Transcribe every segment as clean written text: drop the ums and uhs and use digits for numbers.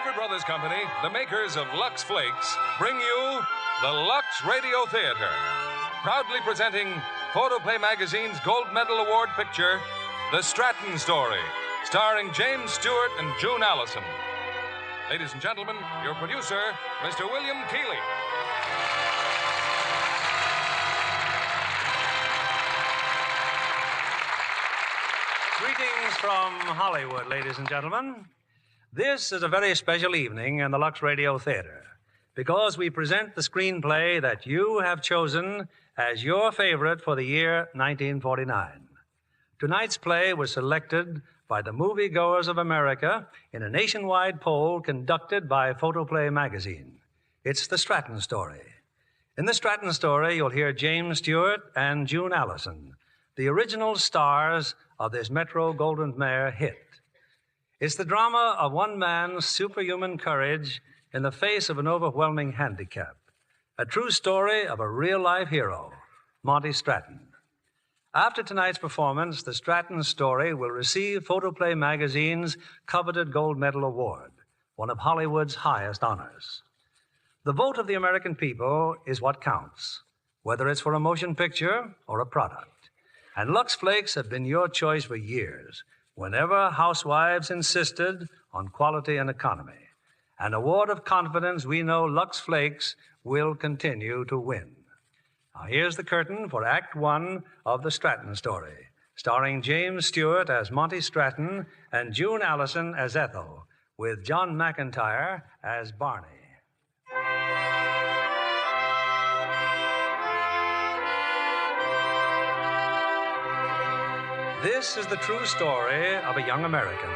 Parker Brothers Company, the makers of Lux Flakes, bring you the Lux Radio Theater, proudly presenting Photoplay Magazine's Gold Medal Award picture, The Stratton Story, starring James Stewart and June Allison. Ladies and gentlemen, your producer, Mr. William Keeley. Greetings from Hollywood, ladies and gentlemen. This is a very special evening in the Lux Radio Theater because we present the screenplay that you have chosen as your favorite for the year 1949. Tonight's play was selected by the moviegoers of America in a nationwide poll conducted by Photoplay Magazine. It's The Stratton Story. In The Stratton Story, you'll hear James Stewart and June Allison, the original stars of this Metro-Goldwyn-Mayer hit. It's the drama of one man's superhuman courage in the face of an overwhelming handicap. A true story of a real-life hero, Monty Stratton. After tonight's performance, The Stratton Story will receive Photoplay Magazine's coveted Gold Medal Award, one of Hollywood's highest honors. The vote of the American people is what counts, whether it's for a motion picture or a product. And Lux Flakes have been your choice for years, whenever housewives insisted on quality and economy. An award of confidence we know Lux Flakes will continue to win. Now here's the curtain for Act One of The Stratton Story, starring James Stewart as Monty Stratton and June Allison as Ethel, with John McIntyre as Barney. This is the true story of a young American.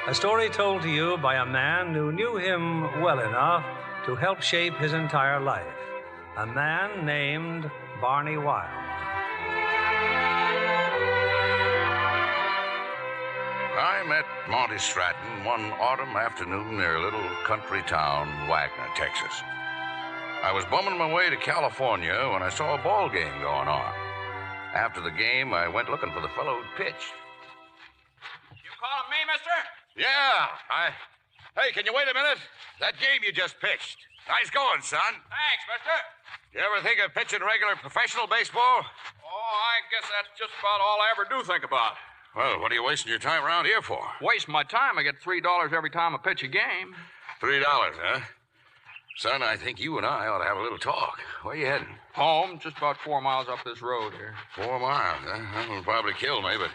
A story told to you by a man who knew him well enough to help shape his entire life. A man named Barney Wilde. I met Monty Stratton one autumn afternoon near a little country town, Wagner, Texas. I was bumming my way to California when I saw a ball game going on. After the game, I went looking for the fellow who'd pitched. You calling me, mister? Yeah, Hey, can you wait a minute? That game you just pitched. Nice going, son. Thanks, mister. You ever think of pitching regular professional baseball? Oh, I guess that's just about all I ever do think about. Well, what are you wasting your time around here for? Waste my time. I get $3 every time I pitch a game. $3, huh? Son, I think you and I ought to have a little talk. Where you heading? Home, just about 4 miles up this road here. 4 miles, huh? That'll probably kill me, but...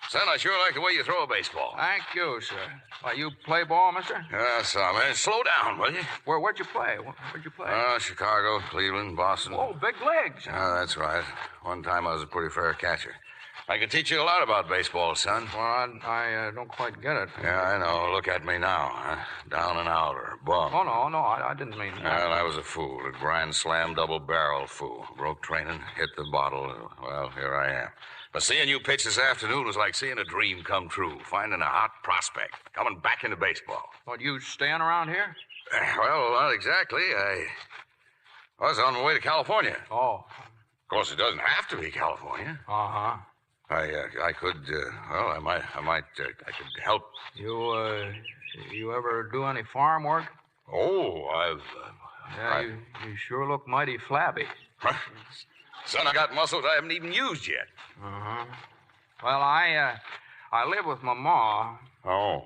Son, I sure like the way you throw a baseball. Thank you, sir. Why, you play ball, mister? Yeah, son, man. Slow down, will you? Where'd you play? Where'd you play? Chicago, Cleveland, Boston. Oh, big legs. That's right. One time I was a pretty fair catcher. I can teach you a lot about baseball, son. Well, I don't quite get it. Yeah, I know. Look at me now, huh? Down and out or bum. Oh, no, I didn't mean that. Well, I was a fool. A grand slam double barrel fool. Broke training, hit the bottle. Well, here I am. But seeing you pitch this afternoon was like seeing a dream come true. Finding a hot prospect. Coming back into baseball. What, you staying around here? Well, not exactly. I was on my way to California. Oh. Of course, it doesn't have to be California. Uh-huh. I could, I could help. You ever do any farm work? Oh, You sure look mighty flabby. Son, I got muscles I haven't even used yet. Uh-huh. Well, I live with my ma. Oh.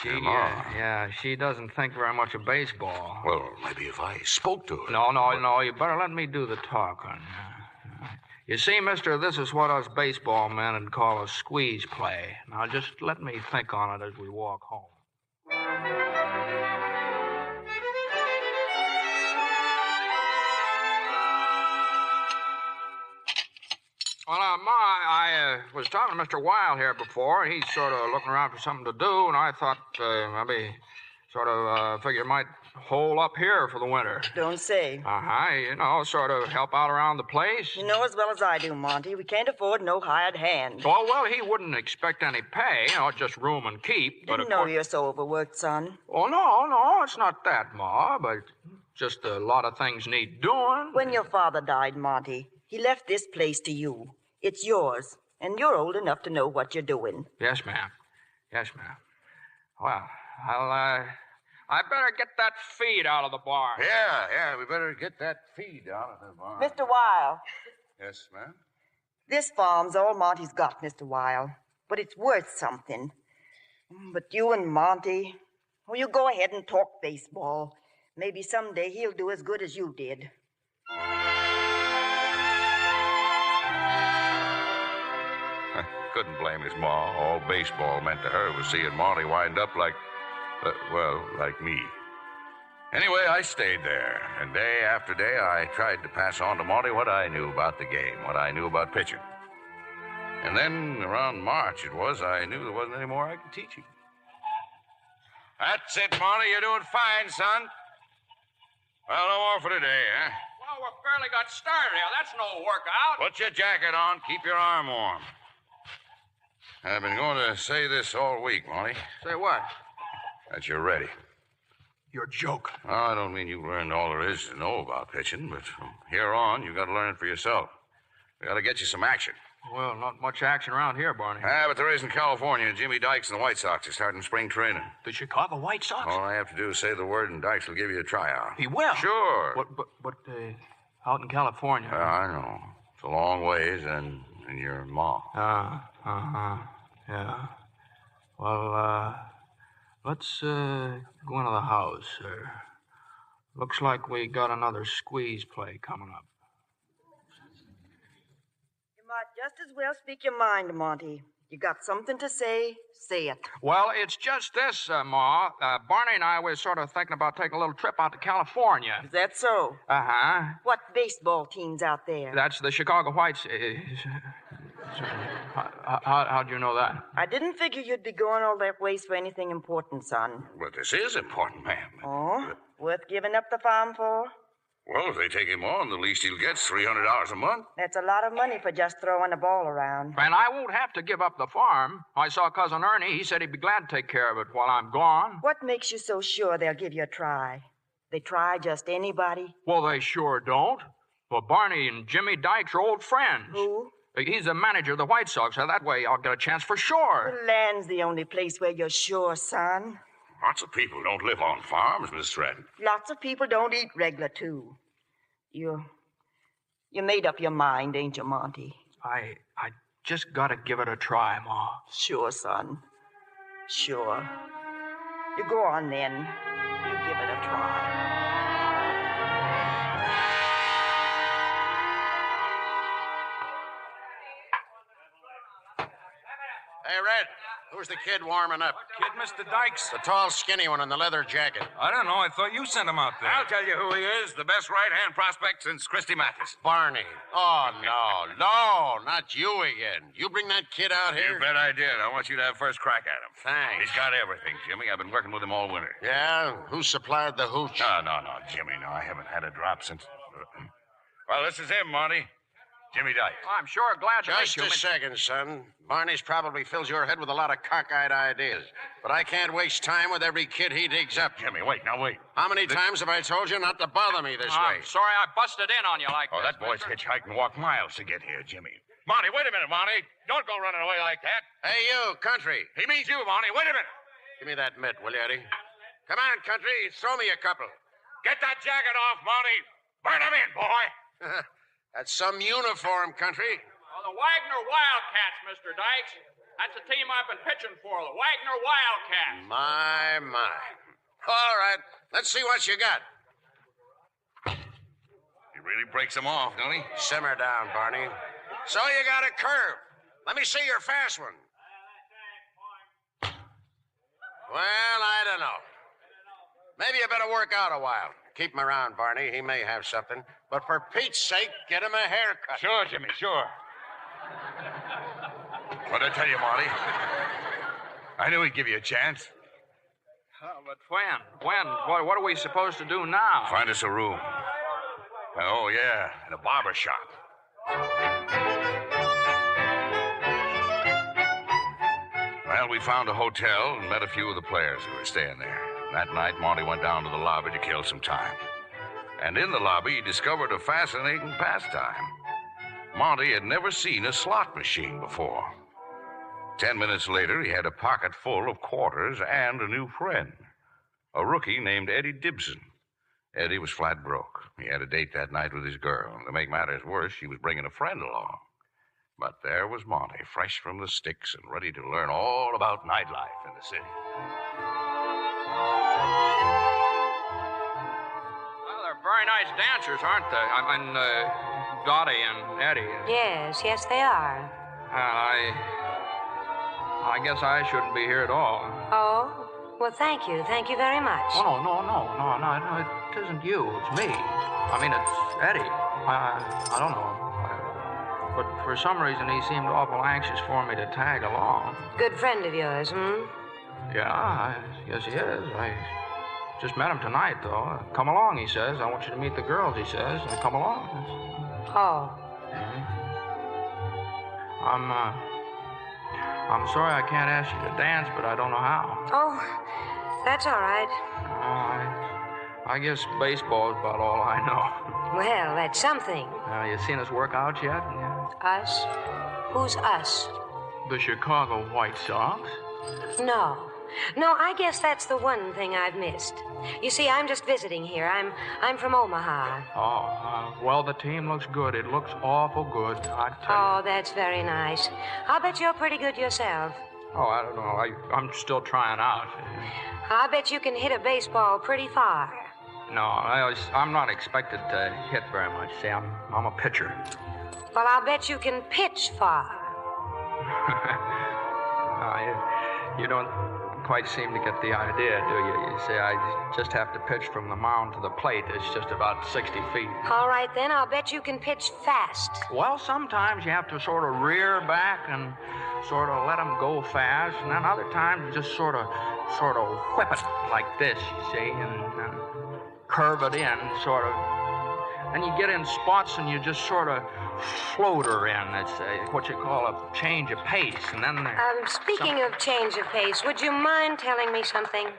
Your ma. She doesn't think very much of baseball. Well, maybe if I spoke to her. No, you better let me do the talking. You see, mister, this is what us baseball men would call a squeeze play. Now, just let me think on it as we walk home. Well, Ma, I was talking to Mr. Wilde here before, and he's sort of looking around for something to do, and I thought maybe figure might hole up here for the winter. Don't say. Sort of help out around the place. You know as well as I do, Monty, we can't afford no hired hand. Oh, well, he wouldn't expect any pay, just room and keep. Didn't know you're so overworked, son. Oh, no, it's not that, Ma, but just a lot of things need doing. When your father died, Monty, he left this place to you. It's yours, and you're old enough to know what you're doing. Yes, ma'am. Well, I better get that feed out of the barn. Yeah, we better get that feed out of the barn. Mr. Weil, Yes, ma'am? this farm's all Monty's got, Mr. Weil. But it's worth something. But you and Monty, well, you go ahead and talk baseball. Maybe someday he'll do as good as you did. Couldn't blame his ma. All baseball meant to her was seeing Monty wind up like me. Anyway, I stayed there, and day after day I tried to pass on to Monty what I knew about the game, what I knew about pitching. And then, around March I knew there wasn't any more I could teach him. That's it, Monty. You're doing fine, son. Well, no more for today, huh? Well, we barely got started here. That's no workout. Put your jacket on. Keep your arm warm. I've been going to say this all week, Monty. Say what? That you're ready. You're joking. Well, I don't mean you've learned all there is to know about pitching, but from here on, you've got to learn it for yourself. We got to get you some action. Well, not much action around here, Barney. But there is in California. Jimmy Dykes and the White Sox are starting spring training. The Chicago White Sox? All I have to do is say the word, and Dykes will give you a tryout. He will? Sure. But out in California. I know. It's a long ways, and your ma. Yeah. Well, let's go into the house, sir. Looks like we got another squeeze play coming up. You might just as well speak your mind, Monty. You got something to say, say it. Well, it's just this, Ma. Barney and I were sort of thinking about taking a little trip out to California. Is that so? Uh-huh. What baseball team's out there? That's the Chicago Whites. How'd you know that? I didn't figure you'd be going all that ways for anything important, son. But this is important, ma'am. Oh? Worth giving up the farm for? Well, if they take him on, the least he'll get's $300 a month. That's a lot of money for just throwing a ball around. And I won't have to give up the farm. I saw Cousin Ernie. He said he'd be glad to take care of it while I'm gone. What makes you so sure they'll give you a try? They try just anybody? Well, they sure don't. Well, Barney and Jimmy Dykes are old friends. Who? He's the manager of the White Sox, so that way I'll get a chance for sure. The land's the only place where you're sure, son. Lots of people don't live on farms, Miss Stratton. Lots of people don't eat regular, too. You made up your mind, ain't you, Monty? I just gotta give it a try, Ma. Sure, son. Sure. You go on, then. You give it a try. Hey, Red, who's the kid warming up? Kid, Mr. Dykes. The tall, skinny one in the leather jacket. I don't know. I thought you sent him out there. I'll tell you who he is. The best right-hand prospect since Christy Mathis. Barney. Oh, no, not you again. You bring that kid out You here? bet I did. I want you to have first crack at him. Thanks. He's got everything, Jimmy. I've been working with him all winter. Yeah? Who supplied the hooch? No, Jimmy. No, I haven't had a drop since... Well, this is him, Monty. Jimmy Dykes. I'm sure glad to meet Just you. a second, son. Barney's probably fills your head with a lot of cockeyed ideas. But I can't waste time with every kid he digs up. Jimmy, wait. How many times have I told you not to bother me this way? I'm sorry I busted in on you like Oh, this. that boy's mister. hitchhiked and walked miles to get here, Jimmy. Monty, wait a minute, Monty. Don't go running away like that. Hey, you, Country. He means you, Monty. Wait a minute. Give me that mitt, will you, Eddie? Come on, Country. Throw me a couple. Get that jacket off, Monty. Burn him in, boy. That's some uniform, Country. Oh, the Wagner Wildcats, Mr. Dykes. That's the team I've been pitching for, the Wagner Wildcats. My. All right. Let's see what you got. He really breaks them off, don't he? Simmer down, Barney. So you got a curve. Let me see your fast one. Well, I don't know. Maybe you better work out a while. Keep him around, Barney. He may have something. But for Pete's sake, get him a haircut. Sure, Jimmy, sure. What'd I tell you, Monty? I knew he'd give you a chance. But when? What are we supposed to do now? Find us a room. Oh, yeah, in a barber shop. Well, we found a hotel and met a few of the players who were staying there. That night, Monty went down to the lobby to kill some time. And in the lobby, he discovered a fascinating pastime. Monty had never seen a slot machine before. 10 minutes later, he had a pocket full of quarters and a new friend. a rookie named Eddie Dibson. Eddie was flat broke. He had a date that night with his girl. To make matters worse, she was bringing a friend along. But there was Monty, fresh from the sticks and ready to learn all about nightlife in the city. Well, they're very nice dancers, aren't they? I mean, Dottie and Eddie. Yes, they are. I guess I shouldn't be here at all. Oh? Well, thank you. Thank you very much. Oh, no, it isn't you. It's me. I mean, it's Eddie. I don't know. But for some reason, he seemed awful anxious for me to tag along. Good friend of yours, hmm? Yeah, yes, he is. I just met him tonight, though. Come along, he says. I want you to meet the girls, he says. And come along. Oh. I'm sorry I can't ask you to dance, but I don't know how. Oh, that's all right. I guess baseball is about all I know. Well, that's something. You seen us work out yet? Yeah. Us? Who's us? The Chicago White Sox. No, I guess that's the one thing I've missed. You see, I'm just visiting here. I'm from Omaha. Well, the team looks good. It looks awful good, I tell you. Oh, that's very nice. I'll bet you're pretty good yourself. Oh, I don't know. I'm still trying out. I'll bet you can hit a baseball pretty far. No, I'm not expected to hit very much. See, I'm a pitcher. Well, I'll bet you can pitch far. You don't quite seem to get the idea, do you? You see, I just have to pitch from the mound to the plate. It's just about 60 feet. All right, then. I'll bet you can pitch fast. Well, sometimes you have to sort of rear back and sort of let them go fast, and then other times you just sort of whip it like this, you see, and curve it in, sort of. Then you get in spots and you just sort of float her in. It's what you call a change of pace, and then speaking of change of pace, would you mind telling me something?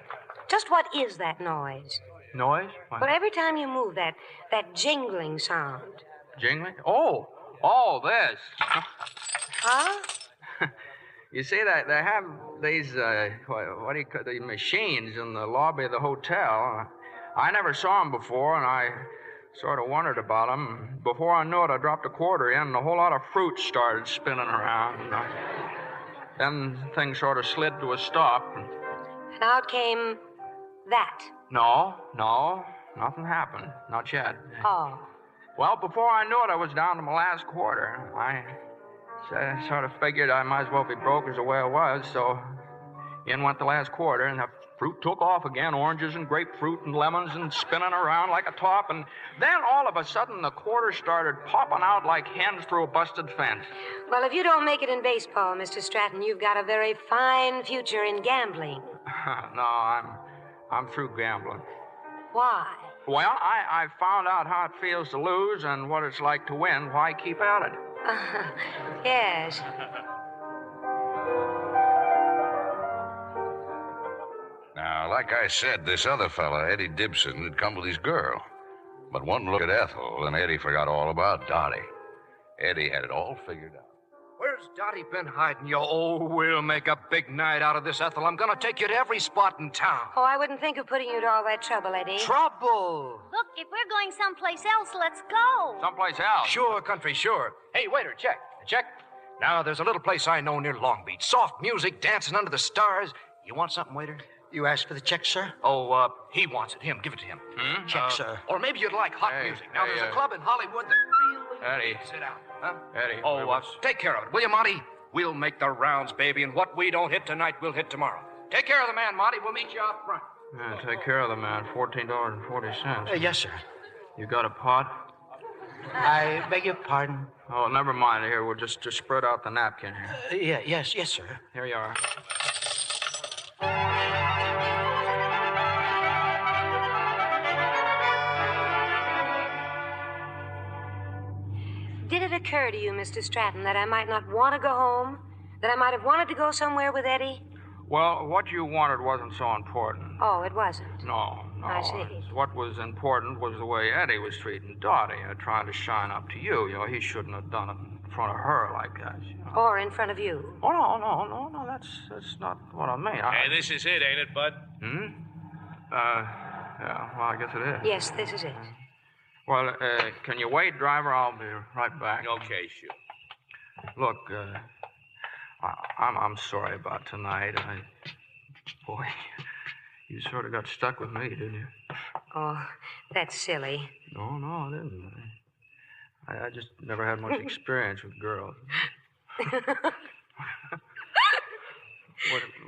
Just what is that noise? Noise? What? Well, every time you move, that jingling sound. Jingling? Oh, this. Huh? You see, they have these, what do you call the machines in the lobby of the hotel. I never saw them before, and I sort of wondered about them. Before I knew it, I dropped a quarter in, and a whole lot of fruit started spinning around. Then things sort of slid to a stop. And out came that. No, nothing happened. Not yet. Oh. Well, before I knew it, I was down to my last quarter. I sort of figured I might as well be broke as the way I was, so in went the last quarter, and the fruit took off again, oranges and grapefruit and lemons and spinning around like a top, and then all of a sudden the quarter started popping out like hens through a busted fence. Well, if you don't make it in baseball, Mr. Stratton, you've got a very fine future in gambling. No, I'm through gambling. Why? Well, I found out how it feels to lose and what it's like to win. Why keep at it? Yes. Now, like I said, this other fella, Eddie Dibson, had come with his girl. But one look at Ethel, and Eddie forgot all about Dottie. Eddie had it all figured out. Where's Dottie been hiding, you? Oh, we'll make a big night out of this, Ethel. I'm gonna take you to every spot in town. Oh, I wouldn't think of putting you to all that trouble, Eddie. Trouble? Look, if we're going someplace else, let's go. Someplace else? Sure, country, sure. Hey, waiter, check. Now, there's a little place I know near Long Beach. Soft music, dancing under the stars. You want something, waiter? You asked for the check, sir? Oh, he wants it. Him, give it to him. Check, sir. Or maybe you'd like hot music. Now, there's a club in Hollywood that really Eddie. sit down. Huh? Eddie. Take care of it, will you, Monty? We'll make the rounds, baby, and what we don't hit tonight, we'll hit tomorrow. Take care of the man, Monty. We'll meet you out front. Yeah, take care of the man. $14.40. Yes, sir. You got a pot? I beg your pardon? Oh, never mind. Here, we'll just spread out the napkin here. Yes, sir. Here you are. Did it occur to you, Mr. Stratton, that I might not want to go home? That I might have wanted to go somewhere with Eddie? Well, what you wanted wasn't so important. Oh, it wasn't? No. I see. What was important was the way Eddie was treating Dottie, trying to shine up to you. You know, he shouldn't have done it in front of her like that. You know. Or in front of you. Oh, no, that's not what I mean. Hey, this is it, ain't it, Bud? Yeah, well, I guess it is. Yes, this is it. Well, can you wait, driver? I'll be right back. Okay, sure. Look, I'm sorry about tonight. Boy, you sort of got stuck with me, didn't you? Oh, that's silly. No, it isn't. I just never had much experience with girls.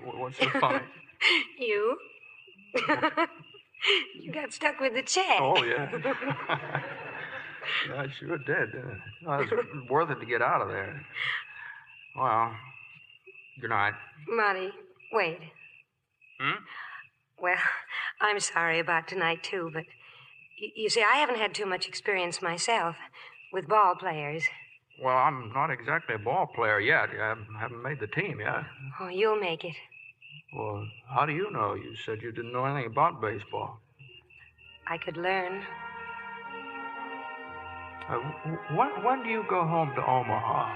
What's so funny? You? You got stuck with the check. Oh, yeah. Yeah, I sure did. It was worth it to get out of there. Well, good night. Monty, wait. Hmm? Well, I'm sorry about tonight, too, but you see, I haven't had too much experience myself with ball players. Well, I'm not exactly a ball player yet. I haven't made the team yet. Oh, you'll make it. Well, how do you know? You said you didn't know anything about baseball. I could learn. When do you go home to Omaha?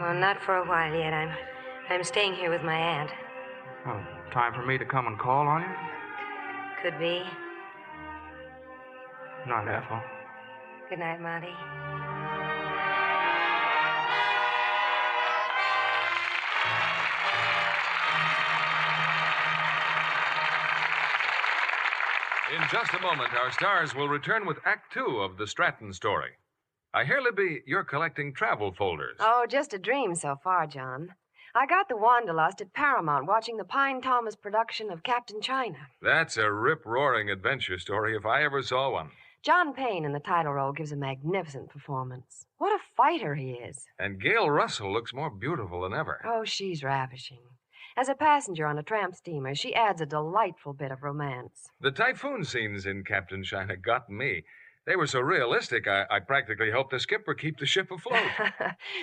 Oh, not for a while yet. I'm staying here with my aunt. Oh, time for me to come and call on you? Could be. Night, Ethel. Good night, Monty. In just a moment, our stars will return with Act Two of the Stratton story. I hear, Libby, you're collecting travel folders. Oh, just a dream so far, John. I got the Wanderlust at Paramount watching the Pine Thomas production of Captain China. That's a rip-roaring adventure story if I ever saw one. John Payne in the title role gives a magnificent performance. What a fighter he is. And Gail Russell looks more beautiful than ever. Oh, she's ravishing. As a passenger on a tramp steamer, she adds a delightful bit of romance. The typhoon scenes in Captain China got me. They were so realistic, I practically helped the skipper keep the ship afloat.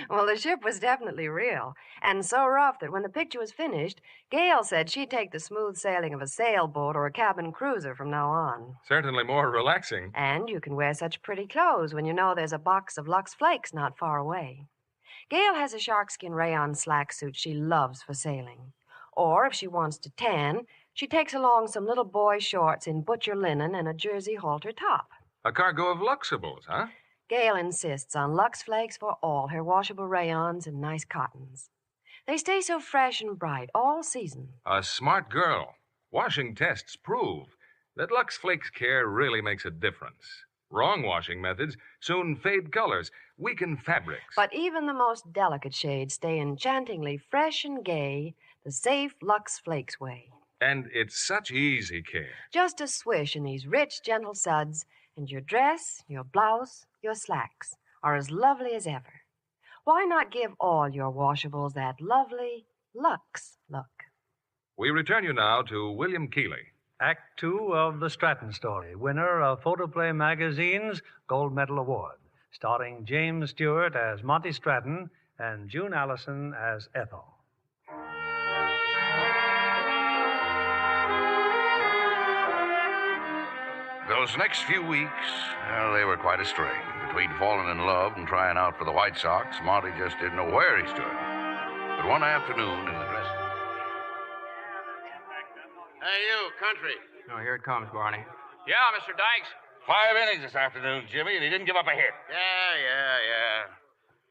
Well, the ship was definitely real, and so rough that when the picture was finished, Gail said she'd take the smooth sailing of a sailboat or a cabin cruiser from now on. Certainly more relaxing. And you can wear such pretty clothes when you know there's a box of Lux Flakes not far away. Gail has a sharkskin rayon slack suit she loves for sailing. Or if she wants to tan, she takes along some little boy shorts in butcher linen and a jersey halter top. A cargo of Luxables, huh? Gail insists on Lux Flakes for all her washable rayons and nice cottons. They stay so fresh and bright all season. A smart girl. Washing tests prove that Lux Flakes care really makes a difference. Wrong washing methods soon fade colors, weaken fabrics. But even the most delicate shades stay enchantingly fresh and gay the safe Lux Flakes way. And it's such easy care. Just a swish in these rich, gentle suds, and your dress, your blouse, your slacks are as lovely as ever. Why not give all your washables that lovely Lux look? We return you now to William Keeley. Act Two of the Stratton story, winner of Photoplay Magazine's Gold Medal Award, starring James Stewart as Monty Stratton and June Allison as Ethel. Those next few weeks, well, they were quite a strain. Between falling in love and trying out for the White Sox, Monty just didn't know where he stood. But one afternoon in the dressing room... Hey, you, country. Oh, here it comes, Barney. Yeah, Mr. Dykes. 5 innings this afternoon, Jimmy, and he didn't give up a hit. Yeah.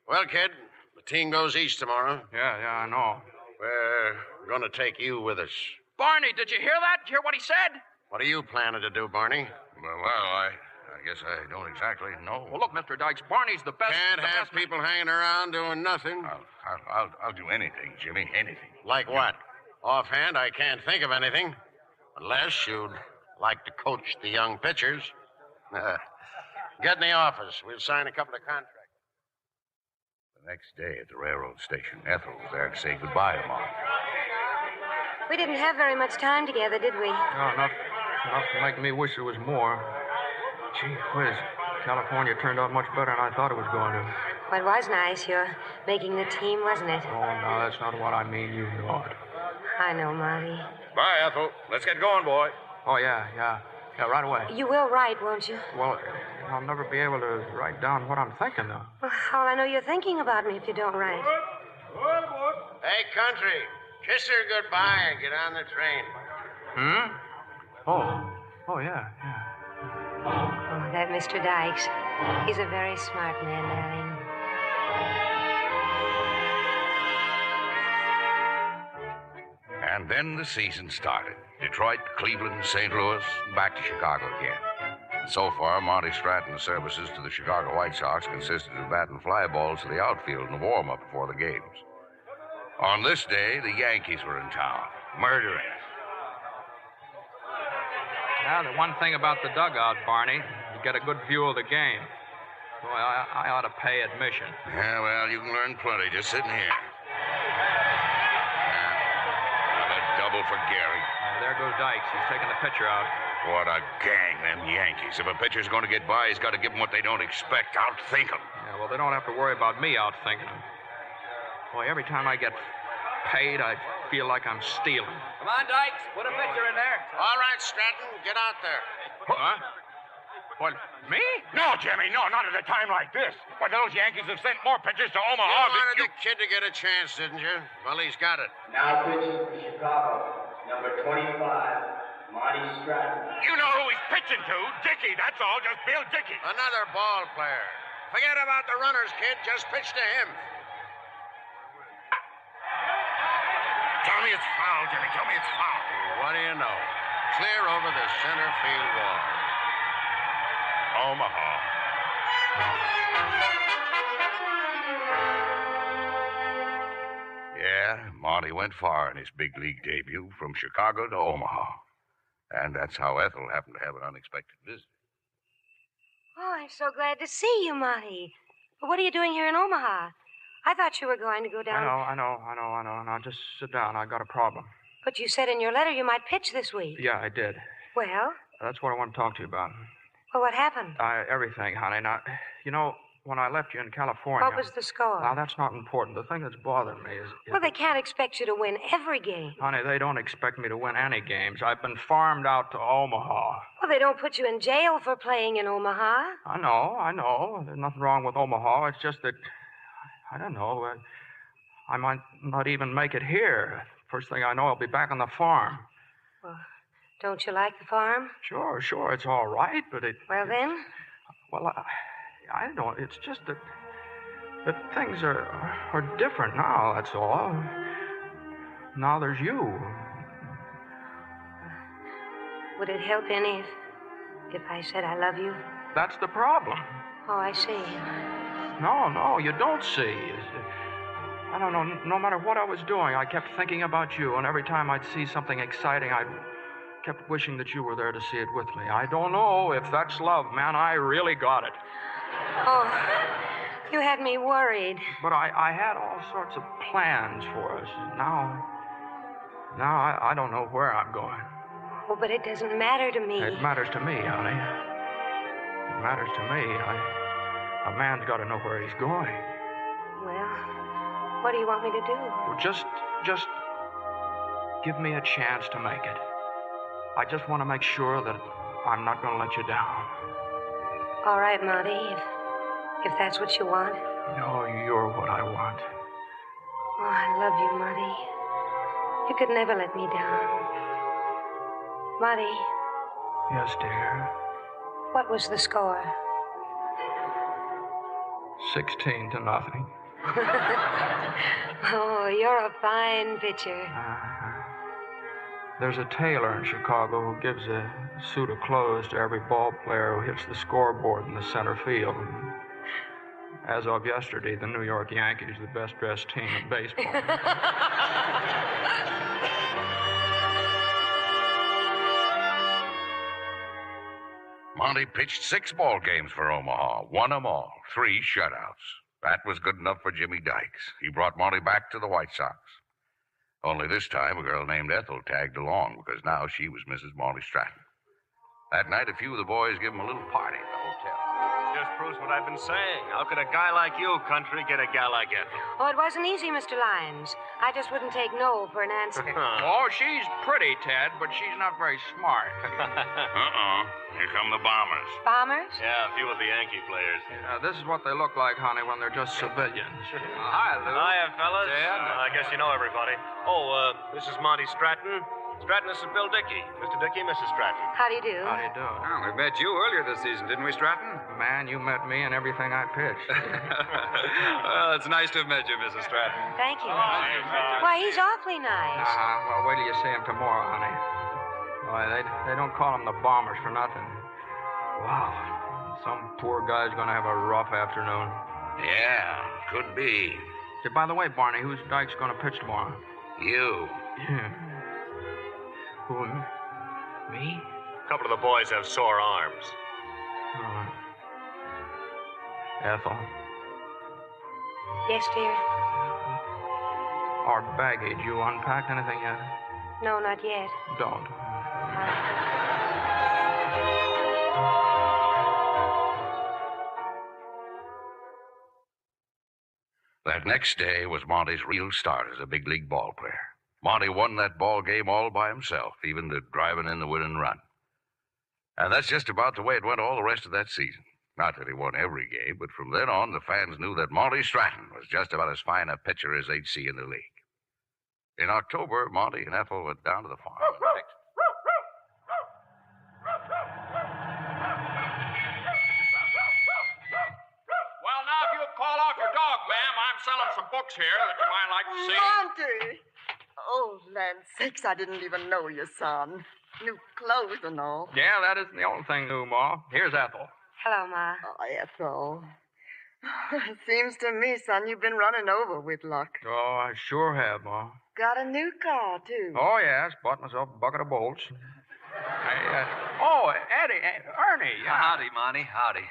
Well, kid, the team goes east tomorrow. Yeah, I know. We're going to take you with us. Barney, did you hear that? Did you hear what he said? What are you planning to do, Barney? Well, I guess I don't exactly know. Well, look, Mr. Dykes, Barney's the best... Can't have people hanging around doing nothing. I'll do anything, Jimmy, anything. Like what? Offhand, I can't think of anything. Unless you'd like to coach the young pitchers. Get in the office. We'll sign a couple of contracts. The next day at the railroad station, Ethel was there to say goodbye to Monty. We didn't have very much time together, did we? No, enough to make me wish there was more. Gee whiz, California turned out much better than I thought it was going to. Well, it was nice, your making the team, wasn't it? Oh, no, that's not what I mean. You know it. I know, Monty. Bye, Ethel. Let's get going, boy. Oh, yeah, right away. You will write, won't you? Well, I'll never be able to write down what I'm thinking, though. Well, how will I know you're thinking about me if you don't write? Hey, country, kiss her goodbye and get on the train. Oh, Oh, yeah. Oh, that Mr. Dykes. He's a very smart man, darling. And then the season started. Detroit, Cleveland, St. Louis, and back to Chicago again. And so far, Monty Stratton's services to the Chicago White Sox consisted of batting fly balls to the outfield in the warm-up before the games. On this day, the Yankees were in town, murdering it. Now, the one thing about the dugout, Barney, you get a good view of the game. Boy, I ought to pay admission. Yeah, well, you can learn plenty just sitting here. Another double for Gary. There goes Dykes. He's taking the pitcher out. What a gang, them Yankees. If a pitcher's going to get by, he's got to give them what they don't expect. Outthink them. Yeah, well, they don't have to worry about me outthinking them. Boy, every time I get paid, I feel like I'm stealing. Come on, Dykes. Put a pitcher in there. All right, Stratton, get out there. Huh? What, me? No, Jimmy, no, not at a time like this. Why, those Yankees have sent more pitchers to Omaha You than wanted the kid to get a chance, didn't you? Well, he's got it. Now pitching for Chicago, number 25, Monty Stratton. You know who he's pitching to. Dickey, that's all. Just Bill Dickey. Another ball player. Forget about the runners, kid. Just pitch to him. Tell me it's foul, Jimmy. Tell me it's foul. What do you know? Clear over the center field wall. Omaha. Yeah, Monty went far in his big league debut from Chicago to Omaha. And that's how Ethel happened to have an unexpected visit. Oh, I'm so glad to see you, Monty. But what are you doing here in Omaha? I thought you were going to go down. I know. Now, just sit down. I got a problem. But you said in your letter you might pitch this week. Yeah, I did. Well? That's what I want to talk to you about. Well, what happened? Everything, honey. Now, you know, when I left you in California... What was the score? Now, that's not important. The thing that's bothering me is... Well, they can't expect you to win every game. Honey, they don't expect me to win any games. I've been farmed out to Omaha. Well, they don't put you in jail for playing in Omaha. I know. There's nothing wrong with Omaha. It's just that... I don't know. I might not even make it here. First thing I know, I'll be back on the farm. Well, don't you like the farm? Sure. It's all right, but it... Well, then? Well, I don't... It's just that things are different now, that's all. Now there's you. Would it help any if I said I love you? That's the problem. Oh, I see. No, you don't see. I don't know. No matter what I was doing, I kept thinking about you, and every time I'd see something exciting, I kept wishing that you were there to see it with me. I don't know if that's love, man. I really got it. Oh, you had me worried. But I had all sorts of plans for us. Now I don't know where I'm going. Oh, but it doesn't matter to me. It matters to me, honey. It matters to me. A man's got to know where he's going. Well, what do you want me to do? Well, just give me a chance to make it. I just want to make sure that I'm not going to let you down. All right, Monty, if that's what you want. No, you're what I want. Oh, I love you, Monty. You could never let me down. Monty. Yes, dear. What was the score? 16-0. Oh, you're a fine pitcher. There's a tailor in Chicago who gives a suit of clothes to every ball player who hits the scoreboard in the center field. As of yesterday, the New York Yankees are the best-dressed team in baseball. Monty pitched 6 ball games for Omaha, won them all, 3 shutouts. That was good enough for Jimmy Dykes. He brought Monty back to the White Sox. Only this time, a girl named Ethel tagged along because now she was Mrs. Monty Stratton. That night, a few of the boys gave him a little party at the hotel. Just proves what I've been saying. How could a guy like you, Country, get a gal like Ethel? Oh, it wasn't easy, Mr. Lyons. I just wouldn't take no for an answer. Oh, she's pretty, Ted, but she's not very smart. Here come the Bombers. Bombers? Yeah, a few of the Yankee players. This is what they look like, honey, when they're just civilians. Hi, Lou. Hiya, fellas. Ted. I guess you know everybody. Oh, this is Monty Stratton. Stratton, this is Bill Dickey. Mr. Dickey, Mrs. Stratton. How do you do? How do you do? Oh, we met you earlier this season, didn't we, Stratton? Man, you met me and everything I pitched. Well, it's nice to have met you, Mrs. Stratton. Thank you. Why, he's awfully nice. Well, wait till you see him tomorrow, honey. Why, they don't call him the Bombers for nothing. Wow. Some poor guy's going to have a rough afternoon. Yeah, could be. Hey, by the way, Barney, who's Dyke's going to pitch tomorrow? You. Who? Me? A couple of the boys have sore arms. Ethel. Yes, dear? Our baggage. You unpacked anything yet? No, not yet. Don't. That next day was Monty's real start as a big league ball player. Monty won that ball game all by himself, even to driving in the winning run. And that's just about the way it went all the rest of that season. Not that he won every game, but from then on, the fans knew that Monty Stratton was just about as fine a pitcher as they'd see in the league. In October, Monty and Ethel went down to the farm in Texas. Well, now, if you'll call off your dog, ma'am, I'm selling some books here that you might like to see. Monty! Oh, land sakes, I didn't even know your son. New clothes and all. Yeah, that isn't the only thing new, Ma. Here's Ethel. Hello, Ma. Oh, Ethel. Seems to me, son, you've been running over with luck. Oh, I sure have, Ma. Got a new car, too. Oh, yes. Bought myself a bucket of bolts. Eddie, Ernie. Yeah. Howdy, Monty. Howdy.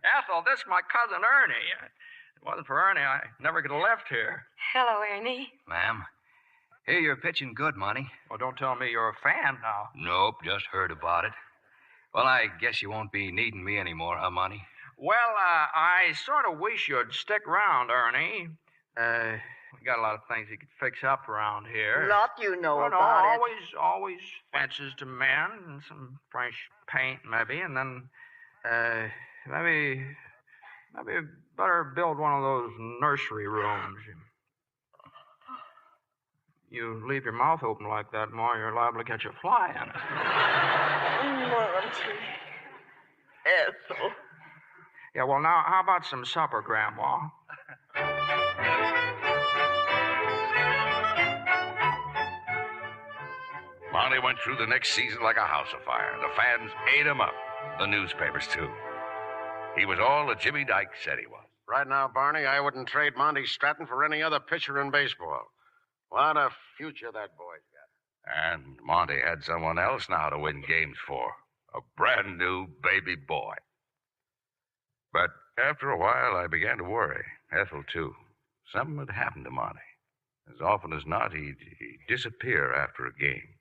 Ethel, this is my cousin Ernie. If it wasn't for Ernie, I never could have left here. Hello, Ernie. Ma'am. Hey, you're pitching good, Monty. Well, don't tell me you're a fan now. Nope, just heard about it. Well, I guess you won't be needing me anymore, huh, Monty? Well, I sort of wish you'd stick around, Ernie. We got a lot of things you could fix up around here. Lot you know Well, about it. Always fences to mend and some fresh paint, maybe, and then maybe better build one of those nursery rooms. You leave your mouth open like that, Ma, you're liable to catch a fly in it. Monty. Ethel. Yeah, well, now, how about some supper, Grandma? Monty went through the next season like a house of fire. The fans ate him up. The newspapers, too. He was all that Jimmy Dyke said he was. Right now, Barney, I wouldn't trade Monty Stratton for any other pitcher in baseball. What a future that boy's got. And Monty had someone else now to win games for. A brand new baby boy. But after a while, I began to worry. Ethel, too. Something had happened to Monty. As often as not, he'd disappear after a game.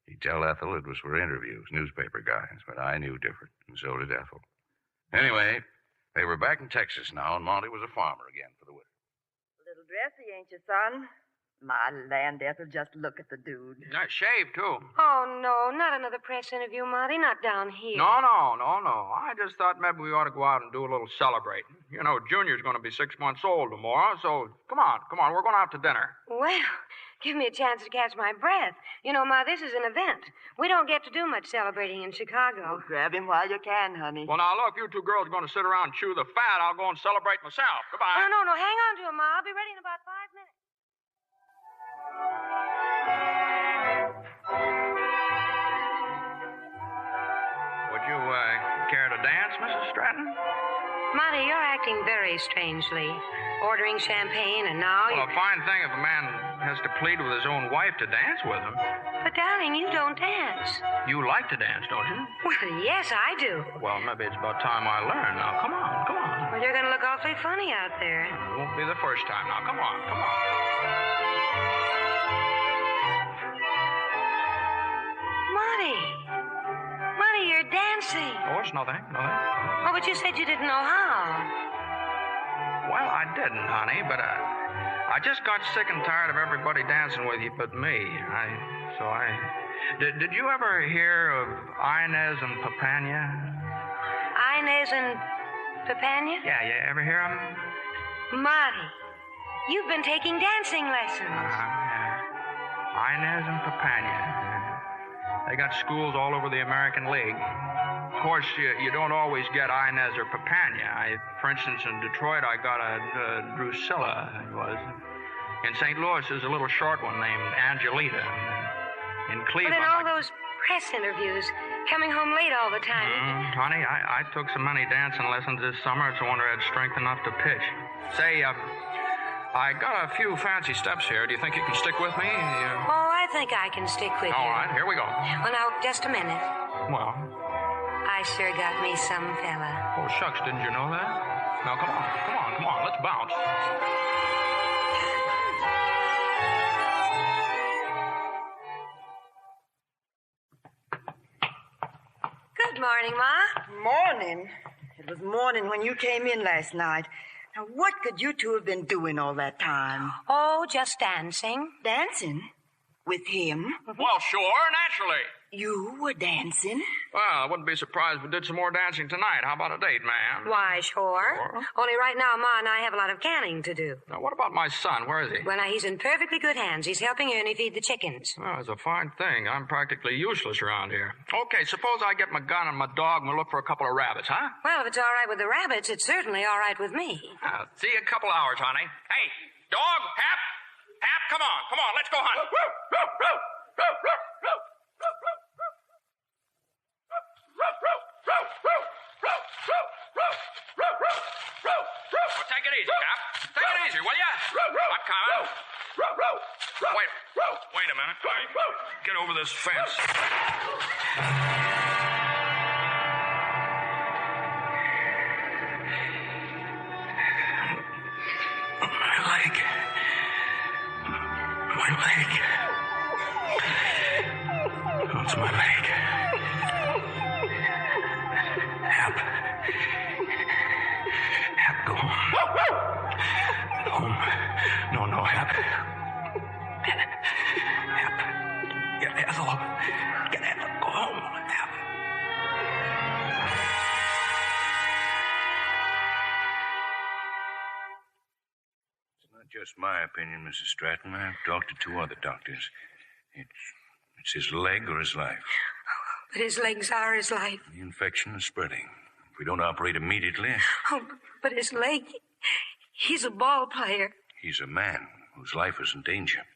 He'd tell Ethel it was for interviews, newspaper guys, but I knew different, and so did Ethel. Anyway, they were back in Texas now, and Monty was a farmer again for the winter. A little dressy, ain't you, son? My land, Ethel, just look at the dude. Shaved, too. Oh, no, not another press interview, Monty. Not down here. No. I just thought maybe we ought to go out and do a little celebrating. You know, Junior's going to be 6 months old tomorrow, so come on. We're going out to dinner. Well, give me a chance to catch my breath. You know, Ma, this is an event. We don't get to do much celebrating in Chicago. Well, grab him while you can, honey. Well, now, look, you two girls are going to sit around and chew the fat. I'll go and celebrate myself. Goodbye. No. Hang on to him, Ma. I'll be ready in about 5 minutes. Would you care to dance, Mrs. Stratton? Monty, you're acting very strangely. Ordering champagne, and now Well, a fine thing if a man has to plead with his own wife to dance with him. But, darling, you don't dance. You like to dance, don't you? Well, yes, I do. Well, maybe it's about time I learn. Now, come on. Well, you're going to look awfully funny out there. It won't be the first time. Now, come on. Monty, you're dancing. Oh, it's nothing. Oh, but you said you didn't know how. Well, I didn't, honey, but I just got sick and tired of everybody dancing with you but me. Did you ever hear of Inez and Papania? Inez and Papania? Yeah, you ever hear of them? Monty, you've been taking dancing lessons. Yeah. Inez and Papania. They got schools all over the American League. Of course, you don't always get Inez or Papania. For instance, in Detroit, I got a Drusilla, it was. In St. Louis, there's a little short one named Angelita. In Cleveland... But in all those press interviews, coming home late all the time. Honey, I took so many dancing lessons this summer, it's a wonder I had strength enough to pitch. Say, I got a few fancy steps here. Do you think you can stick with me? Oh, I think I can stick with you. All right, here we go. Well, now, just a minute. Well? I sure got me some fella. Oh, shucks, didn't you know that? Now, come on, let's bounce. Good morning, Ma. Morning. It was morning when you came in last night. Now, what could you two have been doing all that time? Oh, just dancing. Dancing? With him? Well, sure, naturally. You were dancing? Well, I wouldn't be surprised if we did some more dancing tonight. How about a date, ma'am? Why, sure. Only right now, Ma and I have a lot of canning to do. Now, what about my son? Where is he? Well, now, he's in perfectly good hands. He's helping Ernie feed the chickens. Well, it's a fine thing. I'm practically useless around here. Okay, suppose I get my gun and my dog and we'll look for a couple of rabbits, huh? Well, if it's all right with the rabbits, it's certainly all right with me. See you in a couple hours, honey. Hey, dog, Hap! Hap, come on, let's go hunt. Well, take it easy, Cap. Take it easy, will ya? I'm coming. Wait a minute. Get over this fence. My leg. Oh, it's my leg. Hap, go home. Home. No, Hap. Get Ethel. Go home, Hap. It's not just my opinion, Mrs. Stratton. I've talked to 2 other doctors. It's his leg or his life. But his legs are his life. The infection is spreading. If we don't operate immediately... Oh, but his leg... He's a ball player. He's a man whose life is in danger.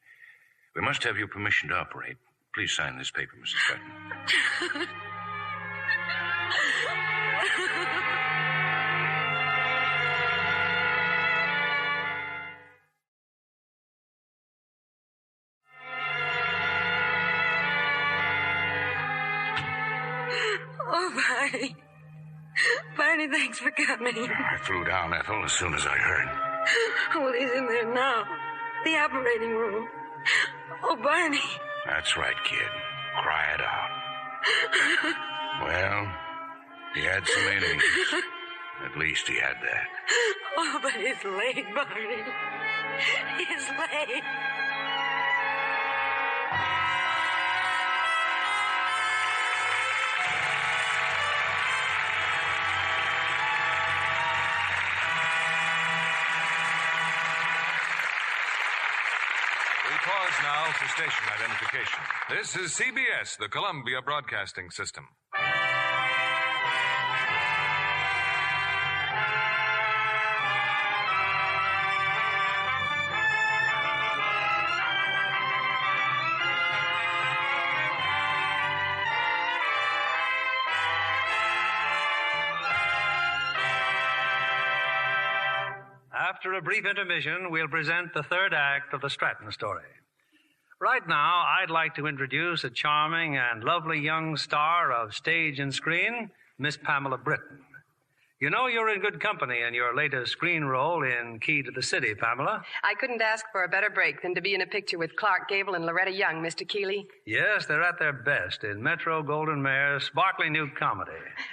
We must have your permission to operate. Please sign this paper, Mrs. Stratton. Oh, Barney. Barney, thanks for coming. I flew down, Ethel, as soon as I heard. Oh, he's in there now. The operating room. Oh, Barney. That's right, kid. Cry it out. Well, he had some innings. At least he had that. Oh, but his leg, Barney. His leg. Pause now for station identification. This is CBS, the Columbia Broadcasting System. After a brief intermission, we'll present the 3rd act of the Stratton story. Right now, I'd like to introduce a charming and lovely young star of stage and screen, Miss Pamela Britton. You know you're in good company in your latest screen role in Key to the City, Pamela. I couldn't ask for a better break than to be in a picture with Clark Gable and Loretta Young, Mr. Keeley. Yes, they're at their best in Metro Golden Mare's sparkling new comedy.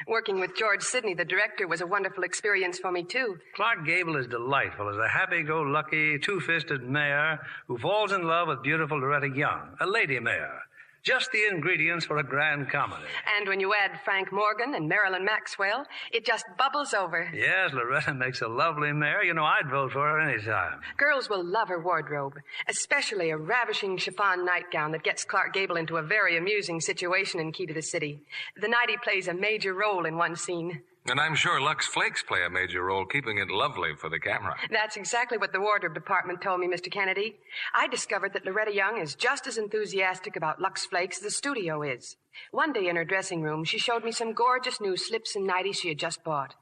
Working with George Sidney, the director, was a wonderful experience for me, too. Clark Gable is delightful as a happy-go-lucky, two-fisted mayor who falls in love with beautiful Loretta Young, a lady mayor. Just the ingredients for a grand comedy. And when you add Frank Morgan and Marilyn Maxwell, it just bubbles over. Yes, Loretta makes a lovely mayor. You know, I'd vote for her any time. Girls will love her wardrobe, especially a ravishing chiffon nightgown that gets Clark Gable into a very amusing situation in Key to the City. The nightie plays a major role in one scene. And I'm sure Lux Flakes play a major role keeping it lovely for the camera. That's exactly what the wardrobe department told me, Mr. Kennedy. I discovered that Loretta Young is just as enthusiastic about Lux Flakes as the studio is. One day in her dressing room, she showed me some gorgeous new slips and nighties she had just bought.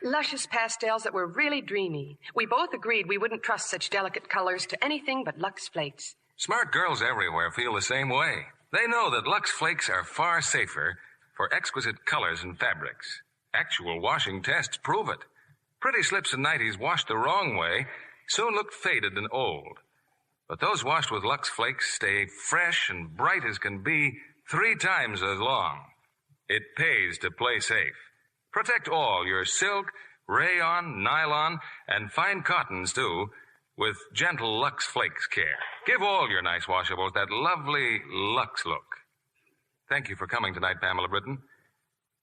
Luscious pastels that were really dreamy. We both agreed we wouldn't trust such delicate colors to anything but Lux Flakes. Smart girls everywhere feel the same way. They know that Lux Flakes are far safer for exquisite colors and fabrics. Actual washing tests prove it. Pretty slips and nighties washed the wrong way soon look faded and old. But those washed with Lux Flakes stay fresh and bright as can be 3 times as long. It pays to play safe. Protect all your silk, rayon, nylon, and fine cottons, too, with gentle Lux Flakes care. Give all your nice washables that lovely Lux look. Thank you for coming tonight, Pamela Britton.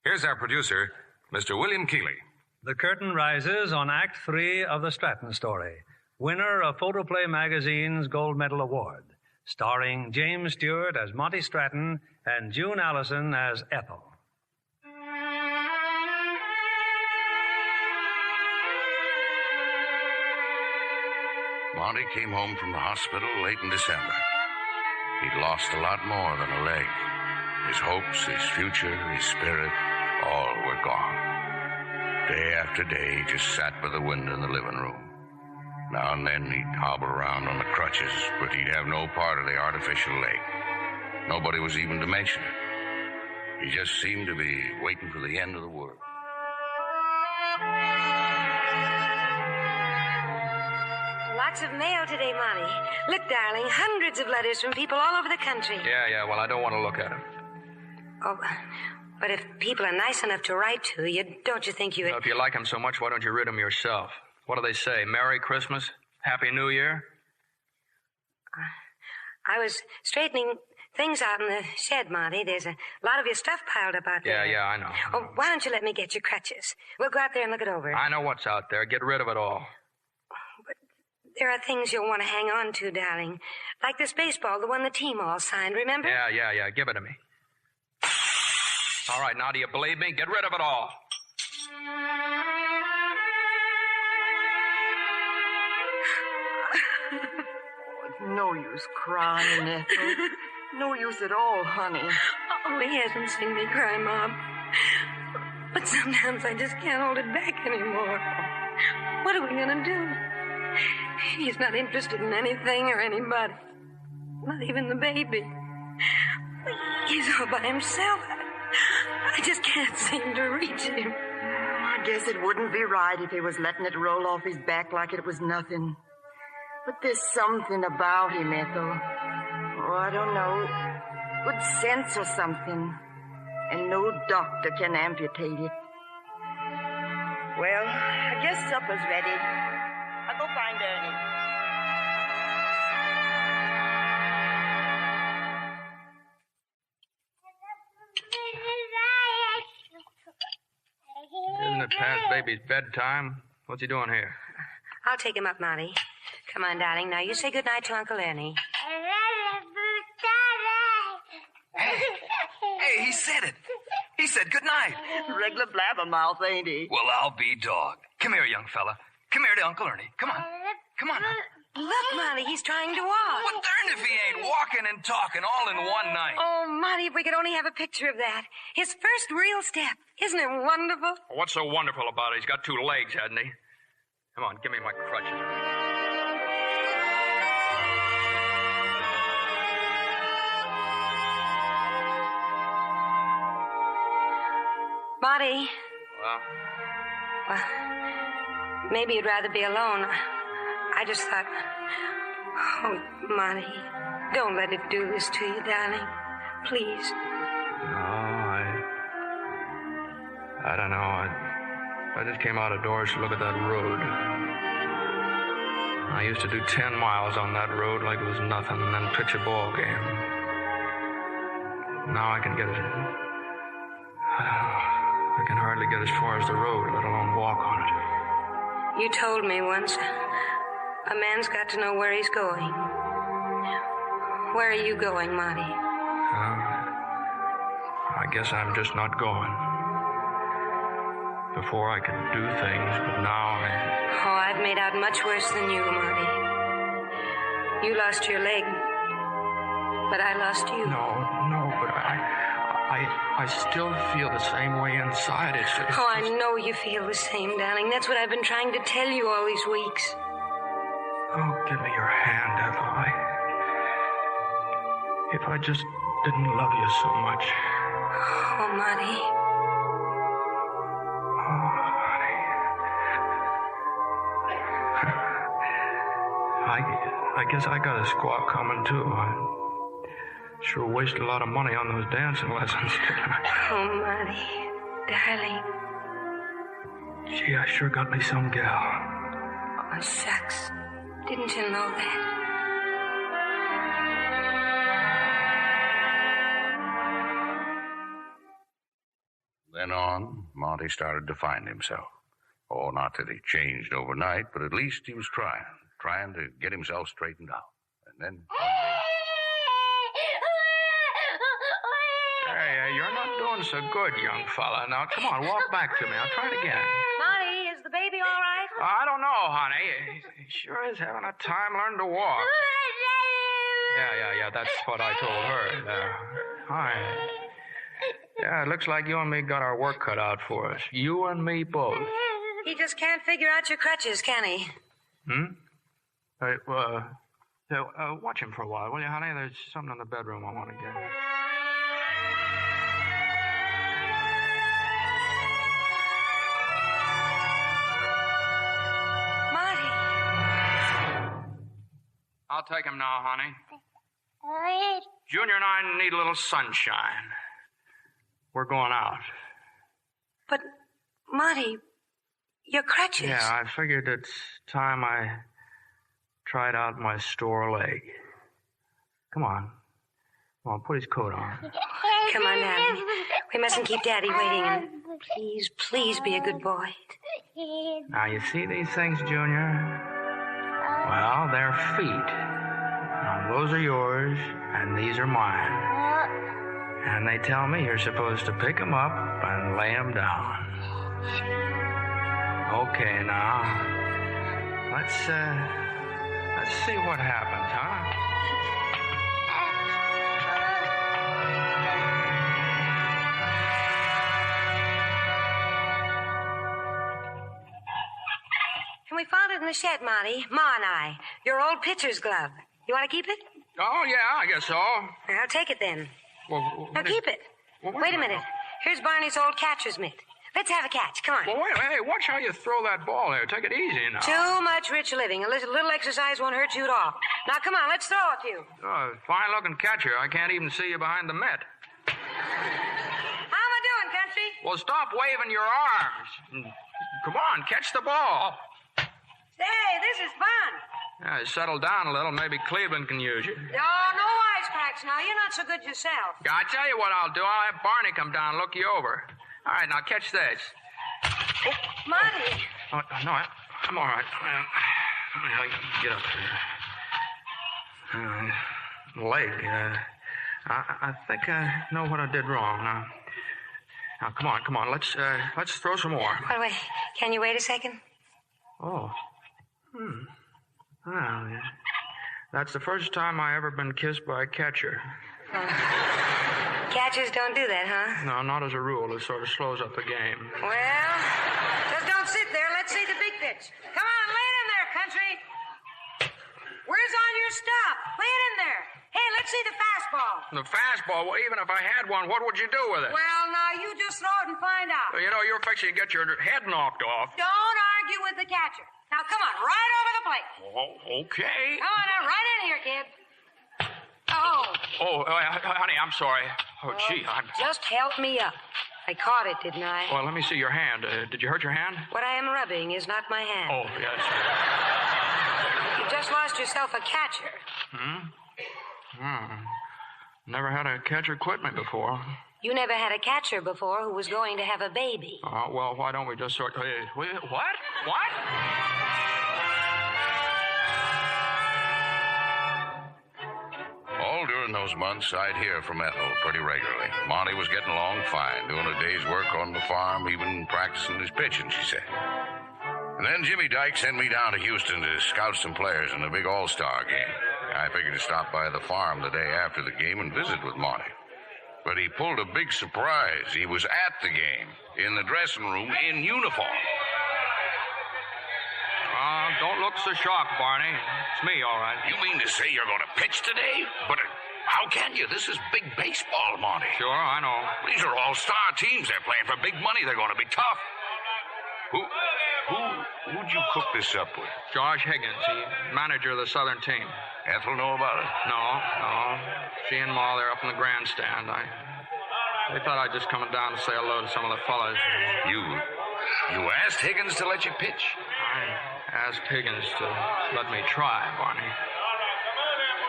Here's our producer, Mr. William Keeley. The curtain rises on Act 3 of The Stratton Story, winner of Photoplay Magazine's Gold Medal Award, starring James Stewart as Monty Stratton and June Allison as Ethel. Monty came home from the hospital late in December. He'd lost a lot more than a leg. His hopes, his future, his spirit, all were gone. Day after day, he just sat by the window in the living room. Now and then, he'd hobble around on the crutches, but he'd have no part of the artificial leg. Nobody was even to mention it. He just seemed to be waiting for the end of the world. Lots of mail today, Monty. Look, darling, hundreds of letters from people all over the country. Yeah, well, I don't want to look at them. Oh, but if people are nice enough to write to you, don't you think you would... Well, if you like them so much, why don't you read them yourself? What do they say? Merry Christmas? Happy New Year? I was straightening things out in the shed, Monty. There's a lot of your stuff piled up out there. Yeah, I know. Oh, why don't you let me get your crutches? We'll go out there and look it over. I know what's out there. Get rid of it all. But there are things you'll want to hang on to, darling. Like this baseball, the one the team all signed, remember? Yeah. Give it to me. All right, now do you believe me? Get rid of it all. It's no use crying, Ethel. No use at all, honey. Oh, he hasn't seen me cry, Mom. But sometimes I just can't hold it back anymore. What are we going to do? He's not interested in anything or anybody. Not even the baby. He's all by himself. I just can't seem to reach him. I guess it wouldn't be right if he was letting it roll off his back like it was nothing. But there's something about him, Ethel. Oh, I don't know. Good sense or something. And no doctor can amputate it. Well, I guess supper's ready. I'll go find Ernie. Isn't it past baby's bedtime? What's he doing here? I'll take him up, Monty. Come on, darling. Now you say goodnight to Uncle Ernie. Hey, he said it. He said goodnight. Regular blabbermouth, ain't he? Well, I'll be dogged. Come here, young fella. Come here to Uncle Ernie. Come on. Come on. Look, Monty, he's trying to walk. Well, darn if he ain't walking and talking all in one night. Oh, Monty, if we could only have a picture of that. His first real step. Isn't it wonderful? What's so wonderful about it? He's got 2 legs, hasn't he? Come on, give me my crutches. Monty. Well, Maybe you'd rather be alone. I just thought, oh, Monty, don't let it do this to you, darling. Please. no, I don't know. I just came out of doors to look at that road. I used to do 10 miles on that road like it was nothing and then pitch a ball game. Now I can get it. I can hardly get as far as the road, let alone walk on it. You told me once, a man's got to know where he's going. Where are you going, Monty? I guess I'm just not going. Before I could do things, but now Oh, I've made out much worse than you, Monty. You lost your leg, but I lost you. No, but I still feel the same way inside. It's just... Oh, I know you feel the same, darling. That's what I've been trying to tell you all these weeks. Oh, give me your hand, Ethel. If I just didn't love you so much. Oh, Monty. I guess I got a squawk coming, too. I sure wasted a lot of money on those dancing lessons. Oh, Monty. Darling. Gee, I sure got me some gal. Oh, shucks. Didn't you know that? Then on, Monty started to find himself. Oh, not that he changed overnight, but at least he was trying to get himself straightened out. And then one day... Hey, you're not doing so good, young fella. Now, come on, walk back to me. I'll try it again. Monty, is the baby all right? I don't know, honey. He sure is having a time learning to walk. Yeah, that's what I told her. Hi. Yeah, it looks like you and me got our work cut out for us. You and me both. He just can't figure out your crutches, can he? Hey, watch him for a while, will you, honey? There's something in the bedroom I want to get. Marty. I'll take him now, honey. Junior and I need a little sunshine. We're going out. But, Marty, your crutches. Yeah, I figured it's time I tried out my store leg. Come on, put his coat on. Come on now. We mustn't keep Daddy waiting. And please be a good boy. Now, you see these things, Junior? Well, they're feet. Now, those are yours, and these are mine. And they tell me you're supposed to pick them up and lay them down. Okay, now, let's see what happens, huh? And we found it in the shed, Monty. Ma and I. Your old pitcher's glove. You want to keep it? Oh, yeah, I guess so. I'll take it then. Now keep it. Wait a minute. Here's Barney's old catcher's mitt. Let's have a catch. Come on. Well, wait, hey, watch how you throw that ball there. Take it easy now. Too much rich living. A little exercise won't hurt you at all. Now, come on, let's throw a few. Oh, fine-looking catcher. I can't even see you behind the mitt. How am I doing, country? Well, stop waving your arms. Come on, catch the ball. Say, this is fun. Yeah, settle down a little. Maybe Cleveland can use you. Oh, no wisecracks now. You're not so good yourself. I tell you what I'll do. I'll have Barney come down and look you over. All right, now catch this. Monty. Oh, no, I'm all right. I'll get up here. Leg. I think I know what I did wrong. Now, come on. Let's throw some more. Wait. Can you wait a second? Oh. Well, yeah. That's the first time I ever been kissed by a catcher. Catchers don't do that, huh? No, not as a rule. It sort of slows up the game. Well, just don't sit there. Let's see the big pitch. Come on, lay it in there, country. Where's all your stuff? Lay it in there. Hey, let's see the fastball. The fastball? Well, even if I had one, what would you do with it? Well, now, you just throw it and find out. You know, you're fixing to get your head knocked off. Don't argue with the catcher. Now, come on, right over the plate. Oh, okay. Come on, now, right in here, kid. Oh, honey, I'm sorry. Oh, gee, Just help me up. I caught it, didn't I? Well, let me see your hand. Did you hurt your hand? What I am rubbing is not my hand. Oh, yes. You just lost yourself a catcher. Never had a catcher quit me before. You never had a catcher before who was going to have a baby. Well, why don't we just sort... Hey, what? What? All during those months, I'd hear from Ethel pretty regularly. Monty was getting along fine, doing a day's work on the farm, even practicing his pitching, she said. And then Jimmy Dyke sent me down to Houston to scout some players in a big all-star game. I figured to stop by the farm the day after the game and visit with Monty. But he pulled a big surprise. He was at the game, in the dressing room, in uniform. Don't look so shocked, Barney. It's me, all right. You mean to say you're going to pitch today? But how can you? This is big baseball, Monty. Sure, I know. These are all-star teams. They're playing for big money. They're going to be tough. Who'd you cook this up with? Josh Higgins, manager of the Southern team. Ethel know about it? No. She and Ma, they're up in the grandstand. They thought I'd just come down to say hello to some of the fellas. You asked Higgins to let you pitch? I asked Higgins to let me try, Barney.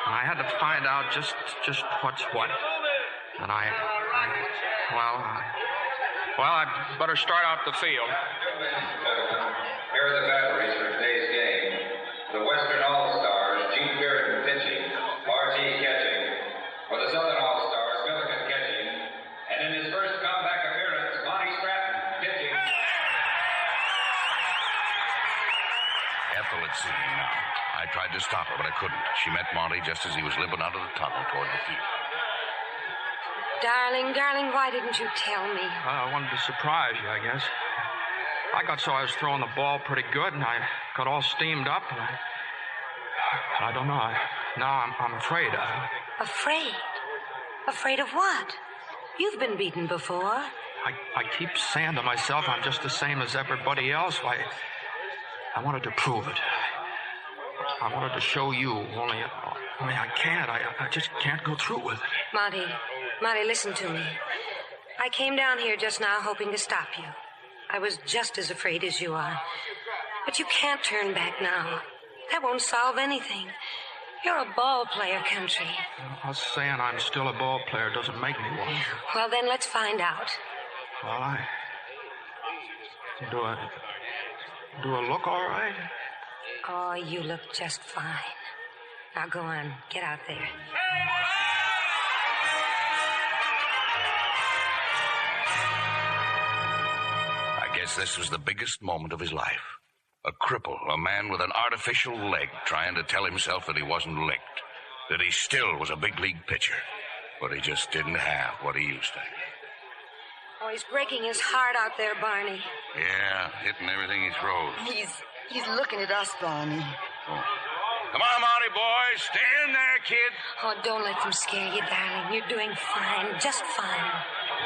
I had to find out just what's what. And I better start out the field. Here are the batteries for today's game. The Western All-Stars, Gene Bearden pitching, R.T. catching. For the Southern All-Stars, Milliken catching. And in his first comeback appearance, Monty Stratton pitching. Ethel had seen me now. I tried to stop her, but I couldn't. She met Monty just as he was limping out of the tunnel toward the field. Darling, why didn't you tell me? I wanted to surprise you, I guess. I got so I was throwing the ball pretty good, and I got all steamed up, and I don't know. Now I'm afraid. Afraid? Afraid of what? You've been beaten before. I keep saying to myself I'm just the same as everybody else. I wanted to prove it. I wanted to show you, only I can't. I just can't go through with it. Monty, listen to me. I came down here just now hoping to stop you. I was just as afraid as you are. But you can't turn back now. That won't solve anything. You're a ball player, Country. Us saying I'm still a ball player doesn't make me one. Well, then let's find out. Well, Do I look all right? Oh, you look just fine. Now go on. Get out there. I guess this was the biggest moment of his life. A cripple, a man with an artificial leg, trying to tell himself that he wasn't licked, that he still was a big league pitcher, but he just didn't have what he used to. Oh, he's breaking his heart out there, Barney. Yeah, hitting everything he throws. He's looking at us, Barney. Oh. Come on, Monty, boy. Stay in there, kid. Oh, don't let them scare you, darling. You're doing fine, just fine.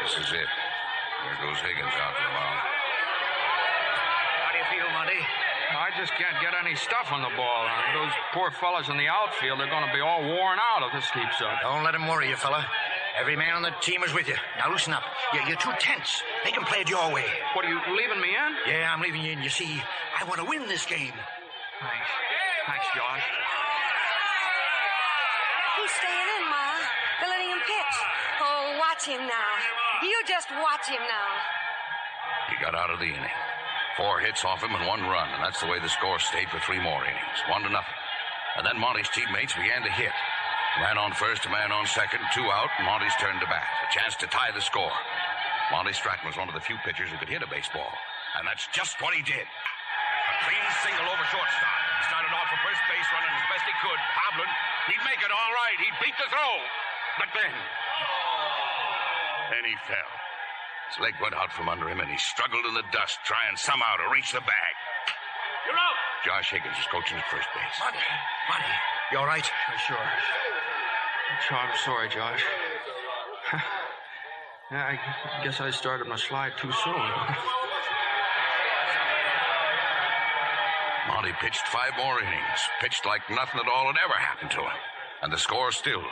This is it. There goes Higgins out to the mound. How do you feel, Monty? I just can't get any stuff on the ball. Those poor fellas in the outfield, they're going to be all worn out if this keeps up. Don't let him worry you, fella. Every man on the team is with you. Now loosen up. You're too tense. They can play it your way. What, are you leaving me in? Yeah, I'm leaving you in. You see, I want to win this game. Thanks, Josh. He's staying in, Ma. They're letting him pitch. Oh, watch him now. You just watch him now. He got out of the inning. 4 hits off him and 1 run, and that's the way the score stayed for 3 more innings. 1-0. And then Monty's teammates began to hit. Man on first, a man on second, 2 out, and Monty's turn to bat. A chance to tie the score. Monty Stratton was one of the few pitchers who could hit a baseball. And that's just what he did. A clean single over shortstop. He started off for first base, running as best he could. Hovland, he'd make it all right. He'd beat the throw. But then he fell. His leg went out from under him, and he struggled in the dust, trying somehow to reach the bag. You're out! Josh Higgins is coaching at first base. Monty, you all right? Sure. I'm sorry, Josh. Yeah, I guess I started my slide too soon. Monty pitched 5 more innings, pitched like nothing at all had ever happened to him. And the score still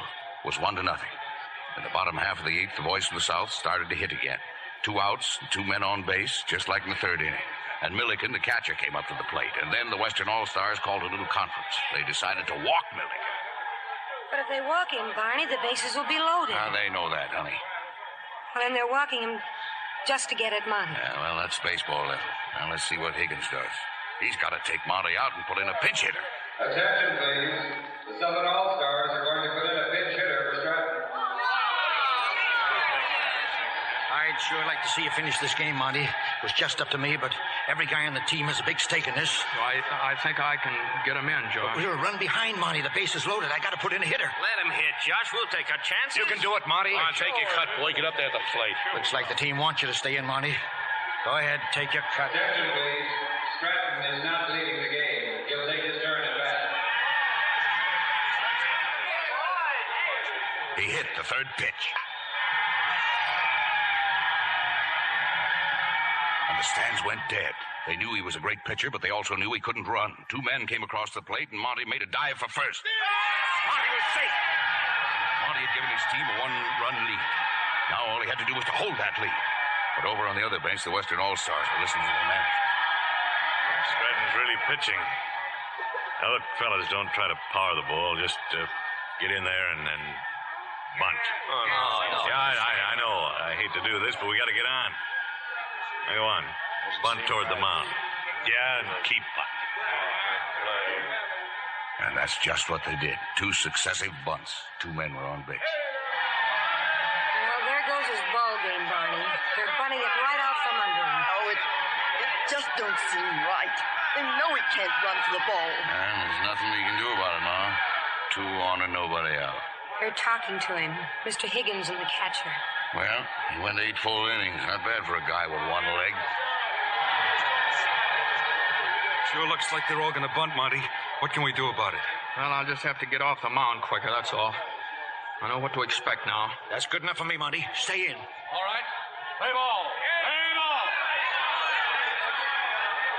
was 1-0. In the bottom half of the 8th, the boys from the south started to hit again. 2 outs and 2 men on base, just like in the 3rd inning. And Milliken, the catcher, came up to the plate. And then the Western All-Stars called a little conference. They decided to walk Milliken. But if they walk in, Barney, the bases will be loaded. They know that, honey. Well, then they're walking him just to get at Monty. Yeah, well, that's baseball, Ethel. Now let's see what Higgins does. He's got to take Monty out and put in a pinch hitter. Attention, please. The Southern All-Stars are going to put in a pinch hitter for Stratton. I'd sure like to see you finish this game, Monty. It was just up to me, but every guy on the team has a big stake in this. I think I can get him in, Josh. We're run behind, Monty. The base is loaded. I got to put in a hitter. Let him hit, Josh. We'll take our chances. You can do it, Monty. Take your cut, boy. Get up there at the plate. Looks like the team wants you to stay in, Monty. Go ahead, take your cut. Attention, please. Stratton is not leading the game. He'll take his turn at bat. He hit the third pitch. And the stands went dead. They knew he was a great pitcher, but they also knew he couldn't run. Two men came across the plate, and Monty made a dive for first. Monty was safe. Monty had given his team a one-run lead. Now all he had to do was to hold that lead. But over on the other bench, the Western All-Stars were listening to their manager. Stratton's really pitching. Now, look, fellas, don't try to power the ball. Just get in there and then bunt. No. Yeah, I know. I hate to do this, but we got to get on. Now, go on. Bunt toward the mound. Yeah, and keep bunting. And that's just what they did. Two successive bunts. Two men were on base. Well, there goes his ball game, Barney. They're bunting it right out from under him. Oh, it just don't seem right. They know he can't run for the ball. And there's nothing we can do about it now. Two on and nobody out. They're talking to him, Mr. Higgins and the catcher. Well, he went 8 full innings. Not bad for a guy with one leg. Sure looks like they're all going to bunt, Monty. What can we do about it? Well, I'll just have to get off the mound quicker, that's all. I know what to expect now. That's good enough for me, Monty. Stay in. All right. Play ball. Play ball.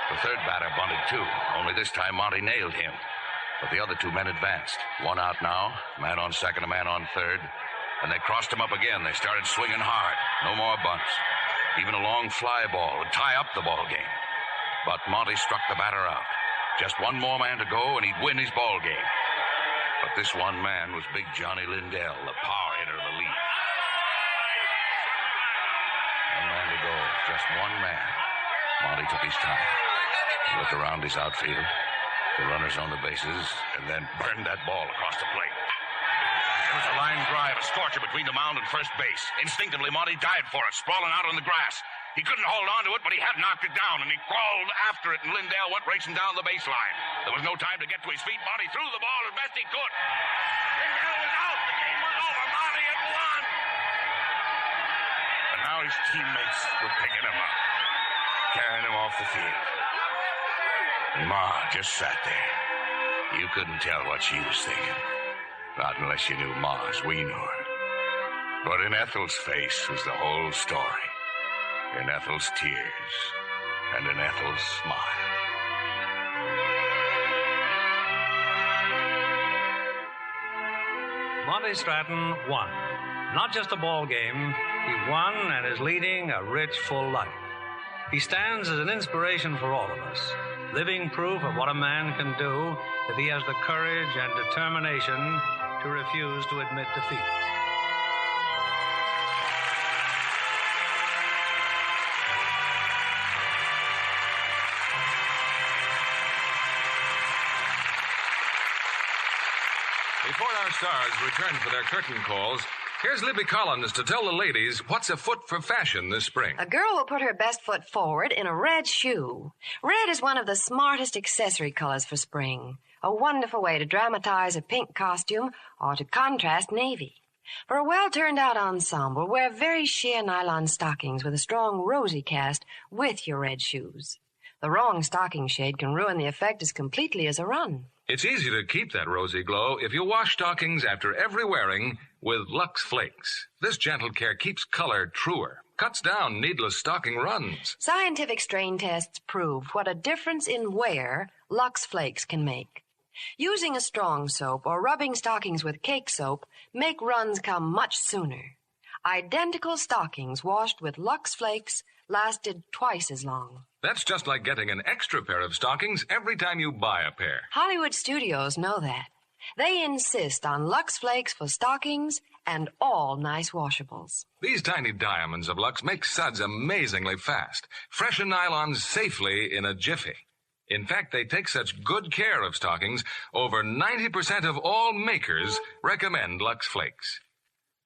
The third batter bunted too. Only this time Monty nailed him. But the other two men advanced. One out now, a man on second, a man on third. And they crossed him up again. They started swinging hard. No more bunts. Even a long fly ball would tie up the ball game. But Monty struck the batter out. Just one more man to go, and he'd win his ball game. But this one man was Big Johnny Lindell, the power hitter of the league. One man to go. Just one man. Monty took his time. He looked around his outfield, the runners on the bases, and then burned that ball across the plate. It was a line drive, a scorcher between the mound and first base. Instinctively, Monty dived for it, sprawling out on the grass. He couldn't hold on to it, but he had knocked it down, and he crawled after it, and Lindell went racing down the baseline. There was no time to get to his feet. Monty threw the ball as best he could. Lindell was out. The game was over. Monty had won. And now his teammates were picking him up, carrying him off the field. And Ma just sat there. You couldn't tell what she was thinking. Not unless you knew Ma as we knew her. But in Ethel's face was the whole story. In Ethel's tears, and in Ethel's smile. Monty Stratton won. Not just a ball game, he won and is leading a rich, full life. He stands as an inspiration for all of us, living proof of what a man can do if he has the courage and determination to refuse to admit defeat. Before our stars return for their curtain calls, here's Libby Collins to tell the ladies what's afoot for fashion this spring. A girl will put her best foot forward in a red shoe. Red is one of the smartest accessory colors for spring. A wonderful way to dramatize a pink costume or to contrast navy. For a well-turned-out ensemble, wear very sheer nylon stockings with a strong rosy cast with your red shoes. The wrong stocking shade can ruin the effect as completely as a run. It's easy to keep that rosy glow if you wash stockings after every wearing with Lux Flakes. This gentle care keeps color truer, cuts down needless stocking runs. Scientific strain tests proved what a difference in wear Lux Flakes can make. Using a strong soap or rubbing stockings with cake soap make runs come much sooner. Identical stockings washed with Lux Flakes lasted twice as long. That's just like getting an extra pair of stockings every time you buy a pair. Hollywood studios know that. They insist on Lux Flakes for stockings and all nice washables. These tiny diamonds of Lux make suds amazingly fast. Freshen nylons safely in a jiffy. In fact, they take such good care of stockings, over 90% of all makers recommend Lux Flakes.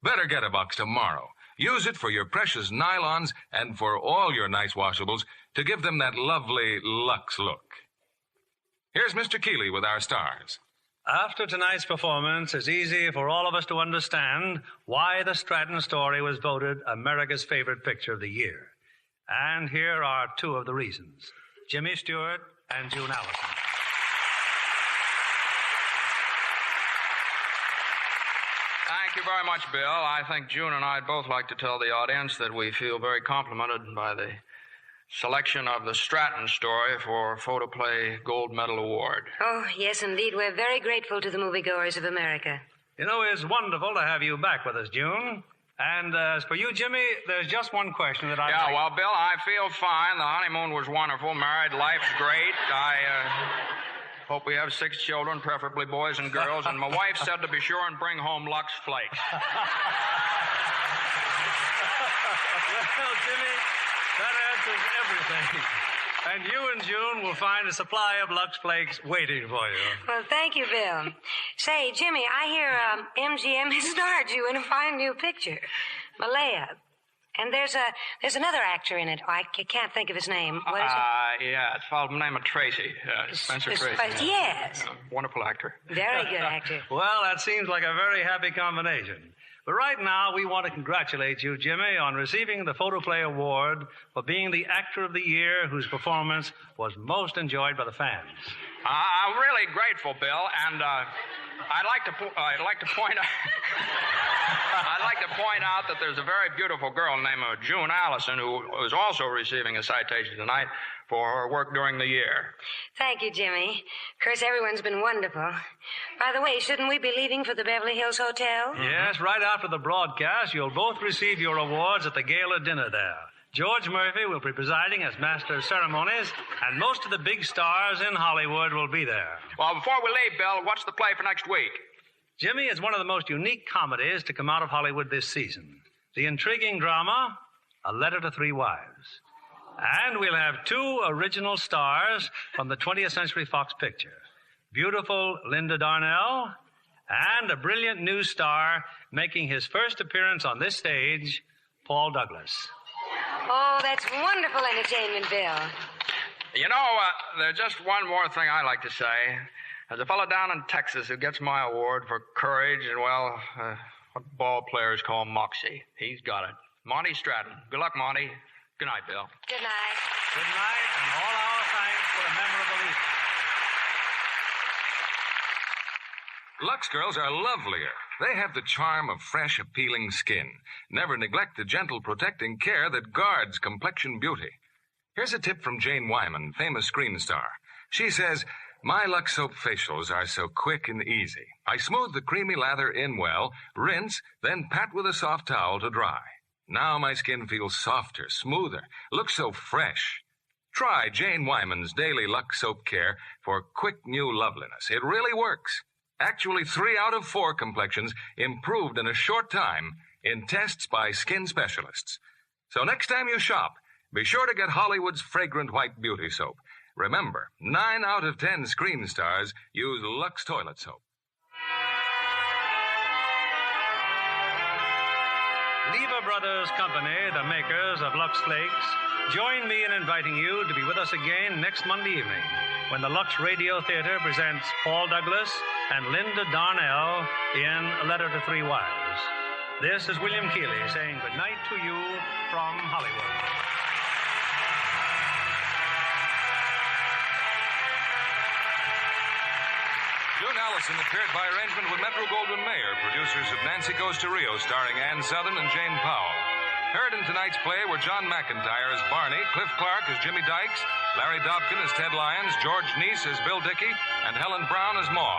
Better get a box tomorrow. Use it for your precious nylons and for all your nice washables to give them that lovely Lux look. Here's Mr. Keeley with our stars. After tonight's performance, it's easy for all of us to understand why the Stratton story was voted America's favorite picture of the year. And here are two of the reasons. Jimmy Stewart and June Allison. Thank you very much, Bill. I think June and I'd both like to tell the audience that we feel very complimented by the selection of the Stratton story for Photoplay Gold Medal Award. Oh, yes, indeed. We're very grateful to the moviegoers of America. You know, it's wonderful to have you back with us, June. And as for you, Jimmy, there's just one question that I'd like... Well, Bill, I feel fine. The honeymoon was wonderful. Married life's great. I hope we have 6 children, preferably boys and girls. And my wife said to be sure and bring home Lux Flakes. Well, Jimmy, that answers everything. And you and June will find a supply of Lux Flakes waiting for you. Well, thank you, Bill. Say, Jimmy, I hear MGM has starred you in a fine new picture, Malaya. And there's another actor in it. I can't think of his name. What is it? Yeah, it's called the name of Tracy. Spencer Tracy. Yes. Wonderful actor. Very good actor. Well, that seems like a very happy combination. But right now, we want to congratulate you, Jimmy, on receiving the Photoplay Award for being the Actor of the Year whose performance was most enjoyed by the fans. I'm really grateful, Bill, and I'd like to point out that there's a very beautiful girl named June Allison who is also receiving a citation tonight for her work during the year. Thank you, Jimmy. Of course, everyone's been wonderful. By the way, shouldn't we be leaving for the Beverly Hills Hotel? Yes, right after the broadcast, you'll both receive your awards at the gala dinner there. George Murphy will be presiding as Master of Ceremonies, and most of the big stars in Hollywood will be there. Well, before we leave, Bill, what's the play for next week? Jimmy, is one of the most unique comedies to come out of Hollywood this season. The intriguing drama, A Letter to Three Wives. And we'll have 2 original stars from the 20th Century Fox picture. Beautiful Linda Darnell and a brilliant new star making his first appearance on this stage, Paul Douglas. Oh, that's wonderful entertainment, Bill. You know, there's just one more thing I like to say. There's a fellow down in Texas who gets my award for courage and, well, what ball players call moxie. He's got it. Monty Stratton. Good luck, Monty. Good night, Bill. Good night. Good night, and all our thanks for a memorable evening. Lux girls are lovelier. They have the charm of fresh, appealing skin. Never neglect the gentle, protecting care that guards complexion beauty. Here's a tip from Jane Wyman, famous screen star. She says, "My Lux soap facials are so quick and easy. I smooth the creamy lather in well, rinse, then pat with a soft towel to dry. Now my skin feels softer, smoother, looks so fresh." Try Jane Wyman's Daily Lux Soap Care for quick new loveliness. It really works. Actually, 3 out of 4 complexions improved in a short time in tests by skin specialists. So next time you shop, be sure to get Hollywood's fragrant white beauty soap. Remember, 9 out of 10 screen stars use Lux toilet soap. Lever Brothers Company, the makers of Lux Flakes, join me in inviting you to be with us again next Monday evening when the Lux Radio Theater presents Paul Douglas and Linda Darnell in A Letter to Three Wives. This is William Keeley saying good night to you from Hollywood. June Allison appeared by arrangement with Metro-Goldwyn-Mayer, producers of Nancy Goes to Rio, starring Ann Sothern and Jane Powell. Heard in tonight's play were John McIntyre as Barney, Cliff Clark as Jimmy Dykes, Larry Dobkin as Ted Lyons, George Neese as Bill Dickey, and Helen Brown as Ma.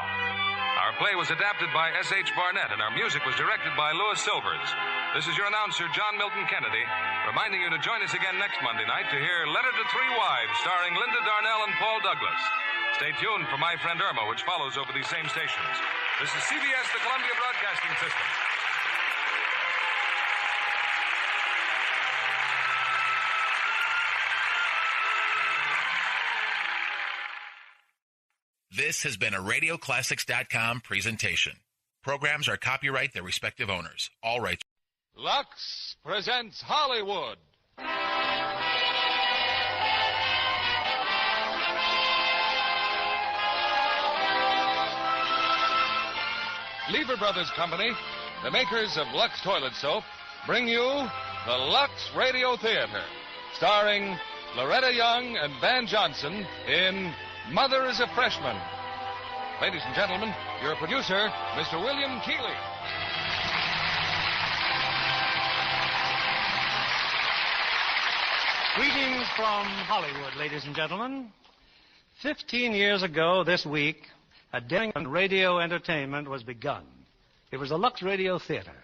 Our play was adapted by S.H. Barnett, and our music was directed by Louis Silvers. This is your announcer, John Milton Kennedy, reminding you to join us again next Monday night to hear Letter to Three Wives, starring Linda Darnell and Paul Douglas. Stay tuned for My Friend Irma, which follows over these same stations. This is CBS, the Columbia Broadcasting System. This has been a RadioClassics.com presentation. Programs are copyright their respective owners. All rights. Lux presents Hollywood. Lever Brothers Company, the makers of Lux Toilet Soap, bring you the Lux Radio Theater, starring Loretta Young and Van Johnson in Mother is a Freshman. Ladies and gentlemen, your producer, Mr. William Keighley. Greetings from Hollywood, ladies and gentlemen. 15 years ago this week, a daring radio entertainment was begun. It was the Lux Radio Theater.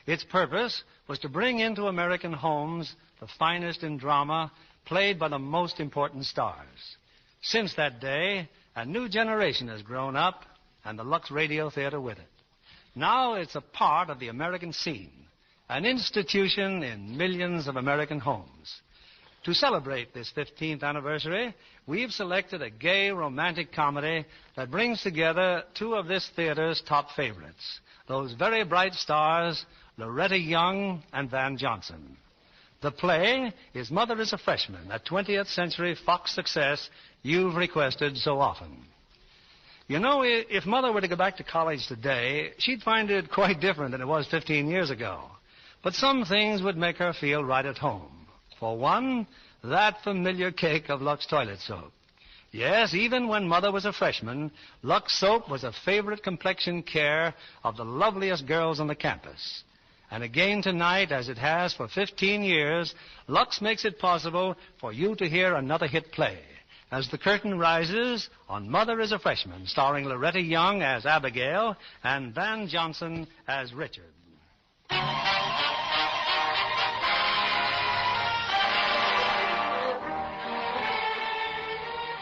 Its purpose was to bring into American homes the finest in drama played by the most important stars. Since that day, a new generation has grown up, and the Lux Radio Theater with it. Now it's a part of the American scene, an institution in millions of American homes. To celebrate this 15th anniversary, we've selected a gay romantic comedy that brings together two of this theater's top favorites, those very bright stars, Loretta Young and Van Johnson. The play is Mother is a Freshman, a 20th century Fox success you've requested so often. You know, if Mother were to go back to college today, she'd find it quite different than it was 15 years ago. But some things would make her feel right at home. For one, that familiar cake of Lux Toilet Soap. Yes, even when Mother was a freshman, Lux Soap was a favorite complexion care of the loveliest girls on the campus. And again tonight, as it has for 15 years, Lux makes it possible for you to hear another hit play. As the curtain rises on Mother is a Freshman, starring Loretta Young as Abigail and Van Johnson as Richard.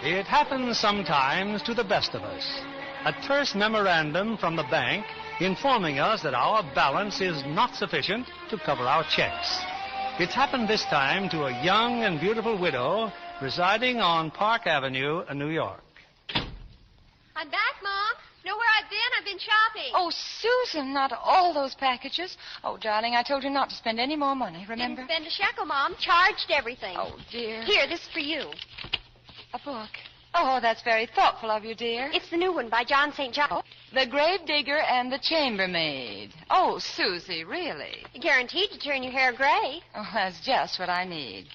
It happens sometimes to the best of us. A terse memorandum from the bank informing us that our balance is not sufficient to cover our checks. It's happened this time to a young and beautiful widow residing on Park Avenue in New York. I'm back, Mom. Know where I've been? I've been shopping. Oh, Susan, not all those packages. Oh, darling, I told you not to spend any more money, remember? Didn't spend a shekel, Mom. Charged everything. Oh, dear. Here, this is for you. A book. Oh, that's very thoughtful of you, dear. It's the new one by John St. John. Oh, The Grave Digger and the Chambermaid. Oh, Susie, really? Guaranteed to turn your hair gray. Oh, that's just what I need.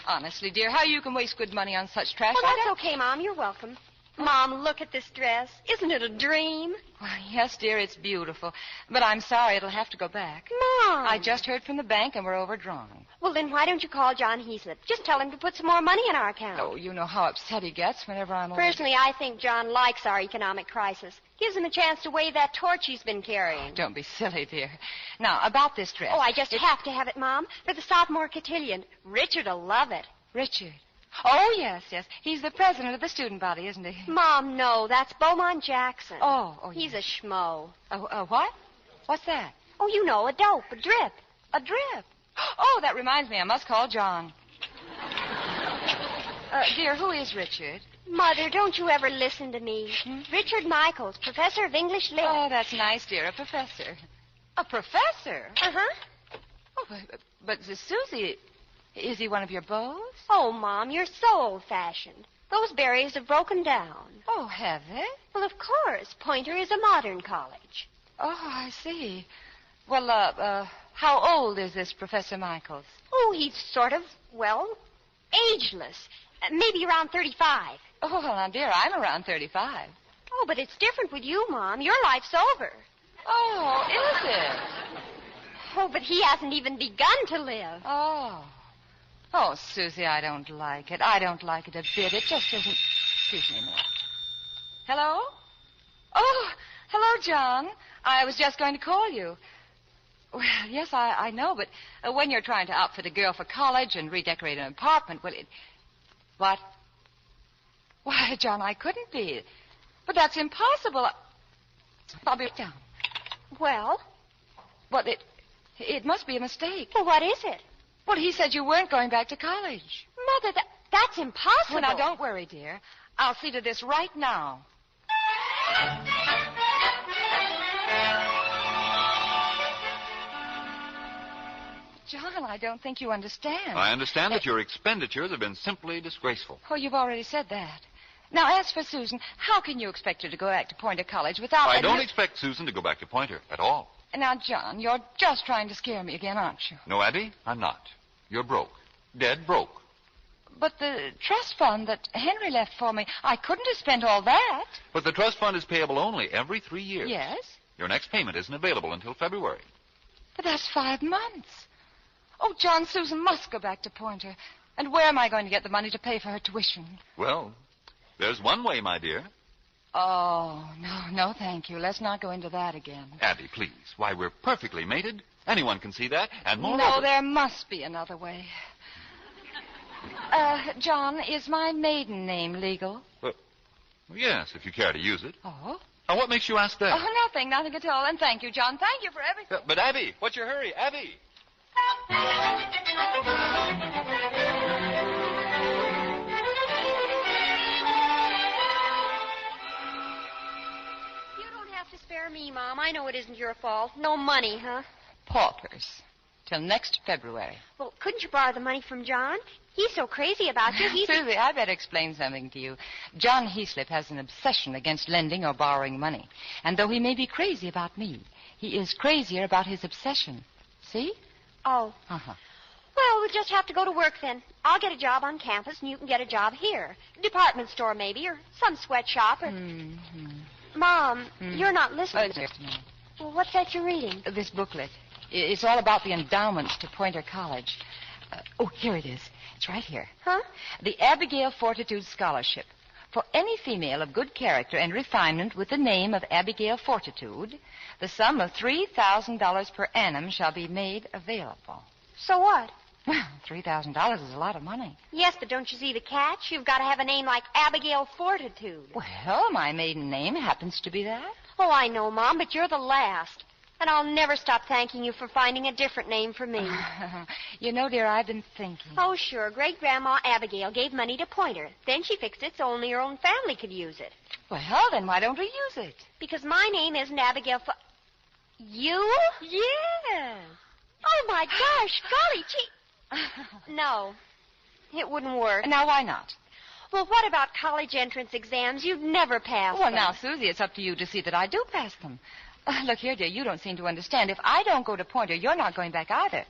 Honestly, dear, how you can waste good money on such trash? Well, that's okay, Mom. You're welcome. Mom, look at this dress. Isn't it a dream? Well, yes, dear, it's beautiful. But I'm sorry it'll have to go back. Mom! I just heard from the bank and we're overdrawn. Well, then why don't you call John Heaslip? Just tell him to put some more money in our account. Oh, you know how upset he gets whenever I'm over. Personally, I think John likes our economic crisis. Gives him a chance to wave that torch he's been carrying. Don't be silly, dear. Now, about this dress. Oh, I just have to have it, Mom, for the sophomore cotillion. Richard'll love it. Richard? Oh, yes. He's the president of the student body, isn't he? Mom, no. That's Beaumont Jackson. Oh, He's a schmo. What? What's that? Oh, you know, a dope, a drip. A drip? Oh, that reminds me. I must call John. Dear, who is Richard? Mother, don't you ever listen to me. Richard Michaels, professor of English Lit. Oh, that's nice, dear. A professor. A professor? Uh-huh. Oh, but Susie, is he one of your beaux? Oh, Mom, you're so old-fashioned. Those berries have broken down. Oh, have they? Well, of course. Pointer is a modern college. Oh, I see. Well, how old is this Professor Michaels? Oh, he's sort of, ageless. Maybe around 35. Oh, well, now, dear, I'm around 35. Oh, but it's different with you, Mom. Your life's over. Oh, is it? Oh, but he hasn't even begun to live. Oh, Susie, I don't like it. I don't like it a bit. It just isn't... Excuse me a minute. Hello? Oh, hello, John. I was just going to call you. Well, yes, I know, but when you're trying to outfit a girl for college and redecorate an apartment, What? Why, John, I couldn't be. But that's impossible. I'll be down. Well? Well, it must be a mistake. Well, what is it? Well, he said you weren't going back to college. Mother, that's impossible. Well, now, don't worry, dear. I'll see to this right now. John, I don't think you understand. I understand that your expenditures have been simply disgraceful. Oh, you've already said that. Now, as for Susan, how can you expect her to go back to Pointer College without... I don't expect Susan to go back to Pointer at all. Now, John, you're just trying to scare me again, aren't you? No, Abby, I'm not. You're broke. Dead broke. But the trust fund that Henry left for me, I couldn't have spent all that. But the trust fund is payable only every 3 years. Yes? Your next payment isn't available until February. But that's 5 months. Oh, John, Susan must go back to Pointer. And where am I going to get the money to pay for her tuition? Well, there's one way, my dear. Oh, no, thank you. Let's not go into that again. Abby, please. Why, we're perfectly mated. Anyone can see that. And moreover... No, there must be another way. John, is my maiden name legal? Yes, if you care to use it. Oh? Now, what makes you ask that? Oh, nothing at all. And thank you, John. Thank you for everything. But, Abby, what's your hurry? Abby! Spare me, Mom. I know it isn't your fault. No money, huh? Paupers. Till next February. Well, couldn't you borrow the money from John? He's so crazy about you. Susie, I better explain something to you. John Heaslip has an obsession against lending or borrowing money. And though he may be crazy about me, he is crazier about his obsession. See? Oh. Uh-huh. Well, we'll just have to go to work then. I'll get a job on campus, and you can get a job here. Department store, maybe, or some sweatshop, or... Mm-hmm. Mom, you're not listening. Well, what's that you're reading? This booklet. It's all about the endowments to Pointer College. Here it is. It's right here. Huh? The Abigail Fortitude Scholarship. For any female of good character and refinement with the name of Abigail Fortitude, the sum of $3,000 per annum shall be made available. So what? Well, $3,000 is a lot of money. Yes, but don't you see the catch? You've got to have a name like Abigail Fortitude. Well, my maiden name happens to be that. Oh, I know, Mom, but you're the last. And I'll never stop thanking you for finding a different name for me. You know, dear, I've been thinking. Oh, sure. Great-Grandma Abigail gave money to Pointer. Then she fixed it so only her own family could use it. Well, then why don't we use it? Because my name isn't Abigail You? Yes. Oh, my gosh. Golly gee. No, it wouldn't work. Now, why not? Well, what about college entrance exams? You'd never pass Well, them. now, Susie, it's up to you to see that I do pass them. Look here, dear, you don't seem to understand. If I don't go to Pointer, you're not going back either.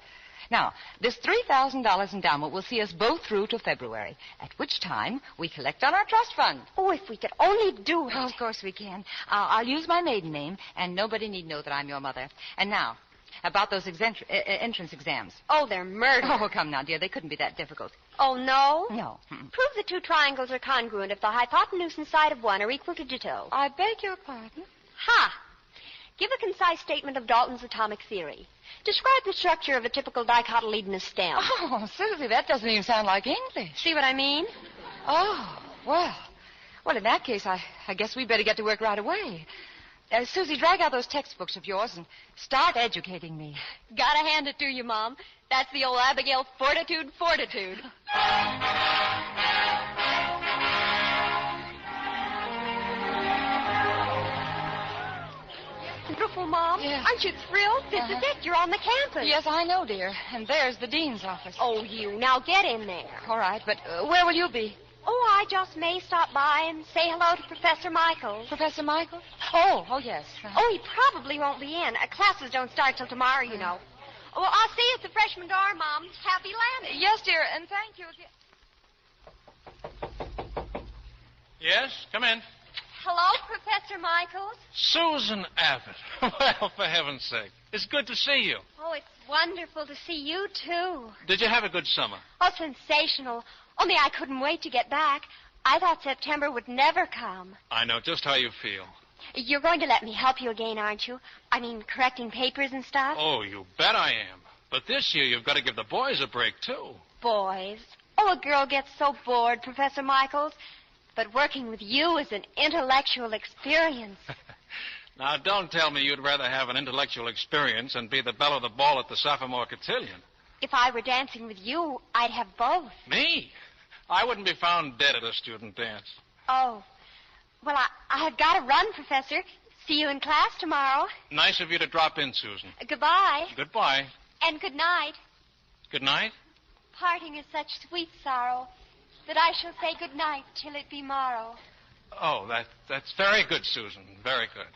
Now, this $3,000 endowment will see us both through to February, at which time we collect on our trust fund. Oh, if we could only do it. Oh, of course we can. I'll use my maiden name, and nobody need know that I'm your mother. And now, about those entrance exams. Oh, they're murder. Oh, come now, dear. They couldn't be that difficult. Oh, no? No. Prove the two triangles are congruent if the hypotenuse and side of one are equal to ditto. I beg your pardon? Ha! Give a concise statement of Dalton's atomic theory. Describe the structure of a typical dicotyledonous stem. Oh, Susie, that doesn't even sound like English. See what I mean? Oh, well. Well, in that case, I guess we'd better get to work right away. Susie, drag out those textbooks of yours and start educating me. Gotta hand it to you, Mom. That's the old Abigail Fortitude. Wonderful, Mom. Yeah. Aren't you thrilled? This is it. You're on the campus. Yes, I know, dear. And there's the dean's office. Oh, you. Now get in there. All right, but where will you be? Oh, I just may stop by and say hello to Professor Michaels. Professor Michaels? Oh, yes. Oh, he probably won't be in. Classes don't start till tomorrow, you know. Oh, well, I'll see you at the freshman dorm, Mom. Happy landing. Yes, dear, and thank you again. Yes, come in. Hello, Professor Michaels. Susan Abbott. Well, for heaven's sake. It's good to see you. Oh, it's wonderful to see you, too. Did you have a good summer? Oh, sensational. Only I couldn't wait to get back. I thought September would never come. I know just how you feel. You're going to let me help you again, aren't you? I mean, correcting papers and stuff? Oh, you bet I am. But this year you've got to give the boys a break, too. Boys? Oh, a girl gets so bored, Professor Michaels. But working with you is an intellectual experience. Now, don't tell me you'd rather have an intellectual experience and be the belle of the ball at the sophomore cotillion. If I were dancing with you, I'd have both. Me? I wouldn't be found dead at a student dance. Oh. Well, I've got to run, Professor. See you in class tomorrow. Nice of you to drop in, Susan. Goodbye. Goodbye. And good night. Good night. Parting is such sweet sorrow that I shall say good night till it be morrow. Oh, that's very good, Susan. Very good.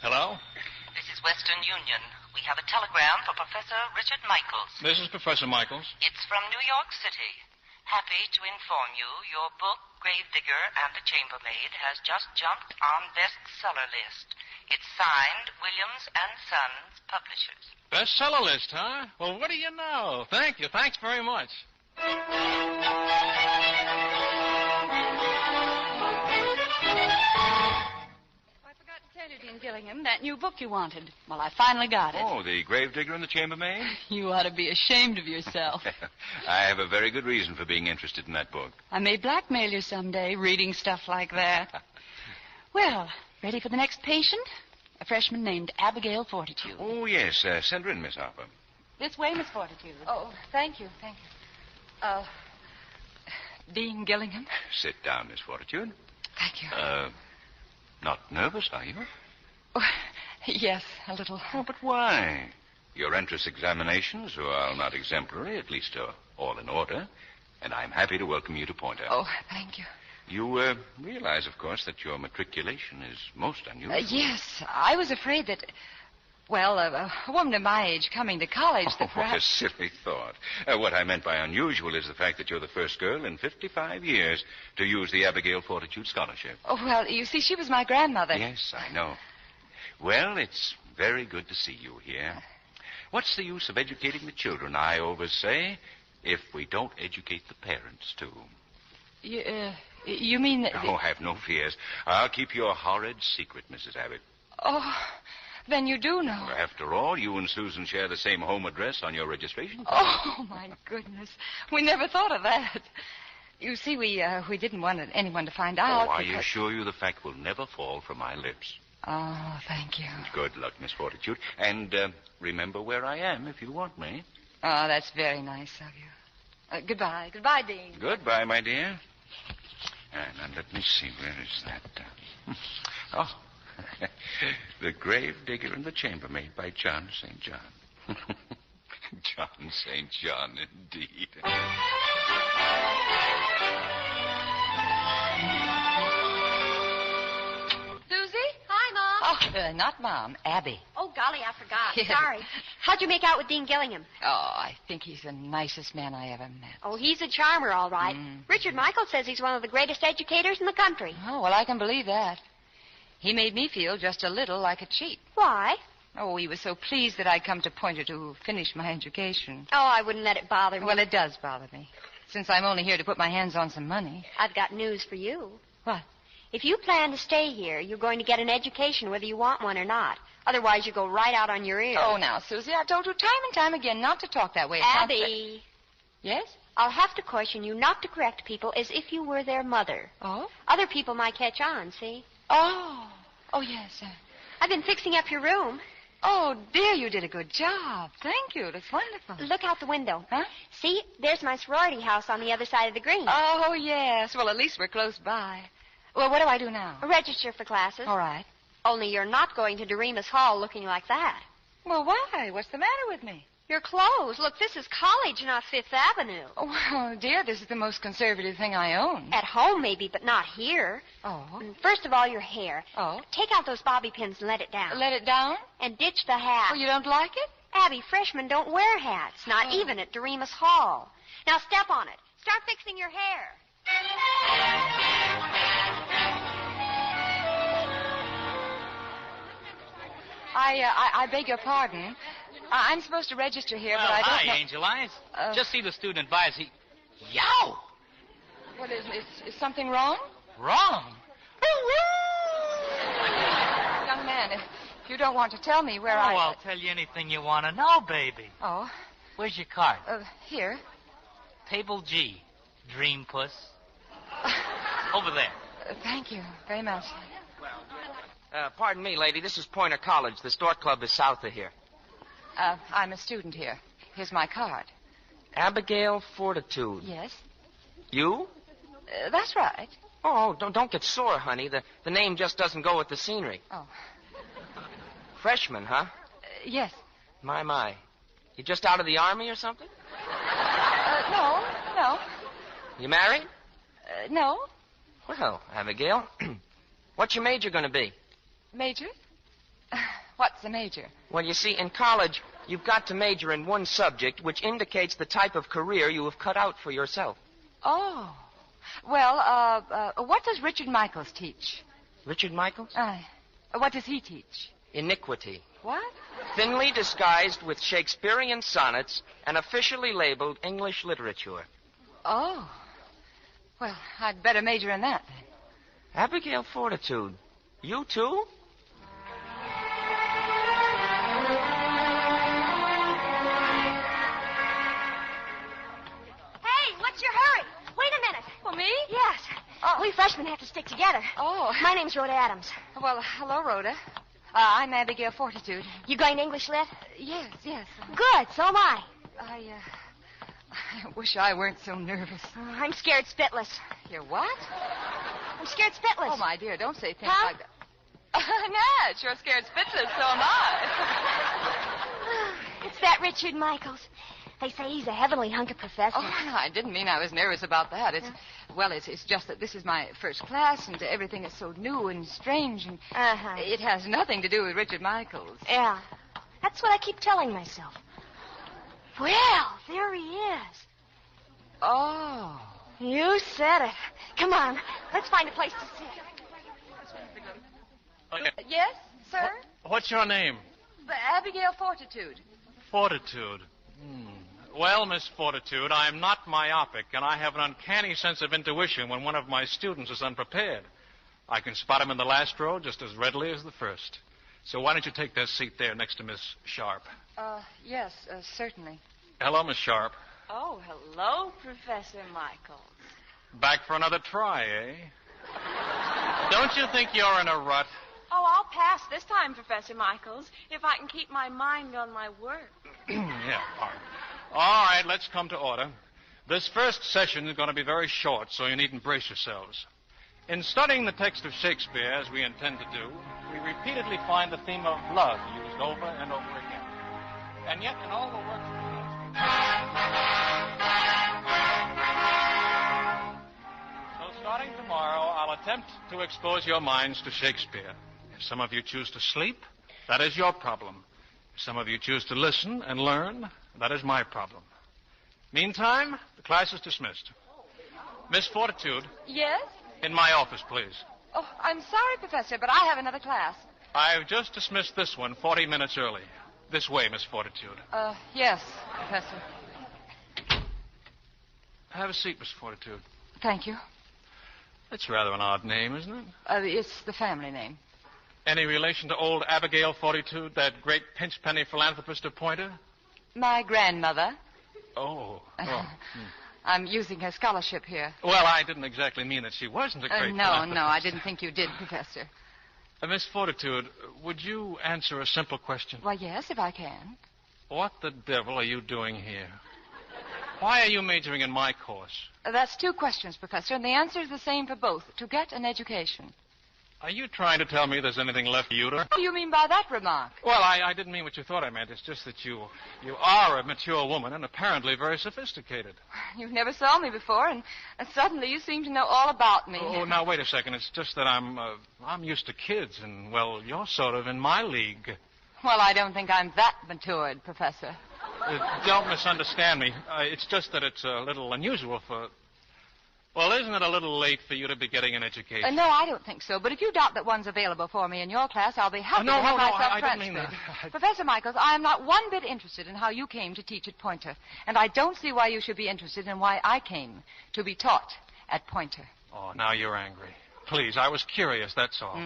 Hello? This is Western Union. We have a telegram for Professor Richard Michaels. This is Professor Michaels. It's from New York City. Happy to inform you your book, Gravedigger and the Chambermaid, has just jumped on bestseller list. It's signed Williams and Sons Publishers. Bestseller list, huh? Well, what do you know? Thank you. Thanks very much. Dean Gillingham, that new book you wanted. Well, I finally got it. Oh, the Gravedigger and the Chambermaid? You ought to be ashamed of yourself. I have a very good reason for being interested in that book. I may blackmail you someday, reading stuff like that. Well, ready for the next patient? A freshman named Abigail Fortitude. Oh, yes. Send her in, Miss Harper. This way, Miss Fortitude. Oh, thank you. Dean Gillingham. Sit down, Miss Fortitude. Thank you. Not nervous, are you? Oh, yes, a little. Oh, but why? Your entrance examinations, while not exemplary, at least are all in order, and I'm happy to welcome you to Pointer. Oh, thank you. You realize, of course, that your matriculation is most unusual. Yes, I was afraid that, well, a woman of my age coming to college, that What a perhaps... silly thought. What I meant by unusual is the fact that you're the first girl in 55 years to use the Abigail Fortitude Scholarship. Oh, well, you see, she was my grandmother. Yes, I know. Well, it's very good to see you here. What's the use of educating the children, I always say, if we don't educate the parents, too? You mean that... Oh, have no fears. I'll keep your horrid secret, Mrs. Abbott. Oh, then you do know. After all, you and Susan share the same home address on your registration card. Oh, my goodness. We never thought of that. You see, we didn't want anyone to find out. Oh, I assure you the fact will never fall from my lips. Oh, thank you. Good luck, Miss Fortitude. And remember where I am if you want me. Oh, that's very nice of you. Goodbye. Goodbye, Dean. Goodbye, my dear. Now, let me see. Where is that? Oh, The Gravedigger and the Chambermaid by John St. John. John St. John, indeed. Susie? Hi, Mom. Oh, not Mom. Abby. Oh, golly, I forgot. Yeah. Sorry. How'd you make out with Dean Gillingham? Oh, I think he's the nicest man I ever met. Oh, he's a charmer, all right. Richard Michael says he's one of the greatest educators in the country. Oh, well, I can believe that. He made me feel just a little like a cheat. Why? Oh, he was so pleased that I'd come to Pointer to finish my education. Oh, I wouldn't let it bother me. Well, it does bother me, since I'm only here to put my hands on some money. I've got news for you. What? If you plan to stay here, you're going to get an education whether you want one or not. Otherwise, you go right out on your ear. Oh, now, Susie, I told you time and time again not to talk that way. It's Abby. Yes? I'll have to caution you not to correct people as if you were their mother. Oh? Other people might catch on, see? Oh. Oh, yes. I've been fixing up your room. Oh, dear, you did a good job. Thank you. That's wonderful. Look out the window. Huh? See, there's my sorority house on the other side of the green. Oh, yes. Well, at least we're close by. Well, what do I do now? Register for classes. All right. Only you're not going to Doremus Hall looking like that. Well, why? What's the matter with me? Your clothes. Look, this is college, not Fifth Avenue. Oh, well, dear, this is the most conservative thing I own. At home, maybe, but not here. Oh. First of all, your hair. Oh? Take out those bobby pins and let it down. Let it down? And ditch the hat. Oh, you don't like it? Abby, freshmen don't wear hats, not even at Doremus Hall. Now step on it. Start fixing your hair. I beg your pardon. I'm supposed to register here, but I don't know... Hi, Angel Eyes. Just see the student advisor. Yow! What, is something wrong? Wrong? Young man, if you don't want to tell me where I'll tell you anything you want to know, baby. Oh? Where's your card? Here. Table G. Dream Puss. Over there. Thank you very much. Pardon me, lady. This is Pointer College. The Stork Club is south of here. I'm a student here. Here's my card. Abigail Fortitude. Yes? You? That's right. Oh, don't get sore, honey. The name just doesn't go with the scenery. Oh. Freshman, huh? Yes. My. You just out of the army or something? No. You married? No. Well, Abigail, what's your major going to be? Major? What's the major? Well, you see, in college, you've got to major in one subject, which indicates the type of career you have cut out for yourself. Oh. Well, what does Richard Michaels teach? Richard Michaels? What does he teach? Iniquity. What? Thinly disguised with Shakespearean sonnets and officially labeled English literature. Oh. Well, I'd better major in that, then. Abigail Fortitude. You, too? Hey, what's your hurry? Wait a minute. For me? Yes. We freshmen have to stick together. Oh. My name's Rhoda Adams. Well, hello, Rhoda. I'm Abigail Fortitude. You going to English Lit? Yes. Good, so am I. I wish I weren't so nervous. I'm scared spitless. You're what? I'm scared spitless. Oh, my dear, don't say things Huh? like that. Natch, you're scared spitless, so am I. It's that Richard Michaels. They say he's a heavenly hunker professor. Oh, no, I didn't mean I was nervous about that. It's just that this is my first class, and everything is so new and strange, and it has nothing to do with Richard Michaels. Yeah. That's what I keep telling myself. Well, there he is. Oh. You said it. Come on, let's find a place to sit. Okay. Yes, sir? What's your name? Abigail Fortitude. Fortitude. Well, Miss Fortitude, I'm not myopic, and I have an uncanny sense of intuition when one of my students is unprepared. I can spot him in the last row just as readily as the first. So why don't you take that seat there next to Miss Sharp? Yes, certainly. Hello, Miss Sharp. Oh, hello, Professor Michaels. Back for another try, eh? Don't you think you're in a rut? Oh, I'll pass this time, Professor Michaels, if I can keep my mind on my work. Yeah, all right. All right, let's come to order. This first session is going to be very short, so you needn't brace yourselves. In studying the text of Shakespeare, as we intend to do, we repeatedly find the theme of love used over and over again. And yet, in all the works... So starting tomorrow, I'll attempt to expose your minds to Shakespeare. If some of you choose to sleep, that is your problem. If some of you choose to listen and learn, that is my problem. Meantime, the class is dismissed. Miss Fortitude, Yes? in my office, please. Oh, I'm sorry, Professor, but I have another class. I've just dismissed this one 40 minutes early. This way, Miss Fortitude. Yes, Professor. Have a seat, Miss Fortitude. Thank you. That's rather an odd name, isn't it? It's the family name. Any relation to old Abigail Fortitude, that great pinch-penny philanthropist of Pointer? My grandmother. Oh. I'm using her scholarship here. Well, I didn't exactly mean that she wasn't a great philanthropist. No, I didn't think you did, Professor. Miss Fortitude, would you answer a simple question? Why, yes, if I can. What the devil are you doing here? Why are you majoring in my course? That's two questions, Professor, and the answer is the same for both. To get an education. Are you trying to tell me there's anything left for you to... What do you mean by that remark? Well, I didn't mean what you thought I meant. It's just that you are a mature woman and apparently very sophisticated. You never saw me before, and suddenly you seem to know all about me. Oh, now, wait a second. It's just that I'm used to kids, and, well, you're sort of in my league. Well, I don't think I'm that matured, Professor. Don't misunderstand me. It's just that it's a little unusual for... Well, isn't it a little late for you to be getting an education? No, I don't think so. But if you doubt that one's available for me in your class, I'll be happy to have myself I transferred. didn't mean that. Professor Michaels, I am not one bit interested in how you came to teach at Pointer. And I don't see why you should be interested in why I came to be taught at Pointer. Oh, now you're angry. Please, I was curious, that's all.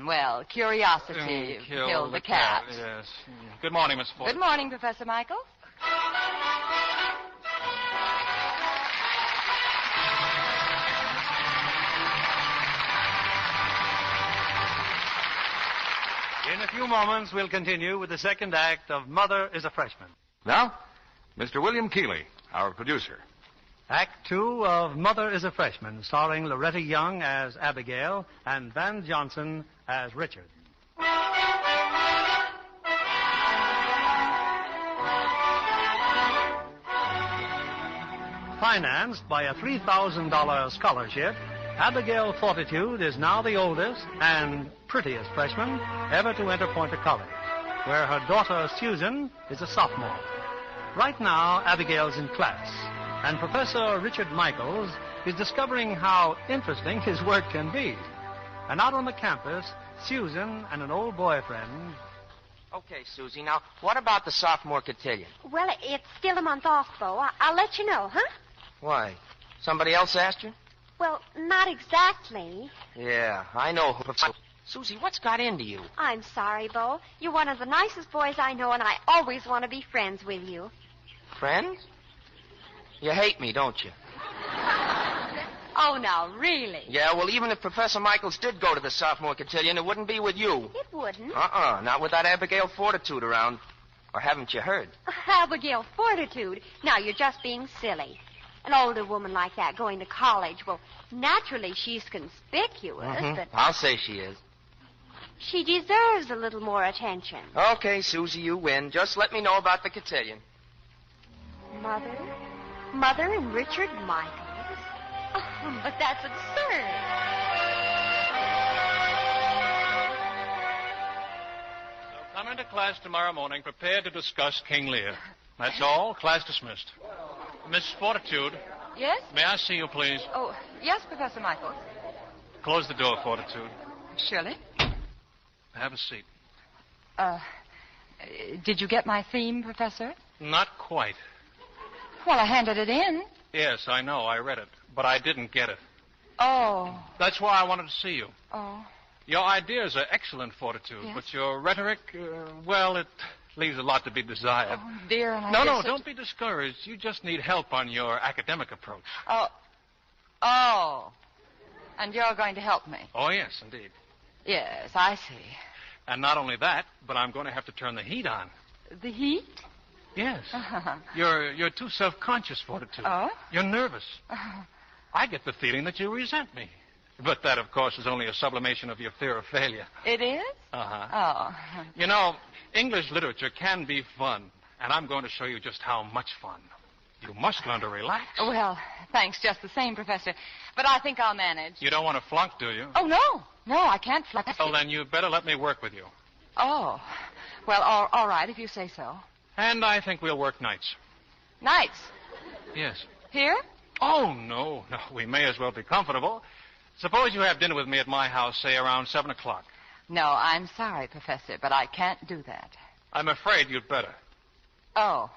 Well, curiosity killed the cat. Yes. Good morning, Miss Ford. Good morning, Professor Michaels. a few moments, we'll continue with the second act of Mother is a Freshman. Now, Mr. William Keeley, our producer. Act 2 of Mother is a Freshman, starring Loretta Young as Abigail and Van Johnson as Richard. Financed by a $3,000 scholarship, Abigail Fortitude is now the oldest and prettiest freshman ever to enter Poynter College, where her daughter Susan is a sophomore. Right now, Abigail's in class, and Professor Richard Michaels is discovering how interesting his work can be. And out on the campus, Susan and an old boyfriend... Okay, Susie, now, what about the sophomore cotillion? Well, it's still a month off, Bo. I'll let you know, huh? Why? Somebody else asked you? Well, not exactly. Yeah, I know. Susie, what's got into you? I'm sorry, Bo. You're one of the nicest boys I know, and I always want to be friends with you. Friends? You hate me, don't you? Oh, now, really? Yeah, well, even if Professor Michaels did go to the sophomore cotillion, it wouldn't be with you. It wouldn't. Not with that Abigail Fortitude around. Or haven't you heard? Abigail Fortitude? Now, you're just being silly. An older woman like that going to college, well, naturally she's conspicuous, but... I'll say she is. She deserves a little more attention. Okay, Susie, you win. Just let me know about the cotillion. Mother and Richard Michaels? Oh, but that's absurd. So come into class tomorrow morning prepared to discuss King Lear. That's all. Class dismissed. Miss Fortitude. Yes? May I see you, please? Oh, yes, Professor Michaels. Close the door, Fortitude. Surely. Have a seat. Did you get my theme, Professor? Not quite. Well, I handed it in. Yes, I know. I read it. But I didn't get it. Oh. That's why I wanted to see you. Oh. Your ideas are excellent, Fortitude. Yes? But your rhetoric, well, it leaves a lot to be desired. Oh, dear. And No, don't be discouraged. You just need help on your academic approach. Oh. And you're going to help me? Oh, yes, indeed. Yes, I see. And not only that, but I'm going to have to turn the heat on. The heat? Yes. You're too self-conscious, Fortitude. Oh? You're nervous. I get the feeling that you resent me. But that, of course, is only a sublimation of your fear of failure. It is? Uh-huh. Oh. You know, English literature can be fun, and I'm going to show you just how much fun. You must learn to relax. Well, thanks just the same, Professor. But I think I'll manage. You don't want to flunk, do you? Oh, no. No, I can't flunk. Well, then you better let me work with you. Oh. Well, all right, if you say so. And I think we'll work nights. Nights? Yes. Here? Oh, no. We may as well be comfortable. Suppose you have dinner with me at my house, say, around 7 o'clock. No, I'm sorry, Professor, but I can't do that. I'm afraid you'd better. Oh.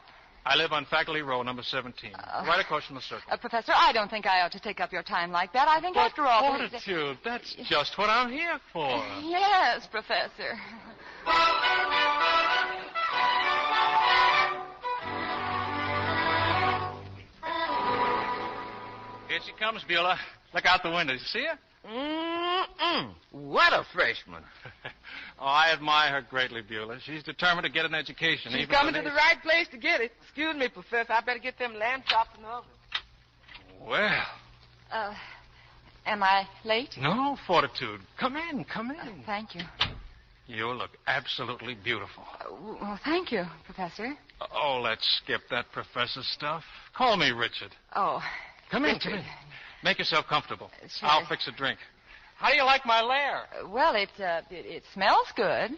I live on Faculty Row, number 17, right across from the circle. Professor, I don't think I ought to take up your time like that. I think, after all... Fortitude, that's just what I'm here for. Yes, Professor. Here she comes, Beulah. Look out the window. You see her? What a freshman. Oh, I admire her greatly, Beulah. She's determined to get an education. She's coming to the right place to get it. Excuse me, Professor. I better get them lamb chops in the oven. Well. Am I late? No, Fortitude. Come in. Thank you. You look absolutely beautiful. Well, thank you, Professor. Oh, let's skip that professor stuff. Call me Richard. Oh. Come in. Make yourself comfortable. Sure. I'll fix a drink. How do you like my lair? Well, it smells good.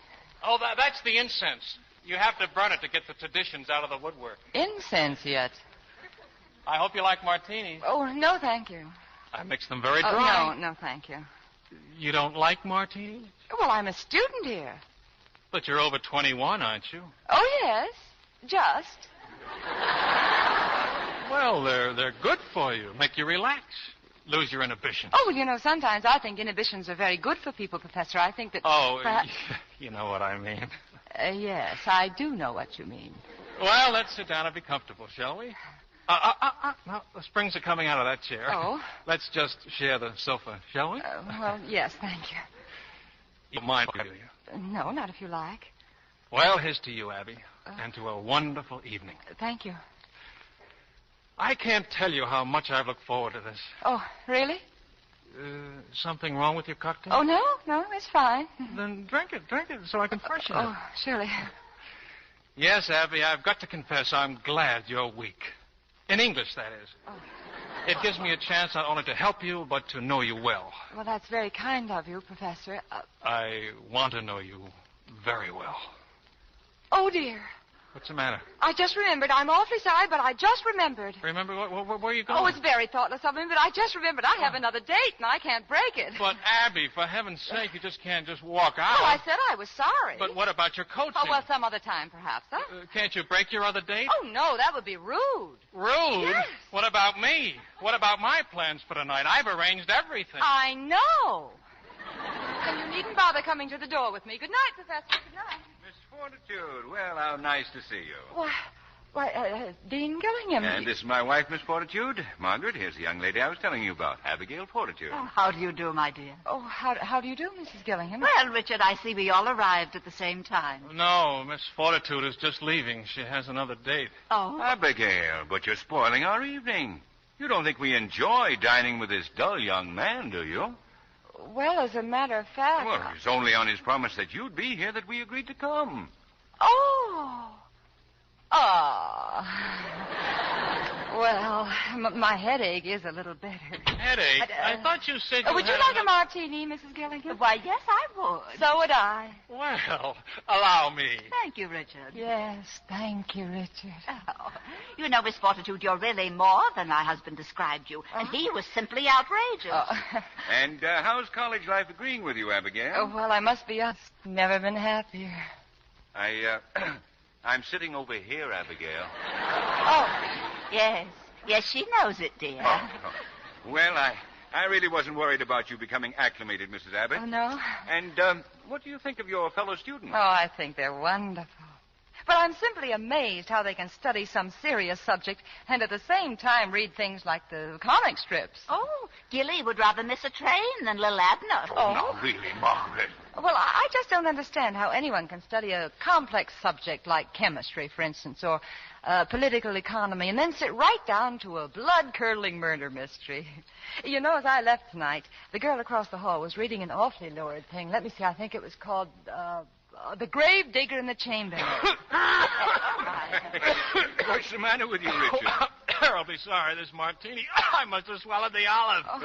Oh, that's the incense. You have to burn it to get the traditions out of the woodwork. Incense yet? I hope you like martinis. Oh, no, thank you. I mix them very dry. No, thank you. You don't like martinis? Well, I'm a student here. But you're over 21, aren't you? Oh, yes. Just. Well, they're good for you. Make you relax. Lose your inhibitions. Oh, well, sometimes I think inhibitions are very good for people, Professor. I think that... Oh, you know what I mean. Yes, I do know what you mean. Well, let's sit down and be comfortable, shall we? No, the springs are coming out of that chair. Oh? Let's just share the sofa, shall we? Well, yes, thank you. You don't mind, do you? No, not if you like. Well, here's to you, Abby, and to a wonderful evening. Thank you. I can't tell you how much I've looked forward to this. Oh, really? Something wrong with your cocktail? Oh, no, it's fine. Then drink it, so I can freshen it. Oh, surely. Yes, Abby, I've got to confess I'm glad you're weak. In English, that is. Oh. It gives me a chance not only to help you, but to know you well. Well, that's very kind of you, Professor. I want to know you very well. Oh, dear. What's the matter? I just remembered. I'm awfully sorry, but I just remembered. Remember where are you going? Oh, it's very thoughtless of me, but I just remembered I have another date, and I can't break it. But, Abby, for heaven's sake, you just can't just walk out. Oh, I said I was sorry. But what about your coaching? Oh, well, some other time, perhaps, huh? Can't you break your other date? Oh, no, that would be rude. Rude? Yes. What about me? What about my plans for tonight? I've arranged everything. I know. And you needn't bother coming to the door with me. Good night, Professor. Good night. Miss Fortitude, well, how nice to see you. Why, Dean Gillingham. And this is my wife, Miss Fortitude. Margaret, here's the young lady I was telling you about, Abigail Fortitude. Oh, how do you do, my dear? Oh, how do you do, Mrs. Gillingham? Well, Richard, I see we all arrived at the same time. No, Miss Fortitude is just leaving. She has another date. Oh? Abigail, but you're spoiling our evening. You don't think we enjoy dining with this dull young man, do you? Well, as a matter of fact... Well, it's only on his promise that you'd be here that we agreed to come. Oh. Well, my headache is a little better. Headache? I thought you said you would you like a martini, Mrs. Gillingham? Why, yes, I would. So would I. Well, allow me. Thank you, Richard. Yes, thank you, Richard. Oh, you know, Miss Fortitude, you're really more than my husband described you. And he was simply outrageous. And how's college life agreeing with you, Abigail? Oh, well, I must be honest. Never been happier. I'm sitting over here, Abigail. Oh, yes. Yes, she knows it, dear. Oh. Well, I really wasn't worried about you becoming acclimated, Mrs. Abbott. Oh, no? And what do you think of your fellow students? Oh, I think they're wonderful. But I'm simply amazed how they can study some serious subject and at the same time read things like the comic strips. Oh, Gilly would rather miss a train than little Abner. Oh, no, really, Margaret. Well, I just don't understand how anyone can study a complex subject like chemistry, for instance, or political economy, and then sit right down to a blood-curdling murder mystery. You know, as I left tonight, the girl across the hall was reading an awfully lurid thing. Let me see, I think it was called... The Grave Digger in the Chambermaid. What's the matter with you, Richard? I'll be sorry, this martini. I must have swallowed the olive. Oh,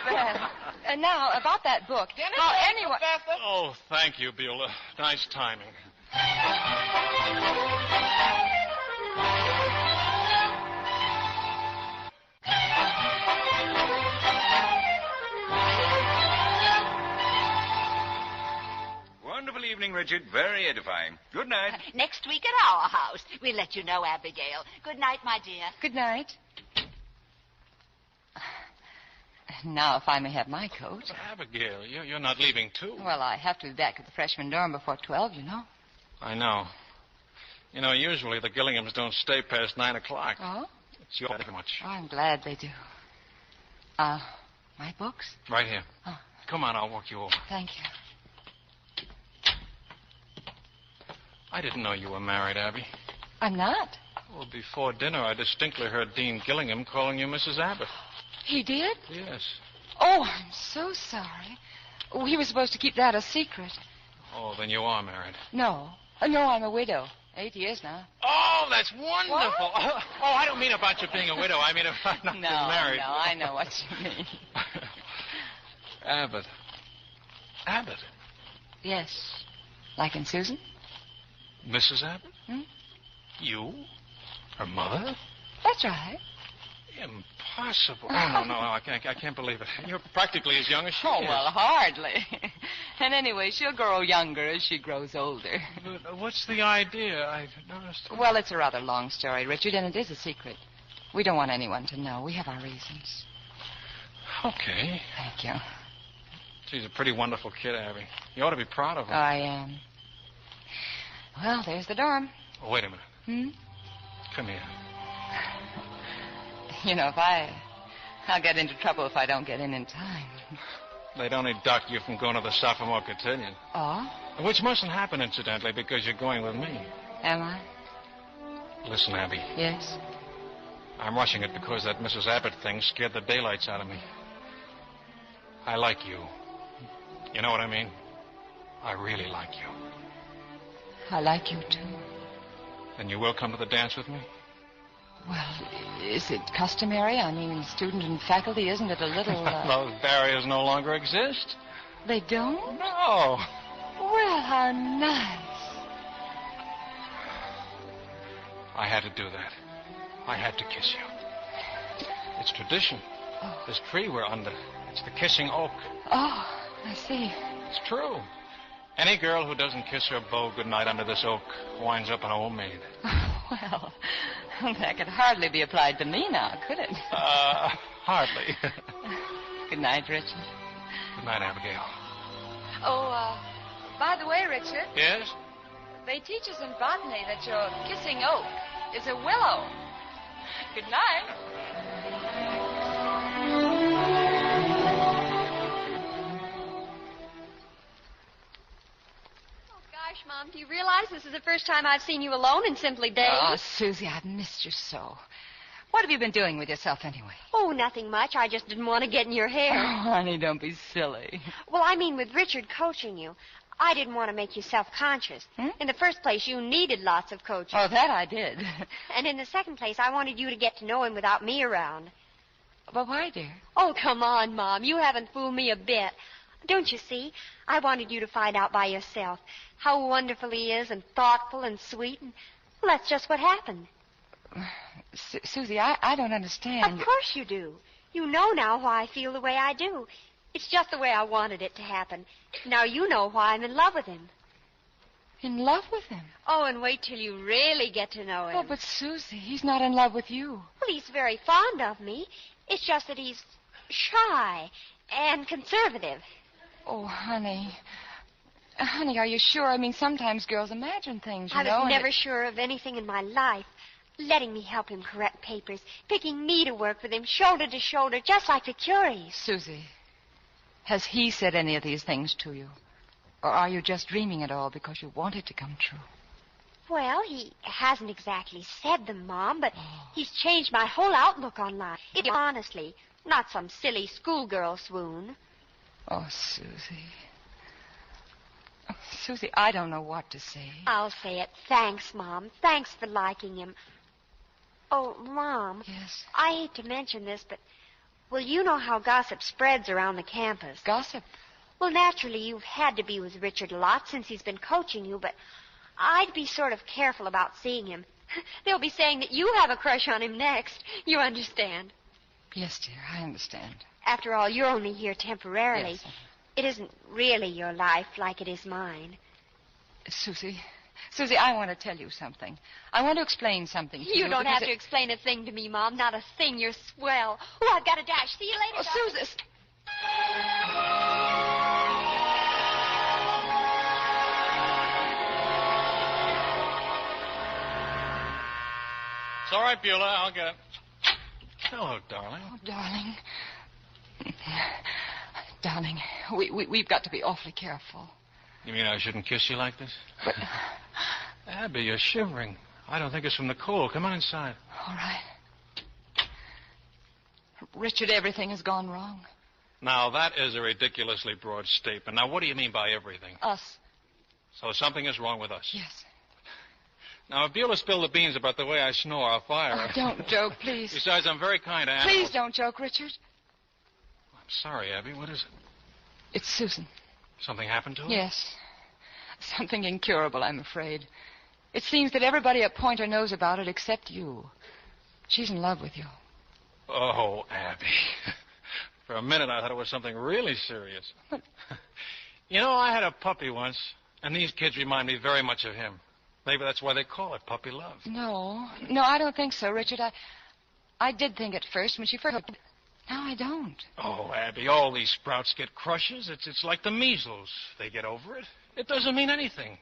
bad. And now, about that book. How anyone... Oh, thank you, Beulah. Nice timing. Wonderful evening, Richard. Very edifying. Good night. Next week at our house. We'll let you know, Abigail. Good night, my dear. Good night. Now, if I may have my coat. But Abigail, you're not leaving, too. Well, I have to be back at the freshman dorm before 12, you know. I know. You know, usually the Gillinghams don't stay past 9 o'clock. Oh? It's your very much. Oh, I'm glad they do. My books? Right here. Oh. Come on, I'll walk you over. Thank you. I didn't know you were married, Abby. I'm not. Well, before dinner, I distinctly heard Dean Gillingham calling you Mrs. Abbott. He did? Yes. Oh, I'm so sorry. Oh, he was supposed to keep that a secret. Oh, then you are married. No. No, I'm a widow. 8 years now. Oh, that's wonderful. What? Oh, I don't mean about you being a widow. I mean if I'm not married. No, I know what you mean. Abbott. Abbott? Yes. Like in Susan? Mrs. Abbott? Hmm? You? Her mother? That's right. Impossible. Oh, no, I can't believe it. You're practically as young as she is. Oh, well, hardly. And anyway, she'll grow younger as she grows older. But what's the idea? I've noticed... Well, it's a rather long story, Richard, and it is a secret. We don't want anyone to know. We have our reasons. Okay. Thank you. She's a pretty wonderful kid, Abby. You ought to be proud of her. I am. Well, there's the dorm. Oh, wait a minute. Hmm? Come here. You know, I'll get into trouble if I don't get in time. They'd only dock you from going to the sophomore cotillion. Oh? Which mustn't happen, incidentally, because you're going with me. Am I? Listen, Abby. Yes? I'm rushing it because that Mrs. Abbott thing scared the daylights out of me. I like you. You know what I mean? I really like you. I like you, too. And you will come to the dance with me? Well, is it customary? I mean, student and faculty, isn't it a little... Those barriers no longer exist. They don't? No. Well, how nice. I had to do that. I had to kiss you. It's tradition. Oh. This tree we're under, it's the kissing oak. Oh, I see. It's true. Any girl who doesn't kiss her beau goodnight under this oak winds up an old maid. Well, that could hardly be applied to me now, could it? Hardly. Good night, Richard. Good night, Abigail. Oh, by the way, Richard. Yes? They teach us in botany that your kissing oak is a willow. Good night. Gosh, Mom, do you realize this is the first time I've seen you alone in simply days? Oh, Susie, I've missed you so. What have you been doing with yourself anyway? Oh, nothing much. I just didn't want to get in your hair. Oh, honey, don't be silly. Well, I mean with Richard coaching you. I didn't want to make you self-conscious. In the first place, you needed lots of coaching. Oh, that I did. And in the second place, I wanted you to get to know him without me around. But why, dear? Oh, come on, Mom. You haven't fooled me a bit. Don't you see? I wanted you to find out by yourself how wonderful he is and thoughtful and sweet. And well, that's just what happened. Susie, I don't understand. Of course you do. You know now why I feel the way I do. It's just the way I wanted it to happen. Now you know why I'm in love with him. In love with him? Oh, and wait till you really get to know him. Oh, but Susie, he's not in love with you. Well, he's very fond of me. It's just that he's shy and conservative. Oh, honey. Honey, are you sure? I mean, sometimes girls imagine things, you know. I was never sure of anything in my life. Letting me help him correct papers, picking me to work with him, shoulder to shoulder, just like the Curies. Susie, has he said any of these things to you? Or are you just dreaming it all because you want it to come true? Well, he hasn't exactly said them, Mom, but he's changed my whole outlook on life. Honestly, not some silly schoolgirl swoon. Oh, Susie. Oh, Susie, I don't know what to say. I'll say it. Thanks, Mom. Thanks for liking him. Oh, Mom. Yes? I hate to mention this, but, well, you know how gossip spreads around the campus. Gossip? Well, naturally, you've had to be with Richard a lot since he's been coaching you, but I'd be sort of careful about seeing him. They'll be saying that you have a crush on him next. You understand? Yes, dear, I understand. After all, you're only here temporarily. Yes. It isn't really your life like it is mine. Susie, I want to tell you something. I want to explain something to you. You don't have to explain a thing to me, Mom. Not a thing. You're swell. Oh, I've got a dash. See you later. Oh, Susie. It's all right, Beulah. I'll get it. Hello, darling. Oh, darling. Darling, we've got to be awfully careful. You mean I shouldn't kiss you like this? But... Abby, you're shivering. I don't think it's from the cold. Come on inside. All right. Richard, everything has gone wrong. Now, that is a ridiculously broad statement. Now, what do you mean by everything? Us. So something is wrong with us? Yes. Now, if Beulah spilled the beans about the way I snore, I'll fire her. Oh, don't joke, please. Besides, I'm very kind to animals. Please don't joke, Richard. I'm sorry, Abby. What is it? It's Susan. Something happened to her? Yes. Something incurable, I'm afraid. It seems that everybody at Pointer knows about it except you. She's in love with you. Oh, Abby. For a minute, I thought it was something really serious. What? You know, I had a puppy once, and these kids remind me very much of him. Maybe that's why they call it puppy love. No, I don't think so, Richard. I did think at first when she first... Now I don't. Oh, Abby, all these sprouts get crushes. It's like the measles. They get over it. It doesn't mean anything.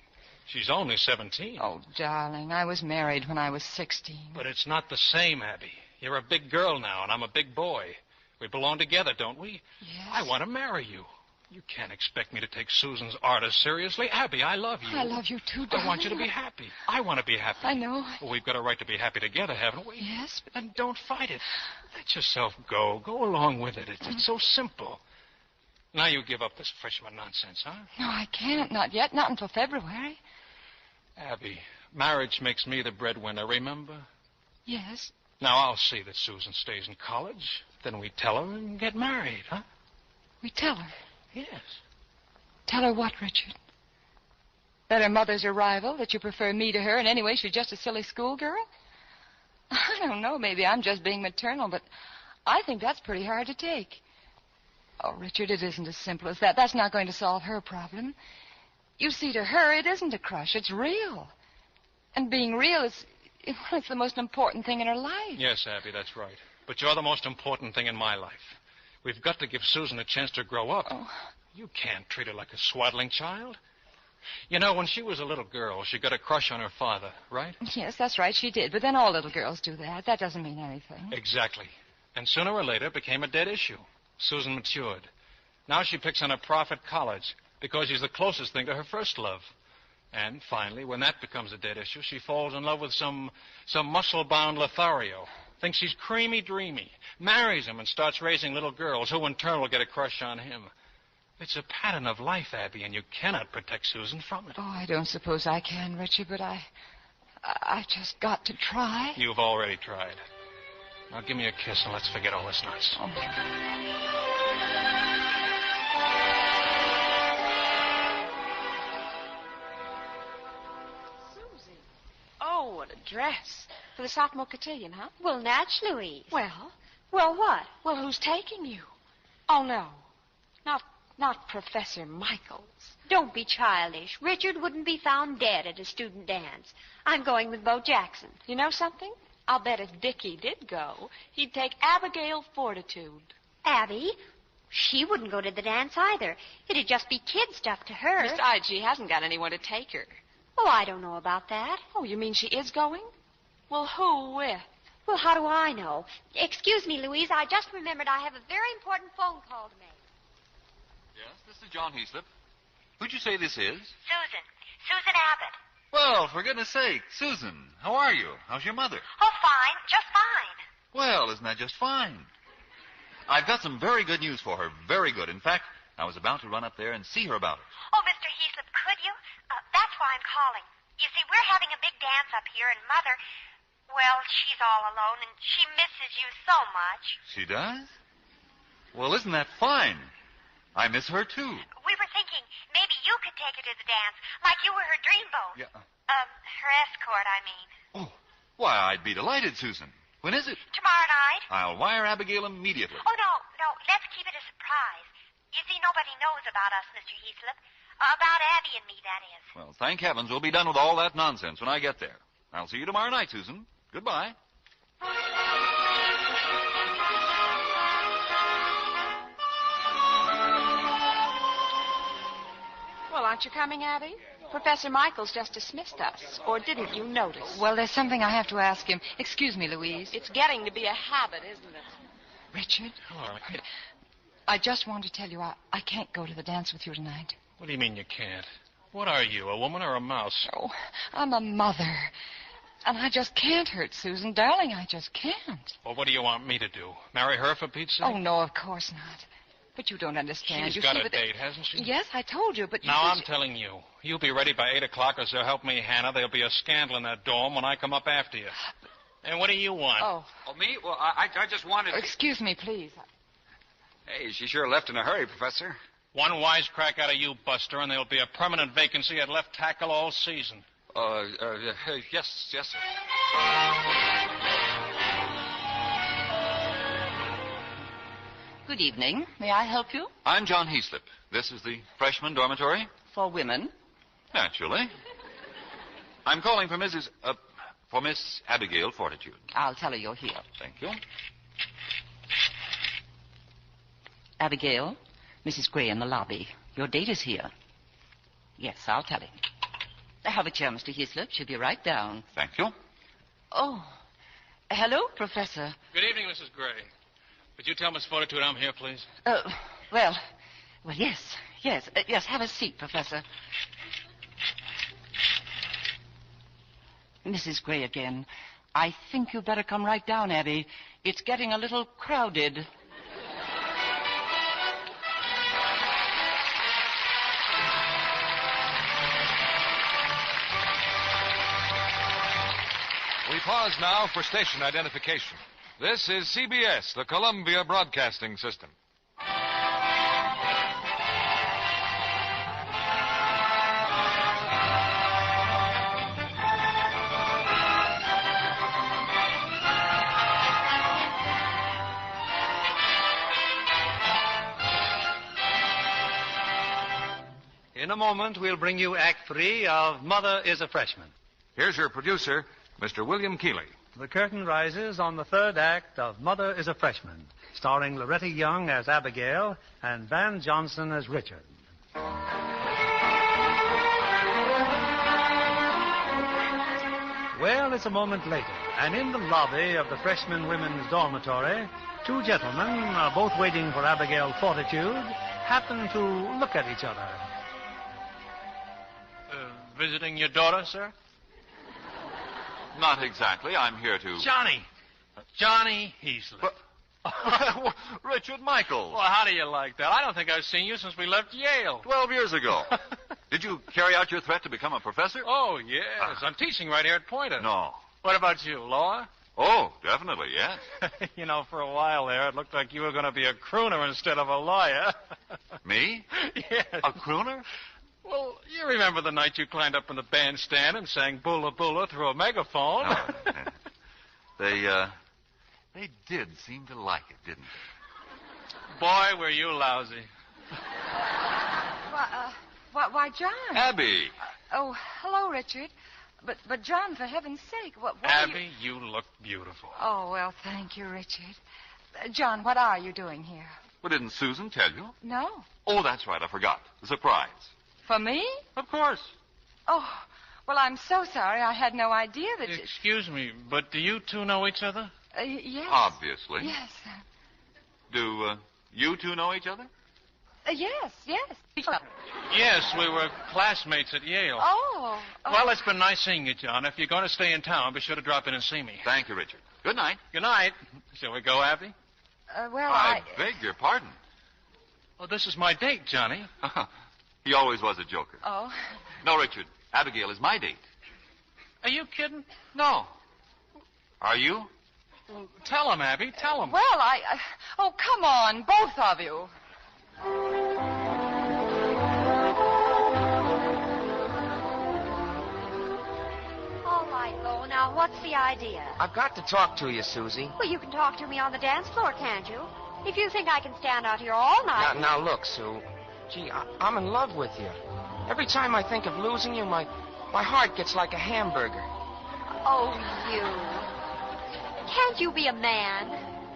She's only 17. Oh, darling, I was married when I was 16. But it's not the same, Abby. You're a big girl now, and I'm a big boy. We belong together, don't we? Yes. I want to marry you. You can't expect me to take Susan's artist seriously. Abby, I love you. I love you too, darling. I want you to be happy. I want to be happy. I know. Well, we've got a right to be happy together, haven't we? Yes, but... Then don't fight it. Let yourself go. Go along with it. It's so simple. Now you give up this freshman nonsense, huh? No, I can't. Not yet. Not until February. Abby, marriage makes me the breadwinner, remember? Yes. Now, I'll see that Susan stays in college. Then we tell her and get married, huh? We tell her? Yes. Tell her what, Richard? That her mother's a rival, that you prefer me to her, and anyway, she's just a silly schoolgirl? I don't know. Maybe I'm just being maternal, but I think that's pretty hard to take. Oh, Richard, it isn't as simple as that. That's not going to solve her problem. You see, to her, it isn't a crush. It's real. And being real is... Well, it's the most important thing in her life. Yes, Abby, that's right. But you're the most important thing in my life. We've got to give Susan a chance to grow up. Oh. You can't treat her like a swaddling child. You know, when she was a little girl, she got a crush on her father, right? Yes, that's right, she did. But then all little girls do that. That doesn't mean anything. Exactly. And sooner or later, it became a dead issue. Susan matured. Now she picks on a prof at college because he's the closest thing to her first love. And finally, when that becomes a dead issue, she falls in love with some muscle-bound Lothario. Thinks he's creamy dreamy. Marries him and starts raising little girls who in turn will get a crush on him. It's a pattern of life, Abby, and you cannot protect Susan from it. Oh, I don't suppose I can, Richard, but I've just got to try. You've already tried. Now give me a kiss and let's forget all this nonsense. Oh. Oh, what a dress. For the sophomore cotillion, huh? Well, naturally, Louise. Well, what? Well, who's taking you? Oh, no. Not Professor Michaels. Don't be childish. Richard wouldn't be found dead at a student dance. I'm going with Bo Jackson. You know something? I'll bet if Dickie did go, he'd take Abigail Fortitude. Abby? She wouldn't go to the dance either. It'd just be kid stuff to her. Besides, she hasn't got anyone to take her. Oh, I don't know about that. Oh, you mean she is going? Well, who with? Well, how do I know? Excuse me, Louise. I just remembered I have a very important phone call to make. Yes, this is John Heaslip. Who'd you say this is? Susan Abbott. Well, for goodness sake, Susan, how are you? How's your mother? Oh, fine. Just fine. Well, isn't that just fine? I've got some very good news for her. Very good. In fact, I was about to run up there and see her about it. Oh, Mr. Heaslip, could you? That's why I'm calling. You see, we're having a big dance up here, and Mother, well, she's all alone, and she misses you so much. She does? Well, isn't that fine? I miss her, too. We were thinking maybe you could take her to the dance, like you were her dreamboat. Yeah. Her escort, I mean. Oh, why, I'd be delighted, Susan. When is it? Tomorrow night. I'll wire Abigail immediately. Oh, no. Let's keep it a surprise. You see, nobody knows about us, Mr. Heaslip. About Abby and me, that is. Well, thank heavens we'll be done with all that nonsense when I get there. I'll see you tomorrow night, Susan. Goodbye. Well, aren't you coming, Abby? Professor Michaels just dismissed us. Or didn't you notice? Well, there's something I have to ask him. Excuse me, Louise. It's getting to be a habit, isn't it? Richard? Hello. I just wanted to tell you I can't go to the dance with you tonight. What do you mean you can't? What are you, a woman or a mouse? Oh, I'm a mother. And I just can't hurt Susan. Darling, I just can't. Well, what do you want me to do? Marry her for Pete's sake? Oh, no, of course not. But you don't understand. She's got a date, hasn't she? Yes, I told you, but you... Now, I'm telling you. You'll be ready by 8 o'clock, or so help me, Hannah. There'll be a scandal in that dorm when I come up after you. And what do you want? Oh, me? Well, I just wanted... Excuse me, please. Hey, she sure left in a hurry, Professor. One wisecrack out of you, Buster, and there'll be a permanent vacancy at left tackle all season. Yes, sir. Good evening. May I help you? I'm John Heaslip. This is the freshman dormitory? For women? Naturally. I'm calling for Miss Abigail Fortitude. I'll tell her you're here. Thank you. Abigail, Mrs. Gray in the lobby. Your date is here. Yes, I'll tell him. Have a chair, Mr. Heaslip. She'll be right down. Thank you. Oh. Hello, Professor. Good evening, Mrs. Gray. Would you tell Miss Fortitude I'm here, please? Well, Well, yes. Have a seat, Professor. Mrs. Gray again. I think you'd better come right down, Abby. It's getting a little crowded. We pause now for station identification. This is CBS, the Columbia Broadcasting System. In a moment, we'll bring you Act 3 of Mother is a Freshman. Here's your producer, Mr. William Keeley. The curtain rises on the third act of Mother is a Freshman, starring Loretta Young as Abigail and Van Johnson as Richard. Well, it's a moment later, and in the lobby of the freshman women's dormitory, two gentlemen, both waiting for Abigail Fortitude, happen to look at each other. Visiting your daughter, sir? Not exactly. I'm here to... Johnny Heaslip. Richard Michaels. Well, how do you like that? I don't think I've seen you since we left Yale. 12 years ago. Did you carry out your threat to become a professor? Oh, yes. I'm teaching right here at Poynter. No. What about you, law? Oh, definitely, yes. You know, for a while there, it looked like you were going to be a crooner instead of a lawyer. Me? Yes. A crooner? Well, you remember the night you climbed up in the bandstand and sang Bula Bula through a megaphone? Oh, yeah. They did seem to like it, didn't they? Boy, were you lousy. Why, John. Abby. Oh, hello, Richard. But John, for heaven's sake, what Abby, you look beautiful. Oh, well, thank you, Richard. John, what are you doing here? Well, didn't Susan tell you? No. Oh, that's right. I forgot. The surprise. For me? Of course. Oh, well, I'm so sorry. I had no idea that you... Excuse me, but do you two know each other? Yes. Obviously. Yes. Do you two know each other? Yes. Yes, we were classmates at Yale. Oh. Well, it's been nice seeing you, John. If you're going to stay in town, be sure to drop in and see me. Thank you, Richard. Good night. Good night. Shall we go, Abby? Well, I beg your pardon. Well, this is my date, Johnny. He always was a joker. Oh. No, Richard. Abigail is my date. Are you kidding? No. Are you? Well, tell him, Abby. Tell him. Well, Oh, come on, both of you. All right, Lo. Now, what's the idea? I've got to talk to you, Susie. Well, you can talk to me on the dance floor, can't you? If you think I can stand out here all night... Now look, Sue. Gee, I'm in love with you. Every time I think of losing you, my heart gets like a hamburger. Oh, you. Can't you be a man?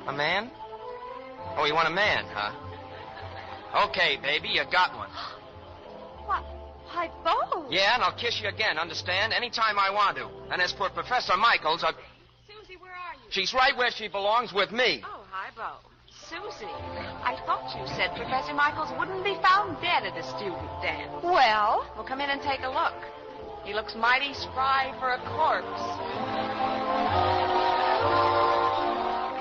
A man? Oh, you want a man, huh? Okay, baby, you got one. What? Why, Bo? Yeah, and I'll kiss you again, understand? Anytime I want to. And as for Professor Michaels, Susie, where are you? she's right where she belongs, with me. Oh, hi, Bo. Susie, I thought you said Professor Michaels wouldn't be found dead at a student dance. Well? Well, come in and take a look. He looks mighty spry for a corpse.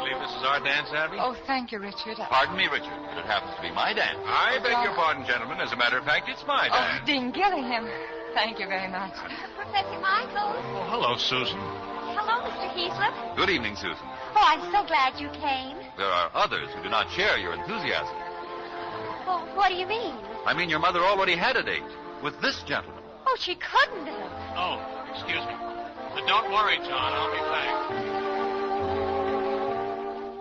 Believe this is our dance, Abby? Oh, thank you, Richard. Pardon me, Richard, but it happens to be my dance. I beg your pardon, gentlemen. As a matter of fact, it's my dance. Oh, Dean Gillingham. Thank you very much. Professor Michaels? Oh, hello, Susan. Hello, Mr. Heaslip. Good evening, Susan. Oh, I'm so glad you came. There are others who do not share your enthusiasm. Well, what do you mean? I mean, your mother already had a date with this gentleman. Oh, she couldn't have. Oh, excuse me. But don't worry, John. I'll be back.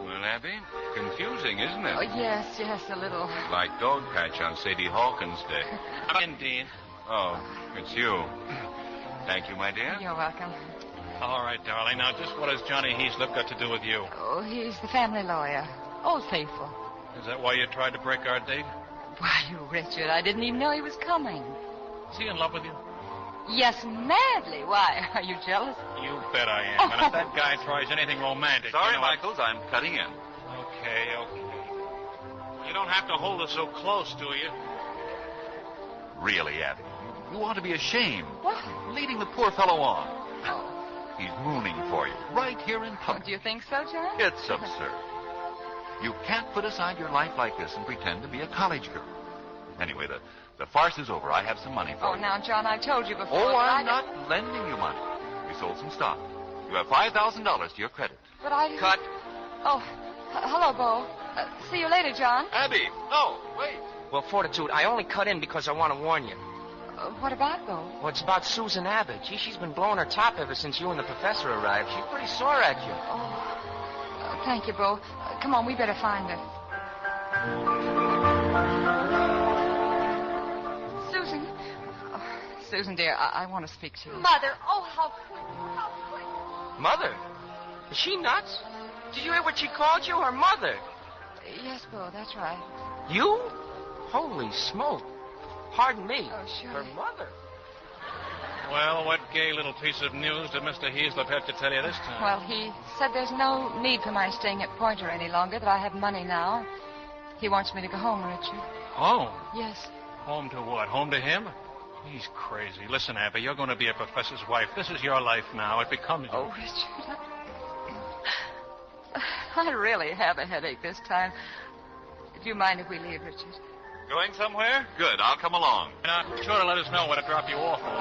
Well, Abby, confusing, isn't it? Oh, yes, a little. Like Dog Patch on Sadie Hawkins' Day. Indeed. Oh, it's you. Thank you, my dear. You're welcome. All right, darling. Now, just what has Johnny Heaslip got to do with you? Oh, he's the family lawyer. Old Faithful. Is that why you tried to break our date? Why, you Richard, I didn't even know he was coming. Is he in love with you? Yes, madly. Why, are you jealous? You bet I am. And if that guy tries anything romantic... Sorry, you know, Michaels, I'm cutting in. Okay. You don't have to hold us so close, do you? Really, Abby, you ought to be ashamed. What? Leading the poor fellow on. He's mooning for you, right here in public. Do you think so, John? It's absurd. You can't put aside your life like this and pretend to be a college girl. Anyway, the farce is over. I have some money for you. Oh, now, John, I told you before. Oh, that I'm not lending you money. We sold some stock. You have $5,000 to your credit. But I... Cut. Oh, hello, Bo. See you later, John. Abby, no, wait. Well, Fortitude, I only cut in because I want to warn you. What about, Bo? Well, it's about Susan Abbott. Gee, she's been blowing her top ever since you and the professor arrived. She's pretty sore at you. Oh, thank you, Bo. Come on, we better find her. Susan. Oh, Susan, dear, I want to speak to you. Mother, oh, how quick. Mother? Is she nuts? Did you hear what she called you? Her mother? Yes, Bo, that's right. You? Holy smoke. Pardon me. Oh, sure. Her mother. Well, what gay little piece of news did Mr. Heaslip have to tell you this time? Well, he said there's no need for my staying at Pointer any longer, that I have money now. He wants me to go home, Richard. Home? Yes. Home to what? Home to him? He's crazy. Listen, Abby, you're going to be a professor's wife. This is your life now. It becomes you. Oh, Richard, I really have a headache this time. Do you mind if we leave, Richard? Going somewhere? Good, I'll come along. Now, sure to let us know where to drop you off over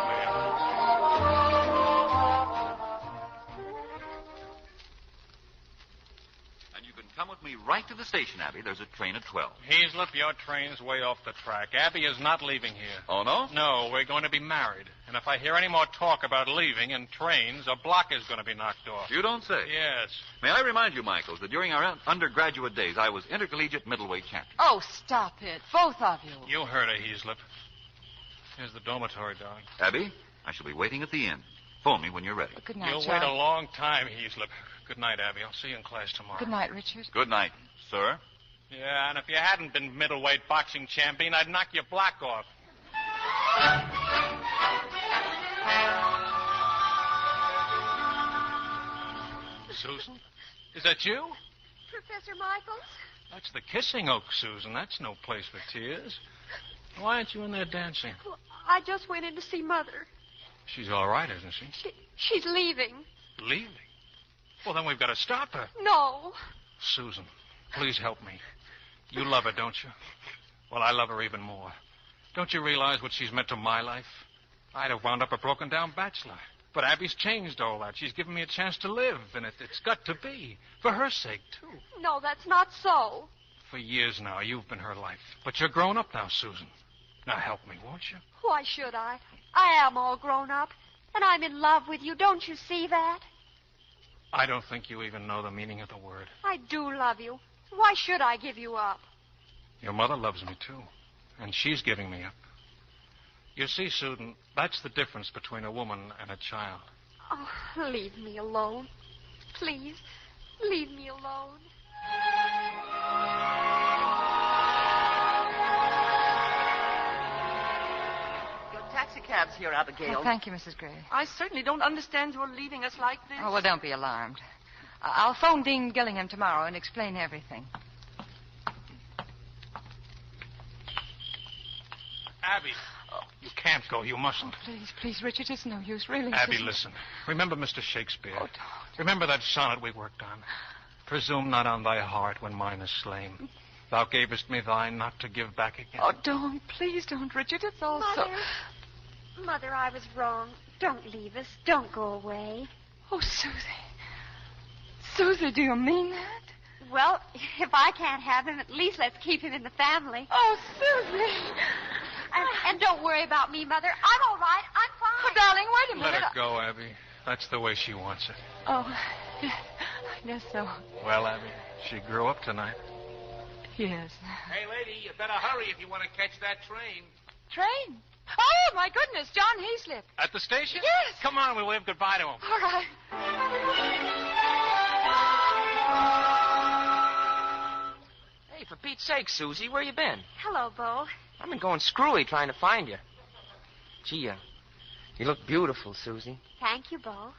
And you can come with me right to the station, Abby. There's a train at 12. Heaslip, your train's way off the track. Abby is not leaving here. Oh, no? No, we're going to be married. And if I hear any more talk about leaving and trains, a block is going to be knocked off. You don't say. Yes. May I remind you, Michaels, that during our undergraduate days, I was intercollegiate middleweight champion. Oh, stop it. Both of you. You heard her, Heaslip. Here's the dormitory, darling. Abby, I shall be waiting at the inn. Phone me when you're ready. Good night, You'll John. wait a long time, Heaslip. Good night, Abby. I'll see you in class tomorrow. Good night, Richard. Good night, sir. Yeah, and if you hadn't been middleweight boxing champion, I'd knock your block off. Susan? Is that you? Professor Michaels? That's the Kissing Oak, Susan. That's no place for tears. Why aren't you in there dancing? Well, I just went in to see Mother. She's all right, isn't she? She's leaving. Leaving? Well, then we've got to stop her. No. Susan, please help me. You love her, don't you? Well, I love her even more. Don't you realize what she's meant to my life? I'd have wound up a broken-down bachelor. But Abby's changed all that. She's given me a chance to live, and it's got to be. For her sake, too. No, that's not so. For years now, you've been her life. But you're grown up now, Susan. Now help me, won't you? Why should I? I am all grown up, and I'm in love with you. Don't you see that? I don't think you even know the meaning of the word. I do love you. Why should I give you up? Your mother loves me, too. And she's giving me up. You see, Susan, that's the difference between a woman and a child. Oh, leave me alone. Please, leave me alone. Your taxicab's here, Abigail. Oh, thank you, Mrs. Gray. I certainly don't understand your leaving us like this. Oh, well, don't be alarmed. I'll phone Dean Gillingham tomorrow and explain everything. Abby, you can't go. You mustn't. Oh, please, Richard, it's no use, really. Abby, listen. Remember Mr. Shakespeare. Oh, don't. Remember that sonnet we worked on. Presume not on thy heart when mine is slain. Thou gavest me thine not to give back again. Oh, don't. Please don't, Richard. It's all Mother. Mother, I was wrong. Don't leave us. Don't go away. Oh, Susie. Susie, do you mean that? Well, if I can't have him, at least let's keep him in the family. Oh, Susie. And don't worry about me, Mother. I'm all right. I'm fine. Oh, darling, wait a minute. Let her go, Abby. That's the way she wants it. Oh, I guess so. Well, Abby, she grew up tonight. Yes. Hey, lady, you better hurry if you want to catch that train. Train? Oh, my goodness, John Heaslip. At the station? Yes. Come on, we'll wave goodbye to him. All right. Hey, for Pete's sake, Susie, where you been? Hello, Bo. I've been going screwy trying to find you. Gee, you look beautiful, Susie. Thank you, Bo.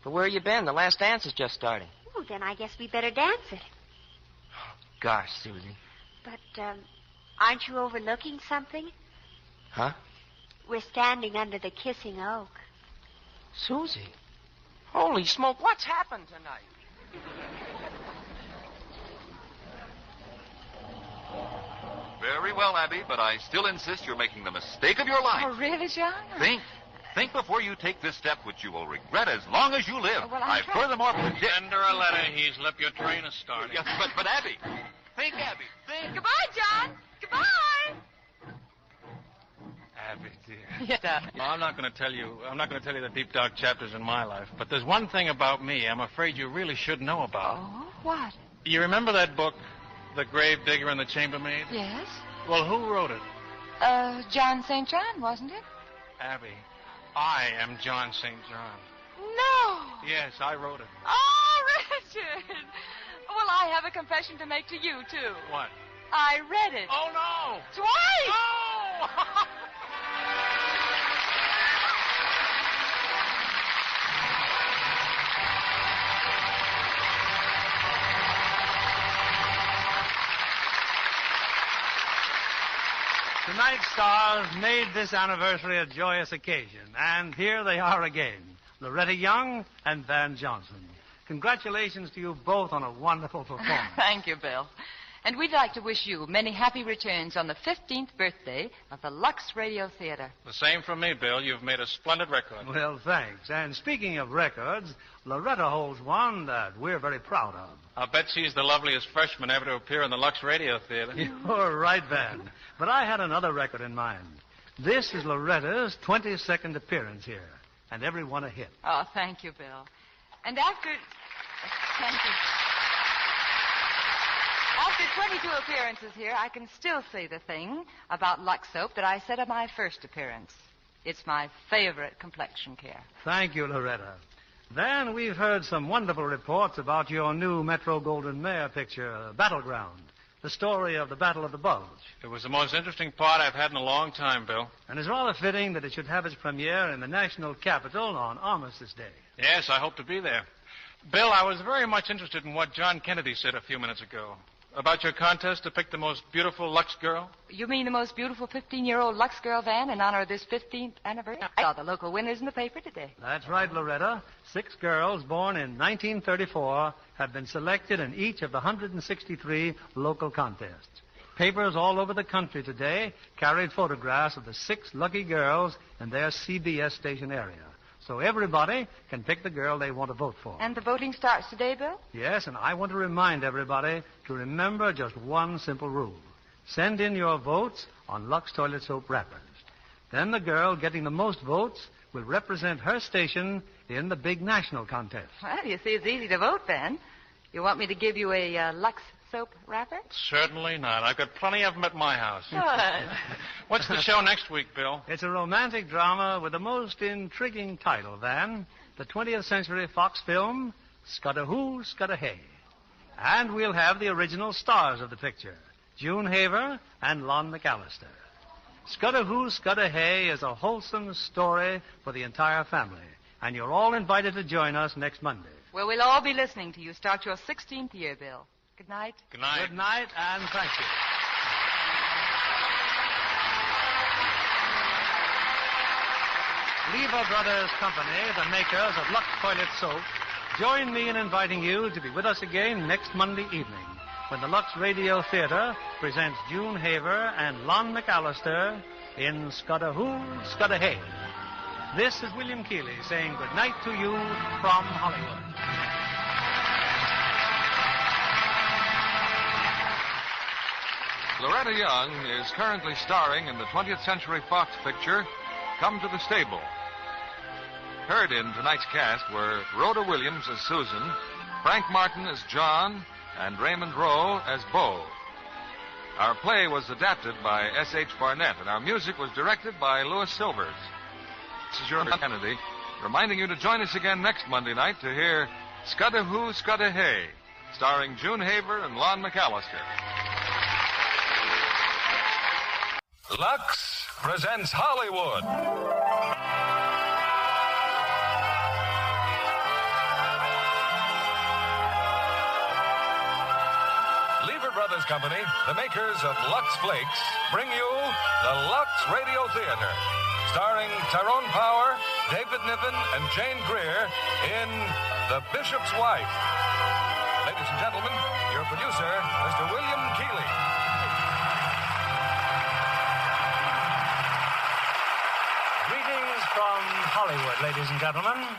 But where you been? The last dance is just starting. Oh, then I guess we better dance it. Gosh, Susie. But, aren't you overlooking something? Huh? We're standing under the kissing oak. Susie. Holy smoke, what's happened tonight? Very well, Abby, but I still insist you're making the mistake of your life. Oh, really, John? Think before you take this step, which you will regret as long as you live. Well, I furthermore predict... Send her a letter, Heaslip. Your train is starting. Yes, but Abby, think, Abby, think. Goodbye, John. Goodbye. Abby, dear. Yeah. Well, I'm not going to tell you the deep, dark chapters in my life, but there's one thing about me I'm afraid you really should know about. Oh, what? You remember that book, The Grave Digger and the Chambermaid? Yes. Well, who wrote it? John St. John, wasn't it? Abby, I am John St. John. No. Yes, I wrote it. Oh, Richard. Well, I have a confession to make to you, too. What? I read it. Oh, no. Twice. No. Tonight's stars made this anniversary a joyous occasion, and here they are again, Loretta Young and Van Johnson. Congratulations to you both on a wonderful performance. Thank you, Bill. And we'd like to wish you many happy returns on the 15th birthday of the Lux Radio Theater. The same from me, Bill. You've made a splendid record. Well, thanks. And speaking of records, Loretta holds one that we're very proud of. I'll bet she's the loveliest freshman ever to appear in the Lux Radio Theater. You're right, Van. But I had another record in mind. This is Loretta's 22nd appearance here, and every one a hit. Oh, thank you, Bill. And after 22 appearances here, I can still say the thing about Lux Soap that I said at my first appearance. It's my favorite complexion care. Thank you, Loretta. Then we've heard some wonderful reports about your new Metro-Goldwyn-Mayer picture, Battleground, the story of the Battle of the Bulge. It was the most interesting part I've had in a long time, Bill. And it's rather fitting that it should have its premiere in the national capital on Armistice Day. Yes, I hope to be there. Bill, I was very much interested in what John Kennedy said a few minutes ago. About your contest to pick the most beautiful Lux girl? You mean the most beautiful 15-year-old Lux girl, Van, in honor of this 15th anniversary? I saw the local winners in the paper today. That's right, Loretta. 6 girls born in 1934 have been selected in each of the 163 local contests. Papers all over the country today carried photographs of the 6 lucky girls in their CBS station area. So everybody can pick the girl they want to vote for. And the voting starts today, Bill? Yes, and I want to remind everybody to remember just one simple rule. Send in your votes on Lux Toilet Soap wrappers. Then the girl getting the most votes will represent her station in the big national contest. Well, you see, it's easy to vote, Van. You want me to give you a Lux Soap wrapper? Certainly not. I've got plenty of them at my house. Good. What's the show next week, Bill? It's a romantic drama with the most intriguing title, Van. The 20th Century Fox film, Scudda-Hoo, Scudda-Hey. And we'll have the original stars of the picture, June Haver and Lon McAllister. Scudda-Hoo, Scudda-Hey is a wholesome story for the entire family. And you're all invited to join us next Monday. Well, we'll all be listening to you. Start your 16th year, Bill. Good night. Good night. Good night, and thank you. Lever Brothers Company, the makers of Lux Toilet Soap, join me in inviting you to be with us again next Monday evening when the Lux Radio Theater presents June Haver and Lon McAllister in Scudda-Hoo, Scudda-Hey. This is William Keeley saying good night to you from Hollywood. Loretta Young is currently starring in the 20th Century Fox picture, Come to the Stable. Heard in tonight's cast were Rhoda Williams as Susan, Frank Martin as John, and Raymond Rowe as Bo. Our play was adapted by S.H. Barnett, and our music was directed by Louis Silvers. This is your Kennedy, reminding you to join us again next Monday night to hear Scudda-Hoo, Scudda-Hey, starring June Haver and Lon McAllister. Lux presents Hollywood. Lever Brothers Company, the makers of Lux Flakes, bring you the Lux Radio Theater, starring Tyrone Power, David Niven, and Jane Greer in The Bishop's Wife. Ladies and gentlemen, your producer, Mr. William Keeley. Greetings from Hollywood, ladies and gentlemen.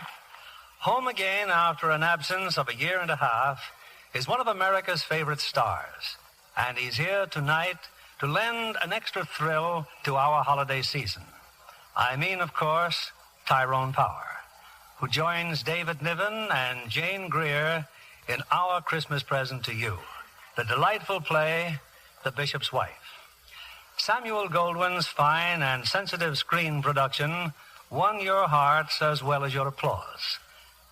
Home again after an absence of a year and a half is one of America's favorite stars. And he's here tonight to lend an extra thrill to our holiday season. I mean, of course, Tyrone Power, who joins David Niven and Jane Greer in our Christmas present to you, the delightful play, The Bishop's Wife. Samuel Goldwyn's fine and sensitive screen production won your hearts as well as your applause.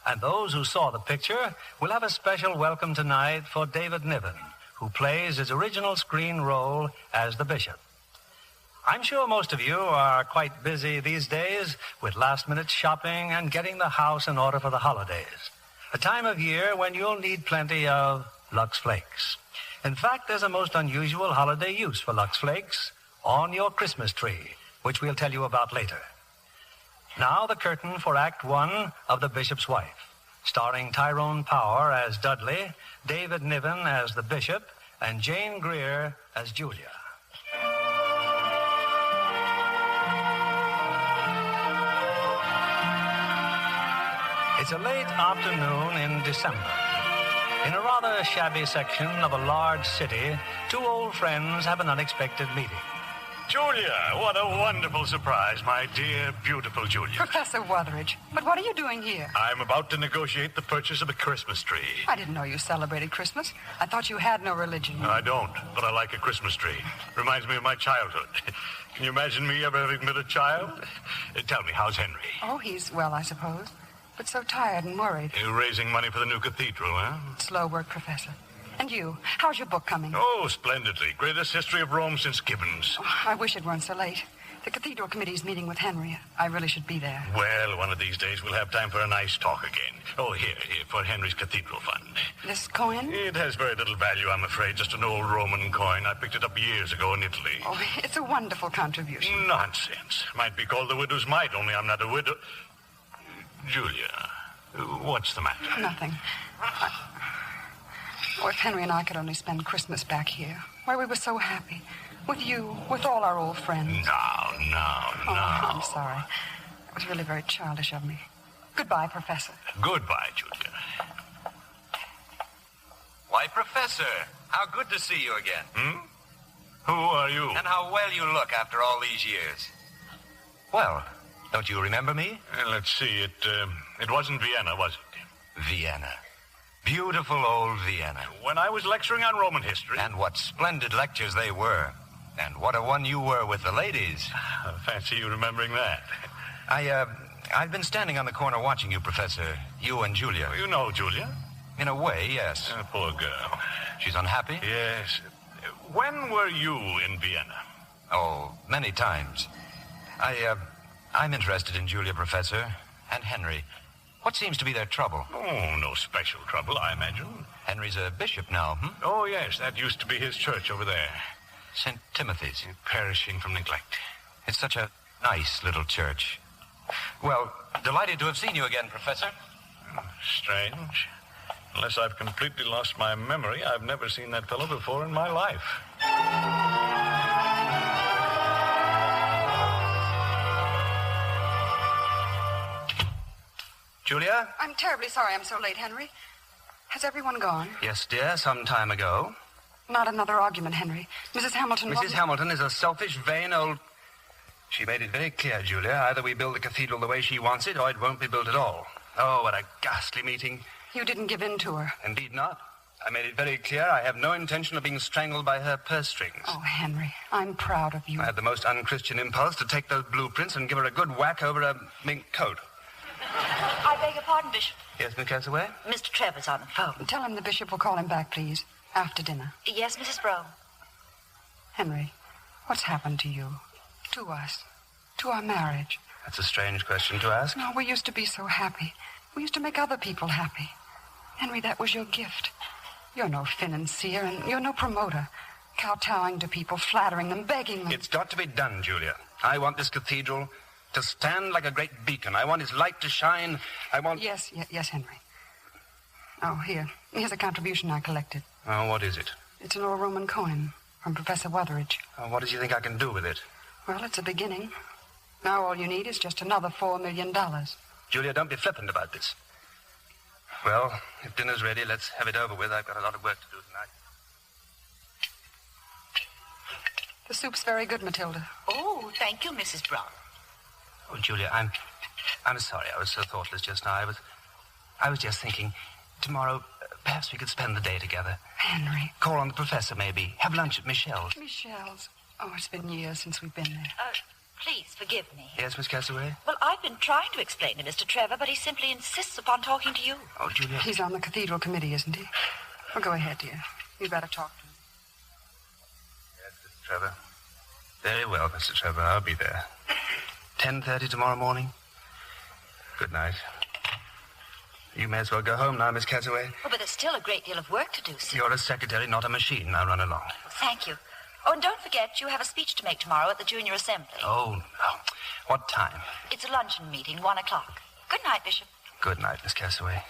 And those who saw the picture will have a special welcome tonight for David Niven, who plays his original screen role as the bishop. I'm sure most of you are quite busy these days with last-minute shopping and getting the house in order for the holidays, a time of year when you'll need plenty of Lux Flakes. In fact, there's a most unusual holiday use for Lux Flakes on your Christmas tree, which we'll tell you about later. Now the curtain for Act One of The Bishop's Wife, starring Tyrone Power as Dudley, David Niven as the bishop, and Jane Greer as Julia. It's a late afternoon in December. In a rather shabby section of a large city, two old friends have an unexpected meeting. Julia, what a wonderful surprise, my dear, beautiful Julia. Professor Wutheridge, but what are you doing here? I'm about to negotiate the purchase of a Christmas tree. I didn't know you celebrated Christmas. I thought you had no religion. I don't, but I like a Christmas tree. Reminds me of my childhood. Can you imagine me ever having been a child? Tell me, how's Henry? Oh, he's well, I suppose, but so tired and worried. You raising money for the new cathedral, huh? Slow work, Professor. And you, how's your book coming? Oh, splendidly. Greatest history of Rome since Gibbons. Oh, I wish it weren't so late. The cathedral committee's meeting with Henry. I really should be there. Well, one of these days we'll have time for a nice talk again. Oh, here, for Henry's cathedral fund. This coin? It has very little value, I'm afraid. Just an old Roman coin. I picked it up years ago in Italy. Oh, it's a wonderful contribution. Nonsense. Might be called the widow's mite, only I'm not a widow. Julia, what's the matter? Nothing. Oh, if Henry and I could only spend Christmas back here, where we were so happy. With you, with all our old friends. No. Oh, I'm sorry. It was really very childish of me. Goodbye, Professor. Goodbye, Julia. Why, Professor, how good to see you again. Who are you? And how well you look after all these years. Well, don't you remember me? Let's see. It wasn't Vienna, was it? Vienna. Beautiful old Vienna. When I was lecturing on Roman history. And what splendid lectures they were. And what a one you were with the ladies. I fancy you remembering that. I've been standing on the corner watching you, Professor. You and Julia. You know Julia? In a way, yes. Poor girl. She's unhappy? Yes. When were you in Vienna? Oh, many times. I'm interested in Julia, Professor, and Henry. What seems to be their trouble? Oh, no special trouble, I imagine. Henry's a bishop now, Oh, yes, that used to be his church over there. St. Timothy's. Perishing from neglect. It's such a nice little church. Well, delighted to have seen you again, Professor. Strange. Unless I've completely lost my memory, I've never seen that fellow before in my life. Julia? I'm terribly sorry I'm so late, Henry. Has everyone gone? Yes, dear, some time ago. Not another argument, Henry. Mrs. Hamilton Mrs. Hamilton is a selfish, vain old... She made it very clear, Julia. Either we build the cathedral the way she wants it, or it won't be built at all. Oh, what a ghastly meeting. You didn't give in to her. Indeed not. I made it very clear I have no intention of being strangled by her purse strings. Oh, Henry, I'm proud of you. I had the most unchristian impulse to take those blueprints and give her a good whack over a mink coat. I beg your pardon, Bishop. Yes, Miss Castaway? Mr. Trevor's on the phone. Tell him the bishop will call him back, please, after dinner. Yes, Mrs. Brown. Henry, what's happened to you? To us? To our marriage? That's a strange question to ask. No, we used to be so happy. We used to make other people happy. Henry, that was your gift. You're no financier, and you're no promoter. Kowtowing to people, flattering them, begging them. It's got to be done, Julia. I want this cathedral to stand like a great beacon. I want its light to shine. I want... Yes, Henry. Oh, here's a contribution I collected. Oh, what is it? It's an old Roman coin from Professor Wutheridge. Oh, what does you think I can do with it? Well, it's a beginning. Now all you need is just another $4 million. Julia, don't be flippant about this. Well, if dinner's ready, let's have it over with. I've got a lot of work to do tonight. The soup's very good, Matilda. Oh, thank you, Mrs. Brown. Oh, Julia, I'm sorry I was so thoughtless just now. I was just thinking, tomorrow, perhaps we could spend the day together. Henry. Call on the professor, maybe. Have lunch at Michelle's. Michelle's? Oh, it's been years since we've been there. Please forgive me. Yes, Miss Castaway? Well, I've been trying to explain to Mr. Trevor, but he simply insists upon talking to you. Oh, Julia. He's on the cathedral committee, isn't he? Well, go ahead, dear. You'd better talk to him. Yes, Mr. Trevor. Very well, Mr. Trevor. I'll be there. 10:30 tomorrow morning. Good night. You may as well go home now, Miss Castaway. Oh, but there's still a great deal of work to do, sir. You're a secretary, not a machine. Now run along. Thank you. Oh, and don't forget, you have a speech to make tomorrow at the Junior Assembly. Oh, no. What time? It's a luncheon meeting, 1 o'clock. Good night, Bishop. Good night, Miss Castaway.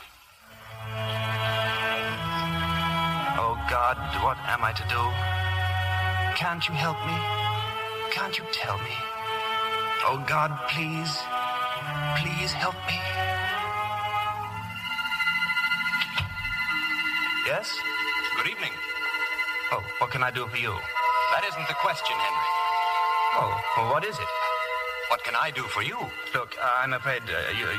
Oh, God, what am I to do? Can't you help me? Can't you tell me? Oh, God, please, please help me. Yes? Good evening. Oh, what can I do for you? That isn't the question, Henry. Oh, well, what is it? What can I do for you? Look, I'm afraid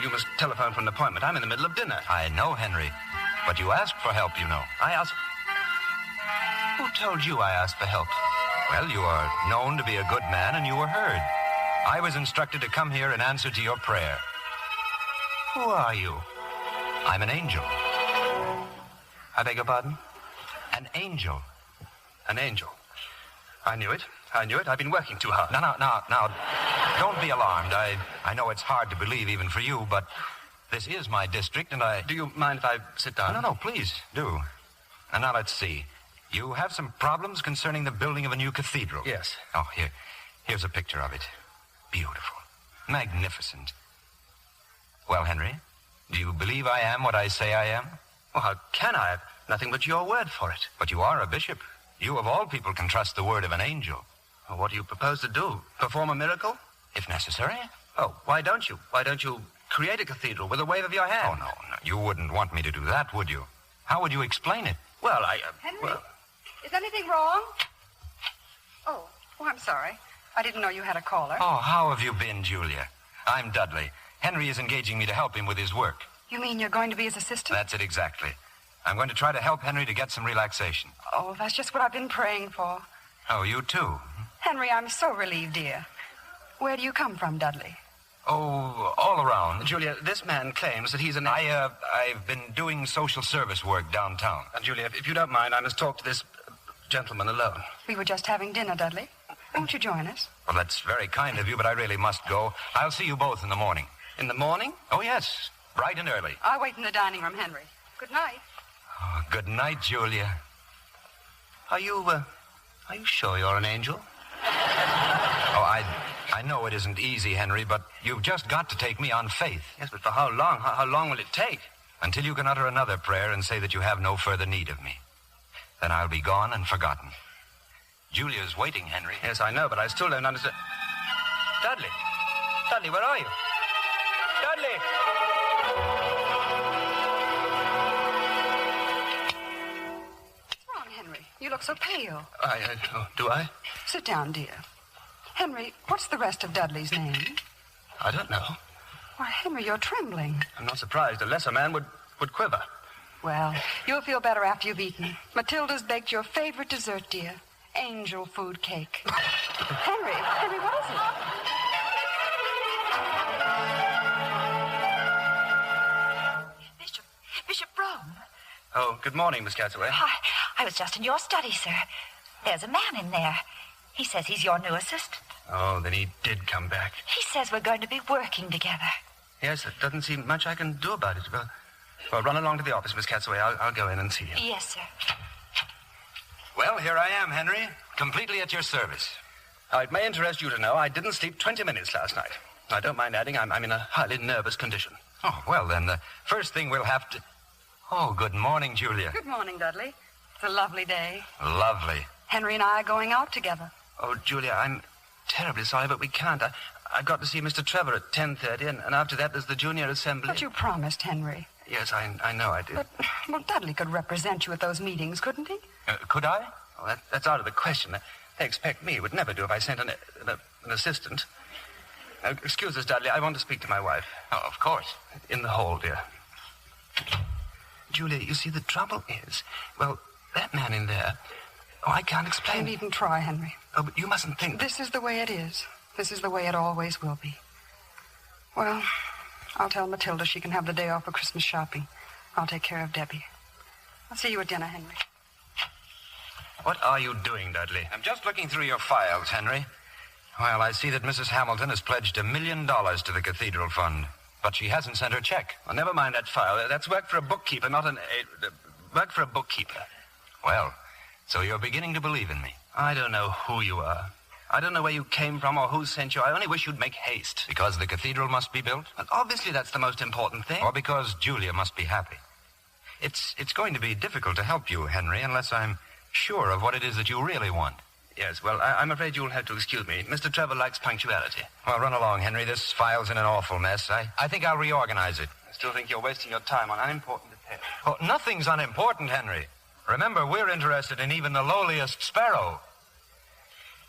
you must telephone for an appointment. I'm in the middle of dinner. I know, Henry. But you asked for help, you know. I asked... Who told you I asked for help? Well, you are known to be a good man, and you were heard. I was instructed to come here in answer to your prayer. Who are you? I'm an angel. I beg your pardon? An angel. An angel. I knew it. I've been working too hard. Now, don't be alarmed. I know it's hard to believe even for you, but this is my district, and I... Do you mind if I sit down? No, please, do. And now let's see. You have some problems concerning the building of a new cathedral. Yes. Oh, here's a picture of it. Beautiful. Magnificent. Well, Henry, do you believe I am what I say I am? Well, how can I? I've nothing but your word for it. But you are a bishop. You, of all people, can trust the word of an angel. Well, what do you propose to do? Perform a miracle? If necessary. Oh, why don't you? Why don't you create a cathedral with a wave of your hand? Oh, no. You wouldn't want me to do that, would you? How would you explain it? Well, Henry, is anything wrong? Oh, I'm sorry. I didn't know you had a caller. Oh, how have you been, Julia? I'm Dudley. Henry is engaging me to help him with his work. You mean you're going to be his assistant? That's it exactly. I'm going to try to help Henry to get some relaxation. Oh, that's just what I've been praying for. Oh, you too? Henry, I'm so relieved, dear. Where do you come from, Dudley? Oh, all around. Julia, this man claims that he's an... I've been doing social service work downtown. Julia, if you don't mind, I must talk to this gentleman alone. We were just having dinner, Dudley. Won't you join us? Well, that's very kind of you, but I really must go. I'll see you both in the morning. In the morning? Oh, yes. Bright and early. I'll wait in the dining room, Henry. Good night. Oh, good night, Julia. Are you sure you're an angel? Oh, I know it isn't easy, Henry, but you've just got to take me on faith. Yes, but for how long? How long will it take? Until you can utter another prayer and say that you have no further need of me. Then I'll be gone and forgotten. Julia's waiting, Henry. Yes, I know, but I still don't understand. Dudley! Dudley, where are you? Dudley! What's wrong, Henry? You look so pale. Do I? Sit down, dear. Henry, what's the rest of Dudley's name? I don't know. Why, Henry, you're trembling. I'm not surprised. A lesser man would quiver. Well, you'll feel better after you've eaten. Matilda's baked your favorite dessert, dear. Angel food cake. Henry, what is it? Bishop Brown. Oh, good morning, Miss Castaway. I was just in your study, sir. There's a man in there. He says he's your new assistant. Oh, then he did come back. He says we're going to be working together. Yes, there doesn't seem much I can do about it. Well, Well, run along to the office, Miss Catsaway. I'll go in and see you. Yes, sir. Well, here I am, Henry. Completely at your service. Now, it may interest you to know I didn't sleep 20 minutes last night. I don't mind adding I'm in a highly nervous condition. Oh, well, then, the first thing we'll have to... Oh, good morning, Julia. Good morning, Dudley. It's a lovely day. Lovely. Henry and I are going out together. Oh, Julia, I'm terribly sorry, but we can't. I got to see Mr. Trevor at 10:30, and after that there's the junior assembly. But you promised, Henry. Yes, I know I did. But, well, Dudley could represent you at those meetings, couldn't he? Could I? Well, that's out of the question. They expect me. It would never do if I sent an assistant. Excuse us, Dudley. I want to speak to my wife. Oh, of course. In the hall, dear. Julia, you see, the trouble is, well, that man in there... Oh, I can't explain. You needn't try, Henry. Oh, but you mustn't think... This is the way it is. This is the way it always will be. Well, I'll tell Matilda she can have the day off for Christmas shopping. I'll take care of Debbie. I'll see you at dinner, Henry. What are you doing, Dudley? I'm just looking through your files, Henry. Well, I see that Mrs. Hamilton has pledged $1 million to the Cathedral Fund, but she hasn't sent her check. Well, never mind that file. That's work for a bookkeeper, not work for a bookkeeper. Well, so you're beginning to believe in me. I don't know who you are. I don't know where you came from or who sent you. I only wish you'd make haste. Because the cathedral must be built? And obviously that's the most important thing. Or because Julia must be happy. It's going to be difficult to help you, Henry, unless I'm sure of what it is that you really want. Yes, well, I'm afraid you'll have to excuse me. Mr. Trevor likes punctuality. Well, run along, Henry. This file's in an awful mess. I think I'll reorganize it. I still think you're wasting your time on unimportant details. Oh, nothing's unimportant, Henry. Remember, we're interested in even the lowliest sparrow.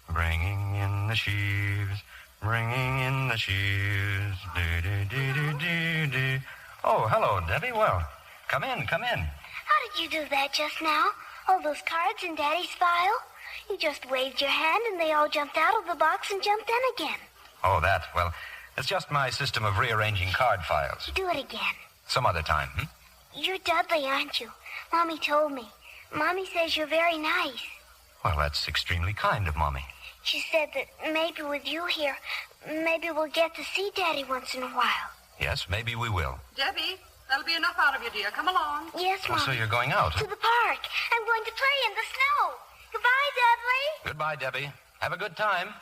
Bringing in the sheaves, bringing in the sheaves. Oh, hello, Debbie. Well, come in. How did you do that just now? All those cards in Daddy's file? You just waved your hand and they all jumped out of the box and jumped in again. Oh, that. Well, it's just my system of rearranging card files. Do it again. Some other time, You're Dudley, aren't you? Mommy told me. Mommy says you're very nice. Well, that's extremely kind of Mommy. She said that maybe with you here, maybe we'll get to see Daddy once in a while. Yes, maybe we will. Debbie, that'll be enough out of you, dear. Come along. Yes, Mom. Oh, so you're going out? To the park. I'm going to play in the snow. Goodbye, Dudley. Goodbye, Debbie. Have a good time.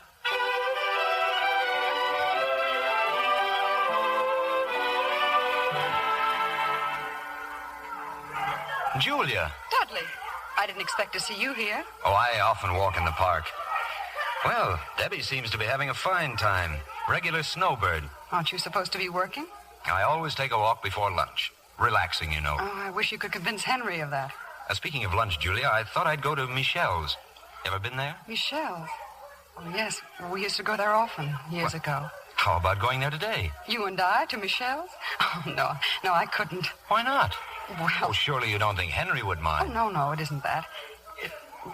Julia. Dudley, I didn't expect to see you here. Oh, I often walk in the park. Well, Debbie seems to be having a fine time. Regular snowbird. Aren't you supposed to be working? I always take a walk before lunch. Relaxing, you know. Oh, I wish you could convince Henry of that. Speaking of lunch, Julia, I thought I'd go to Michelle's. Ever been there? Michelle's? Oh, yes. We used to go there often years ago. How about going there today? You and I to Michelle's? Oh, no, I couldn't. Why not? Well... Oh, surely you don't think Henry would mind. Oh, no, it isn't that.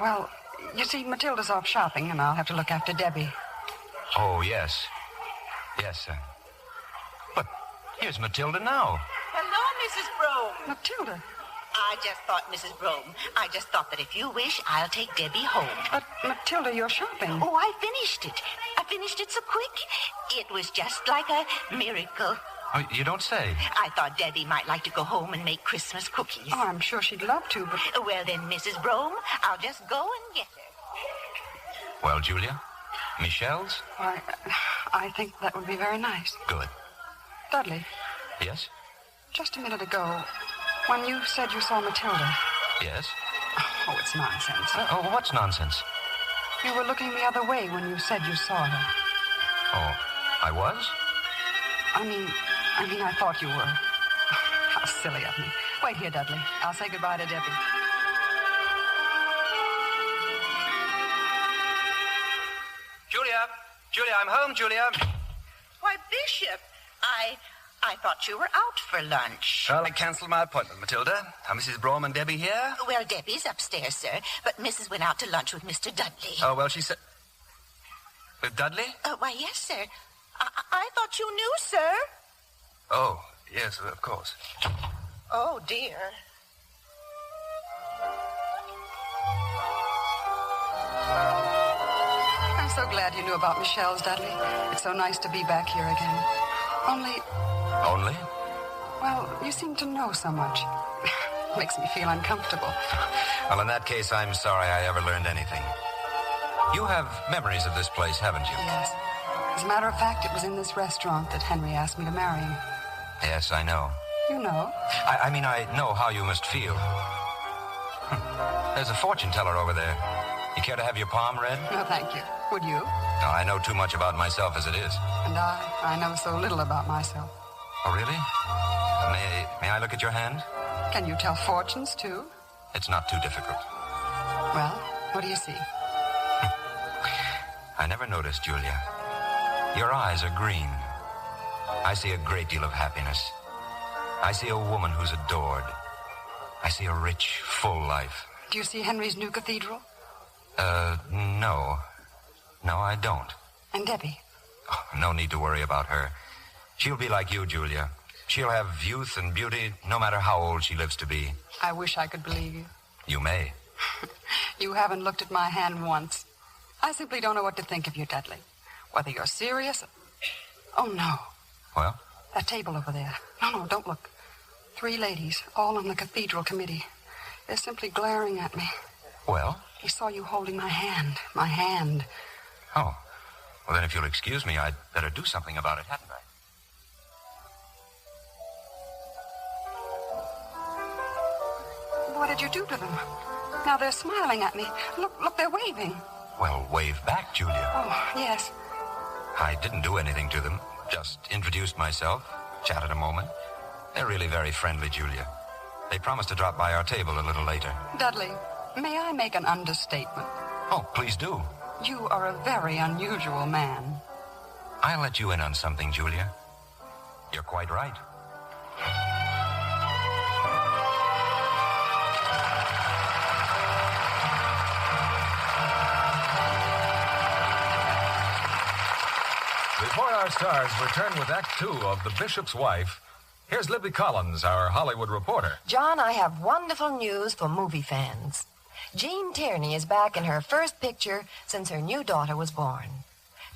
Well, you see, Matilda's off shopping, and I'll have to look after Debbie. Oh, yes. Yes, sir. But here's Matilda now. Hello, Mrs. Brome. Matilda. I just thought that if you wish, I'll take Debbie home. But, Matilda, you're shopping. Oh, I finished it. I finished it so quick. It was just like a miracle. Oh, you don't say. I thought Debbie might like to go home and make Christmas cookies. Oh, I'm sure she'd love to, but... Well, then, Mrs. Brome, I'll just go and get her. Well, Julia, Michelle's? Why, I think that would be very nice. Good. Dudley. Yes? Just a minute ago, when you said you saw Matilda... Yes? Oh, it's nonsense. Oh, what's nonsense? You were looking the other way when you said you saw her. Oh, I was? I mean, I thought you were. How silly of me. Wait here, Dudley. I'll say goodbye to Debbie. Julia, I'm home, Julia. Why, Bishop, I thought you were out for lunch. Well, I canceled my appointment, Matilda. Are Mrs. Brome and Debbie here? Well, Debbie's upstairs, sir, but Mrs. went out to lunch with Mr. Dudley. Oh, well, she said... With Dudley? Why, yes, sir. I thought you knew, sir. Oh, yes, of course. Oh, dear. I'm so glad you knew about Michelle's, Dudley. It's so nice to be back here again. Only... Only? Well, you seem to know so much. Makes me feel uncomfortable. Well, in that case, I'm sorry I ever learned anything. You have memories of this place, haven't you? Yes. As a matter of fact, it was in this restaurant that Henry asked me to marry him. Yes, I know. You know? I mean, I know how you must feel. There's a fortune teller over there. You care to have your palm read? No, thank you. Would you? No, I know too much about myself as it is. And I know so little about myself. Oh, really? May I look at your hand? Can you tell fortunes, too? It's not too difficult. Well, what do you see? I never noticed, Julia. Your eyes are green. I see a great deal of happiness. I see a woman who's adored. I see a rich, full life. Do you see Henry's new cathedral? No. No, I don't. And Debbie? Oh, no need to worry about her. She'll be like you, Julia. She'll have youth and beauty no matter how old she lives to be. I wish I could believe you. You may. You haven't looked at my hand once. I simply don't know what to think of you, Dudley. Whether you're serious... Oh, no. Well? That table over there. No, don't look. 3 ladies, all on the cathedral committee. They're simply glaring at me. Well? They saw you holding my hand. My hand. Oh. Well, then if you'll excuse me, I'd better do something about it, hadn't I? What did you do to them? Now they're smiling at me. Look, they're waving. Well, wave back, Julia. Oh, yes. I didn't do anything to them. Just introduced myself, chatted a moment. They're really very friendly, Julia. They promised to drop by our table a little later. Dudley, may I make an understatement? Oh, please do. You are a very unusual man. I'll let you in on something, Julia. You're quite right. Before our stars return with Act 2 of The Bishop's Wife, here's Libby Collins, our Hollywood reporter. John, I have wonderful news for movie fans. Jean Tierney is back in her first picture since her new daughter was born.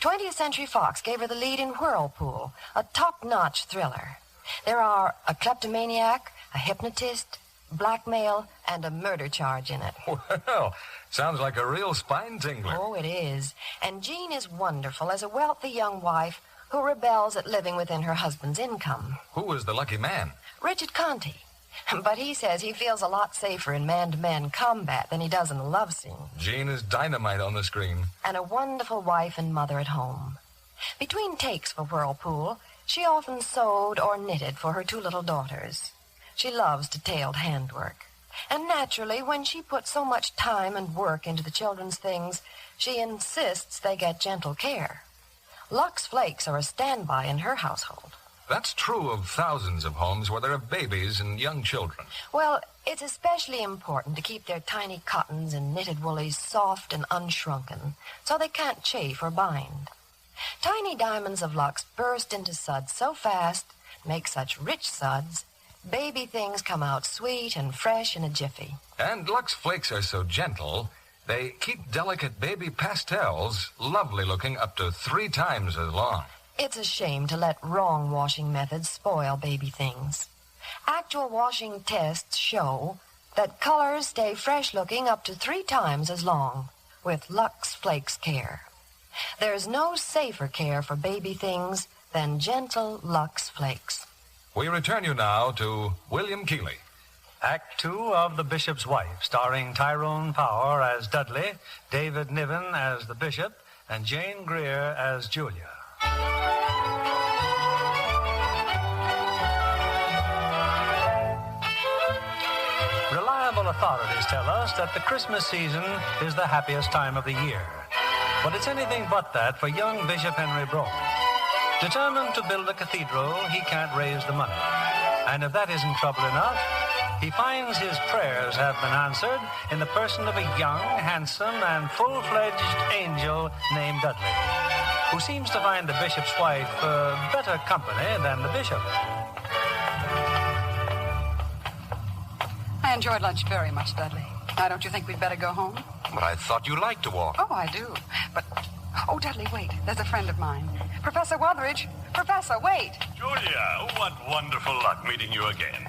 20th Century Fox gave her the lead in Whirlpool, a top-notch thriller. There are a kleptomaniac, a hypnotist, blackmail, and a murder charge in it. Well, sounds like a real spine-tingler. Oh, it is. And Jean is wonderful as a wealthy young wife who rebels at living within her husband's income. Who was the lucky man? Richard Conte. But he says he feels a lot safer in man-to-man combat than he does in a love scene. Jean is dynamite on the screen. And a wonderful wife and mother at home. Between takes for Whirlpool, she often sewed or knitted for her 2 little daughters. She loves detailed handwork. And naturally, when she puts so much time and work into the children's things, she insists they get gentle care. Lux Flakes are a standby in her household. That's true of thousands of homes where there are babies and young children. Well, it's especially important to keep their tiny cottons and knitted woolies soft and unshrunken, so they can't chafe or bind. Tiny diamonds of Lux burst into suds so fast, make such rich suds, baby things come out sweet and fresh in a jiffy. And Lux Flakes are so gentle, they keep delicate baby pastels lovely looking up to 3 times as long. It's a shame to let wrong washing methods spoil baby things. Actual washing tests show that colors stay fresh-looking up to 3 times as long with Lux Flakes care. There's no safer care for baby things than gentle Lux Flakes. We return you now to William Keighley. Act 2 of The Bishop's Wife, starring Tyrone Power as Dudley, David Niven as the Bishop, and Jane Greer as Julia. Reliable authorities tell us that the Christmas season is the happiest time of the year. But it's anything but that for young Bishop Henry Broughton. Determined to build a cathedral, he can't raise the money. And if that isn't trouble enough, he finds his prayers have been answered in the person of a young, handsome, and full-fledged angel named Dudley, who seems to find the bishop's wife better company than the bishop. I enjoyed lunch very much, Dudley. Now, don't you think we'd better go home? But I thought you liked to walk. Oh, I do. But, oh, Dudley, wait. There's a friend of mine. Professor Wutheridge. Professor, wait. Julia, what wonderful luck meeting you again.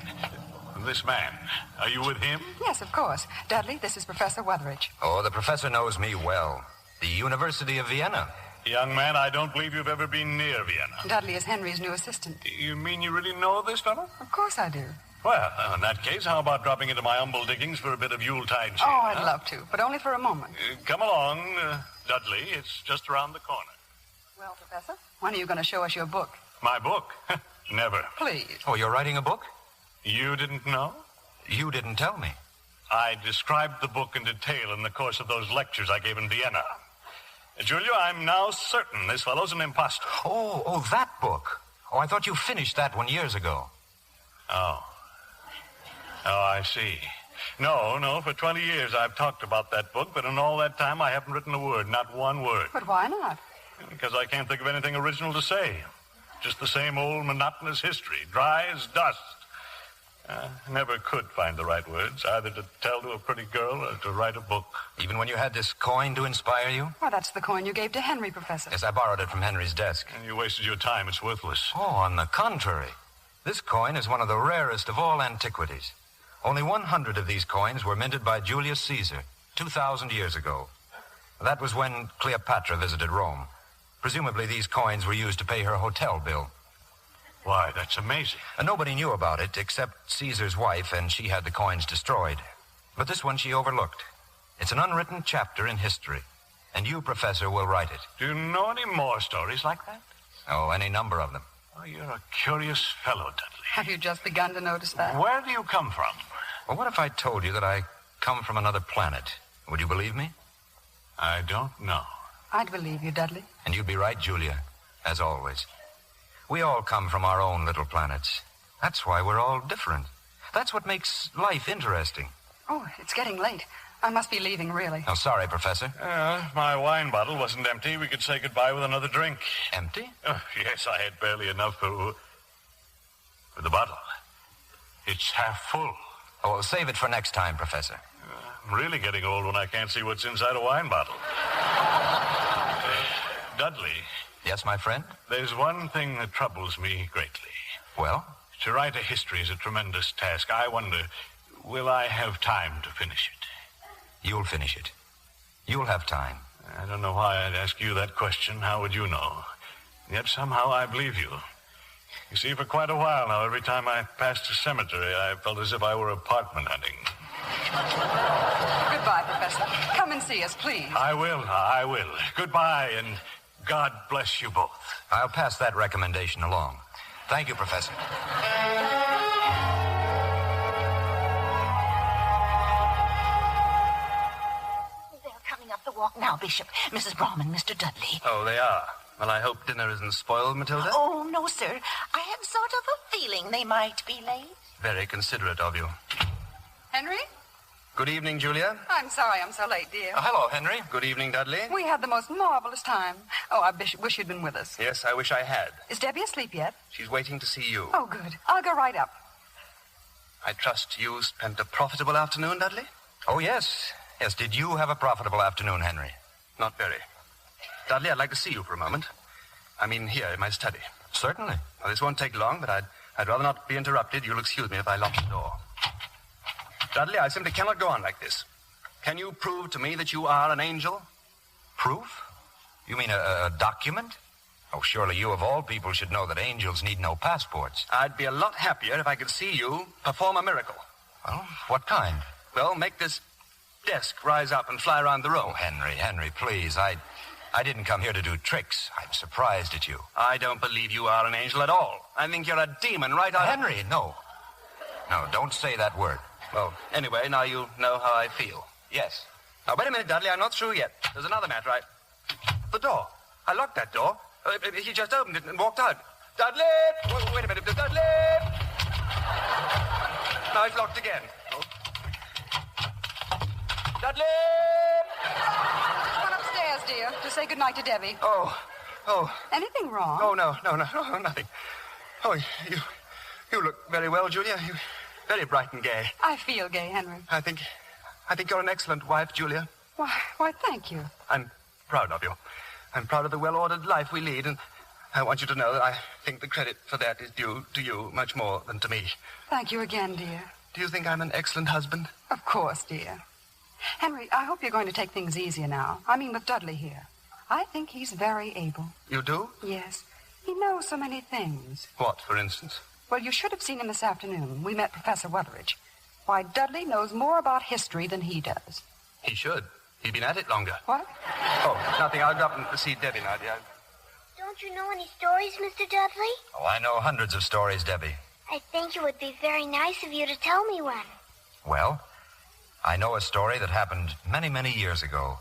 This man, are you with him? Yes, of course. Dudley, this is Professor Wutheridge. Oh, the professor knows me well. The University of Vienna. Young man, I don't believe you've ever been near Vienna. Dudley is Henry's new assistant. You mean you really know this fellow? Of course I do. Well, in that case, how about dropping into my humble diggings for a bit of Yuletide cheer? Oh, I'd love to, but only for a moment. Come along, Dudley. It's just around the corner. Well, Professor, when are you going to show us your book? My book? Never. Please. Oh, you're writing a book? You didn't know? You didn't tell me. I described the book in detail in the course of those lectures I gave in Vienna. Julia, I'm now certain this fellow's an imposter. Oh, that book. Oh, I thought you finished that one years ago. Oh, I see. No, for 20 years I've talked about that book, but in all that time I haven't written a word, not one word. But why not? Because I can't think of anything original to say. Just the same old monotonous history, dry as dust. Never could find the right words, either to tell to a pretty girl or to write a book. Even when you had this coin to inspire you? Well, that's the coin you gave to Henry, Professor. Yes, I borrowed it from Henry's desk. And you wasted your time. It's worthless. Oh, on the contrary. This coin is one of the rarest of all antiquities. Only 100 of these coins were minted by Julius Caesar 2,000 years ago. That was when Cleopatra visited Rome. Presumably these coins were used to pay her hotel bill. Why, that's amazing. Nobody knew about it except Caesar's wife, and she had the coins destroyed. But this one she overlooked. It's an unwritten chapter in history, and you, Professor, will write it. Do you know any more stories like that? Oh, any number of them. Oh, you're a curious fellow, Dudley. Have you just begun to notice that? Where do you come from? Well, what if I told you that I come from another planet? Would you believe me? I don't know. I'd believe you, Dudley. And you'd be right, Julia, as always. We all come from our own little planets. That's why we're all different. That's what makes life interesting. Oh, it's getting late. I must be leaving, really. Oh, sorry, Professor. If my wine bottle wasn't empty, we could say goodbye with another drink. Empty? Yes, I had barely enough for the bottle. It's half full. Oh, well, save it for next time, Professor. I'm really getting old when I can't see what's inside a wine bottle. Dudley. Yes, my friend? There's one thing that troubles me greatly. Well? To write a history is a tremendous task. I wonder, will I have time to finish it? You'll finish it. You'll have time. I don't know why I'd ask you that question. How would you know? Yet somehow I believe you. You see, for quite a while now, every time I passed a cemetery, I felt as if I were apartment hunting. Goodbye, Professor. Come and see us, please. I will. Goodbye, and God bless you both. I'll pass that recommendation along. Thank you, Professor. They're coming up the walk now, Bishop. Mrs. Brom and Mr. Dudley. Oh, they are. Well, I hope dinner isn't spoiled, Matilda. Oh, no, sir. I had sort of a feeling they might be late. Very considerate of you. Henry? Good evening, Julia. I'm sorry I'm so late, dear. Hello, Henry. Good evening, Dudley. We had the most marvelous time. Oh, I wish you'd been with us. Yes, I wish I had. Is Debbie asleep yet? She's waiting to see you. Oh, good. I'll go right up. I trust you spent a profitable afternoon, Dudley? Oh, yes. Yes, did you have a profitable afternoon, Henry? Not very. Dudley, I'd like to see you for a moment. I mean, here in my study. Certainly. Well, this won't take long, but I'd rather not be interrupted. You'll excuse me if I lock the door. Dudley, I simply cannot go on like this. Can you prove to me that you are an angel? Proof? You mean a document? Oh, surely you of all people should know that angels need no passports. I'd be a lot happier if I could see you perform a miracle. Well, what kind? Well, make this desk rise up and fly around the room. Oh, Henry, please. I didn't come here to do tricks. I'm surprised at you. I don't believe you are an angel at all. I think you're a demon right out Henry, no. No, don't say that word. Well, anyway, now you know how I feel. Yes. Now, wait a minute, Dudley. I'm not through yet. There's another matter. The door. I locked that door. He just opened it and walked out. Dudley! Wait a minute. Dudley! Now it's locked again. Oh. Dudley! Run upstairs, dear, to say goodnight to Debbie. Oh. Anything wrong? Oh, no, nothing. Oh, you look very well, Julia. You're very bright and gay. I feel gay, Henry. I think you're an excellent wife, Julia. Why, thank you. I'm proud of you. I'm proud of the well-ordered life we lead, and I want you to know that I think the credit for that is due to you much more than to me. Thank you again, dear. Do you think I'm an excellent husband? Of course, dear. Henry, I hope you're going to take things easier now. I mean, with Dudley here. I think he's very able. You do? Yes. He knows so many things. What, for instance? Well, you should have seen him this afternoon. We met Professor Weatheridge. Why, Dudley knows more about history than he does. He should. He's been at it longer. What? Oh, nothing. I'll go up and see Debbie now, dear. Don't you know any stories, Mr. Dudley? Oh, I know hundreds of stories, Debbie. I think it would be very nice of you to tell me one. Well, I know a story that happened many, many years ago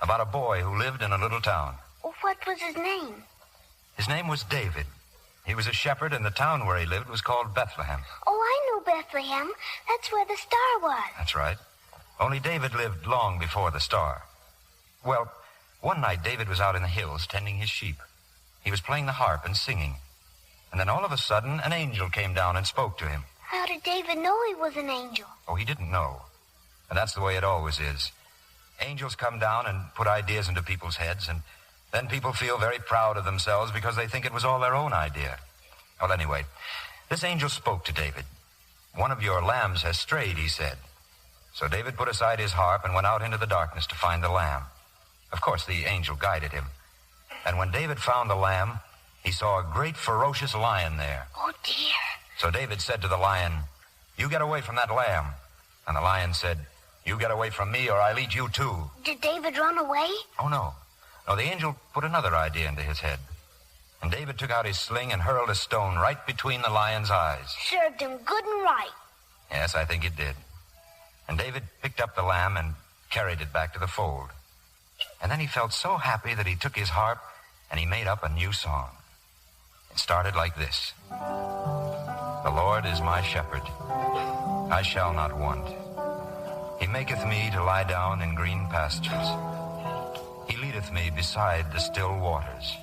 about a boy who lived in a little town. What was his name? His name was David. He was a shepherd, and the town where he lived was called Bethlehem. Oh, I know Bethlehem. That's where the star was. That's right. Only David lived long before the star. Well, one night David was out in the hills tending his sheep. He was playing the harp and singing. And then all of a sudden, an angel came down and spoke to him. How did David know he was an angel? Oh, he didn't know. And that's the way it always is. Angels come down and put ideas into people's heads, and then people feel very proud of themselves because they think it was all their own idea. Well, anyway, this angel spoke to David. One of your lambs has strayed, he said. So David put aside his harp and went out into the darkness to find the lamb. Of course, the angel guided him. And when David found the lamb, he saw a great ferocious lion there. Oh, dear. So David said to the lion, "You get away from that lamb." And the lion said, "You get away from me or I'll eat you too." Did David run away? Oh, no. No, the angel put another idea into his head. And David took out his sling and hurled a stone right between the lion's eyes. Served him good and right. Yes, I think it did. And David picked up the lamb and carried it back to the fold. And then he felt so happy that he took his harp and he made up a new song. It started like this. The Lord is my shepherd. I shall not want. He maketh me to lie down in green pastures. He leadeth me beside the still waters.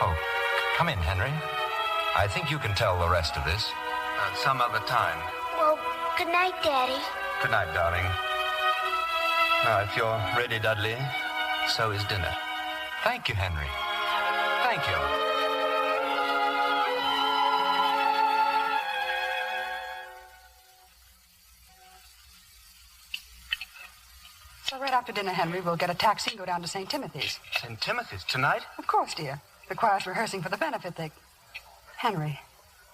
Oh, come in, Henry. I think you can tell the rest of this. Some other time. Well, good night, Daddy. Good night, darling. Now, if you're ready, Dudley, so is dinner. Thank you, Henry. Thank you. So right after dinner, Henry, we'll get a taxi and go down to St. Timothy's. St. Timothy's? Tonight? Of course, dear. The choir's rehearsing for the benefit. Henry,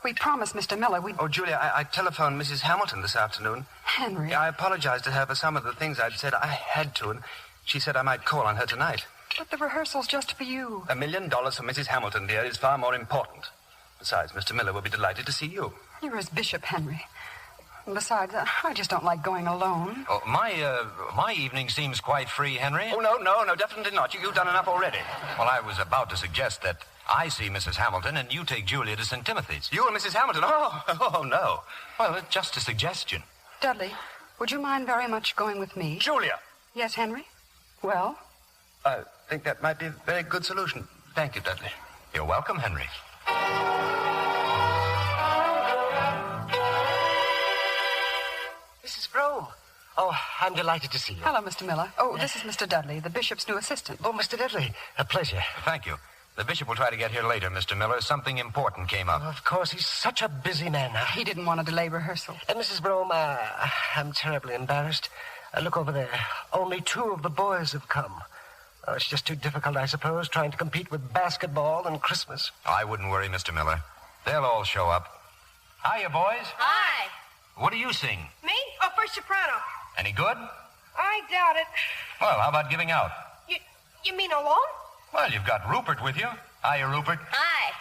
we promised Mr. Miller we'd... Oh, Julia, I telephoned Mrs. Hamilton this afternoon. Henry. I apologized to her for some of the things I'd said. I had to, and she said I might call on her tonight. But the rehearsal's just for you. $1 million for Mrs. Hamilton, dear, is far more important. Besides, Mr. Miller will be delighted to see you. You're his bishop, Henry. And besides, I just don't like going alone. Oh, my evening seems quite free, Henry. Oh, no, definitely not. You've done enough already. Well, I was about to suggest that I see Mrs. Hamilton and you take Julia to St. Timothy's. You and Mrs. Hamilton? Oh, no. Well, just a suggestion. Dudley, would you mind very much going with me? Julia! Yes, Henry? Well? I think that might be a very good solution. Thank you, Dudley. You're welcome, Henry. Mrs. Brome. Oh, I'm delighted to see you. Hello, Mr. Miller. Oh, this is Mr. Dudley, the bishop's new assistant. Oh, Mr. Dudley, a pleasure. Thank you. The bishop will try to get here later, Mr. Miller. Something important came up. Oh, of course, he's such a busy man now. He didn't want to delay rehearsal. Mrs. Brome, I'm terribly embarrassed. Look over there. Only 2 of the boys have come. Oh, it's just too difficult, I suppose, trying to compete with basketball and Christmas. I wouldn't worry, Mr. Miller. They'll all show up. Hiya, boys. Hi. What do you sing? Me? Oh, first soprano. Any good? I doubt it. Well, how about giving out? You mean alone? Well, you've got Rupert with you. Hiya, Rupert. Hi.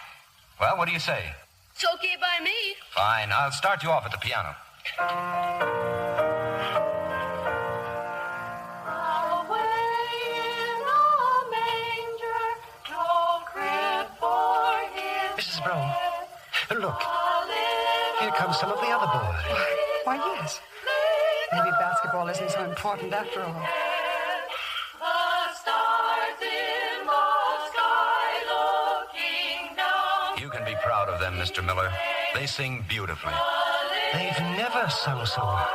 Well, what do you say? It's okay by me. Fine. I'll start you off at the piano. Mrs. Brome, look. Here come some of the other boys. Why, yes. Maybe basketball isn't so important after all. You can be proud of them, Mr. Miller. They sing beautifully. They've never sung so well.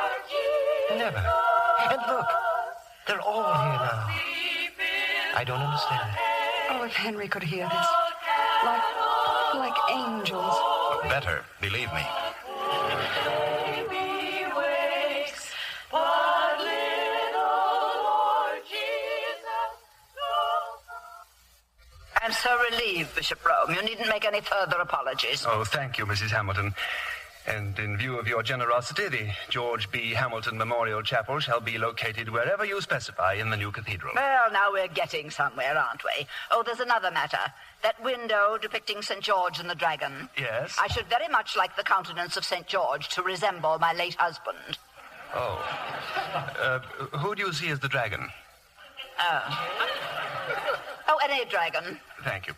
Never. And look, they're all here now. I don't understand. Oh, if Henry could hear this. Like angels. Better, believe me. I'm so relieved, Bishop Rome. You needn't make any further apologies. Oh, thank you, Mrs. Hamilton. And in view of your generosity, the George B. Hamilton Memorial Chapel shall be located wherever you specify in the new cathedral. Well, now we're getting somewhere, aren't we? Oh, there's another matter. That window depicting St. George and the dragon. Yes? I should very much like the countenance of St. George to resemble my late husband. Oh. Who do you see as the dragon? Oh, any dragon. Thank you.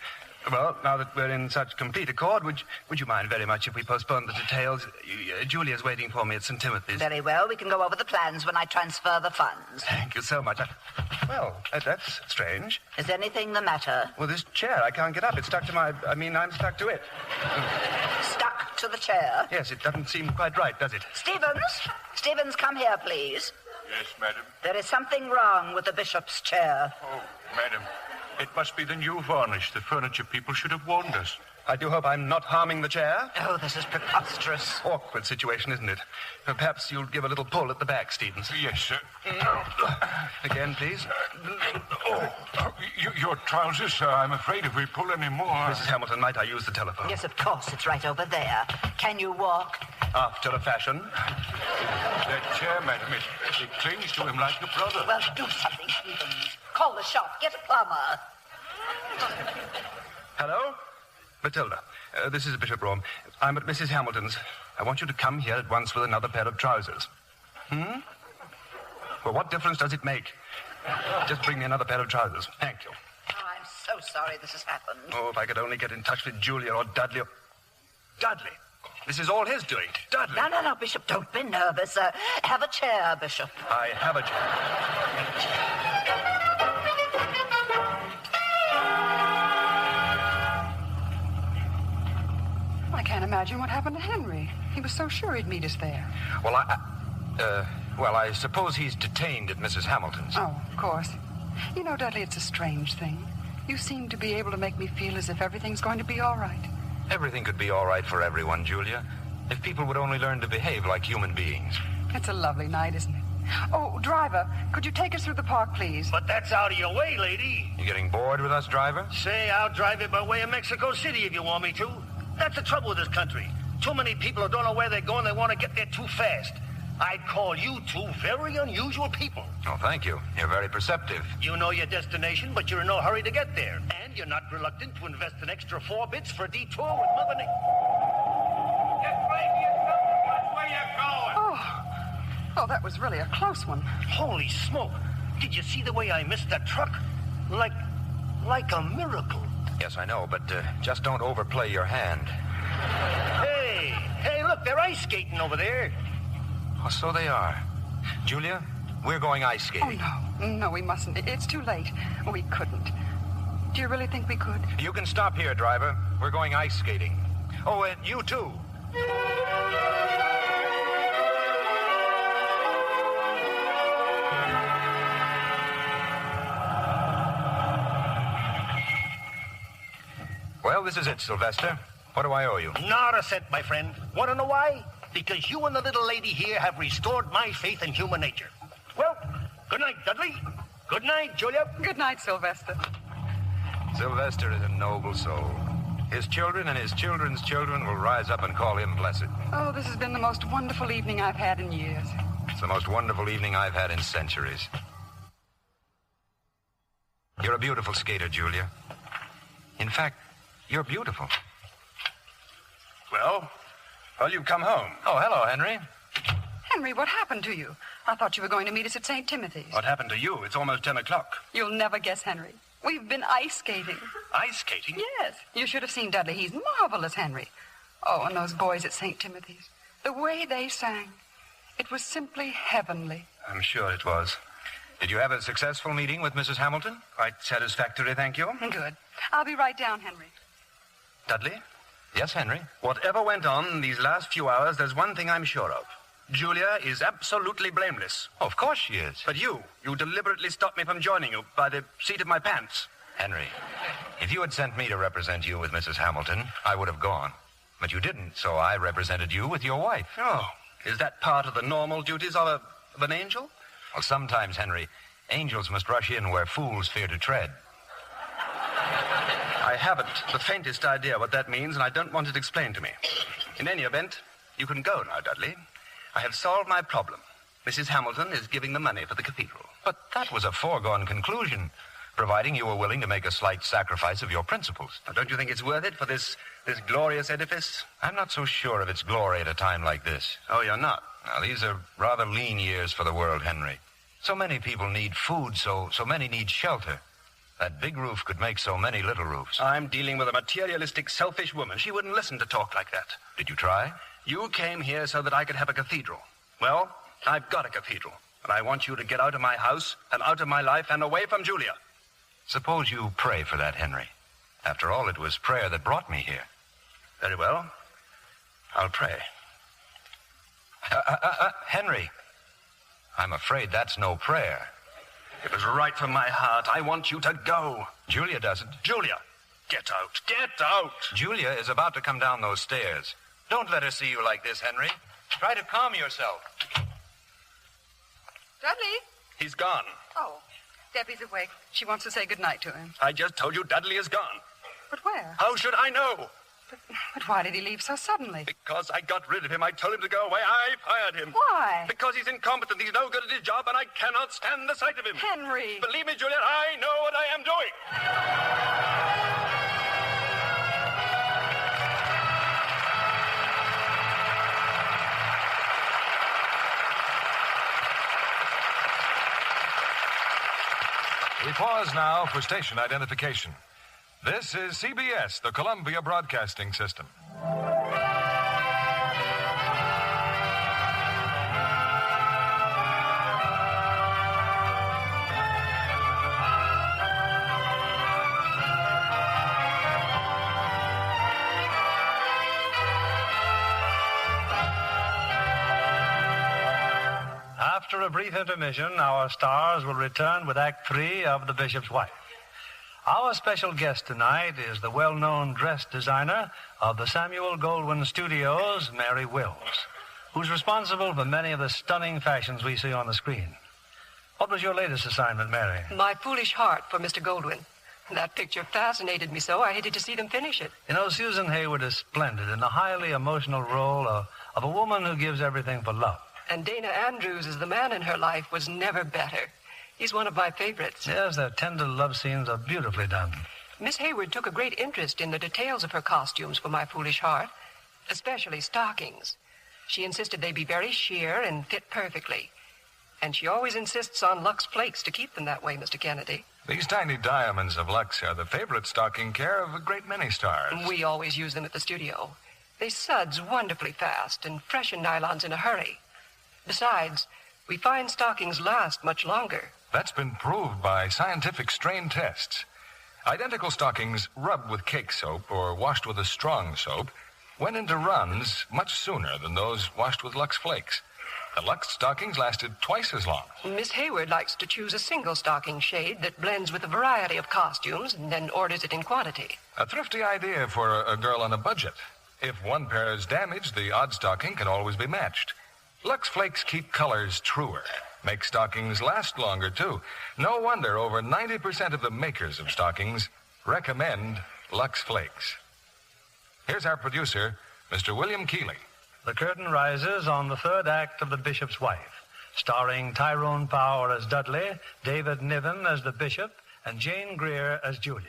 Well, now that we're in such complete accord, would you mind very much if we postpone the details? Julia's waiting for me at St. Timothy's. Very well. We can go over the plans when I transfer the funds. Thank you so much. Well, that's strange. Is anything the matter? Well, this chair, I can't get up. It's stuck to I'm stuck to it. Stuck to the chair? Yes, it doesn't seem quite right, does it? Stevens, come here, please. Yes, madam. There is something wrong with the bishop's chair. Oh, madam. It must be the new varnish. The furniture people should have warned us. I do hope I'm not harming the chair. Oh, this is preposterous. Awkward situation, isn't it? Perhaps you'll give a little pull at the back, Stevens. Yes, sir. Again, please. Your trousers, sir. I'm afraid if we pull any more... Mrs. Hamilton, might I use the telephone? Yes, of course. It's right over there. Can you walk? After a fashion. That chair, madam, it clings to him like a brother. Well, do something, Stevens. Call the shop. Get a plumber. Hello? Matilda, this is Bishop Rome. I'm at Mrs. Hamilton's. I want you to come here at once with another pair of trousers. Well, what difference does it make? Just bring me another pair of trousers. Thank you. Oh, I'm so sorry this has happened. Oh, if I could only get in touch with Julia or Dudley. Dudley! This is all his doing. Dudley! No, Bishop, don't be nervous. Have a chair, Bishop. I have a chair. I can't imagine what happened to Henry. He was so sure he'd meet us there. Well, I suppose he's detained at Mrs. Hamilton's. Oh, of course. You know, Dudley, it's a strange thing. You seem to be able to make me feel as if everything's going to be all right. Everything could be all right for everyone, Julia, if people would only learn to behave like human beings. It's a lovely night, isn't it? Oh, driver, could you take us through the park, please? But that's out of your way, lady. You getting bored with us, driver? Say, I'll drive you by way of Mexico City if you want me to. That's the trouble with this country. Too many people who don't know where they're going, they want to get there too fast. I'd call you two very unusual people. Oh, thank you. You're very perceptive. You know your destination, but you're in no hurry to get there. And you're not reluctant to invest an extra 4 bits for a detour with Mother Nature. Get right here, where you going? Oh, that was really a close one. Holy smoke. Did you see the way I missed that truck? Like a miracle. Yes, I know, but just don't overplay your hand. Hey, look, they're ice skating over there. Oh, so they are. Julia, we're going ice skating. Oh, no, we mustn't. It's too late. We couldn't. Do you really think we could? You can stop here, driver. We're going ice skating. Oh, and you too. Well, this is it, Sylvester. What do I owe you? Not a cent, my friend. Want to know why? Because you and the little lady here have restored my faith in human nature. Well, good night, Dudley. Good night, Julia. Good night, Sylvester. Sylvester is a noble soul. His children and his children's children will rise up and call him blessed. Oh, this has been the most wonderful evening I've had in years. It's the most wonderful evening I've had in centuries. You're a beautiful skater, Julia. In fact, you're beautiful. Well, you've come home. Oh, hello, Henry. Henry, what happened to you? I thought you were going to meet us at St. Timothy's. What happened to you? It's almost 10 o'clock. You'll never guess, Henry. We've been ice skating. Ice skating? Yes. You should have seen Dudley. He's marvelous, Henry. Oh, and those boys at St. Timothy's. The way they sang. It was simply heavenly. I'm sure it was. Did you have a successful meeting with Mrs. Hamilton? Quite satisfactory, thank you. Good. I'll be right down, Henry. Dudley? Yes, Henry? Whatever went on these last few hours, there's one thing I'm sure of. Julia is absolutely blameless. Oh, of course she is. But you deliberately stopped me from joining you by the seat of my pants. Henry, if you had sent me to represent you with Mrs. Hamilton, I would have gone. But you didn't, so I represented you with your wife. Oh, is that part of the normal duties of an angel? Well, sometimes, Henry, angels must rush in where fools fear to tread. I haven't the faintest idea what that means, and I don't want it explained to me. In any event, you can go now, Dudley. I have solved my problem. Mrs. Hamilton is giving the money for the cathedral. But that was a foregone conclusion, providing you were willing to make a slight sacrifice of your principles. Now, don't you think it's worth it for this glorious edifice? I'm not so sure of its glory at a time like this. Oh, you're not? Now, these are rather lean years for the world, Henry. So many people need food, so many need shelter. That big roof could make so many little roofs. I'm dealing with a materialistic, selfish woman. She wouldn't listen to talk like that. Did you try? You came here so that I could have a cathedral. Well, I've got a cathedral. And I want you to get out of my house and out of my life and away from Julia. Suppose you pray for that, Henry. After all, it was prayer that brought me here. Very well. I'll pray. Henry, I'm afraid that's no prayer. It was right from my heart. I want you to go. Julia doesn't. Julia, get out. Get out. Julia is about to come down those stairs. Don't let her see you like this, Henry. Try to calm yourself. Dudley? He's gone. Oh, Debbie's awake. She wants to say goodnight to him. I just told you Dudley is gone. But where? How should I know? But why did he leave so suddenly? Because I got rid of him. I told him to go away. I fired him. Why? Because he's incompetent. He's no good at his job, and I cannot stand the sight of him. Henry! Believe me, Juliet, I know what I am doing. We pause now for station identification. This is CBS, the Columbia Broadcasting System. After a brief intermission, our stars will return with Act 3 of The Bishop's Wife. Our special guest tonight is the well-known dress designer of the Samuel Goldwyn Studios, Mary Wills, who's responsible for many of the stunning fashions we see on the screen. What was your latest assignment, Mary? My Foolish Heart for Mr. Goldwyn. That picture fascinated me so I hated to see them finish it. You know, Susan Hayward is splendid in the highly emotional role of a woman who gives everything for love. And Dana Andrews as the man in her life was never better. He's one of my favorites. Yes, their tender love scenes are beautifully done. Miss Hayward took a great interest in the details of her costumes for My Foolish Heart, especially stockings. She insisted they be very sheer and fit perfectly. And she always insists on Lux flakes to keep them that way, Mr. Kennedy. These tiny diamonds of Lux are the favorite stocking care of a great many stars. We always use them at the studio. They suds wonderfully fast and freshen nylons in a hurry. Besides, we find stockings last much longer. That's been proved by scientific strain tests. Identical stockings rubbed with cake soap or washed with a strong soap went into runs much sooner than those washed with Lux flakes. The Lux stockings lasted twice as long. Miss Hayward likes to choose a single stocking shade that blends with a variety of costumes and then orders it in quantity. A thrifty idea for a girl on a budget. If one pair is damaged, the odd stocking can always be matched. Lux flakes keep colors truer, make stockings last longer, too. No wonder over 90% of the makers of stockings recommend Lux flakes. Here's our producer, Mr. William Keeley. The curtain rises on the third act of The Bishop's Wife, starring Tyrone Power as Dudley, David Niven as the Bishop, and Jane Greer as Julia.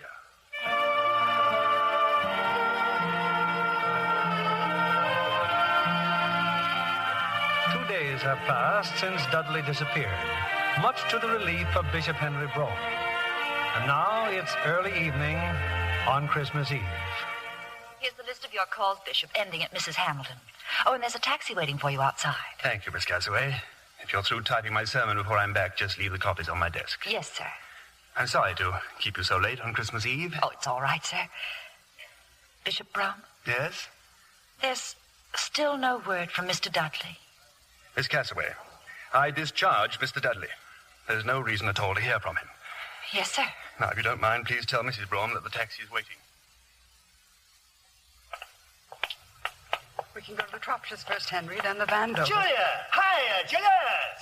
2 days have passed since Dudley disappeared, much to the relief of Bishop Henry Brougham. And now it's early evening on Christmas Eve. Here's the list of your calls, Bishop, ending at Mrs. Hamilton. Oh, and there's a taxi waiting for you outside. Thank you, Miss Cassaway. If you're through typing my sermon before I'm back, just leave the copies on my desk. Yes, sir. I'm sorry to keep you so late on Christmas Eve. Oh, it's all right, sir. Bishop Brown? Yes? There's still no word from Mr. Dudley. Miss Cassaway, I discharged Mr. Dudley. There's no reason at all to hear from him. Yes, sir. Now, if you don't mind, please tell Mrs. Brougham that the taxi is waiting. We can go to the Tropicals first, Henry, then the Vandover. Julia! Hiya, Julia!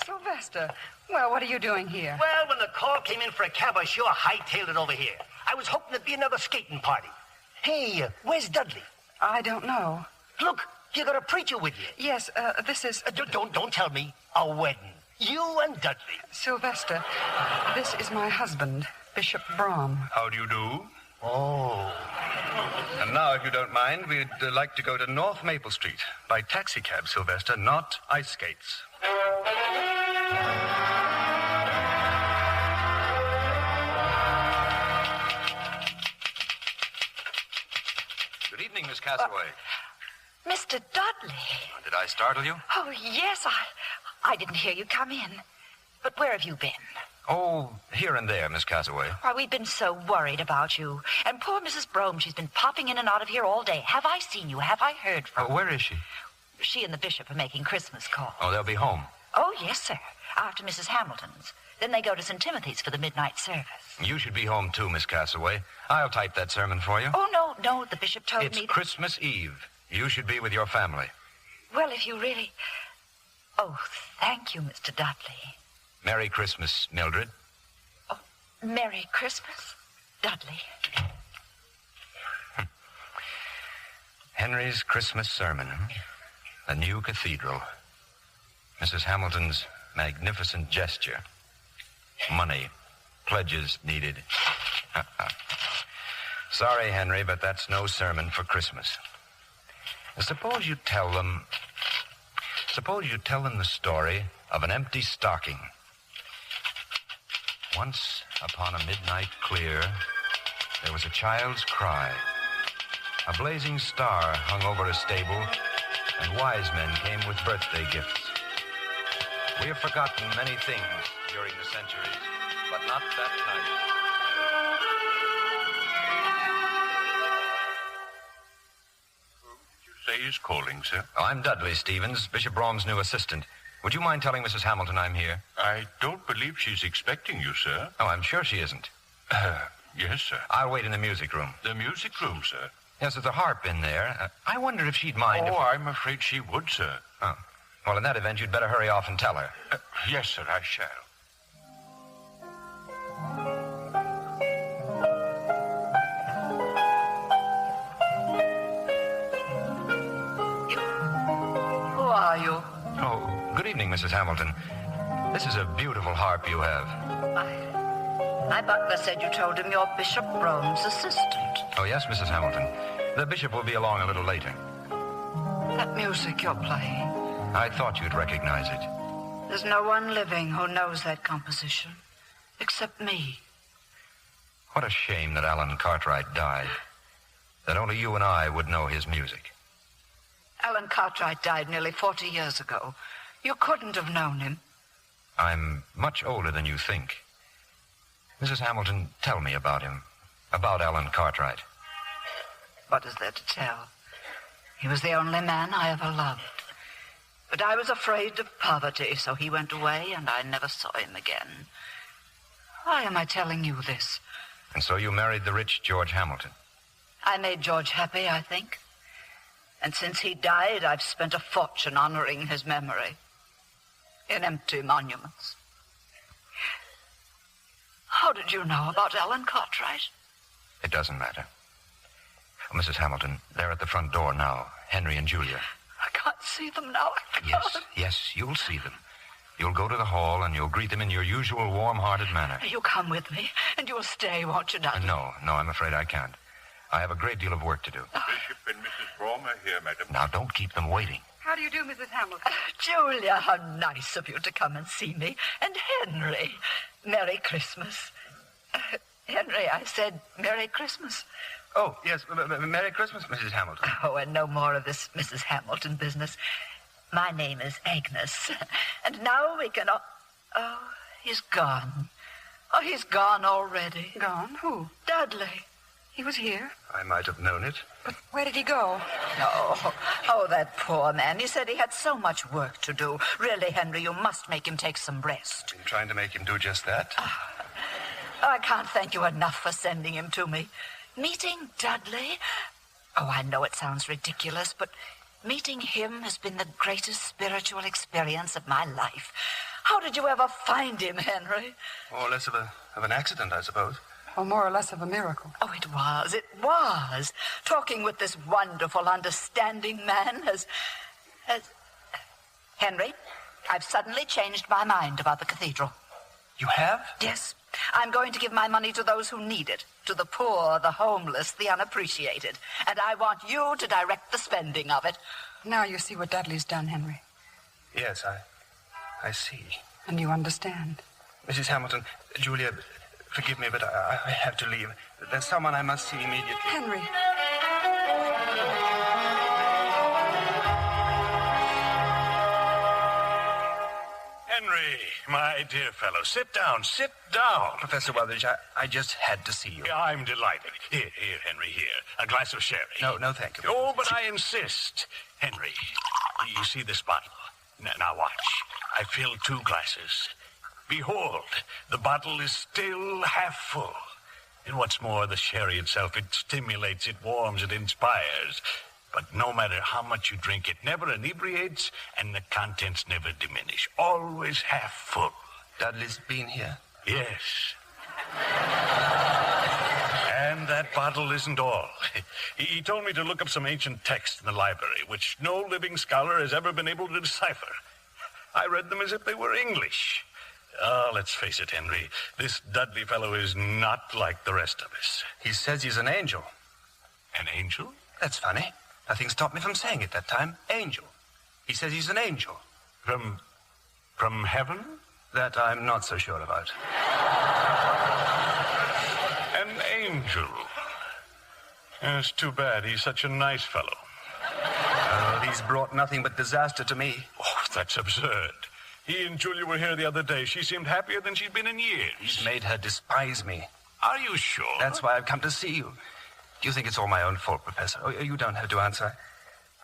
Sylvester. Well, what are you doing here? Well, when the call came in for a cab, I sure hightailed it over here. I was hoping there'd be another skating party. Hey, where's Dudley? I don't know. Look, you got a preacher with you. Yes, this is... Don't tell me. A wedding. You and Dudley. Sylvester, this is my husband, Bishop Brougham. How do you do? Oh. And now, if you don't mind, we'd like to go to North Maple Street by taxicab, Sylvester, not ice skates. Good evening, Miss Cassaway. Mr. Dudley. Did I startle you? Oh, yes, I didn't hear you come in. But where have you been? Oh, here and there, Miss Cassaway. Why, we've been so worried about you. And poor Mrs. Brougham, she's been popping in and out of here all day. Have I seen you? Have I heard from you? Where is she? She and the bishop are making Christmas calls. Oh, they'll be home. Oh, yes, sir. After Mrs. Hamilton's. Then they go to St. Timothy's for the midnight service. You should be home, too, Miss Cassaway. I'll type that sermon for you. Oh, no, the bishop told It's me... Christmas Eve. You should be with your family. Well, if you really... Oh, thank you, Mr. Dudley. Merry Christmas, Mildred. Oh, Merry Christmas, Dudley. Henry's Christmas sermon. A new cathedral. Mrs. Hamilton's magnificent gesture. Money. Pledges needed. Sorry, Henry, but that's no sermon for Christmas. Suppose you tell them the story of an empty stocking. Once upon a midnight clear, there was a child's cry. A blazing star hung over a stable, and wise men came with birthday gifts. We have forgotten many things during the centuries, but not that night. Say he's calling, sir. Oh, I'm Dudley Stevens, Bishop Brougham's new assistant. Would you mind telling Mrs. Hamilton I'm here? I don't believe she's expecting you, sir. Oh, I'm sure she isn't. Yes, sir. I'll wait in the music room. The music room, sir? Yes, there's a harp in there. I wonder if she'd mind if... I'm afraid she would, sir. Oh. Well, in that event, you'd better hurry off and tell her. Yes, sir, I shall. Who are you? Oh, good evening, Mrs. Hamilton. This is a beautiful harp you have. My butler said you told him you're Bishop Brougham's assistant. Oh, yes, Mrs. Hamilton. The bishop will be along a little later. That music you're playing. I thought you'd recognize it. There's no one living who knows that composition, except me. What a shame that Alan Cartwright died. That only you and I would know his music. Alan Cartwright died nearly 40 years ago. You couldn't have known him. I'm much older than you think. Mrs. Hamilton, tell me about him. About Alan Cartwright. What is there to tell? He was the only man I ever loved. But I was afraid of poverty, so he went away, and I never saw him again. Why am I telling you this? And so you married the rich George Hamilton. I made George happy, I think. And since he died, I've spent a fortune honoring his memory. In empty monuments. How did you know about Alan Cartwright? It doesn't matter. Oh, Mrs. Hamilton, they're at the front door now. Henry and Julia. I can't see them now. Yes, you'll see them. You'll go to the hall and you'll greet them in your usual warm-hearted manner. You come with me, and you'll stay, won't you, Dudley? No, I'm afraid I can't. I have a great deal of work to do. Bishop and Mrs. Brougham are here, madam. Now, don't keep them waiting. How do you do, Mrs. Hamilton? Julia, how nice of you to come and see me. And Henry, Merry Christmas. Henry, I said Merry Christmas. Oh, yes. Merry Christmas, Mrs. Hamilton. Oh, and no more of this Mrs. Hamilton business. My name is Agnes. And now we can... Oh, he's gone. Oh, he's gone already. Gone? Who? Dudley. He was here. I might have known it. But where did he go? Oh, that poor man. He said he had so much work to do. Really, Henry, you must make him take some rest. I've been trying to make him do just that. I can't thank you enough for sending him to me. Meeting Dudley? Oh, I know it sounds ridiculous, but meeting him has been the greatest spiritual experience of my life. How did you ever find him, Henry? More or less of an accident, I suppose. Or more or less of a miracle. Oh, it was. Talking with this wonderful, understanding man has... Henry, I've suddenly changed my mind about the cathedral. You have? Yes. I'm going to give my money to those who need it, to the poor, the homeless, the unappreciated. And I want you to direct the spending of it. Now you see what Dudley's done, Henry. Yes, I see. And you understand. Mrs. Hamilton, Julia, forgive me, but I have to leave. There's someone I must see immediately. Henry. Henry, my dear fellow, sit down. Professor Weathers, I just had to see you. I'm delighted. Here, Henry, here. A glass of sherry. No, thank you. Oh, but I insist. Henry, you see this bottle? Now watch. I filled 2 glasses. Behold, the bottle is still half full. And what's more, the sherry itself, it stimulates, it warms, it inspires. But no matter how much you drink, it never inebriates, and the contents never diminish. Always half full. Dudley's been here? Yes. And that bottle isn't all. He told me to look up some ancient texts in the library, which no living scholar has ever been able to decipher. I read them as if they were English. Let's face it, Henry. This Dudley fellow is not like the rest of us. He says he's an angel. An angel? That's funny. Nothing stopped me from saying it that time. Angel. He says he's an angel. From heaven? That I'm not so sure about. An angel. It's too bad. He's such a nice fellow. He's brought nothing but disaster to me. Oh, that's absurd. He and Julia were here the other day. She seemed happier than she'd been in years. He's made her despise me. Are you sure? That's why I've come to see you. Do you think it's all my own fault, Professor? Oh, you don't have to answer.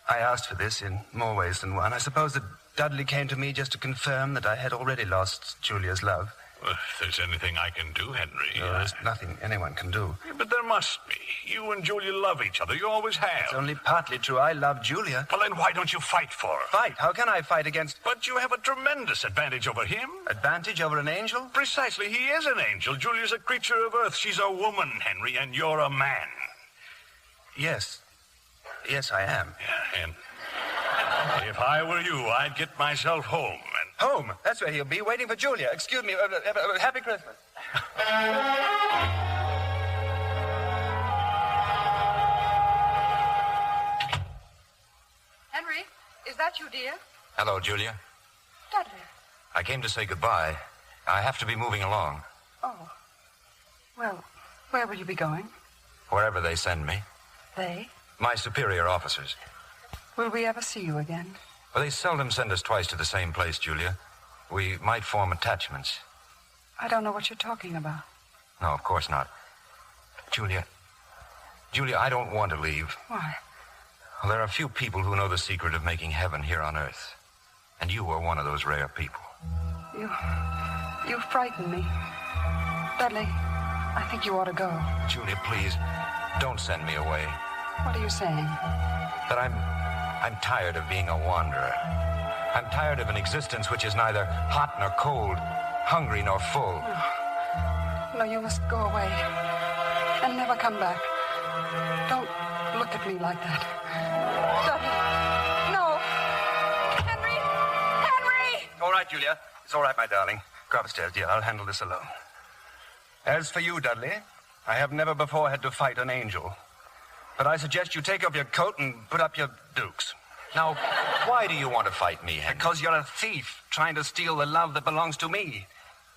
I asked for this in more ways than one. I suppose that Dudley came to me just to confirm that I had already lost Julia's love. Well, if there's anything I can do, Henry... There's nothing anyone can do. Yeah, but there must be. You and Julia love each other. You always have. It's only partly true. I love Julia. Well, then why don't you fight for her? Fight? How can I fight against... But you have a tremendous advantage over him. Advantage over an angel? Precisely. He is an angel. Julia's a creature of earth. She's a woman, Henry, and you're a man. Yes. Yes, I am. Yeah, and if I were you, I'd get myself home. Home? That's where he'll be, waiting for Julia. Excuse me. Happy Christmas. Henry, is that you, dear? Hello, Julia. Dudley. I came to say goodbye. I have to be moving along. Oh. Well, where will you be going? Wherever they send me. They? My superior officers. Will we ever see you again? Well, they seldom send us twice to the same place, Julia. We might form attachments. I don't know what you're talking about. No, of course not. Julia, I don't want to leave. Why? Well, there are few people who know the secret of making heaven here on Earth. And you are one of those rare people. You frighten me. Dudley, I think you ought to go. Julia, please, don't send me away. What are you saying? That I'm tired of being a wanderer. I'm tired of an existence which is neither hot nor cold, hungry nor full. No, you must go away and never come back. Don't look at me like that. Dudley, no. Henry! All right, Julia. It's all right, my darling. Go upstairs, dear. I'll handle this alone. As for you, Dudley, I have never before had to fight an angel. But I suggest you take off your coat and put up your dukes. Now, why do you want to fight me, Henry? Because you're a thief trying to steal the love that belongs to me.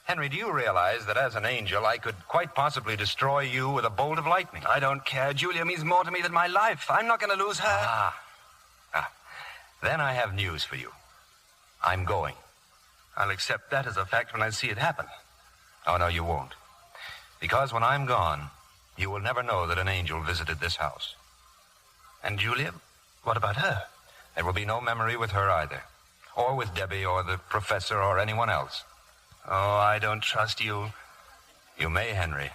Henry, do you realize that as an angel, I could quite possibly destroy you with a bolt of lightning? I don't care. Julia means more to me than my life. I'm not going to lose her. Then I have news for you. I'm going. I'll accept that as a fact when I see it happen. Oh, no, you won't. Because when I'm gone, you will never know that an angel visited this house. And Julia? What about her? There will be no memory with her either. Or with Debbie or the professor or anyone else. Oh, I don't trust you. You may, Henry,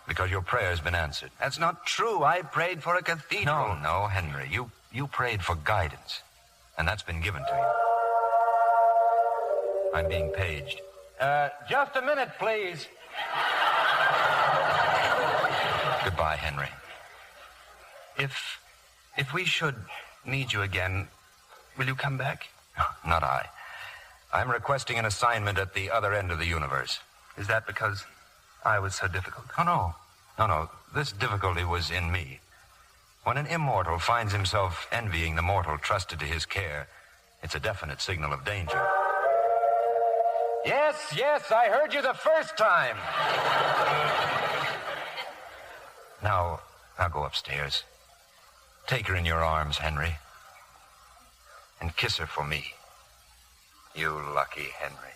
because your prayer's been answered. That's not true. I prayed for a cathedral. No, Henry. You prayed for guidance, and that's been given to you. I'm being paged. Just a minute, please. Goodbye, Henry. If we should need you again, will you come back? Not I. I'm requesting an assignment at the other end of the universe. Is that because I was so difficult? Oh, no. This difficulty was in me. When an immortal finds himself envying the mortal trusted to his care, it's a definite signal of danger. Yes, I heard you the first time. Now go upstairs. Take her in your arms, Henry. And kiss her for me. You lucky Henry.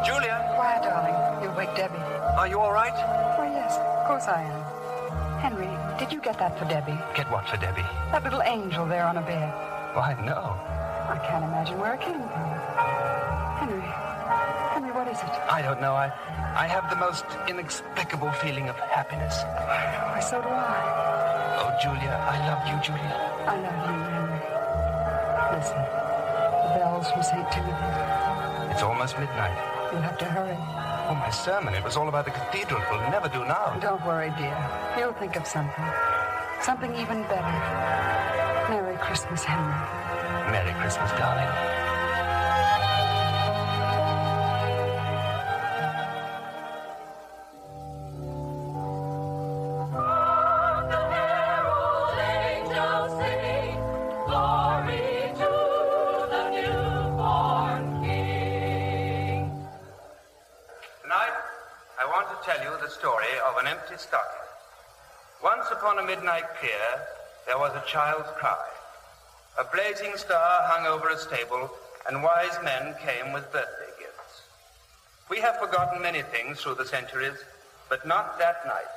Julia! Quiet, darling. You'll wake Debbie. Are you all right? Why, yes, of course I am. Henry, did you get that for Debbie? Get what for Debbie? That little angel there on a bed. Why, no. I can't imagine where it came from. Henry, what is it? I don't know. I have the most inexplicable feeling of happiness. Why, so do I. Oh, Julia, I love you, Julia. I love you, Henry. Listen, the bells from St. Timothy's. It's almost midnight. You'll have to hurry. Oh, my sermon. It was all about the cathedral. It will never do now. Don't worry, dear. You'll think of something. Something even better. Merry Christmas, Henry. Merry Christmas, darling. Story of an empty stocking. Once upon a midnight pier, there was a child's cry. A blazing star hung over a stable, and wise men came with birthday gifts. We have forgotten many things through the centuries, but not that night.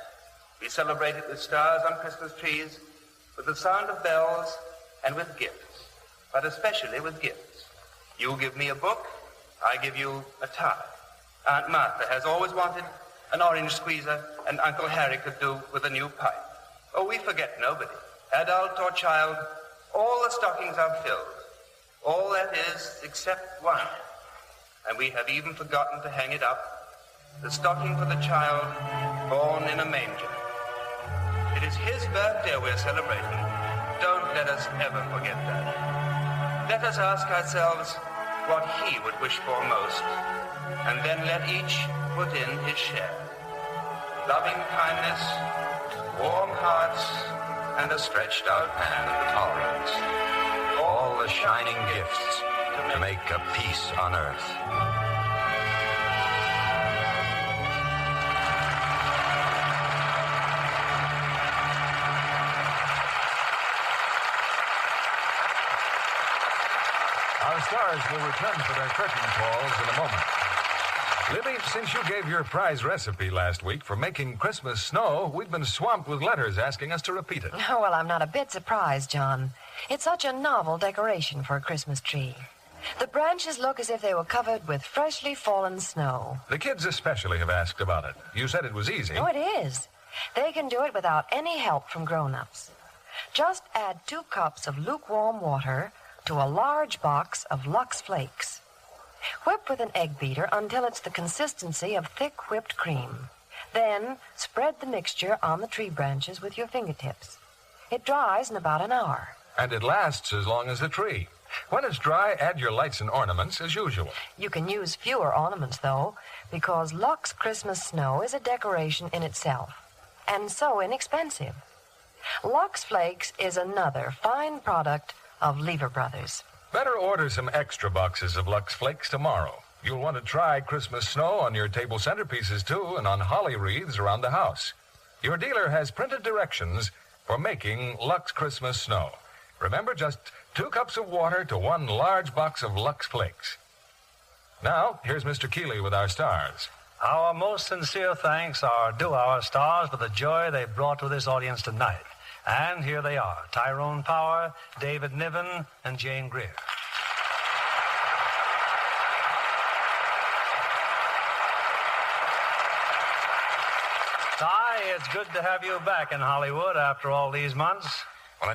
We celebrated with stars on Christmas trees, with the sound of bells, and with gifts, but especially with gifts. You give me a book, I give you a tie. Aunt Martha has always wanted an orange squeezer, and Uncle Harry could do with a new pipe. Oh, we forget nobody. Adult or child, all the stockings are filled. All that is, except one. And we have even forgotten to hang it up. The stocking for the child born in a manger. It is his birthday we're celebrating. Don't let us ever forget that. Let us ask ourselves what he would wish for most, and then let each put in his share. Loving kindness, warm hearts, and a stretched out hand of tolerance. All the shining gifts to make a peace on earth. Our stars will return for their curtain calls in a moment. Libby, since you gave your prize recipe last week for making Christmas snow, we've been swamped with letters asking us to repeat it. Oh, well, I'm not a bit surprised, John. It's such a novel decoration for a Christmas tree. The branches look as if they were covered with freshly fallen snow. The kids especially have asked about it. You said it was easy. Oh, it is. They can do it without any help from grown-ups. Just add 2 cups of lukewarm water to a large box of Lux Flakes. Whip with an egg beater until it's the consistency of thick whipped cream. Then spread the mixture on the tree branches with your fingertips. It dries in about an hour. And it lasts as long as the tree. When it's dry, add your lights and ornaments as usual. You can use fewer ornaments, though, because Lux Christmas Snow is a decoration in itself, and so inexpensive. Lux Flakes is another fine product of Lever Brothers. Better order some extra boxes of Lux Flakes tomorrow. You'll want to try Christmas snow on your table centerpieces, too, and on holly wreaths around the house. Your dealer has printed directions for making Lux Christmas snow. Remember, just 2 cups of water to 1 large box of Lux Flakes. Now, here's Mr. Keeley with our stars. Our most sincere thanks are due our stars for the joy they brought to this audience tonight. And here they are, Tyrone Power, David Niven, and Jane Greer. Ty, it's good to have you back in Hollywood after all these months. Well,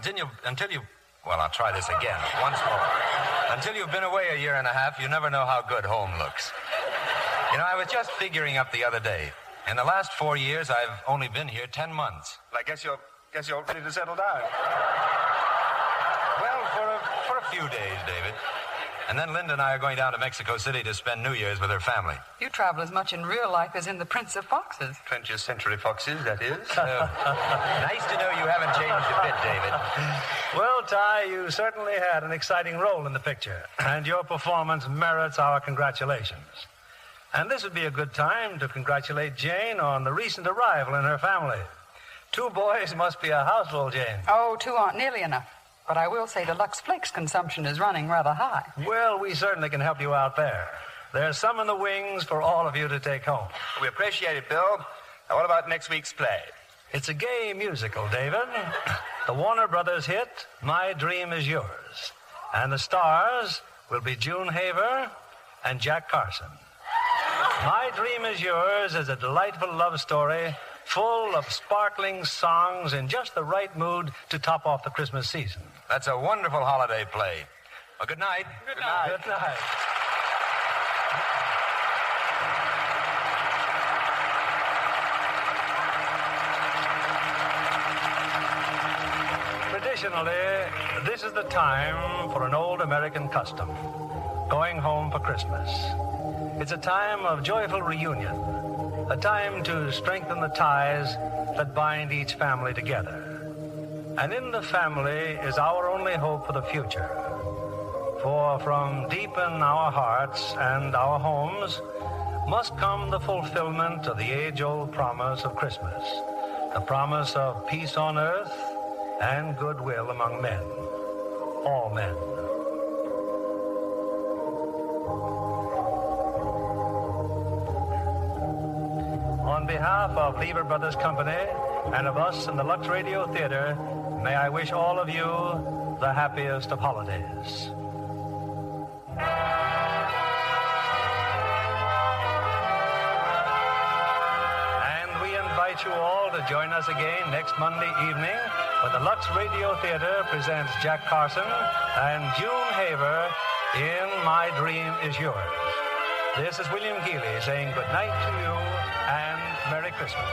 well, I'll try this again, once more. Until you've been away a year and a half, you never know how good home looks. You know, I was just figuring up the other day. In the last 4 years, I've only been here 10 months. Well, I guess you're ready to settle down. Well, for a few days, David. And then Linda and I are going down to Mexico City to spend New Year's with her family. You travel as much in real life as in The Prince of Foxes. 20th Century Foxes, that is. Nice to know you haven't changed a bit, David. Well, Ty, you certainly had an exciting role in the picture, and your performance merits our congratulations. And this would be a good time to congratulate Jane on the recent arrival in her family. 2 boys must be a houseful, Jane. Oh, 2 aren't nearly enough. But I will say the Lux Flakes consumption is running rather high. Well, we certainly can help you out there. There's some in the wings for all of you to take home. We appreciate it, Bill. Now, what about next week's play? It's a gay musical, David. The Warner Brothers hit, My Dream Is Yours. And the stars will be June Haver and Jack Carson. My Dream Is Yours is a delightful love story full of sparkling songs in just the right mood to top off the Christmas season. That's a wonderful holiday play. Well, good night. Good night. Good night. Traditionally, this is the time for an old American custom, going home for Christmas. It's a time of joyful reunion, a time to strengthen the ties that bind each family together. And in the family is our only hope for the future. For from deep in our hearts and our homes must come the fulfillment of the age-old promise of Christmas, the promise of peace on earth and goodwill among men, all men. On behalf of Lever Brothers Company and of us in the Lux Radio Theater, may I wish all of you the happiest of holidays. And we invite you all to join us again next Monday evening when the Lux Radio Theater presents Jack Carson and June Haver in My Dream Is Yours. This is William Keeley saying good night to you and Merry Christmas.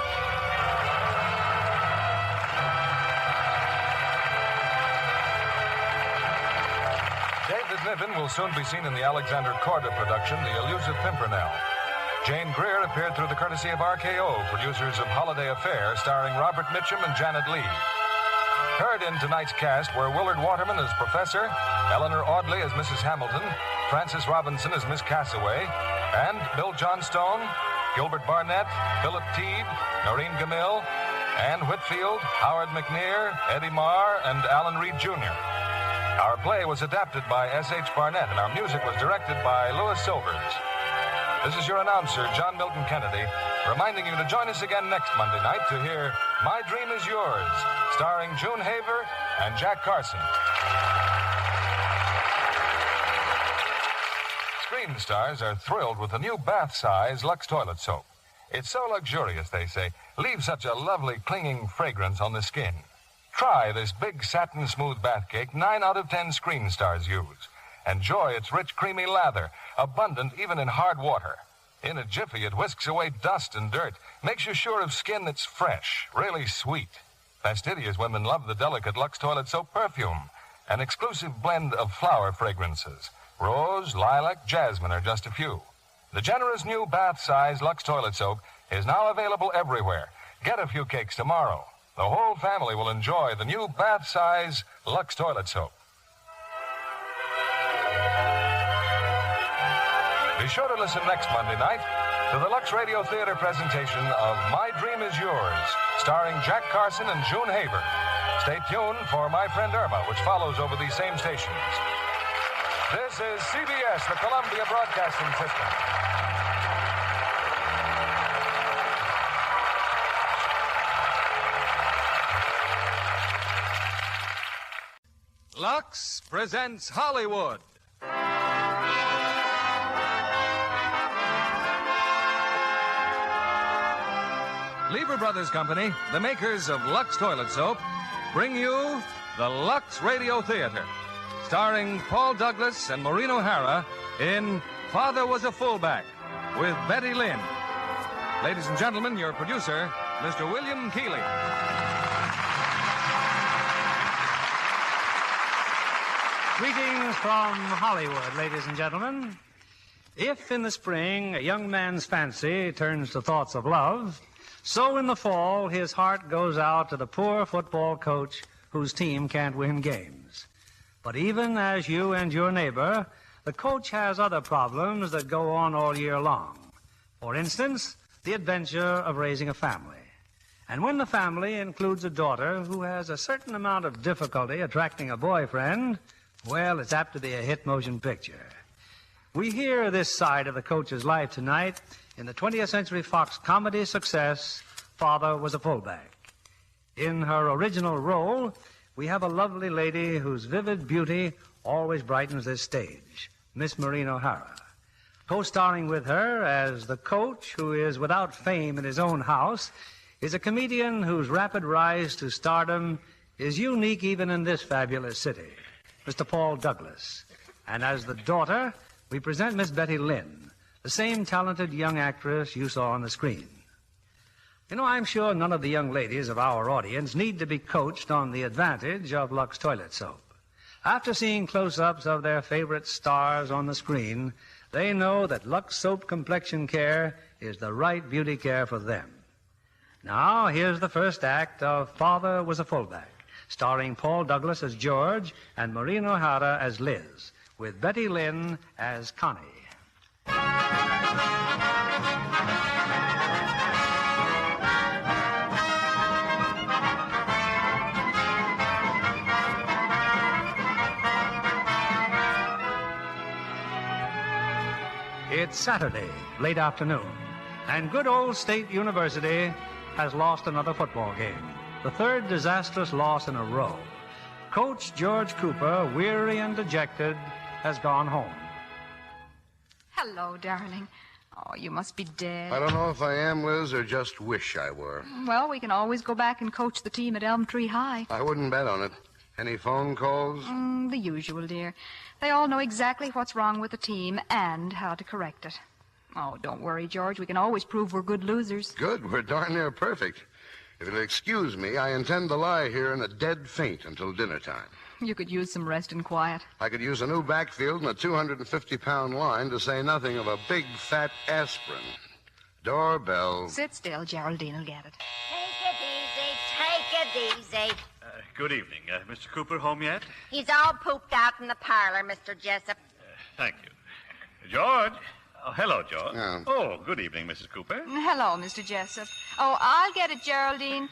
David Niven will soon be seen in the Alexander Korda production, The Elusive Pimpernel. Jane Greer appeared through the courtesy of RKO, producers of Holiday Affair, starring Robert Mitchum and Janet Leigh. Heard in tonight's cast were Willard Waterman as Professor, Eleanor Audley as Mrs. Hamilton, Frances Robinson as Miss Cassaway, and Bill Johnstone, Gilbert Barnett, Philip Teed, Noreen Gamil, Ann Whitfield, Howard McNear, Eddie Marr, and Alan Reed Jr. Our play was adapted by S.H. Barnett, and our music was directed by Louis Silvers. This is your announcer, John Milton Kennedy, reminding you to join us again next Monday night to hear My Dream Is Yours, starring June Haver and Jack Carson. Screen stars are thrilled with the new bath-size Lux toilet soap. It's so luxurious, they say, leaves such a lovely clinging fragrance on the skin. Try this big satin smooth bath cake 9 out of 10 screen stars use. Enjoy its rich creamy lather, abundant even in hard water. In a jiffy, it whisks away dust and dirt, makes you sure of skin that's fresh, really sweet. Fastidious women love the delicate Lux toilet soap perfume, an exclusive blend of flower fragrances. Rose, lilac, jasmine are just a few. The generous new bath-size Lux toilet soap is now available everywhere. Get a few cakes tomorrow. The whole family will enjoy the new bath-size Lux toilet soap. Be sure to listen next Monday night to the Lux Radio Theater presentation of My Dream Is Yours, starring Jack Carson and June Haver. Stay tuned for My Friend Irma, which follows over these same stations. This is CBS, the Columbia Broadcasting System. Lux presents Hollywood. Lever Brothers Company, the makers of Lux Toilet Soap, bring you the Lux Radio Theater, starring Paul Douglas and Maureen O'Hara in Father Was a Fullback with Betty Lynn. Ladies and gentlemen, your producer, Mr. William Keeley. Greetings from Hollywood, ladies and gentlemen. If in the spring a young man's fancy turns to thoughts of love, so in the fall his heart goes out to the poor football coach whose team can't win games. But even as you and your neighbor, the coach has other problems that go on all year long. For instance, the adventure of raising a family. And when the family includes a daughter who has a certain amount of difficulty attracting a boyfriend, well, it's apt to be a hit motion picture. We hear this side of the coach's life tonight in the 20th Century Fox comedy success, Father Was a Fullback. In her original role, we have a lovely lady whose vivid beauty always brightens this stage, Miss Maureen O'Hara. Co-starring with her as the coach who is without fame in his own house is a comedian whose rapid rise to stardom is unique even in this fabulous city, Mr. Paul Douglas. And as the daughter, we present Miss Betty Lynn, the same talented young actress you saw on the screen. You know, I'm sure none of the young ladies of our audience need to be coached on the advantage of Lux Toilet Soap. After seeing close-ups of their favorite stars on the screen, they know that Lux Soap Complexion Care is the right beauty care for them. Now, here's the first act of Father Was a Fullback, starring Paul Douglas as George and Maureen O'Hara as Liz, with Betty Lynn as Connie. It's Saturday, late afternoon, and good old State University has lost another football game, the third disastrous loss in a row. Coach George Cooper, weary and dejected, has gone home. Hello, darling. Oh, you must be dead. I don't know if I am, Liz, or just wish I were. Well, we can always go back and coach the team at Elm Tree High. I wouldn't bet on it. Any phone calls? The usual, dear. They all know exactly what's wrong with the team and how to correct it. Oh, don't worry, George. We can always prove we're good losers. Good. We're darn near perfect. If you'll excuse me, I intend to lie here in a dead faint until dinner time. You could use some rest and quiet. I could use a new backfield and a 250-pound line, to say nothing of a big, fat aspirin. Doorbell. Sit still. Geraldine will get it. Take it easy. Good evening. Mr. Cooper home yet? He's all pooped out in the parlor, Mr. Jessup. Thank you. George? Oh, hello, George. Yeah. Oh, good evening, Mrs. Cooper. Hello, Mr. Jessup. Oh, I'll get it, Geraldine.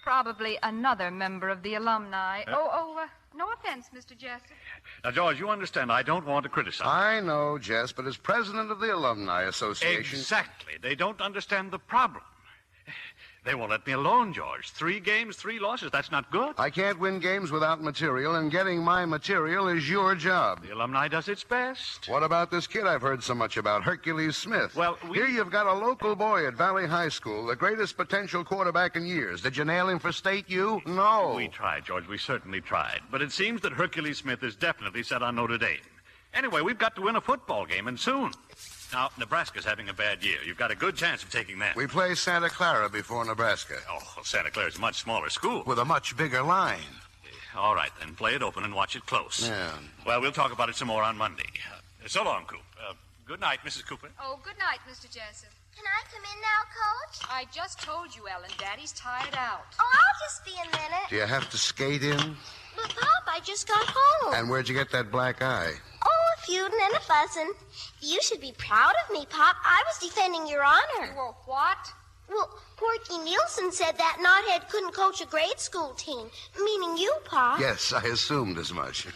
Probably another member of the alumni. No offense, Mr. Jessup. Now, George, you understand I don't want to criticize. I know, Jess, but as president of the Alumni Association... Exactly. They don't understand the problem. They won't let me alone, George. 3 games, 3 losses. That's not good. I can't win games without material, and getting my material is your job. The alumni does its best. What about this kid I've heard so much about, Hercules Smith? Well, Here you've got a local boy at Valley High School, the greatest potential quarterback in years. Did you nail him for state U? No. We tried, George. We certainly tried. But it seems that Hercules Smith is definitely set on Notre Dame. Anyway, we've got to win a football game, and soon. Now, Nebraska's having a bad year. You've got a good chance of taking that. We play Santa Clara before Nebraska. Oh, well, Santa Clara's a much smaller school. With a much bigger line. All right, then. Play it open and watch it close. Yeah. Well, we'll talk about it some more on Monday. So long, Coop. Good night, Mrs. Cooper. Oh, good night, Mr. Jessup. Can I come in now, Coach? I just told you, Ellen. Daddy's tired out. Oh, I'll just be a minute. Do you have to skate in? But, Pop, I just got home. And where'd you get that black eye? Oh, a feuding and a fussing. You should be proud of me, Pop. I was defending your honor. Well, what? Well, Porky Nielsen said that knothead couldn't coach a grade school team, meaning you, Pop. Yes, I assumed as much.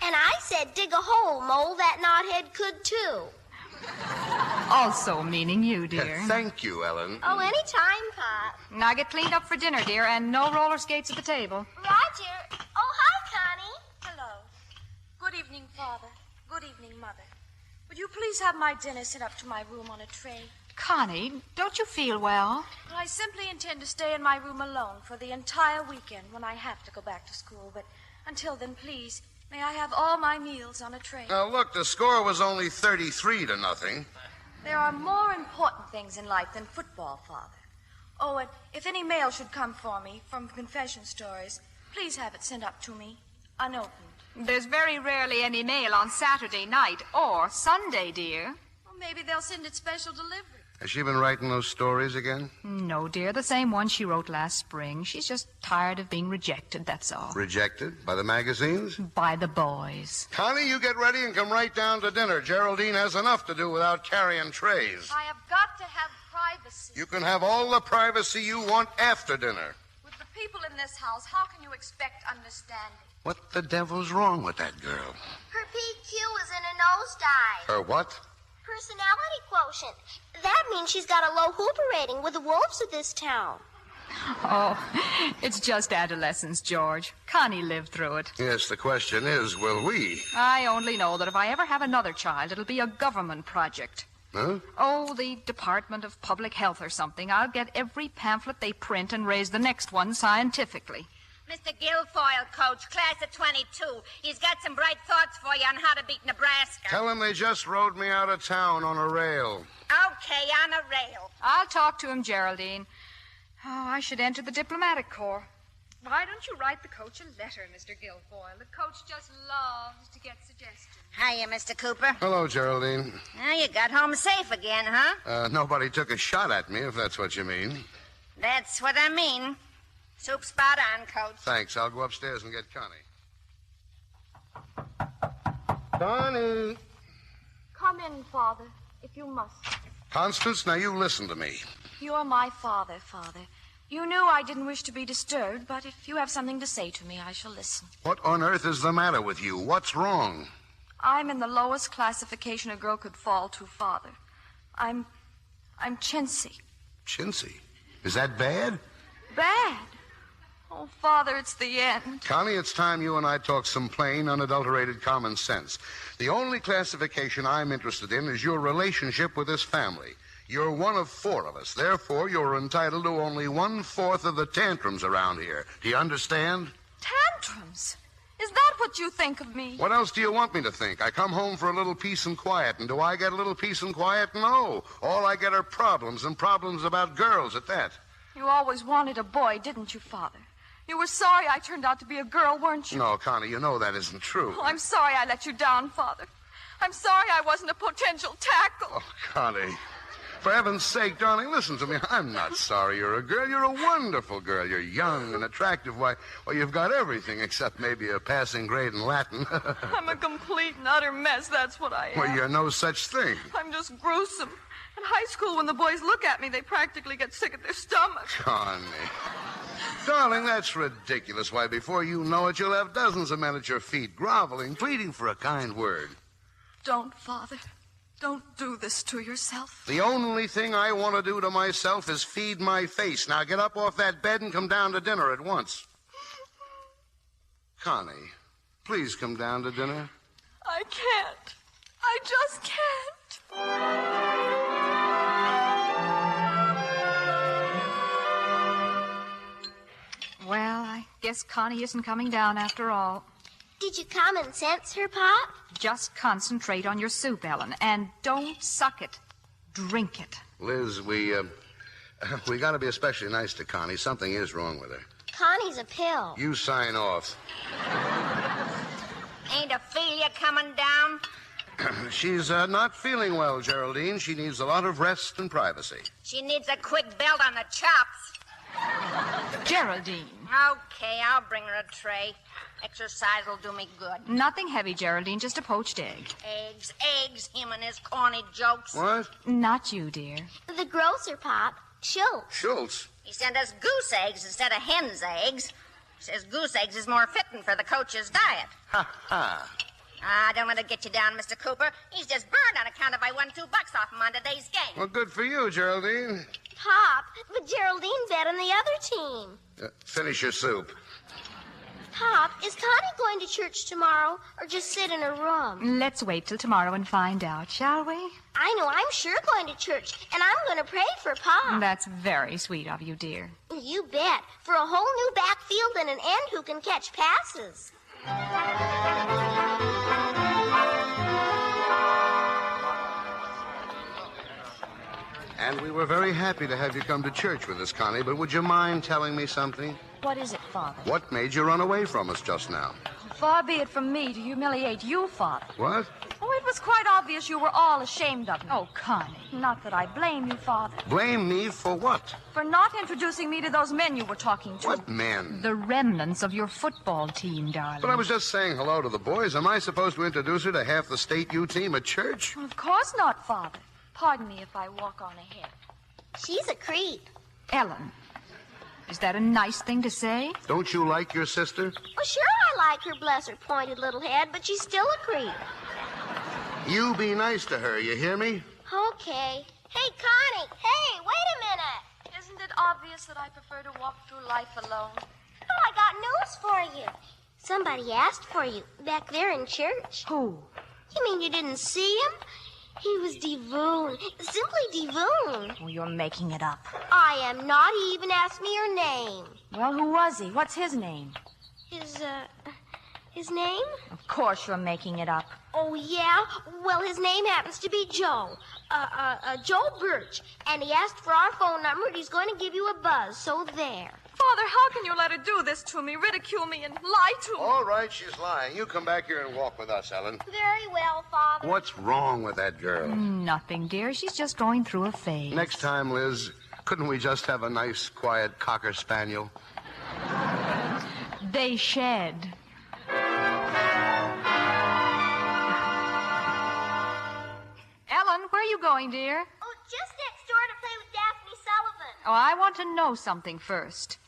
And I said dig a hole, Mole. That knothead could, too. Also meaning you, dear. Thank you, Ellen. Oh, anytime, Pop. Now get cleaned up for dinner, dear, and no roller skates at the table. Roger. Oh, hi, Connie. Hello. Good evening, Father. Good evening, Mother. Would you please have my dinner sent up to my room on a tray? Connie, don't you feel well? Well, I simply intend to stay in my room alone for the entire weekend when I have to go back to school. But until then, please, may I have all my meals on a tray? Now, look, the score was only 33-0. There are more important things in life than football, Father. Oh, and if any mail should come for me from confession stories, please have it sent up to me unopened. There's very rarely any mail on Saturday night or Sunday, dear. Well, maybe they'll send it special delivery. Has she been writing those stories again? No, dear, the same one she wrote last spring. She's just tired of being rejected, that's all. Rejected? By the magazines? By the boys. Connie, you get ready and come right down to dinner. Geraldine has enough to do without carrying trays. I have got to have privacy. You can have all the privacy you want after dinner. With the people in this house, how can you expect understanding? What the devil's wrong with that girl? Her PQ is in a nosedive. Her what? Personality quotient. That means she's got a low Hooper rating with the wolves of this town. Oh, it's just adolescence, George. Connie lived through it. Yes, the question is, will we? I only know that if I ever have another child, it'll be a government project. Huh? Oh, the Department of Public Health or something. I'll get every pamphlet they print and raise the next one scientifically. Mr. Guilfoyle, Coach, class of 22. He's got some bright thoughts for you on how to beat Nebraska. Tell him they just rode me out of town on a rail. Okay, on a rail. I'll talk to him, Geraldine. Oh, I should enter the diplomatic corps. Why don't you write the coach a letter, Mr. Guilfoyle? The coach just loves to get suggestions. Hiya, Mr. Cooper. Hello, Geraldine. Now you got home safe again, huh? Nobody took a shot at me, if that's what you mean. That's what I mean. Soup spot on, Coach. Thanks. I'll go upstairs and get Connie. Connie! Come in, Father, if you must. Constance, now you listen to me. You're my father, Father. You knew I didn't wish to be disturbed, but if you have something to say to me, I shall listen. What on earth is the matter with you? What's wrong? I'm in the lowest classification a girl could fall to, Father. I'm chintzy. Chintzy? Is that bad? Bad? Oh, Father, it's the end. Connie, it's time you and I talk some plain, unadulterated common sense. The only classification I'm interested in is your relationship with this family. You're one of 4 of us. Therefore, you're entitled to only 1/4 of the tantrums around here. Do you understand? Tantrums? Is that what you think of me? What else do you want me to think? I come home for a little peace and quiet, and do I get a little peace and quiet? No. All I get are problems, and problems about girls at that. You always wanted a boy, didn't you, Father? You were sorry I turned out to be a girl, weren't you? No, Connie, you know that isn't true. Oh, I'm sorry I let you down, Father. I'm sorry I wasn't a potential tackle. Oh, Connie, for heaven's sake, darling, listen to me. I'm not sorry you're a girl. You're a wonderful girl. You're young and attractive. Why, you've got everything except maybe a passing grade in Latin. I'm a complete and utter mess, that's what I am. Well, you're no such thing. I'm just gruesome. In high school, when the boys look at me, they practically get sick at their stomachs. Connie. Darling, that's ridiculous. Why, before you know it, you'll have dozens of men at your feet, groveling, pleading for a kind word. Don't, Father. Don't do this to yourself. The only thing I want to do to myself is feed my face. Now get up off that bed and come down to dinner at once. Connie, please come down to dinner. I can't. I just can't. Well, I guess Connie isn't coming down after all. Did you common sense her, Pop? Just concentrate on your soup, Ellen, and don't suck it. Drink it. Liz, we got to be especially nice to Connie. Something is wrong with her. Connie's a pill. You sign off. Ain't Ophelia coming down? She's not feeling well, Geraldine. She needs a lot of rest and privacy. She needs a quick belt on the chops. Geraldine. Okay, I'll bring her a tray. Exercise will do me good. Nothing heavy, Geraldine, just a poached egg. Eggs, him and his corny jokes. What? Not you, dear. The grocer, Pop. Schultz. Schultz? He sent us goose eggs instead of hen's eggs. He says goose eggs is more fitting for the coach's diet. Ha ha. Don't let it get you down, Mr. Cooper. He's just burned on account of I won $2 off him on today's game. Well, good for you, Geraldine. Pop, but Geraldine bet on the other team. Finish your soup. Pop, is Connie going to church tomorrow or just sit in her room? Let's wait till tomorrow and find out, shall we? I know I'm sure going to church, and I'm going to pray for Pop. That's very sweet of you, dear. You bet. For a whole new backfield and an end who can catch passes. And we were very happy to have you come to church with us, Connie, but would you mind telling me something? What is it, Father? What made you run away from us just now? Far be it from me to humiliate you, Father. What? Oh, it was quite obvious you were all ashamed of me. Oh, Connie. Not that I blame you, Father. Blame me for what? For not introducing me to those men you were talking to. What men? The remnants of your football team, darling. But I was just saying hello to the boys. Am I supposed to introduce her to half the state U team at church? Well, of course not, Father. Pardon me if I walk on ahead. She's a creep. Ellen, is that a nice thing to say? Don't you like your sister? Well, sure I like her, bless her pointed little head, but she's still a creep. You be nice to her, you hear me? Okay. Hey, Connie. Hey, wait a minute. Isn't it obvious that I prefer to walk through life alone? Oh, I got news for you. Somebody asked for you back there in church. Who? You mean you didn't see him? He was Devoon. Simply Devoon. Oh, you're making it up. I am not. He even asked me your name. Well, who was he? What's his name? His name? Of course you're making it up. Oh, yeah? Well, his name happens to be Joe. Joe Birch. And he asked for our phone number, and he's going to give you a buzz, so there. Father, how can you let her do this to me, ridicule me, and lie to me? All right, she's lying. You come back here and walk with us, Ellen. Very well, Father. What's wrong with that girl? Nothing, dear. She's just going through a phase. Next time, Liz, couldn't we just have a nice, quiet cocker spaniel? They shed. Ellen, where are you going, dear? Oh, just next door to play with Daphne Sullivan. Oh, I want to know something first.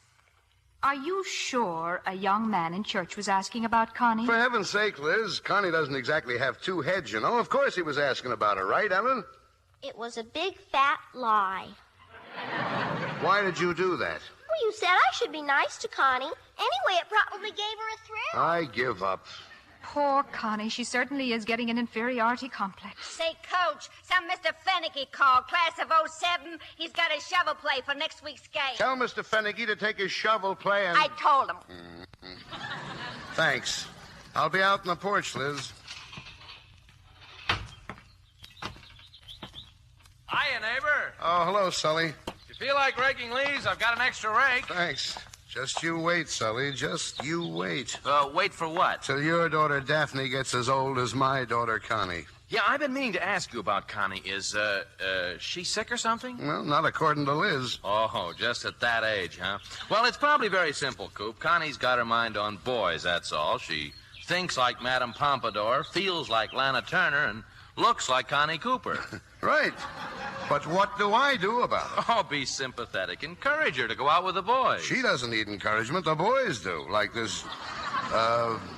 Are you sure a young man in church was asking about Connie? For heaven's sake, Liz, Connie doesn't exactly have two heads, you know. Of course he was asking about her, right, Ellen? It was a big, fat lie. Why did you do that? Well, you said I should be nice to Connie. Anyway, it probably gave her a thrill. I give up. Poor Connie. She certainly is getting an inferiority complex. Say, Coach, some Mr. Fennicky called, class of 07. He's got his shovel play for next week's game. Tell Mr. Fennicky to take his shovel play and... I told him. Thanks. I'll be out on the porch, Liz. Hiya, neighbor. Oh, hello, Sully. If you feel like raking leaves, I've got an extra rake. Thanks. Just you wait, Sully. Just you wait. Wait for what? Till your daughter Daphne gets as old as my daughter Connie. Yeah, I've been meaning to ask you about Connie. Is she sick or something? Well, not according to Liz. Oh, just at that age, huh? Well, it's probably very simple, Coop. Connie's got her mind on boys, that's all. She thinks like Madame Pompadour, feels like Lana Turner, and looks like Connie Cooper. Right. But what do I do about it? Oh, be sympathetic. Encourage her to go out with the boys. She doesn't need encouragement. The boys do. Like this,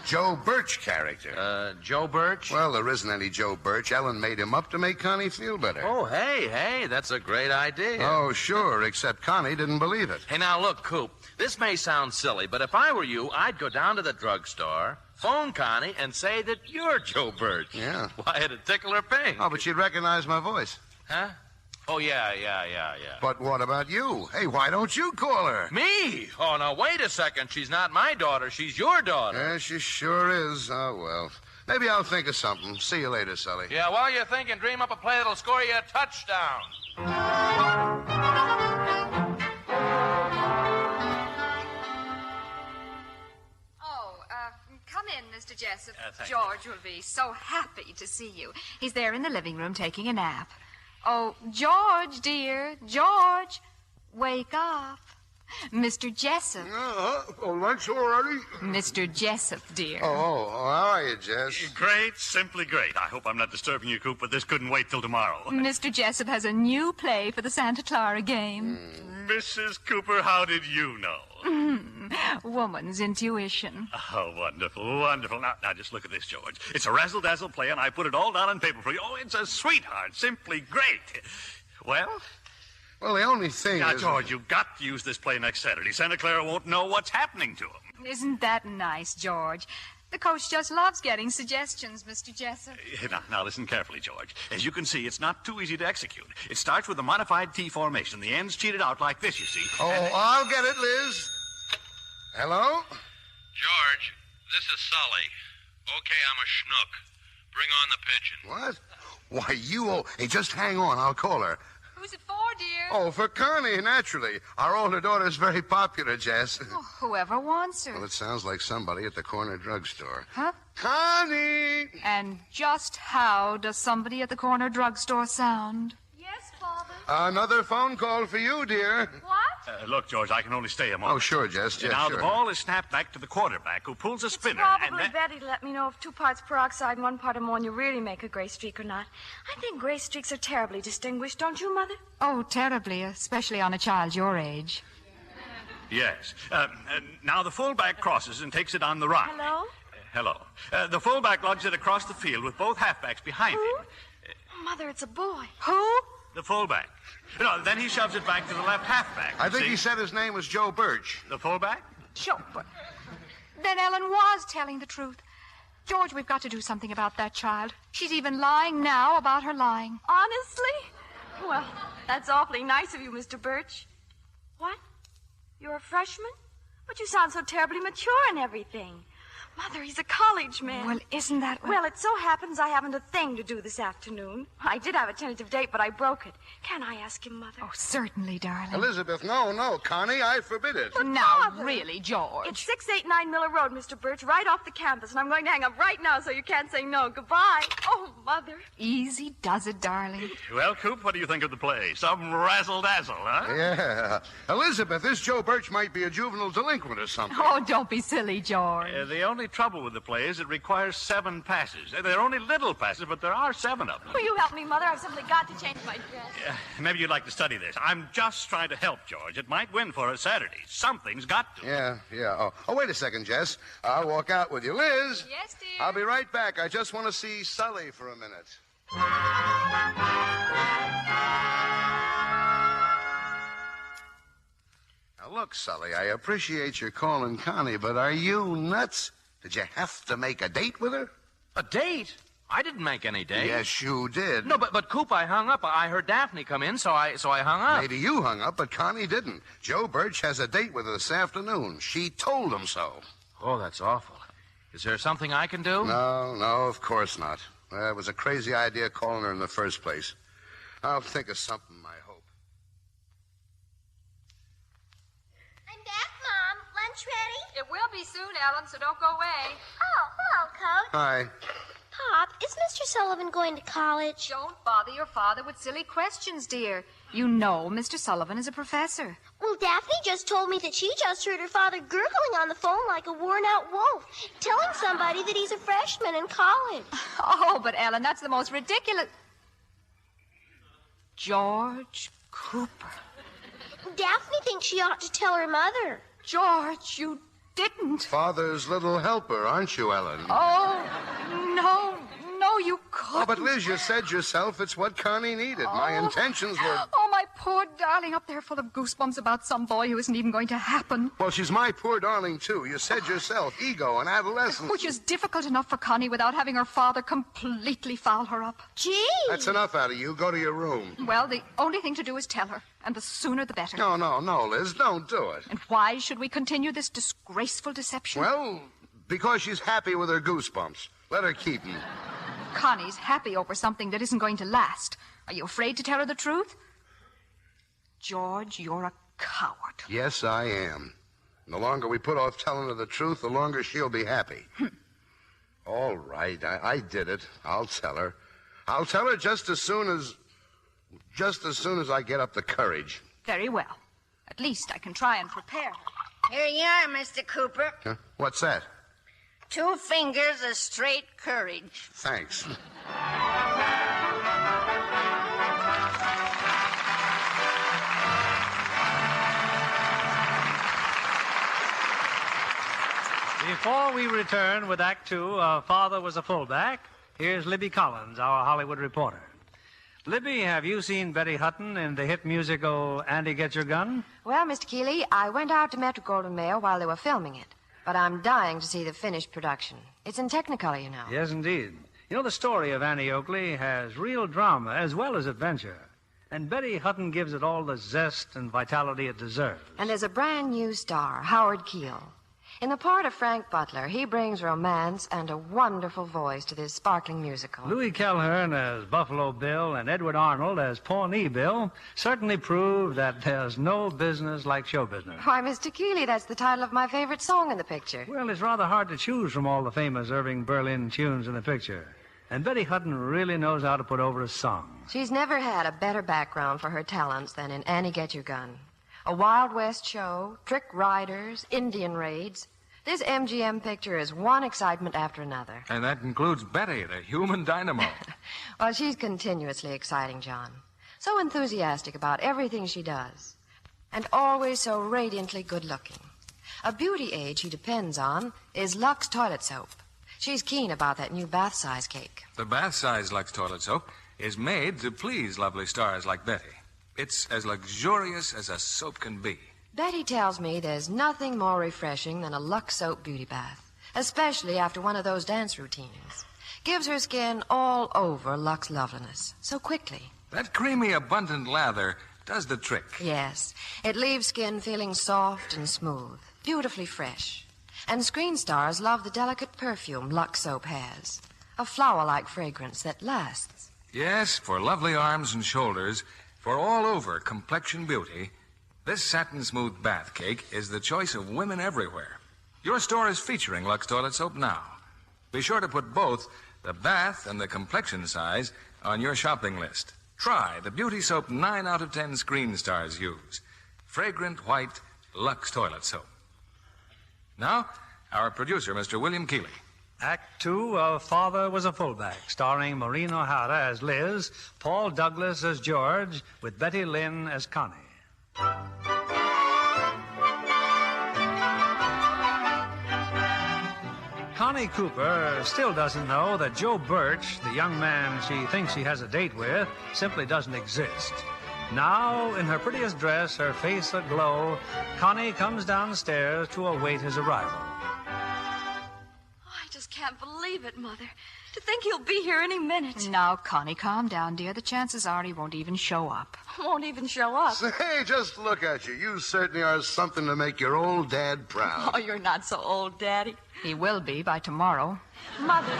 Joe Birch character. Joe Birch? Well, there isn't any Joe Birch. Ellen made him up to make Connie feel better. Oh, hey, that's a great idea. Oh, sure, except Connie didn't believe it. Hey, now, look, Coop, this may sound silly, but if I were you, I'd go down to the drugstore, phone Connie, and say that you're Joe Birch. Yeah. Why, it'd tickle her pink. Oh, but she'd recognize my voice. Huh? Oh, yeah. But what about you? Hey, why don't you call her? Me? Oh, now, wait a second. She's not my daughter. She's your daughter. Yeah, she sure is. Oh, well. Maybe I'll think of something. See you later, Sully. Yeah, while you're thinking, dream up a play that'll score you a touchdown. Come in, Mr. Jessup. George will be so happy to see you. He's there in the living room taking a nap. Oh, George, dear. George, wake up. Mr. Jessup. Lunch already? Mr. Jessup, dear. Oh, how are you, Jess? Great, simply great. I hope I'm not disturbing you, Coop, but this couldn't wait till tomorrow. Mr. Jessup has a new play for the Santa Clara game. Mrs. Cooper, how did you know? Woman's intuition. Oh, wonderful, wonderful. Now, just look at this, George. It's a razzle-dazzle play, and I put it all down on paper for you. Oh, it's a sweetheart. Simply great. Well? Well, the only thing now, is... George, you've got to use this play next Saturday. Santa Clara won't know what's happening to him. Isn't that nice, George? The coach just loves getting suggestions, Mr. Jessup. Now, listen carefully, George. As you can see, it's not too easy to execute. It starts with a modified T formation. The end's cheated out like this, you see. Oh, I'll get it, Liz. Hello? George, this is Sully. Okay, I'm a schnook. Bring on the pigeon. What? Why, you... Oh, hey, just hang on. I'll call her. Who's it for, dear? Oh, for Connie, naturally. Our older daughter's very popular, Jess. Oh, whoever wants her. Well, it sounds like somebody at the corner drugstore. Huh? Connie! And just how does somebody at the corner drugstore sound? Yes, Father. Another phone call for you, dear. What? Look, George, I can only stay a moment. Oh, sure, Jess. Yes, now, sure. the ball is snapped back to the quarterback, who pulls a spinner. Probably Betty to let me know if 2 parts peroxide and 1 part ammonia really make a gray streak or not. I think gray streaks are terribly distinguished, don't you, Mother? Oh, terribly, especially on a child your age. Yes. Now the fullback crosses and takes it on the run. Hello? Hello. The fullback lugs it across the field with both halfbacks behind him. Mother, it's a boy. Who? The fullback. No, then he shoves it back to the left halfback. I think he said his name was Joe Birch. The fullback? Sure, but then Ellen was telling the truth. George, we've got to do something about that child. She's even lying now about her lying. Honestly? Well, that's awfully nice of you, Mr. Birch. What? You're a freshman? But you sound so terribly mature and everything. Mother, he's a college man. Well, isn't that... Well, it so happens I haven't a thing to do this afternoon. I did have a tentative date, but I broke it. Can I ask him, Mother? Oh, certainly, darling. Elizabeth, no, Connie, I forbid it. But now, Father, really, George. It's 689 Miller Road, Mr. Birch, right off the campus, and I'm going to hang up right now so you can't say no. Goodbye. Oh, Mother. Easy does it, darling. Well, Coop, what do you think of the play? Some razzle-dazzle, huh? Yeah. Elizabeth, this Joe Birch might be a juvenile delinquent or something. Oh, don't be silly, George. The only trouble with the play is it requires 7 passes. They're only little passes, but there are 7 of them. Will you help me, Mother? I've simply got to change my dress. Maybe you'd like to study this. I'm just trying to help, George. It might win for us Saturday. Something's got to. Yeah. Oh, wait a second, Jess. I'll walk out with you. Liz? Yes, dear? I'll be right back. I just want to see Sully for a minute. Now, look, Sully, I appreciate your calling Connie, but are you nuts? Did you have to make a date with her? A date? I didn't make any date. Yes, you did. No, but Coop, I hung up. I heard Daphne come in, so I hung up. Maybe you hung up, but Connie didn't. Joe Birch has a date with her this afternoon. She told him so. Oh, that's awful. Is there something I can do? No, of course not. It was a crazy idea calling her in the first place. I'll think of something, I hope. I'm back, Mom. Lunch ready? It will be soon, Ellen, so don't go away. Oh, hello, Coach. Hi. Pop, is Mr. Sullivan going to college? Don't bother your father with silly questions, dear. You know Mr. Sullivan is a professor. Well, Daphne just told me that she just heard her father gurgling on the phone like a worn-out wolf, telling somebody that he's a freshman in college. Oh, but Ellen, that's the most ridiculous... George Cooper. Daphne thinks she ought to tell her mother. George, you didn't. Father's little helper, aren't you, Ellen? Oh, no, you couldn't. Oh, but Liz, you said yourself it's what Connie needed. My intentions were... Oh, my poor darling, up there full of goosebumps about some boy who isn't even going to happen. Well, she's my poor darling, too. You said yourself, ego and adolescence. Which is difficult enough for Connie without having her father completely foul her up. Gee! That's enough out of you. Go to your room. Well, the only thing to do is tell her, and the sooner the better. No, Liz, don't do it. And why should we continue this disgraceful deception? Well, because she's happy with her goosebumps. Let her keep them. Connie's happy over something that isn't going to last. Are you afraid to tell her the truth? George, you're a coward. Yes, I am. The longer we put off telling her the truth, the longer she'll be happy. All right, I did it. I'll tell her. I'll tell her just as soon as I get up the courage. Very well. At least I can try and prepare her. Here you are, Mr. Cooper. Huh? What's that? 2 fingers of straight courage. Thanks. before we return with Act Two of Father Was a Fullback, here's Libby Collins, our Hollywood reporter. Libby, have you seen Betty Hutton in the hit musical Andy, Get Your Gun? Well, Mr. Keeley, I went out to Metro-Goldwyn-Mayer while they were filming it. But I'm dying to see the finished production. It's in Technicolor, you know. Yes, indeed. You know, the story of Annie Oakley has real drama as well as adventure. And Betty Hutton gives it all the zest and vitality it deserves. And there's a brand new star, Howard Keel. In the part of Frank Butler, he brings romance and a wonderful voice to this sparkling musical. Louis Calhern as Buffalo Bill and Edward Arnold as Pawnee Bill certainly prove that there's no business like show business. Why, Mr. Keeley, that's the title of my favorite song in the picture. Well, it's rather hard to choose from all the famous Irving Berlin tunes in the picture. And Betty Hutton really knows how to put over a song. She's never had a better background for her talents than in Annie, Get Your Gun. A Wild West show, trick riders, Indian raids. This MGM picture is one excitement after another. And that includes Betty, the human dynamo. Well, she's continuously exciting, John. So enthusiastic about everything she does. And always so radiantly good-looking. A beauty aid she depends on is Lux toilet soap. She's keen about that new bath size cake. The bath size Lux toilet soap is made to please lovely stars like Betty. It's as luxurious as a soap can be. Betty tells me there's nothing more refreshing than a Lux soap beauty bath, especially after one of those dance routines. Gives her skin all over Lux loveliness so quickly. That creamy, abundant lather does the trick. Yes, it leaves skin feeling soft and smooth, beautifully fresh. And screen stars love the delicate perfume Lux soap has, a flower-like fragrance that lasts. Yes, for lovely arms and shoulders, for all over complexion beauty, this satin-smooth bath cake is the choice of women everywhere. Your store is featuring Lux toilet soap now. Be sure to put both the bath and the complexion size on your shopping list. Try the beauty soap 9 out of 10 screen stars use. Fragrant white Lux toilet soap. Now, our producer, Mr. William Keeley. Act Two of Father Was a Fullback, starring Maureen O'Hara as Liz, Paul Douglas as George, with Betty Lynn as Connie. Connie Cooper still doesn't know that Joe Birch, the young man she thinks she has a date with, simply doesn't exist. Now, in her prettiest dress, her face aglow, Connie comes downstairs to await his arrival. I just can't believe it, Mother. To think he'll be here any minute. Now, Connie, calm down, dear. The chances are he won't even show up. Won't even show up. Say, just look at you. You certainly are something to make your old dad proud. Oh, you're not so old, Daddy. He will be by tomorrow. Mother,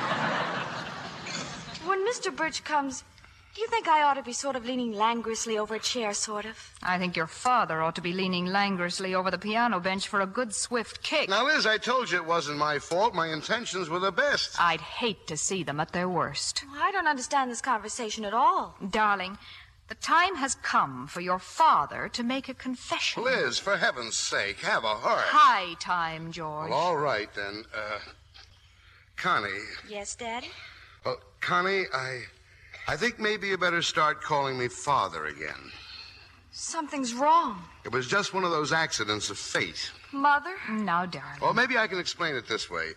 when Mr. Birch comes, do you think I ought to be sort of leaning languorously over a chair, sort of? I think your father ought to be leaning languorously over the piano bench for a good swift kick. Now, Liz, I told you it wasn't my fault. My intentions were the best. I'd hate to see them at their worst. I don't understand this conversation at all. Darling, the time has come for your father to make a confession. Liz, for heaven's sake, have a heart. High time, George. Well, all right, then. Connie. Yes, Daddy? Well, Connie, I think maybe you better start calling me Father again. Something's wrong. It was just one of those accidents of fate. Mother? Now, darling. Well, maybe I can explain it this way.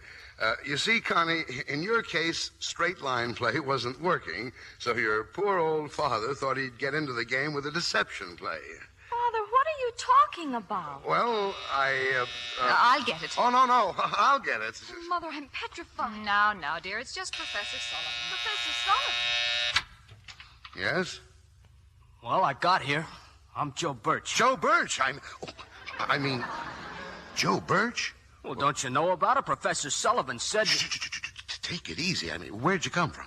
You see, Connie, in your case, straight line play wasn't working, so your poor old father thought he'd get into the game with a deception play. Father, what are you talking about? Well, I'll get it. Oh, no, I'll get it. Mother, I'm petrified. Now, dear, it's just Professor Sullivan. Professor Sullivan? Yes? Well, I got here. I'm Joe Birch. Joe Birch? I mean, Joe Birch? Well, don't you know about it? Professor Sullivan said... Take it easy. I mean, where'd you come from?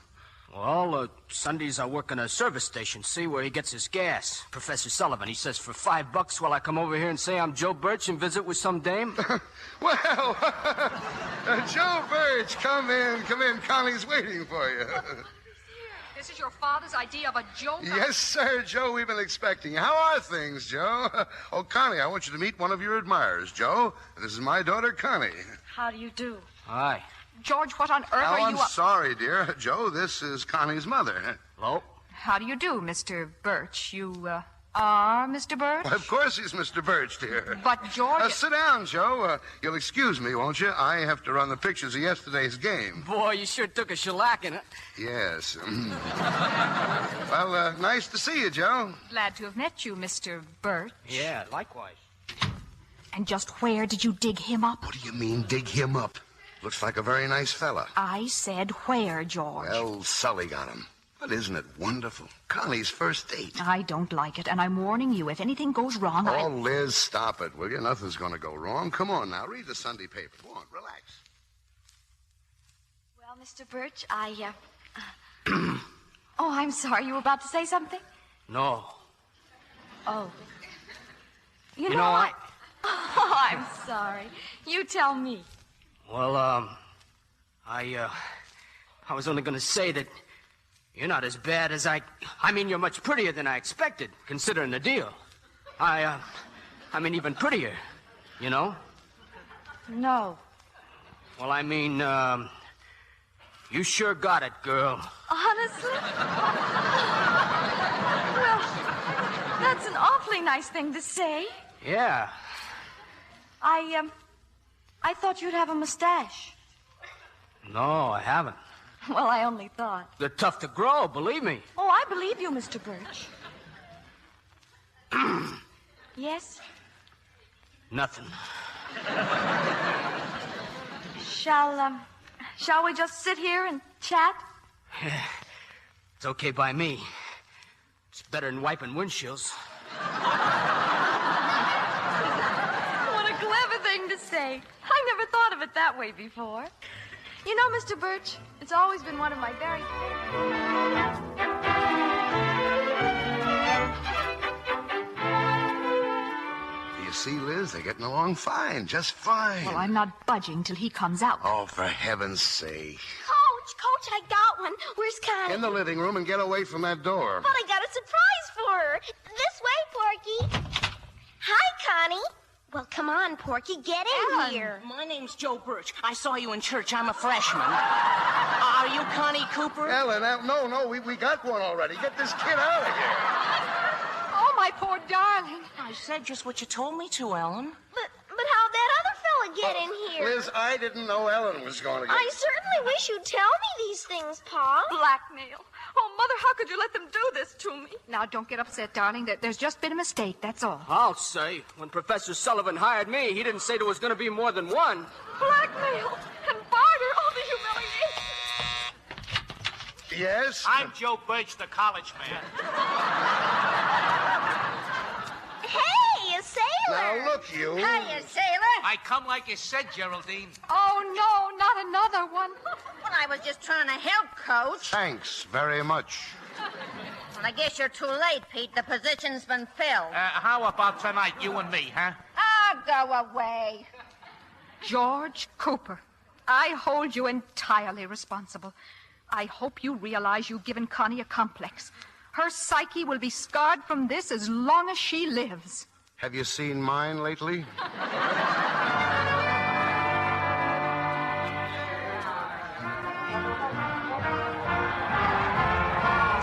Well, Sundays I work in a service station, see, where he gets his gas. Professor Sullivan, he says for $5 while I come over here and say I'm Joe Birch and visit with some dame. Well, Joe Birch, come in. Connie's waiting for you. This is your father's idea of a joke? Yes, sir, Joe. We've been expecting you. How are things, Joe? Oh, Connie, I want you to meet one of your admirers, Joe. This is my daughter, Connie. How do you do? Hi. George, what on earth are you... I'm sorry, dear. Joe, this is Connie's mother. Hello. How do you do, Mr. Birch? You Mr. Birch? Why, of course he's Mr. Birch, dear. But George... Sit down, Joe. You'll excuse me, won't you? I have to run the pictures of yesterday's game. Boy, you sure took a shellacking, huh? Yes. Well, nice to see you, Joe. Glad to have met you, Mr. Birch. Yeah, likewise. And just where did you dig him up? What do you mean, dig him up? Looks like a very nice fella. I said where, George? Well, Sully got him. But isn't it wonderful? Connie's first date. I don't like it, and I'm warning you, if anything goes wrong, Oh, Liz, stop it, will you? Nothing's going to go wrong. Come on now, read the Sunday paper. Go on, relax. Well, Mr. Birch, Oh, I'm sorry. You were about to say something? No. Oh. You know what? Oh, I'm sorry. You tell me. Well, I was only going to say that you're not as bad as I mean, you're much prettier than I expected, considering the deal. I mean, even prettier, you know? No. Well, I mean, you sure got it, girl. Honestly? Well, that's an awfully nice thing to say. Yeah. I thought you'd have a mustache. No, I haven't. Well, I only thought. They're tough to grow, believe me. Oh, I believe you, Mr. Birch. Yes? Nothing. Shall we just sit here and chat? It's okay by me. It's better than wiping windshields. What a clever thing to say. I never thought of it that way before. You know, Mr. Birch, it's always been one of my very You see, Liz, they're getting along fine, just fine. Well, I'm not budging till he comes out. Oh, for heaven's sake. Coach, I got one. Where's Connie? In the living room and get away from that door. But I got a surprise for her. This way, Porky. Hi, Connie. Well, come on, Porky, get in here. My name's Joe Birch. I saw you in church. I'm a freshman. Are you Connie Cooper? Ellen, no, we got one already. Get this kid out of here. Oh, my poor darling. I said just what you told me to, Ellen. But how'd that other fella get in here? Liz, I didn't know Ellen was going to get... I certainly wish you'd tell me these things, Pa. blackmail. Oh, Mother, how could you let them do this to me? Now, don't get upset, darling. There's just been a mistake, that's all. I'll say, when Professor Sullivan hired me, he didn't say there was going to be more than one. Blackmail and barter. Oh, the humiliation. Yes? I'm Joe Birch, the college man. Hey, a sailor. Now, look, you. Hiya, sailor. I come like you said, Geraldine. Oh, no, not another one. Well, I was just trying to help, Coach. Thanks very much. Well, I guess you're too late, Pete. The position's been filled. How about tonight, you and me, huh? Oh, go away. George Cooper, I hold you entirely responsible. I hope you realize you've given Connie a complex. Her psyche will be scarred from this as long as she lives. Have you seen mine lately?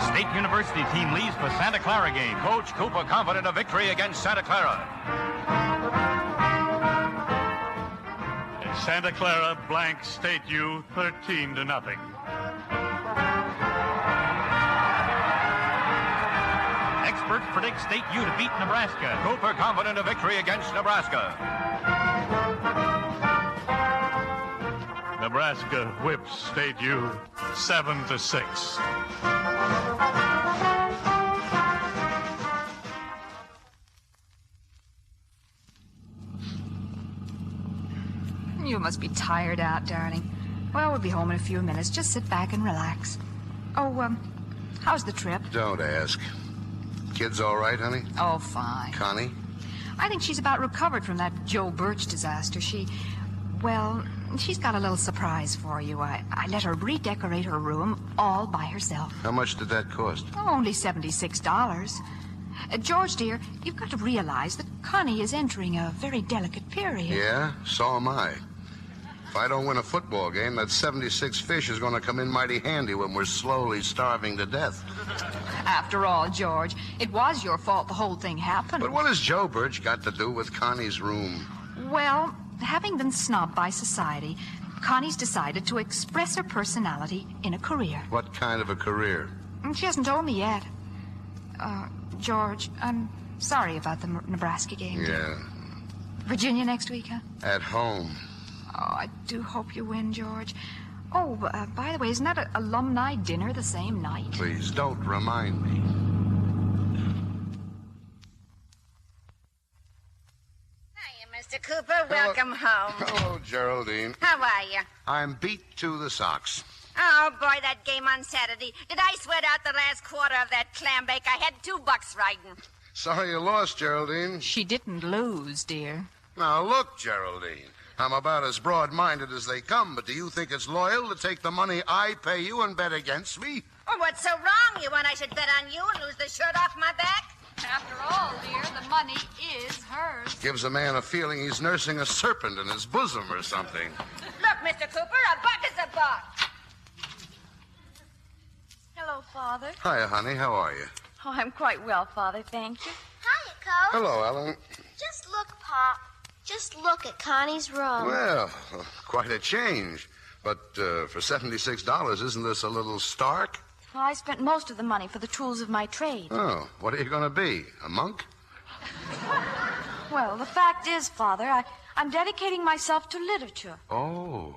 State University team leaves for Santa Clara game. Coach Cooper confident of victory against Santa Clara. Santa Clara blanks State U 13-0. Experts predict State U to beat Nebraska. Cooper confident of victory against Nebraska. Nebraska whips State U 7-6. You must be tired out, darling. Well, we'll be home in a few minutes. Just sit back and relax. Oh, how's the trip? Don't ask. Kid's all right, honey? Oh, fine. Connie? I think she's about recovered from that Joe Birch disaster. She's got a little surprise for you. I let her redecorate her room all by herself. How much did that cost? Oh, only $76. George, dear, you've got to realize that Connie is entering a very delicate period. Yeah? So am I. If I don't win a football game, that 76 fish is going to come in mighty handy when we're slowly starving to death. After all, George, it was your fault the whole thing happened. But what has Joe Birch got to do with Connie's room? Well, having been snubbed by society, Connie's decided to express her personality in a career. What kind of a career? She hasn't told me yet. George, I'm sorry about the Nebraska game. Yeah. Virginia next week, huh? At home. Oh, I do hope you win, George. Oh, by the way, isn't that an alumni dinner the same night? Please, don't remind me. Hiya, Mr. Cooper. Welcome home. Hello, Geraldine. How are you? I'm beat to the socks. Oh, boy, that game on Saturday. Did I sweat out the last quarter of that clam bake? I had $2 riding. Sorry you lost, Geraldine. She didn't lose, dear. Now, look, Geraldine. I'm about as broad-minded as they come, but do you think it's loyal to take the money I pay you and bet against me? Oh, what's so wrong? You want I should bet on you and lose the shirt off my back? After all, dear, the money is hers. Gives a man a feeling he's nursing a serpent in his bosom or something. Look, Mr. Cooper, a buck is a buck. Hello, Father. Hiya, honey. How are you? Oh, I'm quite well, Father, thank you. Hiya, Coach. Hello, Ellen. Just look, Pop. Just look at Connie's room. Well, quite a change. But for $76, isn't this a little stark? Well, I spent most of the money for the tools of my trade. Oh, what are you going to be? A monk? Well, the fact is, Father, I'm dedicating myself to literature. Oh.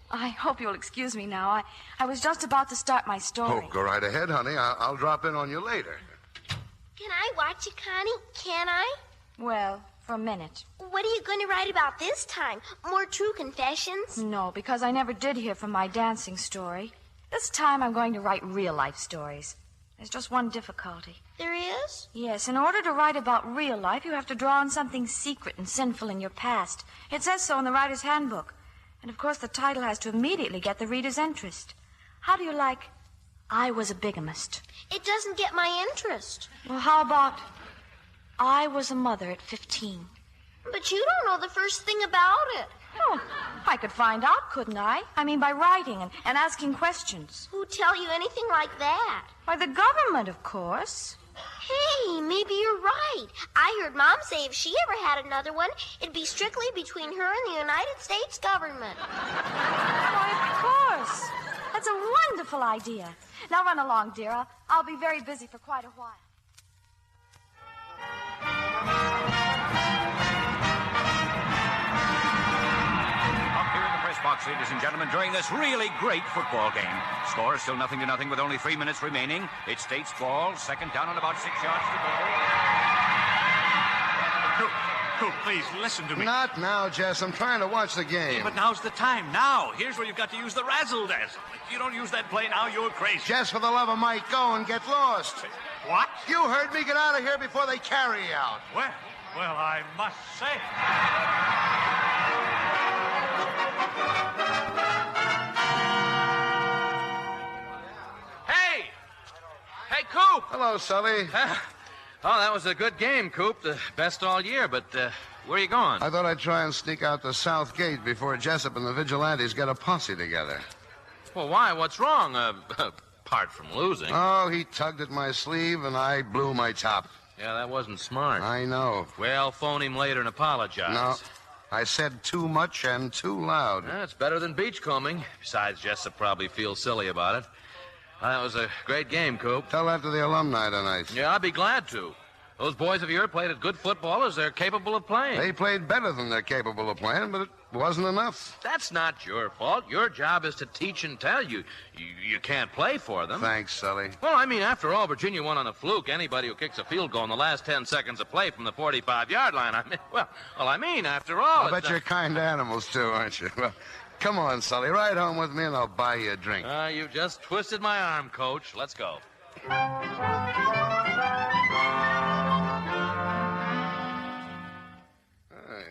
I hope you'll excuse me now. I was just about to start my story. Oh, go right ahead, honey. I'll drop in on you later. Can I watch it, Connie? Can I? Well, for a minute. What are you going to write about this time? More true confessions? No, because I never did hear from my dancing story. This time I'm going to write real-life stories. There's just one difficulty. There is? Yes, in order to write about real life, you have to draw on something secret and sinful in your past. It says so in the writer's handbook. And, of course, the title has to immediately get the reader's interest. How do you like, I Was a Bigamist? It doesn't get my interest. Well, how about, I Was a Mother at 15? But you don't know the first thing about it. Oh, I could find out, couldn't I? I mean, by writing and asking questions. Who'd tell you anything like that? By the government, of course. Hey, maybe you're right. I heard Mom say if she ever had another one, it'd be strictly between her and the United States government. Why, of course. That's a wonderful idea. Now run along, dear. I'll be very busy for quite a while. Box, ladies and gentlemen, during this really great football game. Score still 0-0 with only 3 minutes remaining. It's State's ball, second down and about 6 yards to go. Coop, please, listen to me. Not now, Jess. I'm trying to watch the game. Yeah, but now's the time. Now. Here's where you've got to use the razzle-dazzle. If you don't use that play now, you're crazy. Jess, for the love of Mike, go and get lost. What? You heard me. Get out of here before they carry you out. Well, I must say. Hey, Coop! Hello, Sully. Oh, that was a good game, Coop. The best all year, but where are you going? I thought I'd try and sneak out the south gate before Jessup and the vigilantes get a posse together. Well, why? What's wrong? Apart from losing. Oh, he tugged at my sleeve and I blew my top. Yeah, that wasn't smart. I know. Well, phone him later and apologize. No. I said too much and too loud. It's better than beachcombing. Besides, Jessup probably feels silly about it. That was a great game, Coop. Tell that to the alumni tonight. Yeah, I'd be glad to. Those boys of yours played as good football as they're capable of playing. They played better than they're capable of playing, but it wasn't enough. That's not your fault. Your job is to teach and tell. You can't play for them. Thanks, Sully. Well, I mean, after all, Virginia won on a fluke. Anybody who kicks a field goal in the last 10 seconds of play from the 45-yard line, after all... I bet you're kind animals, too, aren't you? Well, come on, Sully. Ride home with me and I'll buy you a drink. You've just twisted my arm, Coach. Let's go.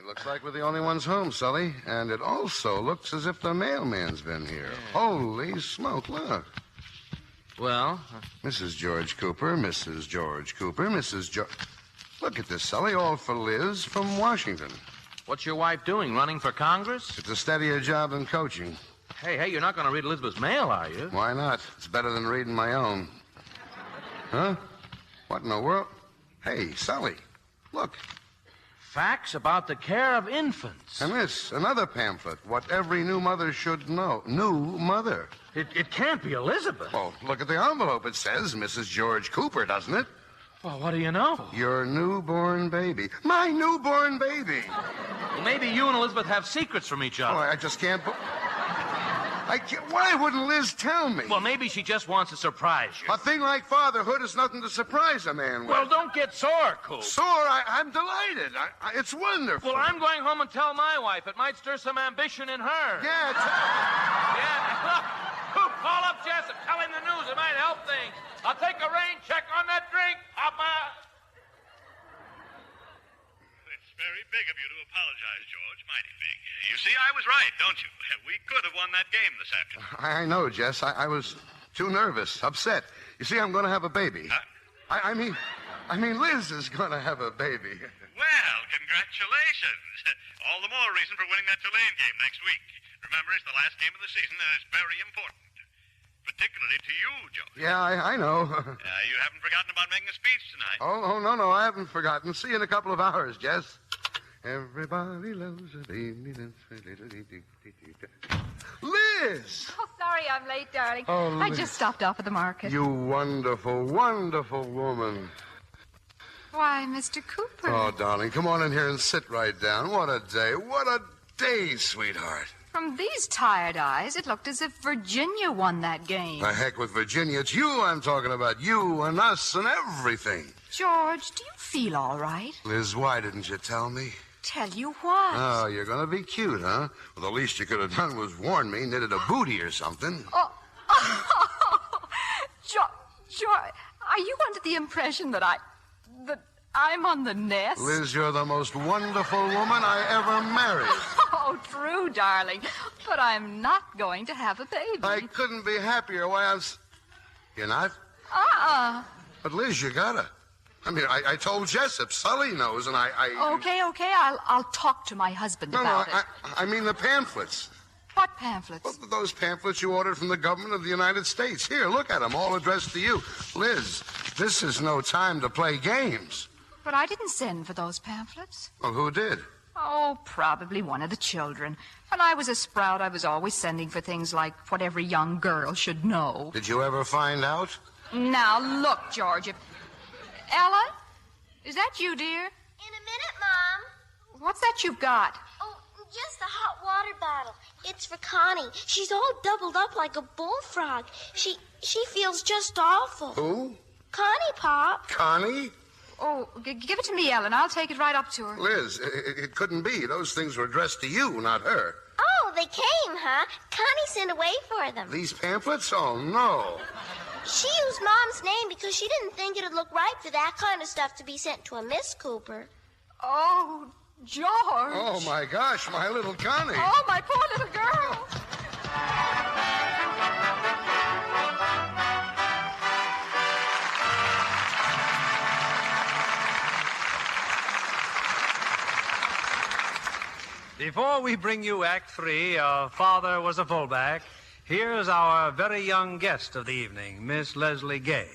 Looks like we're the only ones home, Sully. And it also looks as if the mailman's been here. Yeah. Holy smoke, look. Well? Mrs. George Cooper, Mrs. George Cooper, Mrs. George... Look at this, Sully, all for Liz from Washington. What's your wife doing, running for Congress? It's a steadier job than coaching. Hey, you're not going to read Elizabeth's mail, are you? Why not? It's better than reading my own. Huh? What in the world? Hey, Sully, look. Facts about the care of infants. And this, another pamphlet. What every new mother should know. New mother. It can't be Elizabeth. Well, look at the envelope. It says Mrs. George Cooper, doesn't it? Well, what do you know? Your newborn baby. My newborn baby. Well, maybe you and Elizabeth have secrets from each other. Oh, I just can't... Why wouldn't Liz tell me? Well, maybe she just wants to surprise you. A thing like fatherhood is nothing to surprise a man with. Well, don't get sore, Coop. Sore? I'm delighted. It's wonderful. Well, I'm going home and tell my wife. It might stir some ambition in her. Yeah, Yeah, look. Coop, call up Jessup. Tell him the news. It might help things. I'll take a rain check on that drink, Papa. It's very big of you to apologize, George. Mighty big. You see, I was right, don't you? We could have won that game this afternoon. I know, Jess. I was too nervous, upset. You see, I'm going to have a baby. Huh? I mean, Liz is going to have a baby. Well, congratulations. All the more reason for winning that Tulane game next week. Remember, it's the last game of the season, and it's very important. Particularly to you, George. Yeah, I know. You haven't forgotten about making a speech tonight. Oh, no, I haven't forgotten. See you in a couple of hours, Jess. Everybody loves a baby. Liz! Oh, sorry I'm late, darling. Oh, I Liz. just stopped off at the market. You wonderful, wonderful woman. Why, Mr. Cooper. Oh, darling, come on in here and sit right down. What a day. What a day, sweetheart. From these tired eyes, it looked as if Virginia won that game. The heck with Virginia. It's you I'm talking about. You and us and everything. George, do you feel all right? Liz, why didn't you tell me? Tell you what? Oh, you're going to be cute, huh? Well, the least you could have done was warn me, knitted a booty or something. Oh, George, are you under the impression that I'm on the nest? Liz, you're the most wonderful woman I ever married. Oh, true, darling. But I'm not going to have a baby. I couldn't be happier. Why, You're not? But, Liz, you gotta. I mean, I told Jessup. Sully knows, and Okay. I'll talk to my husband about it. I mean the pamphlets. What pamphlets? Well, those pamphlets you ordered from the government of the United States. Here, look at them, all addressed to you. Liz, this is no time to play games. But I didn't send for those pamphlets. Well, who did? Oh, probably one of the children. When I was a sprout, I was always sending for things like what every young girl should know. Did you ever find out? Now, look, George. Ella? Is that you, dear? In a minute, Mom. What's that you've got? Oh, just a hot water bottle. It's for Connie. She's all doubled up like a bullfrog. She feels just awful. Who? Connie, Pop. Connie? Oh, give it to me, Ellen. I'll take it right up to her. Liz, it couldn't be. Those things were addressed to you, not her. Oh, they came, huh? Connie sent away for them. These pamphlets? Oh, no. She used Mom's name because she didn't think it'd look right for that kind of stuff to be sent to a Miss Cooper. Oh, George. Oh, my gosh, my little Connie. Oh, my poor little girl. Before we bring you Act 3 of Father Was a Fullback, here's our very young guest of the evening, Miss Leslie Gay.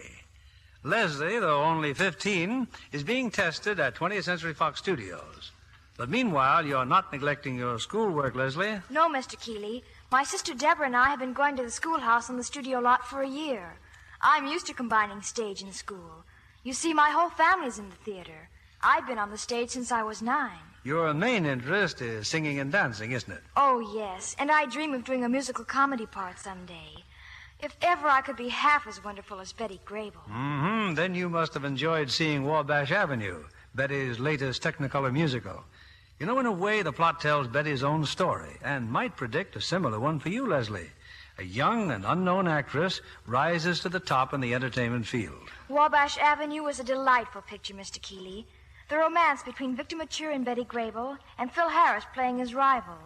Leslie, though only 15, is being tested at 20th Century Fox Studios. But meanwhile, you're not neglecting your schoolwork, Leslie. No, Mr. Keeley. My sister Deborah and I have been going to the schoolhouse on the studio lot for a year. I'm used to combining stage and school. You see, my whole family's in the theater. I've been on the stage since I was 9. Your main interest is singing and dancing, isn't it? Oh, yes. And I dream of doing a musical comedy part someday. If ever I could be half as wonderful as Betty Grable. Mm-hmm. Then you must have enjoyed seeing Wabash Avenue, Betty's latest Technicolor musical. You know, in a way, the plot tells Betty's own story and might predict a similar one for you, Leslie. A young and unknown actress rises to the top in the entertainment field. Wabash Avenue was a delightful picture, Mr. Keeley. The romance between Victor Mature and Betty Grable, and Phil Harris playing his rival.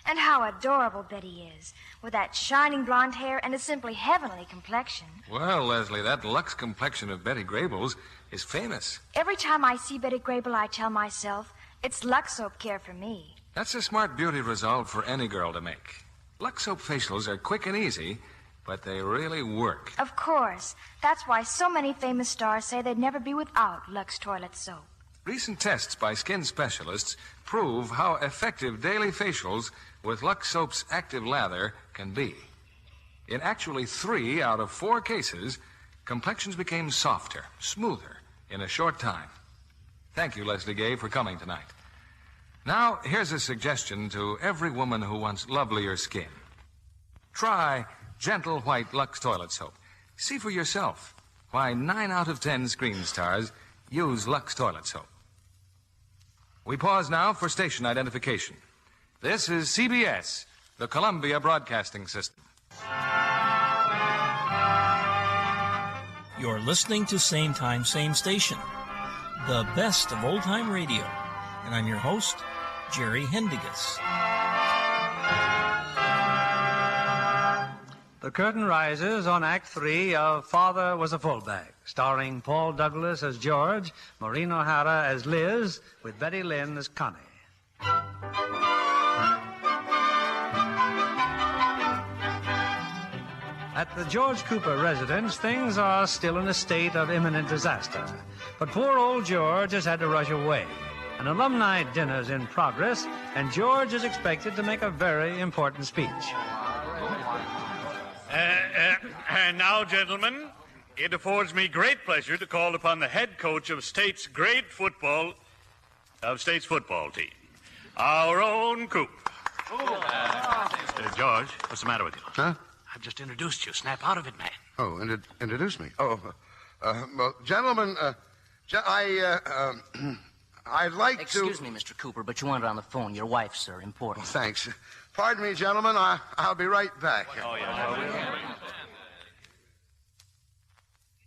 And how adorable Betty is, with that shining blonde hair and a simply heavenly complexion. Well, Leslie, that Lux complexion of Betty Grable's is famous. Every time I see Betty Grable, I tell myself, it's Lux Soap Care for me. That's a smart beauty resolve for any girl to make. Lux Soap facials are quick and easy, but they really work. Of course. That's why so many famous stars say they'd never be without Lux toilet soap. Recent tests by skin specialists prove how effective daily facials with Lux Soap's active lather can be. In actually 3 out of 4 cases, complexions became softer, smoother in a short time. Thank you, Leslie Gay, for coming tonight. Now, here's a suggestion to every woman who wants lovelier skin. Try Gentle White Lux Toilet Soap. See for yourself why 9 out of 10 screen stars use Lux Toilet Soap. We pause now for station identification. This is CBS, the Columbia Broadcasting System. You're listening to Same Time, Same Station, the best of old-time radio. And I'm your host, Jerry Hendigas. The curtain rises on Act 3 of Father Was a Fullback, starring Paul Douglas as George, Maureen O'Hara as Liz, with Betty Lynn as Connie. At the George Cooper residence, things are still in a state of imminent disaster. But poor old George has had to rush away. An alumni dinner's in progress, and George is expected to make a very important speech. And now, gentlemen, it affords me great pleasure to call upon the head coach of State's football team, our own Coop. George, what's the matter with you? Huh? I've just introduced you. Snap out of it, man. Oh, introduce me. Well, gentlemen, I'd like Excuse me, Mr. Cooper, but you want it on the phone. Your wife, sir. Important. Thanks. Pardon me, gentlemen. I'll be right back. Oh, yeah. You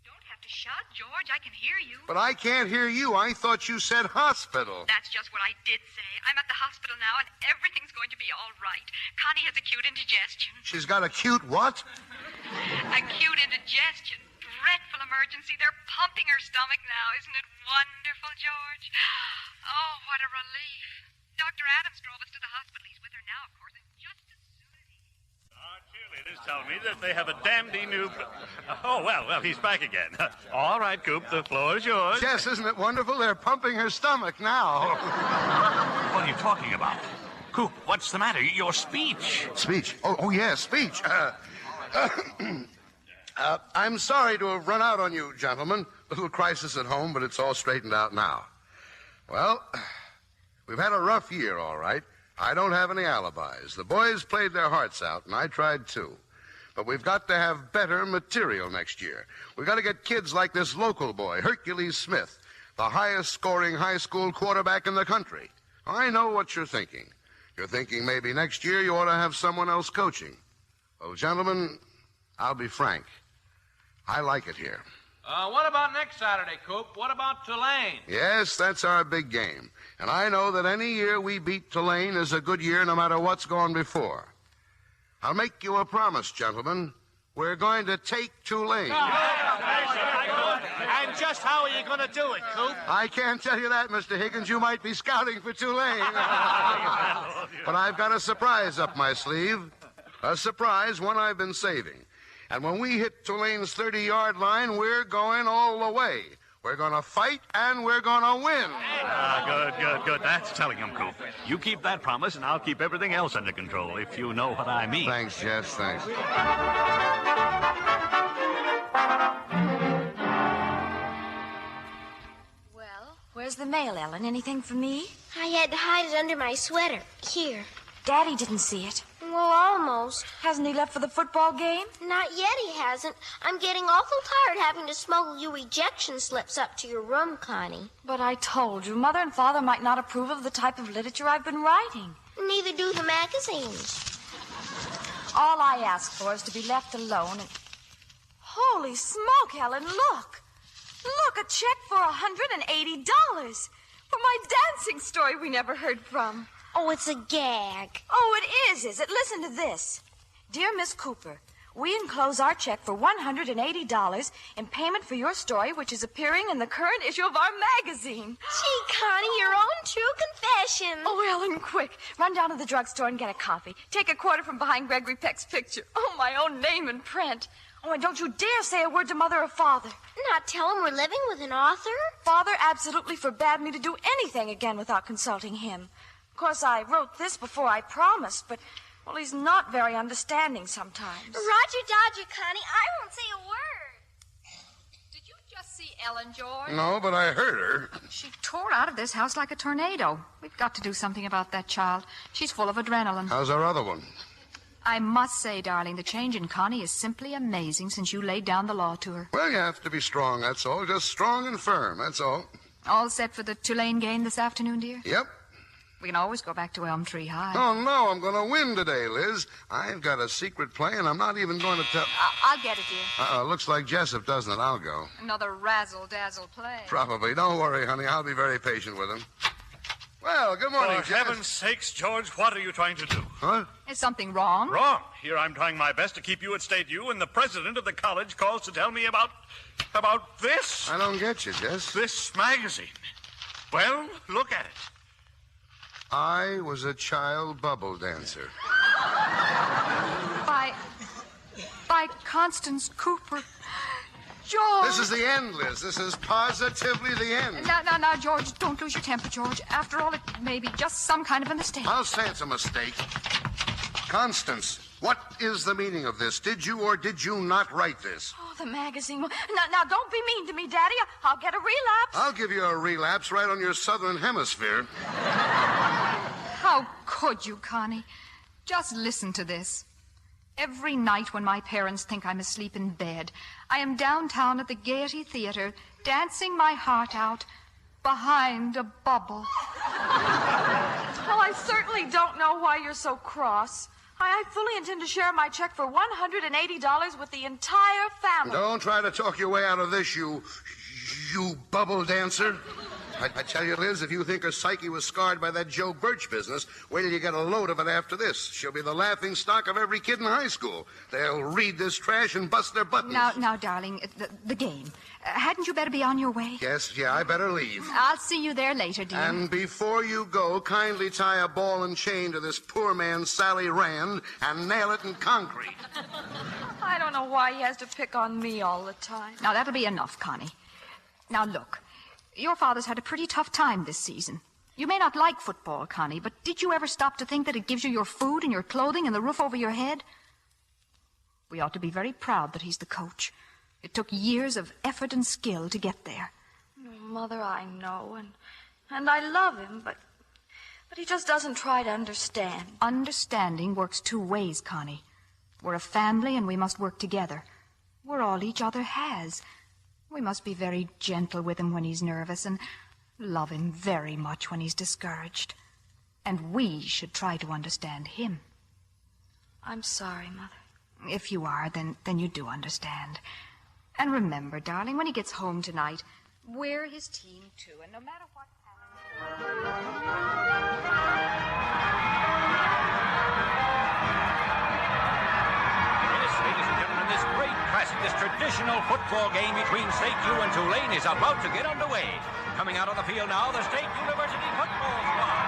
don't have to shout, George. I can hear you. But I can't hear you. I thought you said hospital. That's just what I did say. I'm at the hospital now, and everything's going to be all right. Connie has acute indigestion. She's got acute what? Acute indigestion. Dreadful emergency. They're pumping her stomach now. Isn't it wonderful, George? Oh, what a relief. Dr. Adams drove us to the hospital. He's with her now, of course. And just as soon as he... Our cheerleaders tell me that they have a dandy new... Oh, well, he's back again. All right, Coop, the floor is yours. Yes, isn't it wonderful? They're pumping her stomach now. What are you talking about? Coop, what's the matter? Your speech. Speech? Oh, yeah, speech. I'm sorry to have run out on you, gentlemen. A little crisis at home, but it's all straightened out now. Well, we've had a rough year, all right. I don't have any alibis. The boys played their hearts out, and I tried too. But we've got to have better material next year. We've got to get kids like this local boy, Hercules Smith, the highest-scoring high school quarterback in the country. I know what you're thinking. You're thinking maybe next year you ought to have someone else coaching. Well, gentlemen, I'll be frank. I like it here. What about next Saturday, Coop? What about Tulane? Yes, that's our big game. And I know that any year we beat Tulane is a good year no matter what's gone before. I'll make you a promise, gentlemen. We're going to take Tulane. And just how are you going to do it, Coop? I can't tell you that, Mr. Higgins. You might be scouting for Tulane. But I've got a surprise up my sleeve. A surprise, one I've been saving. And when we hit Tulane's 30-yard line, we're going all the way. We're going to fight, and we're going to win. Good. That's telling him, Coop. You keep that promise, and I'll keep everything else under control, if you know what I mean. Thanks, Jess, thanks. Well, where's the mail, Ellen? Anything for me? I had to hide it under my sweater. Here. Daddy didn't see it. Well, almost. Hasn't he left for the football game? Not yet, he hasn't. I'm getting awful tired having to smuggle you rejection slips up to your room, Connie. But I told you, Mother and Father might not approve of the type of literature I've been writing. Neither do the magazines. All I ask for is to be left alone and... Holy smoke, Helen, look! Look, a check for $180 for my dancing story we never heard from. Oh, it's a gag. Oh, it is it? Listen to this. Dear Miss Cooper, we enclose our check for $180 in payment for your story, which is appearing in the current issue of our magazine. Gee, Connie, your own true confession. Oh, Ellen, quick. Run down to the drugstore and get a copy. Take a quarter from behind Gregory Peck's picture. Oh, my own name in print. Oh, and don't you dare say a word to Mother or Father. Not tell him we're living with an author? Father absolutely forbade me to do anything again without consulting him. Of course, I wrote this before I promised, but, well, he's not very understanding sometimes. Roger Dodger, Connie. I won't say a word. Did you just see Ellen, George? No, but I heard her. She tore out of this house like a tornado. We've got to do something about that child. She's full of adrenaline. How's our other one? I must say, darling, the change in Connie is simply amazing since you laid down the law to her. Well, you have to be strong, that's all. Just strong and firm, that's all. All set for the Tulane game this afternoon, dear? Yep. We can always go back to Elm Tree High. Oh, no, I'm going to win today, Liz. I've got a secret play, and I'm not even going to tell... I'll get it, dear. Looks like Jessup, doesn't it? I'll go. Another razzle-dazzle play. Probably. Don't worry, honey. I'll be very patient with him. Well, good morning, For heaven's sakes, George, what are you trying to do? Huh? Is something wrong? Wrong. Here I'm trying my best to keep you at State U, and the president of the college calls to tell me about this. I don't get you, Jess. This magazine. Well, look at it. I was a child bubble dancer. By Constance Cooper. George! This is the end, Liz. This is positively the end. Now, George, don't lose your temper, George. After all, it may be just some kind of a mistake. I'll say it's a mistake. Constance, what is the meaning of this? Did you or did you not write this? Oh, the magazine. Now, don't be mean to me, Daddy. I'll get a relapse. I'll give you a relapse right on your southern hemisphere. How could you, Connie? Just listen to this. Every night when my parents think I'm asleep in bed, I am downtown at the Gaiety Theater, dancing my heart out behind a bubble. Well, I certainly don't know why you're so cross. I fully intend to share my check for $180 with the entire family. Don't try to talk your way out of this, you bubble dancer. I tell you, Liz, if you think her psyche was scarred by that Joe Birch business, wait till you get a load of it after this. She'll be the laughing stock of every kid in high school. They'll read this trash and bust their buttons. Now, darling, the game. Hadn't you better be on your way? Yes, I better leave. I'll see you there later, dear. And before you go, kindly tie a ball and chain to this poor man's Sally Rand and nail it in concrete. I don't know why he has to pick on me all the time. Now, that'll be enough, Connie. Now, look. Your father's had a pretty tough time this season. You may not like football, Connie, but did you ever stop to think that it gives you your food and your clothing and the roof over your head? We ought to be very proud that he's the coach. It took years of effort and skill to get there. Mother, I know, and I love him, but he just doesn't try to understand. Understanding works two ways, Connie. We're a family and we must work together. We're all each other has. We must be very gentle with him when he's nervous and love him very much when he's discouraged. And we should try to understand him. I'm sorry, Mother. If you are, then you do understand. And remember, darling, when he gets home tonight, we're his team, too, and no matter what This great classic, this traditional football game between State U and Tulane is about to get underway. Coming out on the field now, the State University football squad.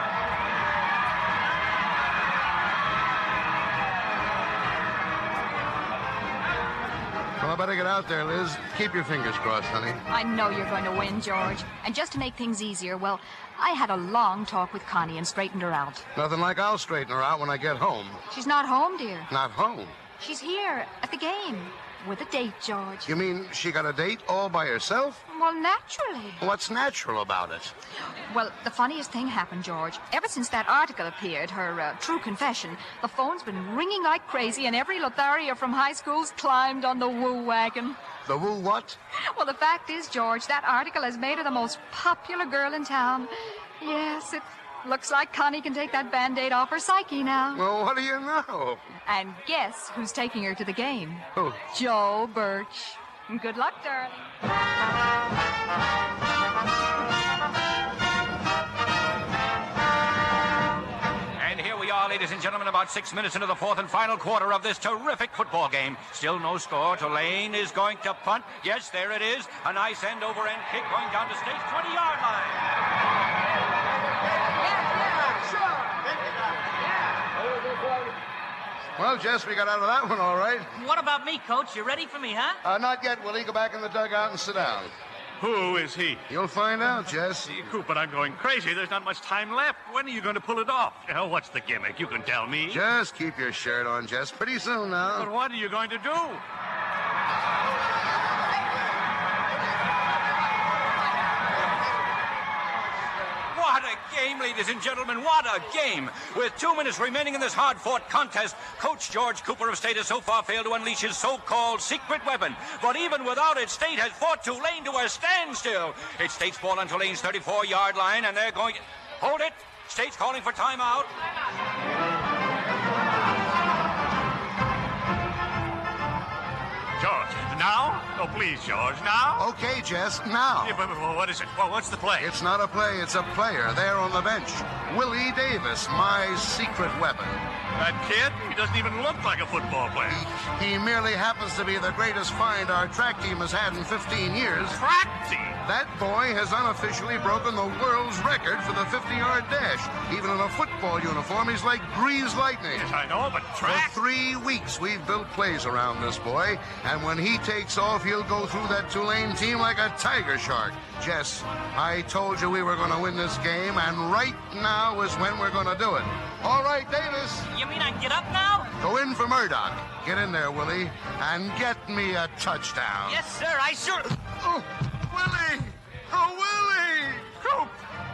Well, I better get out there, Liz. Keep your fingers crossed, honey. I know you're going to win, George. And just to make things easier, well, I had a long talk with Connie and straightened her out. Nothing like I'll straighten her out when I get home. She's not home, dear. Not home? She's here at the game with a date, George. You mean she got a date all by herself? Well, naturally. What's natural about it? Well, the funniest thing happened, George. Ever since that article appeared, her true confession, the phone's been ringing like crazy, and every Lothario from high school's climbed on the woo wagon. The woo what? Well, the fact is, George, that article has made her the most popular girl in town. Yes, it looks like Connie can take that Band-Aid off her psyche now. Well, what do you know? And guess who's taking her to the game? Who? Joe Birch. Good luck, darling. And here we are, ladies and gentlemen, about 6 minutes into the fourth and final quarter of this terrific football game. Still no score. Tulane is going to punt. Yes, there it is. A nice end-over-end kick going down to State's 20-yard line. Yeah, sure. Well, Jess, we got out of that one all right. What about me, Coach? You ready for me, huh? Not yet, Willie. Go back in the dugout and sit down. Who is he? You'll find out, Jess. Coop, but I'm going crazy. There's not much time left. When are you going to pull it off? What's the gimmick? You can tell me. Just keep your shirt on, Jess. Pretty soon now. But what are you going to do? What a game, ladies and gentlemen. What a game. With 2 minutes remaining in this hard-fought contest, Coach George Cooper of State has so far failed to unleash his so-called secret weapon. But even without it, State has fought Tulane to a standstill. It's State's ball on Tulane's 34-yard line, and they're going... Hold it. State's calling for timeout. George, now? Oh, please, George, now? Okay, Jess, now. Yeah, but what is it? Well, what's the play? It's not a play, it's a player there on the bench. Willie Davis, my secret weapon. That kid? He doesn't even look like a football player. He merely happens to be the greatest find our track team has had in 15 years. Track team? That boy has unofficially broken the world's record for the 50-yard dash. Even in a football uniform, he's like greased lightning. Yes, I know, but track? For 3 weeks, we've built plays around this boy, and when he takes off, he'll go through that Tulane team like a tiger shark. Jess, I told you we were going to win this game, and right now is when we're going to do it. All right, Davis. You mean I can get up now? Go in for Murdoch. Get in there, Willie, and get me a touchdown. Yes, sir, I sure... Oh, Willie! Oh, Willie! Coop,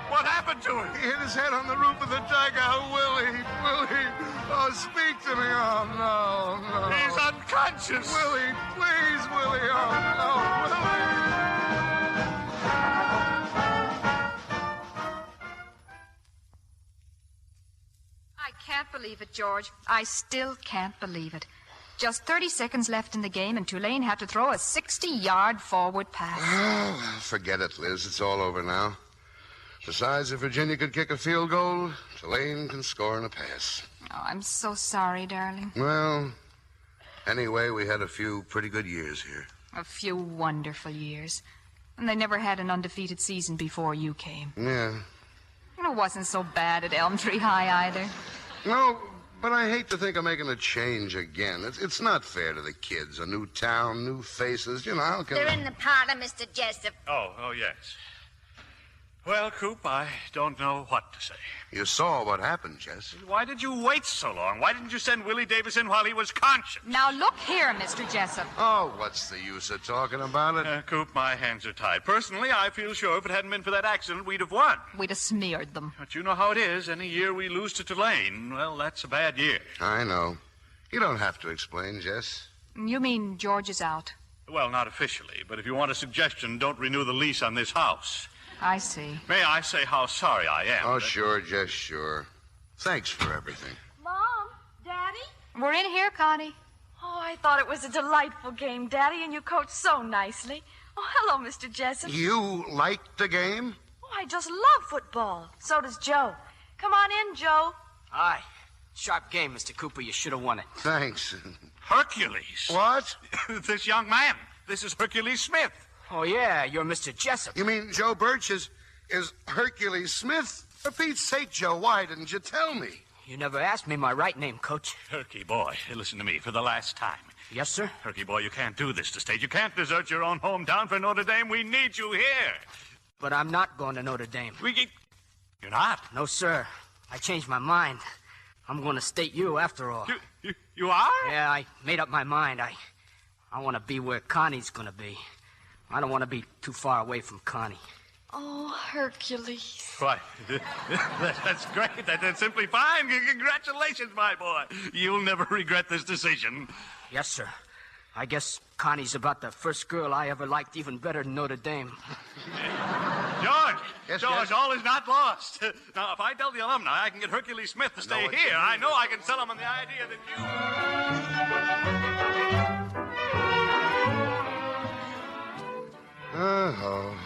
what happened to him? He hit his head on the roof of the dugout. Willie! Oh, speak to me. Oh, no. He's unconscious. Willie, please, Willie. Oh, no, Willie. I can't believe it, George. I still can't believe it. Just 30 seconds left in the game, and Tulane had to throw a 60-yard forward pass. Oh, well, forget it, Liz. It's all over now. Besides, if Virginia could kick a field goal, Tulane can score in a pass. Oh, I'm so sorry, darling. Well, anyway, we had a few pretty good years here. A few wonderful years. And they never had an undefeated season before you came. Yeah. And it wasn't so bad at Elm Tree High either. No, but I hate to think of making a change again. It's not fair to the kids. A new town, new faces. You know, how can... They're in the parlor, Mr. Jessup. Oh, yes. Well, Coop, I don't know what to say. You saw what happened, Jess. Why did you wait so long? Why didn't you send Willie Davis in while he was conscious? Now, look here, Mr. Jessup. Oh, what's the use of talking about it? Coop, my hands are tied. Personally, I feel sure if it hadn't been for that accident, we'd have won. We'd have smeared them. But you know how it is. Any year we lose to Tulane, well, that's a bad year. I know. You don't have to explain, Jess. You mean George is out? Well, not officially, but if you want a suggestion, don't renew the lease on this house. I see. May I say how sorry I am? Oh, sure, Jess, sure. Thanks for everything. Mom, Daddy? We're in here, Connie. Oh, I thought it was a delightful game, Daddy, and you coached so nicely. Oh, hello, Mr. Jessup. You liked the game? Oh, I just love football. So does Joe. Come on in, Joe. Aye. Sharp game, Mr. Cooper. You should have won it. Thanks. Hercules. What? This young man. This is Hercules Smith. Oh, yeah, you're Mr. Jessup. You mean Joe Birch is Hercules Smith? For Pete's sake, Joe, why didn't you tell me? You never asked me my right name, Coach. Herky boy, listen to me for the last time. Yes, sir? Herky boy, you can't do this to State. You can't desert your own hometown for Notre Dame. We need you here. But I'm not going to Notre Dame. You're not? No, sir. I changed my mind. I'm going to State U after all. You are? Yeah, I made up my mind. I want to be where Connie's going to be. I don't want to be too far away from Connie. Oh, Hercules. Why, that's great. That's simply fine. Congratulations, my boy. You'll never regret this decision. Yes, sir. I guess Connie's about the first girl I ever liked even better than Notre Dame. George! Yes, George, yes? all is not lost. Now, if I tell the alumni I can get Hercules Smith to stay here, I know I can sell them on the idea that you... Oh,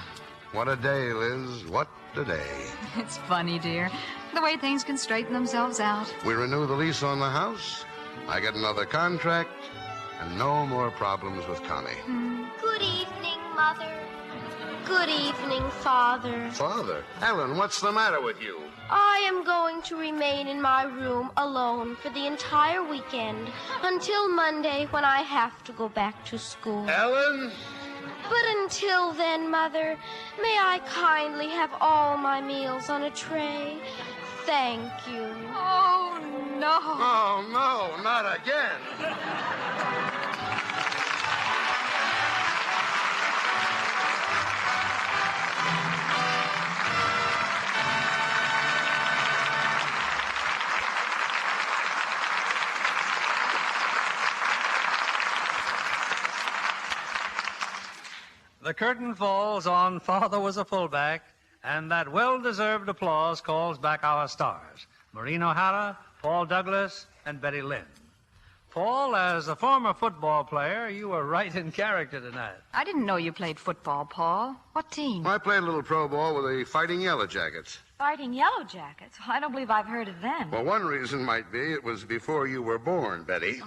what a day, Liz. What a day. It's funny, dear. The way things can straighten themselves out. We renew the lease on the house. I get another contract. And no more problems with Connie. Good evening, Mother. Good evening, Father. Father? Ellen, what's the matter with you? I am going to remain in my room alone for the entire weekend until Monday when I have to go back to school. Ellen? But until then, Mother, may I kindly have all my meals on a tray? Thank you. Oh, no. Oh, no, not again. The curtain falls on Father Was a Fullback, and that well-deserved applause calls back our stars, Maureen O'Hara, Paul Douglas, and Betty Lynn. Paul, as a former football player, you were right in character tonight. I didn't know you played football, Paul. What team? I played a little pro ball with the Fighting Yellow Jackets. Fighting Yellow Jackets? I don't believe I've heard of them. Well, one reason might be it was before you were born, Betty.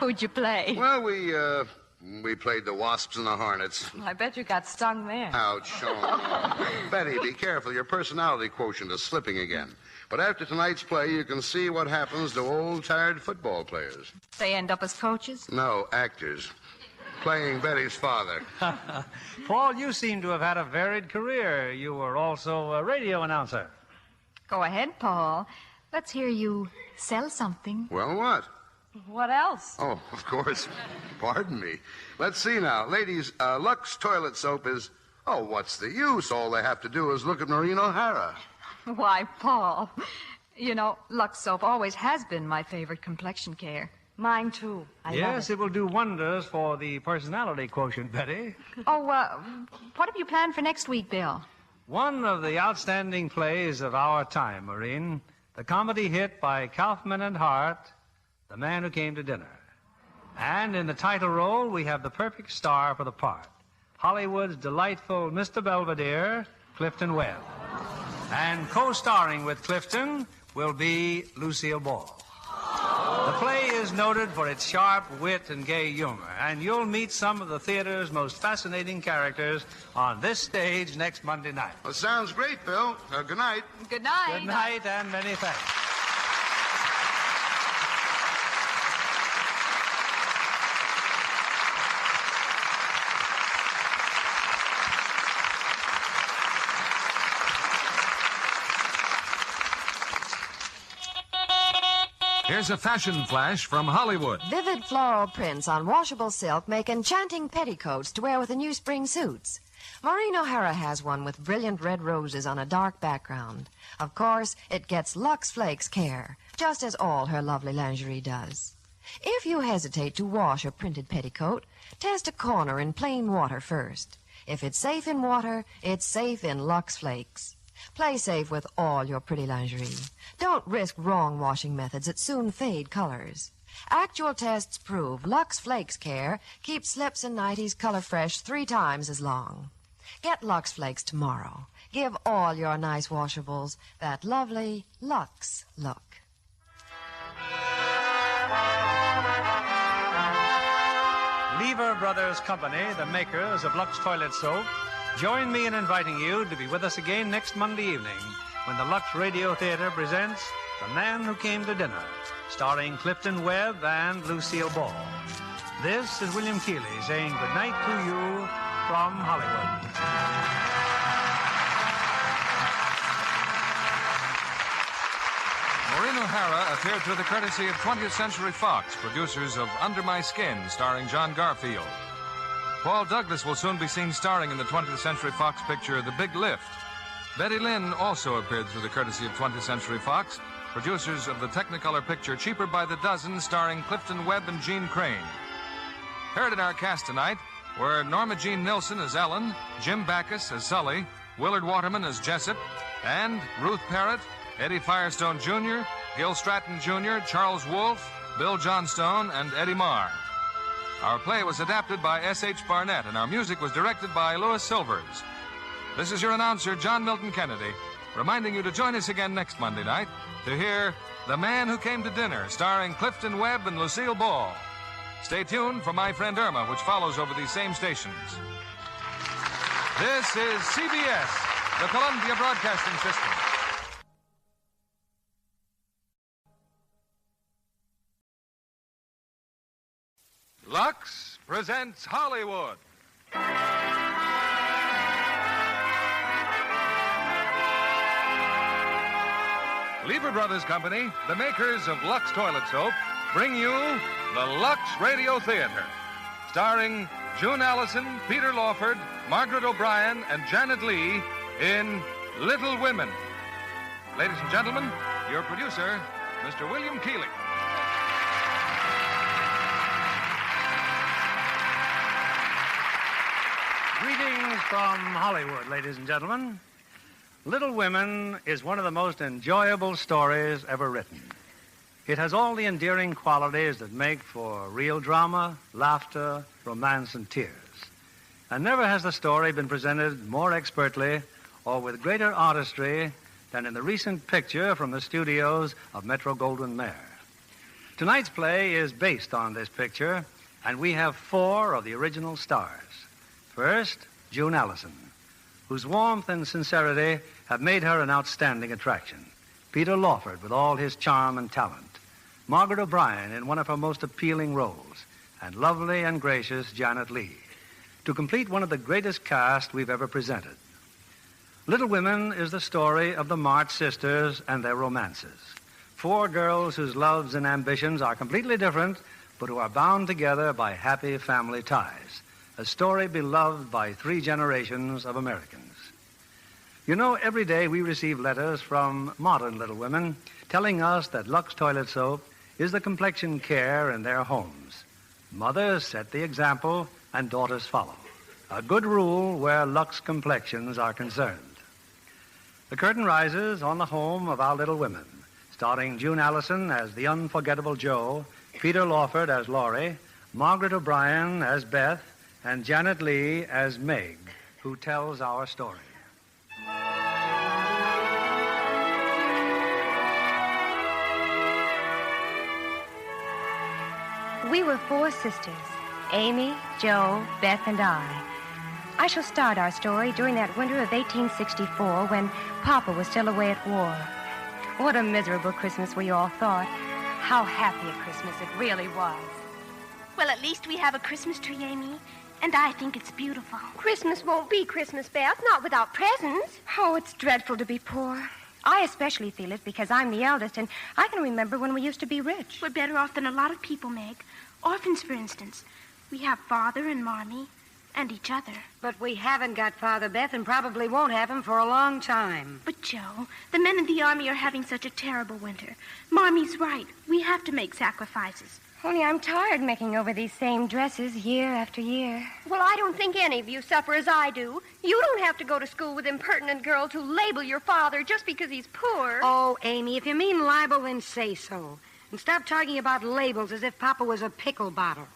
Who'd you play? Well, we played the Wasps and the Hornets. I bet you got stung there. Ouch, Sean. Betty, be careful. Your personality quotient is slipping again. But after tonight's play, you can see what happens to old, tired football players. They end up as coaches? No, actors. Playing Betty's father. Paul, you seem to have had a varied career. You were also a radio announcer. Go ahead, Paul. Let's hear you sell something. Well, what? What else? Oh, of course. Pardon me. Let's see now. Ladies, Lux toilet soap is... Oh, what's the use? All they have to do is look at Maureen O'Hara. Why, Paul, you know, Lux soap always has been my favorite complexion care. Mine, too. I love It will do wonders for the personality quotient, Betty. Oh, what have you planned for next week, Bill? One of the outstanding plays of our time, Maureen, the comedy hit by Kaufman and Hart, The Man Who Came to Dinner. And in the title role, we have the perfect star for the part, Hollywood's delightful Mr. Belvedere, Clifton Webb. And co-starring with Clifton will be Lucille Ball. The play is noted for its sharp wit and gay humor, and you'll meet some of the theater's most fascinating characters on this stage next Monday night. Well, sounds great, Bill. Good night. Good night. Good night, and many thanks. Here's a fashion flash from Hollywood. Vivid floral prints on washable silk make enchanting petticoats to wear with the new spring suits. Maureen O'Hara has one with brilliant red roses on a dark background. Of course, it gets Lux Flakes care, just as all her lovely lingerie does. If you hesitate to wash a printed petticoat, test a corner in plain water first. If it's safe in water, it's safe in Lux Flakes. Play safe with all your pretty lingerie. Don't risk wrong washing methods that soon fade colors. Actual tests prove Lux Flakes Care keeps slips and nighties color fresh 3 times as long. Get Lux Flakes tomorrow. Give all your nice washables that lovely Lux look. Lever Brothers Company, the makers of Lux Toilet Soap, join me in inviting you to be with us again next Monday evening when the Lux Radio Theater presents The Man Who Came to Dinner, starring Clifton Webb and Lucille Ball. This is William Keeley saying good night to you from Hollywood. Maureen O'Hara appeared through the courtesy of 20th Century Fox, producers of Under My Skin, starring John Garfield. Paul Douglas will soon be seen starring in the 20th Century Fox picture The Big Lift. Betty Lynn also appeared through the courtesy of 20th Century Fox, producers of the Technicolor picture Cheaper by the Dozen, starring Clifton Webb and Gene Crane. Heard in our cast tonight were Norma Jean Nilsson as Ellen, Jim Backus as Sully, Willard Waterman as Jessup, and Ruth Parrott, Eddie Firestone Jr., Gil Stratton Jr., Charles Wolfe, Bill Johnstone, and Eddie Marr. Our play was adapted by S.H. Barnett, and our music was directed by Louis Silvers. This is your announcer, John Milton Kennedy, reminding you to join us again next Monday night to hear The Man Who Came to Dinner, starring Clifton Webb and Lucille Ball. Stay tuned for My Friend Irma, which follows over these same stations. This is CBS, the Columbia Broadcasting System. Lux presents Hollywood. Lever Brothers Company, the makers of Lux Toilet Soap, bring you the Lux Radio Theater, starring June Allison, Peter Lawford, Margaret O'Brien, and Janet Leigh in Little Women. Ladies and gentlemen, your producer, Mr. William Keighley. Greetings from Hollywood, ladies and gentlemen. Little Women is one of the most enjoyable stories ever written. It has all the endearing qualities that make for real drama, laughter, romance, and tears. And never has the story been presented more expertly or with greater artistry than in the recent picture from the studios of Metro-Goldwyn-Mayer. Tonight's play is based on this picture, and we have 4 of the original stars. First, June Allison, whose warmth and sincerity have made her an outstanding attraction. Peter Lawford, with all his charm and talent. Margaret O'Brien in one of her most appealing roles. And lovely and gracious Janet Leigh, to complete one of the greatest cast we've ever presented. Little Women is the story of the March sisters and their romances. 4 girls whose loves and ambitions are completely different, but who are bound together by happy family ties. A story beloved by 3 generations of Americans. You know, every day we receive letters from modern Little Women telling us that Lux Toilet Soap is the complexion care in their homes. Mothers set the example and daughters follow. A good rule where Lux complexions are concerned. The curtain rises on the home of our Little Women, starring June Allison as the unforgettable Jo, Peter Lawford as Laurie, Margaret O'Brien as Beth, and Janet Leigh as Meg, who tells our story. We were 4 sisters, Amy, Jo, Beth, and I. I shall start our story during that winter of 1864 when Papa was still away at war. What a miserable Christmas we all thought. How happy a Christmas it really was. Well, at least we have a Christmas tree, Amy. And I think it's beautiful. Christmas won't be Christmas, Beth, not without presents. Oh, it's dreadful to be poor. I especially feel it because I'm the eldest, and I can remember when we used to be rich. We're better off than a lot of people, Meg. Orphans, for instance. We have Father and Mommy and each other. But we haven't got Father, Beth, and probably won't have him for a long time. But, Joe, the men in the Army are having such a terrible winter. Mommy's right. We have to make sacrifices. Only I'm tired making over these same dresses year after year. Well, I don't think any of you suffer as I do. You don't have to go to school with impertinent girls who label your father just because he's poor. Oh, Amy, if you mean libel, then say so. And stop talking about labels as if Papa was a pickle bottle.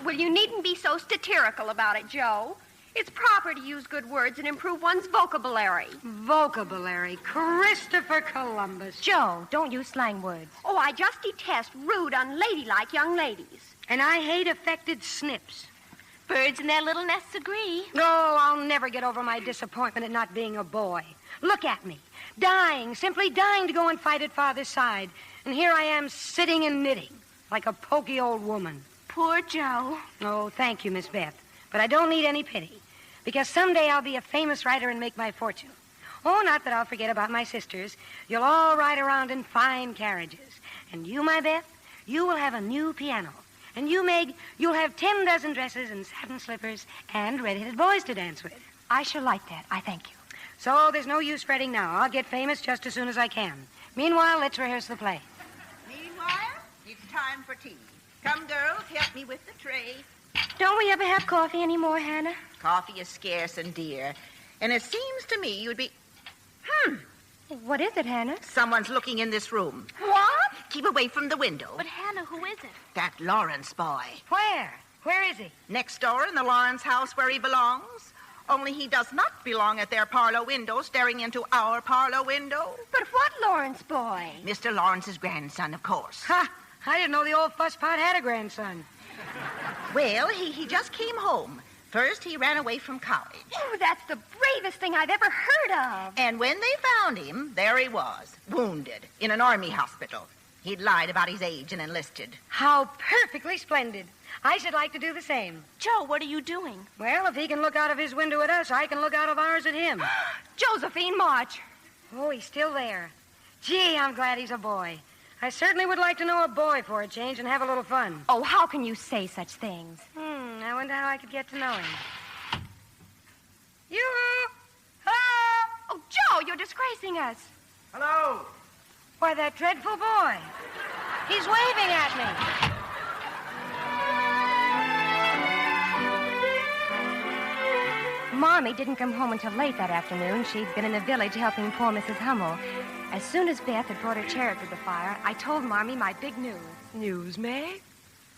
Well, you needn't be so satirical about it, Joe. It's proper to use good words and improve one's vocabulary. Vocabulary? Christopher Columbus. Joe, don't use slang words. Oh, I just detest rude, unladylike young ladies. And I hate affected snips. Birds in their little nests agree. Oh, I'll never get over my disappointment at not being a boy. Look at me. Dying, simply dying to go and fight at Father's side. And here I am sitting and knitting like a poky old woman. Poor Joe. Oh, thank you, Miss Beth. But I don't need any pity. Because someday I'll be a famous writer and make my fortune. Oh, not that I'll forget about my sisters. You'll all ride around in fine carriages. And you, my Beth, you will have a new piano. And you, Meg, you'll have 10 dozen dresses and satin slippers and red-headed boys to dance with. I shall like that. I thank you. So there's no use fretting now. I'll get famous just as soon as I can. Meanwhile, let's rehearse the play. Meanwhile, it's time for tea. Come, girls, help me with the tray. Don't we ever have coffee anymore, Hannah? Coffee is scarce and dear. And it seems to me you'd be... What is it, Hannah? Someone's looking in this room. What? Keep away from the window. But, Hannah, who is it? That Lawrence boy. Where? Where is he? Next door in the Lawrence house where he belongs. Only he does not belong at their parlor window, staring into our parlor window. But what Lawrence boy? Mr. Lawrence's grandson, of course. Ha! I didn't know the old fusspot had a grandson. Well, he just came home First, he ran away from college. Oh, that's the bravest thing I've ever heard of. And when they found him, there he was, wounded, in an army hospital. He'd lied about his age and enlisted. How perfectly splendid. I should like to do the same. Joe, what are you doing? Well, if he can look out of his window at us, I can look out of ours at him. Josephine March. Oh, he's still there. Gee, I'm glad he's a boy. I certainly would like to know a boy for a change and have a little fun. Oh, how can you say such things? I wonder how I could get to know him. You! Oh, Joe, you're disgracing us. Hello. Why, that dreadful boy. He's waving at me. Mommy didn't come home until late that afternoon. She'd been in the village helping poor Mrs. Hummel. As soon as Beth had brought her chair up to the fire, I told Mommy my big news. News, Meg?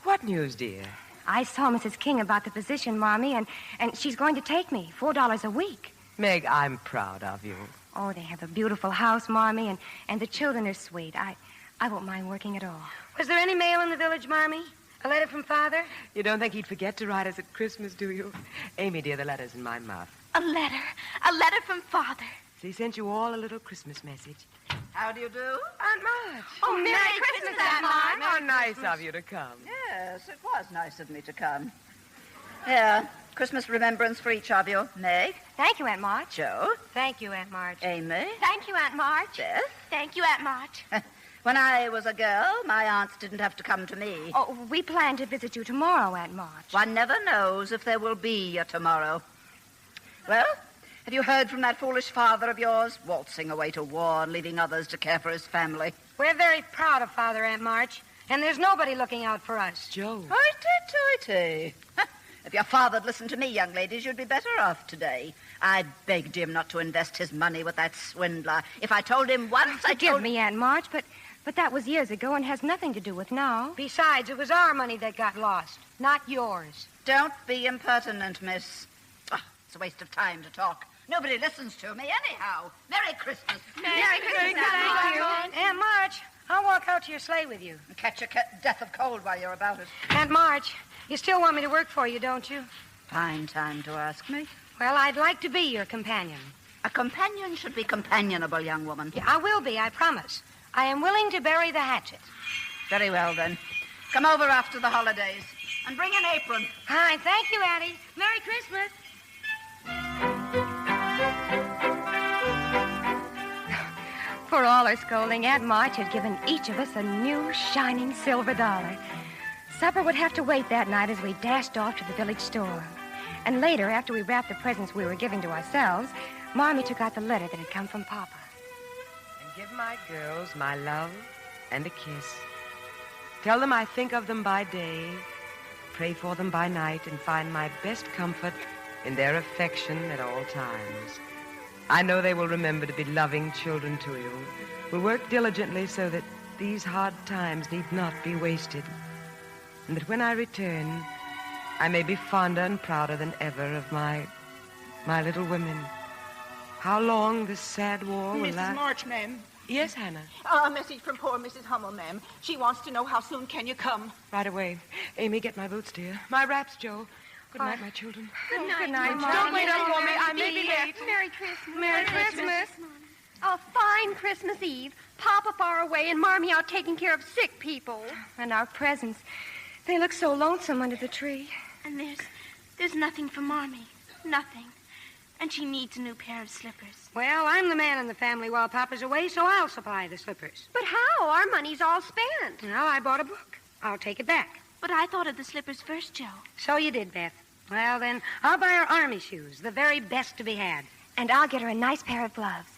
What news, dear? I saw Mrs. King about the position, Mommy, and she's going to take me, $4 a week. Meg, I'm proud of you. Oh, they have a beautiful house, Mommy, and the children are sweet. I won't mind working at all. Was there any mail in the village, Mommy? A letter from Father? You don't think he'd forget to write us at Christmas, do you? Amy, dear, the letter's in my muff. A letter from Father. He sent you all a little Christmas message. How do you do? Aunt March. Oh, Merry Christmas, Aunt March. How nice of you to come. Yes, it was nice of me to come. Here, Christmas remembrance for each of you. Meg. Thank you, Aunt March. Joe. Thank you, Aunt March. Amy. Thank you, Aunt March. Beth. Thank you, Aunt March. When I was a girl, my aunts didn't have to come to me. Oh, we plan to visit you tomorrow, Aunt March. One never knows if there will be a tomorrow. Well, have you heard from that foolish father of yours, waltzing away to war and leaving others to care for his family? We're very proud of Father, Aunt March, and there's nobody looking out for us. Joe. Hoity-toity. If your father'd listened to me, young ladies, you'd be better off today. I begged him not to invest his money with that swindler. If I told him once, Forgive me, Aunt March, but that was years ago and has nothing to do with now. Besides, it was our money that got lost, not yours. Don't be impertinent, miss. Oh, it's a waste of time to talk. Nobody listens to me anyhow. Merry Christmas. Merry Christmas, Thank you. Aunt March, I'll walk out to your sleigh with you. And catch a death of cold while you're about it. Aunt March, you still want me to work for you, don't you? Fine time to ask me. Well, I'd like to be your companion. A companion should be companionable, young woman. Yeah, I will be, I promise. I am willing to bury the hatchet. Very well, then. Come over after the holidays. And bring an apron. Hi, thank you, Addie. Merry Christmas. For all her scolding, Aunt March had given each of us a new, shining silver dollar. Supper would have to wait that night as we dashed off to the village store. And later, after we wrapped the presents we were giving to ourselves, Mommy took out the letter that had come from Papa. And give my girls my love and a kiss. Tell them I think of them by day, pray for them by night, and find my best comfort in their affection at all times. I know they will remember to be loving children to you, will work diligently so that these hard times need not be wasted, and that when I return, I may be fonder and prouder than ever of my little women. How long this sad war will last? Mrs. March, ma'am. Yes, Hannah. A message from poor Mrs. Hummel, ma'am. She wants to know how soon can you come. Right away. Amy, get my boots, dear. My wraps, Joe. Good night, my children. Good night, Mom. Don't wait up for me. I may be late. Merry Christmas. Merry Christmas. A fine Christmas Eve. Papa far away and Marmee out taking care of sick people. And our presents. They look so lonesome under the tree. And there's nothing for Marmee. Nothing. And she needs a new pair of slippers. Well, I'm the man in the family while Papa's away, so I'll supply the slippers. But how? Our money's all spent. Well, I bought a book. I'll take it back. But I thought of the slippers first, Joe. So you did, Beth. Well, then, I'll buy her army shoes, the very best to be had. And I'll get her a nice pair of gloves.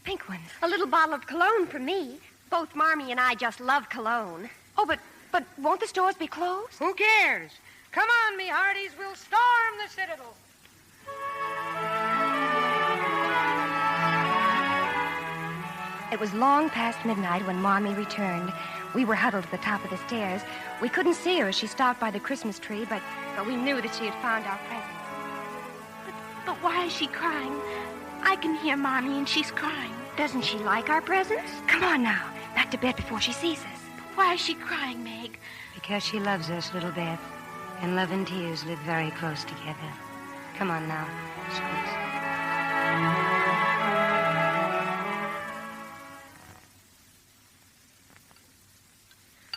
Pink ones. A little bottle of cologne for me. Both Marmee and I just love cologne. Oh, but won't the stores be closed? Who cares? Come on, me hearties. We'll storm the citadel. It was long past midnight when Marmee returned. We were huddled at the top of the stairs. We couldn't see her as she stopped by the Christmas tree, but we knew that she had found our presents. But why is she crying? I can hear Marmee and she's crying. Doesn't she like our presents? Come on now. Back to bed before she sees us. But why is she crying, Meg? Because she loves us, little Beth. And love and tears live very close together. Come on now. Squeeze.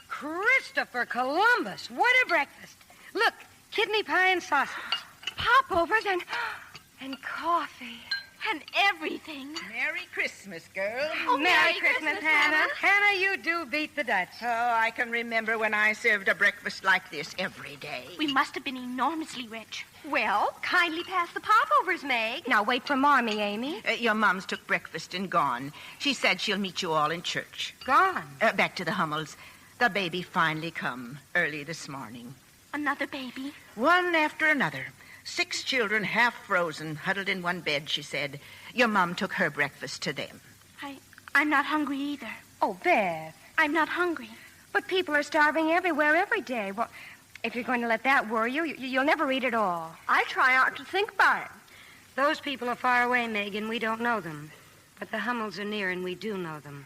Christopher Columbus, what a breakfast. Look, kidney pie and sausage. Popovers and coffee. And everything. Merry Christmas, girl. Oh, Merry Christmas, Hannah. Hannah, you do beat the Dutch. Oh, I can remember when I served a breakfast like this every day. We must have been enormously rich. Well, kindly pass the popovers, Meg. Now, wait for Marmee, Amy. Your mom's took breakfast and gone. She said she'll meet you all in church. Gone? Back to the Hummels. The baby finally come early this morning. Another baby? One after another. 6 children, half frozen, huddled in one bed, she said. Your mom took her breakfast to them. I'm not hungry either. Oh, Beth. I'm not hungry. But people are starving everywhere every day. Well, if you're going to let that worry you, you'll never read it all. I try not to think about it. Those people are far away, Megan. We don't know them. But the Hummels are near, and we do know them.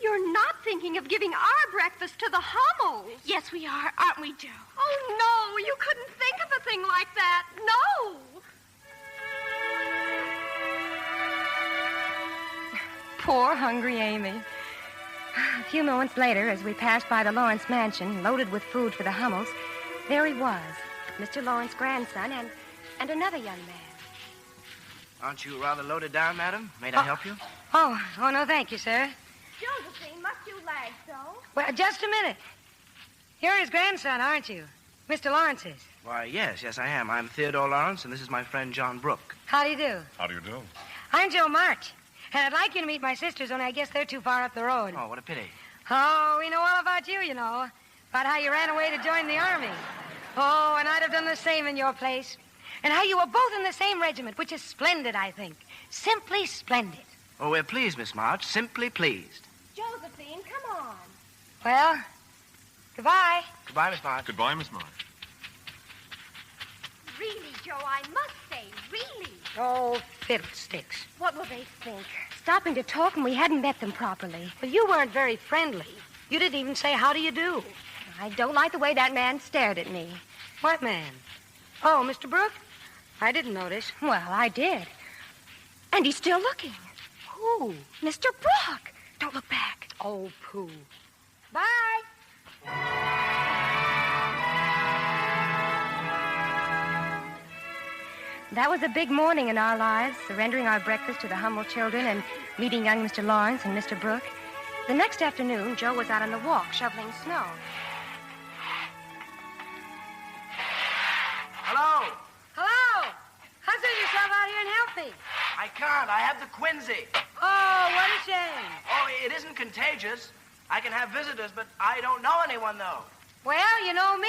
You're not thinking of giving our breakfast to the Hummels. Yes, we are, aren't we, Joe? Oh, no, you couldn't think of a thing like that. No. Poor, hungry Amy. A few moments later, as we passed by the Lawrence mansion, loaded with food for the Hummels, there he was, Mr. Lawrence's grandson and another young man. Aren't you rather loaded down, madam? May I help you? Oh, no, thank you, sir. Josephine, must you lag so? Well, just a minute. You're his grandson, aren't you? Mr. Lawrence's. Why, yes, I am. I'm Theodore Lawrence, and this is my friend John Brooke. How do you do? How do you do? I'm Joe March, and I'd like you to meet my sisters, only I guess they're too far up the road. Oh, what a pity. Oh, we know all about you, about how you ran away to join the army. Oh, and I'd have done the same in your place. And how you were both in the same regiment, which is splendid, I think. Simply splendid. Oh, we're pleased, Miss March. Simply pleased. Josephine, come on. Well, goodbye. Goodbye, Miss March. Goodbye, Miss March. Really, Joe, I must say, really. Oh, fiddlesticks. What will they think? Stopping to talk and we hadn't met them properly. Well, you weren't very friendly. You didn't even say, how do you do? I don't like the way that man stared at me. What man? Oh, Mr. Brooke? I didn't notice. Well, I did. And he's still looking. Who? Mr. Brooke. Don't look back. Oh, pooh. Bye. That was a big morning in our lives, surrendering our breakfast to the Hummel children and meeting young Mr. Lawrence and Mr. Brooke. The next afternoon, Joe was out on the walk shoveling snow. Hello? Hello! Hustle yourself out here and help me. I can't. I have the quinsy. Oh, what a shame. Oh, it isn't contagious. I can have visitors, but I don't know anyone, though. Well, you know me.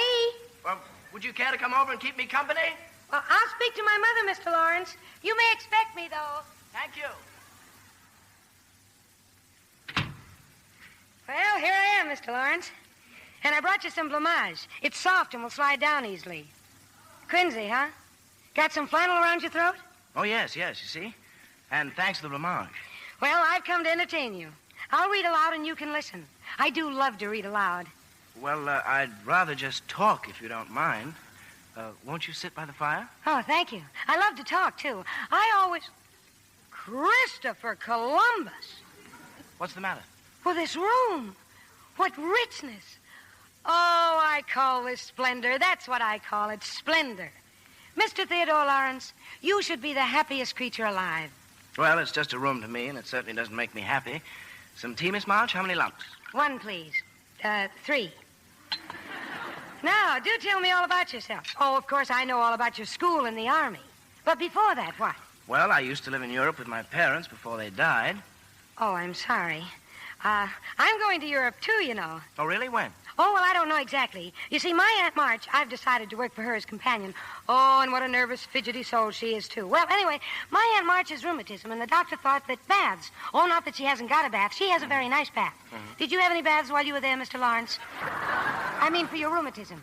Well, would you care to come over and keep me company? Well, I'll speak to my mother, Mr. Lawrence. You may expect me, though. Thank you. Well, here I am, Mr. Lawrence. And I brought you some blamage. It's soft and will slide down easily. Quinsy, huh? Got some flannel around your throat? Oh, yes, you see. And thanks to the blamage. Well, I've come to entertain you. I'll read aloud and you can listen. I do love to read aloud. Well, I'd rather just talk, if you don't mind. Won't you sit by the fire? Oh, thank you. I love to talk, too. Christopher Columbus. What's the matter? Well, this room. What richness. Oh, I call this splendor. That's what I call it, splendor. Mr. Theodore Lawrence, you should be the happiest creature alive. Well, it's just a room to me, and it certainly doesn't make me happy. Some tea, Miss March? How many lumps? 1, please. 3. Now, do tell me all about yourself. Oh, of course, I know all about your school and the army. But before that, what? Well, I used to live in Europe with my parents before they died. Oh, I'm sorry. I'm going to Europe, too, Oh, really? When? Oh, well, I don't know exactly. You see, my Aunt March, I've decided to work for her as companion. Oh, and what a nervous, fidgety soul she is, too. Well, anyway, my Aunt March has rheumatism, and the doctor thought that baths... Oh, not that she hasn't got a bath. She has a very nice bath. Mm-hmm. Did you have any baths while you were there, Mr. Lawrence? I mean, for your rheumatism.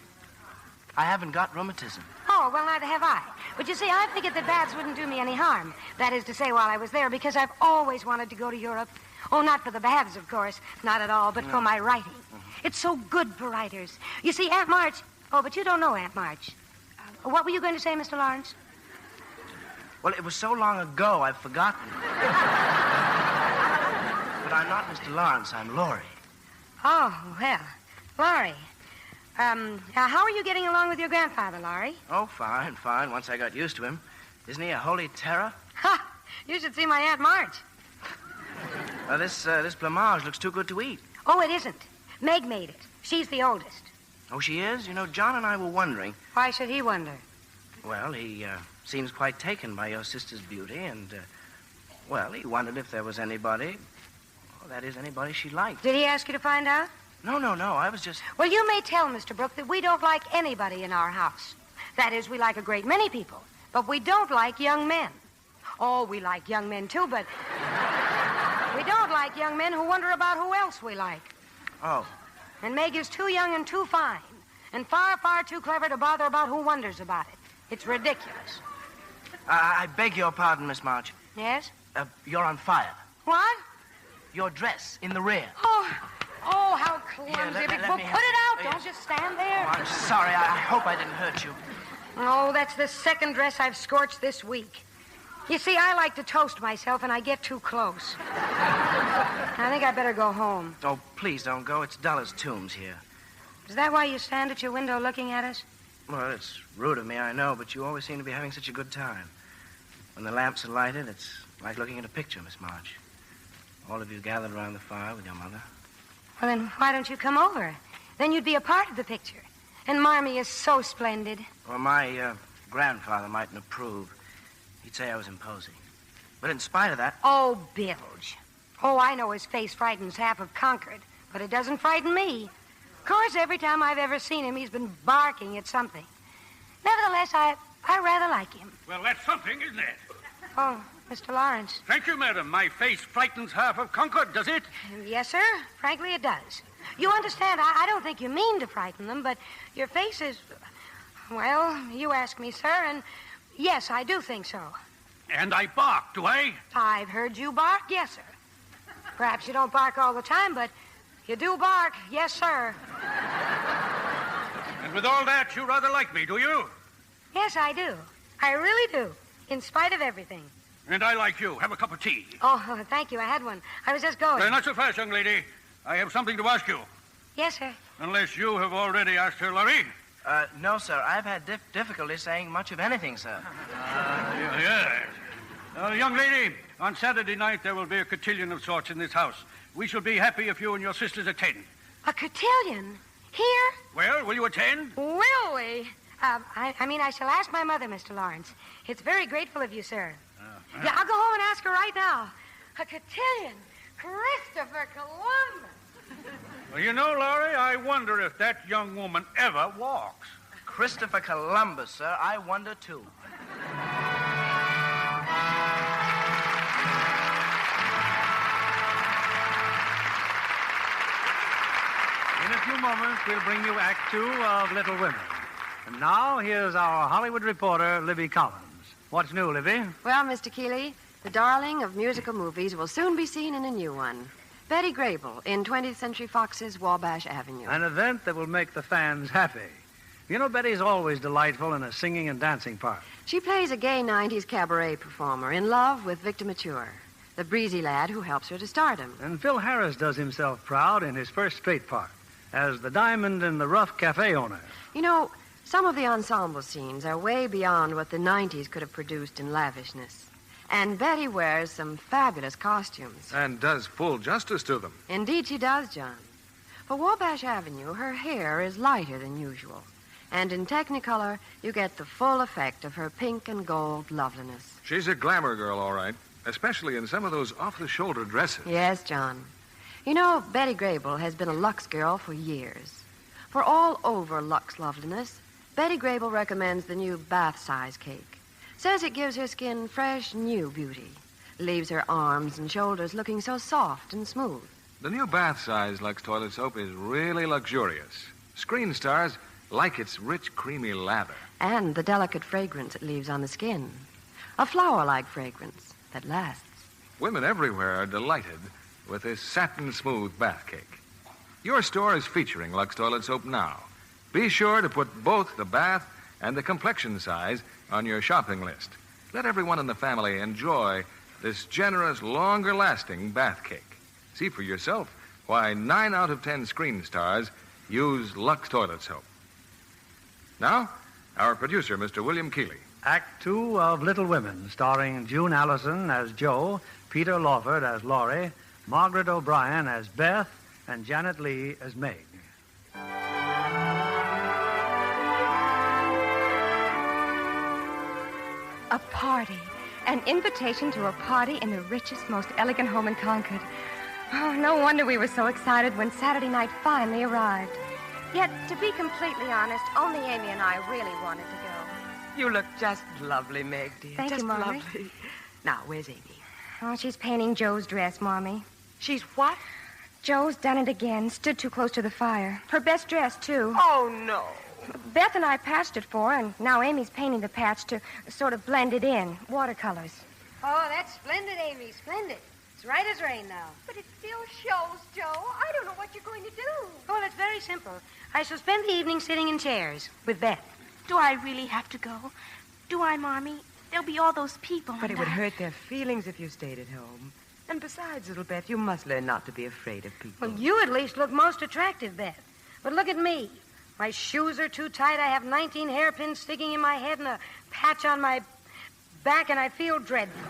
I haven't got rheumatism. Oh, well, neither have I. But you see, I figured that baths wouldn't do me any harm. That is to say, while I was there, because I've always wanted to go to Europe. Oh, not for the baths, of course. Not at all, but for my writing. Mm-hmm. It's so good for writers. You see, Aunt March... Oh, but you don't know Aunt March. What were you going to say, Mr. Lawrence? Well, it was so long ago, I've forgotten. But I'm not Mr. Lawrence. I'm Laurie. Oh, well, Laurie. How are you getting along with your grandfather, Laurie? Oh, fine. Once I got used to him. Isn't he a holy terror? Ha! You should see my Aunt Marge. Well, this blamage looks too good to eat. Oh, it isn't. Meg made it. She's the oldest. Oh, she is? You know, John and I were wondering. Why should he wonder? Well, he seems quite taken by your sister's beauty, and, well, he wondered if there was anybody, anybody she liked. Did he ask you to find out? No, I was just... Well, you may tell Mr. Brooke that we don't like anybody in our house. That is, we like a great many people, but we don't like young men. Oh, we like young men, too, but we don't like young men who wonder about who else we like. Oh. And Meg is too young and too fine, and far, far too clever to bother about who wonders about it. It's ridiculous. I beg your pardon, Miss March. Yes? You're on fire. What? Your dress in the rear. Oh, how clumsy. Let Put me it out. have- Don't just stand there. Oh, I'm sorry. I hope I didn't hurt you. Oh, that's the second dress I've scorched this week. You see, I like to toast myself, and I get too close. I think I better go home. Oh, please don't go. It's dull as tombs here. Is that why you stand at your window looking at us? Well, it's rude of me, I know, but you always seem to be having such a good time. When the lamps are lighted, it's like looking at a picture, Miss March. All of you gathered around the fire with your mother. Well, then why don't you come over? Then you'd be a part of the picture. And Marmee is so splendid. Well, my grandfather mightn't approve. He'd say I was imposing. But in spite of that... Oh, Bilge. Oh, I know his face frightens half of Concord, but it doesn't frighten me. Of course, every time I've ever seen him, he's been barking at something. Nevertheless, I rather like him. Well, that's something, isn't it? Oh, Mr. Lawrence. Thank you, madam. My face frightens half of Concord, does it? Yes, sir. Frankly, it does. You understand, I don't think you mean to frighten them, but your face is... Well, you ask me, sir, and yes, I do think so. And I bark, do I? I've heard you bark, yes, sir. Perhaps you don't bark all the time, but you do bark, yes, sir. And with all that, you rather like me, do you? Yes, I do. I really do, in spite of everything. And I like you. Have a cup of tea. Oh, thank you. I had one. I was just going. Well, not so fast, young lady. I have something to ask you. Yes, sir. Unless you have already asked her, Laurie. No, sir. I've had difficulty saying much of anything, sir. Yes. Young lady, on Saturday night there will be a cotillion of sorts in this house. We shall be happy if you and your sisters attend. A cotillion? Here? Well, will you attend? Will we? I shall ask my mother, Mr. Lawrence. It's very grateful of you, sir. Yeah, I'll go home and ask her right now. A cotillion? Christopher Columbus. Well, you know, Laurie, I wonder if that young woman ever walks. Christopher Columbus, sir. I wonder, too. In a few moments, we'll bring you Act 2 of Little Women. And now, here's our Hollywood reporter, Libby Collins. What's new, Libby? Well, Mr. Keeley, the darling of musical movies will soon be seen in a new one. Betty Grable in 20th Century Fox's Wabash Avenue. An event that will make the fans happy. You know, Betty's always delightful in a singing and dancing part. She plays a gay 90s cabaret performer in love with Victor Mature, the breezy lad who helps her to stardom. And Phil Harris does himself proud in his first straight part as the diamond in the rough cafe owner. You know, some of the ensemble scenes are way beyond what the 90s could have produced in lavishness. And Betty wears some fabulous costumes. And does full justice to them. Indeed she does, John. For Wabash Avenue, her hair is lighter than usual. And in Technicolor, you get the full effect of her pink and gold loveliness. She's a glamour girl, all right. Especially in some of those off-the-shoulder dresses. Yes, John. You know, Betty Grable has been a Lux girl for years. For all over Lux loveliness, Betty Grable recommends the new bath-size cake. Says it gives her skin fresh, new beauty. Leaves her arms and shoulders looking so soft and smooth. The new bath-size Lux toilet soap is really luxurious. Screen stars like its rich, creamy lather. And the delicate fragrance it leaves on the skin. A flower-like fragrance that lasts. Women everywhere are delighted with this satin-smooth bath cake. Your store is featuring Lux toilet soap now. Be sure to put both the bath and the complexion size on your shopping list. Let everyone in the family enjoy this generous, longer-lasting bath cake. See for yourself why 9 out of 10 screen stars use Lux toilet soap. Now, our producer, Mr. William Keeley. Act 2 of Little Women, starring June Allison as Jo, Peter Lawford as Laurie, Margaret O'Brien as Beth, and Janet Leigh as Meg. A party. An invitation to a party in the richest, most elegant home in Concord. Oh, no wonder we were so excited when Saturday night finally arrived. Yet, to be completely honest, only Amy and I really wanted to go. You look just lovely, Meg, dear. Thank just you, Mommy. Lovely. Now, where's Amy? Oh, she's painting Joe's dress, Mommy. She's what? Joe's done it again. Stood too close to the fire. Her best dress, too. Oh, no. Beth and I patched it for her, and now Amy's painting the patch to sort of blend it in. Watercolors. Oh, that's splendid, Amy. Splendid. It's right as rain now. But it still shows, Joe. I don't know what you're going to do. Oh, it's very simple. I shall spend the evening sitting in chairs with Beth. Do I really have to go? Do I, Mommy? There'll be all those people. But it would hurt their feelings if you stayed at home. And besides, little Beth, you must learn not to be afraid of people. Well, you at least look most attractive, Beth. But look at me. My shoes are too tight. I have 19 hairpins sticking in my head and a patch on my back, and I feel dreadful.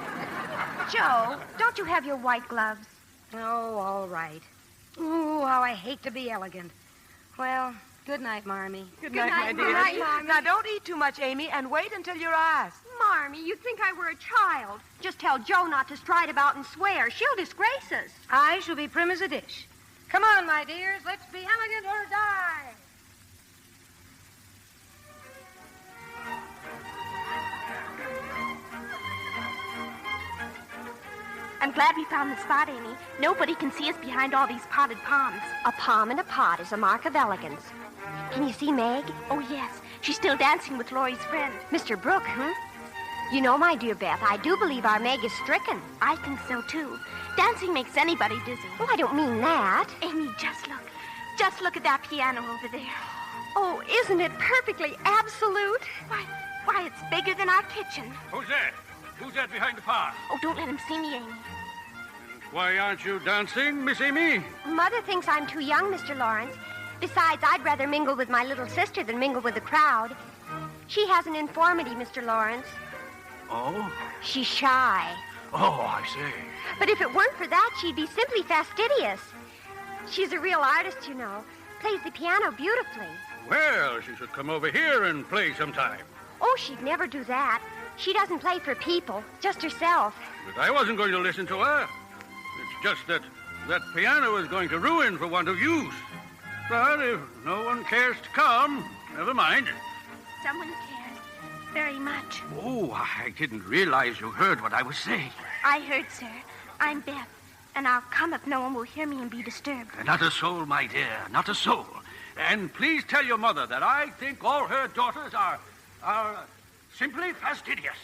Joe, don't you have your white gloves? Oh, all right. Ooh, how I hate to be elegant. Well, good night, Marmee. Good night, my dear. Good night, Marmee. Now, don't eat too much, Amy, and wait until you're asked. Marmee, you'd think I were a child. Just tell Joe not to stride about and swear. She'll disgrace us. I shall be prim as a dish. Come on, my dears. Let's be elegant or die. I'm glad we found the spot, Amy. Nobody can see us behind all these potted palms. A palm in a pot is a mark of elegance. Can you see Meg? Oh, yes. She's still dancing with Laurie's friend. Mr. Brooke, huh? You know, my dear Beth, I do believe our Meg is stricken. I think so, too. Dancing makes anybody dizzy. Oh, I don't mean that. Amy, just look. Just look at that piano over there. Oh, isn't it perfectly absolute? Why, it's bigger than our kitchen. Who's that? Who's that behind the bar? Oh, don't let him see me, Amy. Why aren't you dancing, Miss Amy? Mother thinks I'm too young, Mr. Lawrence. Besides, I'd rather mingle with my little sister than mingle with the crowd. She has an infirmity, Mr. Lawrence. Oh? She's shy. Oh, I see. But if it weren't for that, she'd be simply fastidious. She's a real artist, you know. Plays the piano beautifully. Well, she should come over here and play sometime. Oh, she'd never do that. She doesn't play for people, just herself. But I wasn't going to listen to her. It's just that piano is going to ruin for want of use. But if no one cares to come, never mind. Someone cares very much. Oh, I didn't realize you heard what I was saying. I heard, sir. I'm Beth, and I'll come if no one will hear me and be disturbed. Not a soul, my dear, not a soul. And please tell your mother that I think all her daughters are simply fastidious.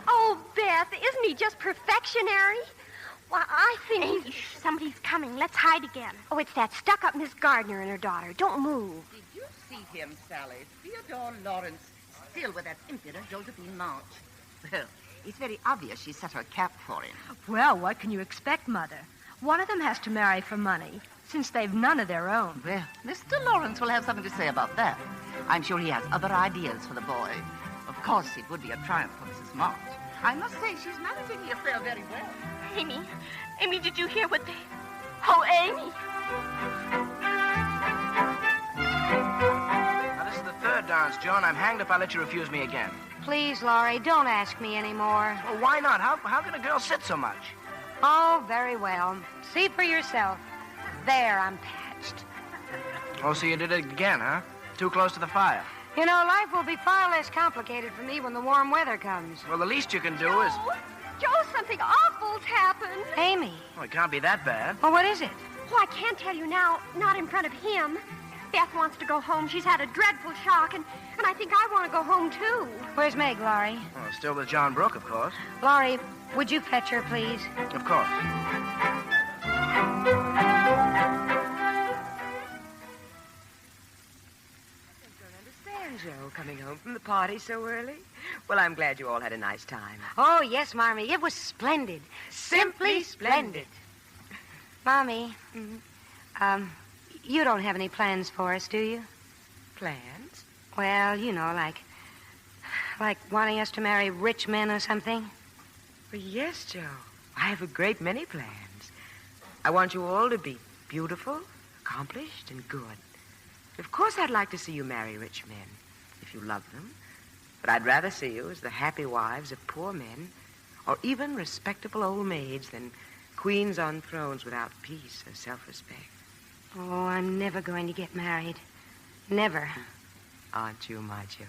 Oh, Beth, isn't he just perfectionary? Why, I think Amy, somebody's coming. Let's hide again. Oh, it's that stuck-up Miss Gardner and her daughter. Don't move. Did you see him, Sally? Theodore Lawrence, still with that impudent Josephine March. Well, it's very obvious she set her cap for him. Well, what can you expect, Mother? One of them has to marry for money, since they've none of their own. Well, Mr. Lawrence will have something to say about that. I'm sure he has other ideas for the boy. Of course, it would be a triumph for Mrs. March. I must say, she's managing the affair very well. Amy, did you hear what they... Oh, Amy! Now, this is the third dance, Joan. I'm hanged if I let you refuse me again. Please, Laurie, don't ask me anymore. Well, why not? How can a girl sit so much? Oh, very well. See for yourself. There, I'm patched. Oh, so you did it again, huh? Too close to the fire. You know, life will be far less complicated for me when the warm weather comes. Well, the least you can do is... Joe, something awful's happened. Amy. Well, it can't be that bad. Well, what is it? Oh, I can't tell you now, not in front of him. Beth wants to go home. She's had a dreadful shock, and I think I want to go home, too. Where's Meg, Laurie? Well, still with John Brooke, of course. Laurie, would you fetch her, please? Of course. Joe. Joe, coming home from the party so early? Well, I'm glad you all had a nice time. Oh, yes, Marmee. It was splendid. Simply splendid. Mommy, you don't have any plans for us, do you? Plans? Well, you know, like wanting us to marry rich men or something. Well, yes, Joe. I have a great many plans. I want you all to be beautiful, accomplished, and good. Of course, I'd like to see you marry rich men, if you love them. But I'd rather see you as the happy wives of poor men, or even respectable old maids than queens on thrones without peace or self-respect. Oh, I'm never going to get married. Never. Aren't you, my Joe?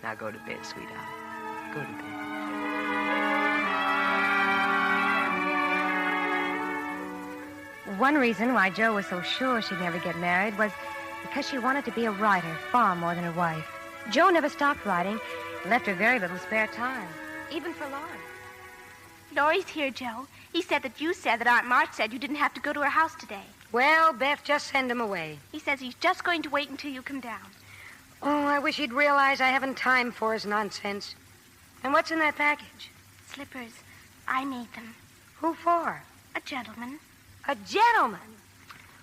Now go to bed, sweetheart. Go to bed. One reason why Jo was so sure she'd never get married was because she wanted to be a writer far more than a wife. Jo never stopped writing and left her very little spare time, even for Laurie. Laurie's here, Joe. He said that you said that Aunt March said you didn't have to go to her house today. Well, Beth, just send him away. He says he's just going to wait until you come down. Oh, I wish he'd realize I haven't time for his nonsense. And what's in that package? Slippers. I made them. Who for? A gentleman. A gentleman?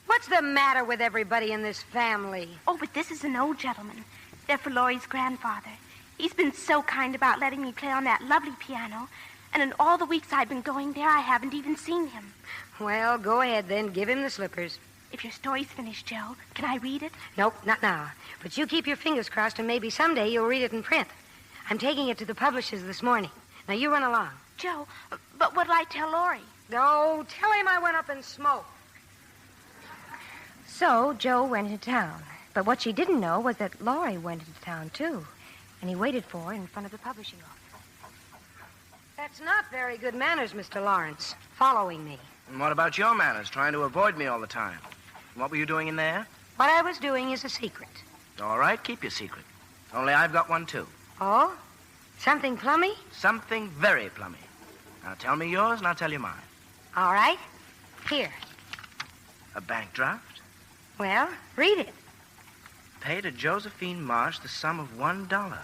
What's the matter with everybody in this family? Oh, but this is an old gentleman. They're for Laurie's grandfather. He's been so kind about letting me play on that lovely piano. And in all the weeks I've been going there, I haven't even seen him. Well, go ahead then. Give him the slippers. If your story's finished, Joe, can I read it? Nope, not now. But you keep your fingers crossed and maybe someday you'll read it in print. I'm taking it to the publishers this morning. Now, you run along. Joe, but what'll I tell Laurie? No, tell him I went up and smoked. So Jo went into town. But what she didn't know was that Laurie went into town, too. And he waited for her in front of the publishing office. That's not very good manners, Mr. Lawrence, following me. And what about your manners, trying to avoid me all the time? What were you doing in there? What I was doing is a secret. All right, keep your secret. Only I've got one, too. Oh? Something plummy? Something very plummy. Now tell me yours, and I'll tell you mine. All right. Here. A bank draft? Well, read it. Pay to Josephine Marsh the sum of $1.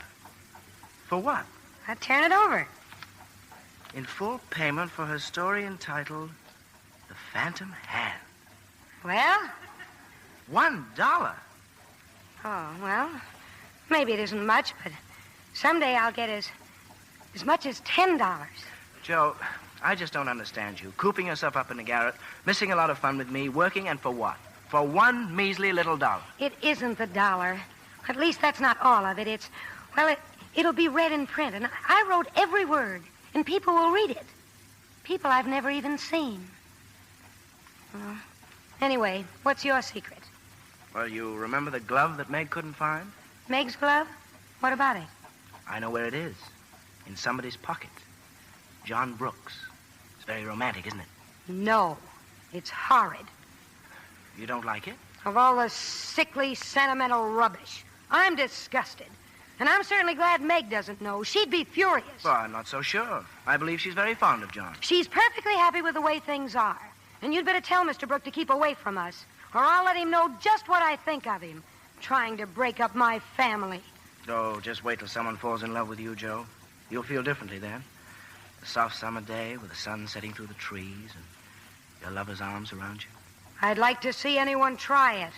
For what? Turn it over. In full payment for her story entitled The Phantom Hand. Well? $1? Oh, well, maybe it isn't much, but someday I'll get as much as $10. Joe, I just don't understand you. Cooping yourself up in the garret, missing a lot of fun with me, working, and for what? For one measly little $1. It isn't the $1. At least that's not all of it. It'll be read in print, and I wrote every word, and people will read it. People I've never even seen. Well, anyway, what's your secret? Well, you remember the glove that Meg couldn't find? Meg's glove? What about it? I know where it is. In somebody's pocket. John Brooks. It's very romantic, isn't it? No. It's horrid. You don't like it? Of all the sickly, sentimental rubbish. I'm disgusted. And I'm certainly glad Meg doesn't know. She'd be furious. Well, I'm not so sure. I believe she's very fond of John. She's perfectly happy with the way things are. And you'd better tell Mr. Brooke to keep away from us, or I'll let him know just what I think of him, trying to break up my family. Oh, just wait till someone falls in love with you, Joe. You'll feel differently then. A soft summer day with the sun setting through the trees and your lover's arms around you. I'd like to see anyone try it.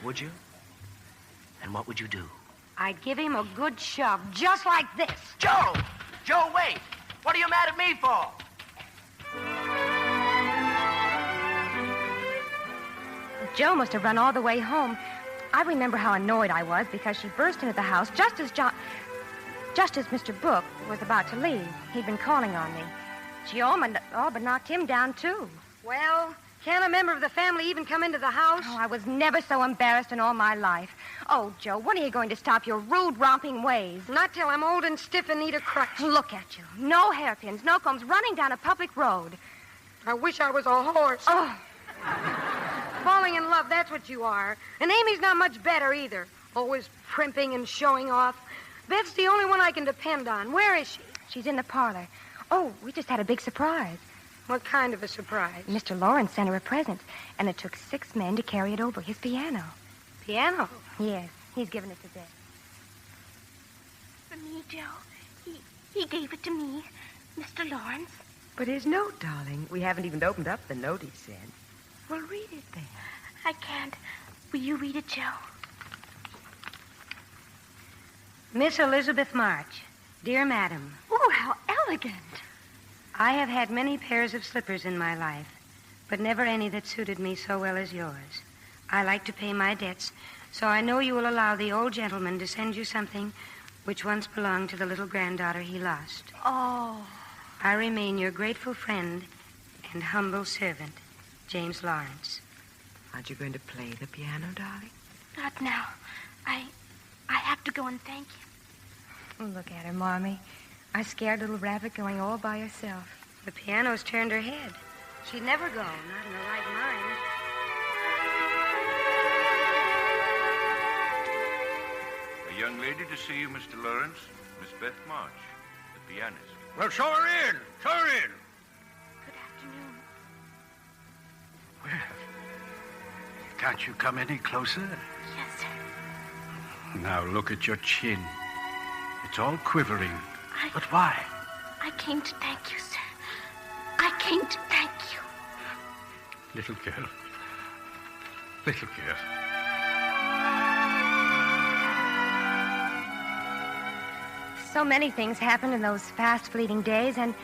Would you? And what would you do? I'd give him a good shove, just like this. Joe! Joe, wait! What are you mad at me for? Jo must have run all the way home. I remember how annoyed I was because she burst into the house just as Mr. Brooke was about to leave. He'd been calling on me. She all but knocked him down, too. Well, can't a member of the family even come into the house? Oh, I was never so embarrassed in all my life. Oh, Jo, when are you going to stop your rude, romping ways? Not till I'm old and stiff and need a crutch. Look at you. No hairpins, no combs, running down a public road. I wish I was a horse. Oh. Falling in love, that's what you are. And Amy's not much better either. Always primping and showing off. Beth's the only one I can depend on. Where is she? She's in the parlor. Oh, we just had a big surprise. What kind of a surprise? Mr. Lawrence sent her a present, and it took 6 men to carry it over, his piano. Piano? Yes, he's given it to Beth. For me, Joe. He gave it to me, Mr. Lawrence. But his note, darling. We haven't even opened up the note he sent. Well, read it then. I can't. Will you read it, Joe? Miss Elizabeth March, dear Madam. Oh, how elegant. I have had many pairs of slippers in my life, but never any that suited me so well as yours. I like to pay my debts, so I know you will allow the old gentleman to send you something which once belonged to the little granddaughter he lost. Oh. I remain your grateful friend and humble servant, James Lawrence. Aren't you going to play the piano, darling? Not now. I have to go and thank you. Oh, look at her, Mommy. A scared little rabbit going all by herself. The piano's turned her head. She'd never go, not in her right mind. A young lady to see you, Mr. Lawrence. Miss Beth March, the pianist. Well, show her in. Show her in. Good afternoon. Well, can't you come any closer? Yes, sir. Now look at your chin. It's all quivering. But why? I came to thank you, sir. I came to thank you. Little girl. Little girl. So many things happened in those fast fleeting days, and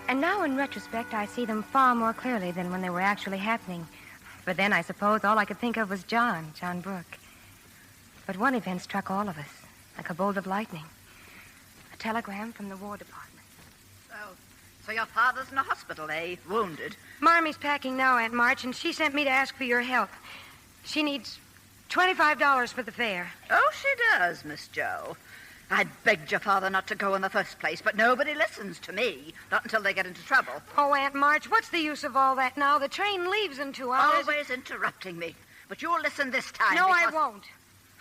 now in retrospect I see them far more clearly than when they were actually happening. But then I suppose all I could think of was John Brooke. But one event struck all of us, like a bolt of lightning. A telegram from the War Department. So your father's in a hospital, eh? Wounded. Marmy's packing now, Aunt March, and she sent me to ask for your help. She needs $25 for the fare. Oh, she does, Miss Jo. I begged your father not to go in the first place, but nobody listens to me. Not until they get into trouble. Oh, Aunt March, what's the use of all that now? The train leaves in 2 hours. Always interrupting me. But you'll listen this time. No, because... I won't.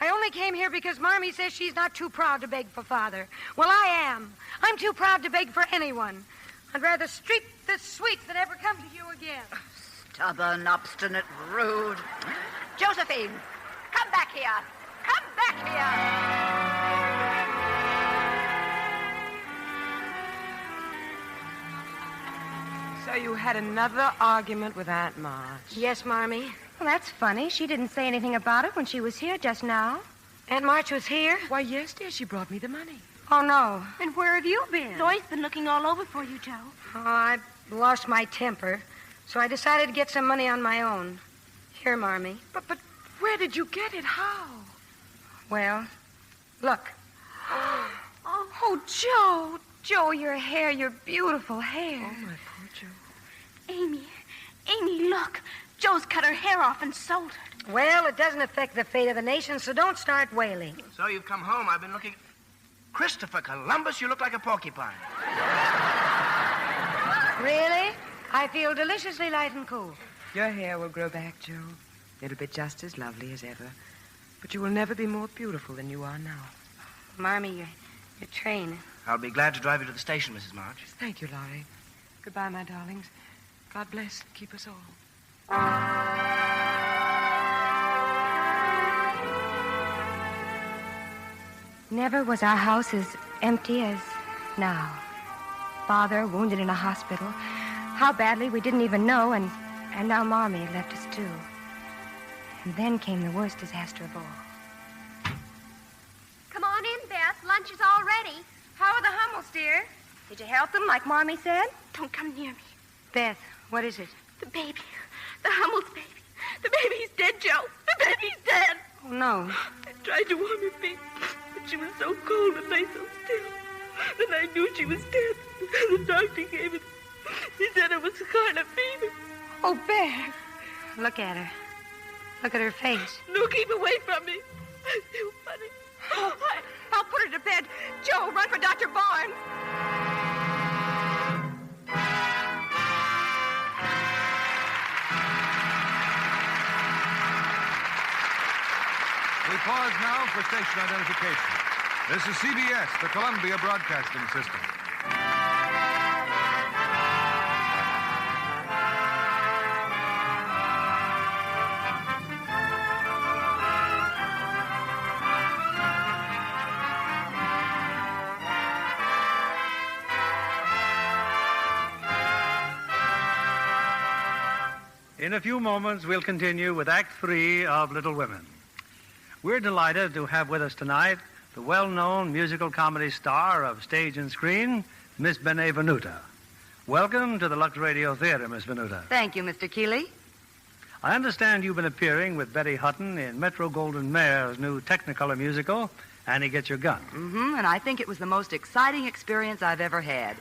I only came here because Marmy says she's not too proud to beg for Father. Well, I am. I'm too proud to beg for anyone. I'd rather streak the sweets than ever come to you again. Stubborn, obstinate, rude. Josephine, come back here. Come back here. So you had another argument with Aunt March? Yes, Marmy. Well, that's funny. She didn't say anything about it when she was here just now. Aunt March was here? Why, yes, dear. She brought me the money. Oh, no. And where have you been? Lois been looking all over for you, Joe. Oh, I lost my temper, so I decided to get some money on my own. Here, Marmy. But where did you get it? How? Well, look. Oh, Joe. Joe, your hair, your beautiful hair. Oh, my poor Joe. Amy, look. Joe's cut her hair off and sold it. Well, it doesn't affect the fate of the nation, so don't start wailing. So you've come home. I've been looking... Christopher Columbus, you look like a porcupine. Really? I feel deliciously light and cool. Your hair will grow back, Joe. It'll be just as lovely as ever. But you will never be more beautiful than you are now. Marmy, your train. I'll be glad to drive you to the station, Mrs. March. Thank you, Laurie. Goodbye, my darlings. God bless and keep us all. Never was our house as empty as now. Father wounded in a hospital. How badly we didn't even know, and now Marmy had left us too. And then came the worst disaster of all. Come on in, Beth. Lunch is all ready. How are the Hummels, dear? Did you help them like Marmy said? Don't come near me. Beth, what is it? The baby. The Hummels baby. The baby's dead, Joe. The baby's dead. Oh, no. I tried to warm her feet, but she was so cold and lay so still. Then I knew she was dead. The doctor gave it. He said it was scarlet fever. Oh, Beth. Look at her. Look at her face. No, keep away from me. I feel funny. Oh, I'll put her to bed. Joe, run for Dr. Barnes. We pause now for station identification. This is CBS, the Columbia Broadcasting System. In a few moments, we'll continue with Act 3 of Little Women. We're delighted to have with us tonight the well-known musical comedy star of stage and screen, Miss Benevenuta. Welcome to the Lux Radio Theater, Miss Venuta. Thank you, Mr. Keeley. I understand you've been appearing with Betty Hutton in Metro-Goldwyn-Mayer's new Technicolor musical, Annie Get Your Gun. Mm-hmm, and I think it was the most exciting experience I've ever had.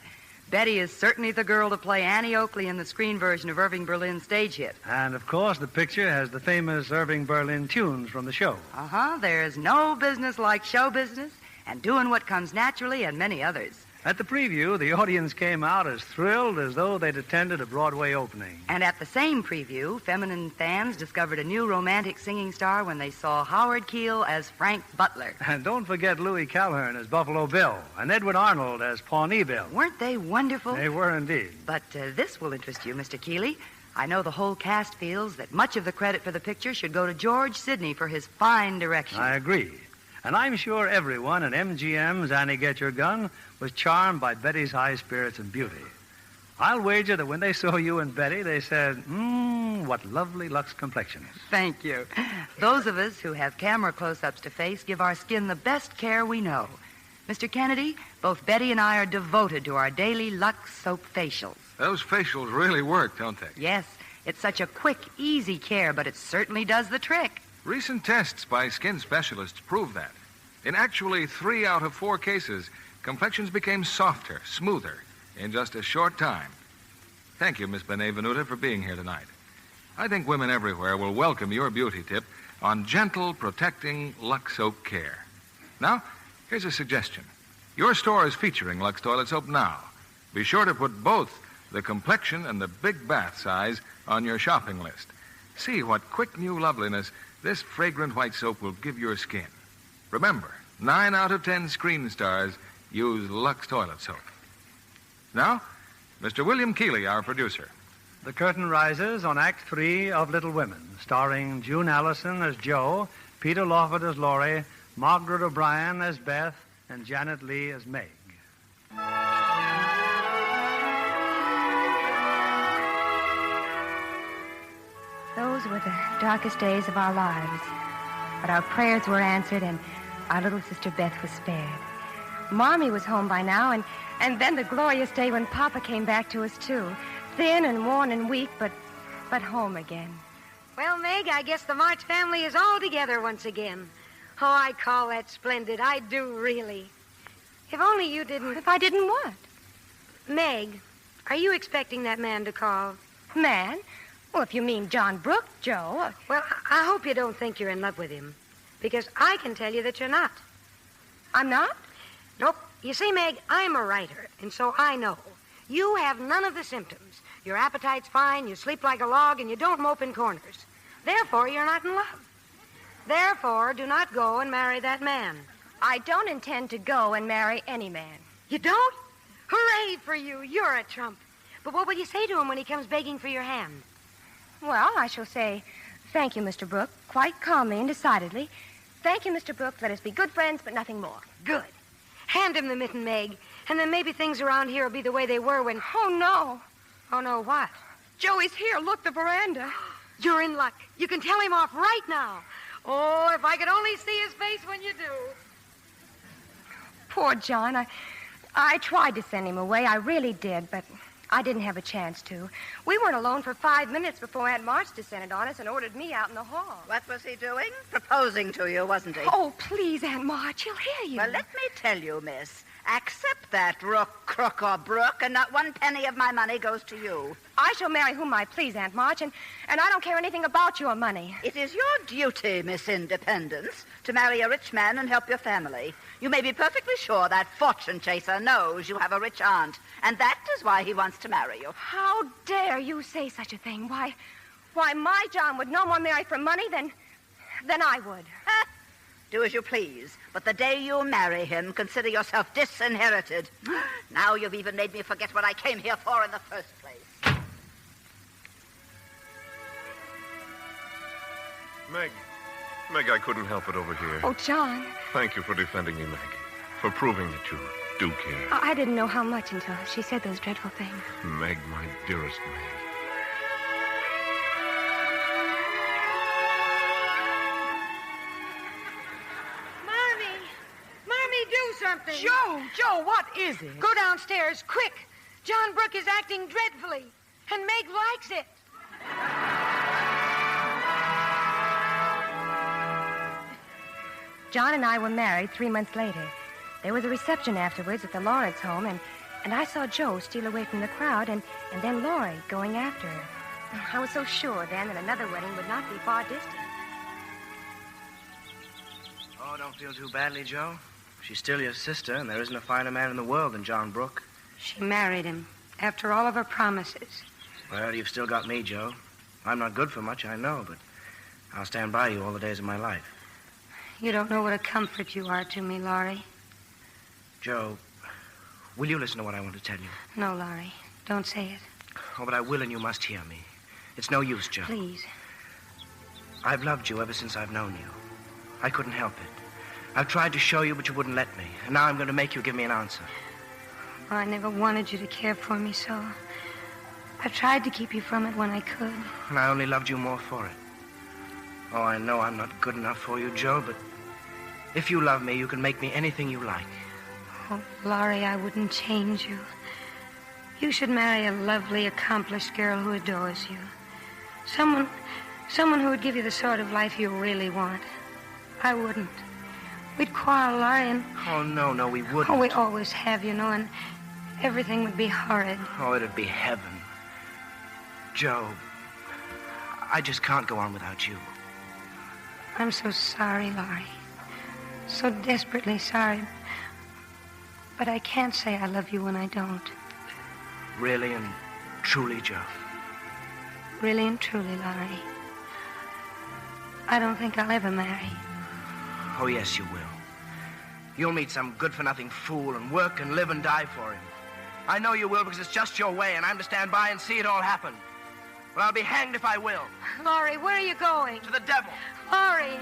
Betty is certainly the girl to play Annie Oakley in the screen version of Irving Berlin's stage hit. And, of course, the picture has the famous Irving Berlin tunes from the show. Uh-huh. There's no business like show business and doing what comes naturally and many others. At the preview, the audience came out as thrilled as though they'd attended a Broadway opening. And at the same preview, feminine fans discovered a new romantic singing star when they saw Howard Keel as Frank Butler. And don't forget Louis Calhern as Buffalo Bill and Edward Arnold as Pawnee Bill. Weren't they wonderful? They were indeed. But this will interest you, Mr. Keeley. I know the whole cast feels that much of the credit for the picture should go to George Sidney for his fine direction. I agree. And I'm sure everyone in MGM's Annie Get Your Gun was charmed by Betty's high spirits and beauty. I'll wager that when they saw you and Betty, they said, what lovely Lux complexions. Thank you. Those of us who have camera close-ups to face give our skin the best care we know. Mr. Kennedy, both Betty and I are devoted to our daily Lux soap facials. Those facials really work, don't they? Yes. It's such a quick, easy care, but it certainly does the trick. Recent tests by skin specialists prove that. In actually 3 out of 4 cases, complexions became softer, smoother, in just a short time. Thank you, Miss Benevenuta, for being here tonight. I think women everywhere will welcome your beauty tip on gentle, protecting Lux soap care. Now, here's a suggestion. Your store is featuring Lux toilet soap now. Be sure to put both the complexion and the big bath size on your shopping list. See what quick new loveliness this fragrant white soap will give your skin. Remember, 9 out of 10 screen stars use Lux toilet soap. Now, Mr. William Keeley, our producer. The curtain rises on Act 3 of Little Women, starring June Allison as Jo, Peter Lawford as Laurie, Margaret O'Brien as Beth, and Janet Leigh as Meg. Those were the darkest days of our lives. But our prayers were answered, and our little sister Beth was spared. Mommy was home by now, and then the glorious day when Papa came back to us, too. Thin and worn and weak, but home again. Well, Meg, I guess the March family is all together once again. Oh, I call that splendid. I do, really. If only you didn't... If I didn't what? Meg, are you expecting that man to call? Man? Well, if you mean John Brooke, Joe. Well, I hope you don't think you're in love with him. Because I can tell you that you're not. I'm not? Nope. You see, Meg, I'm a writer, and so I know. You have none of the symptoms. Your appetite's fine, you sleep like a log, and you don't mope in corners. Therefore, you're not in love. Therefore, do not go and marry that man. I don't intend to go and marry any man. You don't? Hooray for you. You're a trump. But what will you say to him when he comes begging for your hand? Well, I shall say, thank you, Mr. Brooke, quite calmly and decidedly. Thank you, Mr. Brooke. Let us be good friends, but nothing more. Good. Hand him the mitten, Meg, and then maybe things around here will be the way they were when... Oh, no. Oh, no, what? Joey's here. Look, the veranda. You're in luck. You can tell him off right now. Oh, if I could only see his face when you do. Poor John. I tried to send him away. I really did, but I didn't have a chance to. We weren't alone for 5 minutes before Aunt March descended on us and ordered me out in the hall. What was he doing? Proposing to you, wasn't he? Oh, please, Aunt March. He'll hear you. Well, let me tell you, miss. Accept that, Rook, Crook, or Brook, and not 1 penny of my money goes to you. I shall marry whom I please, Aunt March, and I don't care anything about your money. It is your duty, Miss Independence, to marry a rich man and help your family. You may be perfectly sure that fortune chaser knows you have a rich aunt, and that is why he wants to marry you. How dare you say such a thing? Why, my John would no more marry for money than I would. Do as you please, but the day you marry him, consider yourself disinherited. Now you've even made me forget what I came here for in the first place. Meg, I couldn't help it over here. Oh, John. Thank you for defending me, Meg. For proving that you do care. I didn't know how much until she said those dreadful things. Meg, my dearest Meg. Joe, what is it? Go downstairs, quick. John Brooke is acting dreadfully, and Meg likes it. John and I were married 3 months later. There was a reception afterwards at the Lawrence home, and I saw Joe steal away from the crowd, and then Laurie going after her. I was so sure then that another wedding would not be far distant. Oh, don't feel too badly, Joe. She's still your sister, and there isn't a finer man in the world than John Brooke. She married him after all of her promises. Well, you've still got me, Joe. I'm not good for much, I know, but I'll stand by you all the days of my life. You don't know what a comfort you are to me, Laurie. Joe, will you listen to what I want to tell you? No, Laurie. Don't say it. Oh, but I will, and you must hear me. It's no use, Joe. Please. I've loved you ever since I've known you. I couldn't help it. I've tried to show you, but you wouldn't let me. And now I'm going to make you give me an answer. Oh, I never wanted you to care for me so. I've tried to keep you from it when I could. And I only loved you more for it. Oh, I know I'm not good enough for you, Joe, but if you love me, you can make me anything you like. Oh, Laurie, I wouldn't change you. You should marry a lovely, accomplished girl who adores you. Someone who would give you the sort of life you really want. I wouldn't. We'd quarrel, Laurie, and... Oh, no, we wouldn't. Oh, we always have, you know, and everything would be horrid. Oh, it'd be heaven. Joe, I just can't go on without you. I'm so sorry, Laurie. So desperately sorry. But I can't say I love you when I don't. Really and truly, Joe? Really and truly, Laurie. I don't think I'll ever marry. Oh, yes, you will. You'll meet some good-for-nothing fool and work and live and die for him. I know you will because it's just your way, and I'm to stand by and see it all happen. But I'll be hanged if I will. Laurie, where are you going? To the devil. Laurie!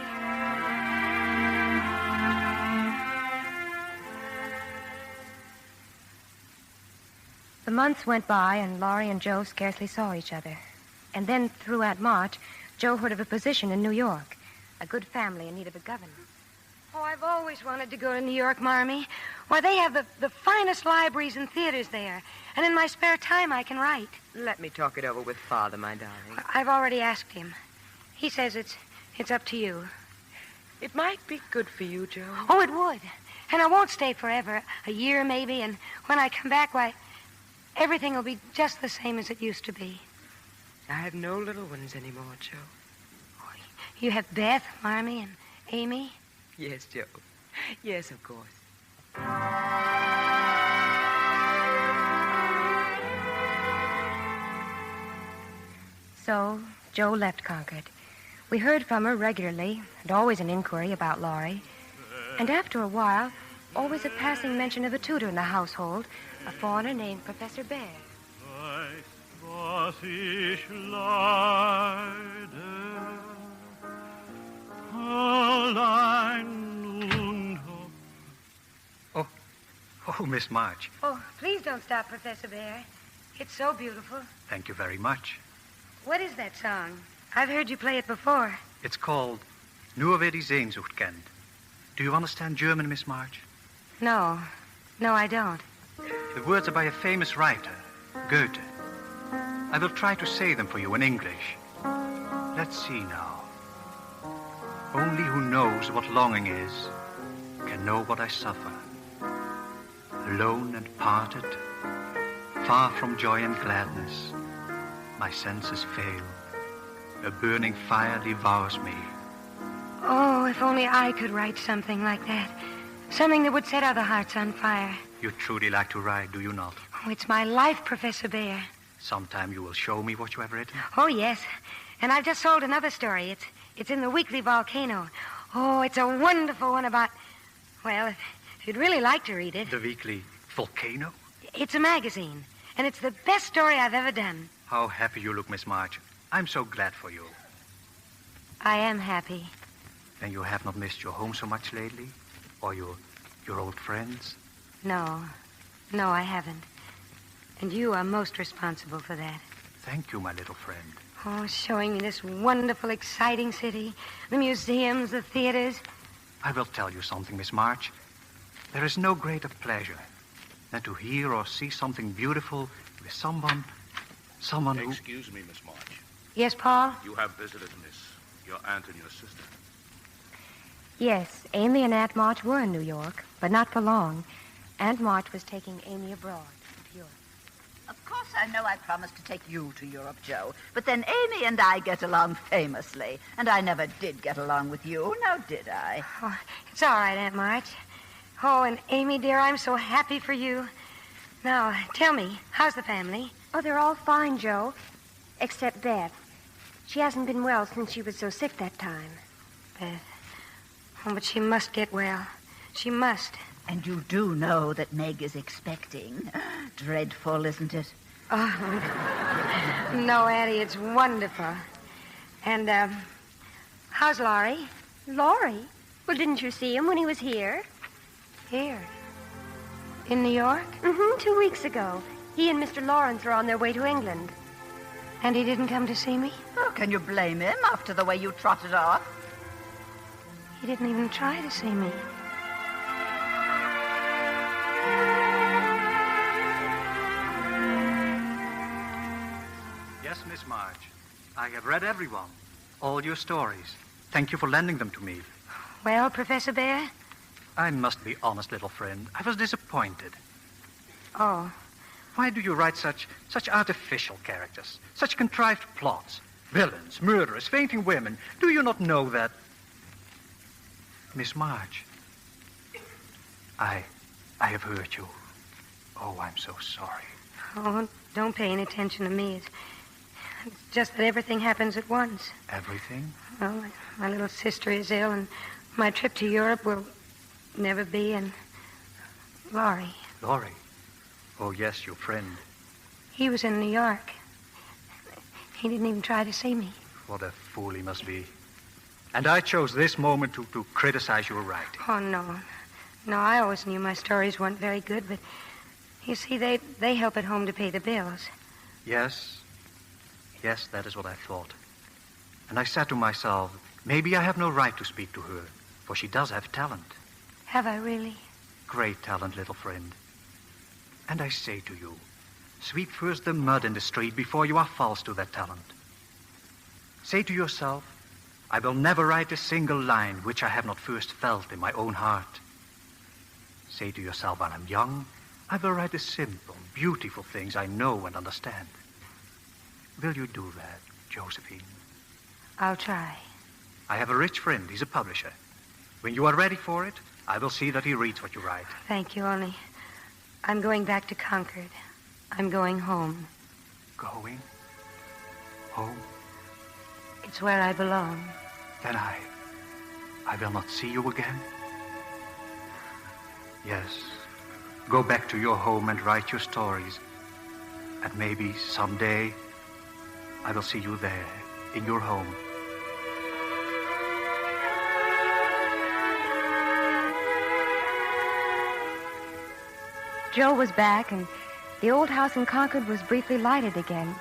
The months went by, and Laurie and Joe scarcely saw each other. And then, throughout March, Joe heard of a position in New York. A good family in need of a governor. Oh, I've always wanted to go to New York, Marmee. Why, they have the finest libraries and theaters there. And in my spare time, I can write. Let me talk it over with Father, my darling. I've already asked him. He says it's up to you. It might be good for you, Joe. Oh, it would. And I won't stay forever. A year, maybe. And when I come back, why, everything will be just the same as it used to be. I have no little ones anymore, Joe. You have Beth, Marmee, and Amy? Yes, Joe. Yes, of course. So, Joe left Concord. We heard from her regularly, and always an inquiry about Laurie. And after a while, always a passing mention of a tutor in the household, a foreigner named Professor Bear. Was ich leide, Oh, Miss March. Oh, please don't stop, Professor Bear. It's so beautiful. Thank you very much. What is that song? I've heard you play it before. It's called Nur wer die Sehnsucht kennt. Do you understand German, Miss March? No, I don't. The words are by a famous writer, Goethe. I will try to say them for you in English. Let's see now. Only who knows what longing is can know what I suffer. Alone and parted, far from joy and gladness, my senses fail. A burning fire devours me. Oh, if only I could write something like that. Something that would set other hearts on fire. You truly like to write, do you not? Oh, it's my life, Professor Bear. Sometime you will show me what you have written? Oh, yes. And I've just sold another story. It's in the Weekly Volcano. Oh, it's a wonderful one about... Well, if you'd really like to read it... The Weekly Volcano? It's a magazine, and it's the best story I've ever done. How happy you look, Miss March. I'm so glad for you. I am happy. Then you have not missed your home so much lately? Or your old friends? No, I haven't. And you are most responsible for that. Thank you, my little friend. Oh, showing me this wonderful, exciting city. The museums, the theaters. I will tell you something, Miss March. There is no greater pleasure than to hear or see something beautiful with someone who... Excuse me, Miss March. Yes, Paul? You have visited your aunt and your sister. Yes, Amy and Aunt March were in New York, but not for long. Aunt March was taking Amy abroad to Europe. Of course, I know I promised to take you to Europe, Joe. But then Amy and I get along famously. And I never did get along with you, now did I? Oh, it's all right, Aunt March. Oh, and Amy, dear, I'm so happy for you. Now, tell me, how's the family? Oh, they're all fine, Joe. Except Beth. She hasn't been well since she was so sick that time. Beth. Oh, but she must get well. She must. And you do know that Meg is expecting. Dreadful, isn't it? Oh, no, Addie, it's wonderful. And, how's Laurie? Laurie? Well, didn't you see him when he was here? Here? In New York? Mm-hmm, 2 weeks ago. He and Mr. Lawrence are on their way to England. And he didn't come to see me? Oh, can you blame him after the way you trotted off? He didn't even try to see me. Yes, Miss March. I have read every one. All your stories. Thank you for lending them to me. Well, Professor Bear? I must be honest, little friend. I was disappointed. Oh. Why do you write such artificial characters? Such contrived plots? Villains, murderers, fainting women. Do you not know that... Miss March, I have hurt you. Oh, I'm so sorry. Oh, don't pay any attention to me. It's just that everything happens at once. Everything? Well, my little sister is ill, and my trip to Europe will never be, and Laurie. Laurie? Oh, yes, your friend. He was in New York. He didn't even try to see me. What a fool he must be. And I chose this moment to criticize your writing. Oh, no. No, I always knew my stories weren't very good, but you see, they help at home to pay the bills. Yes. Yes, that is what I thought. And I said to myself, maybe I have no right to speak to her, for she does have talent. Have I really? Great talent, little friend. And I say to you, sweep first the mud in the street before you are false to that talent. Say to yourself, I will never write a single line which I have not first felt in my own heart. Say to yourself, while I'm young, I will write the simple, beautiful things I know and understand. Will you do that, Josephine? I'll try. I have a rich friend. He's a publisher. When you are ready for it, I will see that he reads what you write. Thank you, only I'm going back to Concord. I'm going home. Going? Home? It's where I belong. Then I will not see you again? Yes. Go back to your home and write your stories. And maybe someday I will see you there, in your home. Joe was back, and the old house in Concord was briefly lighted again.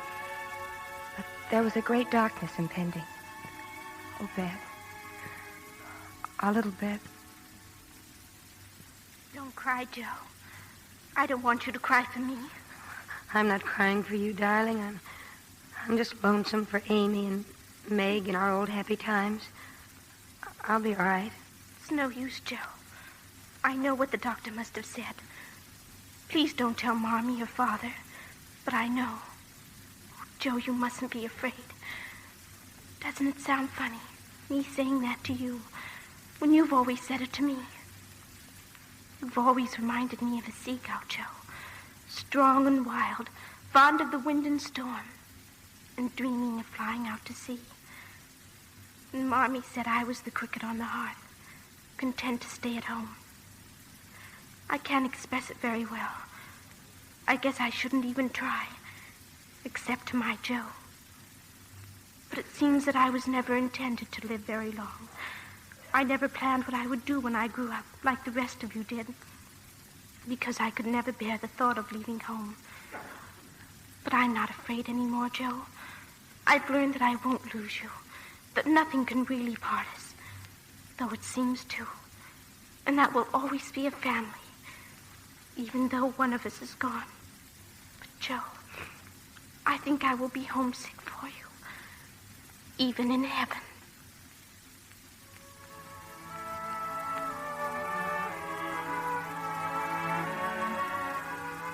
But there was a great darkness impending. Oh, Beth. Our little Beth. Don't cry, Joe. I don't want you to cry for me. I'm not crying for you, darling. I'm just lonesome for Amy and Meg and our old happy times. I'll be all right. It's no use, Joe. I know what the doctor must have said. Please don't tell Mommy or Father, but I know. Oh, Joe, you mustn't be afraid. Doesn't it sound funny, me saying that to you, when you've always said it to me? You've always reminded me of a seagull, Joe. Strong and wild, fond of the wind and storm, and dreaming of flying out to sea. And Mommy said I was the cricket on the hearth, content to stay at home. I can't express it very well. I guess I shouldn't even try, except to my Joe. But it seems that I was never intended to live very long. I never planned what I would do when I grew up, like the rest of you did, because I could never bear the thought of leaving home. But I'm not afraid anymore, Joe. I've learned that I won't lose you, that nothing can really part us, though it seems to. And that we'll always be a family, even though one of us is gone. But, Joe, I think I will be homesick for you, even in heaven.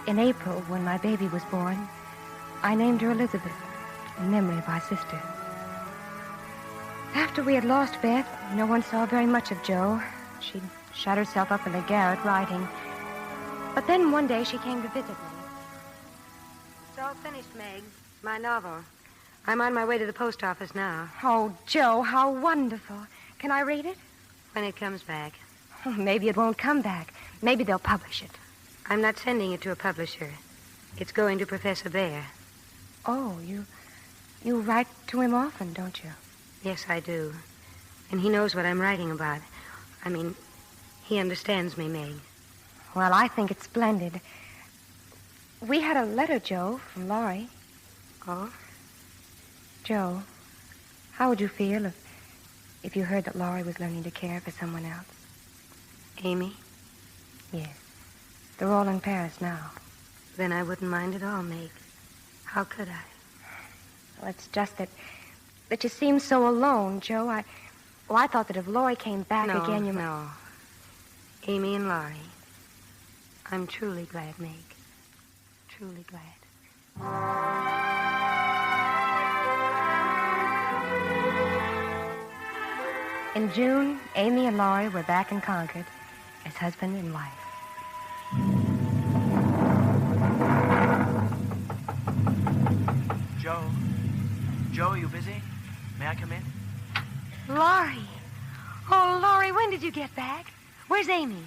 In April, when my baby was born, I named her Elizabeth, in memory of our sister. After we had lost Beth, no one saw very much of Jo. She'd shut herself up in the garret writing. But then one day she came to visit me. It's all finished, Meg. My novel. I'm on my way to the post office now. Oh, Jo, how wonderful. Can I read it? When it comes back. Oh, maybe it won't come back. Maybe they'll publish it. I'm not sending it to a publisher. It's going to Professor Bear. Oh, you write to him often, don't you? Yes, I do. And he knows what I'm writing about. I mean, he understands me, Meg. Well, I think it's splendid. We had a letter, Jo, from Laurie. Oh? Jo, how would you feel if you heard that Laurie was learning to care for someone else? Amy? Yes. They're all in Paris now. Then I wouldn't mind at all, Meg. How could I? Well, it's just that you seem so alone, Jo. I thought that if Laurie came back again, you might... No. Amy and Laurie. I'm truly glad, Meg. Truly glad. In June, Amy and Laurie were back in Concord as husband and wife. Joe, are you busy? May I come in? Laurie. Oh, Laurie, when did you get back? Where's Amy?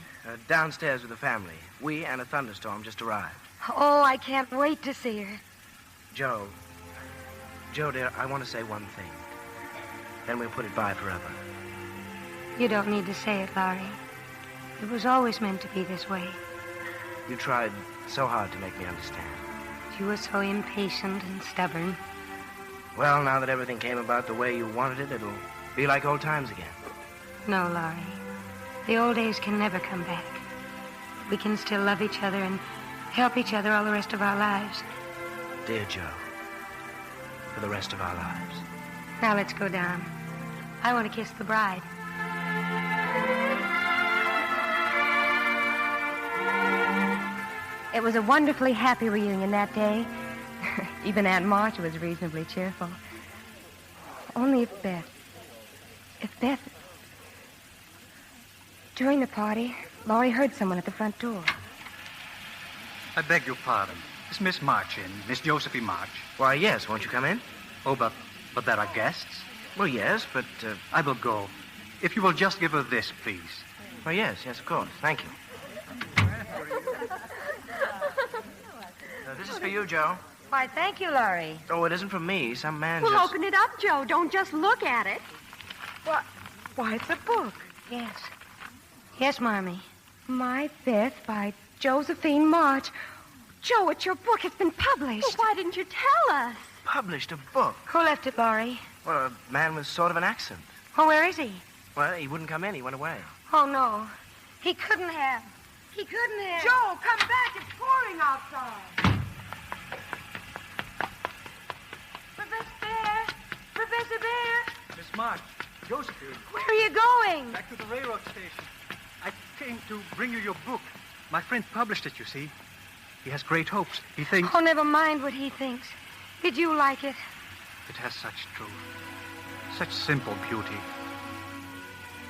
Downstairs with the family. We and a thunderstorm just arrived. Oh, I can't wait to see her. Joe, dear, I want to say one thing. Then we'll put it by forever. You don't need to say it, Laurie. It was always meant to be this way. You tried so hard to make me understand. You were so impatient and stubborn. Well, now that everything came about the way you wanted it, it'll be like old times again. No, Laurie. The old days can never come back. We can still love each other and help each other all the rest of our lives. Dear Joe, for the rest of our lives. Now let's go down. I want to kiss the bride. It was a wonderfully happy reunion that day. Even Aunt Marcia was reasonably cheerful. Only if Beth... During the party, Laurie heard someone at the front door. I beg your pardon. Is Miss March in? Miss Josephine March? Why, yes. Won't you come in? Oh, but there are guests? Well, yes, but... I will go. If you will just give her this, please. Oh, yes, of course. Thank you. This is for you, Joe. Why, thank you, Laurie. Oh, it isn't from me. Some man Well, just... open it up, Joe. Don't just look at it. Why, it's a book. Yes. Yes, Marmee. My Beth by Josephine March. Joe, it's your book. It's been published. Well, why didn't you tell us? Published a book? Who left it, Laurie? Well, a man with sort of an accent. Oh, where is he? Well, he wouldn't come in. He went away. Oh, no. He couldn't have. He couldn't have. Joe, come back. It's pouring outside. Professor Bear! Professor Bear! Miss March, Josephine. Where are you going? Back to the railroad station. I came to bring you your book. My friend published it, you see. He has great hopes. He thinks... Oh, never mind what he thinks. Did you like it? It has such truth, such simple beauty.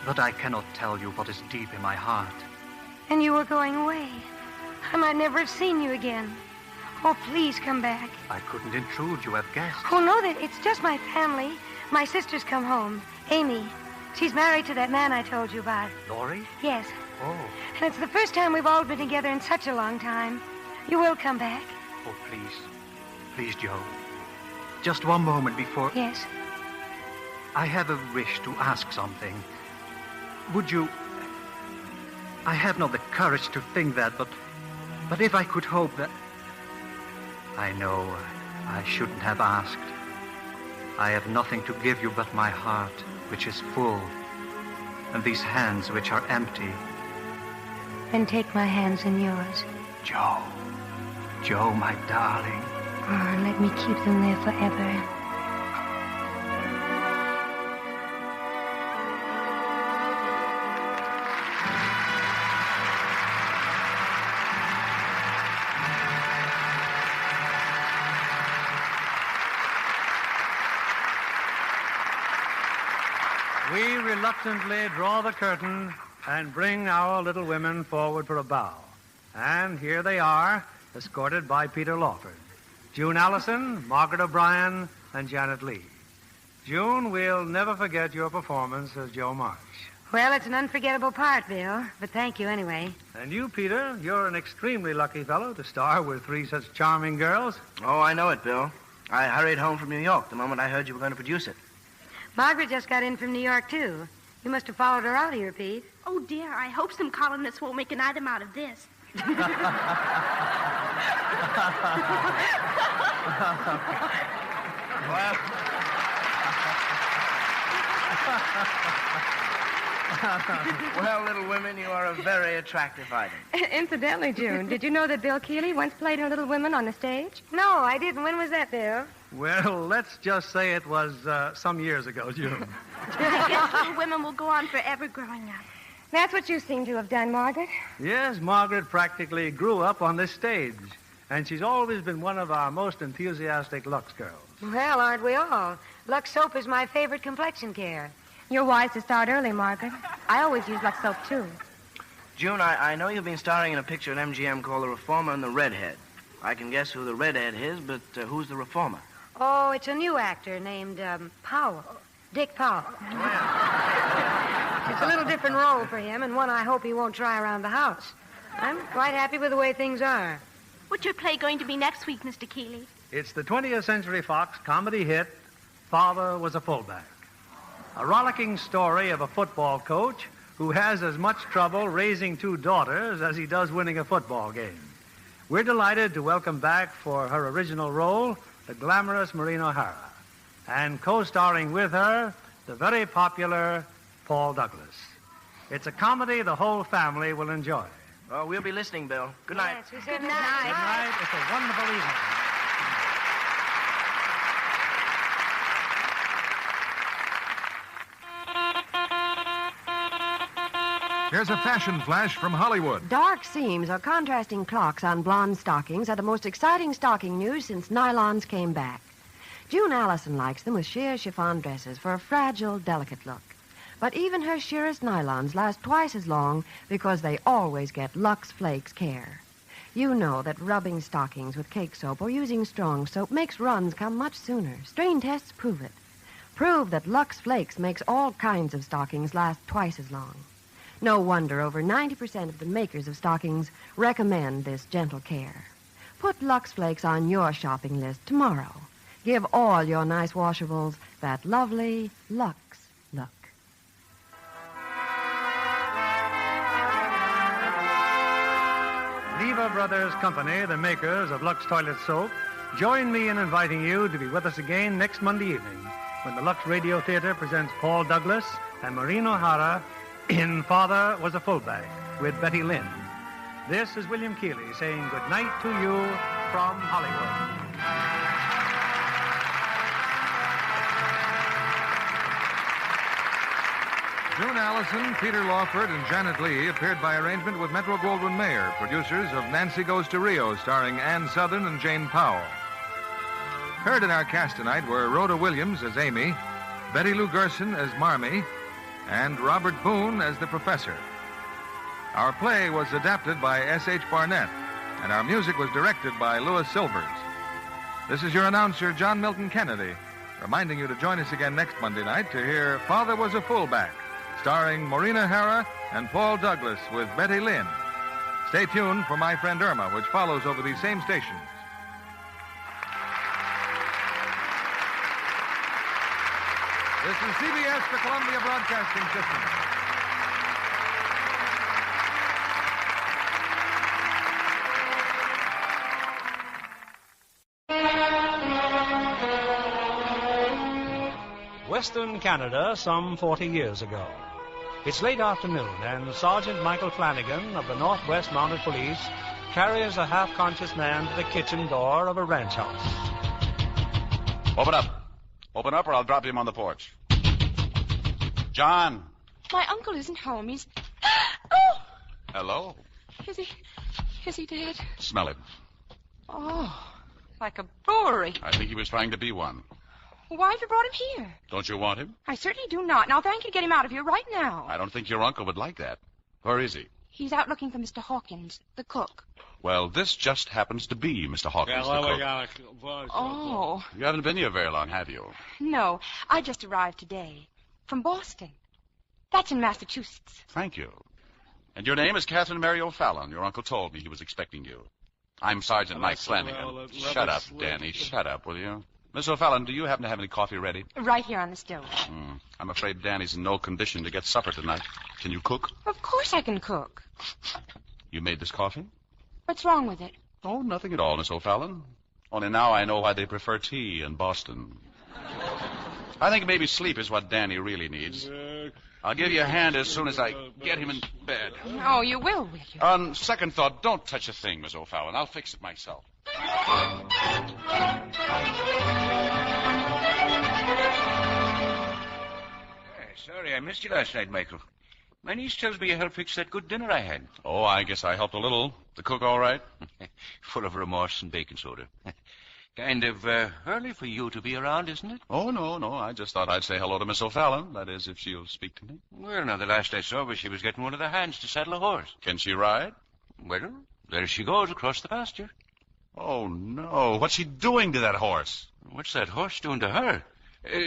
But I cannot tell you what is deep in my heart. And you were going away. I might never have seen you again. Oh, please come back. I couldn't intrude. You have guests. Oh, no, it's just my family. My sister's come home. Amy. She's married to that man I told you about. Laurie? Yes. Oh. And it's the first time we've all been together in such a long time. You will come back? Oh, please. Please, Joe. Just one moment before... Yes. I have a wish to ask something. Would you... I have not the courage to think that, but if I could hope that... I know I shouldn't have asked. I have nothing to give you but my heart, which is full, and these hands which are empty. and take my hands in yours. Joe. Joe, my darling. Oh, let me keep them there forever. We reluctantly draw the curtain and bring our little women forward for a bow. And here they are, escorted by Peter Lawford, June Allison, Margaret O'Brien, and Janet Leigh. June, we'll never forget your performance as Joe March. Well, it's an unforgettable part, Bill, but thank you anyway. And you, Peter, you're an extremely lucky fellow to star with three such charming girls. Oh, I know it, Bill. I hurried home from New York the moment I heard you were going to produce it. Margaret just got in from New York, too. You must have followed her out here, Pete. Oh, dear, I hope some columnists won't make an item out of this. Well, little women, you are a very attractive item. Incidentally, June, did you know that Bill Keeley once played her Little Women on the stage? No, I didn't. When was that, Bill? Well, let's just say it was some years ago, June. I guess Little Women will go on forever growing up. That's what you seem to have done, Margaret. Yes, Margaret practically grew up on this stage, and she's always been one of our most enthusiastic Lux girls. Well, aren't we all? Lux soap is my favorite complexion care. You're wise to start early, Margaret. I always use Lux soap, too. June, I know you've been starring in a picture at MGM called The Reformer and the Redhead. I can guess who the Redhead is, but who's the Reformer? Oh, it's a new actor named Powell. Dick Powell. It's a little different role for him, and one I hope he won't try around the house. I'm quite happy with the way things are. What's your play going to be next week, Mr. Keeley? It's the 20th Century Fox comedy hit, Father Was a Fullback. A rollicking story of a football coach who has as much trouble raising two daughters as he does winning a football game. We're delighted to welcome back for her original role the glamorous Maureen O'Hara, and co-starring with her the very popular Paul Douglas. It's a comedy the whole family will enjoy. Oh, we'll be listening, Bill. Good night. Yes, we said good night. Good night. It's a wonderful evening. Here's a fashion flash from Hollywood. Dark seams or contrasting clocks on blonde stockings are the most exciting stocking news since nylons came back. June Allison likes them with sheer chiffon dresses for a fragile, delicate look. But even her sheerest nylons last twice as long because they always get Lux Flakes care. You know that rubbing stockings with cake soap or using strong soap makes runs come much sooner. Strain tests prove it. Prove that Lux Flakes makes all kinds of stockings last twice as long. No wonder over 90% of the makers of stockings recommend this gentle care. Put Lux Flakes on your shopping list tomorrow. Give all your nice washables that lovely Lux look. Lever Brothers Company, the makers of Lux Toilet Soap, join me in inviting you to be with us again next Monday evening when the Lux Radio Theater presents Paul Douglas and Maureen O'Hara in Father Was a Fullback with Betty Lynn. This is William Keeley saying good night to you from Hollywood. June Allison, Peter Lawford, and Janet Leigh appeared by arrangement with Metro-Goldwyn-Mayer, producers of Nancy Goes to Rio, starring Ann Sothern and Jane Powell. Heard in our cast tonight were Rhoda Williams as Amy, Betty Lou Gerson as Marmee, and Robert Boone as the Professor. Our play was adapted by S.H. Barnett, and our music was directed by Louis Silvers. This is your announcer, John Milton Kennedy, reminding you to join us again next Monday night to hear Father Was a Fullback, starring Maureen O'Hara and Paul Douglas with Betty Lynn. Stay tuned for My Friend Irma, which follows over these same stations. This is CBS, the Columbia Broadcasting System. Western Canada some 40 years ago. It's late afternoon, and Sergeant Michael Flanagan of the Northwest Mounted Police carries a half-conscious man to the kitchen door of a ranch house. Open up. Open up or I'll drop him on the porch. John. My uncle isn't home. He's... Oh! Hello. Is he dead? Smell him. Oh, like a brewery. I think he was trying to be one. Why have you brought him here? Don't you want him? I certainly do not. And I'll thank you to get him out of here right now. I don't think your uncle would like that. Where is he? He's out looking for Mr. Hawkins, the cook. Well, this just happens to be Mr. Hawkins, the cook. Oh. You haven't been here very long, have you? No, I just arrived today. From Boston. That's in Massachusetts. Thank you. And your name is Catherine Mary O'Fallon. Your uncle told me he was expecting you. I'm Sergeant Mike Flanagan. Shut up, Danny. Shut up, will you? Miss O'Fallon, do you happen to have any coffee ready? Right here on the stove. I'm afraid Danny's in no condition to get supper tonight. Can you cook? Of course I can cook. You made this coffee? What's wrong with it? Oh, nothing at all, Miss O'Fallon. Only now I know why they prefer tea in Boston. I think maybe sleep is what Danny really needs. I'll give you a hand as soon as I get him in bed. Oh, you will you? On second thought, don't touch a thing, Miss O'Fallon. I'll fix it myself. Sorry I missed you last night, Michael. My niece tells me you helped fix that good dinner I had. Oh, I guess I helped a little. The cook all right? Full of remorse and baking soda. Kind of early for you to be around, isn't it? Oh, no. I just thought I'd say hello to Miss O'Fallon. That is, if she'll speak to me. Well, now, the last I saw was she was getting one of the hands to saddle a horse. Can she ride? Well, there she goes across the pasture. Oh, no. What's she doing to that horse? What's that horse doing to her?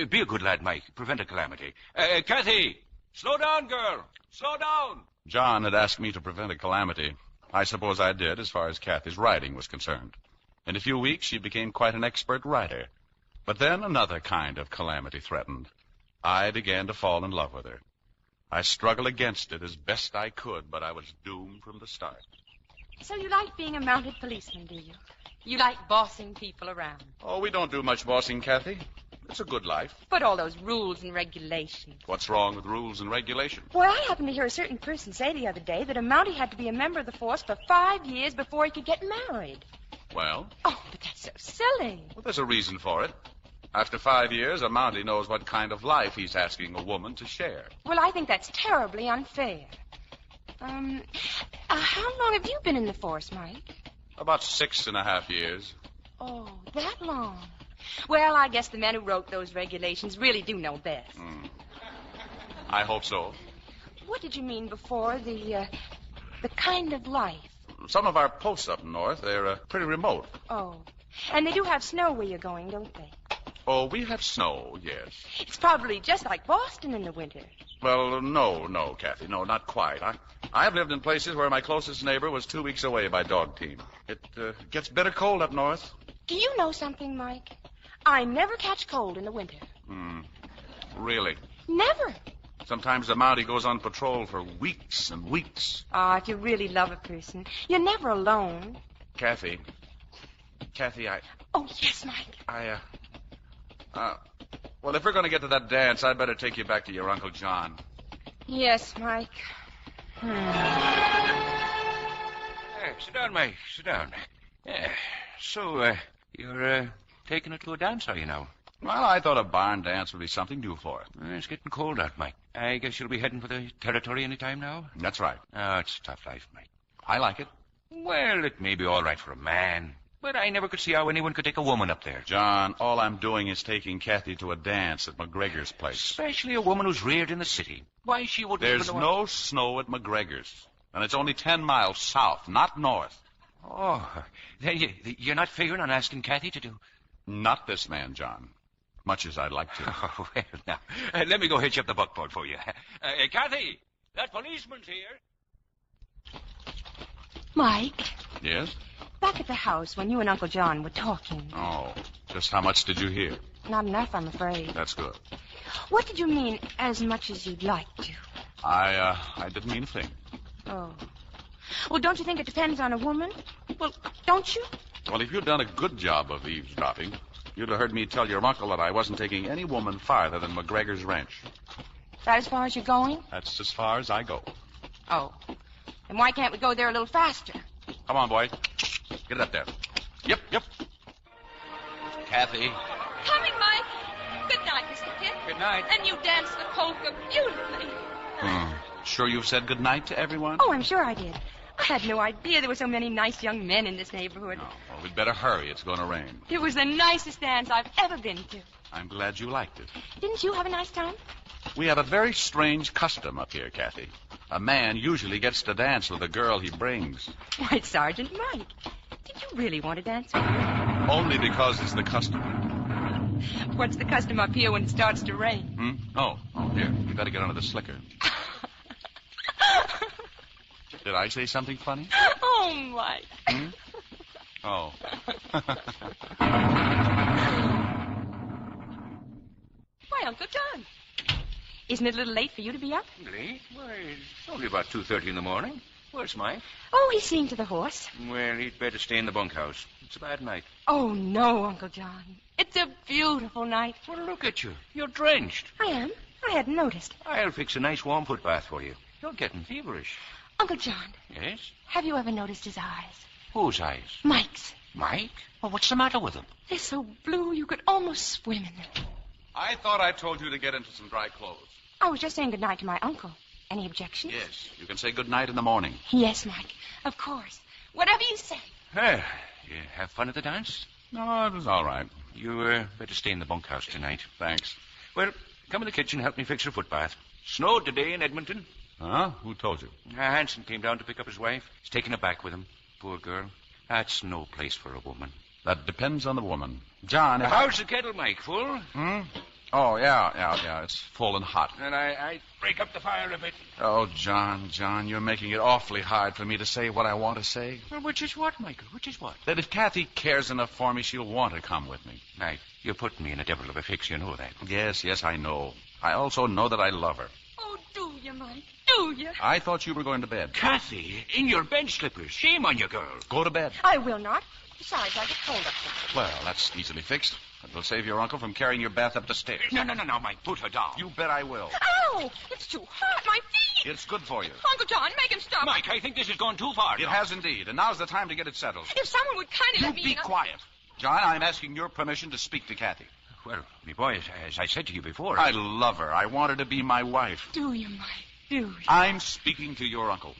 Be a good lad, Mike. Prevent a calamity. Kathy! Slow down, girl! Slow down! John had asked me to prevent a calamity. I suppose I did, as far as Kathy's riding was concerned. In a few weeks, she became quite an expert rider. But then another kind of calamity threatened. I began to fall in love with her. I struggled against it as best I could, but I was doomed from the start. So you like being a mounted policeman, do you? You like bossing people around? Oh, we don't do much bossing, Kathy. It's a good life. But all those rules and regulations. What's wrong with rules and regulations? Well, I happened to hear a certain person say the other day that a Mountie had to be a member of the force for 5 years before he could get married. Well? Oh, but that's so silly. Well, there's a reason for it. After 5 years, a Mountie knows what kind of life he's asking a woman to share. Well, I think that's terribly unfair. How long have you been in the force, Mike? About 6.5 years. Oh, that long. Well, I guess the men who wrote those regulations really do know best. I hope so. What did you mean before, the kind of life? Some of our posts up north, they're pretty remote. Oh, and they do have snow where you're going, don't they? Oh, we have snow, yes. It's probably just like Boston in the winter. Well, no, Kathy, no, not quite. I have lived in places where my closest neighbor was 2 weeks away by dog team. It gets bitter cold up north. Do you know something, Mike? I never catch cold in the winter. Really? Never. Sometimes the Mountie goes on patrol for weeks and weeks. Ah, if you really love a person, you're never alone. Kathy, I... Oh, yes, Mike. Well, if we're going to get to that dance, I'd better take you back to your Uncle John. Yes, Mike. Sit down, Mike. Sit down. So, you're taking her to a dance, are you now? Well, I thought a barn dance would be something new for her. It's getting cold out, Mike. I guess you'll be heading for the territory any time now? That's right. Oh, it's a tough life, Mike. I like it. Well, it may be all right for a man, but I never could see how anyone could take a woman up there. John, all I'm doing is taking Kathy to a dance at McGregor's place. Especially a woman who's reared in the city. Why, she wouldn't There's even no snow at McGregor's, and it's only 10 miles south, not north. Oh, then you're not figuring on asking Kathy to do... Not this man, John. Much as I'd like to. Oh, well, now, let me go hitch up the buckboard for you. Kathy, that policeman's here. Mike. Yes? Back at the house when you and Uncle John were talking. Oh, just how much did you hear? Not enough, I'm afraid. That's good. What did you mean, as much as you'd like to? I didn't mean a thing. Oh. Well, don't you think it depends on a woman? Well, don't you? Well, if you'd done a good job of eavesdropping, you'd have heard me tell your uncle that I wasn't taking any woman farther than McGregor's ranch. that as far as you're going? That's as far as I go. Oh. Then why can't we go there a little faster? Come on, boy. Get it up there. Yep. Kathy. Coming, Mike. Good night, Mr. Kit. Good night. And you danced the polka beautifully. Sure you've said good night to everyone? Oh, I'm sure I did. I had no idea there were so many nice young men in this neighborhood. No. Well, we'd better hurry. It's going to rain. It was the nicest dance I've ever been to. I'm glad you liked it. Didn't you have a nice time? We have a very strange custom up here, Kathy. A man usually gets to dance with a girl he brings. Why, Sergeant Mike. Did you really want to dance with me? Only because it's the custom. What's the custom up here when it starts to rain? Oh, here. You better get under the slicker. Did I say something funny? Oh, Mike. Oh. Why, Uncle John. Isn't it a little late for you to be up? Late? Why, it's only about 2:30 in the morning. Where's Mike? Oh, he's seeing to the horse. Well, he'd better stay in the bunkhouse. It's a bad night. Oh, no, Uncle John. It's a beautiful night. Well, look at you. You're drenched. I am. I hadn't noticed. I'll fix a nice warm foot bath for you. You're getting feverish. Uncle John. Yes? Have you ever noticed his eyes? Whose eyes? Mike's. Mike? Well, what's the matter with him? They're so blue you could almost swim in them. I thought I told you to get into some dry clothes. I was just saying good night to my uncle. Any objections? Yes. You can say good night in the morning. Yes, Mike. Of course. Whatever you say. Well, you have fun at the dance? No, it was all right. You better stay in the bunkhouse tonight. Thanks. Well, come in the kitchen and help me fix your foot bath. Snowed today in Edmonton. Huh? Who told you? Hanson came down to pick up his wife. He's taken her back with him. Poor girl. That's no place for a woman. That depends on the woman. John, how's the kettle, Mike? Full? Oh, yeah. It's full and hot. And I break up the fire a bit. Oh, John, you're making it awfully hard for me to say what I want to say. Well, which is what, Michael? Which is what? That if Kathy cares enough for me, she'll want to come with me. Mike, you're putting me in a devil of a fix, you know that. Yes, I know. I also know that I love her. Oh, do you, Mike? Do you? I thought you were going to bed. Kathy, in your bench slippers. Shame on you, girl. Go to bed. I will not. Besides, I get cold up there. Well, that's easily fixed. It will save your uncle from carrying your bath up the stairs. No, Mike. Put her down. You bet I will. Ow! It's too hot. My feet. It's good for you. Uncle John, make him stop. Mike, I think this has gone too far. It has indeed, and now's the time to get it settled. If someone would kindly let me... Be quiet. John, I'm asking your permission to speak to Kathy. Well, me boy, as I said to you before... I love her. I want her to be my wife. Do you, Mike? Do you? I'm speaking to your uncle.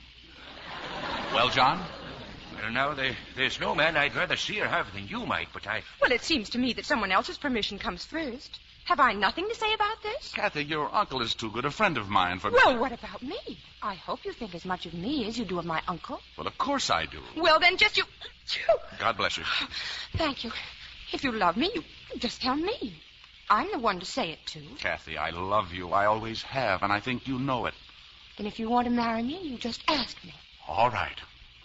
Well, John? Well, now, there's no man I'd rather see her have than you, Mike, but I... Well, it seems to me that someone else's permission comes first. Have I nothing to say about this? Kathy, your uncle is too good a friend of mine for... Well, what about me? I hope you think as much of me as you do of my uncle. Well, of course I do. Well, then just you... God bless you. Thank you. If you love me, you just tell me. I'm the one to say it to. Kathy, I love you. I always have, and I think you know it. Then if you want to marry me, you just ask me. All right.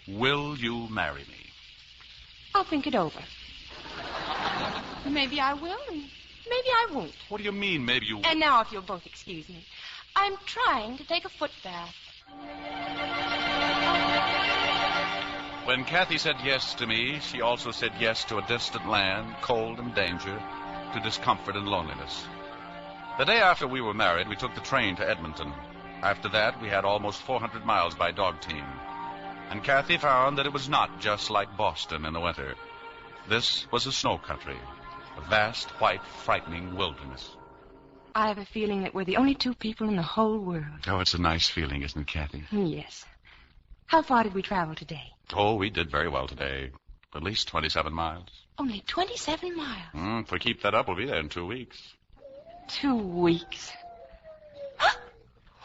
Will you marry me? I'll think it over. Maybe I will, and maybe I won't. What do you mean, maybe you... And now, if you'll both excuse me, I'm trying to take a foot bath. When Kathy said yes to me, she also said yes to a distant land, cold and danger, to discomfort and loneliness. The day after we were married, we took the train to Edmonton. After that, we had almost 400 miles by dog team. And Kathy found that it was not just like Boston in the winter. This was a snow country, a vast, white, frightening wilderness. I have a feeling that we're the only two people in the whole world. Oh, it's a nice feeling, isn't it, Kathy? Yes. How far did we travel today? Oh, we did very well today. At least 27 miles. Only 27 miles? If we keep that up, we'll be there in 2 weeks. 2 weeks?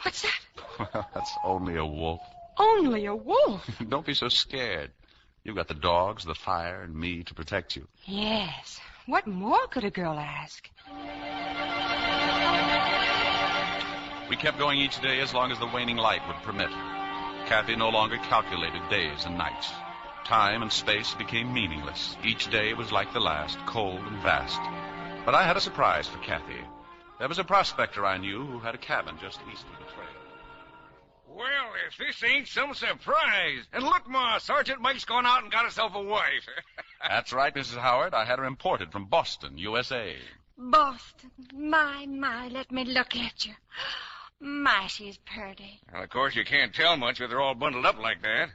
What's that? Well, that's only a wolf. Only a wolf? Don't be so scared. You've got the dogs, the fire, and me to protect you. Yes. What more could a girl ask? We kept going each day as long as the waning light would permit. Kathy no longer calculated days and nights. Time and space became meaningless. Each day was like the last, cold and vast. But I had a surprise for Kathy. There was a prospector I knew who had a cabin just east of the trail. Well, if this ain't some surprise. And look, Ma, Sergeant Mike's gone out and got himself a wife. That's right, Mrs. Howard. I had her imported from Boston, USA. Boston. My, let me look at you. My, she's pretty. Well, of course, you can't tell much with her all bundled up like that.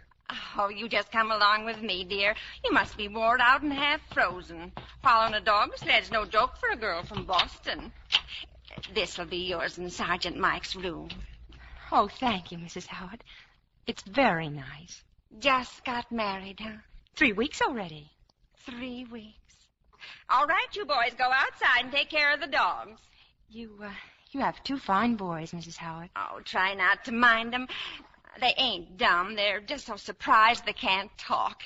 Oh, you just come along with me, dear. You must be worn out and half frozen. Following a dog sled's no joke for a girl from Boston. This'll be yours in Sergeant Mike's room. Oh, thank you, Mrs. Howard. It's very nice. Just got married, huh? 3 weeks already. 3 weeks. All right, you boys, go outside and take care of the dogs. You have 2 fine boys, Mrs. Howard. Oh, try not to mind them. They ain't dumb. They're just so surprised they can't talk.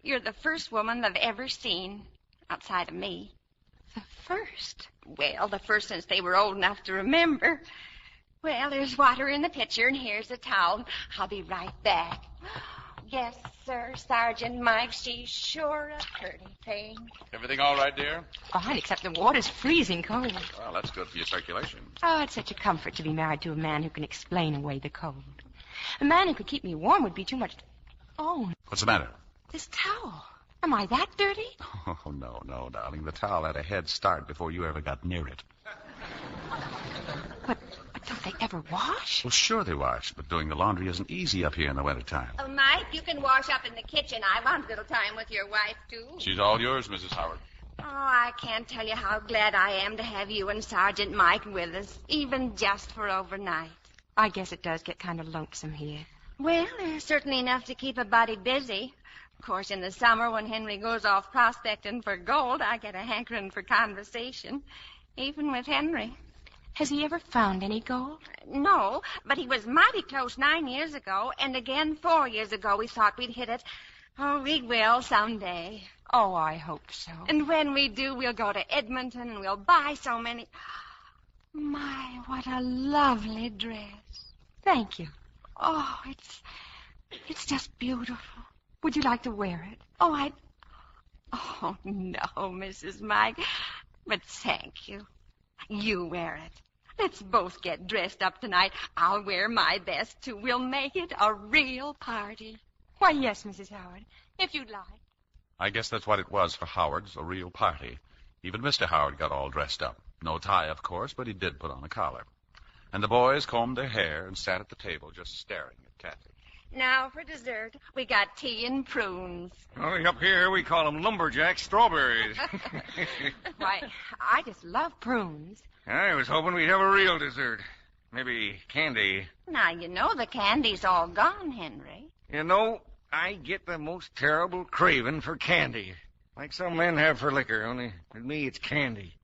You're the first woman they've ever seen, outside of me. The first? Well, the first since they were old enough to remember. Well, there's water in the pitcher, and here's a towel. I'll be right back. Yes, sir, Sergeant Mike. She's sure a pretty thing. Everything all right, dear? Fine, except the water's freezing cold. Well, that's good for your circulation. Oh, it's such a comfort to be married to a man who can explain away the cold. A man who could keep me warm would be too much... Oh, What's the matter? this towel. Am I that dirty? Oh, no, darling. The towel had a head start before you ever got near it. But don't they ever wash? Well, sure they wash, but doing the laundry isn't easy up here in the wintertime. Oh, Mike, you can wash up in the kitchen. I want a little time with your wife, too. She's all yours, Mrs. Howard. Oh, I can't tell you how glad I am to have you and Sergeant Mike with us, even just for overnight. I guess it does get kind of lonesome here. Well, there's certainly enough to keep a body busy. Of course, in the summer when Henry goes off prospecting for gold, I get a hankering for conversation, even with Henry. Has he ever found any gold? No, but he was mighty close 9 years ago, and again 4 years ago we thought we'd hit it. Oh, we will someday. Oh, I hope so. And when we do, we'll go to Edmonton and we'll buy so many... My, what a lovely dress. Thank you. Oh, it's just beautiful. Would you like to wear it? Oh, Oh, no, Mrs. Mike. But thank you. You wear it. Let's both get dressed up tonight. I'll wear my best, too. We'll make it a real party. Why, yes, Mrs. Howard, if you'd like. I guess that's what it was for Howard's, a real party. Even Mr. Howard got all dressed up. No tie, of course, but he did put on a collar. And the boys combed their hair and sat at the table just staring at Kathy. Now, for dessert, we got tea and prunes. Only up here we call them lumberjack strawberries. Why, I just love prunes. I was hoping we'd have a real dessert. Maybe candy. Now, you know the candy's all gone, Henry. You know, I get the most terrible craving for candy. Like some men have for liquor, only with me it's candy.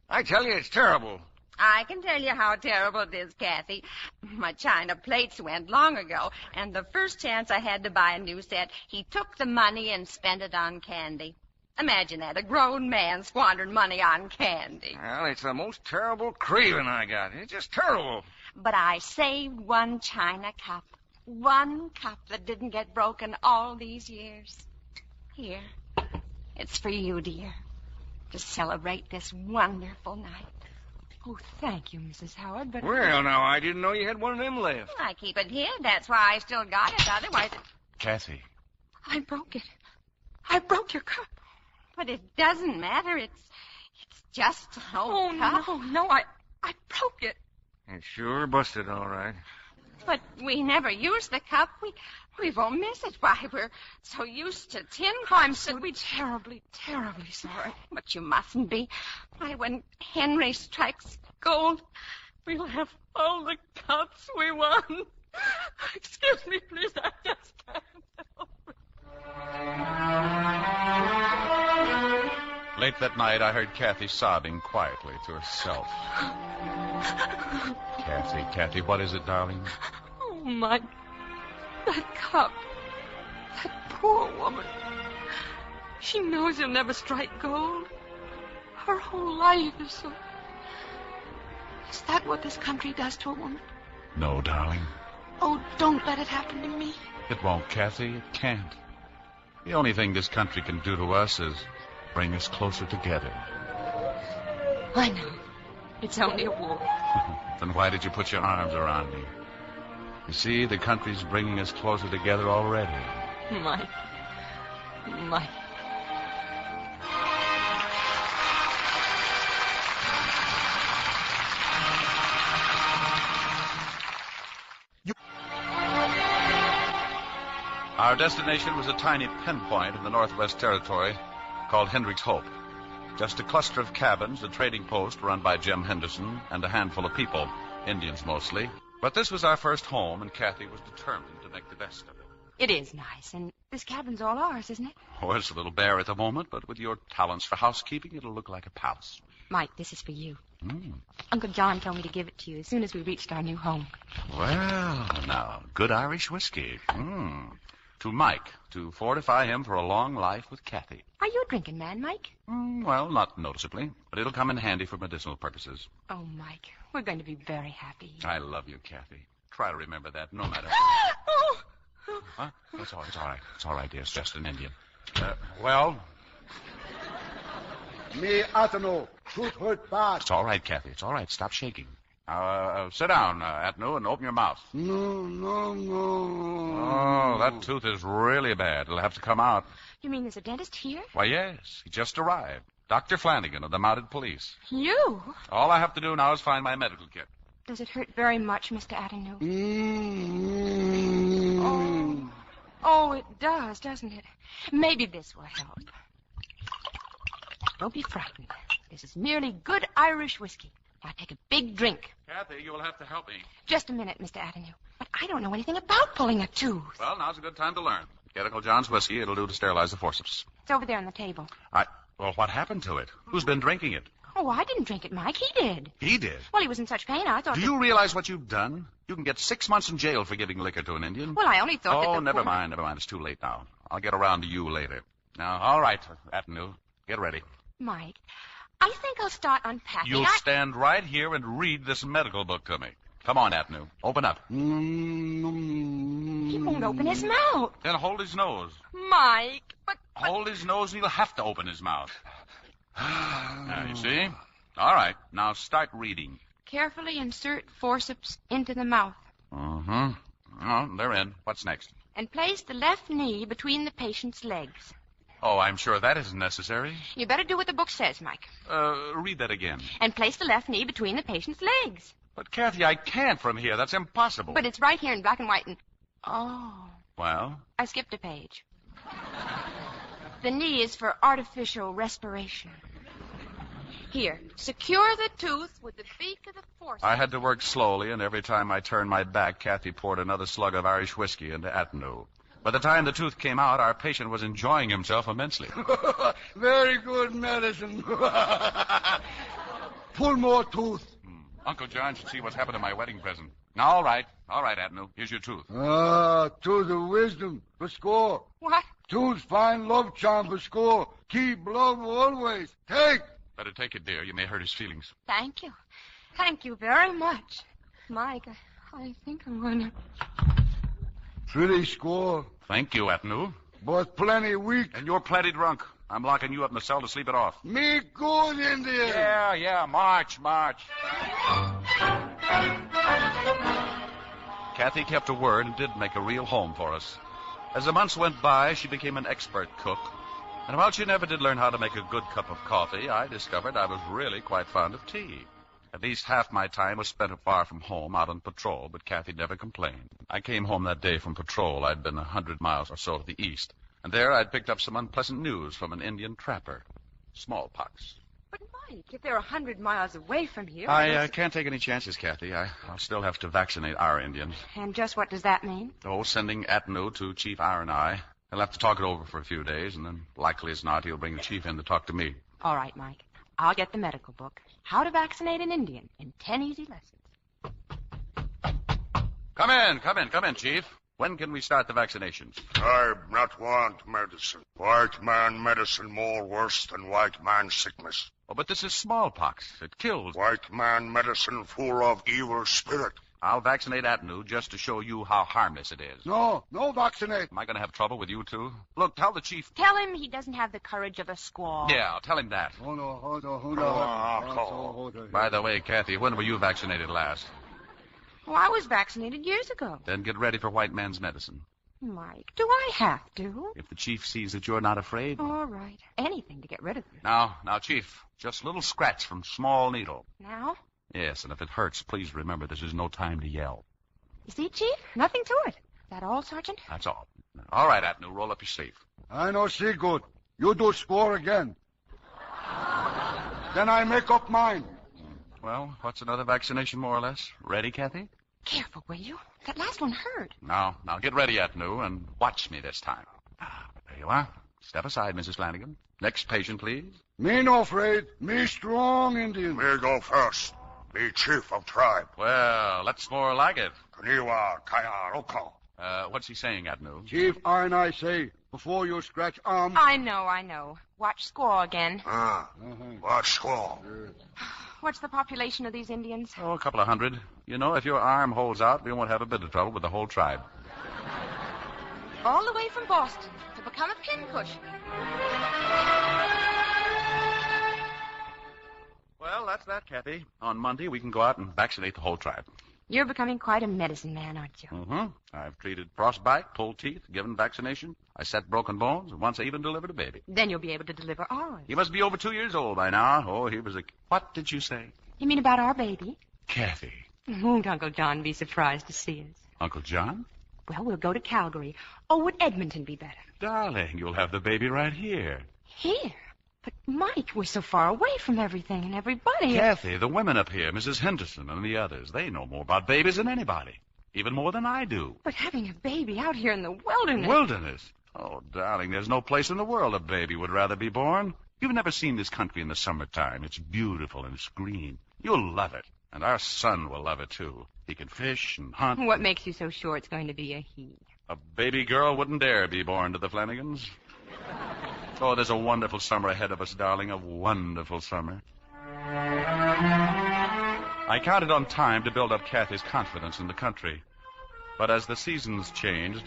I tell you, it's terrible. I can tell you how terrible it is, Kathy. My china plates went long ago, and the first chance I had to buy a new set, he took the money and spent it on candy. Imagine that, a grown man squandering money on candy. Well, it's the most terrible craving I got. It's just terrible. But I saved one china cup. One cup that didn't get broken all these years. Here, it's for you, dear, to celebrate this wonderful night. Oh, thank you, Mrs. Howard, but... Well, now, I didn't know you had one of them left. I keep it here. That's why I still got it. Otherwise... Kathy. I broke it. I broke your cup. But it doesn't matter. It's just an old cup. No, I broke it. It's sure busted, all right. But we never use the cup. We won't miss it. Why, we're so used to tin cups. I'm so terribly, terribly sorry. But you mustn't be. Why, when Henry strikes gold, we'll have all the cups we want. Excuse me, please. I just can't help it. Late that night, I heard Kathy sobbing quietly to herself. Kathy, what is it, darling? Oh, my... That cup. That poor woman. She knows he'll never strike gold. Her whole life is so... Is that what this country does to a woman? No, darling. Oh, don't let it happen to me. It won't, Kathy. It can't. The only thing this country can do to us is bring us closer together. I know. It's only a war. Then why did you put your arms around me? You see, the country's bringing us closer together already. Mike. Our destination was a tiny pinpoint in the Northwest Territory called Hendricks Hope. Just a cluster of cabins, a trading post run by Jim Henderson, and a handful of people, Indians mostly. But this was our first home, and Kathy was determined to make the best of it. It is nice, and this cabin's all ours, isn't it? Oh, it's a little bare at the moment, but with your talents for housekeeping, it'll look like a palace. Mike, this is for you. Uncle John told me to give it to you as soon as we reached our new home. Well, now, good Irish whiskey. To Mike, to fortify him for a long life with Kathy. Are you a drinking man, Mike? Well, not noticeably, but it'll come in handy for medicinal purposes. Oh, Mike, we're going to be very happy. I love you, Kathy. Try to remember that, no matter... Huh? It's all right. It's all right, dear. It's just an Indian. Well? Me, Atano. Shoot hurt bad. It's all right, Kathy. It's all right. Stop shaking. Sit down, Atnu, and open your mouth. No. Oh, that tooth is really bad. It'll have to come out. You mean there's a dentist here? Why, yes. He just arrived. Dr. Flanagan of the Mounted Police. You? All I have to do now is find my medical kit. Does it hurt very much, Mr. Adenu? Oh, it does, doesn't it? Maybe this will help. Don't be frightened. This is merely good Irish whiskey. Now take a big drink. Kathy, you will have to help me. Just a minute, Mr. Adenu. But I don't know anything about pulling a tooth. Well, now's a good time to learn. Get Uncle John's whiskey. It'll do to sterilize the forceps. It's over there on the table. Well, what happened to it? Who's been drinking it? Oh, I didn't drink it, Mike. He did. He did? Well, he was in such pain, I thought... Do you realize what you've done? You can get 6 months in jail for giving liquor to an Indian. Well, I only thought that... Oh, never mind. It's too late now. I'll get around to you later. Now, all right, Atenu. Get ready. Mike, I think I'll start unpacking. You'll stand right here and read this medical book to me. Come on, Atenu. Open up. He won't open his mouth. Then hold his nose. Mike, but... Hold his nose and he'll have to open his mouth. Now, you see? All right. Now start reading. Carefully insert forceps into the mouth. Oh, they're in. What's next? And place the left knee between the patient's legs. Oh, I'm sure that isn't necessary. You better do what the book says, Mike. Read that again. And place the left knee between the patient's legs. But, Kathy, I can't from here. That's impossible. But it's right here in black and white and... Oh. Well? I skipped a page. The knee is for artificial respiration. Here, secure the tooth with the beak of the forceps. I had to work slowly, and every time I turned my back, Kathy poured another slug of Irish whiskey into Atenu. By the time the tooth came out, our patient was enjoying himself immensely. Very good medicine. Pull more tooth. Uncle John should see what's happened to my wedding present. Now, all right, Atenu. Here's your tooth. Tooth of wisdom for score. What? Tooth's fine love charm for score. Keep love always. Take. Better take it, dear. You may hurt his feelings. Thank you. Thank you very much. Mike, I think I'm going to... Pretty score. Thank you, Atenu. But plenty weak. And you're plenty drunk. I'm locking you up in the cell to sleep it off. Me good, Indian. Yeah. March. Kathy kept her word and did make a real home for us. As the months went by, she became an expert cook. And while she never did learn how to make a good cup of coffee, I discovered I was really quite fond of tea. At least half my time was spent far from home, out on patrol, but Kathy never complained. I came home that day from patrol. I'd been 100 miles or so to the east. And there I'd picked up some unpleasant news from an Indian trapper. Smallpox. But, Mike, if they're 100 miles away from here... I can't take any chances, Kathy. I'll still have to vaccinate our Indians. And just what does that mean? Oh, sending Atenu to Chief Iron Eye. He'll have to talk it over for a few days, and then, likely as not, he'll bring the chief in to talk to me. All right, Mike. I'll get the medical book. How to vaccinate an Indian in 10 easy lessons. Come in, Chief. When can we start the vaccinations? I not want medicine. White man medicine more worse than white man sickness. Oh, but this is smallpox. It kills. White man medicine full of evil spirit. I'll vaccinate Atenu just to show you how harmless it is. No vaccinate. Am I going to have trouble with you, too? Look, tell the chief. Tell him he doesn't have the courage of a squaw. Yeah, I'll tell him that. Hold on. By the way, Kathy, when were you vaccinated last? Well, I was vaccinated years ago. Then get ready for white man's medicine. Mike, do I have to? If the chief sees that you're not afraid. All right. Anything to get rid of you. Now, Chief, just a little scratch from small needle. Now? Yes, and if it hurts, please remember this is no time to yell. You see, Chief? Nothing to it. Is that all, Sergeant? That's all. Now, All right, Atnu, roll up your sleeve. I no see good. You do score again. Then I make up mine. Well, what's another vaccination, more or less? Ready, Kathy? Careful, will you? That last one hurt. Now get ready, Atnu, and watch me this time. There you are. Step aside, Mrs. Flanagan. Next patient, please. Me no afraid. Me strong Indian. Me go first. Me chief of tribe. Well, that's more like it. Kaniwa Kayaroko. What's he saying, Atnu? Chief, I say, before you scratch arm. I know. Watch squaw again. Watch squaw. What's the population of these Indians? Oh, a couple of hundred. You know, if your arm holds out, we won't have a bit of trouble with the whole tribe. All the way from Boston to become a pincush. Well, that's that, Kathy. On Monday, we can go out and vaccinate the whole tribe. You're becoming quite a medicine man, aren't you? Mm-hmm. I've treated frostbite, pulled teeth, given vaccination. I set broken bones, and once I even delivered a baby. Then you'll be able to deliver ours. He must be over 2 years old by now. Oh, he was a... What did you say? You mean about our baby? Kathy. Won't Uncle John be surprised to see us? Uncle John? Well, we'll go to Calgary. Oh, would Edmonton be better? Darling, you'll have the baby right here. Here? But, Mike, we're so far away from everything and everybody. Kathy, the women up here, Mrs. Henderson and the others, they know more about babies than anybody. Even more than I do. But having a baby out here in the wilderness... Wilderness? Oh, darling, there's no place in the world a baby would rather be born. You've never seen this country in the summertime. It's beautiful and it's green. You'll love it. And our son will love it, too. He can fish and hunt. What makes you so sure it's going to be a he? A baby girl wouldn't dare be born to the Flanagans. Oh, there's a wonderful summer ahead of us, darling, a wonderful summer. I counted on time to build up Kathy's confidence in the country. But as the seasons changed,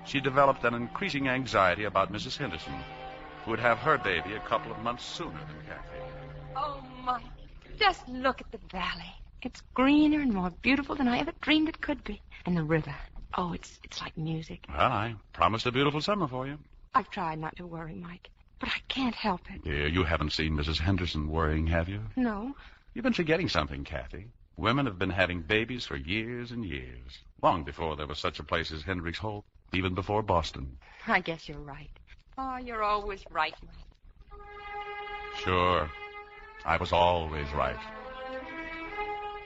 she developed an increasing anxiety about Mrs. Henderson, who would have her baby a couple of months sooner than Kathy. Oh, Mike, just look at the valley. It's greener and more beautiful than I ever dreamed it could be. And the river. Oh, it's like music. Well, I promised a beautiful summer for you. I've tried not to worry, Mike, but I can't help it. Dear, you haven't seen Mrs. Henderson worrying, have you? No. You've been forgetting something, Kathy. Women have been having babies for years and years. Long before there was such a place as Hendricks Holt. Even before Boston. I guess you're right. Oh, you're always right, Mike. Sure. I was always right.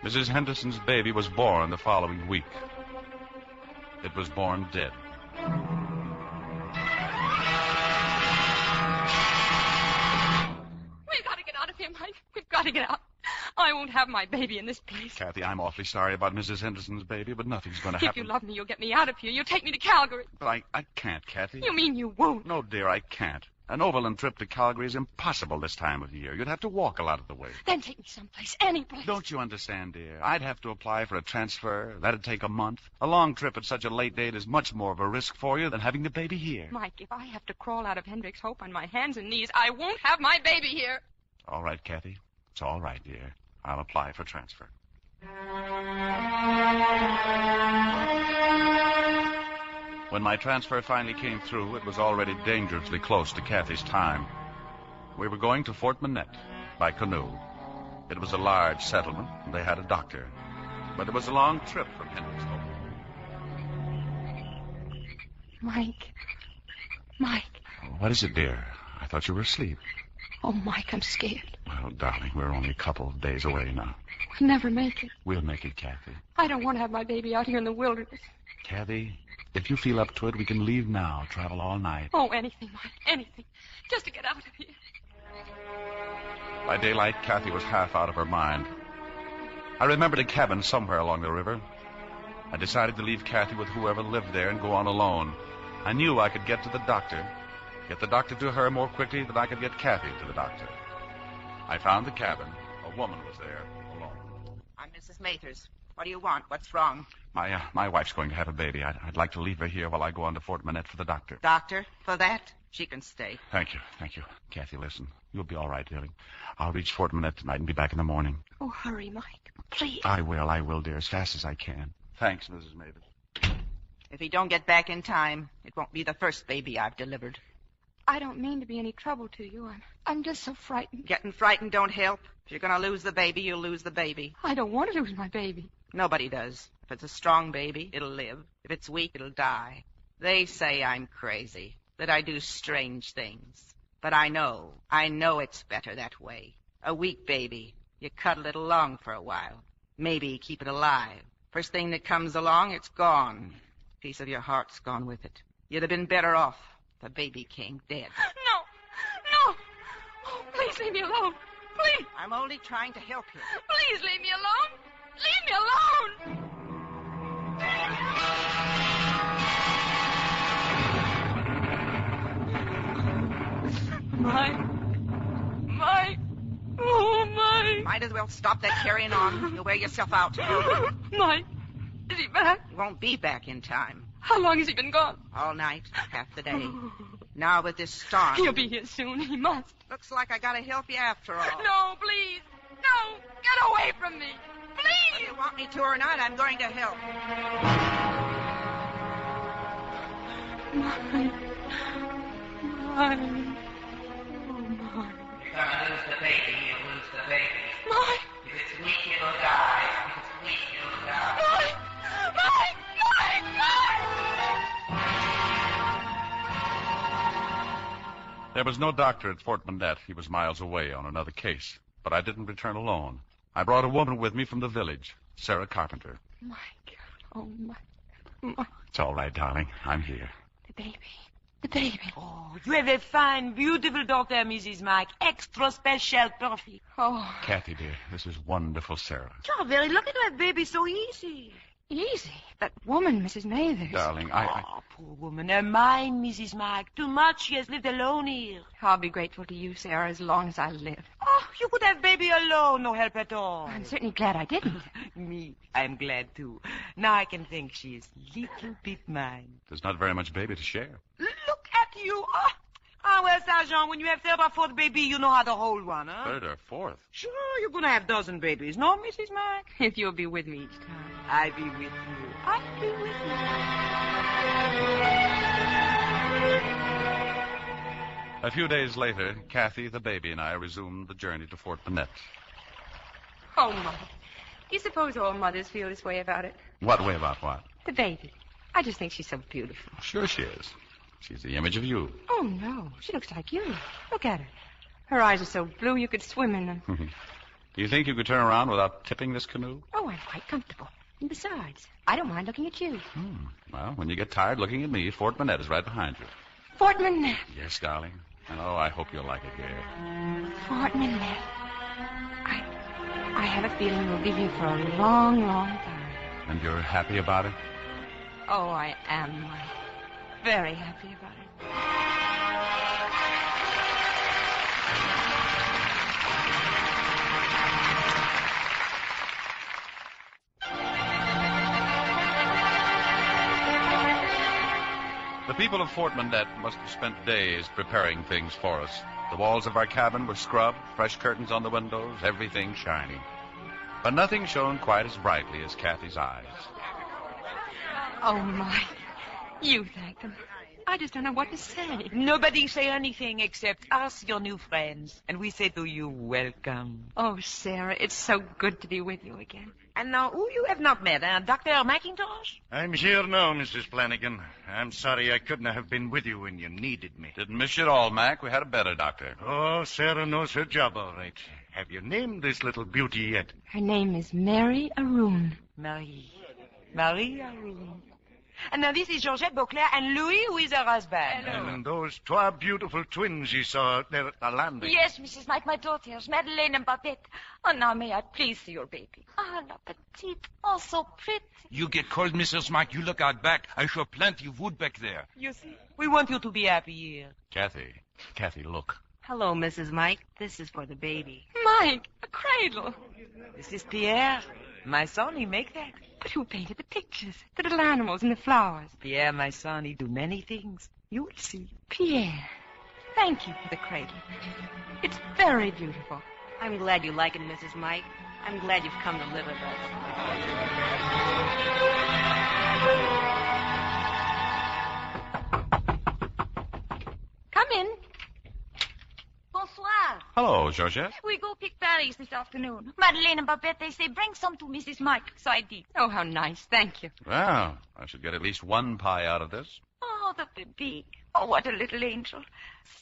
Mrs. Henderson's baby was born the following week. It was born dead. We've got to get out of here, Mike. We've got to get out. I won't have my baby in this place. Kathy, I'm awfully sorry about Mrs. Henderson's baby, but nothing's going to If happen. you love me, you'll get me out of here. You'll take me to Calgary. But I can't, Kathy. You mean you won't? No, dear, I can't. An overland trip to Calgary is impossible this time of year. You'd have to walk a lot of the way. Then take me someplace, any place. Don't you understand, dear? I'd have to apply for a transfer. That'd take a month. A long trip at such a late date is much more of a risk for you than having the baby here. Mike, if I have to crawl out of Hendricks Hope on my hands and knees, I won't have my baby here. All right, Kathy. It's all right, dear. I'll apply for transfer. When my transfer finally came through, it was already dangerously close to Kathy's time. We were going to Fort Minette by canoe. It was a large settlement, and they had a doctor. But it was a long trip from Hendricks Hope. Mike. What is it, dear? I thought you were asleep. Oh, Mike, I'm scared. Well, darling, we're only a couple of days away now. We'll never make it. We'll make it, Kathy. I don't want to have my baby out here in the wilderness. Kathy, if you feel up to it, we can leave now, travel all night. Oh, anything, Mike, anything. Just to get out of here. By daylight, Kathy was half out of her mind. I remembered a cabin somewhere along the river. I decided to leave Kathy with whoever lived there and go on alone. I knew I could get to the doctor. Get the doctor to her more quickly than I could get Kathy to the doctor. I found the cabin. A woman was there, alone. I'm Mrs. Mathers. What do you want? What's wrong? My wife's going to have a baby. I'd like to leave her here while I go on to Fort Minette for the doctor. Doctor? For that? She can stay. Thank you. Kathy, listen. You'll be all right, darling. I'll reach Fort Minette tonight and be back in the morning. Oh, hurry, Mike. Please. I will, dear, as fast as I can. Thanks, Mrs. Mathers. If he don't get back in time, it won't be the first baby I've delivered. I don't mean to be any trouble to you. I'm just so frightened. Getting frightened don't help. If you're going to lose the baby, you'll lose the baby. I don't want to lose my baby. Nobody does. If it's a strong baby, it'll live. If it's weak, it'll die. They say I'm crazy, that I do strange things. But I know it's better that way. A weak baby, you cuddle it along for a while. Maybe keep it alive. First thing that comes along, it's gone. A piece of your heart's gone with it. You'd have been better off. The baby came dead. No! Oh, please leave me alone. Please. I'm only trying to help you. Please leave me alone. Leave me alone. Mike. Oh, Mike. Might as well stop that carrying on. You'll wear yourself out. Mike, is he back? He won't be back in time. How long has he been gone? All night, half the day. Now with this storm. He'll be here soon. He must. Looks like I gotta help you after all. No, please. No, get away from me. Please. Whether you want me to or not, I'm going to help. Mike. You're gonna lose the baby, you'll lose the baby. Mike! If it's weak, it'll die. If it's weak, it'll die. Mike! There was no doctor at Fort Minette. He was miles away on another case. But I didn't return alone. I brought a woman with me from the village, Sarah Carpenter. Mike. Oh, Mike. It's all right, darling. I'm here. The baby. Oh, you have a fine, beautiful daughter, Mrs. Mike. Extra special, perfect. Oh. Kathy, dear, this is wonderful, Sarah. You're very lucky to have baby so easy. Easy? That woman, Mrs. Mathers. Darling, Oh, poor woman. Her mind, Mrs. Mike. Too much. She has lived alone here. I'll be grateful to you, Sarah, as long as I live. Oh, you could have baby alone. No help at all. I'm certainly glad I didn't. Me, I'm glad, too. Now I can think she is little bit mine. There's not very much baby to share. Look at you. Well, Sergeant, when you have third or fourth baby, you know how to hold one, huh? Third or fourth? Sure, you're going to have dozen babies. No, Mrs. Mike? If you'll be with me each time. I'll be with you. I'll be with you. A few days later, Kathy, the baby, and I resumed the journey to Fort Minette. Oh, Mike. Do you suppose all mothers feel this way about it? What way about what? The baby. I just think she's so beautiful. Sure she is. She's the image of you. Oh, no. She looks like you. Look at her. Her eyes are so blue you could swim in them. Do you think you could turn around without tipping this canoe? Oh, I'm quite comfortable. And besides, I don't mind looking at you. Well, when you get tired looking at me, Fort Minette is right behind you. Fort Minette. Yes, darling. And oh, I hope you'll like it here. Fort Minette. I have a feeling we'll be here for a long, long time. And you're happy about it? Oh, I am, Mike. Very happy about it. The people of Fort Minette must have spent days preparing things for us. The walls of our cabin were scrubbed, fresh curtains on the windows, everything shiny. But nothing shone quite as brightly as Kathy's eyes. Oh, Mike. You thank them. I just don't know what to say. Nobody say anything except us, your new friends. And we say to you, welcome. Oh, Sarah, it's so good to be with you again. And now, who you have not met, Dr. McIntosh? I'm here now, Mrs. Flanagan. I'm sorry I couldn't have been with you when you needed me. Didn't miss you at all, Mac. We had a better doctor. Oh, Sarah knows her job all right. Have you named this little beauty yet? Her name is Mary Aroon. Marie Aroon. And now this is Georgette Beauclair and Louis, who is her husband. And those two beautiful twins you saw there at the landing. Yes, Mrs. Mike, my daughters, Madeleine and Babette. Oh, now may I please see your baby? Ah, la petite. Oh, so pretty. You get cold, Mrs. Mike. You look out back. I show plenty of wood back there. You see, we want you to be happy here. Kathy, look. Hello, Mrs. Mike. This is for the baby. Mike, a cradle. This is Pierre. My son, he make that. But who painted the pictures? The little animals and the flowers. Pierre, my son, he do many things. You will see. Pierre, thank you for the cradle. It's very beautiful. I'm glad you like it, Mrs. Mike. I'm glad you've come to live with us. Come in. Bonsoir. Hello, Georgette. We go pick berries this afternoon. Madeleine and Babette, they say bring some to Mrs. Mike. So I did. Oh, how nice. Thank you. Well, I should get at least one pie out of this. Oh, Oh, the baby. Oh, what a little angel.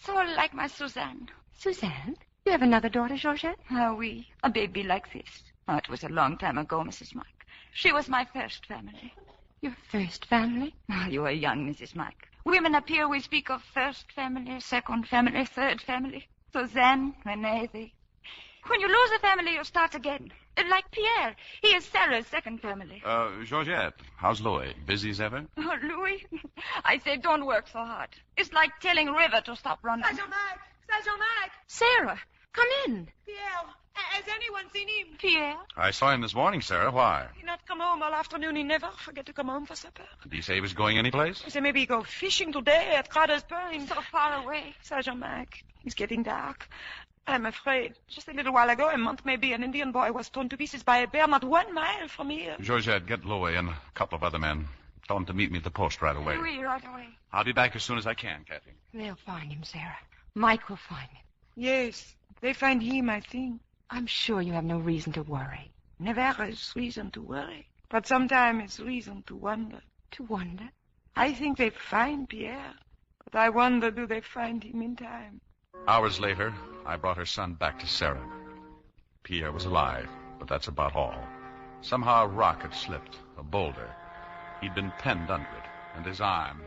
So like my Suzanne. Suzanne? You have another daughter, Georgette? Ah, oui. A baby like this. Oh, it was a long time ago, Mrs. Mike. She was my first family. Your first family? Ah, you are young, Mrs. Mike. Women up here, we speak of first family, second family, third family. Suzanne, Renee, they... When you lose a family, you start again. Like Pierre. He is Sarah's second family. Georgette, how's Louis? Busy as ever? Oh, Louis? I say don't work so hard. It's like telling River to stop running. Saint-Germain! Saint-Germain! Sarah, come in. Pierre, has anyone seen him? Pierre? I saw him this morning, Sarah. Why? He not come home all afternoon. He never forget to come home for supper. Did he say he was going anyplace? He said maybe he go fishing today at Crowder's Point. So far away. Saint-Germain, it's getting dark. I'm afraid. Just a little while ago, a month maybe, an Indian boy was torn to pieces by a bear not 1 mile from here. Georgette, get Louis and a couple of other men. Tell them to meet me at the post right away. Oui, right away. I'll be back as soon as I can, Kathy. They'll find him, Sarah. Mike will find him. Yes, they find him, I think. I'm sure you have no reason to worry. Never is reason to worry. But sometimes it's reason to wonder. To wonder? I think they find Pierre. But I wonder, do they find him in time? Hours later, I brought her son back to Sarah. Pierre was alive, but that's about all. Somehow a rock had slipped, a boulder. He'd been pinned under it, and his arm,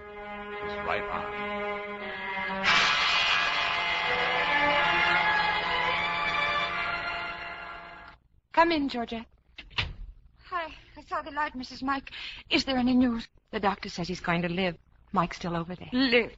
his right arm. Come in, Georgette. Hi, I saw the light, Mrs. Mike. Is there any news? The doctor says he's going to live. Mike's still over there. Live?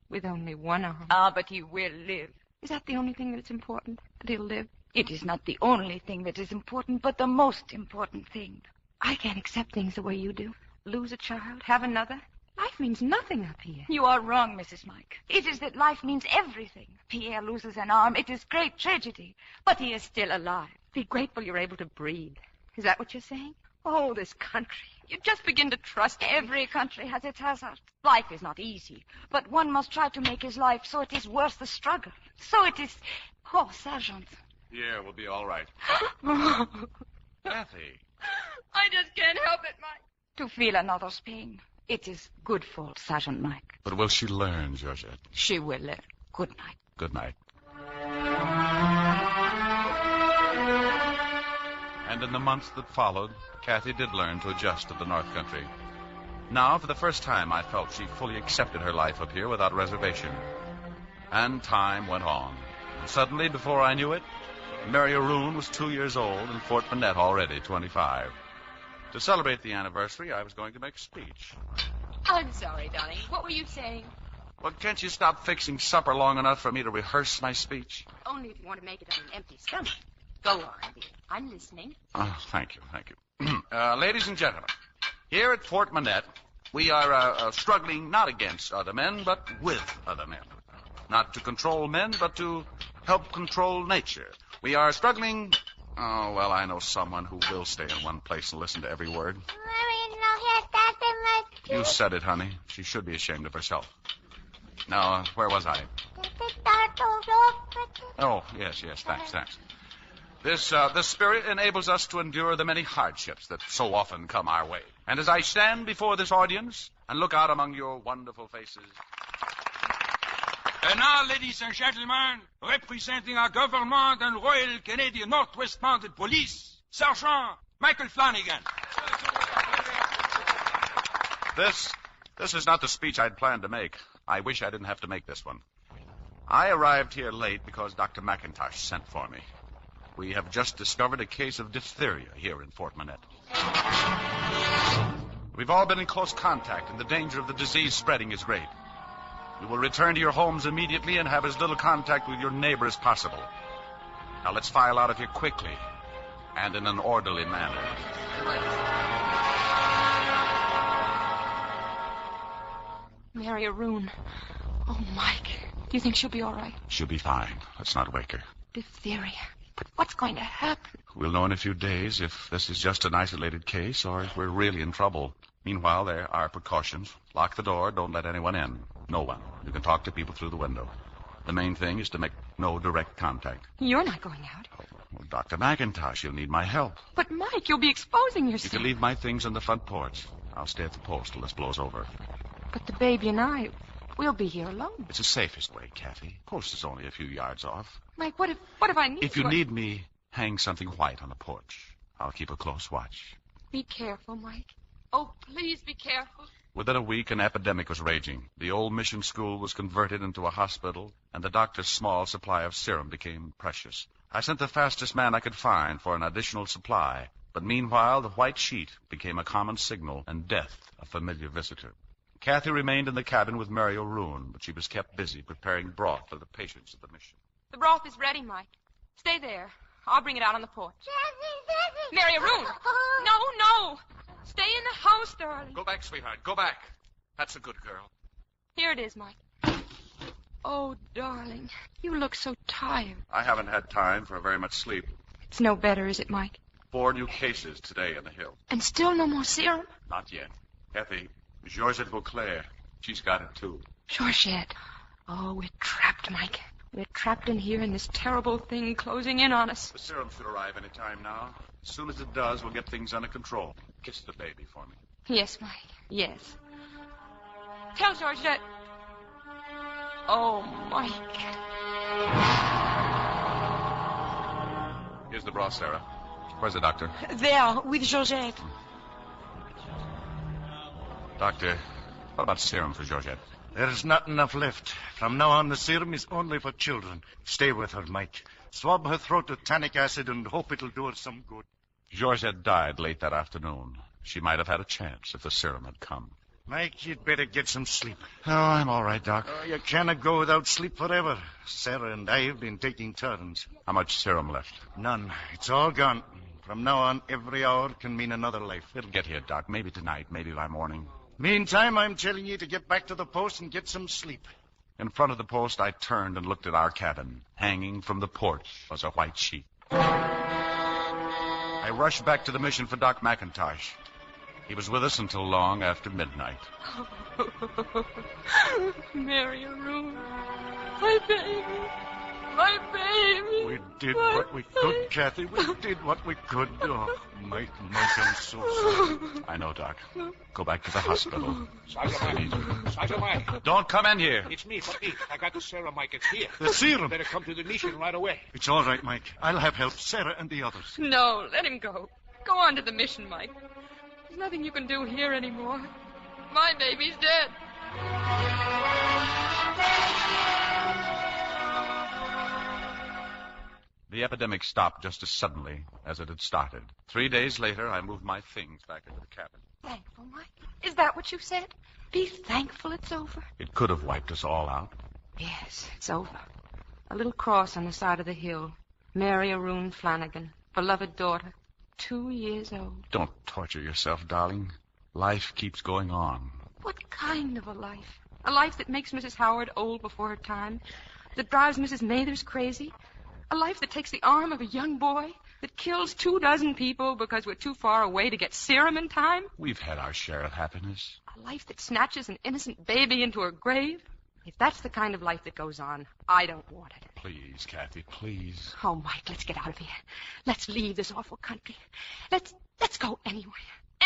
With only one arm. Ah, but he will live. Is that the only thing that's important? That he'll live? It is not the only thing that is important, but the most important thing. I can't accept things the way you do. Lose a child, have another. Life means nothing up here. You are wrong, Mrs. Mike. It is that life means everything. Pierre loses an arm. It is great tragedy. But he is still alive. Be grateful you're able to breathe. Is that what you're saying? Oh, this country. You just begin to trust Every country has its hazards. Life is not easy, but one must try to make his life so it is worth the struggle. So it is... Oh, Sergeant. Pierre will be all right. Kathy. I just can't help it, Mike. To feel another's pain. It is good fault, Sergeant Mike. But will she learn, Georgette? She will learn. Good night. Good night. And in the months that followed, Kathy did learn to adjust to the North Country. Now, for the first time, I felt she fully accepted her life up here without reservation. And time went on. And suddenly, before I knew it, Mary Aroon was 2 years old and Fort Manette already 25. To celebrate the anniversary, I was going to make a speech. I'm sorry, darling. What were you saying? Well, can't you stop fixing supper long enough for me to rehearse my speech? Only if you want to make it on an empty stomach. Go on, dear. I'm listening. Oh, thank you. Ladies and gentlemen, here at Fort Manette, we are struggling not against other men, but with other men. Not to control men, but to help control nature. We are struggling... Oh, well, I know someone who will stay in one place and listen to every word. You said it, honey. She should be ashamed of herself. Now, where was I? Oh, yes, thanks. This spirit enables us to endure the many hardships that so often come our way. And as I stand before this audience and look out among your wonderful faces... And now, ladies and gentlemen, representing our government and Royal Canadian Northwest Mounted Police, Sergeant Michael Flanagan. This is not the speech I'd planned to make. I wish I didn't have to make this one. I arrived here late because Dr. McIntosh sent for me. We have just discovered a case of diphtheria here in Fort Manette. We've all been in close contact, and the danger of the disease spreading is great. We will return to your homes immediately and have as little contact with your neighbor as possible. Now let's file out of here quickly and in an orderly manner. Mary Aroon. Oh, Mike. Do you think she'll be all right? She'll be fine. Let's not wake her. Diphtheria. But what's going to happen? We'll know in a few days if this is just an isolated case or if we're really in trouble. Meanwhile, there are precautions. Lock the door. Don't let anyone in. No one. You can talk to people through the window. The main thing is to make no direct contact. You're not going out. Oh, well, Dr. McIntosh, you'll need my help. But, Mike, you'll be exposing yourself. You can leave my things on the front porch. I'll stay at the post till this blows over. But the baby and I, we'll be here alone. It's the safest way, Kathy. Post is only a few yards off. Mike, what if I need If you need me, hang something white on the porch. I'll keep a close watch. Be careful, Mike. Oh, please be careful. Within a week, an epidemic was raging. The old mission school was converted into a hospital, and the doctor's small supply of serum became precious. I sent the fastest man I could find for an additional supply, but meanwhile the white sheet became a common signal and death a familiar visitor. Kathy remained in the cabin with Mary O'Roon, but she was kept busy preparing broth for the patients of the mission. The broth is ready, Mike. Stay there. I'll bring it out on the porch. Mary O'Roon! No! Stay in the house, darling. Go back, sweetheart. Go back. That's a good girl. Here it is, Mike. Oh, darling, you look so tired. I haven't had time for very much sleep. It's no better, is it, Mike? 4 new cases today in the hill. And still no more serum? Not yet. Kathy, Georgette Beauclair. She's got it, too. Georgette. Oh, we're trapped, Mike. We're trapped in here in this terrible thing closing in on us. The serum should arrive any time now. As soon as it does, we'll get things under control. Kiss the baby for me. Yes, Mike. Yes. Tell Georgette. Oh, Mike. Here's the broth, Sarah. Where's the doctor? There, with Georgette. Doctor, what about serum for Georgette? There's not enough left. From now on, the serum is only for children. Stay with her, Mike. Swab her throat with tannic acid and hope it'll do her some good. Georgette died late that afternoon. She might have had a chance if the serum had come. Mike, you'd better get some sleep. Oh, I'm all right, Doc. Oh, you cannot go without sleep forever. Sarah and I have been taking turns. How much serum left? None. It's all gone. From now on, every hour can mean another life. It'll get here, Doc. Maybe tonight, maybe by morning. Meantime, I'm telling you to get back to the post and get some sleep. In front of the post, I turned and looked at our cabin. Hanging from the porch was a white sheet. I rushed back to the mission for Doc McIntosh. He was with us until long after midnight. Mary O'Roon. My baby. My baby. We did what we could, Kathy. We did what we could. Oh, Mike, I'm so sorry. I know, Doc. Go back to the hospital. Sergeant Mike. Don't come in here. It's me, Pete. I got the serum, Mike. It's here. The serum? You better come to the mission right away. It's all right, Mike. I'll have help. Sarah and the others. No, let him go. Go on to the mission, Mike. There's nothing you can do here anymore. My baby's dead. The epidemic stopped just as suddenly as it had started. 3 days later, I moved my things back into the cabin. Thankful, Mike? Is that what you said? Be thankful it's over? It could have wiped us all out. Yes, it's over. A little cross on the side of the hill. Mary O'Roon Flanagan, beloved daughter, 2 years old. Don't torture yourself, darling. Life keeps going on. What kind of a life? A life that makes Mrs. Howard old before her time, that drives Mrs. Mathers crazy? A life that takes the arm of a young boy, that kills 24 people because we're too far away to get serum in time? We've had our share of happiness. A life that snatches an innocent baby into her grave? If that's the kind of life that goes on, I don't want it. Please, Kathy, please. Oh, Mike, let's get out of here. Let's leave this awful country. Let's go anywhere.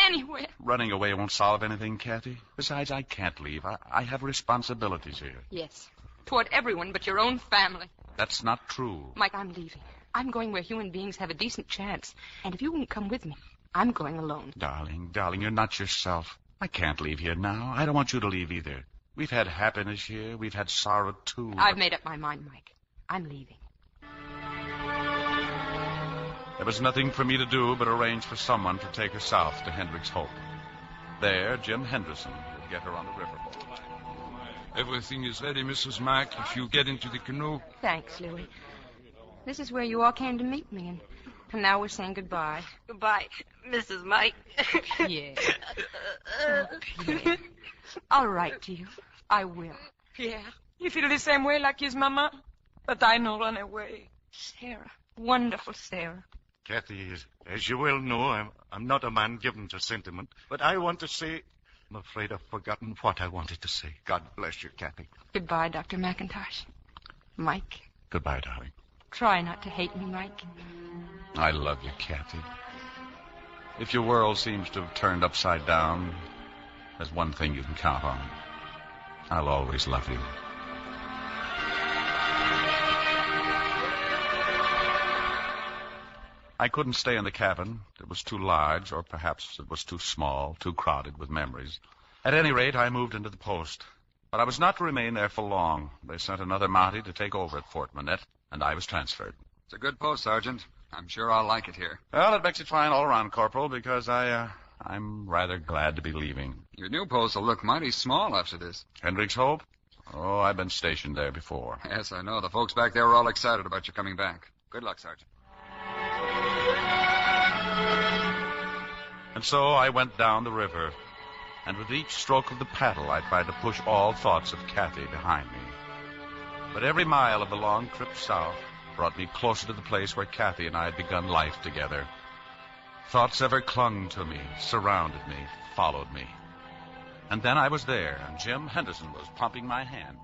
Anywhere. Running away won't solve anything, Kathy. Besides, I can't leave. I have responsibilities here. Yes, toward everyone but your own family. That's not true. Mike, I'm leaving. I'm going where human beings have a decent chance. And if you won't come with me, I'm going alone. Darling, you're not yourself. I can't leave here now. I don't want you to leave either. We've had happiness here. We've had sorrow, too. I've made up my mind, Mike. I'm leaving. There was nothing for me to do but arrange for someone to take her south to Hendrick's Hope. There, Jim Henderson would get her on the riverboat. Everything is ready, Mrs. Mack, if you get into the canoe. Thanks, Louis. This is where you all came to meet me, and now we're saying goodbye. Goodbye, Mrs. Mike. Yeah. Oh, Pierre. I'll write to you. I will. Pierre, you feel the same way like his mama? But I no run away. Sarah. Wonderful Sarah. Kathy, as you well know, I'm not a man given to sentiment. But I want to say... I'm afraid I've forgotten what I wanted to say. God bless you, Kathy. Goodbye, Dr. McIntosh. Mike. Goodbye, darling. Try not to hate me, Mike. I love you, Kathy. If your world seems to have turned upside down, there's one thing you can count on. I'll always love you. I couldn't stay in the cabin. It was too large, or perhaps it was too small, too crowded with memories. At any rate, I moved into the post. But I was not to remain there for long. They sent another Mountie to take over at Fort Minette, and I was transferred. It's a good post, Sergeant. I'm sure I'll like it here. Well, it makes it fine all around, Corporal, because I'm rather glad to be leaving. Your new post will look mighty small after this. Hendricks Hope? Oh, I've been stationed there before. Yes, I know. The folks back there were all excited about you coming back. Good luck, Sergeant. And so I went down the river, and with each stroke of the paddle I tried to push all thoughts of Kathy behind me. But every mile of the long trip south brought me closer to the place where Kathy and I had begun life together. Thoughts ever clung to me, surrounded me, followed me. And then I was there, and Jim Henderson was pumping my hand.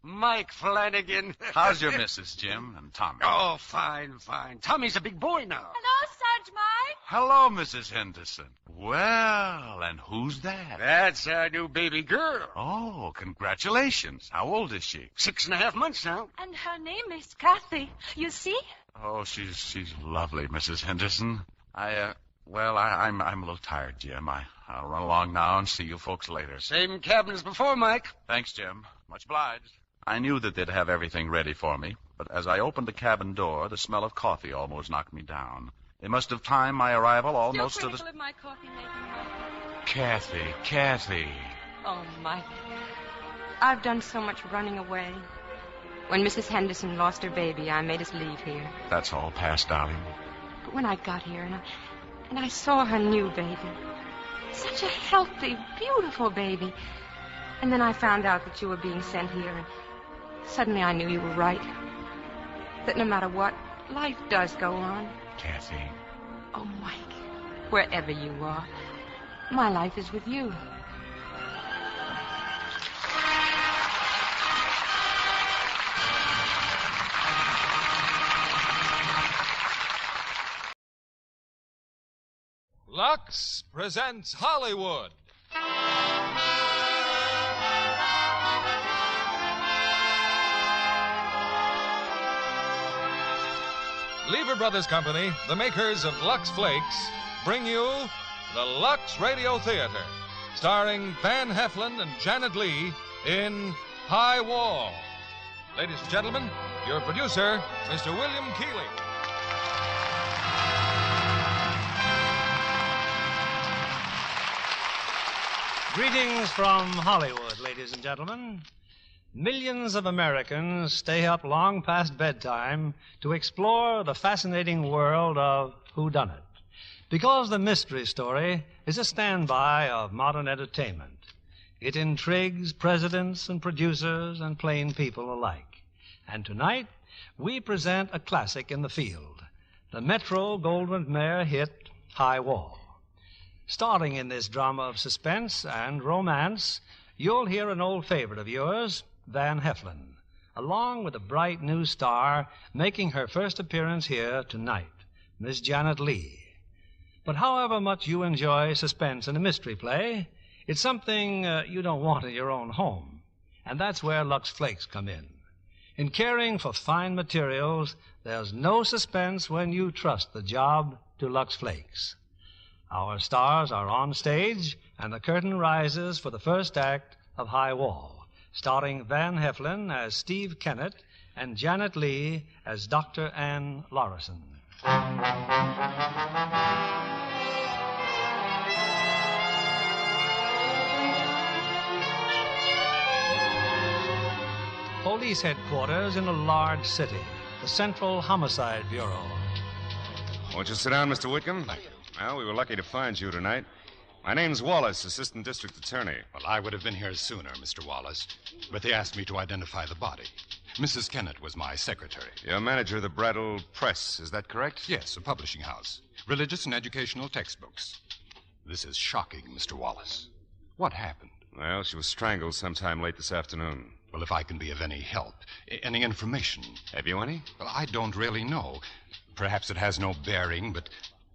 Mike Flanagan. How's your missus, Jim, and Tommy? Oh, fine, fine. Tommy's a big boy now. Hello, Sarge Mike. Hello, Mrs. Henderson. Well, and who's that? That's our new baby girl. Oh, congratulations. How old is she? 6.5 months now. And her name is Kathy. You see? Oh, she's lovely, Mrs. Henderson. I'm a little tired, Jim. I'll run along now and see you folks later. Same cabin as before, Mike. Thanks, Jim. Much obliged. I knew that they'd have everything ready for me, but as I opened the cabin door, the smell of coffee almost knocked me down. They must have timed my arrival almost to the... Of my coffee making, Mike. Kathy. Oh, Mike. I've done so much running away. When Mrs. Henderson lost her baby, I made us leave here. That's all past, darling. But when I got here and I saw her new baby, such a healthy, beautiful baby, and then I found out that you were being sent here, and suddenly I knew you were right. That no matter what, life does go on. Kathy. Oh, Mike, wherever you are, my life is with you. Lux presents Hollywood. Lever Brothers Company, the makers of Lux Flakes, bring you the Lux Radio Theater, starring Van Heflin and Janet Leigh in High Wall. Ladies and gentlemen, your producer, Mr. William Keighley. Greetings from Hollywood, ladies and gentlemen. Millions of Americans stay up long past bedtime to explore the fascinating world of whodunit, because the mystery story is a standby of modern entertainment. It intrigues presidents and producers and plain people alike. And tonight, we present a classic in the field, the Metro-Goldwyn-Mayer hit High Wall. Starring in this drama of suspense and romance, you'll hear an old favorite of yours, Van Heflin, along with a bright new star making her first appearance here tonight, Miss Janet Leigh. But however much you enjoy suspense in a mystery play, it's something you don't want in your own home, and that's where Lux Flakes come in. In caring for fine materials, there's no suspense when you trust the job to Lux Flakes. Our stars are on stage, and the curtain rises for the first act of High Wall, starring Van Heflin as Steve Kennett and Janet Leigh as Dr. Ann Lorison. Police headquarters in a large city, the Central Homicide Bureau. Won't you sit down, Mr. Whitcomb? Well, we were lucky to find you tonight. My name's Wallace, Assistant District Attorney. Well, I would have been here sooner, Mr. Wallace, but they asked me to identify the body. Mrs. Kennett was my secretary. You're manager of the Brattle Press, is that correct? Yes, a publishing house. Religious and educational textbooks. This is shocking, Mr. Wallace. What happened? Well, she was strangled sometime late this afternoon. Well, if I can be of any help, any information. Have you any? Well, I don't really know. Perhaps it has no bearing, but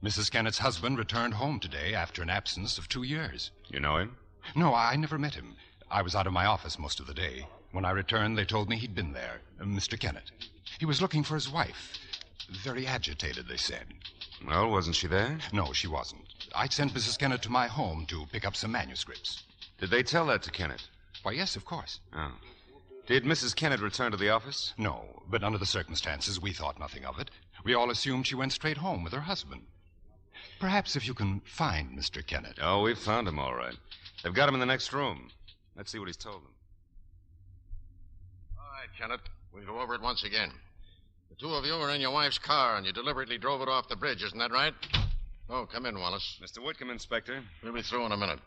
Mrs. Kennett's husband returned home today after an absence of 2 years. You know him? No, I never met him. I was out of my office most of the day. When I returned, they told me he'd been there, Mr. Kennett. He was looking for his wife. Very agitated, they said. Well, wasn't she there? No, she wasn't. I sent Mrs. Kennett to my home to pick up some manuscripts. Did they tell that to Kennett? Why, yes, of course. Oh. Did Mrs. Kennett return to the office? No, but under the circumstances, we thought nothing of it. We all assumed she went straight home with her husband. Perhaps if you can find Mr. Kennett. Oh, we've found him, all right. They've got him in the next room. Let's see what he's told them. All right, Kennett. We'll go over it once again. The two of you were in your wife's car, and you deliberately drove it off the bridge, isn't that right? Oh, come in, Wallace. Mr. Whitcomb, Inspector. We'll be through in a minute.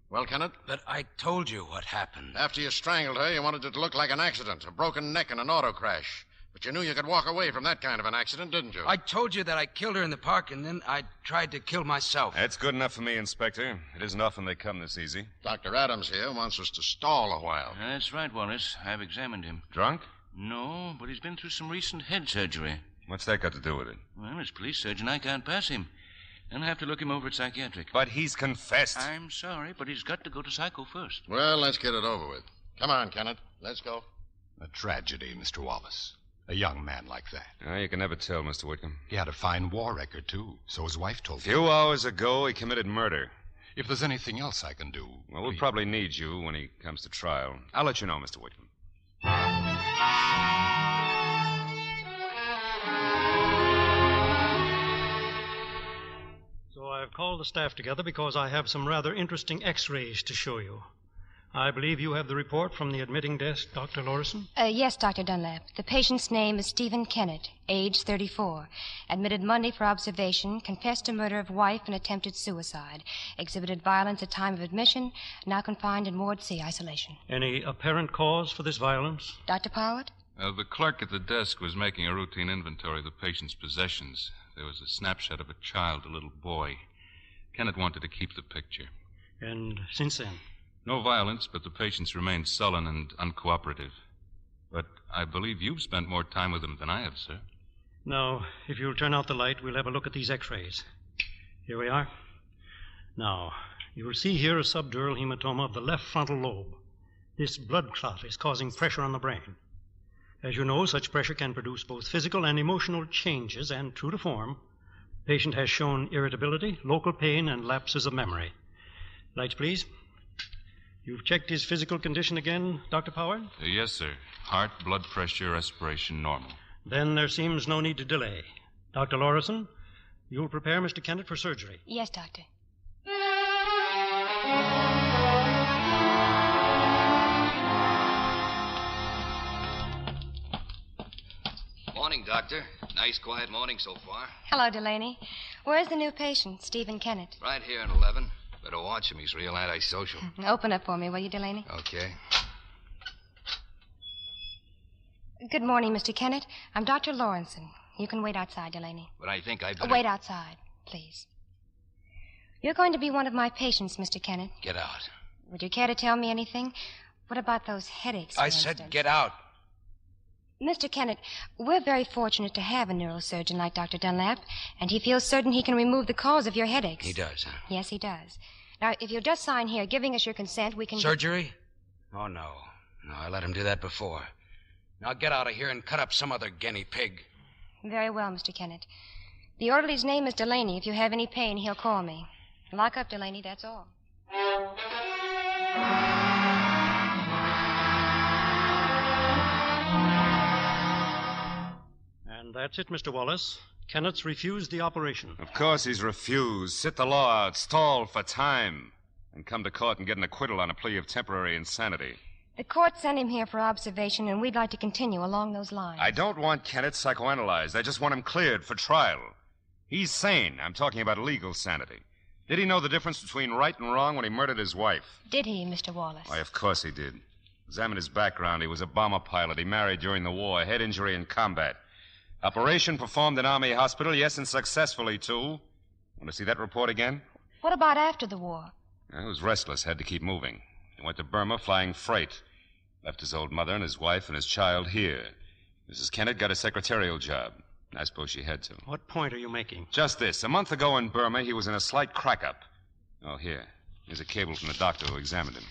Well, Kennett? But I told you what happened. After you strangled her, you wanted it to look like an accident, a broken neck and an auto crash. But you knew you could walk away from that kind of an accident, didn't you? I told you that I killed her in the park, and then I tried to kill myself. That's good enough for me, Inspector. It isn't often they come this easy. Dr. Adams here wants us to stall a while. That's right, Wallace. I've examined him. Drunk? No, but he's been through some recent head surgery. What's that got to do with it? Well, as police surgeon, I can't pass him. And I have to look him over at psychiatric. But he's confessed. I'm sorry, but he's got to go to psycho first. Well, let's get it over with. Come on, Kennett. Let's go. A tragedy, Mr. Wallace. A young man like that. You can never tell, Mr. Whitcomb. He had a fine war record, too. So his wife told me. A few hours ago, he committed murder. If there's anything else I can do... Well, we'll probably need you when he comes to trial. I'll let you know, Mr. Whitcomb. So I've called the staff together because I have some rather interesting x-rays to show you. I believe you have the report from the admitting desk, Dr. Lorison? Yes, Dr. Dunlap. The patient's name is Stephen Kennett, age 34. Admitted Monday for observation, confessed to murder of wife and attempted suicide. Exhibited violence at time of admission, now confined in Ward C isolation. Any apparent cause for this violence? Dr. Powart? The clerk at the desk was making a routine inventory of the patient's possessions. There was a snapshot of a child, a little boy. Kennett wanted to keep the picture. And since then? No violence, but the patient's remained sullen and uncooperative. But I believe you've spent more time with him than I have, sir. Now, if you'll turn out the light, we'll have a look at these x-rays. Here we are. Now, you'll see here a subdural hematoma of the left frontal lobe. This blood clot is causing pressure on the brain. As you know, such pressure can produce both physical and emotional changes, and true to form, the patient has shown irritability, local pain, and lapses of memory. Lights, please. You've checked his physical condition again, Dr. Powart? Yes, sir. Heart, blood pressure, respiration, normal. Then there seems no need to delay. Dr. Lorison, you'll prepare Mr. Kennett for surgery. Yes, Doctor. Morning, Doctor. Nice, quiet morning so far. Hello, Delaney. Where's the new patient, Stephen Kennett? Right here in 11. Better watch him. He's real antisocial. Open up for me, will you, Delaney? Okay. Good morning, Mr. Kennett. I'm Dr. Lawrenson. You can wait outside, Delaney. But I think I'd better... Wait outside, please. You're going to be one of my patients, Mr. Kennett. Get out. Would you care to tell me anything? What about those headaches, for I said instance? get out. Mr. Kennett, we're very fortunate to have a neurosurgeon like Dr. Dunlap, and he feels certain he can remove the cause of your headaches. He does, huh? Yes, he does. Now, if you'll just sign here giving us your consent, we can... Surgery? Oh, no. No, I let him do that before. Now get out of here and cut up some other guinea pig. Very well, Mr. Kennett. The orderly's name is Delaney. If you have any pain, he'll call me. Lock up, Delaney, that's all. And that's it, Mr. Wallace. Kennett's refused the operation. Of course he's refused. Sit the law out, stall for time, and come to court and get an acquittal on a plea of temporary insanity. The court sent him here for observation, and we'd like to continue along those lines. I don't want Kennett psychoanalyzed. I just want him cleared for trial. He's sane. I'm talking about legal sanity. Did he know the difference between right and wrong when he murdered his wife? Did he, Mr. Wallace? Why, of course he did. Examine his background. He was a bomber pilot. He married during the war, head injury in combat. Operation performed in Army hospital, yes, and successfully, too. Want to see that report again? What about after the war? He was restless, had to keep moving. He went to Burma flying freight. Left his old mother and his wife and his child here. Mrs. Kennett got a secretarial job. I suppose she had to. What point are you making? Just this. A month ago in Burma, he was in a slight crack-up. Oh, here. Here's a cable from the doctor who examined him.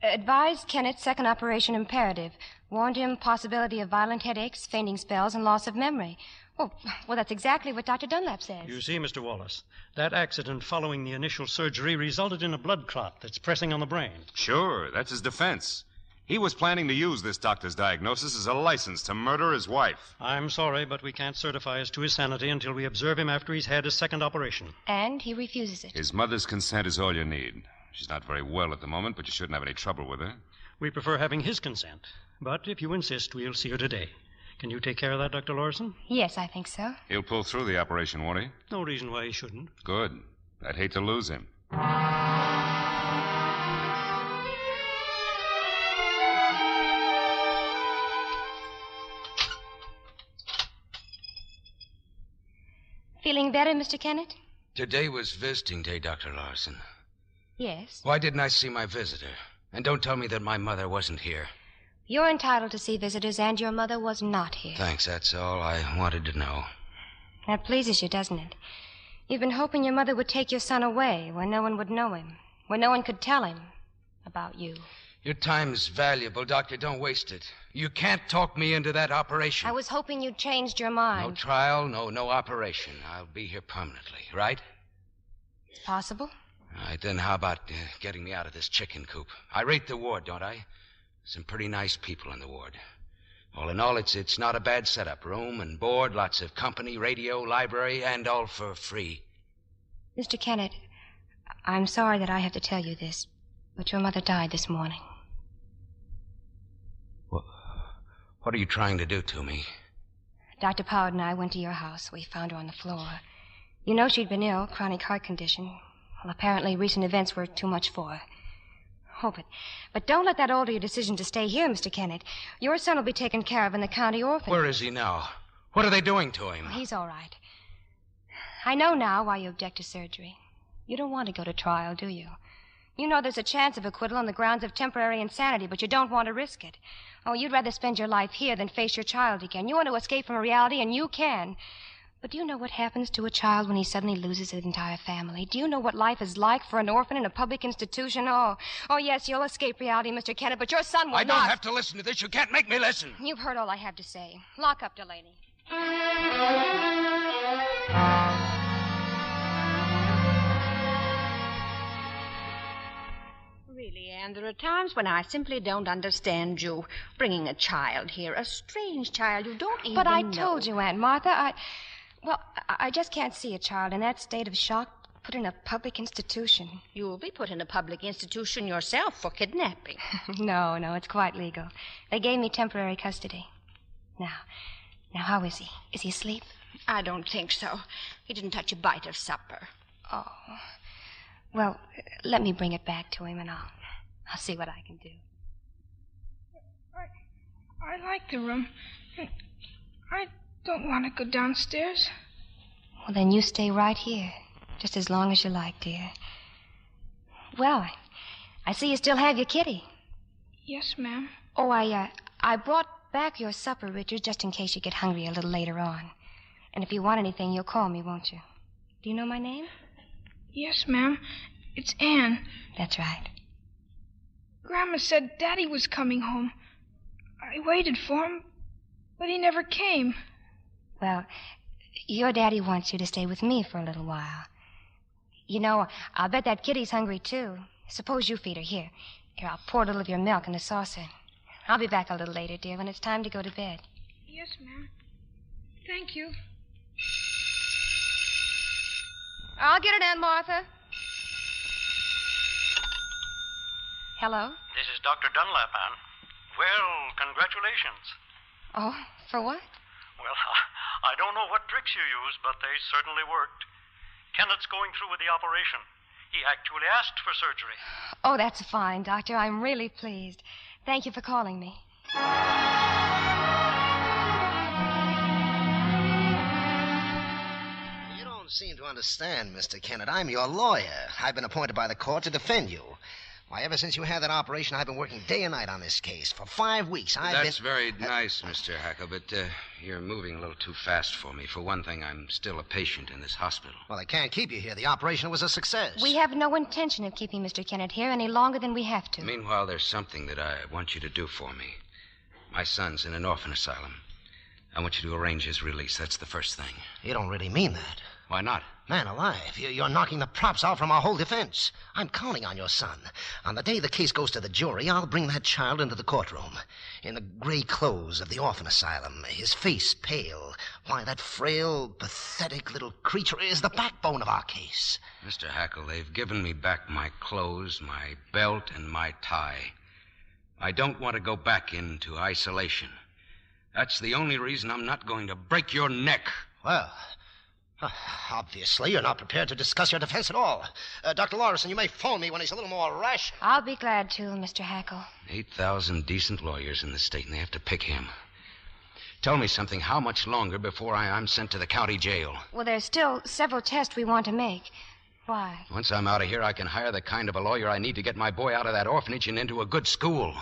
Advised Kenneth second operation imperative. Warned him possibility of violent headaches, fainting spells, and loss of memory. Oh, well, that's exactly what Dr. Dunlap says. You see, Mr. Wallace, that accident following the initial surgery resulted in a blood clot that's pressing on the brain. Sure, that's his defense. He was planning to use this doctor's diagnosis as a license to murder his wife. I'm sorry, but we can't certify as to his sanity until we observe him after he's had his second operation. And he refuses it. His mother's consent is all you need. She's not very well at the moment, but you shouldn't have any trouble with her. We prefer having his consent. But if you insist, we'll see her today. Can you take care of that, Dr. Lawson? Yes, I think so. He'll pull through the operation, won't he? No reason why he shouldn't. Good. I'd hate to lose him. Feeling better, Mr. Kennett? Today was visiting day, Dr. Larson. Yes. Why didn't I see my visitor? And don't tell me that my mother wasn't here. You're entitled to see visitors, and your mother was not here. Thanks, that's all I wanted to know. That pleases you, doesn't it? You've been hoping your mother would take your son away where no one would know him, where no one could tell him about you. Your time's valuable, Doctor. Don't waste it. You can't talk me into that operation. I was hoping you'd changed your mind. No trial, no operation. I'll be here permanently, right? It's possible. All right, then how about getting me out of this chicken coop? I rate the ward, don't I? Some pretty nice people in the ward. All in all, it's not a bad setup. Room and board, lots of company, radio, library, and all for free. Mr. Kennett, I'm sorry that I have to tell you this, but your mother died this morning. What are you trying to do to me? Dr. Powell and I went to your house. We found her on the floor. You know she'd been ill, chronic heart condition. Well, apparently recent events were too much for her. Oh, but don't let that alter your decision to stay here, Mr. Kennett. Your son will be taken care of in the county orphanage. Where is he now? What are they doing to him? He's all right. I know now why you object to surgery. You don't want to go to trial, do you? You know there's a chance of acquittal on the grounds of temporary insanity, but you don't want to risk it. Oh, you'd rather spend your life here than face your child again. You want to escape from reality, and you can. But do you know what happens to a child when he suddenly loses his entire family? Do you know what life is like for an orphan in a public institution? Oh, yes, you'll escape reality, Mr. Kennett, but your son will not. I don't have to listen to this. You can't make me listen. You've heard all I have to say. Lock up, Delaney. Really, Anne, there are times when I simply don't understand you bringing a child here, a strange child you don't even know. But I told you, Aunt Martha, I just can't see a child in that state of shock put in a public institution. You'll be put in a public institution yourself for kidnapping. No, it's quite legal. They gave me temporary custody. Now, how is he? Is he asleep? I don't think so. He didn't touch a bite of supper. Oh. Well, let me bring it back to him, and I'll see what I can do. I like the room. I don't want to go downstairs. Well, then you stay right here, just as long as you like, dear. Well, I see you still have your kitty. Yes, ma'am. Oh, I brought back your supper, Richard, just in case you get hungry a little later on. And if you want anything, you'll call me, won't you? Do you know my name? Yes, ma'am. It's Anne. That's right. Grandma said Daddy was coming home. I waited for him, but he never came. Well, your daddy wants you to stay with me for a little while. You know, I'll bet that kitty's hungry, too. Suppose you feed her. Here, I'll pour a little of your milk in the saucer. I'll be back a little later, dear, when it's time to go to bed. Yes, ma'am. Thank you. I'll get it, Aunt Martha. Hello? This is Dr. Dunlap, Anne. Well, congratulations. Oh, for what? Well, I don't know what tricks you used, but they certainly worked. Kenneth's going through with the operation. He actually asked for surgery. Oh, that's fine, Doctor. I'm really pleased. Thank you for calling me. You don't seem to understand, Mr. Kennett. I'm your lawyer. I've been appointed by the court to defend you. Why, ever since you had that operation, I've been working day and night on this case. For 5 weeks, That's very nice, Mr. Hackle, but you're moving a little too fast for me. For one thing, I'm still a patient in this hospital. Well, I can't keep you here. The operation was a success. We have no intention of keeping Mr. Kennett here any longer than we have to. Meanwhile, there's something that I want you to do for me. My son's in an orphan asylum. I want you to arrange his release. That's the first thing. You don't really mean that. Why not? Man alive, you're knocking the props out from our whole defense. I'm counting on your son. On the day the case goes to the jury, I'll bring that child into the courtroom. In the gray clothes of the orphan asylum, his face pale. Why, that frail, pathetic little creature is the backbone of our case. Mr. Hackle, they've given me back my clothes, my belt, and my tie. I don't want to go back into isolation. That's the only reason I'm not going to break your neck. Well, obviously you're not prepared to discuss your defense at all. Dr. Lawrison, you may phone me when he's a little more rash. I'll be glad to, Mr. Hackle. 8,000 decent lawyers in the state, and they have to pick him. Tell me something. How much longer before I'm sent to the county jail? Well, there's still several tests we want to make. Why? Once I'm out of here, I can hire the kind of a lawyer I need to get my boy out of that orphanage and into a good school.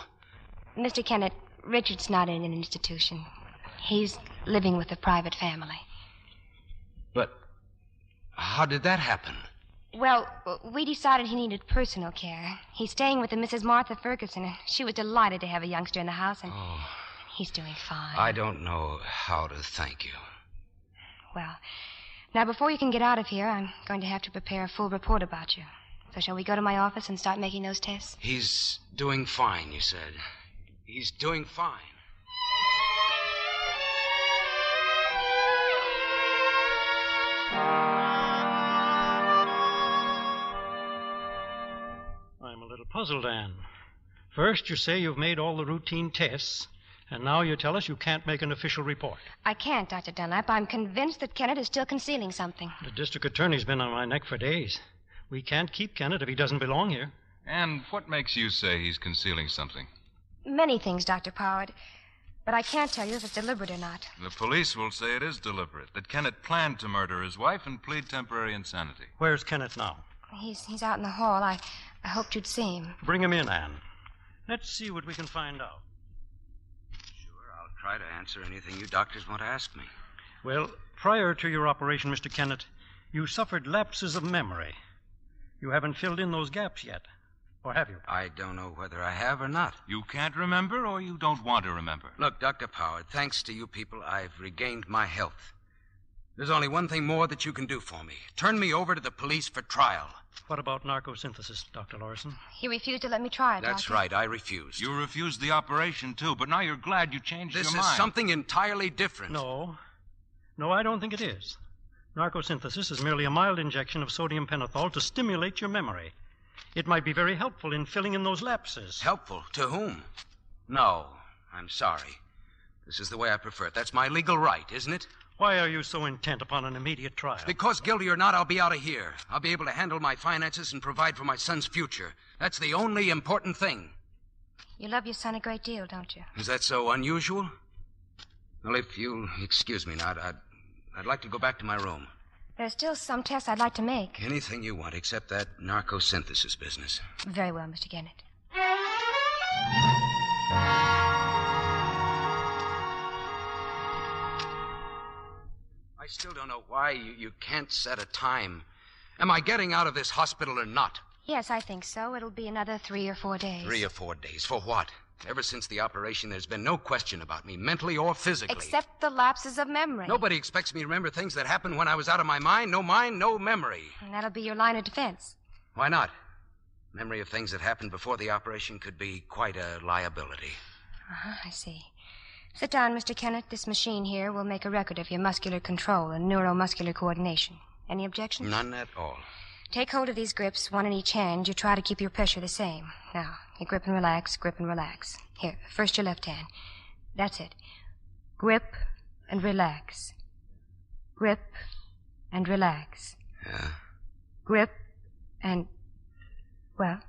Mr. Kennett, Richard's not in an institution. He's living with a private family. But how did that happen? Well, we decided he needed personal care. He's staying with a Mrs. Martha Ferguson, and she was delighted to have a youngster in the house, and he's doing fine. I don't know how to thank you. Well, now before you can get out of here, I'm going to have to prepare a full report about you. So shall we go to my office and start making those tests? He's doing fine, you said. He's doing fine. I'm a little puzzled, Anne. First, you say you've made all the routine tests, and now you tell us you can't make an official report. I can't, Dr. Dunlap. I'm convinced that Kennett is still concealing something. The district attorney's been on my neck for days. We can't keep Kennett if he doesn't belong here. And what makes you say he's concealing something? Many things, Dr. Poward. But I can't tell you if it's deliberate or not. The police will say it is deliberate, that Kennett planned to murder his wife and plead temporary insanity. Where's Kennett now? He's out in the hall. I hoped you'd see him. Bring him in, Anne. Let's see what we can find out. Sure, I'll try to answer anything you doctors want to ask me. Well, prior to your operation, Mr. Kennett, you suffered lapses of memory. You haven't filled in those gaps yet. Or have you? I don't know whether I have or not. You can't remember or you don't want to remember? Look, Dr. Poward, thanks to you people, I've regained my health. There's only one thing more that you can do for me. Turn me over to the police for trial. What about narcosynthesis, Dr. Lawrison? He refused to let me try it, That's Doctor. right, I refused. You refused the operation, too, but now you're glad you changed your mind. This is something entirely different. No, I don't think it is. Narcosynthesis is merely a mild injection of sodium pentothal to stimulate your memory. It might be very helpful in filling in those lapses. Helpful? To whom? No, I'm sorry. This is the way I prefer it. That's my legal right, isn't it? Why are you so intent upon an immediate trial? Because, guilty or not, I'll be out of here. I'll be able to handle my finances and provide for my son's future. That's the only important thing. You love your son a great deal, don't you? Is that so unusual? Well, if you'll excuse me now, I'd like to go back to my room. There's still some tests I'd like to make. Anything you want, except that narcosynthesis business. Very well, Mr. Kennett. I still don't know why you can't set a time. Am I getting out of this hospital or not? Yes, I think so. It'll be another 3 or 4 days. 3 or 4 days. For what? Ever since the operation, there's been no question about me, mentally or physically. Except the lapses of memory. Nobody expects me to remember things that happened when I was out of my mind. No mind, no memory. And that'll be your line of defense. Why not? Memory of things that happened before the operation could be quite a liability. I see. Sit down, Mr. Kennett. This machine here will make a record of your muscular control and neuromuscular coordination. Any objections? None at all. Take hold of these grips, one in each hand. You try to keep your pressure the same. Now, you grip and relax, grip and relax. Here, first your left hand. That's it. Grip and relax. Grip and relax. Yeah? Grip and... Well?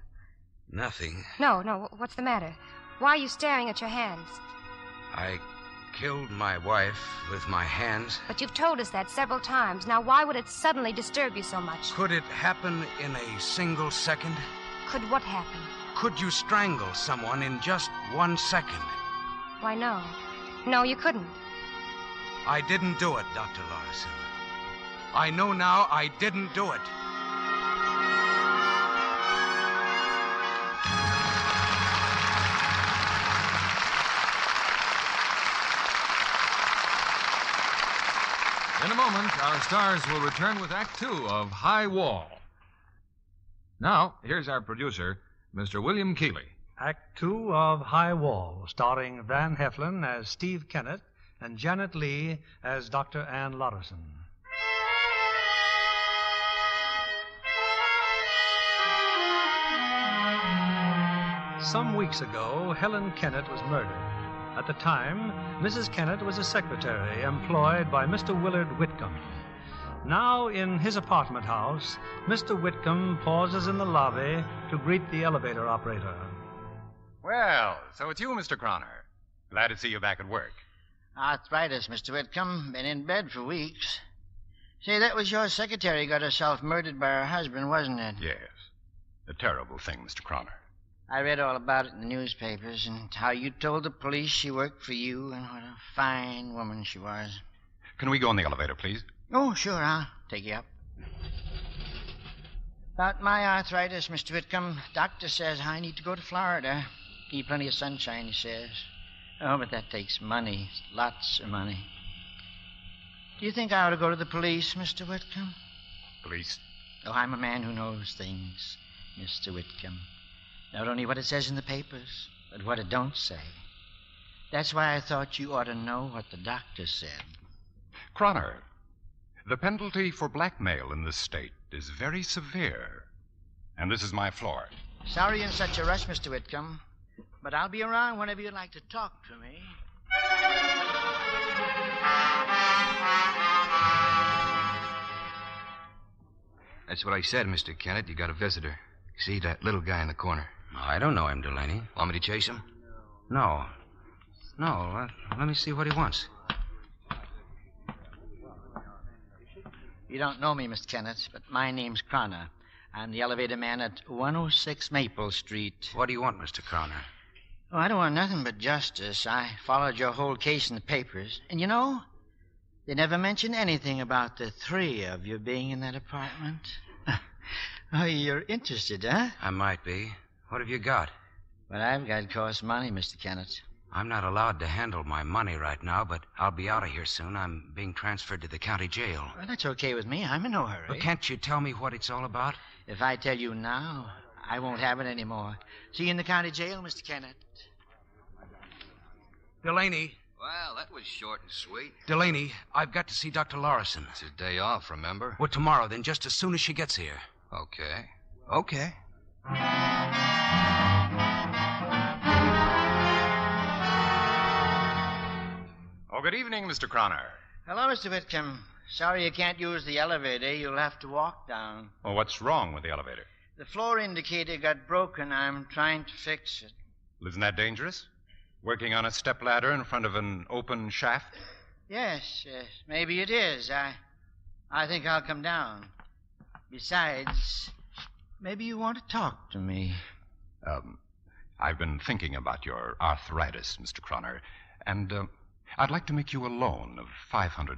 Nothing. No, what's the matter? Why are you staring at your hands? I killed my wife with my hands. But you've told us that several times. Now, why would it suddenly disturb you so much? Could it happen in a single second? Could what happen? could you strangle someone in just 1 second? Why, no. No, you couldn't. I didn't do it, Dr. Larson. I know now I didn't do it. In a moment, our stars will return with Act Two of High Wall. Now, here's our producer, Mr. William Keeley. Act 2 of High Wall, starring Van Heflin as Steve Kennett and Janet Leigh as Dr. Ann Lotterson. Some weeks ago, Helen Kennett was murdered. At the time, Mrs. Kennett was a secretary employed by Mr. Willard Whitcomb. Now, in his apartment house, Mr. Whitcomb pauses in the lobby to greet the elevator operator. Well, so it's you, Mr. Croner. Glad to see you back at work. Arthritis, Mr. Whitcomb. Been in bed for weeks. Say, that was your secretary got herself murdered by her husband, wasn't it? Yes. A terrible thing, Mr. Croner. I read all about it in the newspapers and how you told the police she worked for you and what a fine woman she was. Can we go in the elevator, please? Oh, sure, I'll take you up. About my arthritis, Mr. Whitcomb, doctor says I need to go to Florida. Need plenty of sunshine, he says. Oh, but that takes money. Lots of money. Do you think I ought to go to the police, Mr. Whitcomb? Police? Oh, I'm a man who knows things, Mr. Whitcomb. Not only what it says in the papers, but what it don't say. That's why I thought you ought to know what the doctor said. Croner, the penalty for blackmail in this state is very severe. And this is my floor. Sorry in such a rush, Mr. Whitcomb, but I'll be around whenever you'd like to talk to me. That's what I said, Mr. Kennett. You got a visitor. See that little guy in the corner? Oh, I don't know him, Delaney. Want me to chase him? No. Let me see what he wants. You don't know me, Mr. Kennett, but my name's Croner. I'm the elevator man at 106 Maple Street. What do you want, Mr. Croner? Oh, I don't want nothing but justice. I followed your whole case in the papers. And you know, they never mentioned anything about the three of you being in that apartment. Oh, you're interested, huh? I might be. What have you got? What I've got costs money, Mr. Kennett. I'm not allowed to handle my money right now, but I'll be out of here soon. I'm being transferred to the county jail. Well, that's okay with me. I'm in no hurry. Well, can't you tell me what it's all about? If I tell you now, I won't have it anymore. See you in the county jail, Mr. Kennett. Delaney. Well, that was short and sweet. Delaney, I've got to see Dr. Lorison. It's his day off, remember? Well, tomorrow, then, just as soon as she gets here. Okay. Okay. Oh, good evening, Mr. Croner. Hello, Mr. Whitcomb. Sorry you can't use the elevator. You'll have to walk down. Well, what's wrong with the elevator? The floor indicator got broken. I'm trying to fix it. Well, isn't that dangerous? Working on a stepladder in front of an open shaft? Yes. Maybe it is. I think I'll come down. Besides, maybe you want to talk to me. I've been thinking about your arthritis, Mr. Croner, and I'd like to make you a loan of $500.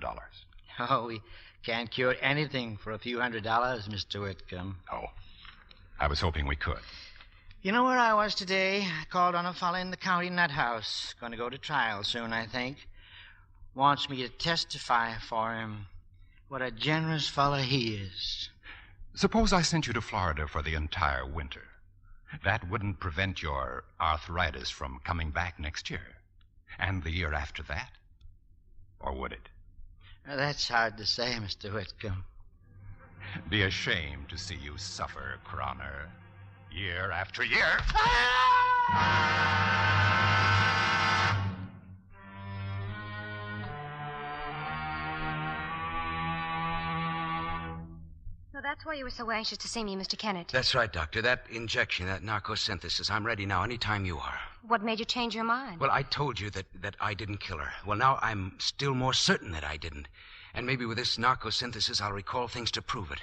Oh, we can't cure anything for a few $100, Mr. Whitcomb. Oh, I was hoping we could. You know where I was today? I called on a fellow in the county nut house. Going to go to trial soon, I think. Wants me to testify for him. What a generous fellow he is. Suppose I sent you to Florida for the entire winter. That wouldn't prevent your arthritis from coming back next year. And the year after that? Or would it? That's hard to say, Mr. Whitcomb. Be ashamed to see you suffer, Croner. Year after year. So that's why you were so anxious to see me, Mr. Kennett. That's right, Doctor. That injection, that narcosynthesis. I'm ready now, any time you are. What made you change your mind? Well, I told you that I didn't kill her. Well, now I'm still more certain that I didn't. And maybe with this narcosynthesis, I'll recall things to prove it.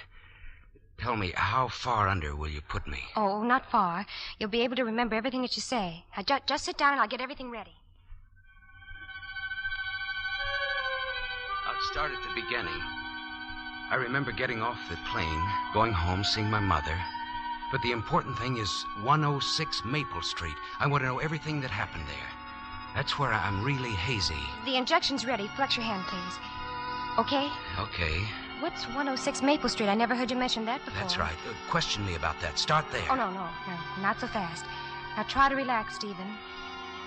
Tell me, how far under will you put me? Oh, not far. You'll be able to remember everything that you say. Now, just sit down and I'll get everything ready. I'll start at the beginning. I remember getting off the plane, going home, seeing my mother. But the important thing is 106 Maple Street. I want to know everything that happened there. That's where I'm really hazy. The injection's ready. Flex your hand, please. Okay? Okay. What's 106 Maple Street? I never heard you mention that before. That's right. Question me about that. Start there. Oh, no, not so fast. Now try to relax, Stephen.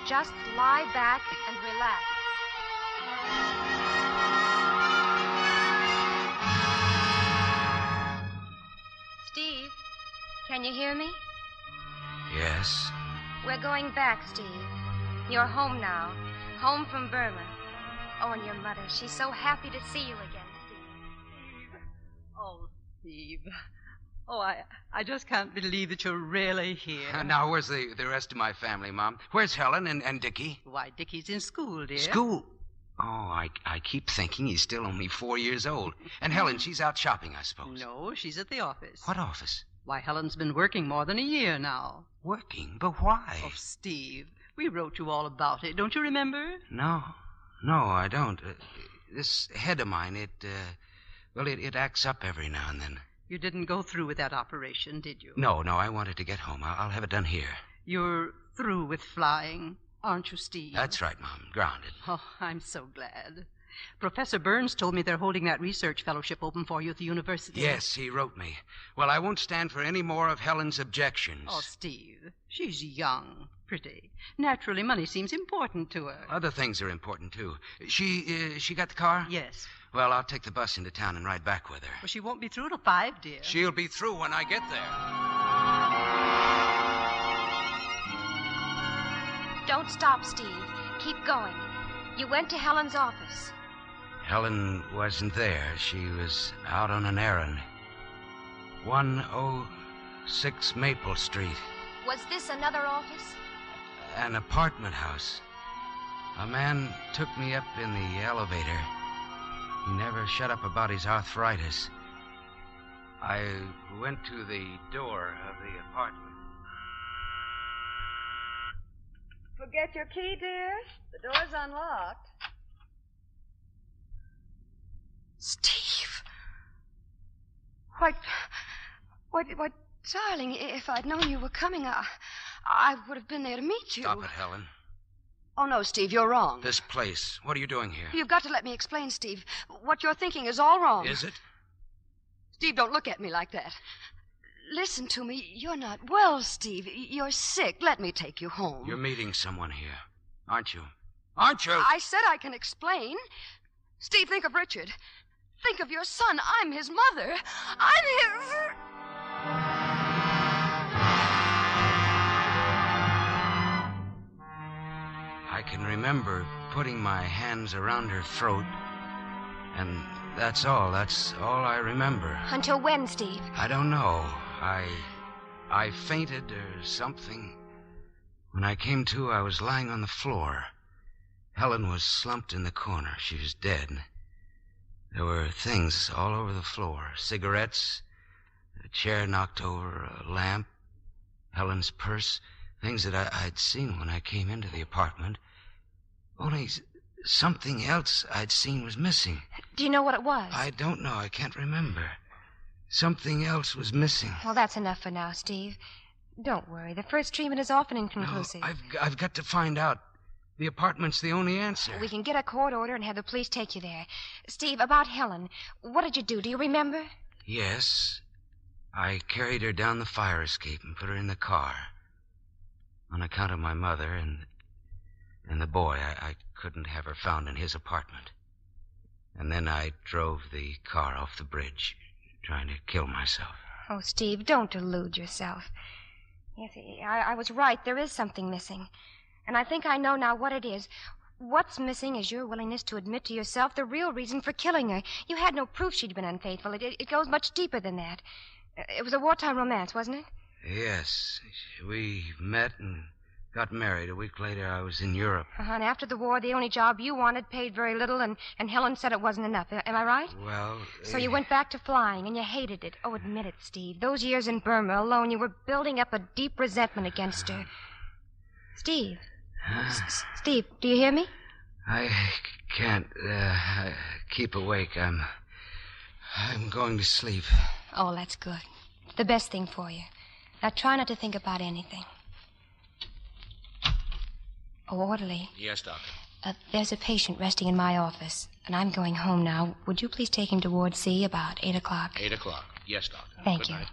Just lie back and relax. Steve, can you hear me? Yes. We're going back, Steve. You're home now. Home from Burma. Oh, and your mother. She's so happy to see you again, Steve. Oh, Steve. Oh, I just can't believe that you're really here. Now, where's the rest of my family, Mom? Where's Helen and Dickie? Why, Dickie's in school, dear. School? Oh, I keep thinking he's still only 4 years old. And Helen, she's out shopping, I suppose. No, she's at the office. What office? Why, Helen's been working more than a year now. Working? But why? Oh, Steve, we wrote you all about it. Don't you remember? No, I don't. This head of mine, it acts up every now and then. You didn't go through with that operation, did you? No, I wanted to get home. I'll have it done here. You're through with flying, aren't you, Steve? That's right, Mom. Grounded. Oh, I'm so glad. Professor Burns told me they're holding that research fellowship open for you at the university. Yes, he wrote me. Well, I won't stand for any more of Helen's objections. Oh, Steve, she's young, pretty. Naturally, money seems important to her. Other things are important, too. She got the car? Yes. Well, I'll take the bus into town and ride back with her. Well, she won't be through till 5, dear. She'll be through when I get there. Don't stop, Steve. Keep going. You went to Helen's office. Helen wasn't there. She was out on an errand. 106 Maple Street. Was this another office? An apartment house. A man took me up in the elevator. He never shut up about his arthritis. I went to the door of the apartment. Forget your key, dear? The door's unlocked. Steve. Why, darling, if I'd known you were coming, I would have been there to meet you. Stop it, Helen. Oh, no, Steve, you're wrong. This place. What are you doing here? You've got to let me explain, Steve. What you're thinking is all wrong. Is it? Steve, don't look at me like that. Listen to me. You're not well, Steve. You're sick. Let me take you home. You're meeting someone here, aren't you? Aren't you? I said I can explain. Steve, think of Richard. Think of your son. I'm his mother. I'm his... I can remember putting my hands around her throat, and that's all. That's all I remember. Until when, Steve? I don't know. I fainted or something. When I came to, I was lying on the floor. Helen was slumped in the corner. She was dead. There were things all over the floor. Cigarettes, a chair knocked over, a lamp, Helen's purse, things that I'd seen when I came into the apartment. Only something else I'd seen was missing. Do you know what it was? I don't know. I can't remember. Something else was missing. Well, that's enough for now, Steve. Don't worry. The first treatment is often inconclusive. No, I've got to find out. The apartment's the only answer. We can get a court order and have the police take you there. Steve, about Helen, what did you do? Do you remember? Yes. I carried her down the fire escape and put her in the car. On account of my mother and the boy, I couldn't have her found in his apartment. And then I drove the car off the bridge, trying to kill myself. Oh, Steve, don't delude yourself. Yes, I was right. There is something missing. And I think I know now what it is. What's missing is your willingness to admit to yourself the real reason for killing her. You had no proof she'd been unfaithful. It goes much deeper than that. It was a wartime romance, wasn't it? Yes. We met and Got married. A week later, I was in Europe. And after the war, the only job you wanted paid very little, and Helen said it wasn't enough. Am I right? Well... So you went back to flying, and you hated it. Oh, admit it, Steve. Those years in Burma alone, you were building up a deep resentment against her. Steve. Steve, do you hear me? I can't keep awake. I'm going to sleep. Oh, that's good. The best thing for you. Now try not to think about anything. Oh, orderly. Yes, Doctor. There's a patient resting in my office, and I'm going home now. Would you please take him to Ward C about 8 o'clock? 8 o'clock. Yes, Doctor. Thank Good you. night.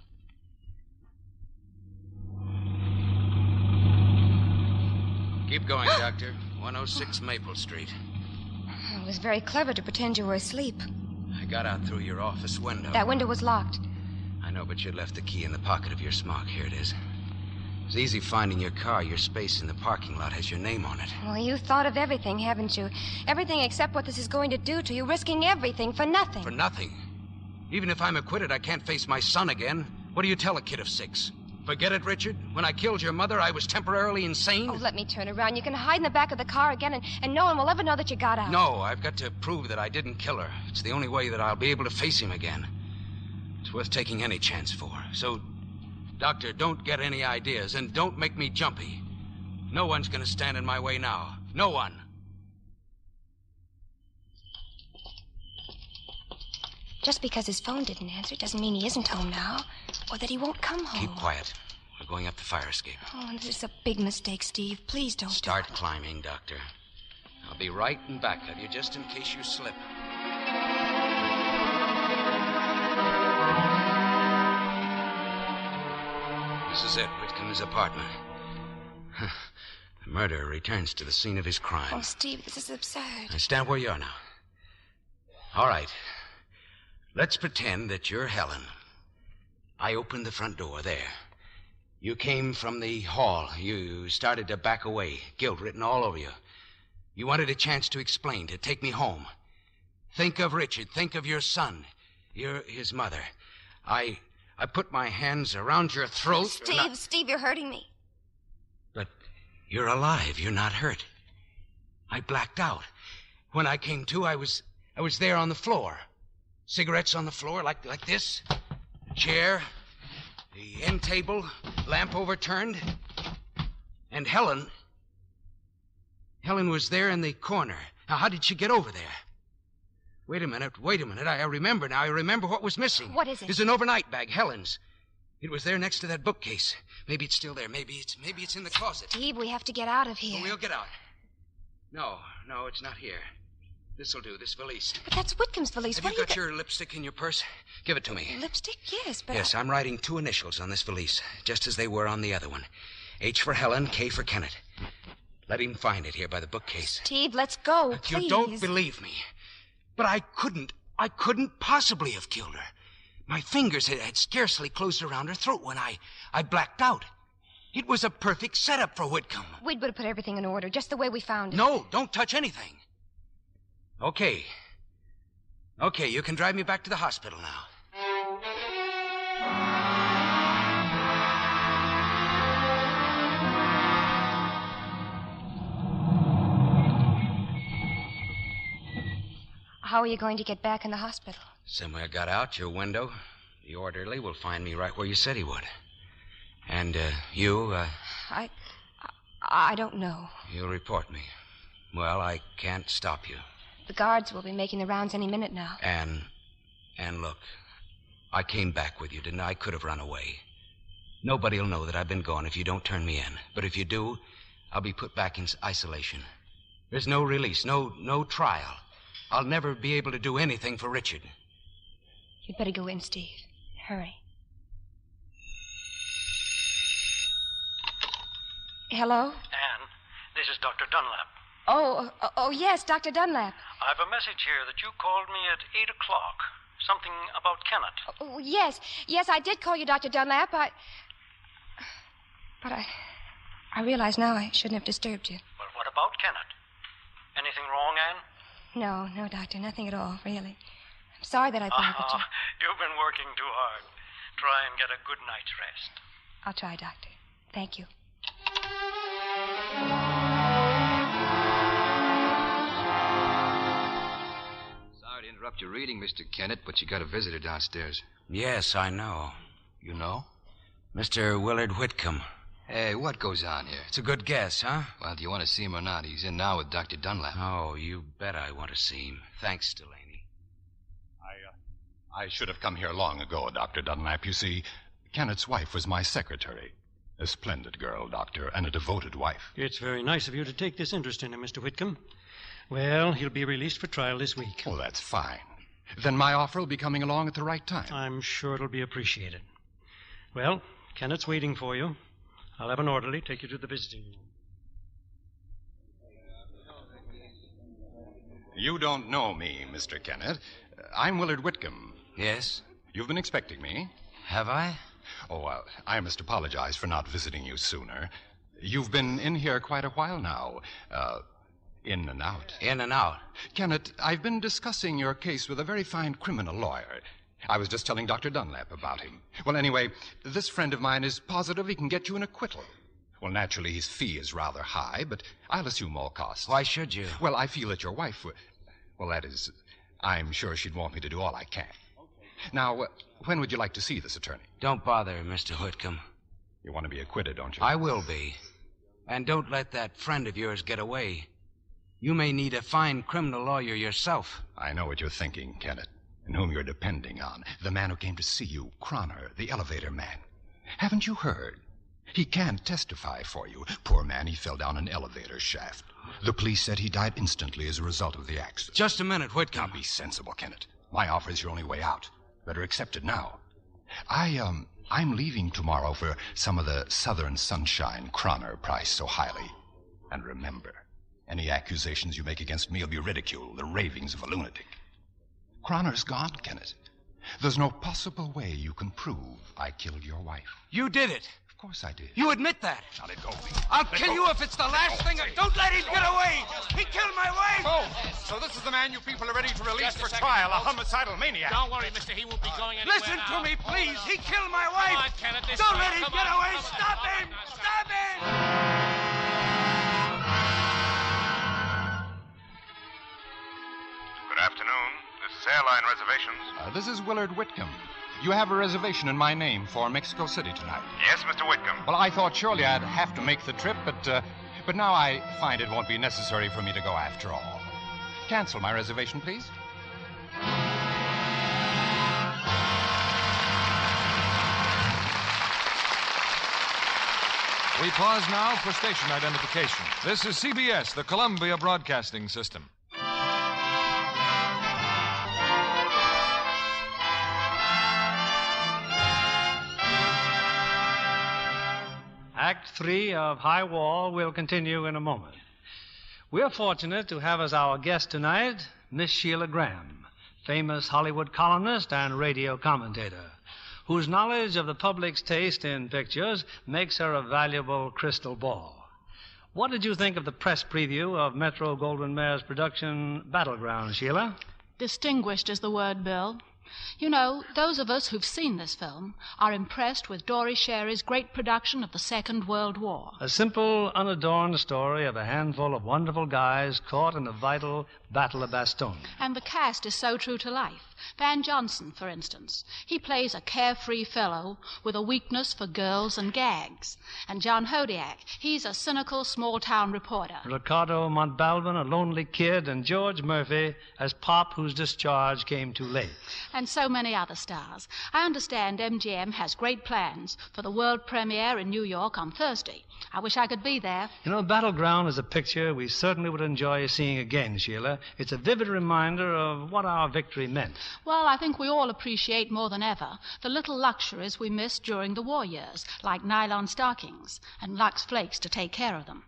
Keep going, Doctor. 106 Maple Street. It was very clever to pretend you were asleep. I got out through your office window. That window was locked. I know, but you left the key in the pocket of your smock. Here it is. It's easy finding your car. Your space in the parking lot has your name on it. Well, you thought of everything, haven't you? Everything except what this is going to do to you, risking everything for nothing. For nothing? Even if I'm acquitted, I can't face my son again. What do you tell a kid of 6? Forget it, Richard? When I killed your mother, I was temporarily insane? Oh, let me turn around. You can hide in the back of the car again, and no one will ever know that you got out. No, I've got to prove that I didn't kill her. It's the only way that I'll be able to face him again. It's worth taking any chance for. So, Doctor, don't get any ideas, and don't make me jumpy. No one's going to stand in my way now. No one. Just because his phone didn't answer doesn't mean he isn't home now, or that he won't come home. Keep quiet. We're going up the fire escape. Oh, this is a big mistake, Steve. Please don't Start climbing, Doctor. I'll be right in back of you just in case you slip. This is it, Whitcomb's apartment. The murderer returns to the scene of his crime. Oh, Steve, this is absurd. Now stand where you are now. All right. Let's pretend that you're Helen. I opened the front door there. You came from the hall. You started to back away, guilt written all over you. You wanted a chance to explain, to take me home. Think of Richard. Think of your son. You're his mother. I put my hands around your throat. Steve, you're hurting me. But you're alive. You're not hurt. I blacked out. When I came to, I was there on the floor. Cigarettes on the floor like this. Chair. The end table. Lamp overturned. And Helen was there in the corner. Now, how did she get over there? Wait a minute. I remember now. I remember what was missing. What is it? It's an overnight bag, Helen's. It was there next to that bookcase. Maybe it's still there. Maybe it's in the closet. Steve, we have to get out of here. We'll get out. No, it's not here. This'll do, this valise. But that's Whitcomb's valise. Have you got your lipstick in your purse? Give it to me. Lipstick? Yes, but... Yes, I'm writing 2 initials on this valise, just as they were on the other one. H for Helen, K for Kenneth. Let him find it here by the bookcase. Steve, let's go, But please. you don't believe me. But I couldn't possibly have killed her. My fingers had scarcely closed around her throat when I blacked out. It was a perfect setup for Whitcomb. We'd better put everything in order, just the way we found it. No, don't touch anything. Okay, you can drive me back to the hospital now. How are you going to get back in the hospital? Same way I got out, your window. The orderly will find me right where you said he would. And, you, I don't know. You'll report me. Well, I can't stop you. The guards will be making the rounds any minute now. And look, I came back with you, didn't I? I could have run away. Nobody'll know that I've been gone if you don't turn me in. But if you do, I'll be put back in isolation. There's no release, no trial. I'll never be able to do anything for Richard. You'd better go in, Steve. Hurry. Hello? Anne, this is Dr. Dunlap. Oh, yes, Dr. Dunlap. I've a message here that you called me at 8 o'clock. Something about Kenneth. Oh, yes, I did call you Dr. Dunlap. But I realize now I shouldn't have disturbed you. Well, what about Kenneth? Anything wrong, Anne? No, Doctor, nothing at all, really. I'm sorry that I bothered you. You've been working too hard. Try and get a good night's rest. I'll try, Doctor. Thank you. Sorry to interrupt your reading, Mr. Kennett, but you got a visitor downstairs. Yes, I know. You know? Mr. Willard Whitcomb. Hey, what goes on here? It's a good guess, huh? Well, do you want to see him or not? He's in now with Dr. Dunlap. Oh, you bet I want to see him. Thanks, Delaney. I should have come here long ago, Dr. Dunlap. You see, Kennett's wife was my secretary. A splendid girl, Doctor, and a devoted wife. It's very nice of you to take this interest in him, Mr. Whitcomb. Well, he'll be released for trial this week. Oh, that's fine. Then my offer will be coming along at the right time. I'm sure it'll be appreciated. Well, Kennett's waiting for you. I'll have an orderly take you to the visiting room. You don't know me, Mr. Kennett. I'm Willard Whitcomb. Yes? You've been expecting me. Have I? Oh, I must apologize for not visiting you sooner. You've been in here quite a while now. In and out. In and out. Kennett, I've been discussing your case with a very fine criminal lawyer. I was just telling Dr. Dunlap about him. Well, anyway, this friend of mine is positive he can get you an acquittal. Well, naturally, his fee is rather high, but I'll assume all costs. Why should you? Well, I feel that your wife would... Well, that is... I'm sure she'd want me to do all I can. Now, when would you like to see this attorney? Don't bother, Mr. Whitcomb. You want to be acquitted, don't you? I will be. And don't let that friend of yours get away. You may need a fine criminal lawyer yourself. I know what you're thinking, Kennett, and whom you're depending on. The man who came to see you, Croner, the elevator man. Haven't you heard? He can't testify for you. Poor man, he fell down an elevator shaft. The police said he died instantly as a result of the accident. Just a minute, Whitcomb. Now, be sensible, Kennett. My offer is your only way out. Better accept it now. I'm leaving tomorrow for some of the southern sunshine Croner prized so highly. And remember, any accusations you make against me will be ridiculed, the ravings of a lunatic. Croner's gone, Kennett. There's no possible way you can prove I killed your wife. You did it. Of course I did. You admit that. Now let go of me. I'll kill you if it's the last thing. Don't let him get away. He killed my wife. Oh, so this is the man you people are ready to release for trial, a homicidal maniac. Don't worry, mister. He won't be going anywhere. Listen to now. me, please. He killed my wife. Come on, Kenneth. Don't let him get away. Stop him. Stop him. Good afternoon. This is Airline Reservations. This is Willard Whitcomb. You have a reservation in my name for Mexico City tonight. Yes, Mr. Whitcomb. Well, I thought surely I'd have to make the trip, but now I find it won't be necessary for me to go after all. Cancel my reservation, please. We pause now for station identification. This is CBS, the Columbia Broadcasting System. Act 3 of High Wall will continue in a moment. We're fortunate to have as our guest tonight Miss Sheila Graham, famous Hollywood columnist and radio commentator, whose knowledge of the public's taste in pictures makes her a valuable crystal ball. What did you think of the press preview of Metro-Goldwyn-Mayer's production Battleground, Sheila? Distinguished is the word, Bill. You know, those of us who've seen this film are impressed with Dory Sherry's great production of the Second World War. A simple, unadorned story of a handful of wonderful guys caught in the vital Battle of Bastogne. And the cast is so true to life. Van Johnson, for instance. He plays a carefree fellow with a weakness for girls and gags. And John Hodiak, he's a cynical small-town reporter. Ricardo Montalban, a lonely kid, and George Murphy as Pop, whose discharge came too late. And so many other stars. I understand MGM has great plans for the world premiere in New York on Thursday. I wish I could be there. You know, Battleground is a picture we certainly would enjoy seeing again, Sheila. It's a vivid reminder of what our victory meant. Well, I think we all appreciate more than ever the little luxuries we missed during the war years, like nylon stockings and Lux Flakes to take care of them.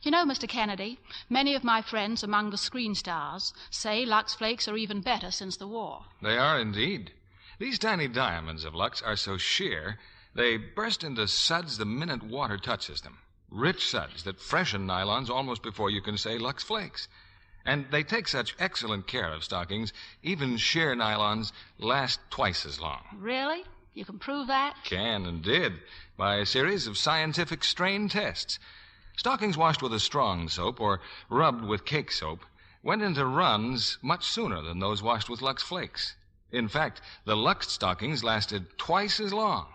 You know, Mr. Kennedy, many of my friends among the screen stars say Lux Flakes are even better since the war. They are indeed. These tiny diamonds of Lux are so sheer, they burst into suds the minute water touches them. Rich suds that freshen nylons almost before you can say Lux Flakes. And they take such excellent care of stockings, even sheer nylons last twice as long. Really? You can prove that? Can and did by a series of scientific strain tests. Stockings washed with a strong soap or rubbed with cake soap went into runs much sooner than those washed with Lux Flakes. In fact, the Lux stockings lasted twice as long.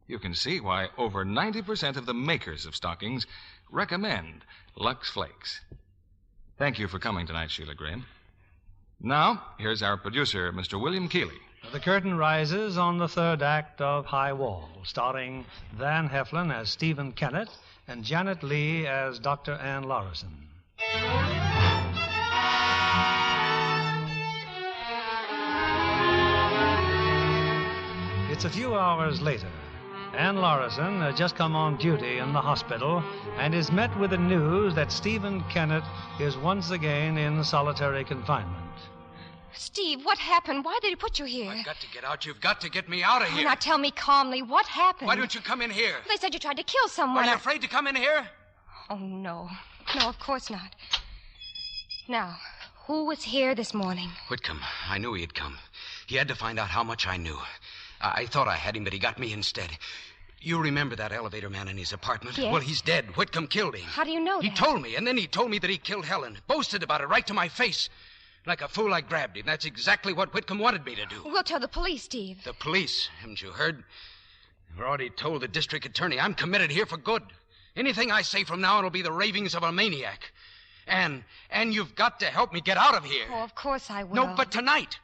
You can see why over 90% of the makers of stockings recommend Lux Flakes. Thank you for coming tonight, Sheila Graham. Now, here's our producer, Mr. William Keeley. The curtain rises on the third act of High Wall, starring Van Heflin as Stephen Kennett and Janet Leigh as Dr. Ann Lorison. It's a few hours later. Ann Lorison has just come on duty in the hospital and is met with the news that Stephen Kennett is once again in solitary confinement. Steve, what happened? Why did he put you here? I've got to get out. You've got to get me out of here. Now tell me calmly, what happened? Why don't you come in here? They said you tried to kill someone. Are you afraid to come in here? Oh, no. No, of course not. Now, who was here this morning? Whitcomb. I knew he'd come. He had to find out how much I knew. I thought I had him, but he got me instead. You remember that elevator man in his apartment? Yes. Well, he's dead. Whitcomb killed him. How do you know that? He told me, and then he told me that he killed Helen. Boasted about it right to my face. Like a fool, I grabbed him. That's exactly what Whitcomb wanted me to do. We'll tell the police, Steve. The police? Haven't you heard? I've already told the district attorney I'm committed here for good. Anything I say from now on will be the ravings of a maniac. And you've got to help me get out of here. Oh, of course I will. No, but tonight.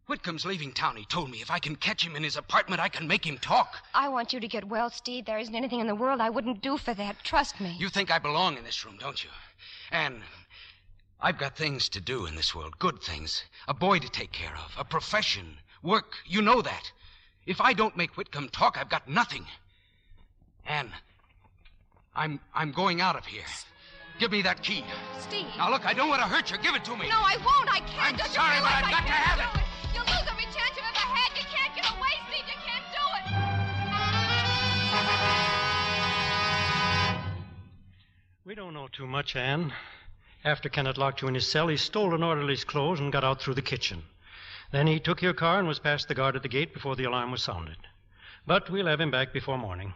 Whitcomb's leaving town. He told me if I can catch him in his apartment, I can make him talk. I want you to get well, Steve. There isn't anything in the world I wouldn't do for that. Trust me. You think I belong in this room, don't you? And I've got things to do in this world, good things. A boy to take care of, a profession, work. You know that. If I don't make Whitcomb talk, I've got nothing. And I'm going out of here. Give me that key. Steve. Now, look, I don't want to hurt you. Give it to me. No, I won't. I can't. I'm sorry, but I've got to have it. You'll lose every chance you've ever had. You can't get away, Steve. You can't do it. We don't know too much, Anne. After Kennett locked you in his cell, he stole an orderly's clothes and got out through the kitchen. Then he took your car and was past the guard at the gate before the alarm was sounded. But we'll have him back before morning.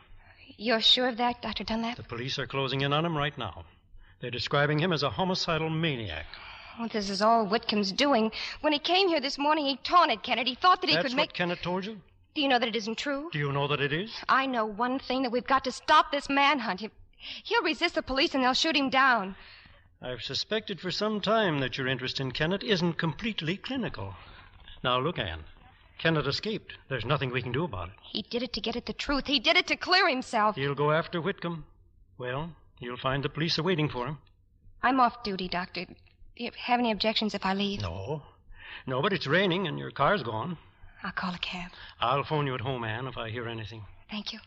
You're sure of that, Dr. Dunlap? The police are closing in on him right now. They're describing him as a homicidal maniac. Well, this is all Whitcomb's doing. When he came here this morning, he taunted Kennett. He thought that he could make... That's what Kennett told you? Do you know that it isn't true? Do you know that it is? I know one thing, that we've got to stop this manhunt. He'll resist the police and they'll shoot him down. I've suspected for some time that your interest in Kennett isn't completely clinical. Now, look, Anne. Kennett escaped. There's nothing we can do about it. He did it to get at the truth. He did it to clear himself. He'll go after Whitcomb. Well, you'll find the police are waiting for him. I'm off duty, Doctor. Do you have any objections if I leave? No. No, but it's raining and your car's gone. I'll call a cab. I'll phone you at home, Anne, if I hear anything. Thank you.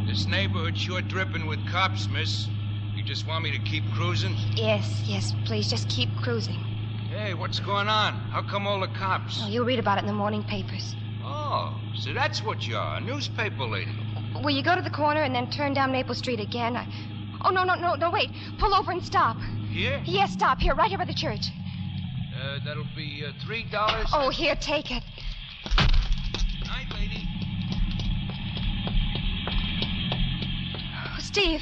This neighborhood's sure dripping with cops, miss. You just want me to keep cruising? Yes, please, just keep cruising. Hey, what's going on? How come all the cops? Oh, you'll read about it in the morning papers. Oh, so that's what you are, a newspaper lady. Will you go to the corner and then turn down Maple Street again? Oh, no, wait. Pull over and stop. Here? Yes, stop here, right here by the church. That'll be $3. Oh, here, take it. Night, lady. Oh, Steve,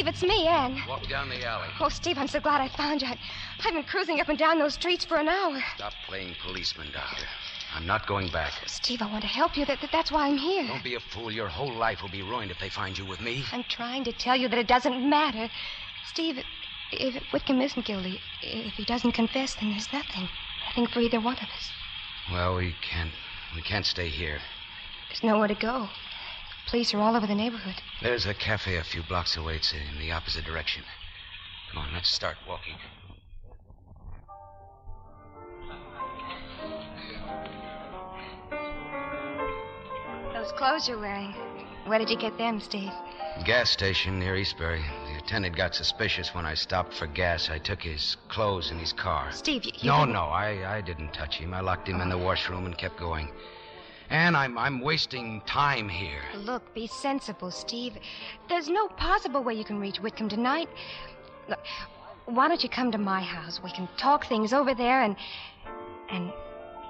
it's me, Anne. Walk down the alley. Oh, Steve, I'm so glad I found you. I've been cruising up and down those streets for an hour. Stop playing policeman, Doctor. I'm not going back. Steve, I want to help you. That's why I'm here. Don't be a fool. Your whole life will be ruined if they find you with me. I'm trying to tell you that it doesn't matter. Steve, if Whitcomb isn't guilty, if he doesn't confess, then there's nothing. Nothing for either one of us. Well, we can't stay here. There's nowhere to go. Police are all over the neighborhood. There's a cafe a few blocks away. It's in the opposite direction. Come on, let's start walking. Those clothes you're wearing, where did you get them, Steve? Gas station near Eastbury. The attendant got suspicious when I stopped for gas. I took his clothes in his car. Steve, you No, didn't... I didn't touch him. I locked him in the washroom and kept going. And I'm wasting time here. Look, be sensible, Steve. There's no possible way you can reach Whitcomb tonight. Look, why don't you come to my house? We can talk things over there and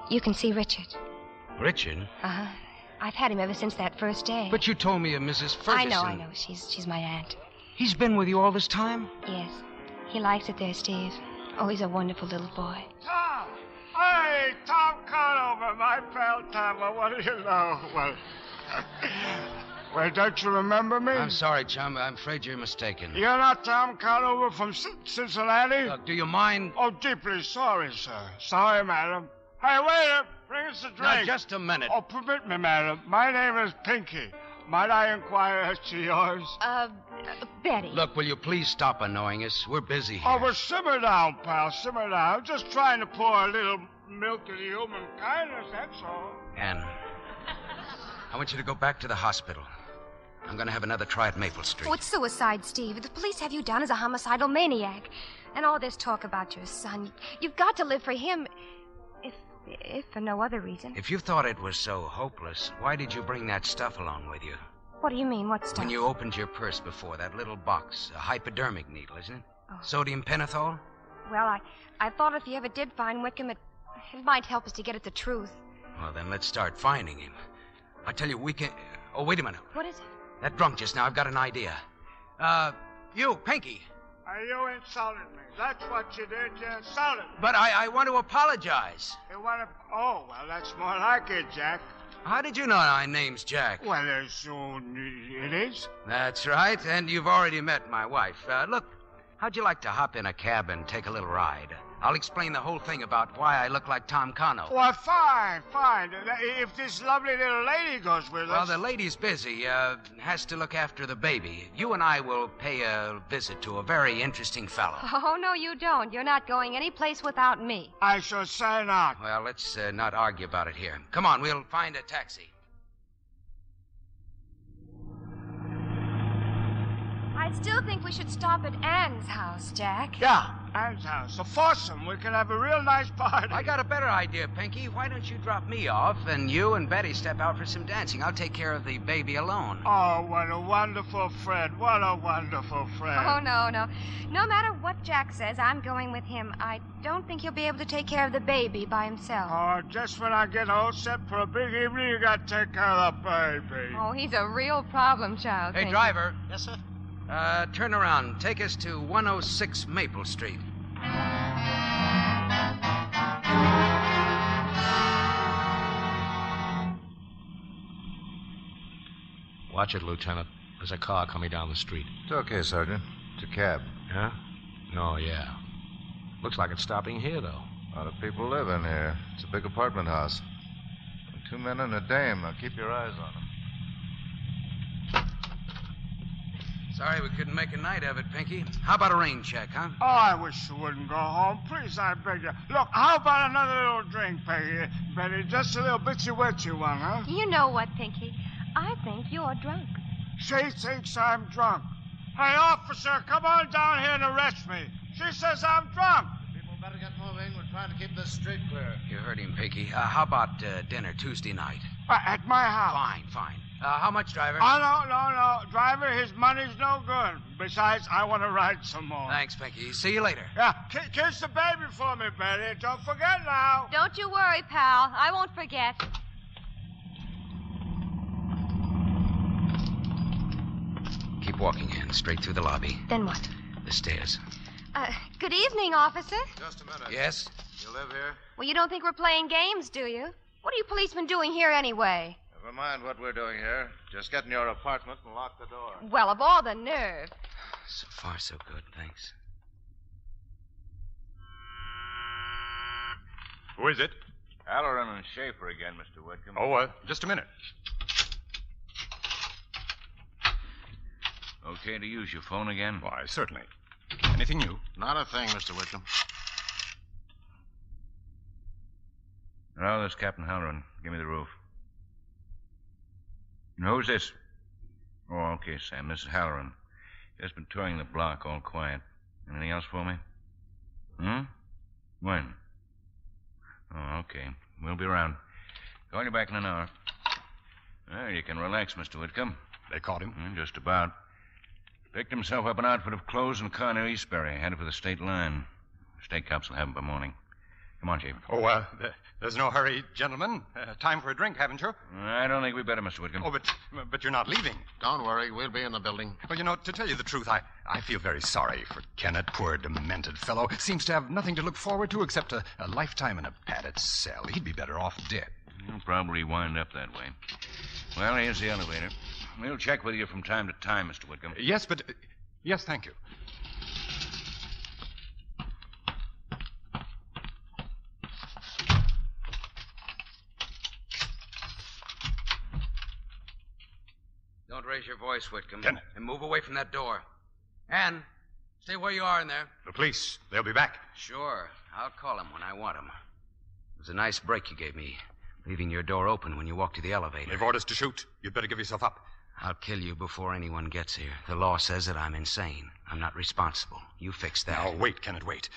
you can see Richard. Richard? Uh-huh. I've had him ever since that first day. But you told me of Mrs. Ferguson. I know. She's my aunt. He's been with you all this time? Yes. He likes it there, Steve. Oh, he's a wonderful little boy. Tom! Hey, Tom Conover, my pal Tom. Well, what do you know? Well, don't you remember me? I'm sorry, chum. I'm afraid you're mistaken. You're not Tom Conover from Cincinnati? Look, do you mind? Oh, deeply sorry, sir. Sorry, madam. Hey, waiter, bring us a drink. Now, just a minute. Oh, permit me, madam. My name is Pinky. Might I inquire as to yours? Betty. Look, will you please stop annoying us? We're busy here. Oh, well, simmer down, pal. Simmer down. Just trying to pour a little milk into human kindness, that's all. Anne, I want you to go back to the hospital. I'm going to have another try at Maple Street. Oh, it's suicide, Steve. The police have you down as a homicidal maniac. And all this talk about your son. You've got to live for him, if for no other reason. If you thought it was so hopeless, why did you bring that stuff along with you? What do you mean? What stuff? When you opened your purse before, that little box, a hypodermic needle, isn't it? Oh. Sodium pentothal? Well, I thought if you ever did find Wickham, it might help us to get at the truth. Well, then let's start finding him. I tell you, we can... Oh, wait a minute. What is it? That drunk just now, I've got an idea. You, Pinky. You insulted me. That's what you did. You insulted me. But I want to apologize. You want to... Oh, well, that's more like it, Jack. How did you know my name's Jack? Well, it is. That's right, and you've already met my wife. Look, how'd you like to hop in a cab and take a little ride? I'll explain the whole thing about why I look like Tom Cano. Well, fine. If this lovely little lady goes with us... Well, the lady's busy. Has to look after the baby. You and I will pay a visit to a very interesting fellow. Oh, no, you don't. You're not going any place without me. I shall say not. Well, let's not argue about it here. Come on, we'll find a taxi. I still think we should stop at Anne's house, Jack. Yeah, Anne's house. A foursome. We can have a real nice party. I got a better idea, Pinky. Why don't you drop me off and you and Betty step out for some dancing? I'll take care of the baby alone. Oh, what a wonderful friend. What a wonderful friend. Oh, no. No matter what Jack says, I'm going with him. I don't think he'll be able to take care of the baby by himself. Oh, just when I get all set for a big evening, you got to take care of the baby. Oh, he's a real problem child. Hey, driver. Yes, sir? Turn around. Take us to 106 Maple Street. Watch it, Lieutenant. There's a car coming down the street. It's okay, Sergeant. It's a cab. Huh? No, yeah. Looks like it's stopping here, though. A lot of people live in here. It's a big apartment house. 2 men and a dame. Now keep your eyes on them. Sorry we couldn't make a night of it, Pinky. How about a rain check, huh? Oh, I wish you wouldn't go home. Please, I beg you. Look, how about another little drink, Peggy? Betty, just a little bitsy-witsy one, huh? You know what, Pinky? I think you're drunk. She thinks I'm drunk. Hey, officer, come on down here and arrest me. She says I'm drunk. People better get moving. We're trying to keep this street clear. You heard him, Pinky. How about dinner Tuesday night? At my house. Fine. How much, driver? Oh, no. Driver, his money's no good. Besides, I want to ride some more. Thanks, Pinky. See you later. Yeah, kiss the baby for me, Betty. Don't forget now. Don't you worry, pal. I won't forget. Keep walking, Ann, straight through the lobby. Then what? The stairs. Good evening, officer. Just a minute. Yes? You live here? Well, you don't think we're playing games, do you? What are you policemen doing here anyway? Never mind what we're doing here. Just get in your apartment and lock the door. Well, of all the nerve. So far, so good. Thanks. Who is it? Halloran and Schaefer again, Mr. Whitcomb. Oh, just a minute. Okay to use your phone again? Why, certainly. Anything new? Not a thing, Mr. Whitcomb. Hello, this is Captain Halloran. Give me the roof. Who's this? Oh, okay, Sam. This is Halloran. Just been touring the block, all quiet. Anything else for me? When? Oh, okay. We'll be around. Call you back in an hour. Well, you can relax, Mr. Whitcomb. They caught him? Just about. Picked himself up an outfit of clothes and car near Eastbury, headed for the state line. State cops will have him by morning. Come on, Chief. Oh, there's no hurry, gentlemen. Time for a drink, haven't you? I don't think we better, Mr. Whitcomb. Oh, but you're not leaving. Don't worry, we'll be in the building. Well, you know, to tell you the truth, I feel very sorry for Kenneth. Poor, demented fellow. Seems to have nothing to look forward to except a lifetime in a padded cell. He'd be better off dead. He'll probably wind up that way. Well, here's the elevator. We'll check with you from time to time, Mr. Whitcomb. Yes, yes, thank you. Don't raise your voice, Whitcomb. Kenneth. And move away from that door. Ann, stay where you are in there. The police, they'll be back. Sure. I'll call them when I want them. It was a nice break you gave me, leaving your door open when you walked to the elevator. They've orders to shoot. You'd better give yourself up. I'll kill you before anyone gets here. The law says that I'm insane. I'm not responsible. You fix that. Now, wait, Kenneth, wait.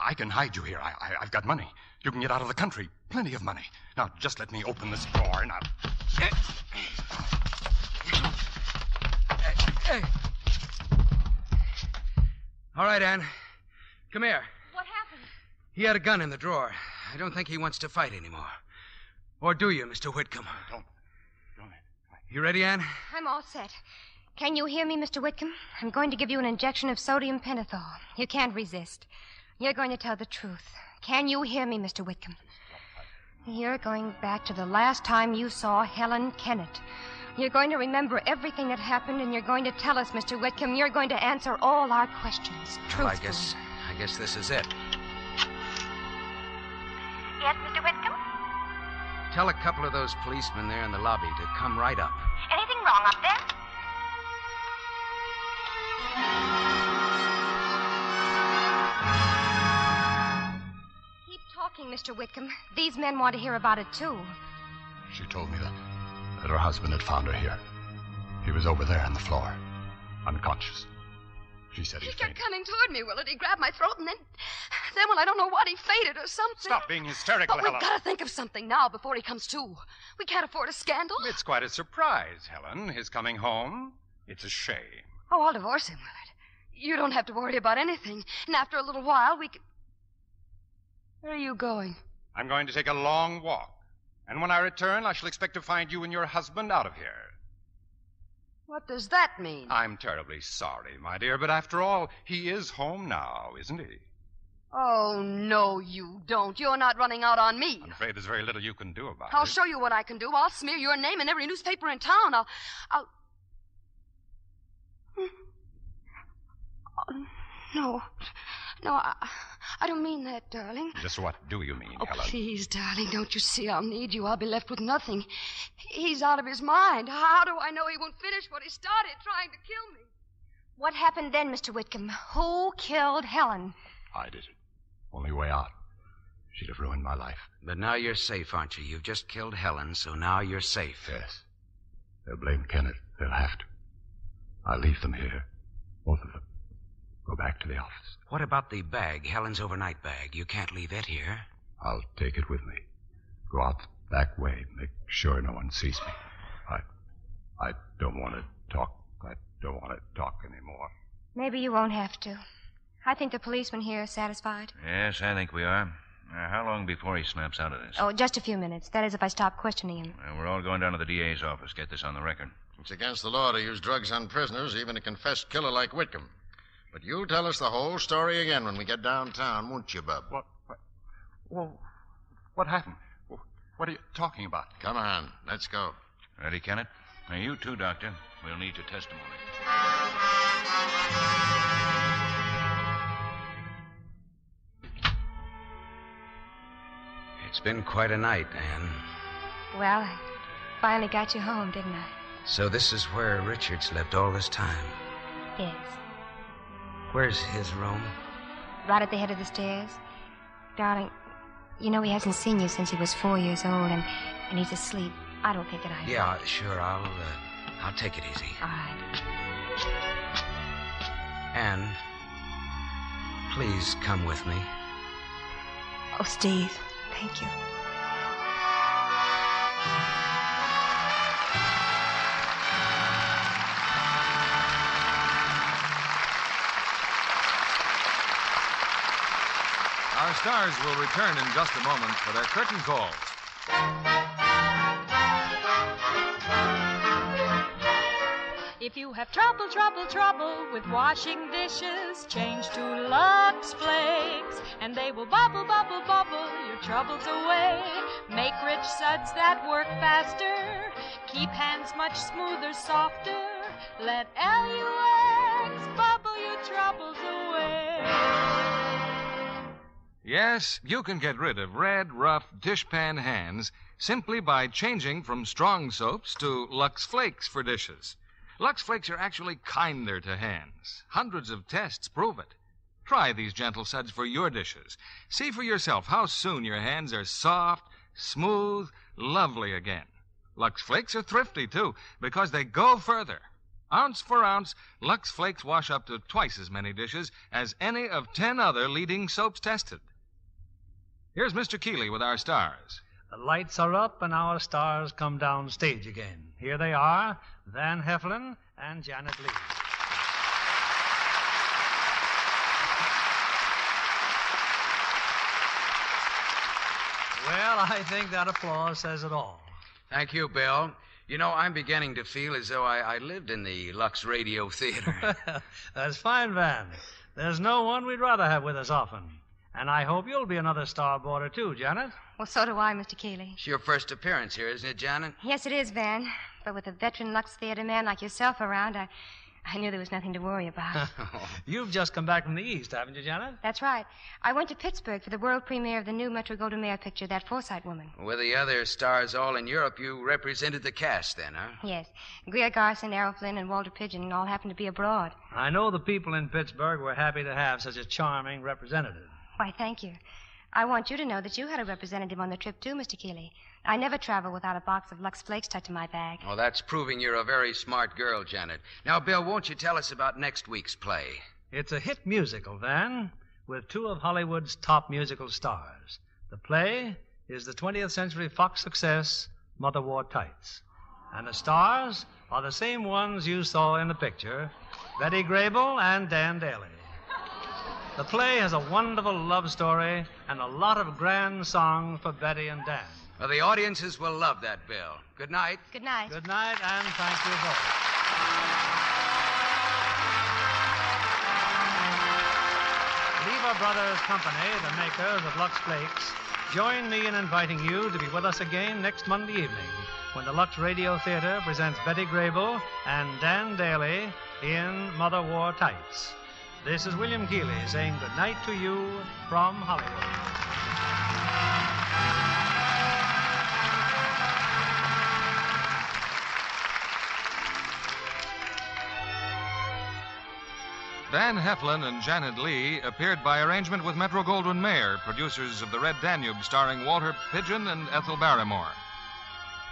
I can hide you here. I've got money. You can get out of the country. Plenty of money. Now, just let me open this door and I'll... Hey. All right, Ann. Come here. What happened? He had a gun in the drawer. I don't think he wants to fight anymore. Or do you, Mr. Whitcomb? Don't. You ready, Ann? I'm all set. Can you hear me, Mr. Whitcomb? I'm going to give you an injection of sodium pentothal. You can't resist. You're going to tell the truth. Can you hear me, Mr. Whitcomb? You're going back to the last time you saw Helen Kennett. You're going to remember everything that happened, and you're going to tell us, Mr. Whitcomb. You're going to answer all our questions truthfully. Well, I guess this is it. Yes, Mr. Whitcomb? Tell a couple of those policemen there in the lobby to come right up. Anything wrong up there? Keep talking, Mr. Whitcomb. These men want to hear about it, too. She told me that her husband had found her here. He was over there on the floor, unconscious. She said he He kept fainted. coming toward me, Willard. He grabbed my throat, and then, well, I don't know what, he fainted or something. Stop being hysterical, But Helen. we've got to think of something now before he comes to. We can't afford a scandal. It's quite a surprise, Helen, his coming home. It's a shame. Oh, I'll divorce him, Willard. You don't have to worry about anything. And after a little while, we can... Where are you going? I'm going to take a long walk. And when I return, I shall expect to find you and your husband out of here. What does that mean? I'm terribly sorry, my dear, but after all, he is home now, isn't he? Oh, no, you don't. You're not running out on me. I'm afraid there's very little you can do about I'll it. show you what I can do. I'll smear your name in every newspaper in town. I'll... Oh, no. No, I don't mean that, darling. Just what do you mean, Oh, Helen? please, darling, don't you see I'll need you? I'll be left with nothing. He's out of his mind. How do I know he won't finish what he started trying to kill me? What happened then, Mr. Whitcomb? Who killed Helen? I did it. Only way out. She'd have ruined my life. But now you're safe, aren't you? You've just killed Helen, so now you're safe. Yes. They'll blame Kenneth. They'll have to. I'll leave them here. Both of them. Go back to the office. What about the bag, Helen's overnight bag? You can't leave it here. I'll take it with me. Go out the back way. Make sure no one sees me. I don't want to talk. I don't want to talk anymore. Maybe you won't have to. I think the policeman here is satisfied. Yes, I think we are. How long before he snaps out of this? Oh, just a few minutes. That is, if I stop questioning him. We're all going down to the DA's office. Get this on the record. It's against the law to use drugs on prisoners, even a confessed killer like Whitcomb. But you'll tell us the whole story again when we get downtown, won't you, Bub? What happened? What are you talking about? Come on, let's go. Ready, Kenneth? Now, you too, Doctor. We'll need your testimony. It's been quite a night, Anne. Well, I finally got you home, didn't I? So this is where Richard's lived all this time. Yes. Where's his room? Right at the head of the stairs. Darling, you know he hasn't seen you since he was 4 years old, and he's asleep. I don't think that I... Yeah, sure. I'll take it easy. All right. Anne, please come with me. Oh, Steve, thank you. Our stars will return in just a moment for their curtain calls. If you have trouble with washing dishes, change to Lux Flakes, and they will bubble your troubles away. Make rich suds that work faster, keep hands much smoother, softer. Let Lux bubble your troubles away. Yes, you can get rid of red, rough dishpan hands simply by changing from strong soaps to Lux Flakes for dishes. Lux Flakes are actually kinder to hands. Hundreds of tests prove it. Try these gentle suds for your dishes. See for yourself how soon your hands are soft, smooth, lovely again. Lux Flakes are thrifty, too, because they go further. Ounce for ounce, Lux Flakes wash up to twice as many dishes as any of 10 other leading soaps tested. Here's Mr. Keeley with our stars. The lights are up and our stars come down stage again. Here they are, Van Heflin and Janet Leigh. Well, I think that applause says it all. Thank you, Bill. You know, I'm beginning to feel as though I lived in the Lux Radio Theater. That's fine, Van. There's no one we'd rather have with us often. And I hope you'll be another starboarder, too, Janet. Well, so do I, Mr. Keeley. It's your first appearance here, isn't it, Janet? Yes, it is, Van. But with a veteran Lux Theater man like yourself around, I knew there was nothing to worry about. You've just come back from the East, haven't you, Janet? That's right. I went to Pittsburgh for the world premiere of the new Metro-Goldwyn-Mayer picture, That Forsyte Woman. With the other stars all in Europe, you represented the cast then, huh? Yes. Greer Garson, Errol Flynn, and Walter Pidgeon all happened to be abroad. I know the people in Pittsburgh were happy to have such a charming representative. Why, thank you. I want you to know that you had a representative on the trip, too, Mr. Keeley. I never travel without a box of Lux Flakes tucked in my bag. Well, that's proving you're a very smart girl, Janet. Now, Bill, won't you tell us about next week's play? It's a hit musical, Van, with two of Hollywood's top musical stars. The play is the 20th Century Fox success, Mother Wore Tights. And the stars are the same ones you saw in the picture, Betty Grable and Dan Daly. The play has a wonderful love story and a lot of grand songs for Betty and Dan. Well, the audiences will love that, Bill. Good night. Good night. Good night, and thank you both. Lever Brothers Company, the makers of Lux Flakes, join me in inviting you to be with us again next Monday evening when the Lux Radio Theater presents Betty Grable and Dan Daly in Mother Wore Tights. This is William Keeley saying good night to you from Hollywood. Van Heflin and Janet Leigh appeared by arrangement with Metro-Goldwyn-Mayer, producers of The Red Danube, starring Walter Pidgeon and Ethel Barrymore.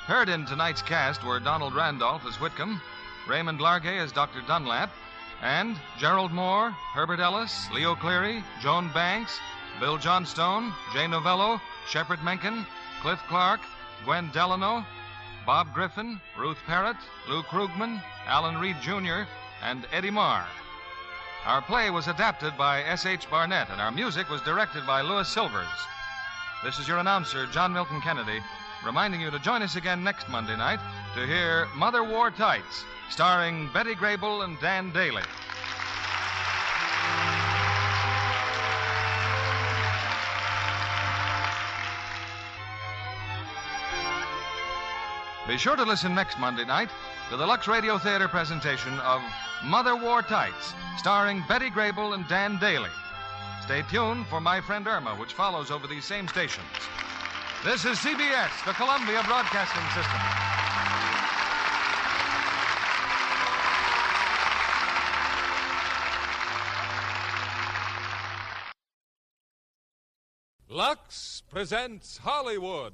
Heard in tonight's cast were Donald Randolph as Whitcomb, Raymond Largay as Dr. Dunlap, and Gerald Moore, Herbert Ellis, Leo Cleary, Joan Banks, Bill Johnstone, Jay Novello, Shepard Mencken, Cliff Clark, Gwen Delano, Bob Griffin, Ruth Parrott, Lou Krugman, Alan Reed Jr., and Eddie Marr. Our play was adapted by S.H. Barnett, and our music was directed by Louis Silvers. This is your announcer, John Milton Kennedy, reminding you to join us again next Monday night to hear Mother Wore Tights, starring Betty Grable and Dan Daly. Be sure to listen next Monday night to the Lux Radio Theater presentation of Mother Wore Tights, starring Betty Grable and Dan Daly. Stay tuned for My Friend Irma, which follows over these same stations. This is CBS, the Columbia Broadcasting System. Lux presents Hollywood.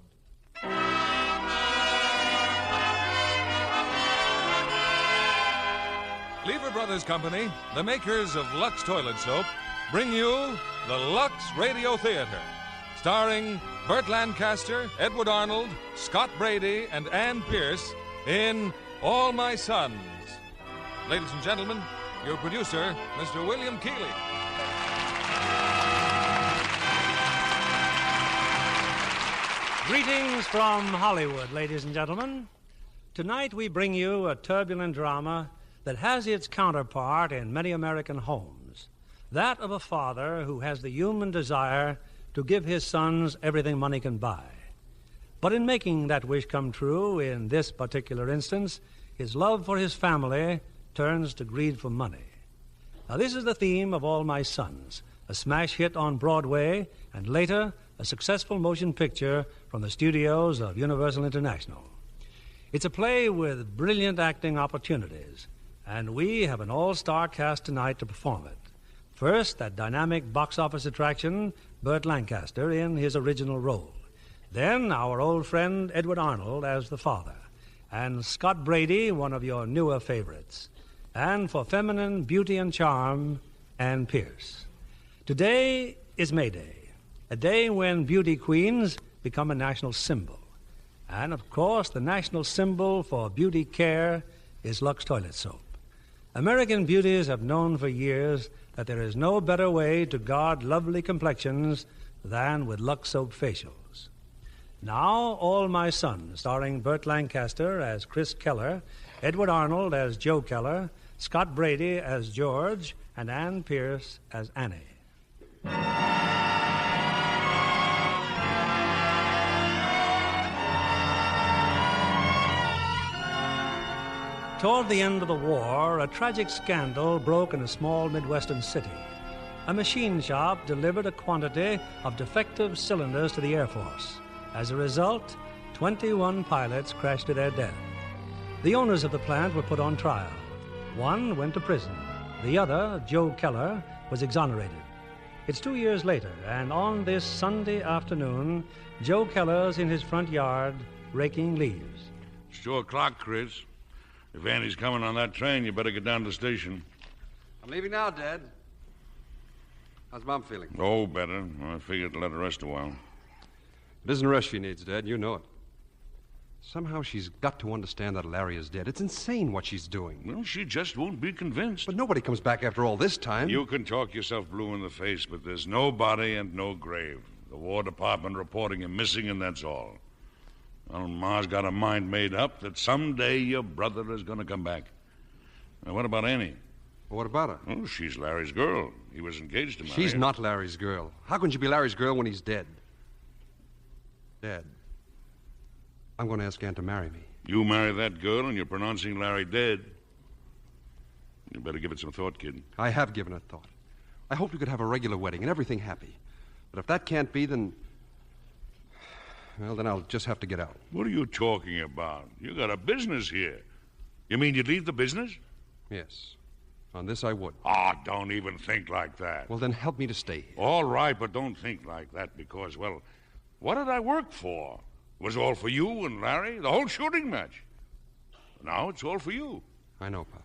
Lever Brothers Company, the makers of Lux Toilet Soap, bring you the Lux Radio Theater, starring Burt Lancaster, Edward Arnold, Scott Brady, and Ann Pierce in All My Sons. Ladies and gentlemen, your producer, Mr. William Keeley. Greetings from Hollywood, ladies and gentlemen. Tonight we bring you a turbulent drama that has its counterpart in many American homes. That of a father who has the human desire to give his sons everything money can buy. But in making that wish come true, in this particular instance, his love for his family turns to greed for money. Now, this is the theme of All My Sons, a smash hit on Broadway, and later, a successful motion picture from the studios of Universal International. It's a play with brilliant acting opportunities, and we have an all-star cast tonight to perform it. First, that dynamic box office attraction, Burt Lancaster, in his original role. Then, our old friend Edward Arnold as the father, and Scott Brady, one of your newer favorites. And for feminine beauty and charm, Ann Pierce. Today is May Day, a day when beauty queens become a national symbol. And, of course, the national symbol for beauty care is Lux Toilet Soap. American beauties have known for years that there is no better way to guard lovely complexions than with Lux Soap facials. Now, All My Sons, starring Burt Lancaster as Chris Keller, Edward Arnold as Joe Keller, Scott Brady as George, and Ann Pierce as Annie. Toward the end of the war, a tragic scandal broke in a small Midwestern city. A machine shop delivered a quantity of defective cylinders to the Air Force. As a result, 21 pilots crashed to their death. The owners of the plant were put on trial. One went to prison. The other, Joe Keller, was exonerated. It's 2 years later, and on this Sunday afternoon, Joe Keller's in his front yard raking leaves. It's 2 o'clock, Chris. If Annie's coming on that train, you better get down to the station. I'm leaving now, Dad. How's Mom feeling? Oh, better. I figured to let her rest a while. It isn't rest she needs, Dad. You know it. Somehow she's got to understand that Larry is dead. It's insane what she's doing. Well, she just won't be convinced. But nobody comes back after all this time. You can talk yourself blue in the face, but there's no body and no grave. The War Department reporting him missing, and that's all. Well, Ma's got her mind made up that someday your brother is going to come back. Now, what about Annie? Well, what about her? Oh, she's Larry's girl. He was engaged to marry She's her. not Larry's girl. How can she be Larry's girl when he's dead? Dad, I'm going to ask Ann to marry me. You marry that girl and you're pronouncing Larry dead. You better give it some thought, kid. I have given it thought. I hoped we could have a regular wedding and everything happy. But if that can't be, then... well, then I'll just have to get out. What are you talking about? You got a business here. You mean you'd leave the business? Yes. On this I would. Ah, don't even think like that. Well, then help me to stay here. All right, but don't think like that because, well, what did I work for? It was all for you and Larry, the whole shooting match. Now it's all for you. I know, Pop.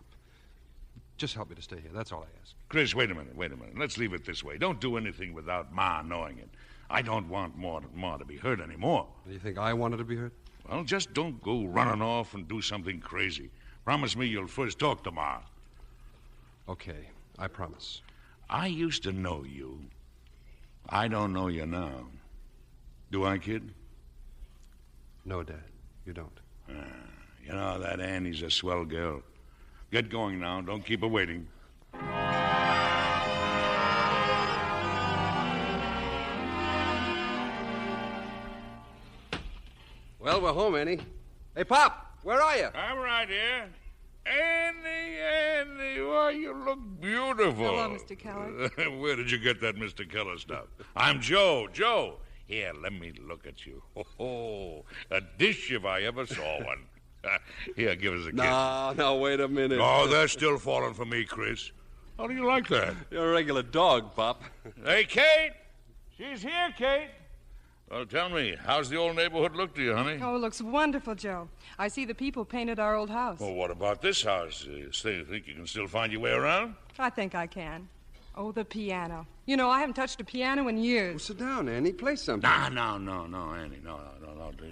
Just help me to stay here. That's all I ask. Chris, wait a minute. Let's leave it this way. Don't do anything without Ma knowing it. I don't want Ma to be hurt anymore. Do you think I wanted to be hurt? Well, just don't go running off and do something crazy. Promise me you'll first talk to Ma. Okay, I promise. I used to know you. I don't know you now. Do I, kid? No, Dad, you don't. You know, that Annie's a swell girl. Get going now. Don't keep her waiting. Well, we're home, Annie. Hey, Pop, where are you? I'm right here. Annie, why, you look beautiful. Hello, Mr. Keller. Where did you get that Mr. Keller stuff? I'm Joe. Here, let me look at you. Oh, a dish if I ever saw one. Here, give us a kiss. No, wait a minute. Oh, they're still falling for me, Chris. How do you like that? You're a regular dog, Pop. Hey, Kate! She's here, Kate. Well, tell me, how's the old neighborhood look to you, honey? Oh, it looks wonderful, Joe. I see the people painted our old house. Well, what about this house? Think you can still find your way around? I think I can. Oh, the piano. You know, I haven't touched a piano in years. Well, sit down, Annie. Play something. No, Annie. No.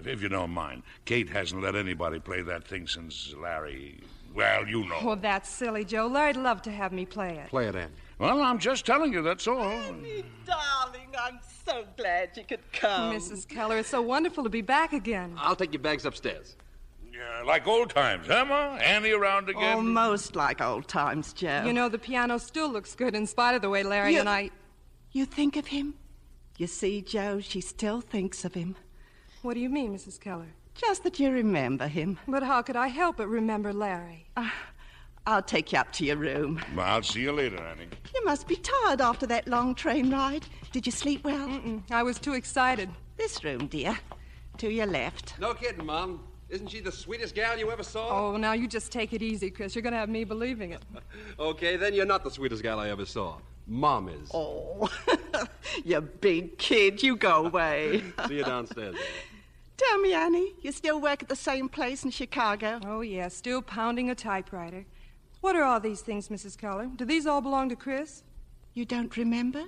If you don't mind. Kate hasn't let anybody play that thing since Larry... Well, you know. Oh, that's silly, Joe. Larry'd love to have me play it. Play it, Annie. Well, I'm just telling you, that's all. Annie, darling, I'm so glad you could come. Mrs. Keller, it's so wonderful to be back again. I'll take your bags upstairs. Yeah, like old times, huh, Ma? Annie around again? Almost like old times, Joe. You know, the piano still looks good in spite of the way Larry and I... You think of him? You see, Joe, she still thinks of him. What do you mean, Mrs. Keller? Just that you remember him. But how could I help but remember Larry? I'll take you up to your room. Well, I'll see you later, Annie. You must be tired after that long train ride. Did you sleep well? I was too excited. This room, dear. To your left. No kidding, Mom. Isn't she the sweetest gal you ever saw? Oh, now you just take it easy, Chris. You're going to have me believing it. Okay, then you're not the sweetest gal I ever saw. Mom is. Oh, you big kid. You go away. See you downstairs. Tell me, Annie, you still work at the same place in Chicago? Oh, yeah, still pounding a typewriter. What are all these things, Mrs. Keller? Do these all belong to Chris? You don't remember?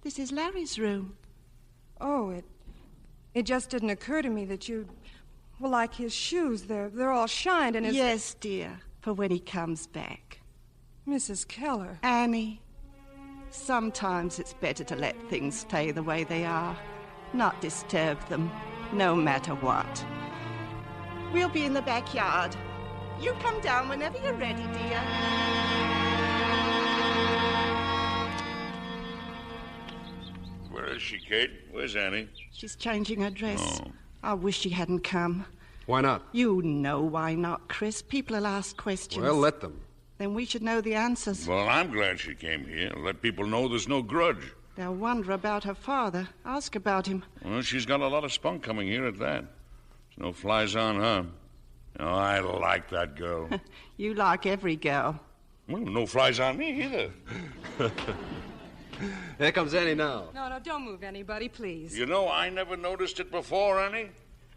This is Larry's room. Oh, it just didn't occur to me that you... Well, like his shoes, they're all shined and his... Yes, dear, for when he comes back. Mrs. Keller. Annie, sometimes it's better to let things stay the way they are, not disturb them, no matter what. We'll be in the backyard. You come down whenever you're ready, dear. Where is she, Kate? Where's Annie? She's changing her dress. Oh. I wish she hadn't come. Why not? You know why not, Chris. People will ask questions. Well, let them. Then we should know the answers. Well, I'm glad she came here. Let people know there's no grudge. They'll wonder about her father. Ask about him. Well, she's got a lot of spunk coming here at that. There's no flies on her. Oh, I like that girl. You like every girl. Well, no flies on me either. Here comes Annie now. No, don't move anybody, please. You know, I never noticed it before, Annie.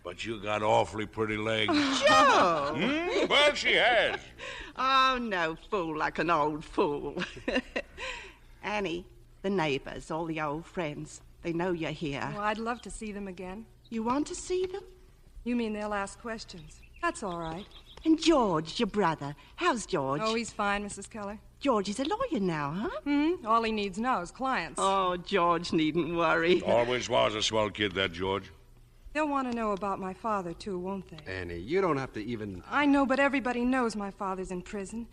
But you got awfully pretty legs. Joe! Well, she has. Oh, no fool like an old fool. Annie, the neighbors, all the old friends, they know you're here. Well, I'd love to see them again. You want to see them? You mean they'll ask questions? That's all right. And George, your brother, how's George? Oh, he's fine, Mrs. Keller. George is a lawyer now, huh? All he needs now is clients. Oh, George needn't worry. Always was a swell kid, that George. They'll want to know about my father, too, won't they? Annie, you don't have to even... I know, but everybody knows my father's in prison.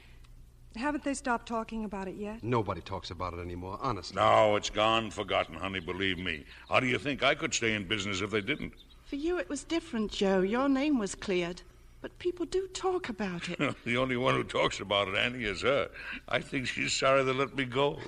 Haven't they stopped talking about it yet? Nobody talks about it anymore, honestly. No, it's gone, forgotten, honey, believe me. How do you think I could stay in business if they didn't? For you, it was different, Joe. Your name was cleared. But people do talk about it. The only one who talks about it, Annie, is her. I think she's sorry they let me go.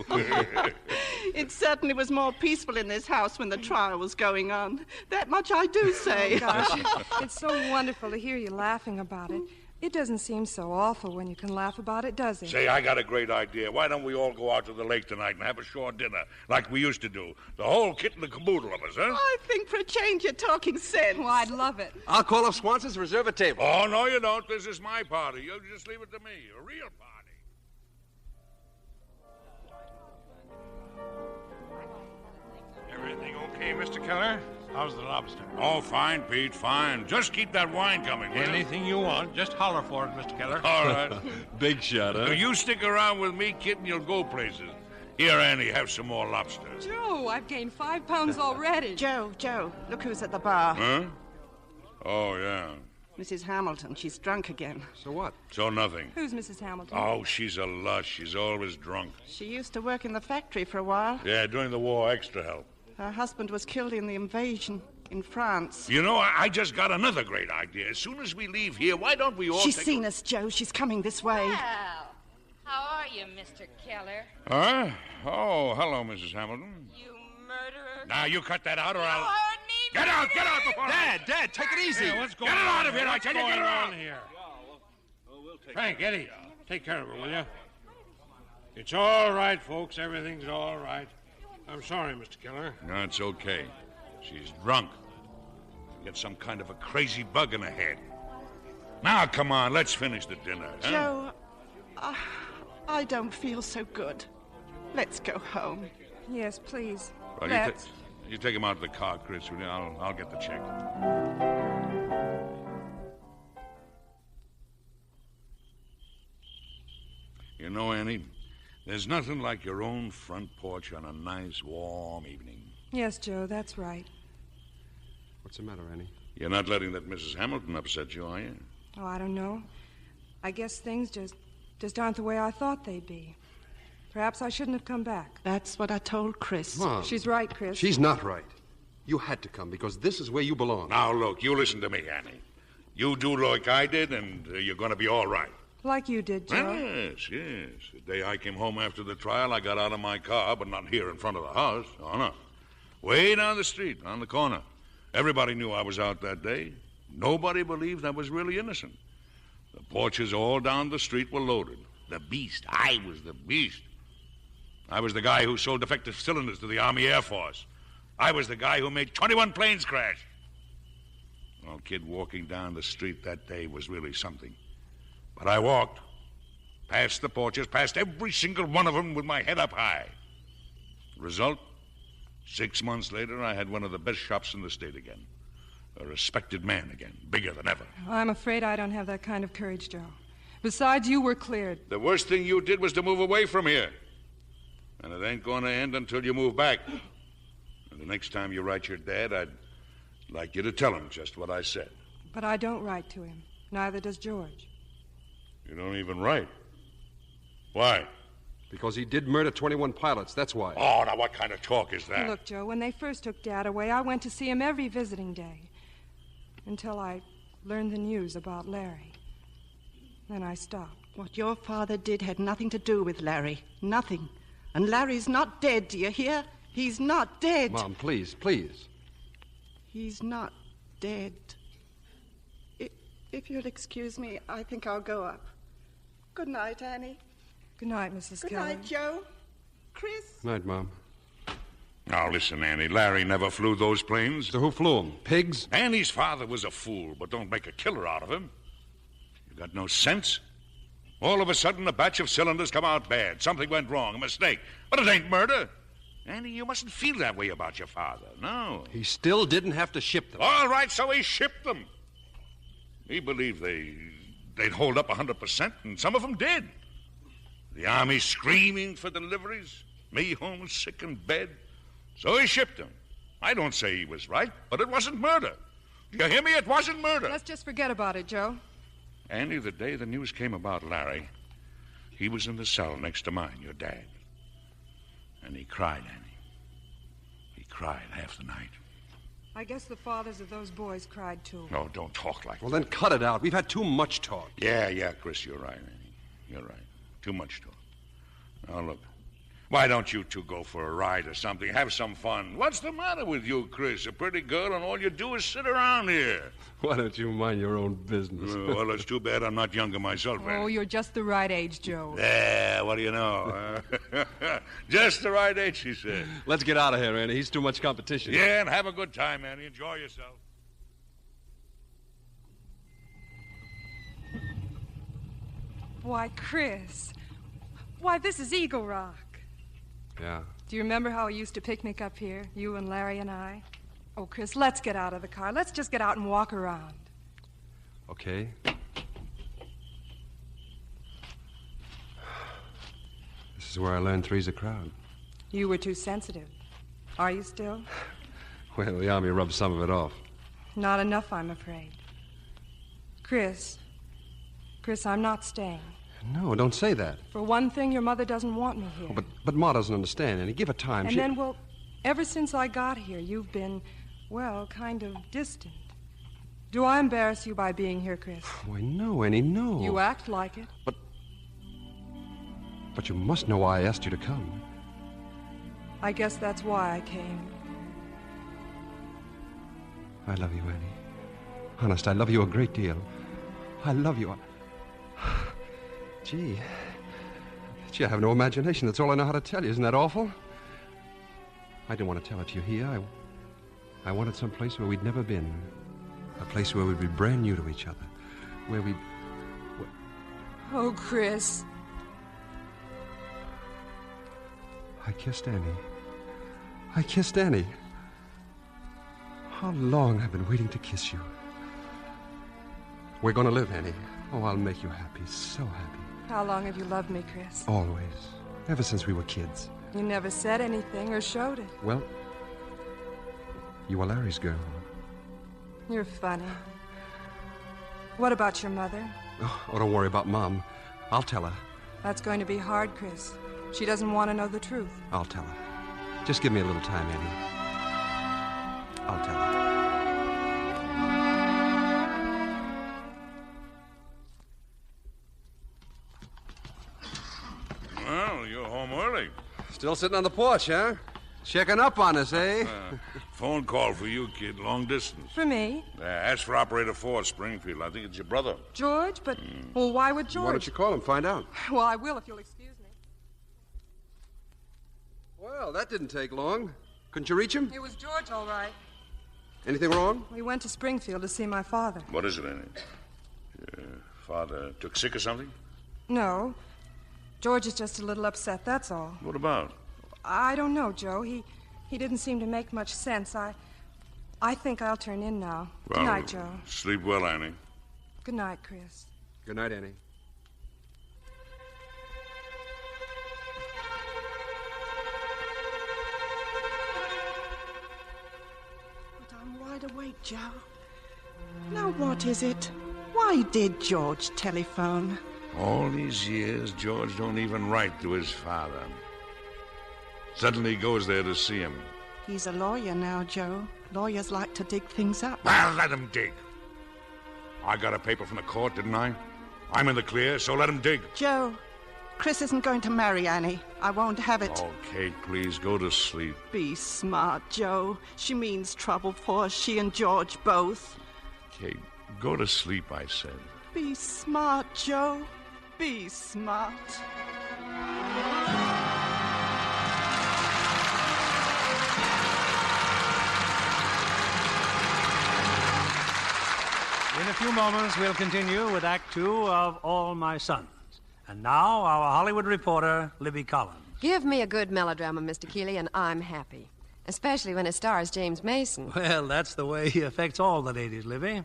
It certainly was more peaceful in this house when the trial was going on. That much I do say. Oh, gosh, it's so wonderful to hear you laughing about it. It doesn't seem so awful when you can laugh about it, does it? Say, I got a great idea. Why don't we all go out to the lake tonight and have a shore dinner like we used to do? The whole kit and the caboodle of us, huh? I think for a change you're talking sense. Well, I'd love it. I'll call up Swanson's, reserve a table. Oh, no, you don't. This is my party. You just leave it to me. A real party. Everything okay, Mr. Keller? How's the lobster? Oh, fine, Pete, fine. Just keep that wine coming, will you? Anything you want. Just holler for it, Mr. Keller. All right. Big shot, huh? You stick around with me, kid, and you'll go places. Here, Annie, have some more lobster. Joe, I've gained 5 pounds already. Joe, look who's at the bar. Huh? Oh, yeah. Mrs. Hamilton. She's drunk again. So what? So nothing. Who's Mrs. Hamilton? Oh, she's a lush. She's always drunk. She used to work in the factory for a while. Yeah, during the war, extra help. Her husband was killed in the invasion in France. You know, I just got another great idea. As soon as we leave here, why don't we all She's seen us, Joe. She's coming this way. Well, how are you, Mr. Keller? Huh? Oh, hello, Mrs. Hamilton. You murderer. Now, you cut that out or I'll... heard me. Get out before... Dad, take it easy. Hey, what's going on? Get it out of here, I tell you, get it out. Here? Frank, Eddie, take care of her, will you? It's all right, folks. Everything's all right. I'm sorry, Mr. Keller. No, it's okay. She's drunk. Get some kind of a crazy bug in her head. Now, come on, let's finish the dinner. Huh? Joe, I don't feel so good. Let's go home. Yes, please. Well, Let's. you take him out of the car, Chris, will you? I'll get the check. You know, Annie, There's nothing like your own front porch on a nice, warm evening. Yes, Joe, that's right. What's the matter, Annie? You're not letting that Mrs. Hamilton upset you, are you? Oh, I don't know. I guess things just aren't the way I thought they'd be. Perhaps I shouldn't have come back. That's what I told Chris. Mom. She's right, Chris. She's not right. You had to come because this is where you belong. Now, look, you listen to me, Annie. You do like I did, and you're going to be all right. Like you did, Joe. Yes. The day I came home after the trial, I got out of my car, but not here in front of the house. Oh, no. Way down the street, on the corner. Everybody knew I was out that day. Nobody believed I was really innocent. The porches all down the street were loaded. The beast. I was the beast. I was the guy who sold defective cylinders to the Army Air Force. I was the guy who made 21 planes crash. Well, kid walking down the street that day was really something. But I walked, past the porches, past every single one of them with my head up high. Result, 6 months later, I had one of the best shops in the state again. A respected man again, bigger than ever. I'm afraid I don't have that kind of courage, Joe. Besides, you were cleared. The worst thing you did was to move away from here. And it ain't going to end until you move back. And the next time you write your dad, I'd like you to tell him just what I said. But I don't write to him. Neither does George. You don't even write. Why? Because he did murder 21 pilots, that's why. Oh, now what kind of talk is that? Look, Joe, when they first took Dad away, I went to see him every visiting day. Until I learned the news about Larry. Then I stopped. What your father did had nothing to do with Larry. Nothing. And Larry's not dead, do you hear? He's not dead. Mom, please, please. He's not dead. If you'll excuse me, I think I'll go up. Good night, Annie. Good night, Mrs. Good Keller. night, Joe. Chris. Night, Mom. Now, listen, Annie. Larry never flew those planes. So who flew them? Pigs? Annie's father was a fool, but don't make a killer out of him. You got no sense? All of a sudden, a batch of cylinders come out bad. Something went wrong, a mistake. But it ain't murder. Annie, you mustn't feel that way about your father. No. He still didn't have to ship them. All right, so he shipped them. He believed they'd hold up 100%, and some of them did. The Army screaming for deliveries, me home sick in bed. So he shipped them. I don't say he was right, but it wasn't murder. You hear me? It wasn't murder. Let's just forget about it, Joe. Andy, the day the news came about Larry, he was in the cell next to mine, your dad. And he cried, Annie. He cried half the night. I guess the fathers of those boys cried, too. No, don't talk like that. Well, then cut it out. We've had too much talk. Yeah, Chris, you're right, Annie. You're right. Too much talk. Now, look. Why don't you two go for a ride or something? Have some fun. What's the matter with you, Chris? A pretty girl, and all you do is sit around here. Why don't you mind your own business? Well, it's too bad I'm not younger myself, Oh, you're just the right age, Joe. Yeah, what do you know? Just the right age, she said. Let's get out of here, Annie. He's too much competition. Yeah, and have a good time, Annie. Enjoy yourself. Why, Chris. Why, this is Eagle Rock. Yeah. Do you remember how we used to picnic up here, you and Larry and I? Oh, Chris, let's get out of the car. Let's just get out and walk around. Okay. This is where I learned three's a crowd. You were too sensitive. Are you still? Well, the Army rubbed some of it off. Not enough, I'm afraid. Chris, I'm not staying. No, don't say that. For one thing, your mother doesn't want me here. Oh, but Ma doesn't understand, Annie. Give her time. And then, well, ever since I got here, you've been, well, kind of distant. Do I embarrass you by being here, Chris? Why, no, Annie, no. You act like it. But you must know why I asked you to come. I guess that's why I came. I love you, Annie. Honest, I love you a great deal. I love you. Gee, I have no imagination. That's all I know how to tell you. Isn't that awful? I didn't want to tell it to you here. I wanted some place where we'd never been. A place where we'd be brand new to each other. Where we'd... Oh, Chris. I kissed Annie. I kissed Annie. How long I've been waiting to kiss you. We're going to live, Annie. Oh, I'll make you happy. So happy. How long have you loved me, Chris? Always. Ever since we were kids. You never said anything or showed it. Well, you were Larry's girl. You're funny. What about your mother? Oh, don't worry about Mom. I'll tell her. That's going to be hard, Chris. She doesn't want to know the truth. I'll tell her. Just give me a little time, Annie. I'll tell her. Well, you're home early. Still sitting on the porch, huh? Checking up on us, eh? Phone call for you, kid. Long distance. For me? Ask for Operator 4, Springfield. I think it's your brother. George? But, well, why would George? Why don't you call him? Find out. Well, I will if you'll excuse me. Well, that didn't take long. Couldn't you reach him? It was George, all right. Anything wrong? We went to Springfield to see my father. What is it, Annie? Your father took sick or something? No. George is just a little upset, that's all. What about? I don't know, Joe. He didn't seem to make much sense. I think I'll turn in now. Well, Good night, Joe. Sleep well, Annie. Good night, Chris. Good night, Annie. But I'm wide awake, Joe. Now, what is it? Why did George telephone? All these years, George don't even write to his father. Suddenly he goes there to see him. He's a lawyer now, Joe. Lawyers like to dig things up. Well, let him dig. I got a paper from the court, didn't I? I'm in the clear, so let him dig. Joe, Chris isn't going to marry Annie. I won't have it. Oh, Kate, please, go to sleep. Be smart, Joe. She means trouble for us, she and George both. Kate, go to sleep, I said. Be smart, Joe. Be smart. In a few moments, we'll continue with Act Two of All My Sons. And now, our Hollywood reporter, Libby Collins. Give me a good melodrama, Mr. Keeley, and I'm happy. Especially when it stars James Mason. Well, that's the way he affects all the ladies, Libby.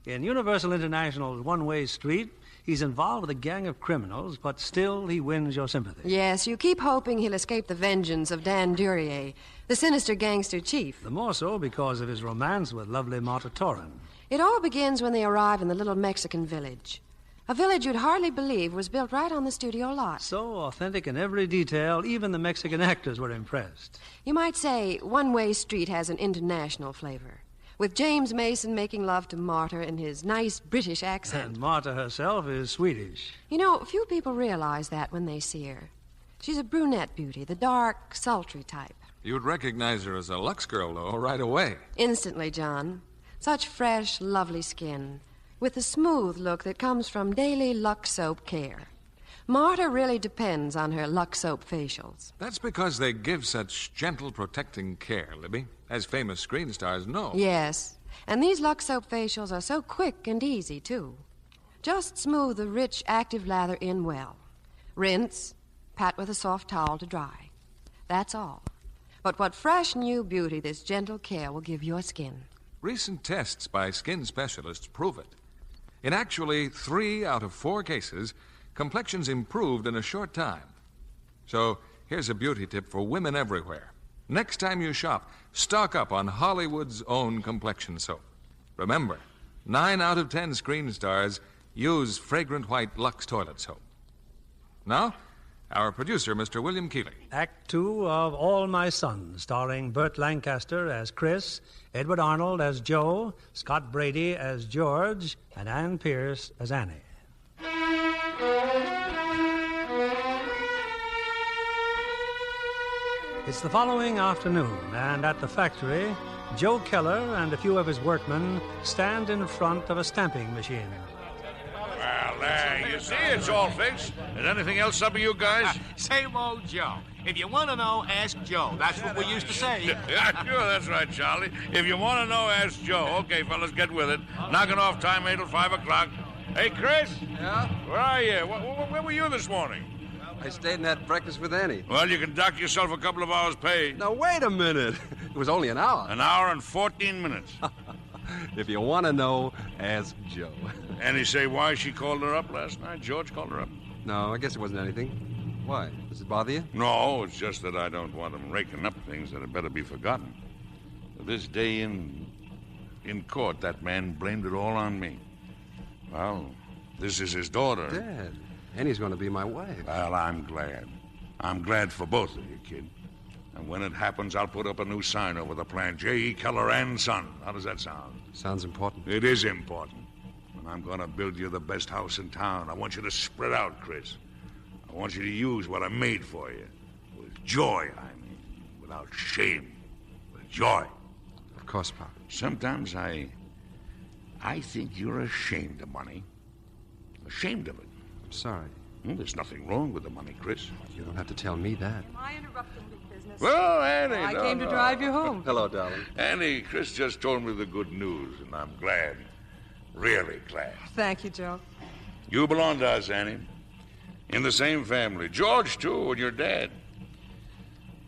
In Universal International's One-Way Street, he's involved with a gang of criminals, but still he wins your sympathy. Yes, you keep hoping he'll escape the vengeance of Dan Duryea, the sinister gangster chief. The more so because of his romance with lovely Marta Torrin. It all begins when they arrive in the little Mexican village. A village you'd hardly believe was built right on the studio lot. So authentic in every detail, even the Mexican actors were impressed. You might say One-Way Street has an international flavor, with James Mason making love to Marta in his nice British accent. And Marta herself is Swedish. You know, few people realize that when they see her. She's a brunette beauty, the dark, sultry type. You'd recognize her as a Lux girl, though, right away. Instantly, John. Such fresh, lovely skin, with the smooth look that comes from daily Lux soap care. Marta really depends on her Lux soap facials. That's because they give such gentle, protecting care, Libby, as famous screen stars know. Yes, and these Lux soap facials are so quick and easy, too. Just smooth the rich, active lather in well. Rinse, pat with a soft towel to dry. That's all. But what fresh, new beauty this gentle care will give your skin. Recent tests by skin specialists prove it. In actually 3 out of 4 cases, complexions improved in a short time. So here's a beauty tip for women everywhere. Next time you shop, stock up on Hollywood's own complexion soap. Remember, 9 out of 10 screen stars use fragrant white Lux toilet soap. Now, our producer, Mr. William Keeley. Act Two of All My Sons, starring Burt Lancaster as Chris, Edward Arnold as Joe, Scott Brady as George, and Ann Pierce as Annie. It's the following afternoon, and at the factory, Joe Keller and a few of his workmen stand in front of a stamping machine. Well, there, you see, it's all fixed. Is anything else up with you guys? Same old Joe. If you want to know, ask Joe. That's what we used to say. Yeah, sure, that's right, Charlie. If you want to know, ask Joe. Okay, fellas, get with it. Knocking off time 8 till 5 o'clock. Hey, Chris? Yeah? Where are you? Where were you this morning? I stayed and had breakfast with Annie. Well, you can dock yourself a couple of hours' pay. Now, wait a minute. It was only an hour. An hour and 14 minutes. If you want to know, ask Joe. Annie say why she called her up last night? George called her up? No, I guess it wasn't anything. Why? Does it bother you? No, it's just that I don't want him raking up things that had better be forgotten. This day in court, that man blamed it all on me. Well, this is his daughter. Dad, Annie's going to be my wife. Well, I'm glad. I'm glad for both of you, kid. And when it happens, I'll put up a new sign over the plant. J.E. Keller and Son. How does that sound? Sounds important. It is important. And I'm going to build you the best house in town. I want you to spread out, Chris. I want you to use what I made for you. With joy, I mean. Without shame. With joy. Of course, Pop. Sometimes I think you're ashamed of money. Ashamed of it. I'm sorry. There's nothing wrong with the money, Chris. You don't have to tell me that. Am I interrupting big business? Well, Annie, I came to drive you home. Hello, darling. Annie, Chris just told me the good news, and I'm glad. Really glad. Thank you, Joe. You belong to us, Annie. In the same family. George, too, and your dad.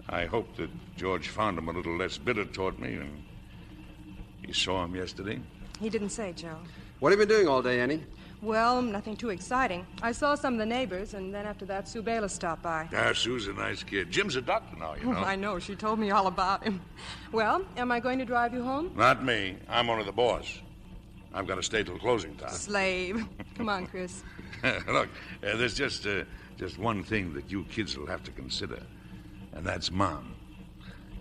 I hope that George found him a little less bitter toward me, and you saw him yesterday. He didn't say, Joe. What have you been doing all day, Annie? Well, nothing too exciting. I saw some of the neighbors, and then after that, Sue Bayless stopped by. Sue's a nice kid. Jim's a doctor now, you know. I know. She told me all about him. Well, am I going to drive you home? Not me. I'm only the boss. I've got to stay till closing time. Slave. Come on, Chris. Look, there's just one thing that you kids will have to consider, and that's Mom.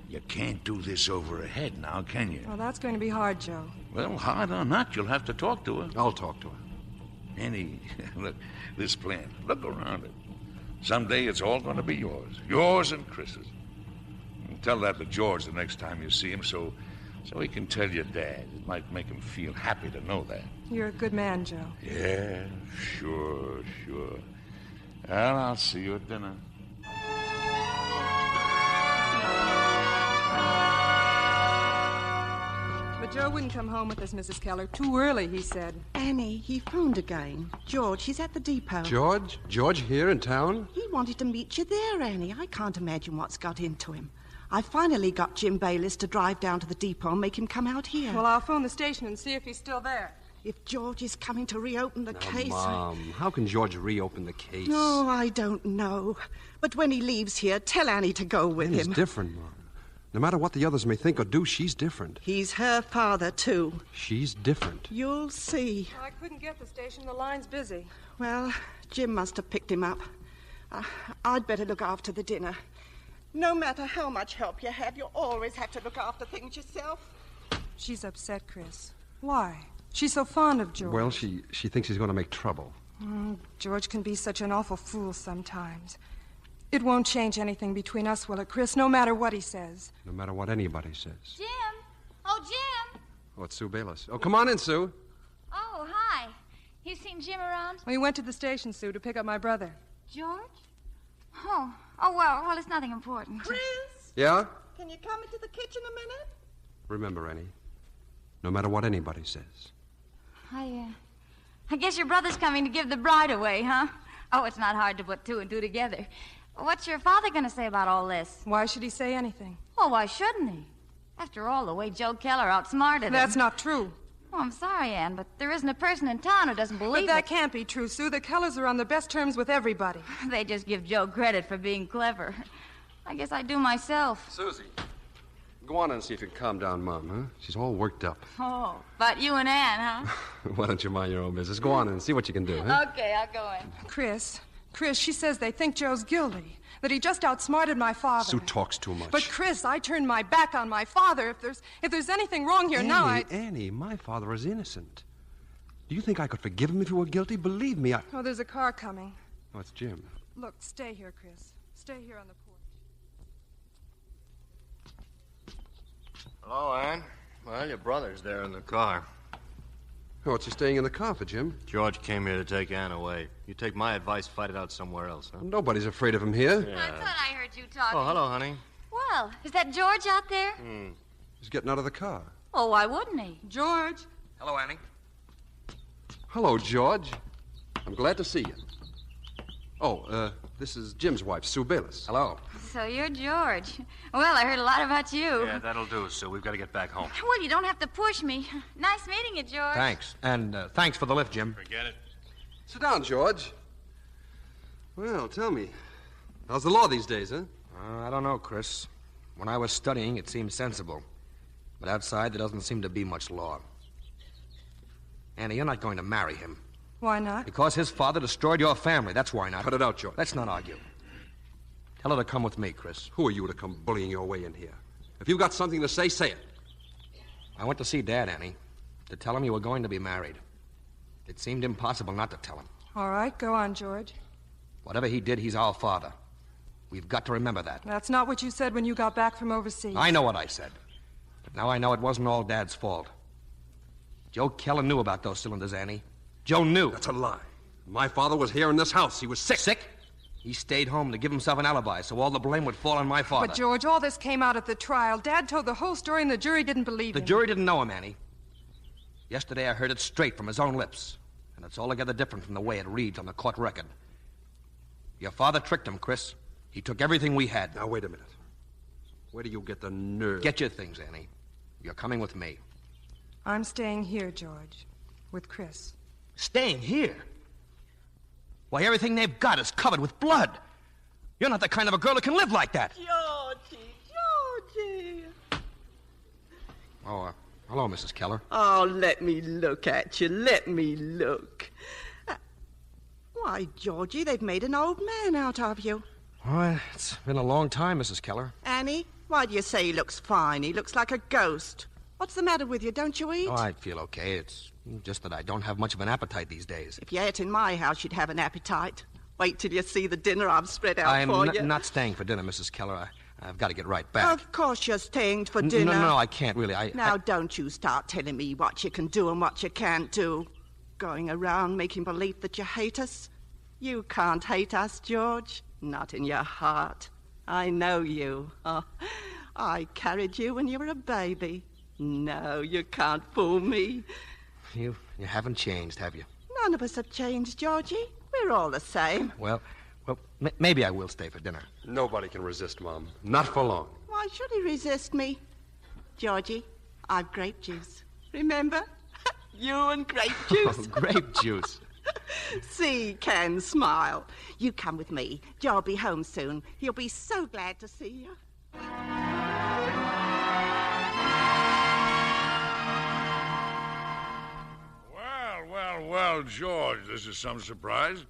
You can't do this over her head now, can you? Well, that's going to be hard, Joe. Well, hard or not, you'll have to talk to her. I'll talk to her. Annie, look, this plant, look around it. Someday it's all going to be yours. Yours and Chris's. And tell that to George the next time you see him so he can tell your dad. It might make him feel happy to know that. You're a good man, Joe. Yeah, sure. Well, I'll see you at dinner. But Joe wouldn't come home with us, Mrs. Keller. Too early, he said. Annie, he phoned again. George, he's at the depot. George? George here in town? He wanted to meet you there, Annie. I can't imagine what's got into him. I finally got Jim Bayless to drive down to the depot and make him come out here. Well, I'll phone the station and see if he's still there. If George is coming to reopen the case... Mom, how can George reopen the case? Oh, I don't know. But when he leaves here, tell Annie to go with him. He's different, Mom. No matter what the others may think or do, she's different. He's her father, too. She's different. You'll see. I couldn't get the station. The line's busy. Well, Jim must have picked him up. I'd better look after the dinner. No matter how much help you have, you always have to look after things yourself. She's upset, Chris. Why? She's so fond of George. Well, she thinks he's going to make trouble. George can be such an awful fool sometimes. It won't change anything between us, will it, Chris? No matter what he says. No matter what anybody says. Jim! Oh, Jim! Oh, it's Sue Bayless. Oh, come on in, Sue. Oh, hi. You seen Jim around? We went to the station, Sue, to pick up my brother. George? Oh, well, it's nothing important. Chris? Yeah? Can you come into the kitchen a minute? Remember, Annie, no matter what anybody says. I guess your brother's coming to give the bride away, huh? Oh, it's not hard to put two and two together. What's your father going to say about all this? Why should he say anything? Well, why shouldn't he? After all, the way Joe Keller outsmarted him. That's not true. Oh, I'm sorry, Ann, but there isn't a person in town who doesn't believe it. But that can't be true, Sue. The Kellers are on the best terms with everybody. They just give Joe credit for being clever. I guess I do myself. Susie, go on and see if you can calm down Mom, huh? She's all worked up. Oh, but you and Ann, huh? Why don't you mind your own business? Go on and see what you can do, huh? Okay, I'll go in. Chris, she says they think Joe's guilty. That he just outsmarted my father. Sue talks too much. But, Chris, I turned my back on my father. If there's anything wrong here now, Annie, my father is innocent. Do you think I could forgive him if he were guilty? Believe me, Oh, there's a car coming. Oh, it's Jim. Look, stay here, Chris. Stay here on the porch. Hello, Ann. Well, your brother's there in the car. Oh, what's he staying in the car for, Jim? George came here to take Ann away. You take my advice, fight it out somewhere else, huh? Nobody's afraid of him here. I thought I heard you talking. Oh, hello, honey. Well, is that George out there? He's getting out of the car. Oh, why wouldn't he? George. Hello, Annie. Hello, George. I'm glad to see you. Oh, this is Jim's wife, Sue Bayless. Hello. So you're George. Well, I heard a lot about you. Yeah, that'll do, Sue. We've got to get back home. Well, you don't have to push me. Nice meeting you, George. Thanks. And thanks for the lift, Jim. Forget it. Sit down, George. Well, tell me, How's the law these days, huh? I don't know, Chris. When I was studying, it seemed sensible. But outside, there doesn't seem to be much law. Annie, you're not going to marry him. Why not? Because his father destroyed your family. That's why not. Cut it out, George. Let's not argue. Tell her to come with me, Chris. Who are you to come bullying your way in here? If you've got something to say, say it. I went to see Dad, Annie, to tell him you were going to be married. It seemed impossible not to tell him. All right, go on, George. Whatever he did, he's our father. We've got to remember that. That's not what you said when you got back from overseas. I know what I said. But now I know it wasn't all Dad's fault. Joe Keller knew about those cylinders, Annie. Joe knew. That's a lie. My father was here in this house. He was sick. Sick? He stayed home to give himself an alibi, so all the blame would fall on my father. But, George, all this came out at the trial. Dad told the whole story, and the jury didn't believe him. The jury didn't know him, Annie. Yesterday I heard it straight from his own lips. And it's altogether different from the way it reads on the court record. Your father tricked him, Chris. He took everything we had. Now, wait a minute. Where do you get the nerve? Get your things, Annie. You're coming with me. I'm staying here, George, with Chris. Staying here? Why, everything they've got is covered with blood. You're not the kind of a girl who can live like that. Georgie. Oh, hello, Mrs. Keller. Oh, let me look at you. Let me look. Why, Georgie, they've made an old man out of you. Well, it's been a long time, Mrs. Keller. Annie, why do you say he looks fine? He looks like a ghost. What's the matter with you? Don't you eat? Oh, I feel okay. It's just that I don't have much of an appetite these days. If you ate in my house, you'd have an appetite. Wait till you see the dinner I've spread out for you. I'm not staying for dinner, Mrs. Keller. I've got to get right back. Of course you're staying for dinner. No, I can't really. Now, don't you start telling me what you can do and what you can't do. Going around making believe that you hate us. You can't hate us, George. Not in your heart. I know you. Oh, I carried you when you were a baby. No, you can't fool me. You haven't changed, have you? None of us have changed, Georgie. We're all the same. Well, maybe I will stay for dinner. Nobody can resist, Mom. Not for long. Why should he resist me? Georgie, I've grape juice. Remember? You and grape juice. Oh, grape juice. See, Ken, smile. You come with me. Joe'll be home soon. He'll be so glad to see you. Well, George, this is some surprise.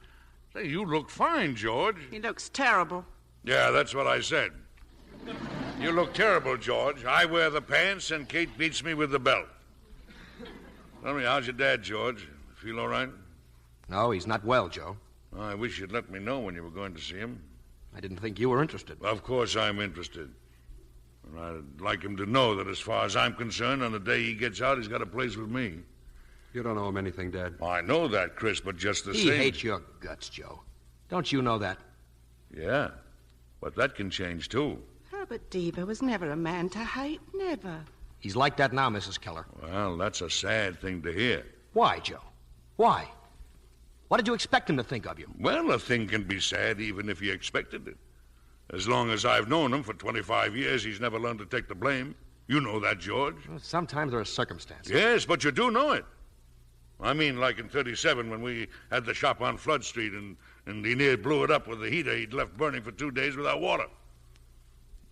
Say, you look fine, George. He looks terrible. Yeah, that's what I said. You look terrible, George. I wear the pants and Kate beats me with the belt. Tell me, how's your dad, George? Feel all right? No, he's not well, Joe. Oh, I wish you'd let me know when you were going to see him. I didn't think you were interested. Of course I'm interested. And I'd like him to know that as far as I'm concerned, on the day he gets out, he's got a place with me. You don't owe him anything, Dad. I know that, Chris, but just the same... He hates your guts, Joe. Don't you know that? Yeah, but that can change, too. Herbert Deaver was never a man to hate, never. He's like that now, Mrs. Keller. Well, that's a sad thing to hear. Why, Joe? Why? What did you expect him to think of you? Well, a thing can be sad even if you expected it. As long as I've known him for 25 years, he's never learned to take the blame. You know that, George. Well, sometimes there are circumstances. Yes, but you do know it. I mean, like in 37 when we had the shop on Flood Street and he near blew it up with the heater he'd left burning for 2 days without water.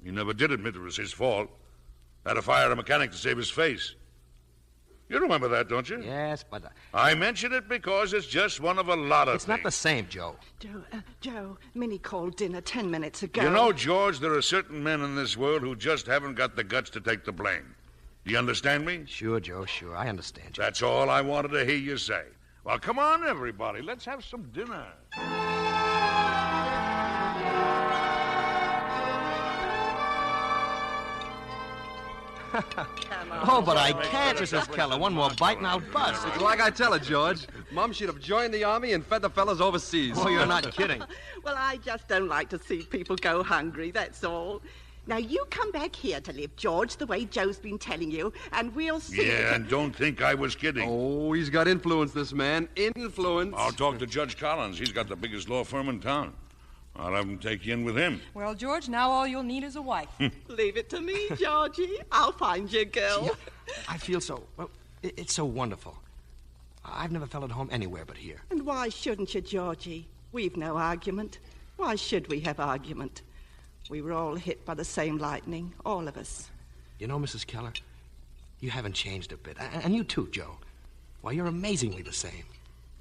He never did admit it was his fault. Had to fire a mechanic to save his face. You remember that, don't you? Yes, but... I mention it because it's just one of a lot of It's things. not the same, Joe. Joe, Minnie called dinner 10 minutes ago. You know, George, there are certain men in this world who just haven't got the guts to take the blame. Do you understand me? Sure, Joe, sure. I understand you. That's all I wanted to hear you say. Well, come on, everybody. Let's have some dinner. Oh, but I can't, Mrs. Keller. One more bite and I'll bust. It's like I tell her, George. Mom should have joined the army and fed the fellas overseas. Oh, you're not kidding. Well, I just don't like to see people go hungry, that's all. Now, you come back here to live, George, the way Joe's been telling you, and we'll see. Yeah, and don't think I was kidding. Oh, he's got influence, this man. Influence. I'll talk to Judge Collins. He's got the biggest law firm in town. I'll have him take you in with him. Well, George, now all you'll need is a wife. Leave it to me, Georgie. I'll find you a girl. Yeah, I feel so... Well, it's so wonderful. I've never felt at home anywhere but here. And why shouldn't you, Georgie? We've no argument. Why should we have argument? We were all hit by the same lightning, all of us. You know, Mrs. Keller, you haven't changed a bit. And you too, Joe. Why, you're amazingly the same.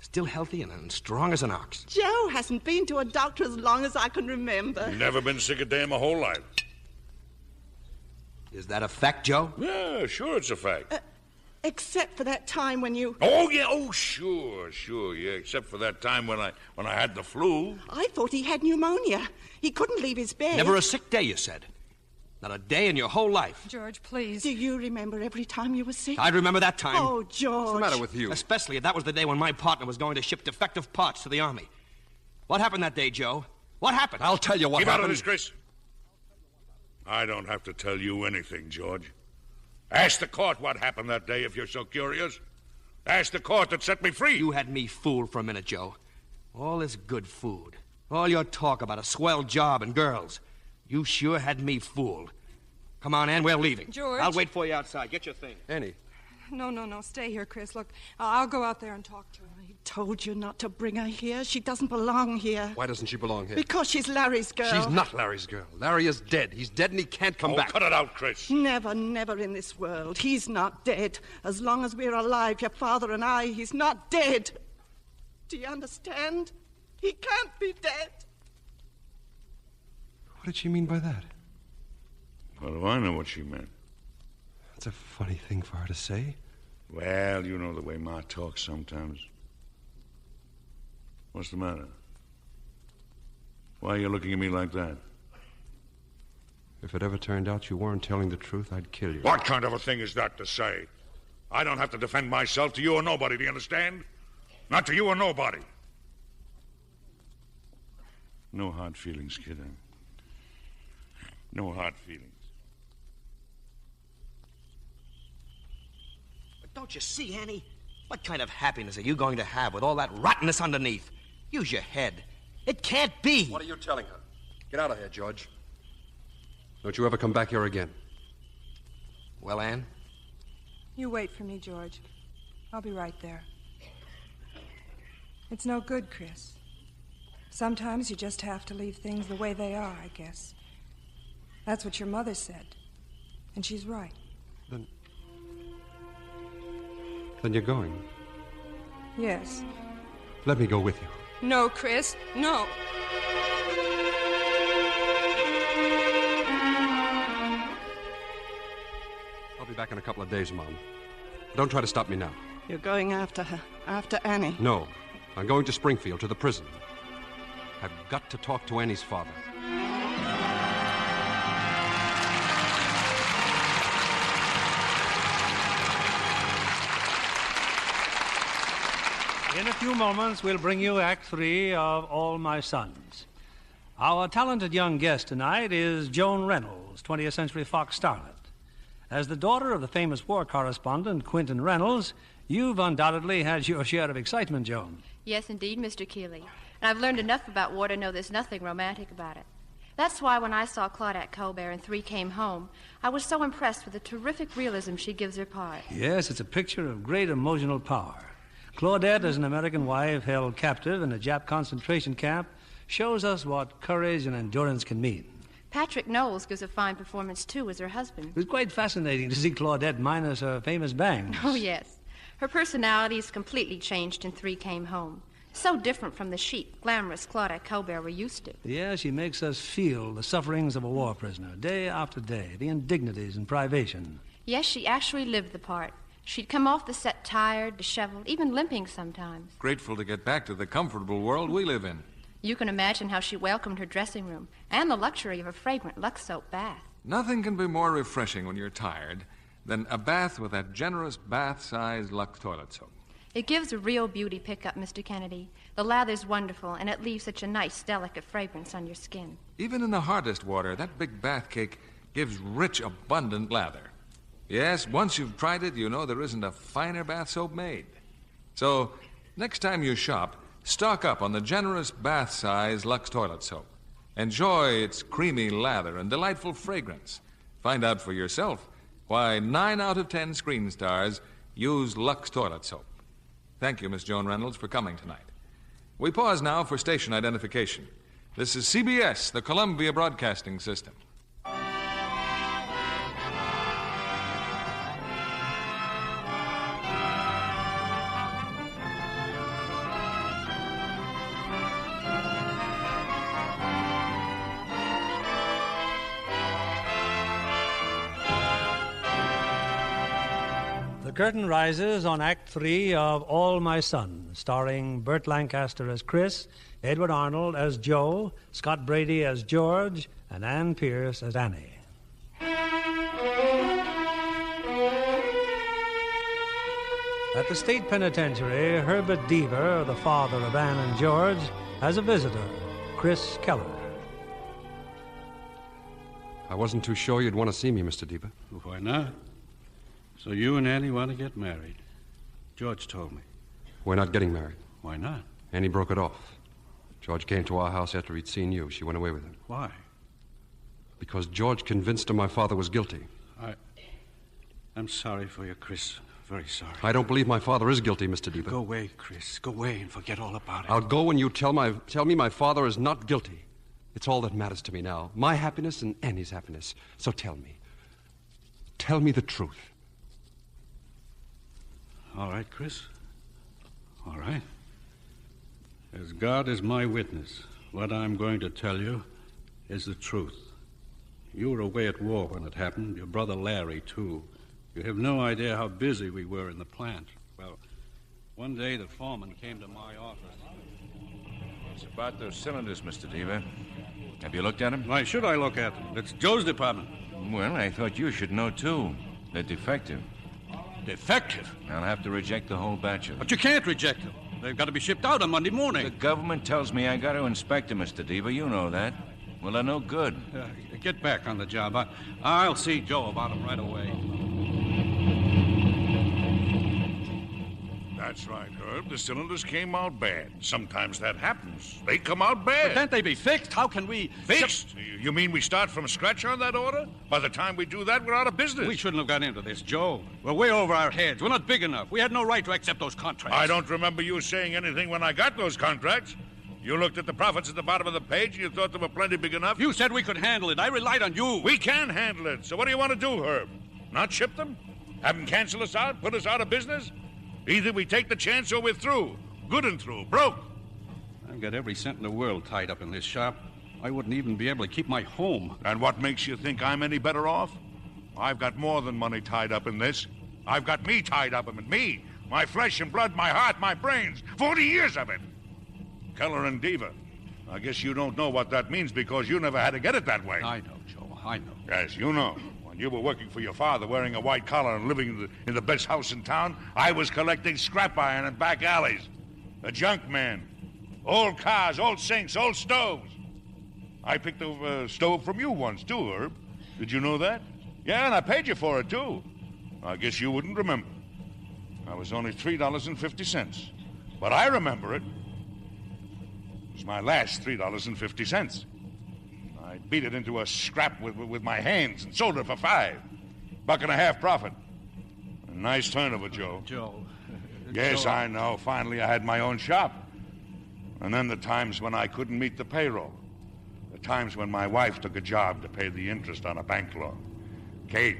Still healthy and strong as an ox. Joe hasn't been to a doctor as long as I can remember. Never been sick a day in my whole life. Is that a fact, Joe? Yeah, sure it's a fact. Except for that time when you... Oh, yeah, sure, yeah, except for that time when I had the flu. I thought he had pneumonia. He couldn't leave his bed. Never a sick day, you said. Not a day in your whole life. George, please. Do you remember every time you were sick? I remember that time. Oh, George. What's the matter with you? Especially if that was the day when my partner was going to ship defective parts to the Army. What happened that day, Joe? What happened? I'll tell you what Keep happened. out of this, Chris. I don't have to tell you anything, George. Ask the court what happened that day if you're so curious. Ask the court that set me free. You had me fooled for a minute, Joe. All this good food. All your talk about a swell job and girls. You sure had me fooled. Come on, Ann, we're leaving. George. I'll wait for you outside. Get your thing. Annie. No. Stay here, Chris. Look, I'll go out there and talk to her. I told you not to bring her here. She doesn't belong here. Why doesn't she belong here? Because she's Larry's girl. She's not Larry's girl. Larry is dead. He's dead and he can't come back. Cut it out, Chris. Never in this world. He's not dead. As long as we're alive, your father and I, he's not dead. Do you understand? He can't be dead. What did she mean by that? How do I know what she meant? That's a funny thing for her to say. Well, you know the way Ma talks sometimes. What's the matter? Why are you looking at me like that? If it ever turned out you weren't telling the truth, I'd kill you. What kind of a thing is that to say? I don't have to defend myself to you or nobody, do you understand? Not to you or nobody. No hard feelings, kid. No hard feelings. But don't you see, Annie? What kind of happiness are you going to have with all that rottenness underneath? Use your head. It can't be. What are you telling her? Get out of here, George. Don't you ever come back here again. Well, Ann? You wait for me, George. I'll be right there. It's no good, Chris. Sometimes you just have to leave things the way they are, I guess. That's what your mother said. And she's right. Then you're going. Yes. Let me go with you. No, Chris. No. I'll be back in a couple of days, Mom. Don't try to stop me now. You're going after her, after Annie. No. I'm going to Springfield, to the prison. I've got to talk to Annie's father. In a few moments, we'll bring you Act 3 of All My Sons. Our talented young guest tonight is Joan Reynolds, 20th Century Fox starlet. As the daughter of the famous war correspondent Quentin Reynolds, you've undoubtedly had your share of excitement, Joan. Yes, indeed, Mr. Keeley. And I've learned enough about war to know there's nothing romantic about it. That's why when I saw Claudette Colbert in 3 Came Home, I was so impressed with the terrific realism she gives her part. Yes, it's a picture of great emotional power. Claudette, as an American wife held captive in a Jap concentration camp, shows us what courage and endurance can mean. Patrick Knowles gives a fine performance, too, as her husband. It was quite fascinating to see Claudette minus her famous bangs. Oh, yes. Her personality is completely changed in 3 Came Home. So different from the chic, glamorous Claudette Colbert we're used to. Yeah, she makes us feel the sufferings of a war prisoner, day after day, the indignities and privation. Yes, she actually lived the part. She'd come off the set tired, disheveled, even limping sometimes. Grateful to get back to the comfortable world we live in. You can imagine how she welcomed her dressing room and the luxury of a fragrant Lux soap bath. Nothing can be more refreshing when you're tired than a bath with that generous bath-sized Lux toilet soap. It gives a real beauty pickup, Mr. Kennedy. The lather's wonderful, and it leaves such a nice, delicate fragrance on your skin. Even in the hardest water, that big bath cake gives rich, abundant lather. Yes, once you've tried it, you know there isn't a finer bath soap made. So, next time you shop, stock up on the generous bath-size Lux toilet soap. Enjoy its creamy lather and delightful fragrance. Find out for yourself why 9 out of 10 screen stars use Lux toilet soap. Thank you, Miss Joan Reynolds, for coming tonight. We pause now for station identification. This is CBS, the Columbia Broadcasting System. The curtain rises on Act 3 of All My Sons, starring Burt Lancaster as Chris, Edward Arnold as Joe, Scott Brady as George, and Ann Pierce as Annie. At the state penitentiary, Herbert Deaver, the father of Ann and George, has a visitor, Chris Keller. I wasn't too sure you'd want to see me, Mr. Deaver. Why not? So you and Annie want to get married. George told me. We're not getting married. Why not? Annie broke it off. George came to our house after he'd seen you. She went away with him. Why? Because George convinced her my father was guilty. I'm sorry for you, Chris. Very sorry. I don't believe my father is guilty, Mr. Deaver. Go away, Chris. Go away and forget all about it. I'll go when you tell me my father is not guilty. It's all that matters to me now. My happiness and Annie's happiness. So tell me. Tell me the truth. All right, Chris. All right. As God is my witness, what I'm going to tell you is the truth. You were away at war when it happened. Your brother Larry, too. You have no idea how busy we were in the plant. Well, one day the foreman came to my office. It's about those cylinders, Mr. Deaver. Have you looked at them? Why should I look at them? It's Joe's department. Well, I thought you should know, too. They're defective. Defective? I'll have to reject the whole batch of them. But you can't reject them. They've got to be shipped out on Monday morning. The government tells me I got to inspect them, Mr. Deaver. You know that. Well, they're no good. Get back on the job. I'll see Joe about them right away. That's right, Herb. The cylinders came out bad. Sometimes that happens. They come out bad. But can't they be fixed? How can we... Fixed? You mean we start from scratch on that order? By the time we do that, we're out of business. We shouldn't have got into this, Joe. We're way over our heads. We're not big enough. We had no right to accept those contracts. I don't remember you saying anything when I got those contracts. You looked at the profits at the bottom of the page and you thought they were plenty big enough? You said we could handle it. I relied on you. We can handle it. So what do you want to do, Herb? Not ship them? Have them cancel us out? Put us out of business? Either we take the chance or we're through. Good and through. Broke. I've got every cent in the world tied up in this shop. I wouldn't even be able to keep my home. And what makes you think I'm any better off? I've got more than money tied up in this. I've got me tied up in it. Me. My flesh and blood, my heart, my brains. 40 years of it. Keller and Deaver. I guess you don't know what that means because you never had to get it that way. I know, Joe. I know. Yes, you know. When you were working for your father, wearing a white collar and living in the best house in town, I was collecting scrap iron in back alleys. A junk man. Old cars, old sinks, old stoves. I picked up a stove from you once, too, Herb. Did you know that? Yeah, and I paid you for it, too. I guess you wouldn't remember. I was only $3.50. But I remember it. It was my last $3.50. I beat it into a scrap with my hands and sold it for $5. $1.50 profit. A nice turnover, Joe. Joe. Yes, Joe. I know. Finally, I had my own shop. And then the times when I couldn't meet the payroll. The times when my wife took a job to pay the interest on a bank loan. Kate,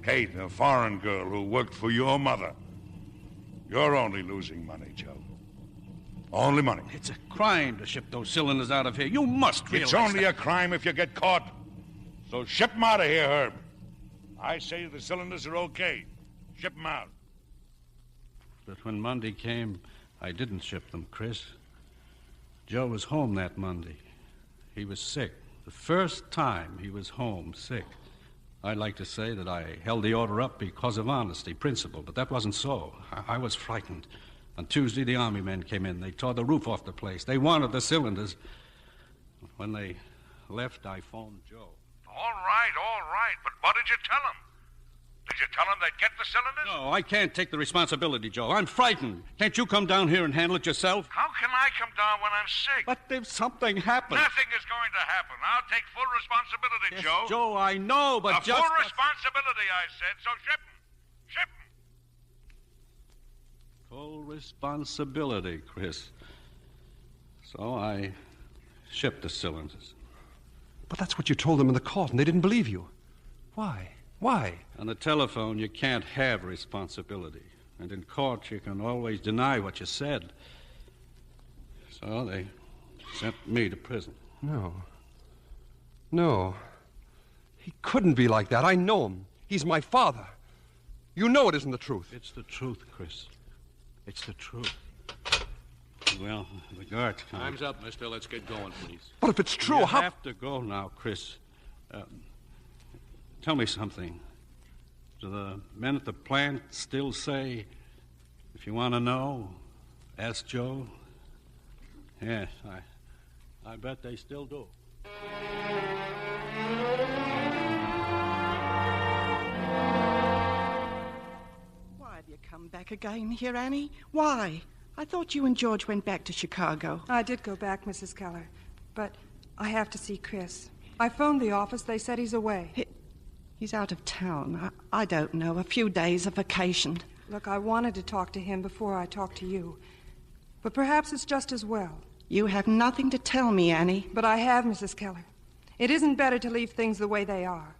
a foreign girl who worked for your mother. You're only losing money, Joe. Only money. It's a crime to ship those cylinders out of here. You must realize It's only that. a crime if you get caught. So ship them out of here, Herb. I say the cylinders are okay. Ship them out. But when Monday came, I didn't ship them, Chris. Joe was home that Monday. He was sick. The first time he was home sick. I'd like to say that I held the order up because of honesty, principle, but that wasn't so. I was frightened. On Tuesday, the Army men came in. They tore the roof off the place. They wanted the cylinders. When they left, I phoned Joe. All right. But what did you tell him? Did you tell him they'd get the cylinders? No, I can't take the responsibility, Joe. I'm frightened. Can't you come down here and handle it yourself? How can I come down when I'm sick? But if something happens... Nothing is going to happen. I'll take full responsibility, Yes, Joe. Joe, I know, but full responsibility, I said. So ship them. Ship them. Full responsibility, Chris. So I Ship the cylinders. But that's what you told them in the court, and they didn't believe you. Why? Why? On the telephone, you can't have responsibility. And in court, you can always deny what you said. So they sent me to prison. No. No. He couldn't be like that. I know him. He's my father. You know it isn't the truth. It's the truth, Chris. It's the truth. Well, the guard's coming. Time's up, mister. Let's get going, please. But if it's true, you how... have to go now, Chris. Tell me something. Do the men at the plant still say, if you want to know, ask Joe? Yes, I bet they still do. Why have you come back again here, Annie? Why? I thought you and George went back to Chicago. I did go back, Mrs. Keller, but I have to see Chris. I phoned the office. They said he's away. He's out of town. I don't know, a few days of vacation. Look, I wanted to talk to him before I talked to you, but perhaps it's just as well. You have nothing to tell me, Annie. But I have, Mrs. Keller. It isn't better to leave things the way they are.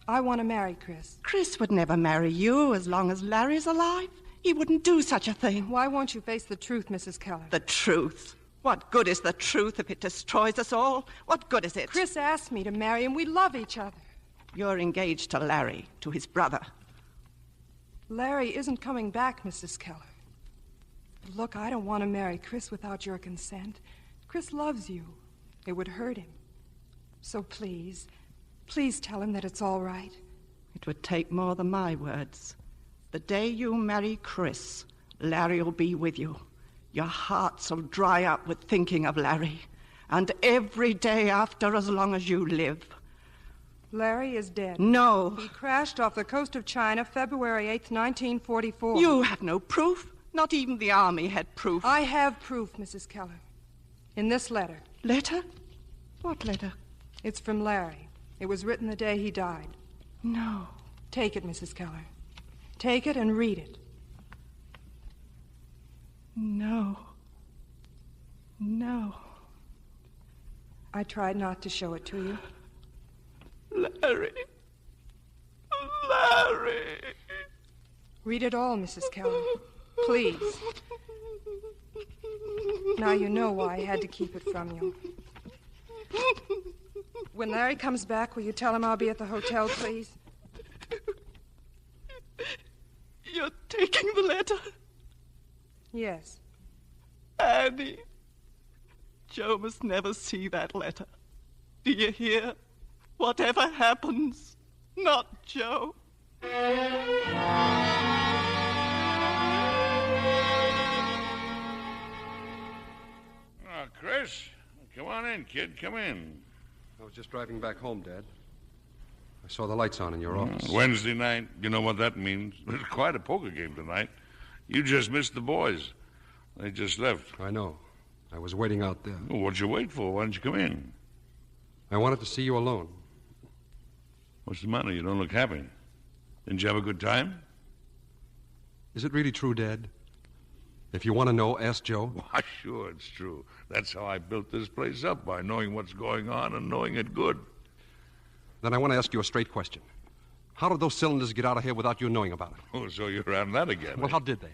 I want to marry Chris. Chris would never marry you as long as Larry's alive. He wouldn't do such a thing. Why won't you face the truth, Mrs. Keller? The truth? What good is the truth if it destroys us all? What good is it? Chris asked me to marry him. We love each other. You're engaged to Larry, to his brother. Larry isn't coming back, Mrs. Keller. But look, I don't want to marry Chris without your consent. Chris loves you. It would hurt him. So please tell him that it's all right. It would take more than my words. The day you marry Chris, Larry will be with you. Your hearts will dry up with thinking of Larry. And every day after, as long as you live. Larry is dead. No. He crashed off the coast of China February 8th, 1944. You have no proof. Not even the Army had proof. I have proof, Mrs. Keller. In this letter. Letter? What letter? It's from Larry. It was written the day he died. No. Take it, Mrs. Keller. Take it and read it. No. No. I tried not to show it to you. Larry. Larry. Read it all, Mrs. Keller. Please. Now you know why I had to keep it from you. When Larry comes back, will you tell him I'll be at the hotel, please? You're taking the letter? Yes. Annie, Joe must never see that letter. Do you hear? Whatever happens, not Joe. Oh, Chris, come on in, kid. Come in. I was just driving back home, Dad. I saw the lights on in your office. Wednesday night. You know what that means. It's quite a poker game tonight. You just missed the boys. They just left. I know. I was waiting out there. Well, what'd you wait for? Why didn't you come in? I wanted to see you alone. What's the matter? You don't look happy. Didn't you have a good time? Is it really true, Dad? If you want to know, ask Joe. Why, sure, it's true. That's how I built this place up, by knowing what's going on and knowing it good. Then I want to ask you a straight question. How did those cylinders get out of here without you knowing about it? Oh, so you're on that again. Well, how did they?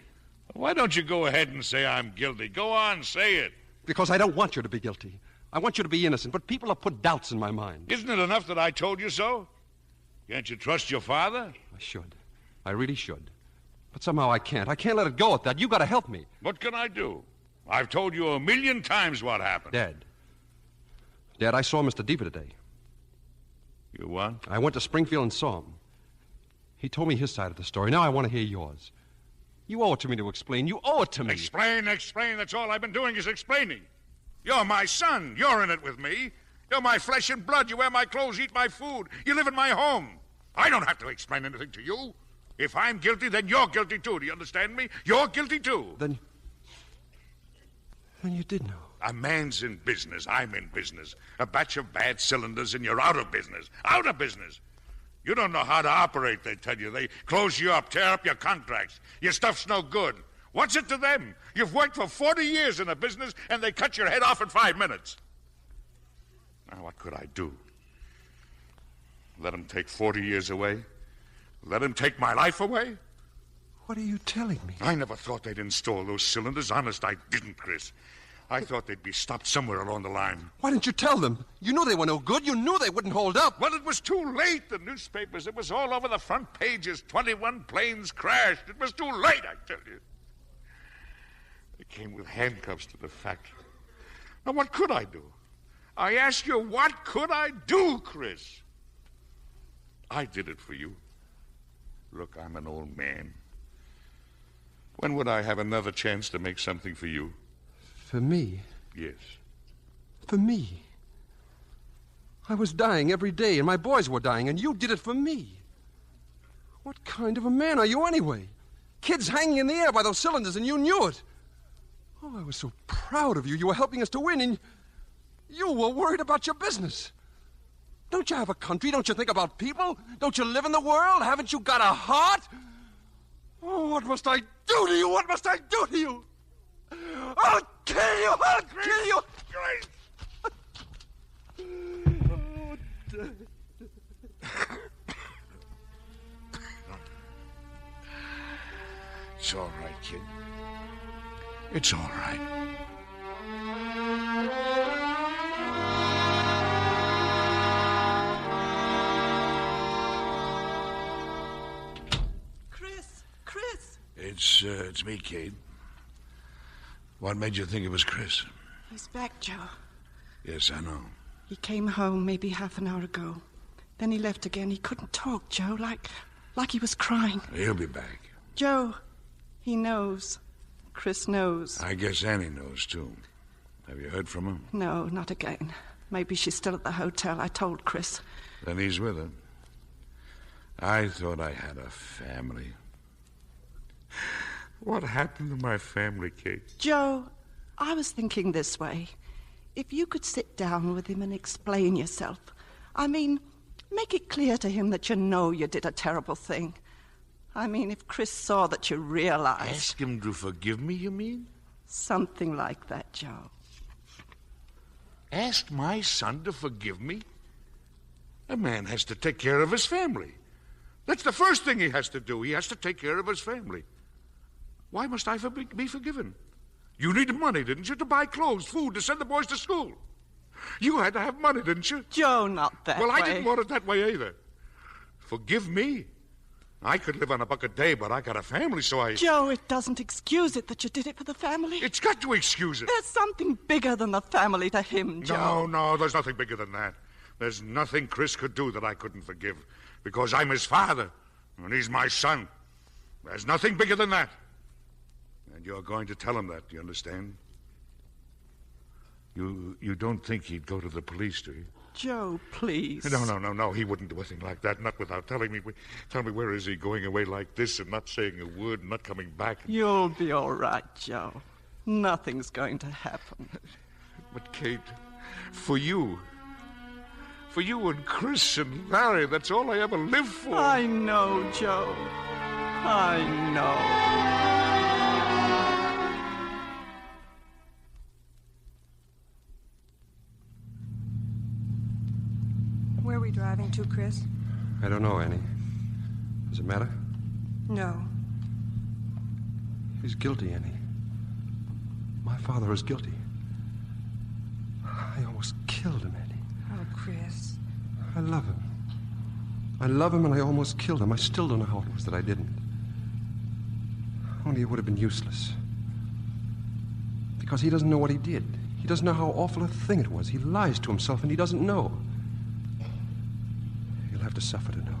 Why don't you go ahead and say I'm guilty? Go on, say it. Because I don't want you to be guilty. I want you to be innocent, but people have put doubts in my mind. Isn't it enough that I told you so? Can't you trust your father? I should. I really should. But somehow I can't. I can't let it go at that. You've got to help me. What can I do? I've told you 1,000,000 times what happened. Dad, I saw Mr. Deeper today. You what? I went to Springfield and saw him. He told me his side of the story. Now I want to hear yours. You owe it to me to explain. You owe it to me. Explain. That's all I've been doing is explaining. You're my son. You're in it with me. You're my flesh and blood. You wear my clothes, eat my food. You live in my home. I don't have to explain anything to you. If I'm guilty, then you're guilty too. Do you understand me? You're guilty too. Then you did know. A man's in business. I'm in business. A batch of bad cylinders and you're out of business. Out of business. You don't know how to operate, they tell you. They close you up, tear up your contracts. Your stuff's no good. What's it to them? You've worked for 40 years in a business and they cut your head off in 5 minutes. Now, what could I do? Let him take 40 years away? Let him take my life away? What are you telling me? I never thought they'd install those cylinders. Honest, I didn't, Chris. I thought they'd be stopped somewhere along the line. Why didn't you tell them? You knew they were no good. You knew they wouldn't hold up. Well, it was too late. The newspapers, it was all over the front pages. 21 planes crashed. It was too late, I tell you. They came with handcuffs to the factory. Now, what could I do? I ask you, what could I do, Chris? I did it for you. Look, I'm an old man. When would I have another chance to make something for you? For me? Yes. For me? I was dying every day, and my boys were dying, and you did it for me. What kind of a man are you, anyway? Kids hanging in the air by those cylinders, and you knew it. Oh, I was so proud of you. You were helping us to win, and you were worried about your business. Don't you have a country? Don't you think about people? Don't you live in the world? Haven't you got a heart? Oh, what must I do to you? What must I do to you? I'll kill you! I'll kill you! It's all right, kid. It's all right. Chris! It's me, Kate. What made you think it was Chris? He's back, Joe. Yes, I know. He came home maybe half an hour ago. Then he left again. He couldn't talk, Joe, like he was crying. He'll be back. Joe, he knows. Chris knows. I guess Annie knows, too. Have you heard from her? No, not again. Maybe she's still at the hotel. I told Chris. Then he's with her. I thought I had a family. What happened to my family, Kate? Joe, I was thinking this way. If you could sit down with him and explain yourself. I mean, make it clear to him that you know you did a terrible thing. I mean, if Chris saw that you realized... Ask him to forgive me, you mean? Something like that, Joe. Ask my son to forgive me? A man has to take care of his family. That's the first thing he has to do. He has to take care of his family. Why must I be forgiven? You needed money, didn't you, to buy clothes, food, to send the boys to school? You had to have money, didn't you? Joe, not that way. Well, I didn't want it that way either. Forgive me. I could live on $1 a day, but I got a family, so I... Joe, it doesn't excuse it that you did it for the family. It's got to excuse it. There's something bigger than the family to him, Joe. No, there's nothing bigger than that. There's nothing Chris could do that I couldn't forgive, because I'm his father, and he's my son. There's nothing bigger than that. And you're going to tell him that, do you understand? You don't think he'd go to the police, do you? Joe, please. No. He wouldn't do a thing like that, not without telling me. Tell me, where is he going away like this and not saying a word and not coming back? You'll be all right, Joe. Nothing's going to happen. But, Kate, for you and Chris and Larry, that's all I ever lived for. I know, Joe. I know. Where are we driving to, Chris? I don't know, Annie. Does it matter? No. He's guilty, Annie. My father is guilty. I almost killed him, Annie. Oh, Chris. I love him. I love him, and I almost killed him. I still don't know how it was that I didn't. Only it would have been useless. Because he doesn't know what he did. He doesn't know how awful a thing it was. He lies to himself, and he doesn't know. He'll have to suffer to know.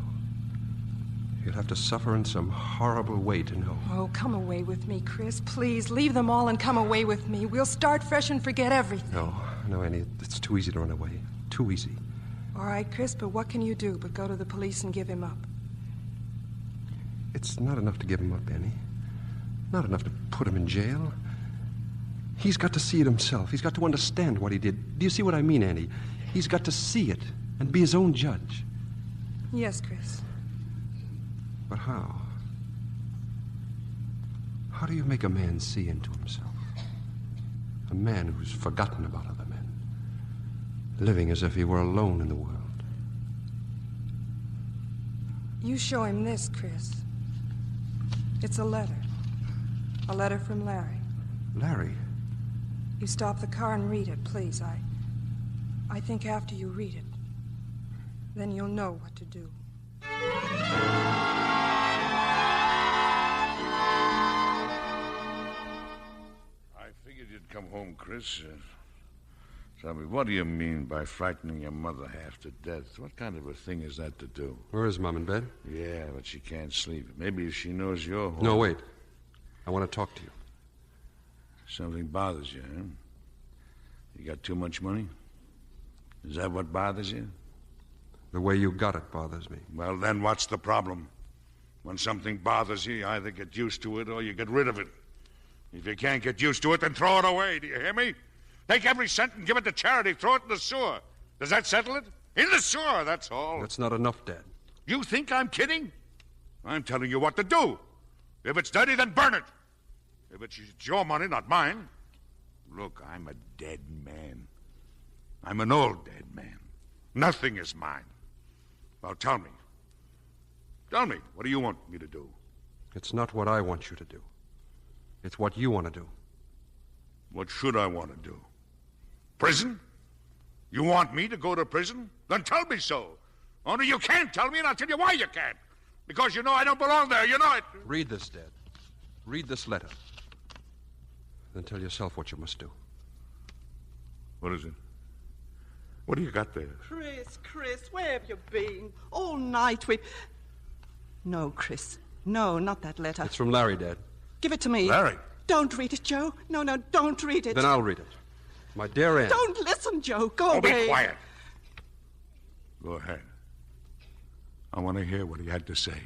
He'll have to suffer in some horrible way to know. Oh, come away with me, Chris. Please, leave them all and come away with me. We'll start fresh and forget everything. No, Annie, it's too easy to run away. Too easy. All right, Chris, but what can you do but go to the police and give him up? It's not enough to give him up, Annie. Not enough to put him in jail. He's got to see it himself. He's got to understand what he did. Do you see what I mean, Annie? He's got to see it and be his own judge. Yes, Chris. But how? How do you make a man see into himself? A man who's forgotten about other men. living as if he were alone in the world. You show him this, Chris. It's a letter. A letter from Larry. Larry? You stop the car and read it, please. I think after you read it, then you'll know what to do. I figured you'd come home, Chris. Tell me, what do you mean by frightening your mother half to death? What kind of a thing is that to do? Where is Mom in bed? Yeah, but she can't sleep. Maybe if she knows you're home... No, wait. I want to talk to you. Something bothers you, huh? You got too much money? Is that what bothers you? The way you got it bothers me. Well, then what's the problem? When something bothers you, you either get used to it or you get rid of it. If you can't get used to it, then throw it away. Do you hear me? Take every cent and give it to charity. Throw it in the sewer. Does that settle it? In the sewer, that's all. That's not enough, Dad. You think I'm kidding? I'm telling you what to do. If it's dirty, then burn it. If it's your money, not mine. Look, I'm a dead man. I'm an old dead man. Nothing is mine. Well, tell me. Tell me, what do you want me to do? It's not what I want you to do. It's what you want to do. What should I want to do? Prison? You want me to go to prison? Then tell me so. Only you can't tell me, and I'll tell you why you can't. Because you know I don't belong there. You know it. Read this, Dad. Read this letter. Then tell yourself what you must do. What is it? What do you got there? Chris, where have you been? All night we... No, Chris. No, not that letter. It's from Larry, Dad. Give it to me. Larry? Don't read it, Joe. No, don't read it. Then I'll read it. My dear Anne. Don't listen, Joe. Go away. Be quiet. Go ahead. I want to hear what he had to say.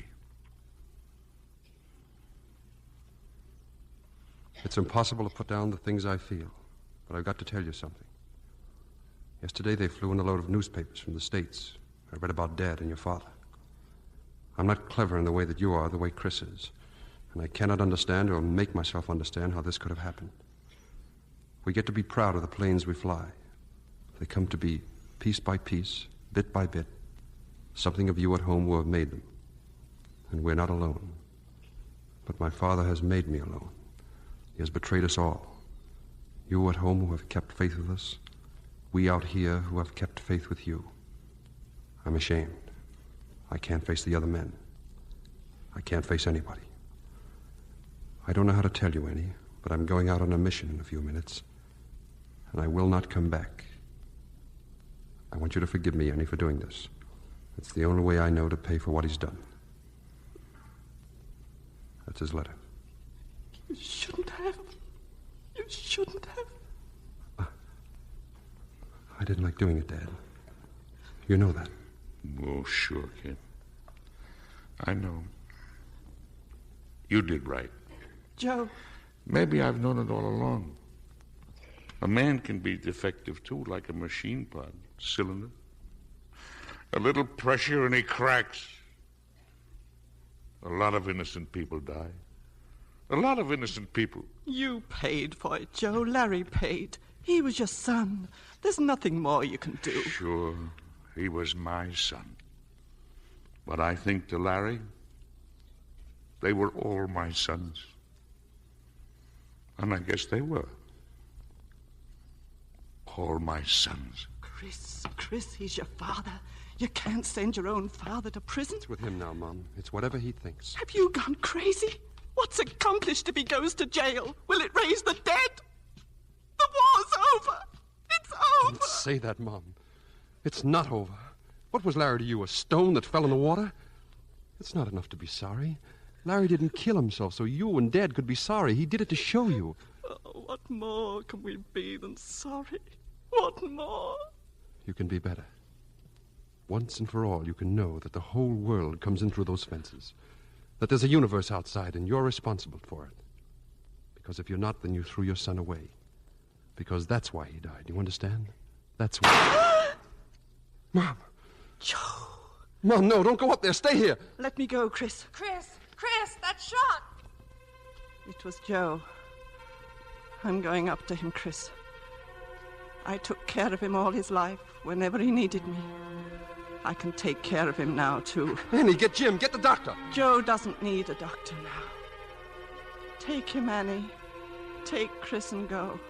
It's impossible to put down the things I feel, but I've got to tell you something. Yesterday they flew in a load of newspapers from the States. I read about Dad and your father. I'm not clever in the way that you are, the way Chris is. And I cannot understand or make myself understand how this could have happened. We get to be proud of the planes we fly. They come to be, piece by piece, bit by bit, something of you at home who have made them. And we're not alone. But my father has made me alone. He has betrayed us all. You at home who have kept faith with us. We out here who have kept faith with you. I'm ashamed. I can't face the other men. I can't face anybody. I don't know how to tell you, Annie, but I'm going out on a mission in a few minutes, and I will not come back. I want you to forgive me, Annie, for doing this. It's the only way I know to pay for what he's done. That's his letter. You shouldn't have. You shouldn't have. I didn't like doing it, Dad. You know that. Oh, sure, kid. I know. You did right. Joe. Maybe I've known it all along. A man can be defective, too, like a machine part, cylinder. A little pressure and he cracks. A lot of innocent people die. A lot of innocent people. You paid for it, Joe. Larry paid. He was your son. There's nothing more you can do. Sure, he was my son. But I think to Larry, they were all my sons. And I guess they were. All my sons. Chris, he's your father. You can't send your own father to prison. It's with him now, Mom. It's whatever he thinks. Have you gone crazy? What's accomplished if he goes to jail? Will it raise the dead? The war's over. It's over. Don't say that, Mom. It's not over. What was Larry to you, a stone that fell in the water? It's not enough to be sorry. Larry didn't kill himself so you and Dad could be sorry. He did it to show you. Oh, what more can we be than sorry? What more? You can be better. Once and for all, you can know that the whole world comes in through those fences. That there's a universe outside, and you're responsible for it. Because if you're not, then you threw your son away. Because that's why he died. You understand? That's why. Mom. Joe. Mom, no, don't go up there. Stay here. Let me go, Chris. Chris, that shot. It was Joe. I'm going up to him, Chris. I took care of him all his life, whenever he needed me. I can take care of him now, too. Annie, get Jim. Get the doctor. Joe doesn't need a doctor now. Take him, Annie. Take Chris and go.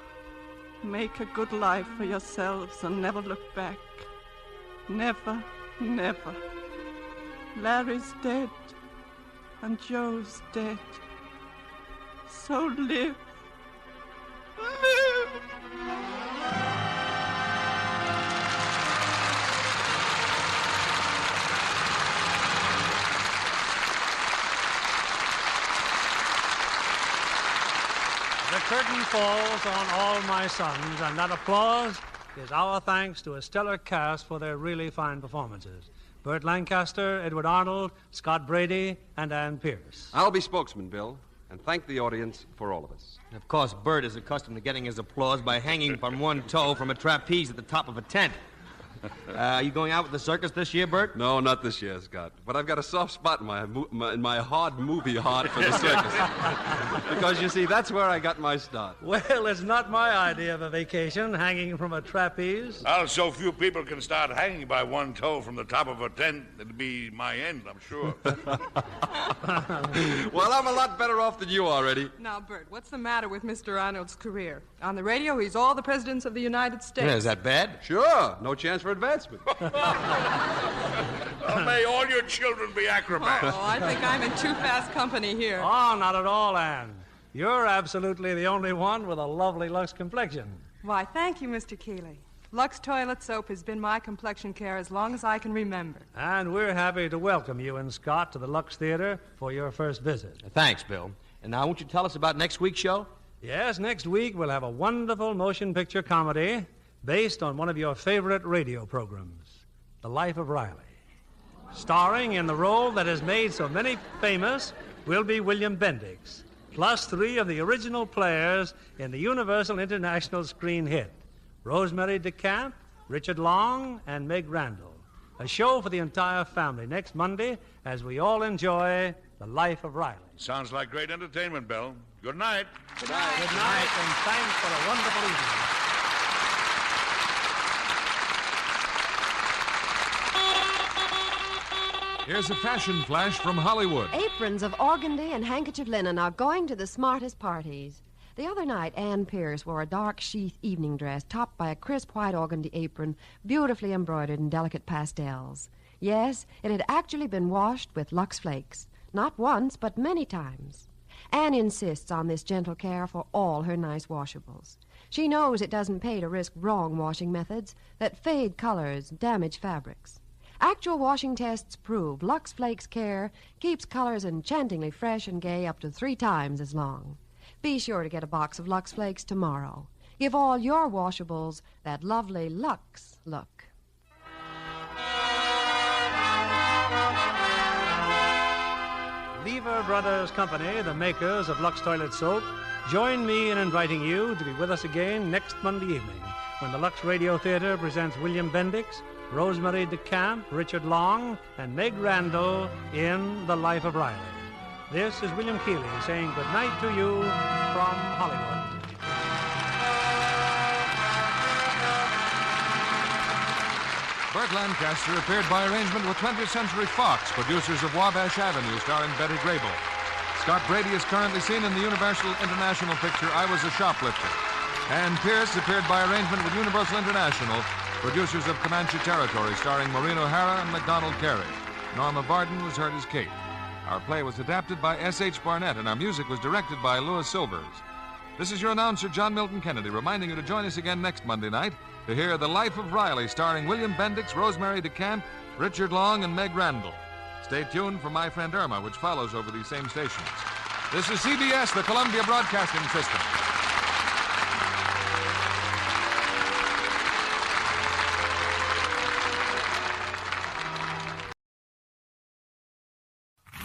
Make a good life for yourselves and never look back. Never, never. Larry's dead, and Joe's dead. So live. Live! The curtain falls on All My Sons, and that applause is our thanks to a stellar cast for their really fine performances. Burt Lancaster, Edward Arnold, Scott Brady, and Ann Pierce. I'll be spokesman, Bill, and thank the audience for all of us. Of course, Burt is accustomed to getting his applause by hanging from one toe from a trapeze at the top of a tent. Are you going out with the circus this year, Burt? No, not this year, Scott. But I've got a soft spot in my hard movie heart for the circus. Because, you see, that's where I got my start. Well, it's not my idea of a vacation, hanging from a trapeze. Well, so few people can start hanging by one toe from the top of a tent. It'd be my end, I'm sure. Well, I'm a lot better off than you are, Eddie. Now, Bert, what's the matter with Mr. Arnold's career? On the radio, he's all the presidents of the United States. Yeah, is that bad? Sure. No chance for advancement. Well, may all your children be acrobats. Oh, I think I'm in too fast company here. Oh, not at all, Ann. You're absolutely the only one with a lovely Lux complexion. Why, thank you, Mr. Keeley. Lux toilet soap has been my complexion care as long as I can remember. And we're happy to welcome you and Scott to the Lux Theater for your first visit. Thanks, Bill. And now, won't you tell us about next week's show? Yes, next week we'll have a wonderful motion picture comedy based on one of your favorite radio programs, The Life of Riley. Starring in the role that has made so many famous will be William Bendix, plus 3 of the original players in the Universal International screen hit, Rosemary DeCamp, Richard Long, and Meg Randall. A show for the entire family next Monday as we all enjoy The Life of Riley. Sounds like great entertainment, Bill. Good night. Good night. Good night, and thanks for a wonderful evening. Here's a fashion flash from Hollywood. Aprons of organdy and handkerchief linen are going to the smartest parties. The other night, Ann Pierce wore a dark sheath evening dress topped by a crisp white organdy apron, beautifully embroidered in delicate pastels. Yes, it had actually been washed with Lux Flakes. Not once, but many times. Ann insists on this gentle care for all her nice washables. She knows it doesn't pay to risk wrong washing methods that fade colors, damage fabrics. Actual washing tests prove Lux Flakes care keeps colors enchantingly fresh and gay up to 3 times as long. Be sure to get a box of Lux Flakes tomorrow. Give all your washables that lovely Lux look. Lever Brothers Company, the makers of Lux Toilet Soap, join me in inviting you to be with us again next Monday evening when the Lux Radio Theater presents William Bendix, Rosemary DeCamp, Richard Long, and Meg Randall in The Life of Riley. This is William Keeley saying good night to you from Hollywood. Burt Lancaster appeared by arrangement with 20th Century Fox, producers of Wabash Avenue, starring Betty Grable. Scott Brady is currently seen in the Universal International picture I Was a Shoplifter. Ann Pierce appeared by arrangement with Universal International, producers of Comanche Territory, starring Maureen O'Hara and MacDonald Carey. Norma Barton was heard as Kate. Our play was adapted by S.H. Barnett, and our music was directed by Louis Silvers. This is your announcer, John Milton Kennedy, reminding you to join us again next Monday night to hear The Life of Riley, starring William Bendix, Rosemary DeCamp, Richard Long, and Meg Randall. Stay tuned for My Friend Irma, which follows over these same stations. This is CBS, the Columbia Broadcasting System.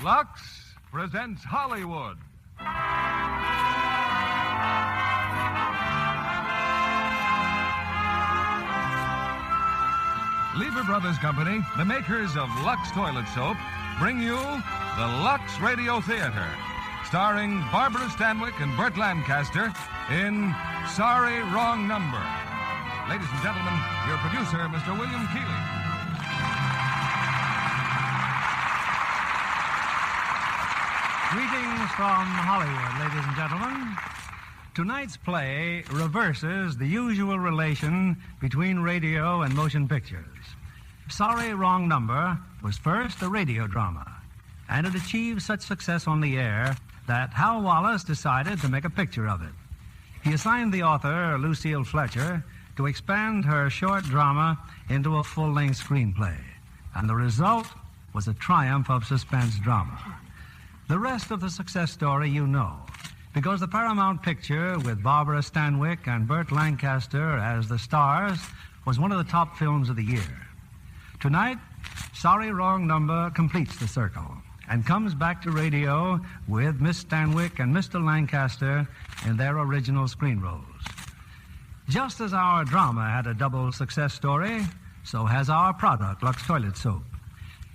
Lux presents Hollywood. Lever Brothers Company, the makers of Lux Toilet Soap, bring you the Lux Radio Theater, starring Barbara Stanwyck and Burt Lancaster in Sorry, Wrong Number. Ladies and gentlemen, your producer, Mr. William Keighley. Greetings from Hollywood, ladies and gentlemen. Tonight's play reverses the usual relation between radio and motion pictures. Sorry, Wrong Number was first a radio drama, and it achieved such success on the air that Hal Wallace decided to make a picture of it. He assigned the author, Lucille Fletcher, to expand her short drama into a full-length screenplay, and the result was a triumph of suspense drama. The rest of the success story you know, because the Paramount picture with Barbara Stanwyck and Burt Lancaster as the stars was one of the top films of the year. Tonight, Sorry, Wrong Number completes the circle and comes back to radio with Miss Stanwyck and Mr. Lancaster in their original screen roles. Just as our drama had a double success story, so has our product, Lux Toilet Soap.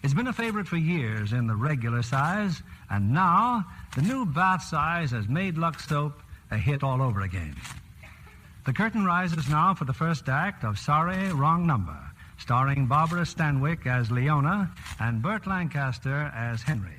It's been a favorite for years in the regular size, and now the new bath size has made Lux Soap a hit all over again. The curtain rises now for the first act of Sorry, Wrong Number, starring Barbara Stanwyck as Leona and Burt Lancaster as Henry.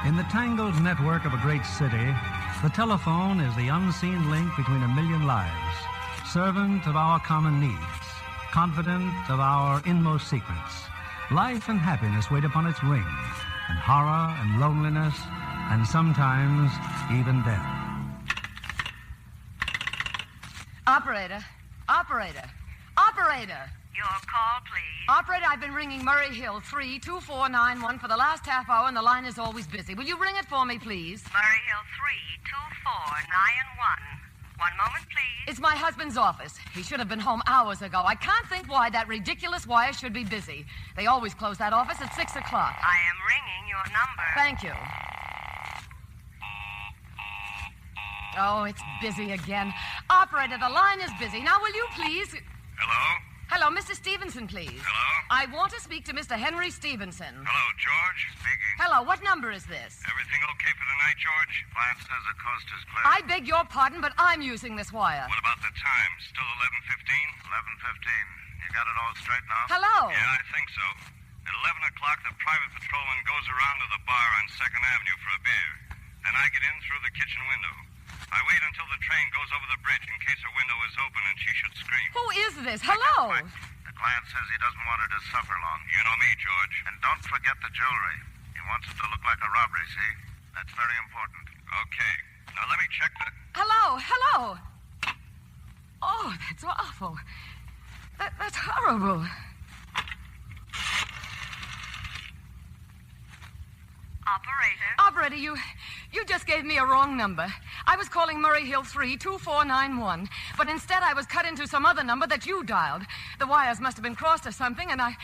In the tangled network of a great city, the telephone is the unseen link between a million lives, servant of our common needs, confidant of our inmost secrets. Life and happiness wait upon its ring, and horror and loneliness, and sometimes even death. Operator, operator, operator. Your call, please. Operator, I've been ringing Murray Hill 32491 for the last half hour, and the line is always busy. Will you ring it for me, please? Murray Hill 32491. One moment, please. It's my husband's office. He should have been home hours ago. I can't think why that ridiculous wire should be busy. They always close that office at 6 o'clock. I am ringing your number. Thank you. Oh, it's busy again. Operator, the line is busy. Now, will you please... Hello? Hello, Mr. Stevenson, please. Hello? I want to speak to Mr. Henry Stevenson. Hello, George. Speaking. Hello, what number is this? Everything okay for tonight, George? Client says the coast is clear. I beg your pardon, but I'm using this wire. What about the time? Still 11:15? 11:15. You got it all straight now? Hello? Yeah, I think so. At 11 o'clock, the private patrolman goes around to the bar on 2nd Avenue for a beer. Then I get in through the kitchen window. I wait until the train goes over the bridge in case a window is open and she should scream. Who is this? Hello? The client says he doesn't want her to suffer long. You know me, George. And don't forget the jewelry. He wants it to look like a robbery, see? That's very important. Okay. Now let me check the... Hello? Hello? Oh, that's awful. That's horrible. Operator, you just gave me a wrong number. I was calling Murray Hill 32491, but instead I was cut into some other number that you dialed. The wires must have been crossed or something, and I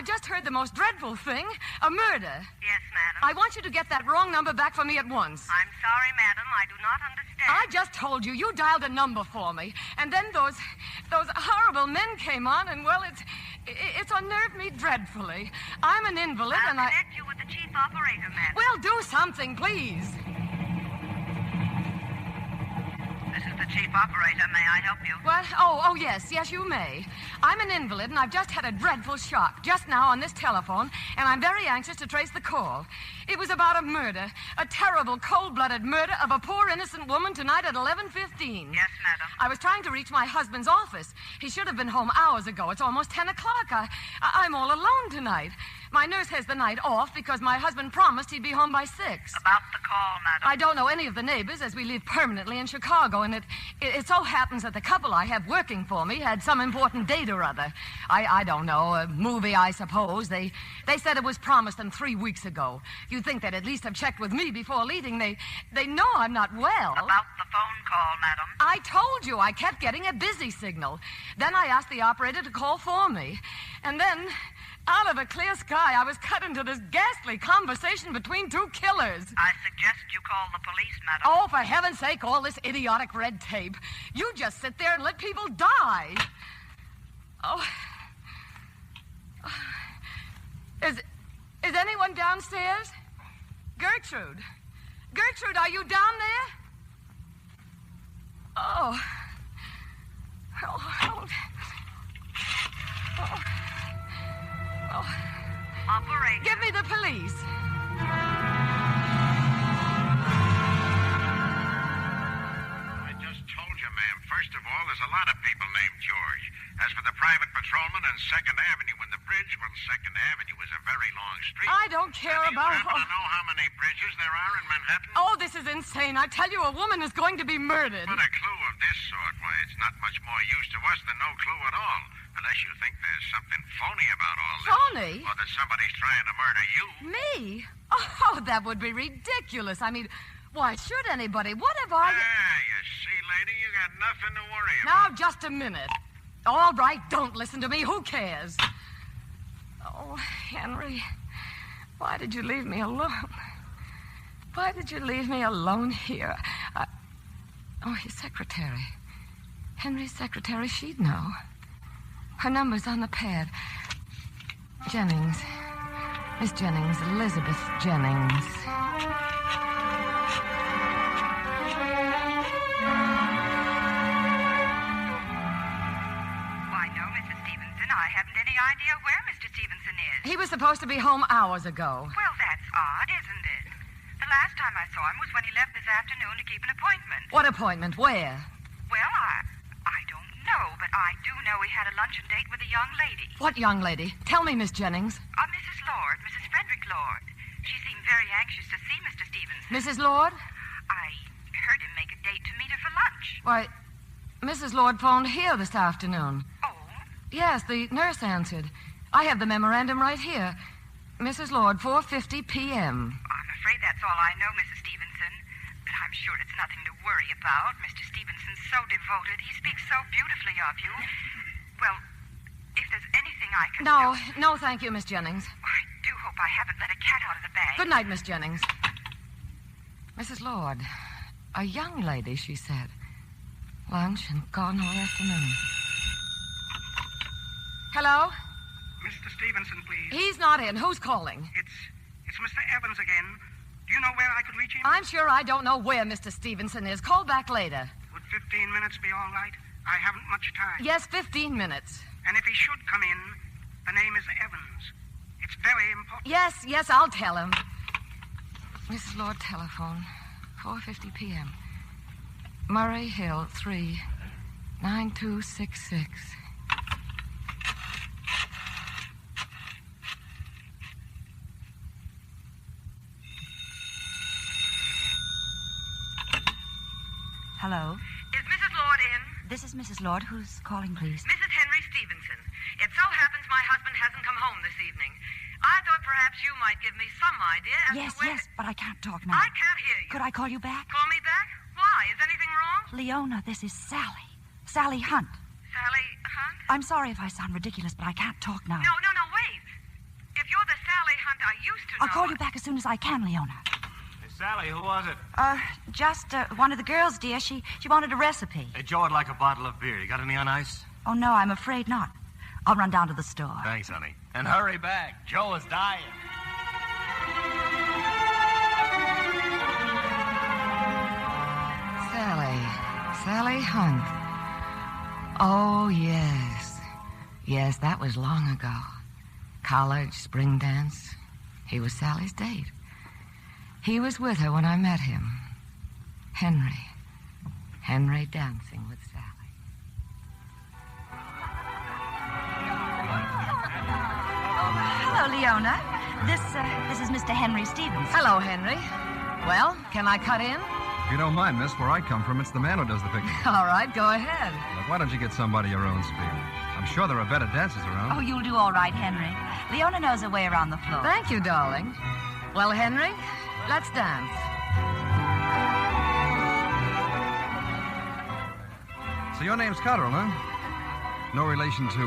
just heard the most dreadful thing, a murder. Yes, madam. I want you to get that wrong number back for me at once. I'm sorry, madam. I do not understand. I just told you. You dialed a number for me, and then those horrible men came on, and, well, it's unnerved me dreadfully. I'm an invalid, I'll and I... connect you with the chief operator, madam. Well, do something, please. This is the chief operator. May I help you? What? Oh, yes, you may. I'm an invalid, and I've just had a dreadful shock just now on this telephone, and I'm very anxious to trace the call. It was about a murder, a terrible, cold-blooded murder of a poor, innocent woman tonight at 11:15. Yes, madam. I was trying to reach my husband's office. He should have been home hours ago. It's almost 10 o'clock. I'm all alone tonight. My nurse has the night off because my husband promised he'd be home by 6. About the call, madam. I don't know any of the neighbors, as we live permanently in Chicago, and it so happens that the couple I have working for me had some important date or other. I don't know, a movie, I suppose. They said it was promised them 3 weeks ago. You'd think they'd at least have checked with me before leaving. They know I'm not well. About the phone call, madam. I told you I kept getting a busy signal. Then I asked the operator to call for me. And then, out of a clear sky, I was cut into this ghastly conversation between two killers. I suggest you call the police, madam. Oh, for heaven's sake, all this idiotic red tape. You just sit there and let people die. Oh. Is anyone downstairs? Gertrude. Gertrude, are you down there? Oh. Oh. Operator. Give me the police. I just told you, ma'am. First of all, there's a lot of people named George. As for the private patrolman on 2nd Avenue and the bridge, well, 2nd Avenue is a very long street. I don't care about... Do you happen to know how many bridges there are in Manhattan? Oh, this is insane. I tell you, a woman is going to be murdered. But a clue of this sort, why, it's not much more use to us than no clue at all. Unless you think there's something phony about all this. Phony? Or that somebody's trying to murder you. Me? Oh, that would be ridiculous. I mean, why should anybody? What have I... You see, lady, you got nothing to worry about. Now, just a minute. All right, don't listen to me. Who cares? Oh, Henry, why did you leave me alone? Why did you leave me alone here? Oh, his secretary. Henry's secretary, she'd know. Her number's on the pad. Jennings. Miss Jennings, Elizabeth Jennings. Idea where Mr. Stevenson is. He was supposed to be home hours ago. Well, that's odd, isn't it? The last time I saw him was when he left this afternoon to keep an appointment. What appointment? Where? Well, I don't know, but I do know he had a luncheon date with a young lady. What young lady? Tell me, Miss Jennings. Mrs. Lord, Mrs. Frederick Lord. She seemed very anxious to see Mr. Stevenson. Mrs. Lord? I heard him make a date to meet her for lunch. Why, Mrs. Lord phoned here this afternoon. Oh? Yes, the nurse answered. I have the memorandum right here. Mrs. Lord, 4:50 p.m. I'm afraid that's all I know, Mrs. Stevenson. But I'm sure it's nothing to worry about. Mr. Stevenson's so devoted. He speaks so beautifully of you. Well, if there's anything I can do... No, thank you, Miss Jennings. I do hope I haven't let a cat out of the bag. Good night, Miss Jennings. Mrs. Lord, a young lady, she said. Lunch and gone all afternoon. Hello? Mr. Stevenson, please. He's not in. Who's calling? It's Mr. Evans again. Do you know where I could reach him? I'm sure I don't know where Mr. Stevenson is. Call back later. Would 15 minutes be all right? I haven't much time. Yes, 15 minutes. And if he should come in, the name is Evans. It's very important. Yes, I'll tell him. Mrs. Lord, telephone. 4:50 p.m. Murray Hill, 3, 9266. Hello? Is Mrs. Lord in? This is Mrs. Lord. Who's calling, please? Mrs. Henry Stevenson. It so happens my husband hasn't come home this evening. I thought perhaps you might give me some idea as to where... Yes, but I can't talk now. I can't hear you. Could I call you back? Call me back? Why? Is anything wrong? Leona, this is Sally. Sally Hunt. Sally Hunt? I'm sorry if I sound ridiculous, but I can't talk now. No, wait. If you're the Sally Hunt I used to know... I'll call you back as soon as I can, Leona. Hey, Sally, who was it? Just one of the girls, dear. She wanted a recipe. Hey, Joe would like a bottle of beer. You got any on ice? Oh, no, I'm afraid not. I'll run down to the store. Thanks, honey. And hurry back. Joe is dying. Sally Hunt. Oh, yes. Yes, that was long ago. College, spring dance. He was Sally's date. He was with her when I met him. Henry dancing with Sally. Hello, Leona. This is Mr. Henry Stevenson. Hello, Henry. Well, can I cut in? If you don't mind, miss, where I come from, it's the man who does the picking. All right, go ahead. Look, why don't you get somebody your own speed? I'm sure there are better dancers around. Oh, you'll do all right, Henry. Leona knows her way around the floor. Thank you, darling. Well, Henry, let's dance. So your name's Cotterill, huh? No relation to,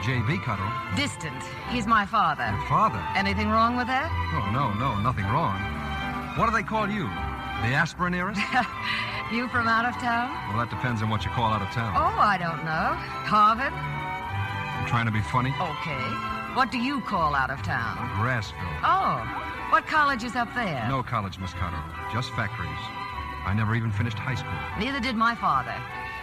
J.B. Cotterill? Distant. He's my father. Your father? Anything wrong with that? Oh, no, nothing wrong. What do they call you? The aspiraneerist? You from out of town? Well, that depends on what you call out of town. Oh, I don't know. Harvard? I'm trying to be funny. Okay. What do you call out of town? Grassville. Oh, what college is up there? No college, Miss Carter. Just factories. I never even finished high school. Neither did my father.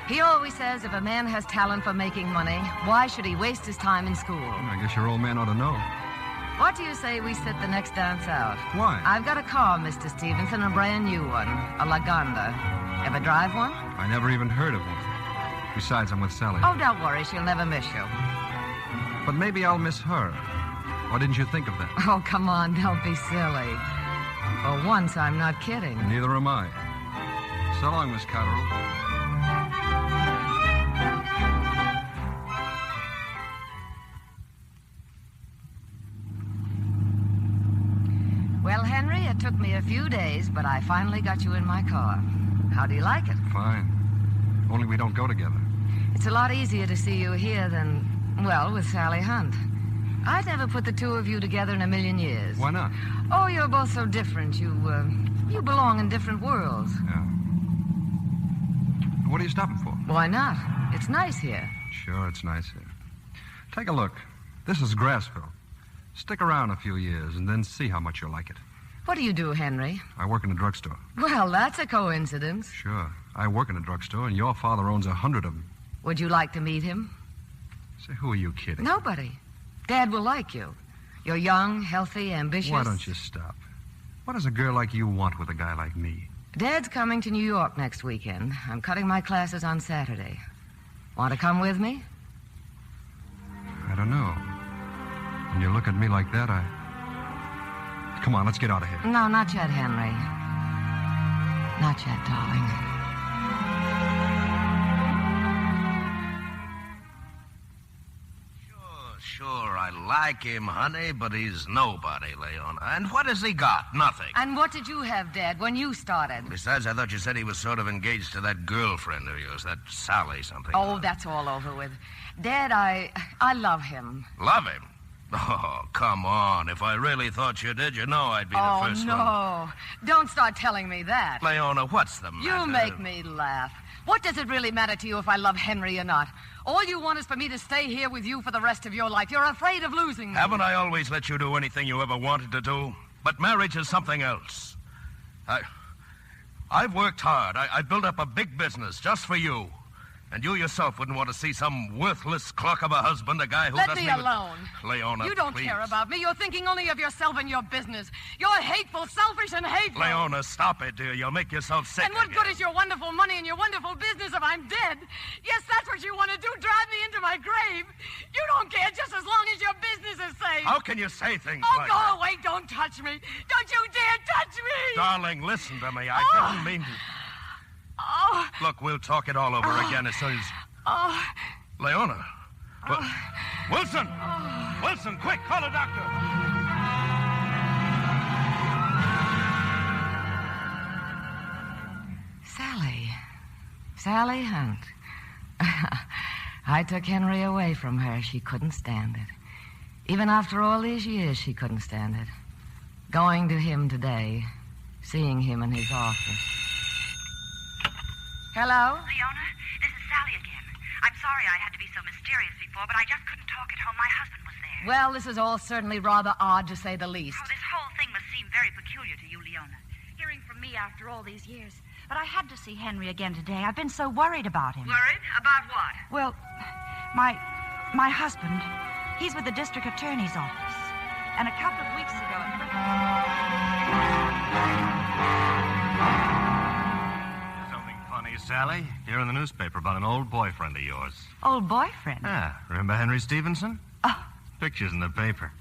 He always says if a man has talent for making money, why should he waste his time in school? I guess your old man ought to know. What do you say we sit the next dance out? Why? I've got a car, Mr. Stevenson, a brand new one. A Lagonda. Ever drive one? I never even heard of one. Besides, I'm with Sally. Oh, don't worry. She'll never miss you. But maybe I'll miss her. Why didn't you think of that? Oh, come on. Don't be silly. For once, I'm not kidding. Neither am I. So long, Miss Cotterill. Well, Henry, it took me a few days, but I finally got you in my car. How do you like it? Fine. Only we don't go together. It's a lot easier to see you here than, well, with Sally Hunt. I'd never put the two of you together in a million years. Why not? Oh, you're both so different. You belong in different worlds. Yeah. What are you stopping for? Why not? It's nice here. Sure, it's nice here. Take a look. This is Grassville. Stick around a few years and then see how much you'll like it. What do you do, Henry? I work in a drugstore. Well, that's a coincidence. Sure. I work in a drugstore, and your father owns 100 of them. Would you like to meet him? Say, who are you kidding? Nobody. Dad will like you. You're young, healthy, ambitious. Why don't you stop? What does a girl like you want with a guy like me? Dad's coming to New York next weekend. I'm cutting my classes on Saturday. Want to come with me? I don't know. When you look at me like that, Come on, let's get out of here. No, not yet, Henry. Not yet, darling. Sure, I like him, honey, but he's nobody, Leona. And what has he got? Nothing. And what did you have, Dad, when you started? Besides, I thought you said he was sort of engaged to that girlfriend of yours, that Sally something. Oh, that's all over with. Dad, I love him. Love him? Oh, come on. If I really thought you did, you know I'd be the first one. Oh, no. Don't start telling me that. Leona, what's the matter? You make me laugh. What does it really matter to you if I love Henry or not? All you want is for me to stay here with you for the rest of your life. You're afraid of losing me. Haven't I always let you do anything you ever wanted to do? But marriage is something else. I've worked hard. I built up a big business just for you. And you yourself wouldn't want to see some worthless cluck of a husband, a guy who doesn't Let me alone. Leona, you don't please. care about me. You're thinking only of yourself and your business. You're hateful, selfish, and hateful. Leona, stop it, dear. You'll make yourself sick. And what good is your wonderful money and your wonderful business if I'm dead? Yes, that's what you want to do, drive me into my grave. You don't care just as long as your business is safe. How can you say things Oh, like go that? away. Don't touch me. Don't you dare touch me. Darling, listen to me. I didn't mean to. Oh. Look, we'll talk it all over again as soon as... Oh. Leona. Wilson! Wilson, quick, call a doctor. Sally Hunt. I took Henry away from her. She couldn't stand it. Even after all these years, she couldn't stand it. Going to him today, seeing him in his office. Hello? Leona, this is Sally again. I'm sorry I had to be so mysterious before, but I just couldn't talk at home. My husband was there. Well, this is all certainly rather odd, to say the least. Oh, this whole thing must seem very peculiar to you, Leona. Hearing from me after all these years. But I had to see Henry again today. I've been so worried about him. Worried? About what? Well, my husband, he's with the district attorney's office. And a couple of weeks ago... Something funny, Sally. Here in the newspaper about an old boyfriend of yours. Old boyfriend? Ah, remember Henry Stevenson? Oh. Pictures in the paper.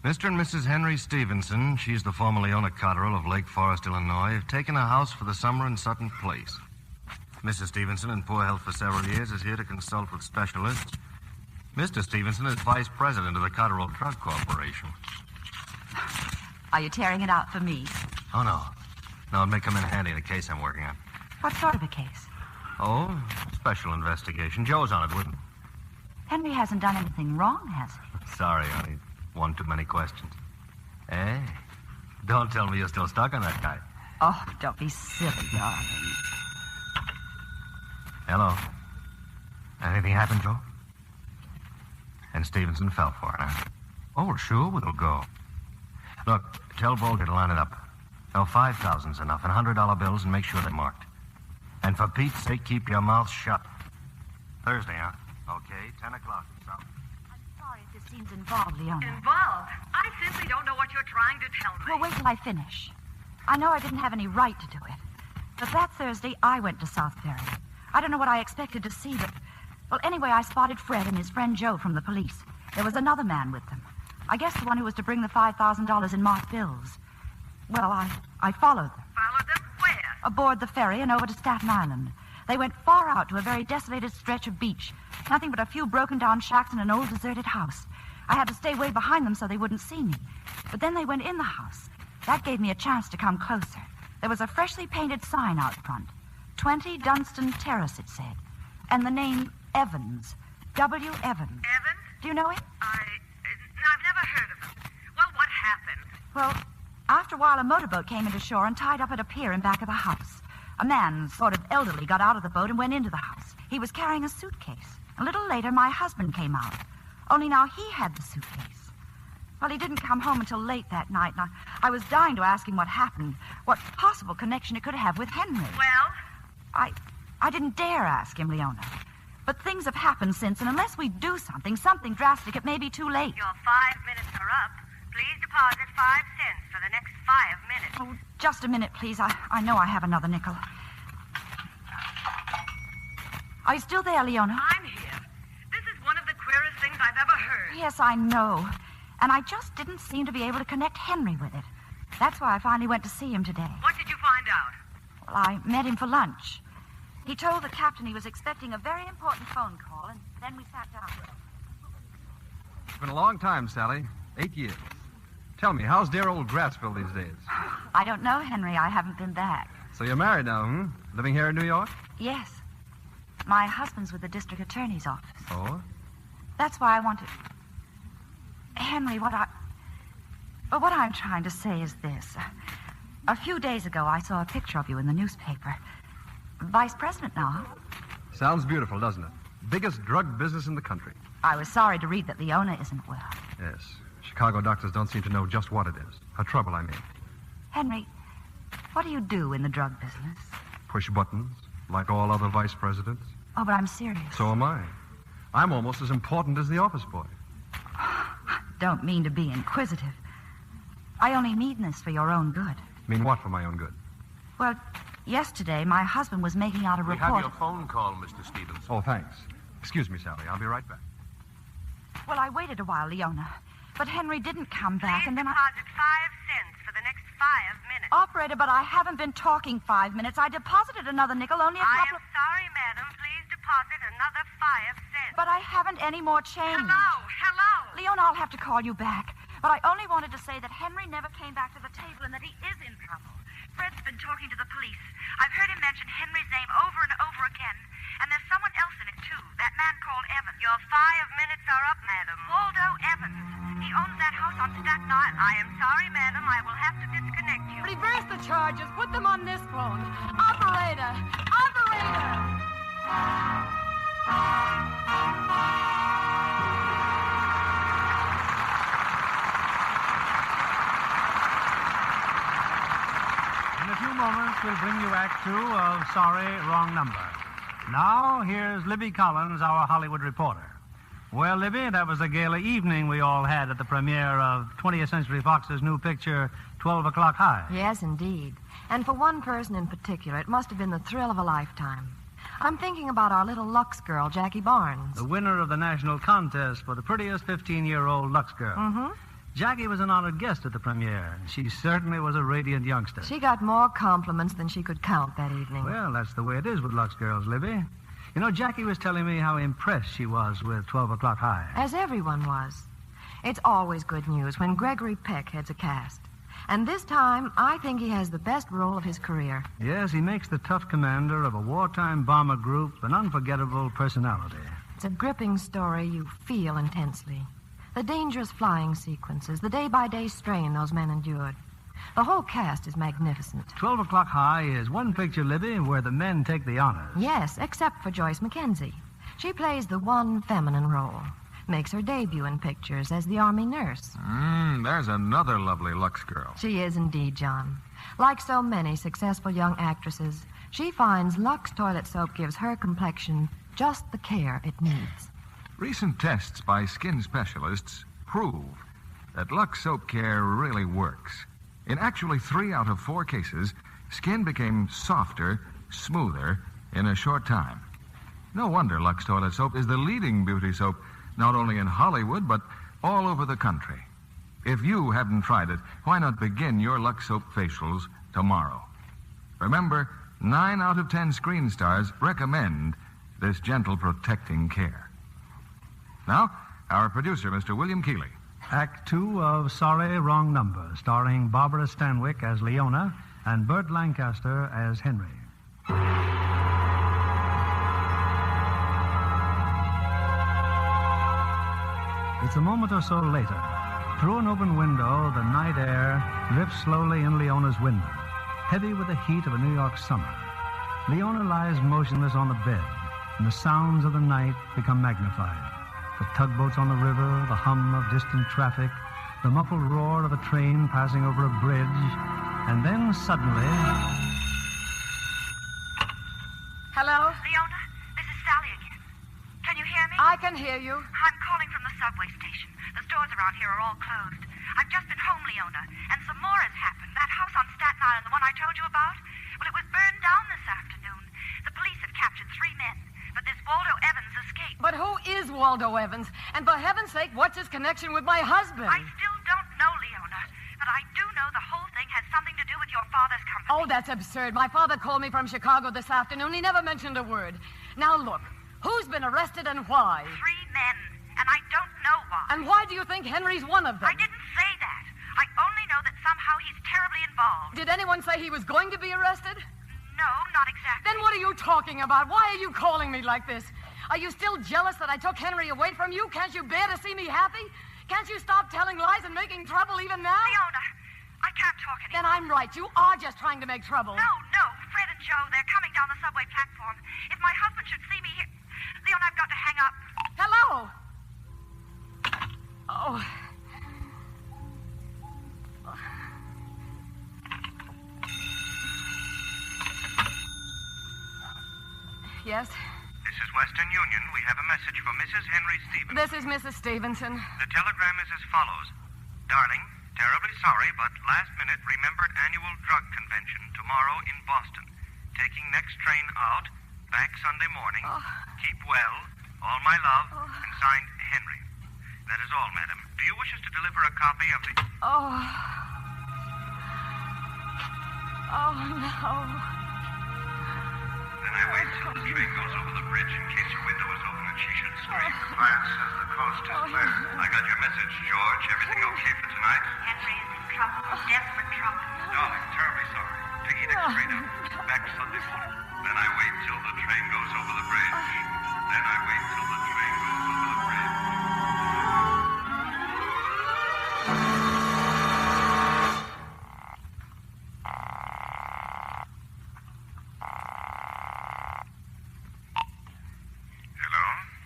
Mr. and Mrs. Henry Stevenson, she's the former Leona Cotterill of Lake Forest, Illinois, have taken a house for the summer in Sutton Place. Mrs. Stevenson, in poor health for several years, is here to consult with specialists. Mr. Stevenson is vice president of the Cotterill Drug Corporation. Are you tearing it out for me? Oh, no. No, it may come in handy in a case I'm working on. What sort of a case? Oh, special investigation. Joe's on it, wouldn't Henry hasn't done anything wrong, has he? Sorry, honey. One too many questions. Hey, don't tell me you're still stuck on that guy. Oh, don't be silly, darling. Hello. Anything happened, Joe? And Stevenson fell for it, huh? Oh, sure, we'll go. Look, tell Bolger to line it up. No, 5,000's enough, and $100 bills, and make sure they're marked. And for Pete's sake, keep your mouth shut. Thursday, huh? Okay, 10 o'clock. So. I'm sorry if this seems involved, Leona. Involved? I simply don't know what you're trying to tell me. Well, wait till I finish. I know I didn't have any right to do it. But that Thursday, I went to South Ferry. I don't know what I expected to see, but... Well, anyway, I spotted Fred and his friend Joe from the police. There was another man with them. I guess the one who was to bring the $5,000 in marked bills. Well, I followed them. Followed them where? Aboard the ferry and over to Staten Island. They went far out to a very desolated stretch of beach. Nothing but a few broken-down shacks and an old deserted house. I had to stay way behind them so they wouldn't see me. But then they went in the house. That gave me a chance to come closer. There was a freshly painted sign out front. 20 Dunstan Terrace, it said. And the name Evans. W. Evans. Evans? Do you know him? I've never heard of him. Well, what happened? Well, after a while, a motorboat came into shore and tied up at a pier in back of the house. A man, sort of elderly, got out of the boat and went into the house. He was carrying a suitcase. A little later, my husband came out. Only now he had the suitcase. Well, he didn't come home until late that night, and I was dying to ask him what happened, what possible connection it could have with Henry. Well? I didn't dare ask him, Leona. But things have happened since, and unless we do something drastic, it may be too late. Your 5 minutes are up. Please deposit 5 cents for the next 5 minutes. Oh, just a minute, please. I know I have another nickel. Are you still there, Leona? I'm here. This is one of the queerest things I've ever heard. Yes, I know. And I just didn't seem to be able to connect Henry with it. That's why I finally went to see him today. What did you find out? Well, I met him for lunch. He told the captain he was expecting a very important phone call, and then we sat down. It's been a long time, Sally. 8 years. Tell me, how's dear old Grassville these days? I don't know, Henry. I haven't been back. So you're married now, hmm? Living here in New York? Yes. My husband's with the district attorney's office. Oh? That's why I wanted... Henry, what I'm trying to say is this. A few days ago, I saw a picture of you in the newspaper. Vice president now. Sounds beautiful, doesn't it? Biggest drug business in the country. I was sorry to read that Leona isn't well. Yes. Chicago doctors don't seem to know just what it is. Her trouble, I mean. Henry, what do you do in the drug business? Push buttons, like all other vice presidents. Oh, but I'm serious. So am I. I'm almost as important as the office boy. Don't mean to be inquisitive. I only mean this for your own good. Mean what for my own good? Well, yesterday, my husband was making out a report... We have your phone call, Mr. Stevens. Oh, thanks. Excuse me, Sally. I'll be right back. Well, I waited a while, Leona. But Henry didn't come back, and then Deposit 5 cents for the next 5 minutes. Operator, but I haven't been talking 5 minutes. I deposited another nickel, only a couple I am sorry, madam. Please deposit another 5 cents. But I haven't any more change. Hello. Leona, I'll have to call you back. But I only wanted to say that Henry never came back to the table and that he is in trouble. Fred's been talking to the police. I've heard him mention Henry's name over and over again. And there's someone else in it, too. That man called Evans. Your 5 minutes are up, madam. Waldo Evans. He owns that house on Staten Island. I am sorry, madam. I will have to disconnect you. Reverse the charges. Put them on this phone. Operator! Operator! In a few moments, we'll bring you Act 2 of Sorry, Wrong Number. Now, here's Libby Collins, our Hollywood reporter. Well, Libby, that was a gala evening we all had at the premiere of 20th Century Fox's new picture, 12 O'Clock High. Yes, indeed. And for one person in particular, it must have been the thrill of a lifetime. I'm thinking about our little Lux girl, Jackie Barnes. The winner of the national contest for the prettiest 15-year-old Lux girl. Mm-hmm. Jackie was an honored guest at the premiere. She certainly was a radiant youngster. She got more compliments than she could count that evening. Well, that's the way it is with Lux girls, Libby. You know, Jackie was telling me how impressed she was with 12 O'Clock High. As everyone was. It's always good news when Gregory Peck heads a cast. And this time, I think he has the best role of his career. Yes, he makes the tough commander of a wartime bomber group an unforgettable personality. It's a gripping story you feel intensely. The dangerous flying sequences, the day-by-day strain those men endured. The whole cast is magnificent. 12 O'Clock High is one picture, Libby, where the men take the honors. Yes, except for Joyce Mackenzie. She plays the one feminine role. Makes her debut in pictures as the Army nurse. There's another lovely Lux girl. She is indeed, John. Like so many successful young actresses, she finds Lux toilet soap gives her complexion just the care it needs. Recent tests by skin specialists prove that Lux soap care really works. In actually 3 out of 4 cases, skin became softer, smoother in a short time. No wonder Lux toilet soap is the leading beauty soap, not only in Hollywood, but all over the country. If you haven't tried it, why not begin your Lux soap facials tomorrow? Remember, 9 out of 10 screen stars recommend this gentle protecting care. Now, our producer, Mr. William Keeley. Act 2 of Sorry, Wrong Number, starring Barbara Stanwyck as Leona and Burt Lancaster as Henry. It's a moment or so later. Through an open window, the night air drifts slowly in Leona's window, heavy with the heat of a New York summer. Leona lies motionless on the bed, and the sounds of the night become magnified. The tugboats on the river, the hum of distant traffic, the muffled roar of a train passing over a bridge, and then suddenly... Hello? Leona, this is Sally again. Can you hear me? I can hear you. I'm calling from the subway station. The stores around here are all closed. I've just been home, Leona, and some more has happened. That house on Staten Island, the one I told you about, well, it was burned down this afternoon. The police have captured 3 men, but this Waldo Evans escaped. But who is Waldo Evans? And for heaven's sake, what's his connection with my husband? I still don't know, Leona, but I do know the whole thing has something to do with your father's company. Oh, that's absurd. My father called me from Chicago this afternoon. He never mentioned a word. Now, look, who's been arrested and why? 3 men, and I don't know why. And why do you think Henry's one of them? I didn't say that. I only know that somehow he's terribly involved. Did anyone say he was going to be arrested? No, not exactly. Then what are you talking about? Why are you calling me like this? Are you still jealous that I took Henry away from you? Can't you bear to see me happy? Can't you stop telling lies and making trouble even now? Leona, I can't talk anymore. Then I'm right. You are just trying to make trouble. No. Fred and Joe, they're coming down the subway platform. If my husband should see me here... Leona, I've got to hang up. Hello? Oh. Yes? This is Western Union. We have a message for Mrs. Henry Stevenson. This is Mrs. Stevenson. The telegram is as follows. Darling, terribly sorry, but last minute remembered annual drug convention tomorrow in Boston. Taking next train out, back Sunday morning. Oh. Keep well. All my love. And signed, Henry. That is all, madam. Do you wish us to deliver a copy of the... Oh. Oh, no. Then I wait till the train goes over the bridge in case your window is open and she should scream. The pilot says the coast is clear. I got your message, George. Everything okay for tonight? Henry is in trouble. Desperate trouble. Darling, terribly sorry. Taking next train out. Back Sunday morning. Then I wait till the train goes over the bridge. Then I wait till the train goes over the bridge.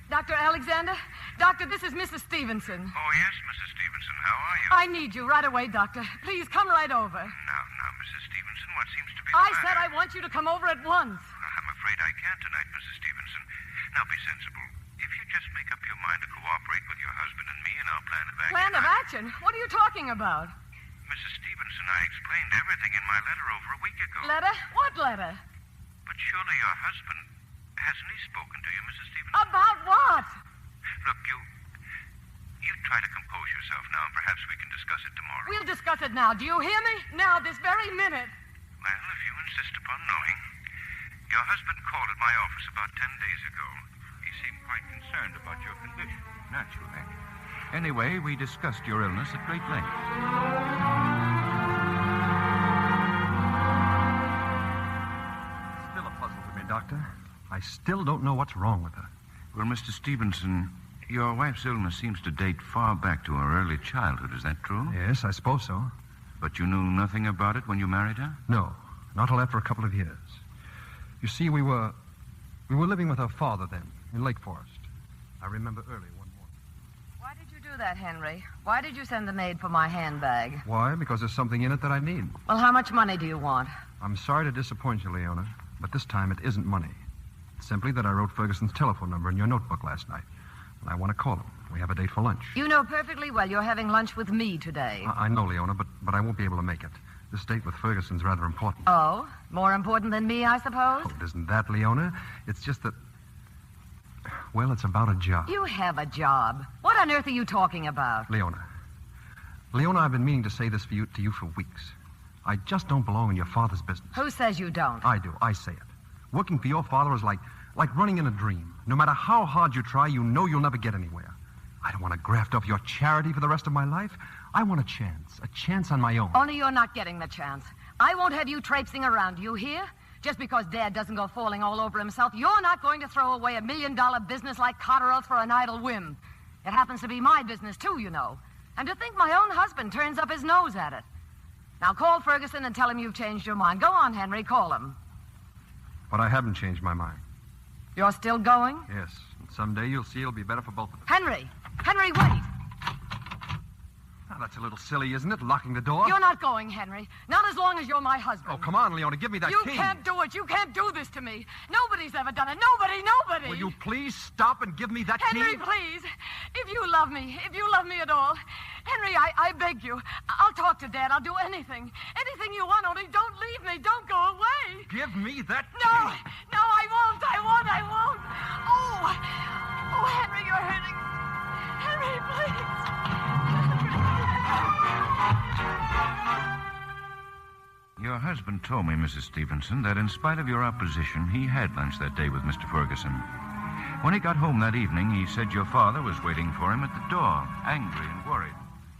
Dr. Alexander? Doctor, this is Mrs. Stevenson. Oh, yes, Mrs. Stevenson. How are you? I need you right away, Doctor. Please come right over. Now, Mrs. Stevenson, what seems to be I the said matter? I want you to come over at once. I'm afraid I can't tonight, Mrs. Stevenson. Now, be sensible. If you just make up your mind to cooperate with your husband and me in our plan of action... Plan of action? What are you talking about? Mrs. Stevenson, I explained everything in my letter over a week ago. Letter? What letter? But surely your husband... Hasn't he spoken to you, Mrs. Stevenson? About what? Look, you try to compose yourself now, and perhaps we can discuss it tomorrow. We'll discuss it now. Do you hear me? Now, this very minute. Well, if you insist upon knowing. Your husband called at my office about 10 days ago. He seemed quite concerned about your condition. Naturally. Anyway, we discussed your illness at great length. Still a puzzle to me, Doctor. I still don't know what's wrong with her. Well, Mr. Stevenson, your wife's illness seems to date far back to her early childhood. Is that true? Yes, I suppose so. But you knew nothing about it when you married her? No, not till after a couple of years. You see, we were living with her father then, in Lake Forest. I remember early one morning. do that, Henry? Why did you send the maid for my handbag? Why? Because there's something in it that I need. Well, how much money do you want? I'm sorry to disappoint you, Leona, but this time it isn't money. It's simply that I wrote Ferguson's telephone number in your notebook last night, and I want to call him. We have a date for lunch. You know perfectly well you're having lunch with me today. I know, Leona, but I won't be able to make it. This date with Ferguson's rather important. Oh? More important than me, I suppose? Oh, it isn't that, Leona. It's just that... Well, it's about a job. You have a job. What on earth are you talking about? Leona, I've been meaning to say this to you for weeks. I just don't belong in your father's business. Who says you don't? I do. I say it. Working for your father is like running in a dream. No matter how hard you try, you know you'll never get anywhere. I don't want to graft up your charity for the rest of my life. I want a chance on my own. Only you're not getting the chance. I won't have you traipsing around, you hear? Just because Dad doesn't go falling all over himself, you're not going to throw away $1 million business like Cotterell's for an idle whim. It happens to be my business, too, you know. And to think my own husband turns up his nose at it. Now call Ferguson and tell him you've changed your mind. Go on, Henry, call him. But I haven't changed my mind. You're still going? Yes. And someday you'll see it'll be better for both of us. Henry, wait. Now, that's a little silly, isn't it? Locking the door? You're not going, Henry. Not as long as you're my husband. Oh, come on, Leona. Give me that key. You can't do it. You can't do this to me. Nobody's ever done it. Nobody. Will you please stop and give me that key? Henry, please. If you love me at all. Henry, I beg you. I'll talk to Dad. I'll do anything. Anything you want, only don't leave me. Don't go away. Give me that key. No, I won't. Oh, Henry, you're hurting. Henry, please. Your husband told me, Mrs. Stevenson, that in spite of your opposition, he had lunch that day with Mr. Ferguson. When he got home that evening, he said your father was waiting for him at the door, angry and worried.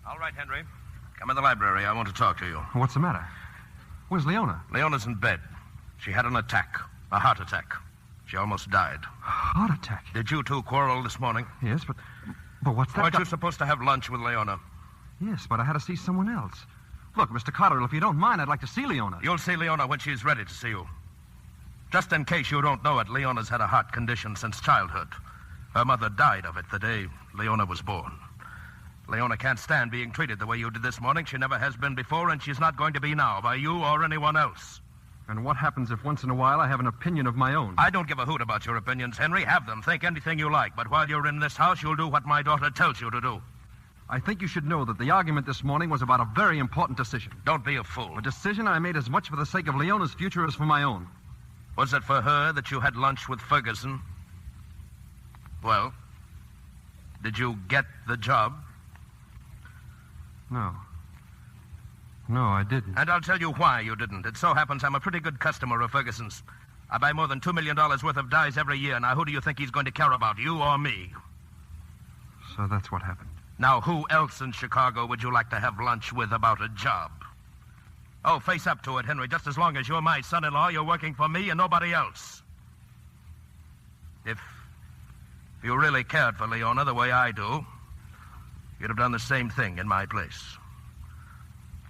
All right, Henry. Come in the library. I want to talk to you. What's the matter? Where's Leona? Leona's in bed. She had an attack. A heart attack. She almost died. Heart attack? Did you two quarrel this morning? Yes, but what's that? Weren't you supposed to have lunch with Leona? Yes, but I had to see someone else. Look, Mr. Cotterell, if you don't mind, I'd like to see Leona. You'll see Leona when she's ready to see you. Just in case you don't know it, Leona's had a heart condition since childhood. Her mother died of it the day Leona was born. Leona can't stand being treated the way you did this morning. She never has been before, and she's not going to be now by you or anyone else. And what happens if once in a while I have an opinion of my own? I don't give a hoot about your opinions, Henry. Have them. Think anything you like. But while you're in this house, you'll do what my daughter tells you to do. I think you should know that the argument this morning was about a very important decision. Don't be a fool. A decision I made as much for the sake of Leona's future as for my own. Was it for her that you had lunch with Ferguson? Well, did you get the job? No, I didn't. And I'll tell you why you didn't. It so happens I'm a pretty good customer of Ferguson's. I buy more than $2 million worth of dyes every year. Now, who do you think he's going to care about, you or me? So that's what happened. Now, who else in Chicago would you like to have lunch with about a job? Oh, face up to it, Henry. Just as long as you're my son-in-law, you're working for me and nobody else. If you really cared for Leona the way I do, you'd have done the same thing in my place.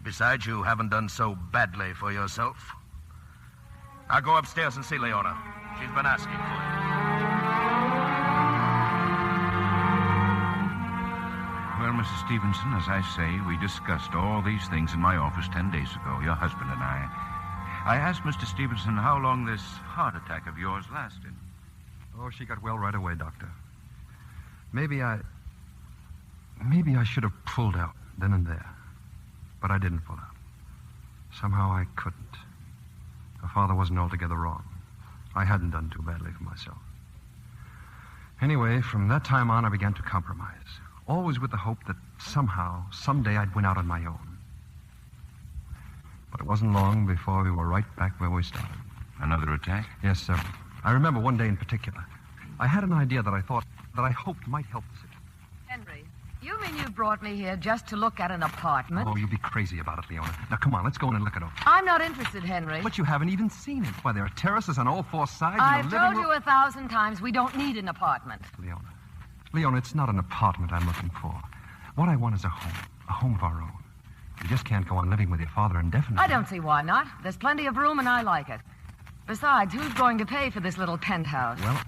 Besides, you haven't done so badly for yourself. I'll go upstairs and see Leona. She's been asking for you. Well, Mrs. Stevenson, as I say, we discussed all these things in my office 10 days ago, your husband and I. I asked Mr. Stevenson how long this heart attack of yours lasted. Oh, she got well right away, Doctor. Maybe I should have pulled out then and there. But I didn't pull out. Somehow I couldn't. Her father wasn't altogether wrong. I hadn't done too badly for myself. Anyway, from that time on, I began to compromise. Always with the hope that somehow, someday, I'd win out on my own. But it wasn't long before we were right back where we started. Another attack? Yes, sir. I remember one day in particular. I had an idea that I hoped might help the situation. Henry, you mean you brought me here just to look at an apartment? Oh, you'd be crazy about it, Leona. Now, come on, let's go in and look it over. I'm not interested, Henry. But you haven't even seen it. Why, there are terraces on all four sides. I've told you 1,000 times we don't need an apartment. Leona, it's not an apartment I'm looking for. What I want is a home of our own. You just can't go on living with your father indefinitely. I don't see why not. There's plenty of room and I like it. Besides, who's going to pay for this little penthouse? Well,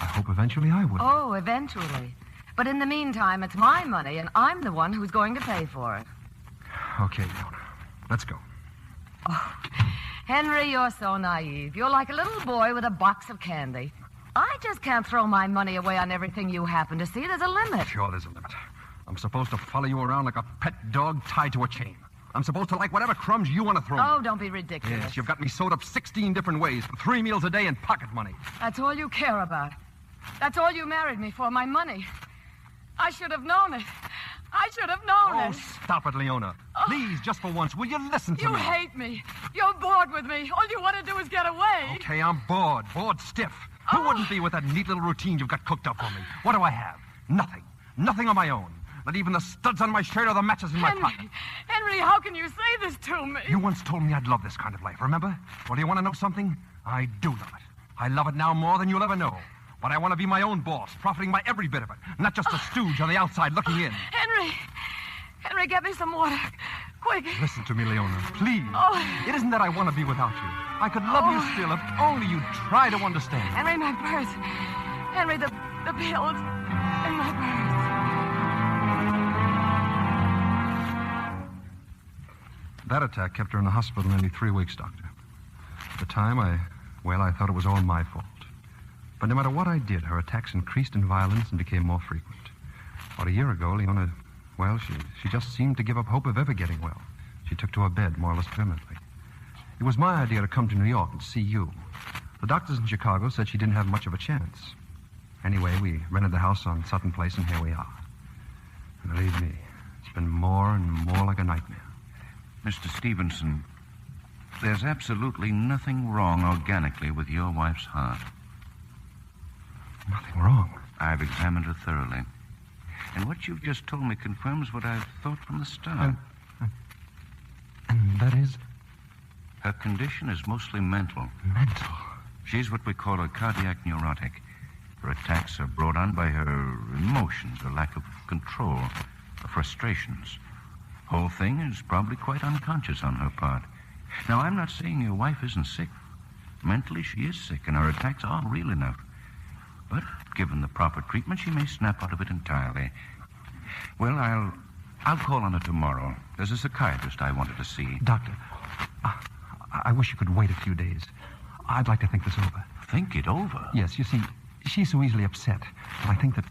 I hope eventually I will. Oh, eventually. But in the meantime, it's my money, and I'm the one who's going to pay for it. Okay, Leona. Let's go. Oh, Henry, you're so naive. You're like a little boy with a box of candy. I just can't throw my money away on everything you happen to see. There's a limit. Sure, there's a limit. I'm supposed to follow you around like a pet dog tied to a chain. I'm supposed to like whatever crumbs you want to throw me. Oh, don't be ridiculous. Yes, you've got me sewed up 16 different ways, 3 meals a day and pocket money. That's all you care about. That's all you married me for, my money. I should have known it. I should have known it. Oh, stop it, Leona. Please, just for once, will you listen to me? You hate me. You're bored with me. All you want to do is get away. Okay, I'm bored. Bored stiff. Who wouldn't be with that neat little routine you've got cooked up for me? What do I have? Nothing. Nothing on my own. Not even the studs on my shirt or the matches in my pocket. Henry, how can you say this to me? You once told me I'd love this kind of life, remember? Well, do you want to know something? I do love it. I love it now more than you'll ever know. But I want to be my own boss, profiting by every bit of it, not just a stooge on the outside looking in. Henry, get me some water. Quick. Listen to me, Leona, please. Oh. It isn't that I want to be without you. I could love you still if only you'd try to understand. Henry, my purse. Henry, the pills in my purse. That attack kept her in the hospital nearly 3 weeks, Doctor. At the time, I thought it was all my fault. But no matter what I did, her attacks increased in violence and became more frequent. About a year ago, Leona, she just seemed to give up hope of ever getting well. She took to her bed more or less permanently. It was my idea to come to New York and see you. The doctors in Chicago said she didn't have much of a chance. Anyway, we rented the house on Sutton Place, and here we are. And believe me, it's been more and more like a nightmare. Mr. Stevenson, there's absolutely nothing wrong organically with your wife's heart. Nothing wrong? I've examined her thoroughly. And what you've just told me confirms what I've thought from the start. And that is? Her condition is mostly mental. Mental? She's what we call a cardiac neurotic. Her attacks are brought on by her emotions, her lack of control, her frustrations. Whole thing is probably quite unconscious on her part. Now, I'm not saying your wife isn't sick. Mentally, she is sick, and her attacks are real enough. But given the proper treatment, she may snap out of it entirely. Well, I'll call on her tomorrow. There's a psychiatrist I wanted to see. Doctor, I wish you could wait a few days. I'd like to think this over. Think it over? Yes, you see, she's so easily upset. And I think that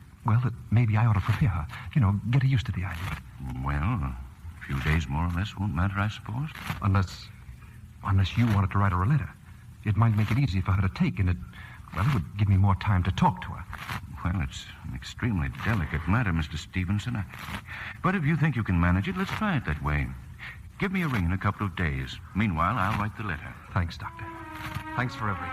maybe I ought to prepare her. Get her used to the idea. Well, a few days more or less won't matter, I suppose. Unless you wanted to write her a letter. It might make it easy for her to take, and it would give me more time to talk to her. Well, it's an extremely delicate matter, Mr. Stevenson. But if you think you can manage it, let's try it that way. Give me a ring in a couple of days. Meanwhile, I'll write the letter. Thanks, Doctor. Thanks for everything.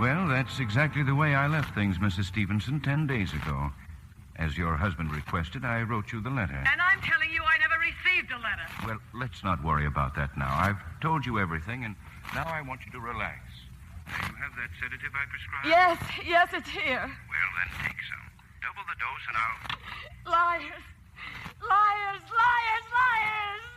Well, that's exactly the way I left things, Mrs. Stevenson, 10 days ago. As your husband requested, I wrote you the letter. And I'm telling you I never received a letter. Well, let's not worry about that now. I've told you everything, and now I want you to relax. You have that sedative I prescribed? Yes, it's here. Well, then take some. Double the dose, and I'll... Liars! Liars! Liars! Liars!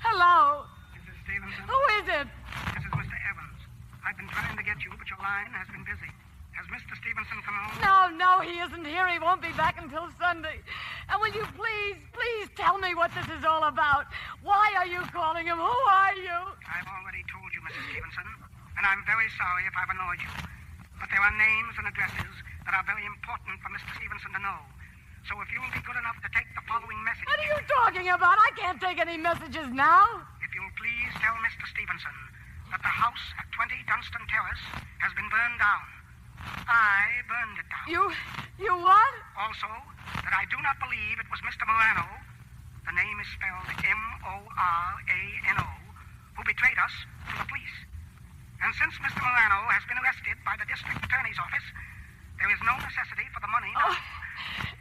Hello. Mrs. Stevenson? Who is it? This is Mr. Evans. I've been trying to get you, but your line has been busy. Has Mr. Stevenson come home? No, he isn't here. He won't be back until Sunday. And will you please tell me what this is all about? Why are you calling him? Who are you? I've already told you, Mrs. Stevenson, and I'm very sorry if I've annoyed you. But there are names and addresses that are very important for Mr. Stevenson to know. So if you'll be good enough to take the following message... What are you talking about? I can't take any messages now. If you'll please tell Mr. Stevenson that the house at 20 Dunstan Terrace has been burned down. I burned it down. You what? Also, that I do not believe it was Mr. Morano, the name is spelled M-O-R-A-N-O, who betrayed us to the police. And since Mr. Morano has been arrested by the district attorney's office, there is no necessity for the money now.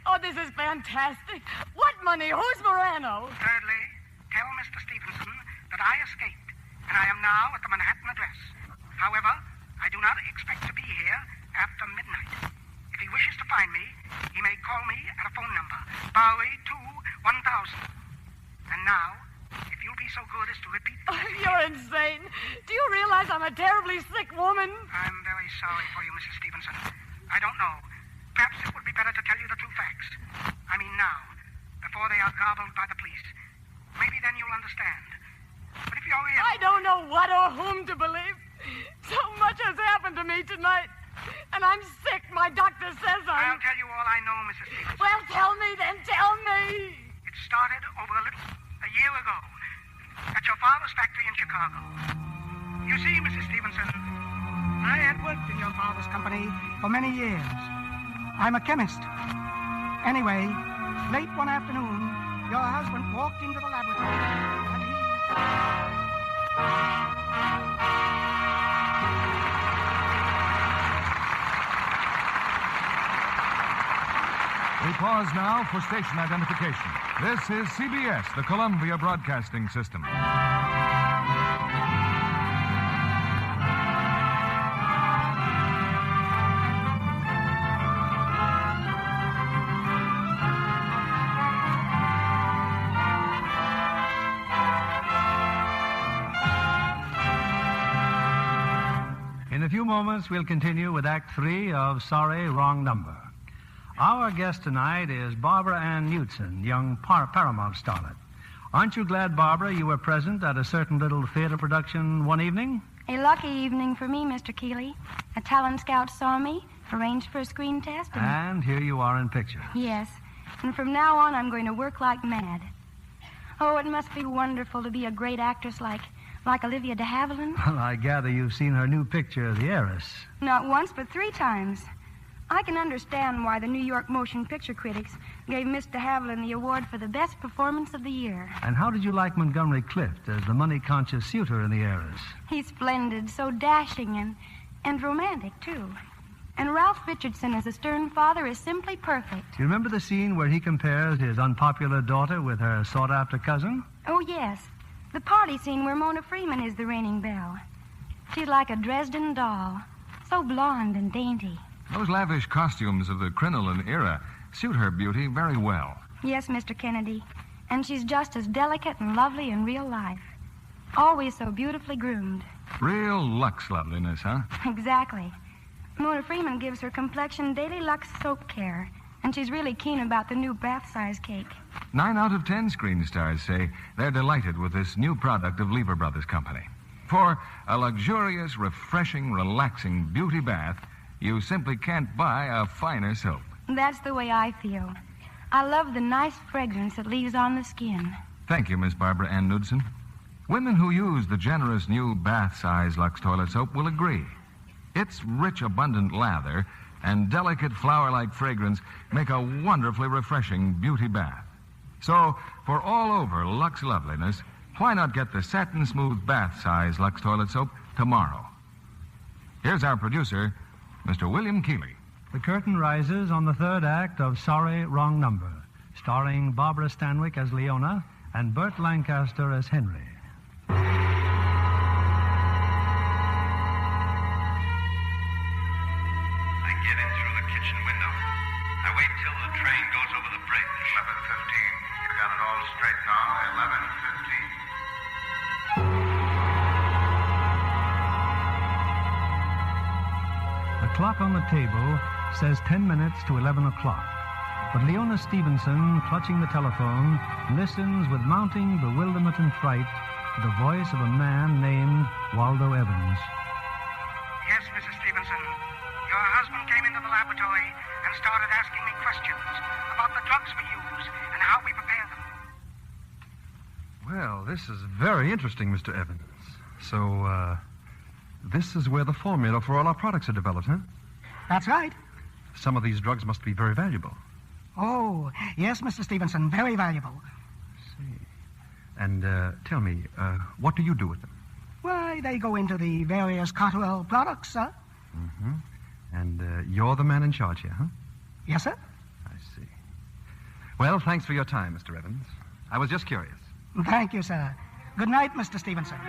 Oh, this is fantastic. What money? Who's Morano? Thirdly, tell Mr. Stevenson that I escaped, and I am now at the Manhattan address. However, I do not expect to be here after midnight. If If he wishes to find me, he may call me at a phone number, Bowery 2-1000. And now, if you'll be so good as to repeat the message. You're insane. Do you realize I'm a terribly sick woman? I'm very sorry for you, Mrs. Stevenson. I don't know. Perhaps it would be better to tell you the true facts. I mean now, before they are gobbled by the police. Maybe then you'll understand. But if you're ill... I don't know what or whom to believe. So much has happened to me tonight. And I'm sick. My doctor says I'll tell you all I know, Mrs. Stevenson. Well, tell me then. Tell me. It started over a year ago, at your father's factory in Chicago. You see, Mrs. Stevenson, I had worked in your father's company for many years. I'm a chemist. Anyway, late one afternoon, your husband walked into the laboratory and he... We pause now for station identification. This is CBS, the Columbia Broadcasting System. In a few moments, we'll continue with Act 3 of Sorry, Wrong Number. Our guest tonight is Barbara Ann Knudsen, young Paramount starlet. Aren't you glad, Barbara, you were present at a certain little theater production one evening? A lucky evening for me, Mr. Keeley. A talent scout saw me, arranged for a screen test, And here you are in picture. Yes. And from now on, I'm going to work like mad. Oh, it must be wonderful to be a great actress like Olivia de Havilland. Well, I gather you've seen her new picture, The Heiress. Not once, but 3 times. I can understand why the New York motion picture critics gave Miss de Havilland the award for the best performance of the year. And how did you like Montgomery Clift as the money-conscious suitor in The Heiress? He's splendid, so dashing and romantic, too. And Ralph Richardson as a stern father is simply perfect. Do you remember the scene where he compares his unpopular daughter with her sought-after cousin? Oh, yes. The party scene where Mona Freeman is the reigning belle. She's like a Dresden doll, so blonde and dainty. Those lavish costumes of the crinoline era suit her beauty very well. Yes, Mr. Kennedy. And she's just as delicate and lovely in real life. Always so beautifully groomed. Real Lux loveliness, huh? Exactly. Mona Freeman gives her complexion daily Lux soap care, and she's really keen about the new bath-size cake. 9 out of 10 screen stars say they're delighted with this new product of Lever Brothers Company. For a luxurious, refreshing, relaxing beauty bath, you simply can't buy a finer soap. That's the way I feel. I love the nice fragrance it leaves on the skin. Thank you, Miss Barbara Ann Knudsen. Women who use the generous new bath-size Lux toilet soap will agree. Its rich, abundant lather and delicate flower-like fragrance make a wonderfully refreshing beauty bath. So, for all over Lux loveliness, why not get the satin-smooth bath-size Lux toilet soap tomorrow? Here's our producer, Mr. William Keeley. The curtain rises on the 3rd act of Sorry, Wrong Number, starring Barbara Stanwyck as Leona and Burt Lancaster as Henry. I get in through the kitchen window. I wait till the train goes over the bridge. 11:15. You got it all straight now. 11:15. The clock on the table says 10 minutes to 11 o'clock. But Leona Stevenson, clutching the telephone, listens with mounting bewilderment and fright to the voice of a man named Waldo Evans. Yes, Mrs. Stevenson. Your husband came into the laboratory and started asking me questions about the drugs we use and how we prepare them. Well, this is very interesting, Mr. Evans. So, this is where the formula for all our products are developed, huh? That's right. Some of these drugs must be very valuable. Oh, yes, Mr. Stevenson, very valuable. And tell me, what do you do with them? Why, they go into the various Cotterell products, sir. Mm-hmm. And you're the man in charge here, huh? Yes, sir. I see. Well, thanks for your time, Mr. Evans. I was just curious. Thank you, sir. Good night, Mr. Stevenson.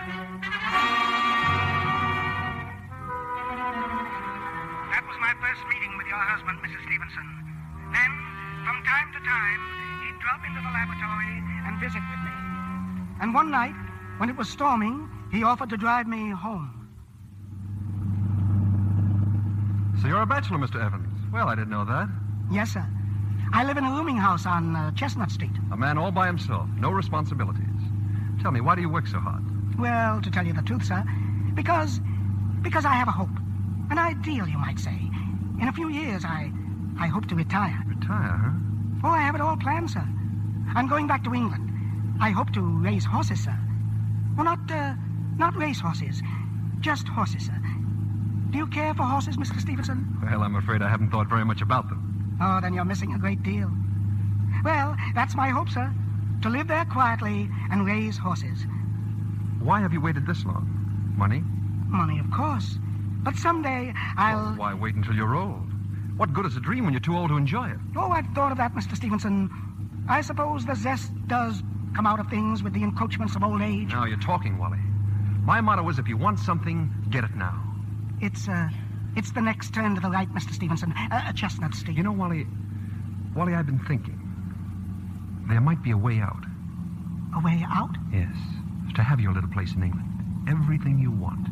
That was my first first meeting with your husband, Mrs. Stevenson. Then, from time to time, he'd drop into the laboratory and visit with me. And one night, when it was storming, he offered to drive me home. So you're a bachelor, Mr. Evans. Well, I didn't know that. Yes, sir. I live in a rooming house on Chestnut Street. A man all by himself, no responsibilities. Tell me, why do you work so hard? Well, to tell you the truth, sir, because I have a hope. An ideal, you might say. In a few years, I hope to retire. Retire, huh? Oh, I have it all planned, sir. I'm going back to England. I hope to raise horses, sir. Well, not race horses, just horses, sir. Do you care for horses, Mr. Stevenson? Well, I'm afraid I haven't thought very much about them. Oh, then you're missing a great deal. Well, that's my hope, sir. To live there quietly and raise horses. Why have you waited this long? Money? Money, of course. But someday I'll... Well, why wait until you're old? What good is a dream when you're too old to enjoy it? Oh, I've thought of that, Mr. Stevenson. I suppose the zest does come out of things with the encroachments of old age. Now you're talking, Wally. My motto is if you want something, get it now. It's the next turn to the right, Mr. Stevenson. Chestnut Street. You know, Wally, I've been thinking. There might be a way out. A way out? Yes. To have your little place in England. Everything you want.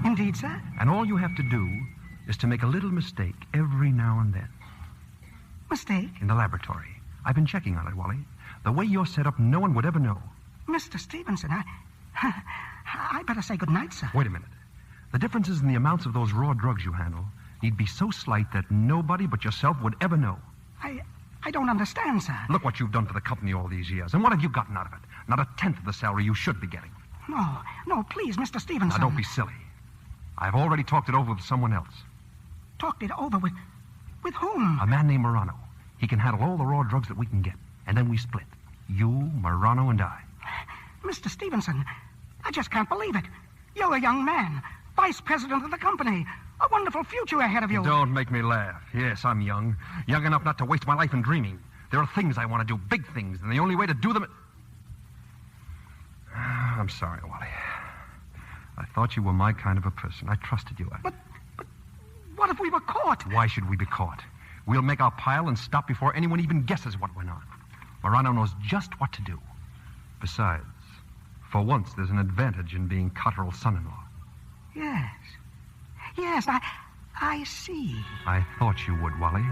Indeed, sir. And all you have to do is to make a little mistake every now and then. Mistake? In the laboratory. I've been checking on it, Wally. The way you're set up, no one would ever know. Mr. Stevenson, I better say good night, sir. Wait a minute. The differences in the amounts of those raw drugs you handle need be so slight that nobody but yourself would ever know. I don't understand, sir. Look what you've done for the company all these years. And what have you gotten out of it? Not a tenth of the salary you should be getting. No, please, Mr. Stevenson. Now, don't be silly. I've already talked it over with someone else. Talked it over with whom? A man named Morano. He can handle all the raw drugs that we can get. And then we split. You, Morano, and I. Mr. Stevenson, I just can't believe it. You're a young man, vice president of the company. A wonderful future ahead of you. Don't make me laugh. Yes, I'm young. Young enough not to waste my life in dreaming. There are things I want to do, big things, and the only way to do them... I'm sorry, Wally. I thought you were my kind of a person. I trusted you. But what if we were caught? Why should we be caught? We'll make our pile and stop before anyone even guesses what went on. Morano knows just what to do. Besides, for once, there's an advantage in being Cotterell's son-in-law. Yes, I see. I thought you would, Wally.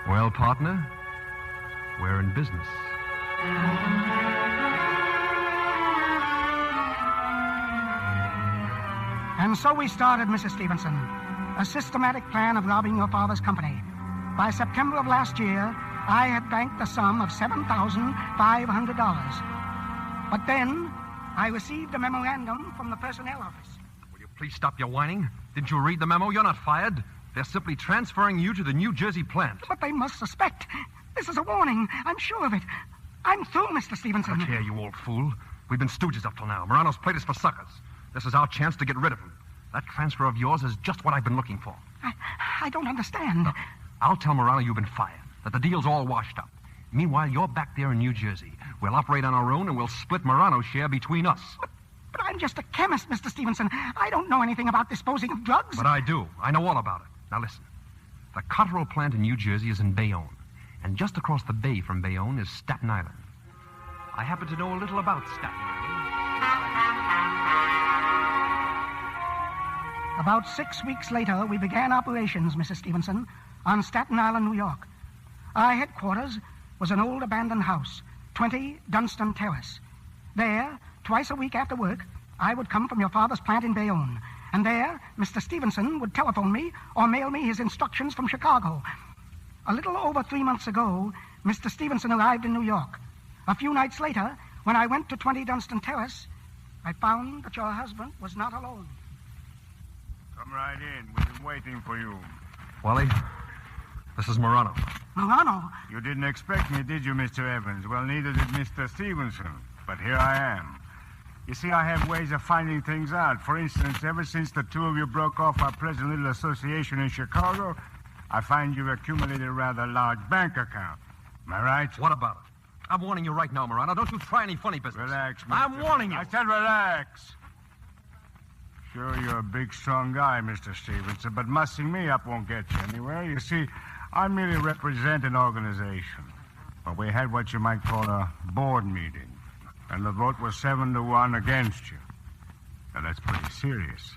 Well, partner, we're in business. And so we started, Mrs. Stevenson. A systematic plan of robbing your father's company. By September of last year, I had banked the sum of $7,500. But then, I received a memorandum from the personnel office. Will you please stop your whining? Didn't you read the memo? You're not fired. They're simply transferring you to the New Jersey plant. But they must suspect. This is a warning. I'm sure of it. I'm through, Mr. Stevenson. Look here, you old fool. We've been stooges up till now. Morano's played us for suckers. This is our chance to get rid of him. That transfer of yours is just what I've been looking for. I don't understand. Look, I'll tell Morano you've been fired, that the deal's all washed up. Meanwhile, you're back there in New Jersey. We'll operate on our own, and we'll split Morano's share between us. But I'm just a chemist, Mr. Stevenson. I don't know anything about disposing of drugs. But I do. I know all about it. Now listen. The Cotterell plant in New Jersey is in Bayonne. And just across the bay from Bayonne is Staten Island. I happen to know a little about Staten Island. About 6 weeks later, we began operations, Mrs. Stevenson, on Staten Island, New York. Our headquarters was an old abandoned house, 20 Dunstan Terrace. There, twice a week after work, I would come from your father's plant in Bayonne. And there, Mr. Stevenson would telephone me or mail me his instructions from Chicago. A little over 3 months ago, Mr. Stevenson arrived in New York. A few nights later, when I went to 20 Dunstan Terrace, I found that your husband was not alone. Come right in. We've been waiting for you. Wally, this is Morano. Morano? You didn't expect me, did you, Mr. Evans? Well, neither did Mr. Stevenson. But here I am. You see, I have ways of finding things out. For instance, ever since the two of you broke off our pleasant little association in Chicago, I find you've accumulated a rather large bank account. Am I right? What about it? I'm warning you right now, Morano. Don't you try any funny business. Relax, Mr. I'm warning you. I said relax. Sure, you're a big, strong guy, Mr. Stevenson, but mussing me up won't get you anywhere. You see, I merely represent an organization. Well, we had what you might call a board meeting, and the vote was 7-1 against you. Now, that's pretty serious.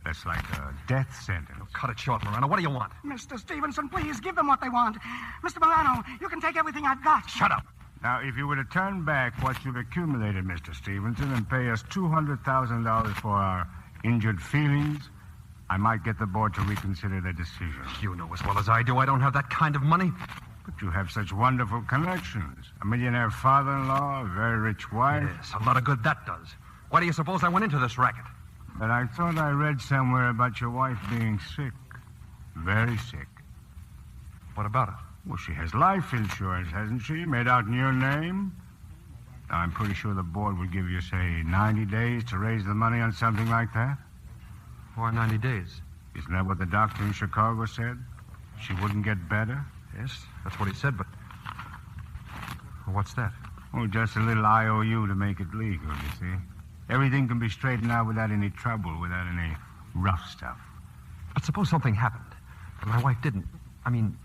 That's like a death sentence. Oh, cut it short, Morano. What do you want? Mr. Stevenson, please give them what they want. Mr. Morano, you can take everything I've got. Shut up. Now, if you were to turn back what you've accumulated, Mr. Stevenson, and pay us $200,000 for our injured feelings, I might get the board to reconsider their decision. You know as well as I do I don't have that kind of money. But you have such wonderful connections. A millionaire father-in-law, a very rich wife. Yes, a lot of good that does. Why do you suppose I went into this racket? But I thought I read somewhere about your wife being sick. Very sick. What about it? Well, she has life insurance, hasn't she? Made out in your name? Now, I'm pretty sure the board would give you, say, 90 days to raise the money on something like that. Why 90 days? Isn't that what the doctor in Chicago said? She wouldn't get better? Yes, that's what he said, but... What's that? Oh, just a little IOU to make it legal, you see. Everything can be straightened out without any trouble, without any rough stuff. But suppose something happened, and my wife didn't. I mean,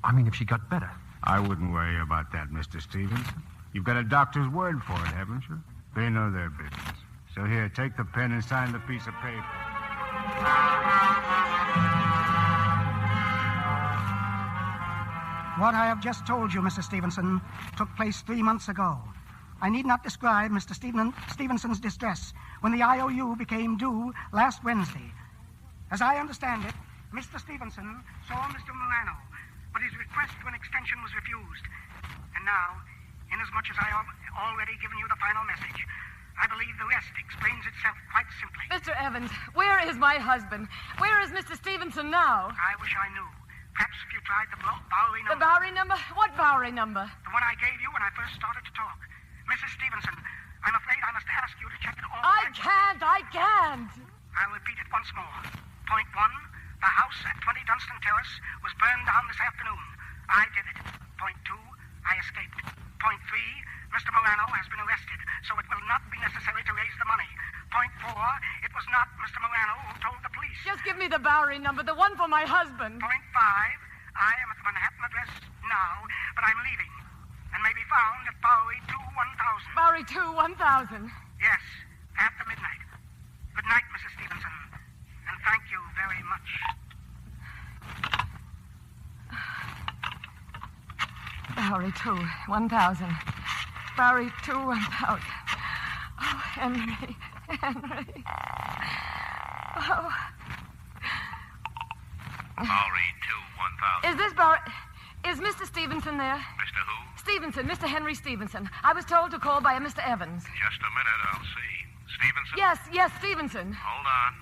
if she got better. I wouldn't worry about that, Mr. Stevenson. You've got a doctor's word for it, haven't you? They know their business. So here, take the pen and sign the piece of paper. What I have just told you, Mr. Stevenson, took place 3 months ago. I need not describe Mr. Stevenson's distress when the IOU became due last Wednesday. As I understand it, Mr. Stevenson saw Mr. Morano, but his request for an extension was refused. And now, inasmuch as I have already given you the final message, I believe the rest explains itself quite simply. Mr. Evans, where is my husband? Where is Mr. Stevenson now? I wish I knew. Perhaps if you tried the Bowery number. The Bowery number? What Bowery number? The one I gave you when I first started to talk. Mrs. Stevenson, I'm afraid I must ask you to check it all. I can't. I'll repeat it once more. Point 1, the house at 20 Dunstan Terrace was burned down this afternoon. I did it. Point 2, I escaped. Point 3, Mr. Morano has been arrested, so it will not be necessary to raise the money. Point 4, it was not Mr. Morano who told the police. Just give me the Bowery number, the one for my husband. Point 5, I am at the Manhattan address now, but I'm leaving, and may be found at Bowery 2-1000. Bowery 2-1000? Yes, after midnight. Good night, Mrs. Stevenson, and thank you very much. Bowery 2-1000. Bowery 2-1000. Oh, Henry. Oh. Bowery 2-1000. Is this Bowery... Is Mr. Stevenson there? Mr. who? Stevenson, Mr. Henry Stevenson. I was told to call by a Mr. Evans. Just a minute, I'll see. Stevenson? Yes, Stevenson. Hold on.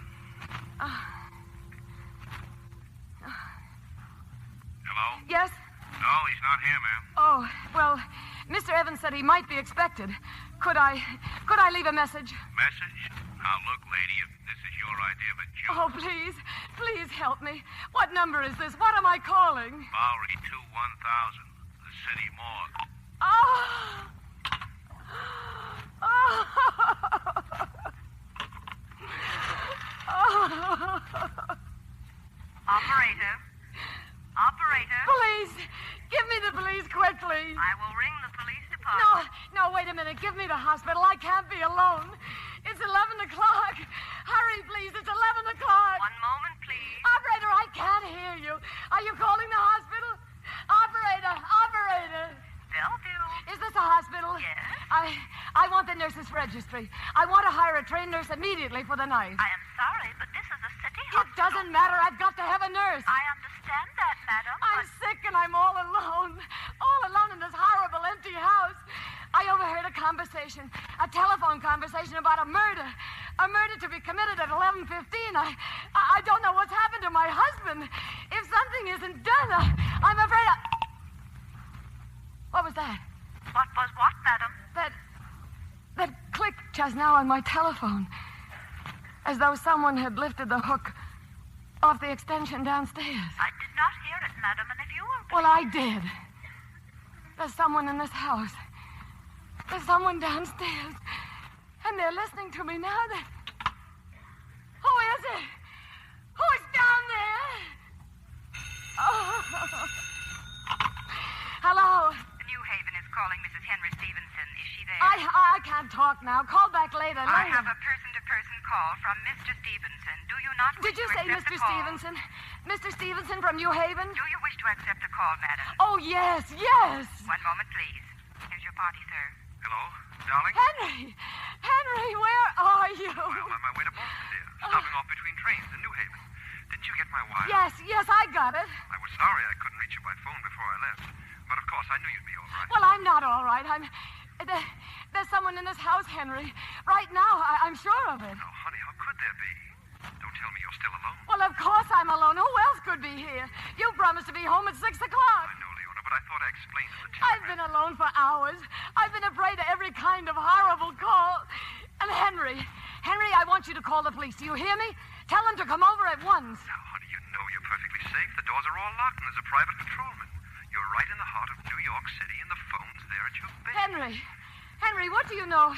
Hello? Yes? No, he's not here, ma'am. Oh, well, Mr. Evans said he might be expected. Could I leave a message? Message? Now, look, lady, if this is your idea of a joke... Oh, please help me. What number is this? What am I calling? Bowery 2-1000, the city morgue. Oh! Operator. Police! Give me the police quickly. I will ring the police department. No, wait a minute. Give me the hospital. I can't be alone. It's 11 o'clock. Hurry, please. It's 11 o'clock. One moment, please. Operator, I can't hear you. Are you calling the hospital? Operator. They'll do. Is this a hospital? Yes. I want the nurse's registry. I want to hire a trained nurse immediately for the night. I am sorry, but this is a city It hospital. doesn't matter. I've got to have a nurse. I understand that, madam. I'm sick and I'm all alone in this horrible empty house. I overheard a telephone conversation about a murder to be committed at 11:15. I don't know what's happened to my husband. If something isn't done, I'm afraid What was that? What was what, madam? That click just now on my telephone. As though someone had lifted the hook off the extension downstairs. I did not hear it, madam, and if you will... Well, I did. There's someone in this house. There's someone downstairs. And they're listening to me now. Who is it? Who's down there? Oh. Hello? New Haven is calling Mrs. Henry Stevenson. Is she there? I can't talk now. Call back later. I have a person-to-person call from Mr. Stevenson. Do you not wish Did you to say accept Mr. the call? Stevenson? Mr. Stevenson from New Haven? Do you wish to accept the call, madam? Oh, yes, yes. One moment, please. Here's your party, sir. Hello, darling? Henry, where are you? Well, I'm on my way to Boston, dear. Stopping off between trains in New Haven. Didn't you get my wire? Yes, I got it. I was sorry I couldn't reach you by phone before I left. But, of course, I knew you'd be all right. Well, I'm not all right. There's someone in this house, Henry. Right now, I'm sure of it. Oh, honey, how could there be? Don't tell me you're still alone. Well, of course I'm alone. Who else could be here? You promised to be home at 6 o'clock. I know, Leona, but I thought I explained to the I've been alone for hours. I've been afraid of every kind of horrible call. And Henry, I want you to call the police. Do you hear me? Tell them to come over at once. Now, honey, you know you're perfectly safe. The doors are all locked and there's a private patrolman. You're right in the heart of New York City and the phone's there at your bed. Henry, what do you know?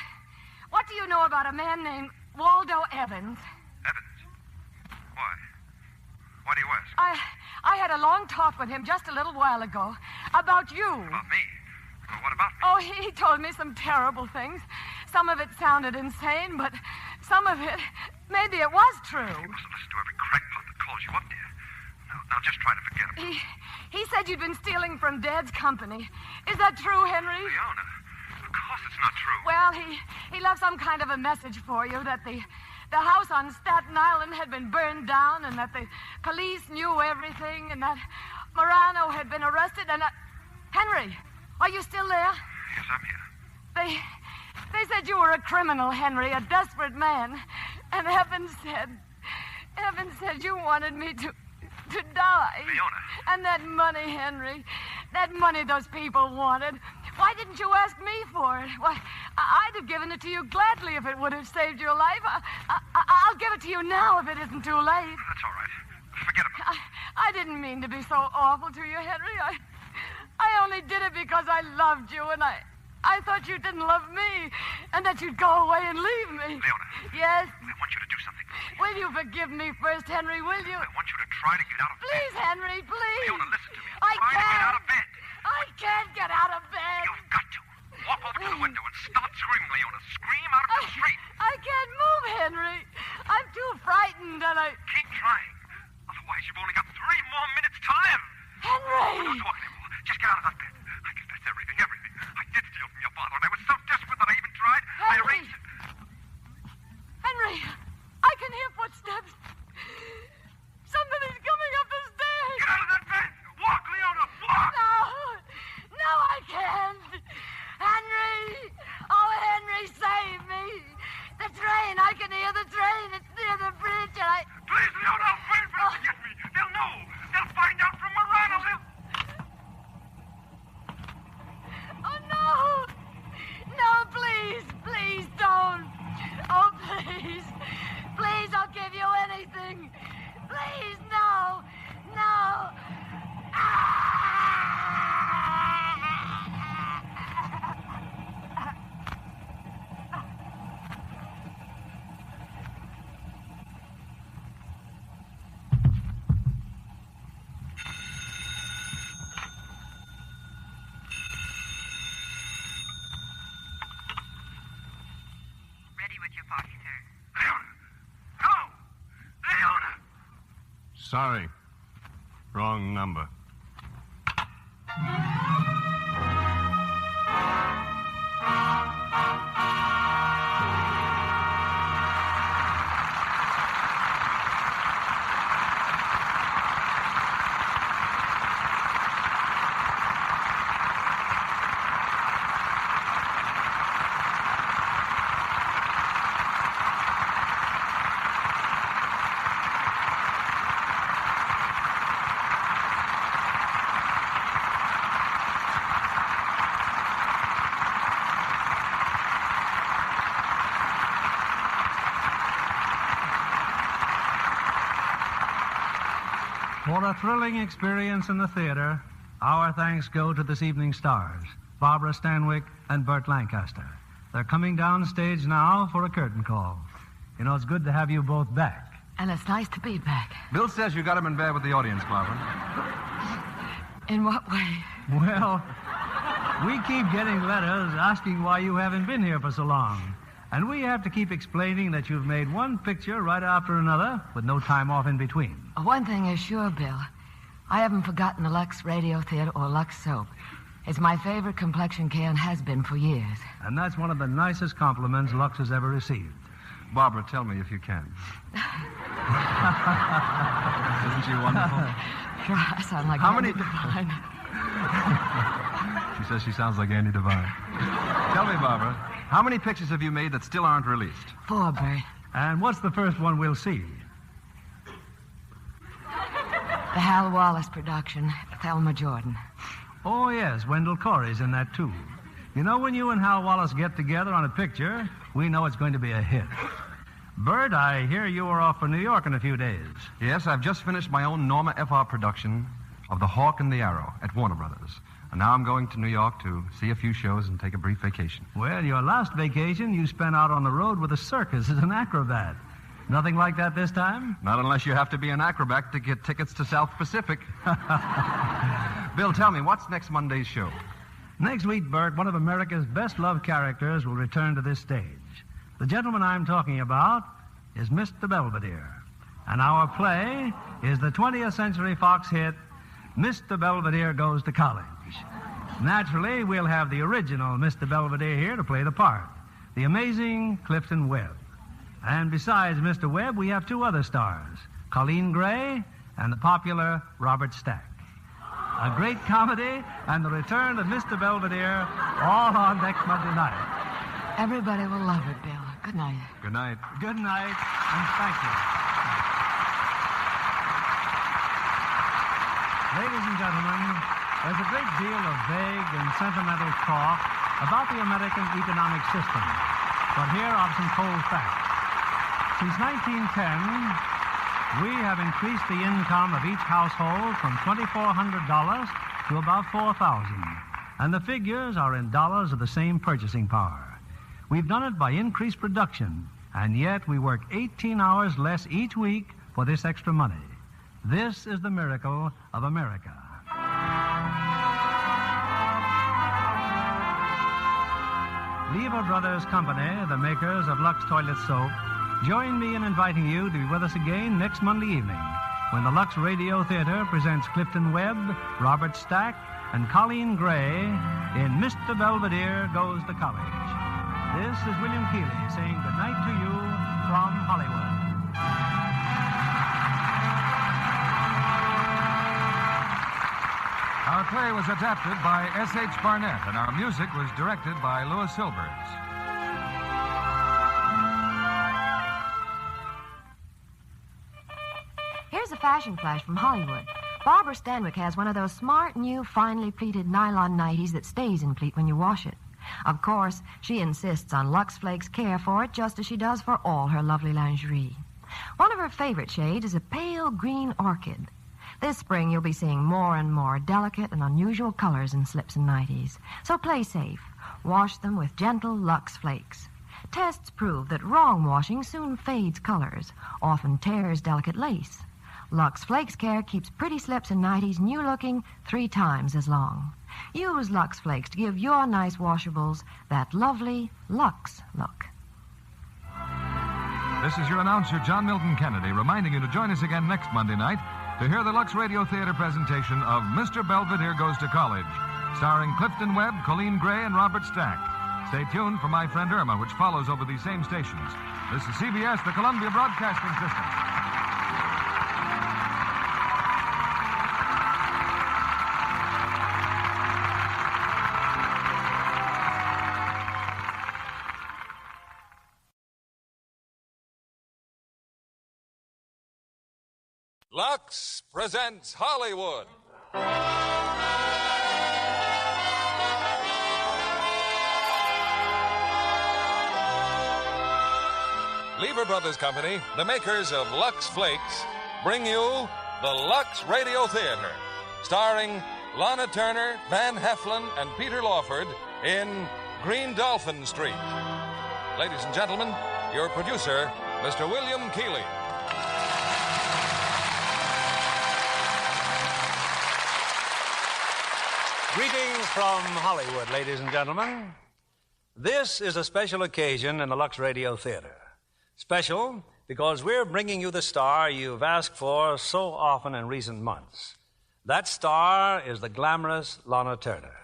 What do you know about a man named Waldo Evans? Evans? Why? Why do you ask? I had a long talk with him just a little while ago about you. About me? Well, what about me? Oh, he told me some terrible things. Some of it sounded insane, but some of it, maybe it was true. You mustn't listen to every crackpot that calls you up, dear. Now just try to forget about it. He said you'd been stealing from Dad's company. Is that true, Henry? Leona, of course it's not true. Well, he left some kind of a message for you that the house on Staten Island had been burned down and that the police knew everything and that Morano had been arrested and Henry, are you still there? Yes, I'm here. They said you were a criminal, Henry, a desperate man. And Evans said you wanted me to die. Leona. And that money, Henry, that money those people wanted. Why didn't you ask me for it? Why, I'd have given it to you gladly if it would have saved your life. I'll give it to you now if it isn't too late. That's all right. Forget about it. I didn't mean to be so awful to you, Henry. I only did it because I loved you, and I thought you didn't love me, and that you'd go away and leave me. Leona. Yes? I want you to do something for me. Will you forgive me first, Henry, will you? I want you to try to get out of bed. Please, Henry, please. Leona, listen to me. I try to get out of bed. I can't get out of bed. You've got to. Walk over to the window and start screaming, Leona. Scream out of the street. I can't move, Henry. I'm too frightened, and Keep trying. Otherwise, you've only got 3 more minutes to live. Henry! Don't talk anymore. Just get out of that bed. I confess everything. I did steal from your father, and I was so desperate that I even tried. I arranged it. Henry, I can hear footsteps. Somebody's coming up the stairs. Get out of that bed. Walk, Leona. Walk. No, I can't. Henry! Oh, Henry, save me. The train, I can hear the train. It's near the bridge, and Please, Leona, wait for them to get me. They'll know. They'll find out from Morano. Oh, no. No, please don't. Oh, please. Please, I'll give you anything. Please, no. Ready with your party, sir. Leona. Hello. Leona. Sorry. Wrong number. For a thrilling experience in the theater, our thanks go to this evening's stars, Barbara Stanwyck and Burt Lancaster. They're coming down stage now for a curtain call. You know, it's good to have you both back. And it's nice to be back. Bill says you got him in bed with the audience, Barbara. In what way? Well, we keep getting letters asking why you haven't been here for so long. And we have to keep explaining that you've made one picture right after another with no time off in between. One thing is sure, Bill. I haven't forgotten the Lux Radio Theater or Lux Soap. It's my favorite complexion care and has been for years. And that's one of the nicest compliments Lux has ever received. Barbara, tell me if you can. Isn't she wonderful? Sure, I sound like How Andy many- Devine. She says she sounds like Andy Devine. Tell me, Barbara, how many pictures have you made that still aren't released? 4, Bert. And what's the first one we'll see? The Hal Wallace production, Thelma Jordan. Oh, yes, Wendell Corey's in that, too. You know, when you and Hal Wallace get together on a picture, we know it's going to be a hit. Bert, I hear you are off for New York in a few days. Yes, I've just finished my own Norma F.R. production of The Hawk and the Arrow at Warner Brothers. And now I'm going to New York to see a few shows and take a brief vacation. Well, your last vacation you spent out on the road with a circus as an acrobat. Nothing like that this time? Not unless you have to be an acrobat to get tickets to South Pacific. Bill, tell me, what's next Monday's show? Next week, Bert, one of America's best-loved characters will return to this stage. The gentleman I'm talking about is Mr. Belvedere. And our play is the 20th Century Fox hit, Mr. Belvedere Goes to College. Naturally, we'll have the original Mr. Belvedere here to play the part, the amazing Clifton Webb. And besides Mr. Webb, we have 2 other stars, Colleen Gray and the popular Robert Stack. A great comedy and the return of Mr. Belvedere all on next Monday night. Everybody will love it, Bill. Good night. Good night. Good night, and thank you. Ladies and gentlemen, there's a great deal of vague and sentimental talk about the American economic system. But here are some cold facts. Since 1910, we have increased the income of each household from $2,400 to about $4,000. And the figures are in dollars of the same purchasing power. We've done it by increased production, and yet we work 18 hours less each week for this extra money. This is the miracle of America. Lever Brothers Company, the makers of Lux Toilet Soap, join me in inviting you to be with us again next Monday evening when the Lux Radio Theater presents Clifton Webb, Robert Stack, and Colleen Gray in Mr. Belvedere Goes to College. This is William Keeley saying good night to you from Hollywood. Our play was adapted by S.H. Barnett, and our music was directed by Louis Silvers. Here's a fashion flash from Hollywood. Barbara Stanwyck has one of those smart, new, finely pleated nylon nighties that stays in pleat when you wash it. Of course, she insists on Lux Flakes care for it just as she does for all her lovely lingerie. One of her favorite shades is a pale green orchid. This spring, you'll be seeing more and more delicate and unusual colors in slips and nighties. So play safe. Wash them with gentle Lux Flakes. Tests prove that wrong washing soon fades colors, often tears delicate lace. Lux Flakes Care keeps pretty slips and nighties new-looking 3 times as long. Use Lux Flakes to give your nice washables that lovely Lux look. This is your announcer, John Milton Kennedy, reminding you to join us again next Monday night to hear the Lux Radio Theater presentation of Mr. Belvedere Goes to College, starring Clifton Webb, Colleen Gray, and Robert Stack. Stay tuned for My Friend Irma, which follows over these same stations. This is CBS, the Columbia Broadcasting System. Lux presents Hollywood. Lever Brothers Company, the makers of Lux Flakes, bring you the Lux Radio Theater, starring Lana Turner, Van Heflin, and Peter Lawford in Green Dolphin Street. Ladies and gentlemen, your producer, Mr. William Keeley. Greetings from Hollywood, ladies and gentlemen. This is a special occasion in the Lux Radio Theater. Special because we're bringing you the star you've asked for so often in recent months. That star is the glamorous Lana Turner.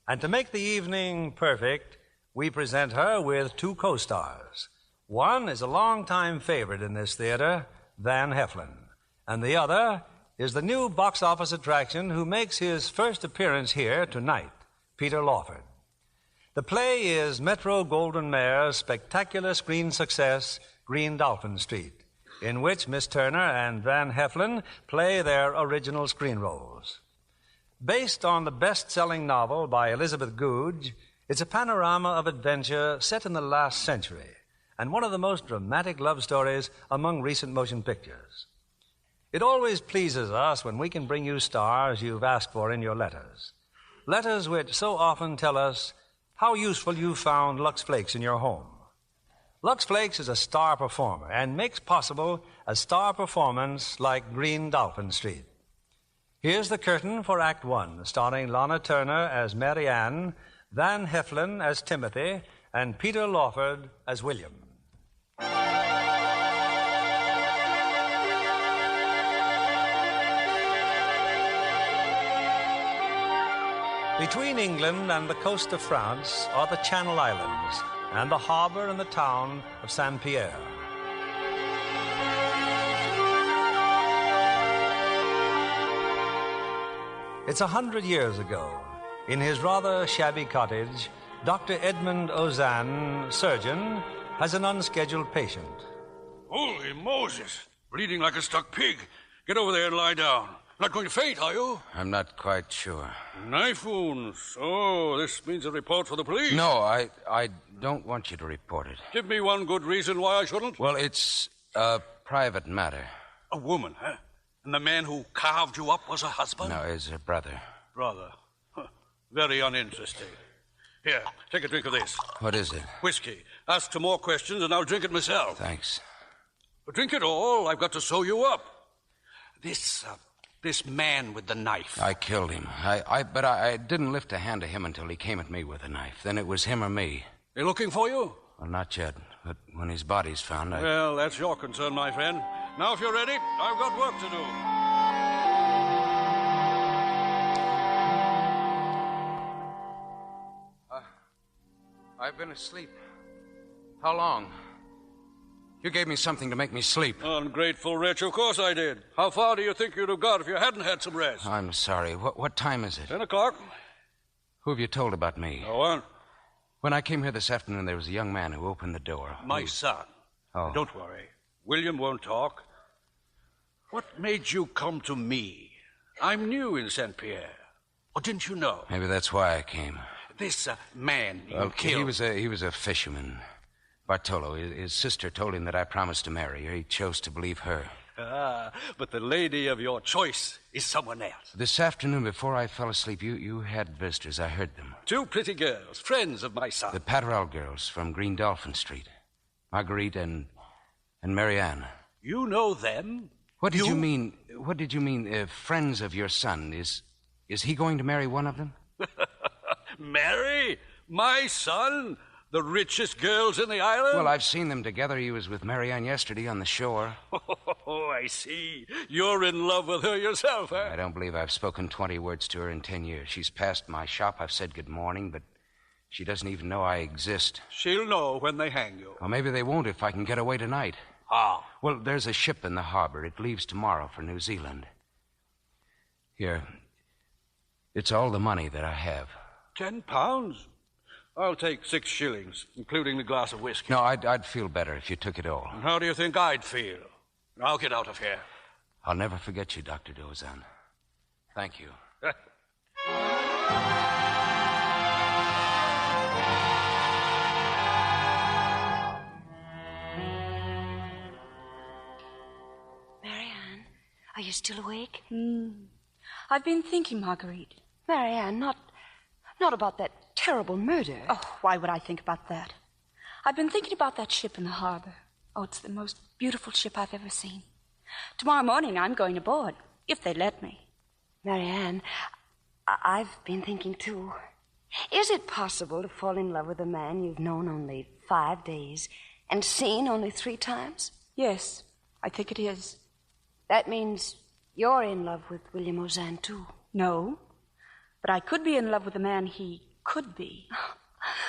And to make the evening perfect, we present her with two co-stars. One is a longtime favorite in this theater, Van Heflin. And the other is the new box office attraction who makes his first appearance here tonight, Peter Lawford. The play is Metro-Goldwyn-Mayer's spectacular screen success, Green Dolphin Street, in which Miss Turner and Van Heflin play their original screen roles. Based on the best-selling novel by Elizabeth Goudge, it's a panorama of adventure set in the last century and one of the most dramatic love stories among recent motion pictures. It always pleases us when we can bring you stars you've asked for in your letters. Letters which so often tell us how useful you've found Lux Flakes in your home. Lux Flakes is a star performer and makes possible a star performance like Green Dolphin Street. Here's the curtain for Act One, starring Lana Turner as Mary Ann, Van Heflin as Timothy, and Peter Lawford as William. Between England and the coast of France are the Channel Islands and the harbor and the town of Saint-Pierre. It's 100 years ago. In his rather shabby cottage, Dr. Edmund Ozanne, surgeon, has an unscheduled patient. Holy Moses! Bleeding like a stuck pig. Get over there and lie down. Not going to faint, are you? I'm not quite sure. Knife wounds. Oh, this means a report for the police. No, I don't want you to report it. Give me one good reason why I shouldn't. Well, it's a private matter. A woman, huh? And the man who carved you up was her husband? No, he's her brother. Brother. Huh. Very uninteresting. Here, take a drink of this. What is it? Whiskey. Ask some more questions and I'll drink it myself. Thanks. But drink it all. I've got to sew you up. This man with the knife. I killed him. But I didn't lift a hand to him until he came at me with a knife. Then it was him or me. They looking for you? Well, not yet. But when his body's found, Well, that's your concern, my friend. Now, if you're ready, I've got work to do. I've been asleep. How long? You gave me something to make me sleep. Ungrateful wretch, of course I did. How far do you think you'd have got if you hadn't had some rest? I'm sorry. What time is it? 10 o'clock. Who have you told about me? No one. When I came here this afternoon, there was a young man who opened the door. My son. Oh. Don't worry. William won't talk. What made you come to me? I'm new in St. Pierre. Oh, didn't you know? Maybe that's why I came. This man you Well, killed. he was a fisherman. Bartolo, his sister told him that I promised to marry her. He chose to believe her. But the lady of your choice is someone else. This afternoon, before I fell asleep, you had visitors. I heard them. 2 pretty girls, friends of my son. The Patterell girls from Green Dolphin Street. Marguerite and Mary Ann. You know them? What did you mean? What did you mean, friends of your son? Is he going to marry one of them? Marry? My son? The richest girls in the island? Well, I've seen them together. He was with Mary Ann yesterday on the shore. Oh, I see. You're in love with her yourself, huh? I don't believe I've spoken 20 words to her in 10 years. She's passed my shop. I've said good morning, but she doesn't even know I exist. She'll know when they hang you. Or maybe they won't if I can get away tonight. How? Well, there's a ship in the harbor. It leaves tomorrow for New Zealand. Here. It's all the money that I have. £10? I'll take 6 shillings, including the glass of whiskey. No, I'd feel better if you took it all. And how do you think I'd feel? I'll get out of here. I'll never forget you, Dr. Dozan. Thank you. Marianne, are you still awake? I've been thinking, Marguerite. Marianne, not about that terrible murder. Oh, why would I think about that? I've been thinking about that ship in the harbor. Oh, it's the most beautiful ship I've ever seen. Tomorrow morning I'm going aboard, if they let me. Marianne, I've been thinking, too. Is it possible to fall in love with a man you've known only 5 days and seen only 3 times? Yes, I think it is. That means you're in love with William Ozanne, too. No, but I could be in love with a man he could be.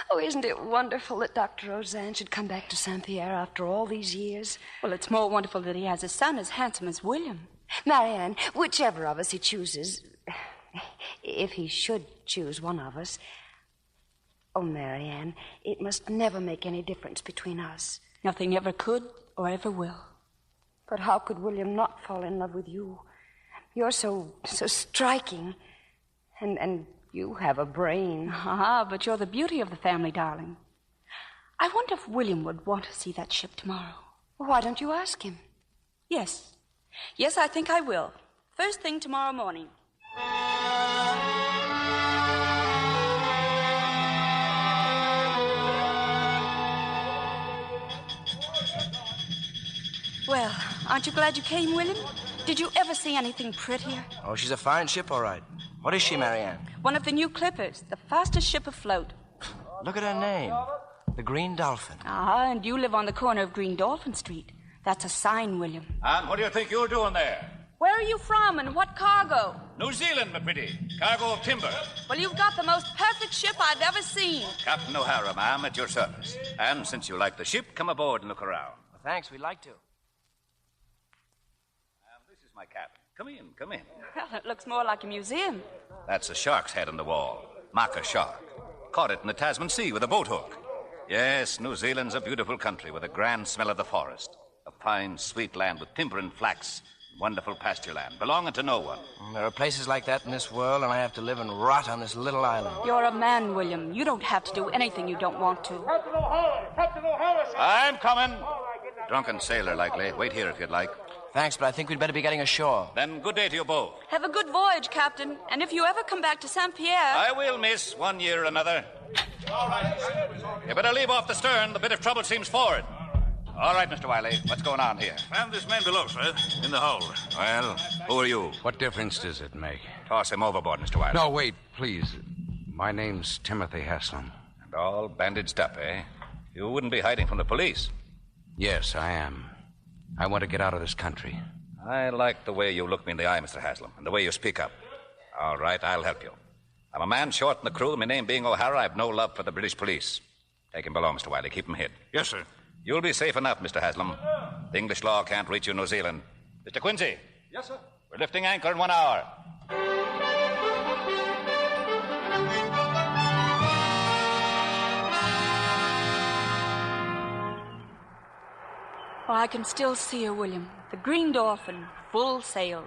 Oh, isn't it wonderful that Dr. Ozanne should come back to St. Pierre after all these years? Well, it's more wonderful that he has a son as handsome as William. Marianne, whichever of us he chooses, if he should choose one of us, oh, Marianne, it must never make any difference between us. Nothing ever could or ever will. But how could William not fall in love with you? You're so striking, and you have a brain. But you're the beauty of the family, darling. I wonder if William would want to see that ship tomorrow. Why don't you ask him? Yes. Yes, I think I will. First thing tomorrow morning. Well, aren't you glad you came, William? Did you ever see anything prettier? Oh, she's a fine ship, all right. What is she, Marianne? One of the new clippers, the fastest ship afloat. Look at her name. The Green Dolphin. And you live on the corner of Green Dolphin Street. That's a sign, William. And what do you think you're doing there? Where are you from and what cargo? New Zealand, my pretty. Cargo of timber. Well, you've got the most perfect ship I've ever seen. Captain O'Hara, ma'am, at your service. And since you like the ship, come aboard and look around. Well, thanks, we'd like to. And this is my cabin. Come in, come in. Well, it looks more like a museum. That's a shark's head on the wall. Maka shark. Caught it in the Tasman Sea with a boat hook. Yes, New Zealand's a beautiful country with a grand smell of the forest. A fine, sweet land with timber and flax. Wonderful pasture land, belonging to no one. There are places like that in this world, and I have to live and rot on this little island. You're a man, William. You don't have to do anything you don't want to. Captain O'Hara! Captain O'Hara! I'm coming. Drunken sailor, likely. Wait here if you'd like. Thanks, but I think we'd better be getting ashore. Then good day to you both. Have a good voyage, Captain. And if you ever come back to St. Pierre... I will, miss, one year or another. All right. You better leave off the stern. The bit of trouble seems forward. All right, Mr. Wiley. What's going on here? Found this man below, sir, in the hold. Well, who are you? What difference does it make? Toss him overboard, Mr. Wiley. No, wait, please. My name's Timothy Haslam. And all bandaged up, eh? You wouldn't be hiding from the police. Yes, I am. I want to get out of this country. I like the way you look me in the eye, Mr. Haslam, and the way you speak up. All right, I'll help you. I'm a man short in the crew. My name being O'Hara, I've no love for the British police. Take him below, Mr. Wiley. Keep him hid. Yes, sir. You'll be safe enough, Mr. Haslam. The English law can't reach you in New Zealand. Mr. Quincy. Yes, sir. We're lifting anchor in 1 hour. Well, I can still see her, William. The Green Dolphin, full sails,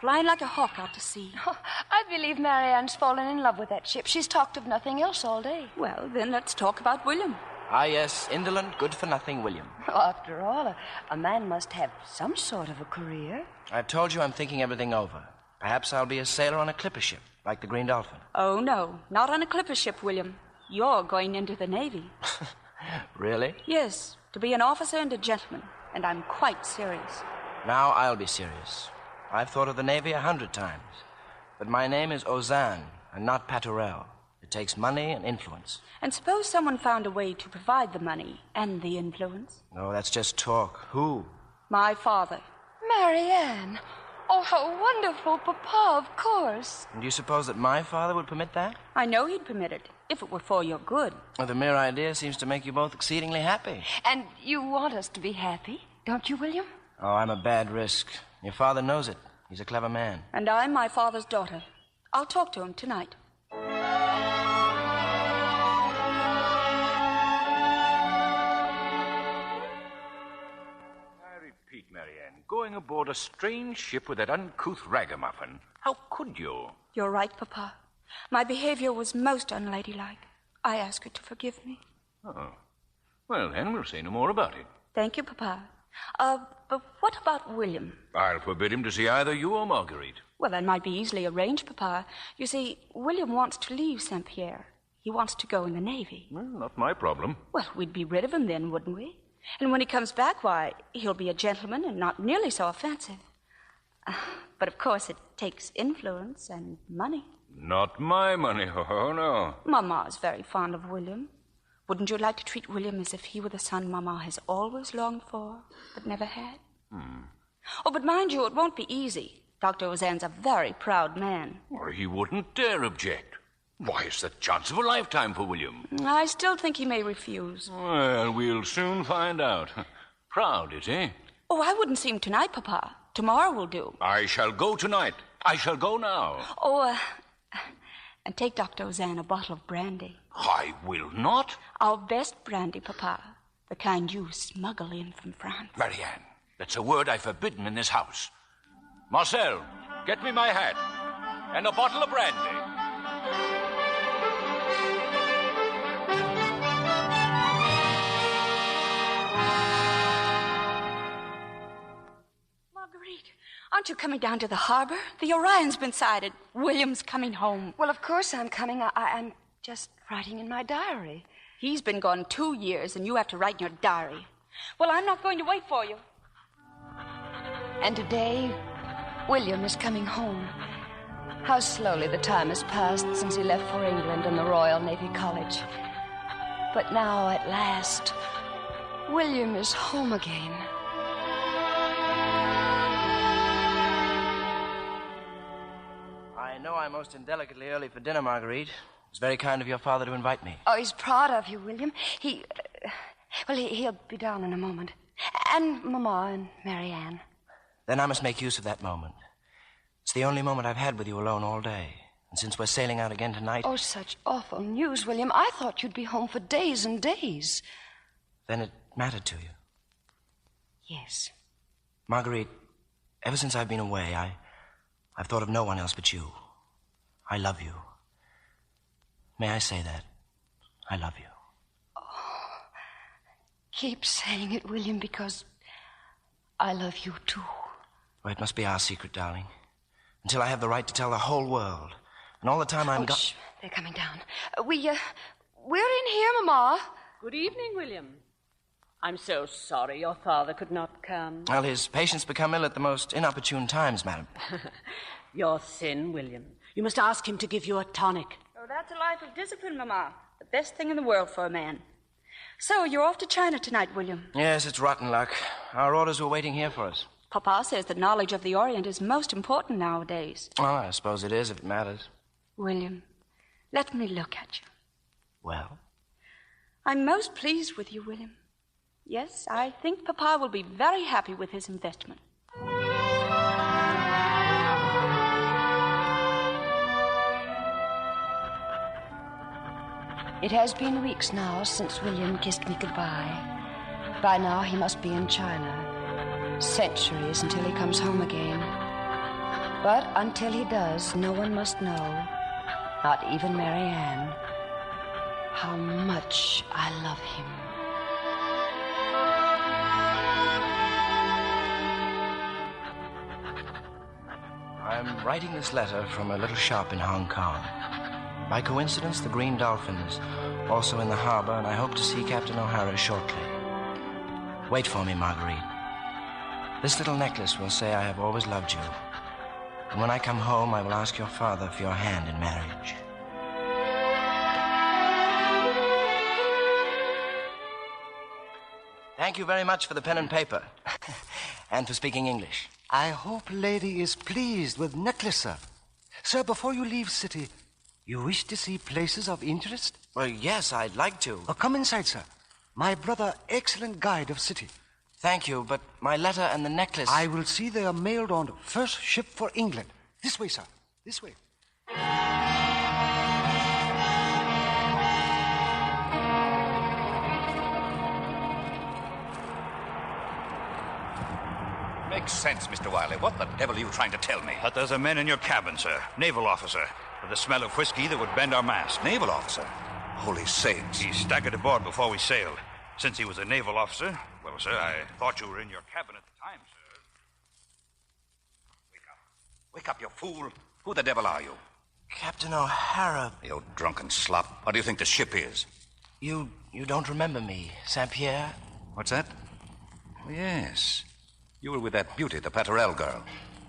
flying like a hawk out to sea. Oh, I believe Marianne's fallen in love with that ship. She's talked of nothing else all day. Well, then let's talk about William. Ah, yes, indolent, good-for-nothing William. Well, after all, a man must have some sort of a career. I've told you I'm thinking everything over. Perhaps I'll be a sailor on a clipper ship, like the Green Dolphin. Oh, no, not on a clipper ship, William. You're going into the Navy. Really? Yes, to be an officer and a gentleman. And I'm quite serious. Now I'll be serious. I've thought of the Navy 100 times. But my name is Ozanne, and not Paturel. It takes money and influence. And suppose someone found a way to provide the money and the influence? No, that's just talk. Who? My father. Marianne. Oh, how wonderful, Papa, of course. And do you suppose that my father would permit that? I know he'd permit it, if it were for your good. Well, the mere idea seems to make you both exceedingly happy. And you want us to be happy, don't you, William? Oh, I'm a bad risk. Your father knows it. He's a clever man. And I'm my father's daughter. I'll talk to him tonight. Marianne, going aboard a strange ship with that uncouth ragamuffin. How could you? You're right, Papa. My behavior was most unladylike. I ask her to forgive me. Oh. Well, then, we'll say no more about it. Thank you, Papa. But what about William? I'll forbid him to see either you or Marguerite. Well, that might be easily arranged, Papa. You see, William wants to leave St. Pierre. He wants to go in the Navy. Well, not my problem. Well, we'd be rid of him then, wouldn't we? And when he comes back, why, he'll be a gentleman and not nearly so offensive. But, of course, it takes influence and money. Not my money, oh, no. Mama is very fond of William. Wouldn't you like to treat William as if he were the son Mama has always longed for, but never had? Oh, but mind you, it won't be easy. Dr. Ozanne's a very proud man. Or he wouldn't dare object. Why, it's the chance of a lifetime for William. I still think he may refuse. Well, we'll soon find out. Proud, is he? Oh, I wouldn't see him tonight, Papa. Tomorrow will do. I shall go tonight. I shall go now. Oh, and take Dr. Ozanne a bottle of brandy. I will not. Our best brandy, Papa. The kind you smuggle in from France. Marianne, that's a word I've forbidden in this house. Marcel, get me my hat and a bottle of brandy. Marguerite, aren't you coming down to the harbor? The Orion's been sighted. William's coming home. Well, of course I'm coming. I'm just writing in my diary. He's been gone 2 years, and you have to write in your diary. Well, I'm not going to wait for you. And today, William is coming home. How slowly the time has passed since he left for England and the Royal Navy College. But now, at last, William is home again. I know I'm most indelicately early for dinner, Marguerite. It's very kind of your father to invite me. Oh, he's proud of you, William. He'll be down in a moment. And Mama and Marianne. Then I must make use of that moment. It's the only moment I've had with you alone all day. And since we're sailing out again tonight... Oh, such awful news, William. I thought you'd be home for days and days. Then it mattered to you. Yes. Marguerite, ever since I've been away, I've thought of no one else but you. I love you. May I say that? I love you. Oh, keep saying it, William, because I love you, too. Well, it must be our secret, darling. Until I have the right to tell the whole world. And all the time I'm Shh, they're coming down. We're in here, Mama. Good evening, William. I'm so sorry your father could not come. Well, his patients become ill at the most inopportune times, madam. Your sin, William. You must ask him to give you a tonic. Oh, that's a life of discipline, Mama. The best thing in the world for a man. So, you're off to China tonight, William. Yes, it's rotten luck. Our orders were waiting here for us. Papa says that knowledge of the Orient is most important nowadays. Oh, I suppose it is if it matters. William, let me look at you. Well? I'm most pleased with you, William. Yes, I think Papa will be very happy with his investment. It has been weeks now since William kissed me goodbye. By now he must be in China. Centuries until he comes home again. But until he does, no one must know, not even Marianne, how much I love him. I'm writing this letter from a little shop in Hong Kong. By coincidence, the Green Dolphin is also in the harbor, and I hope to see Captain O'Hara shortly. Wait for me, Marguerite. This little necklace will say I have always loved you. And when I come home, I will ask your father for your hand in marriage. Thank you very much for the pen and paper. And for speaking English. I hope lady is pleased with necklace, sir. Sir, before you leave city, you wish to see places of interest? Well, yes, I'd like to. Oh, come inside, sir. My brother, excellent guide of city. Thank you, but my letter and the necklace... I will see they are mailed on first ship for England. This way, sir. This way. Makes sense, Mr. Wiley. What the devil are you trying to tell me? That there's a man in your cabin, sir. Naval officer. With the smell of whiskey that would bend our mast. Naval officer? Holy saints. He staggered aboard before we sailed. Since he was a naval officer, well, sir, I thought you were in your cabin at the time, sir. Wake up, you fool. Who the devil are you? Captain O'Hara. You drunken slop. What do you think the ship is? You don't remember me, St. Pierre? What's that? Oh, yes. You were with that beauty, the Paterelle girl.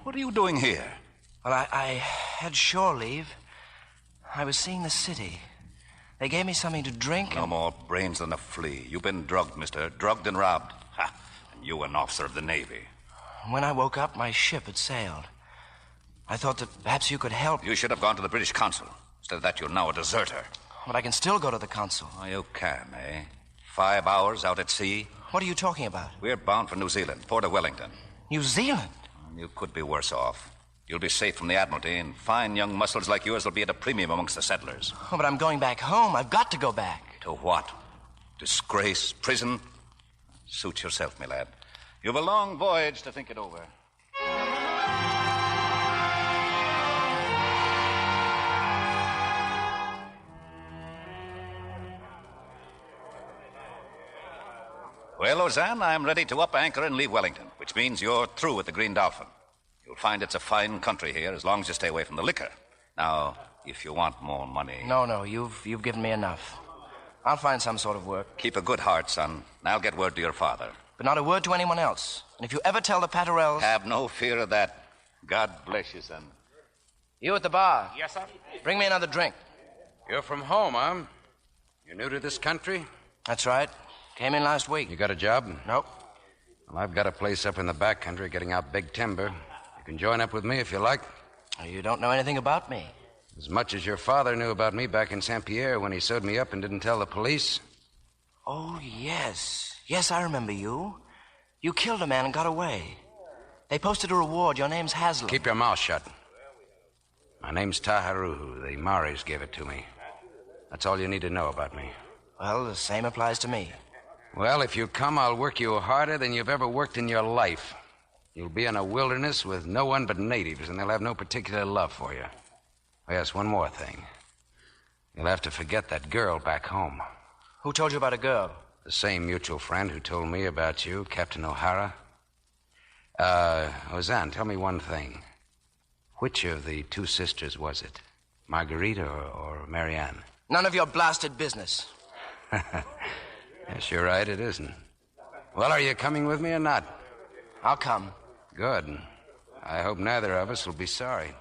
What are you doing here? Well, I had shore leave. I was seeing the city. They gave me something to drink. No more brains than a flea. You've been drugged, mister. Drugged and robbed. Ha! And you an officer of the Navy. When I woke up, my ship had sailed. I thought that perhaps you could help. You should have gone to the British consul. Instead of that, you're now a deserter. But I can still go to the consul. Oh, you can, eh? 5 hours out at sea. What are you talking about? We're bound for New Zealand, Port of Wellington. New Zealand? You could be worse off. You'll be safe from the Admiralty, and fine young muscles like yours will be at a premium amongst the settlers. Oh, but I'm going back home. I've got to go back. To what? Disgrace? Prison? Suit yourself, my lad. You've a long voyage to think it over. Well, Ozanne, I'm ready to up anchor and leave Wellington, which means you're through with the Green Dolphin. You'll find it's a fine country here as long as you stay away from the liquor. Now, if you want more money... No, you've given me enough. I'll find some sort of work. Keep a good heart, son, and I'll get word to your father. But not a word to anyone else. And if you ever tell the Patterells... Have no fear of that. God bless you, son. You at the bar. Yes, sir? Bring me another drink. You're from home, huh? You're new to this country? That's right. Came in last week. You got a job? Nope. Well, I've got a place up in the back country getting out big timber. You can join up with me if you like. You don't know anything about me. As much as your father knew about me back in St. Pierre when he sewed me up and didn't tell the police. Oh, yes. Yes, I remember you. You killed a man and got away. They posted a reward. Your name's Haslam. Keep your mouth shut. My name's Taharuhu. The Maoris gave it to me. That's all you need to know about me. Well, the same applies to me. Well, if you come, I'll work you harder than you've ever worked in your life. You'll be in a wilderness with no one but natives, and they'll have no particular love for you. Oh, yes, one more thing. You'll have to forget that girl back home. Who told you about a girl? The same mutual friend who told me about you, Captain O'Hara. Ozanne, tell me one thing. Which of the two sisters was it? Marguerite or Marianne? None of your blasted business. Yes, you're right, it isn't. Well, are you coming with me or not? I'll come. Good. I hope neither of us will be sorry.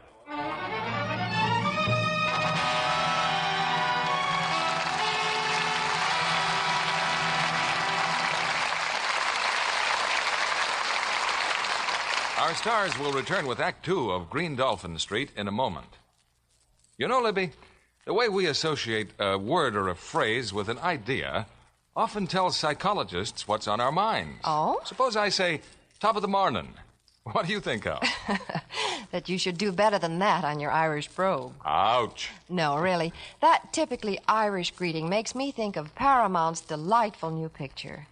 Our stars will return with Act Two of Green Dolphin Street in a moment. You know, Libby, the way we associate a word or a phrase with an idea often tells psychologists what's on our minds. Oh? Suppose I say, top of the morning. What do you think of? That you should do better than that on your Irish brogue. Ouch. No, really. That typically Irish greeting makes me think of Paramount's delightful new picture.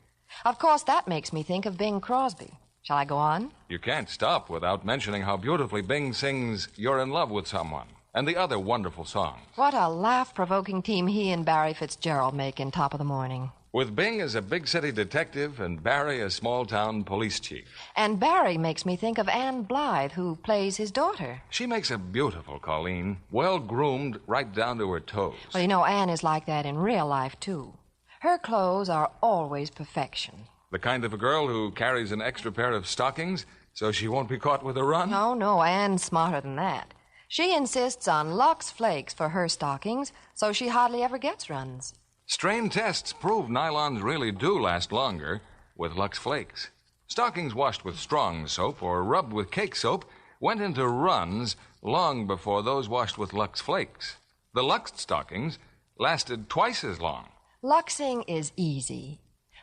Of course, that makes me think of Bing Crosby. Shall I go on? You can't stop without mentioning how beautifully Bing sings You're in Love with Someone and the other wonderful songs. What a laugh-provoking team he and Barry Fitzgerald make in Top of the Morning. With Bing as a big city detective and Barry a small-town police chief. And Barry makes me think of Anne Blythe, who plays his daughter. She makes a beautiful Colleen, well-groomed right down to her toes. Well, you know, Anne is like that in real life, too. Her clothes are always perfection. The kind of a girl who carries an extra pair of stockings so she won't be caught with a run? No, Anne's smarter than that. She insists on Lux Flakes for her stockings, so she hardly ever gets runs. Strain tests prove nylons really do last longer with Lux Flakes. Stockings washed with strong soap or rubbed with cake soap went into runs long before those washed with Lux Flakes. The Lux stockings lasted twice as long. Luxing is easy.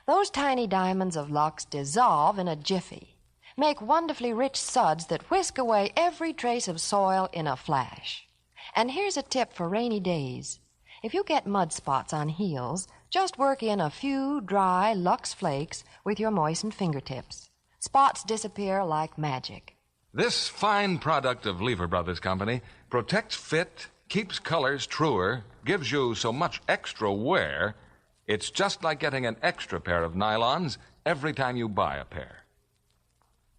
Those tiny diamonds of Lux dissolve in a jiffy, make wonderfully rich suds that whisk away every trace of soil in a flash. And here's a tip for rainy days. If you get mud spots on heels, just work in a few dry Lux Flakes with your moistened fingertips. Spots disappear like magic. This fine product of Lever Brothers Company protects fit, keeps colors truer, gives you so much extra wear, it's just like getting an extra pair of nylons every time you buy a pair.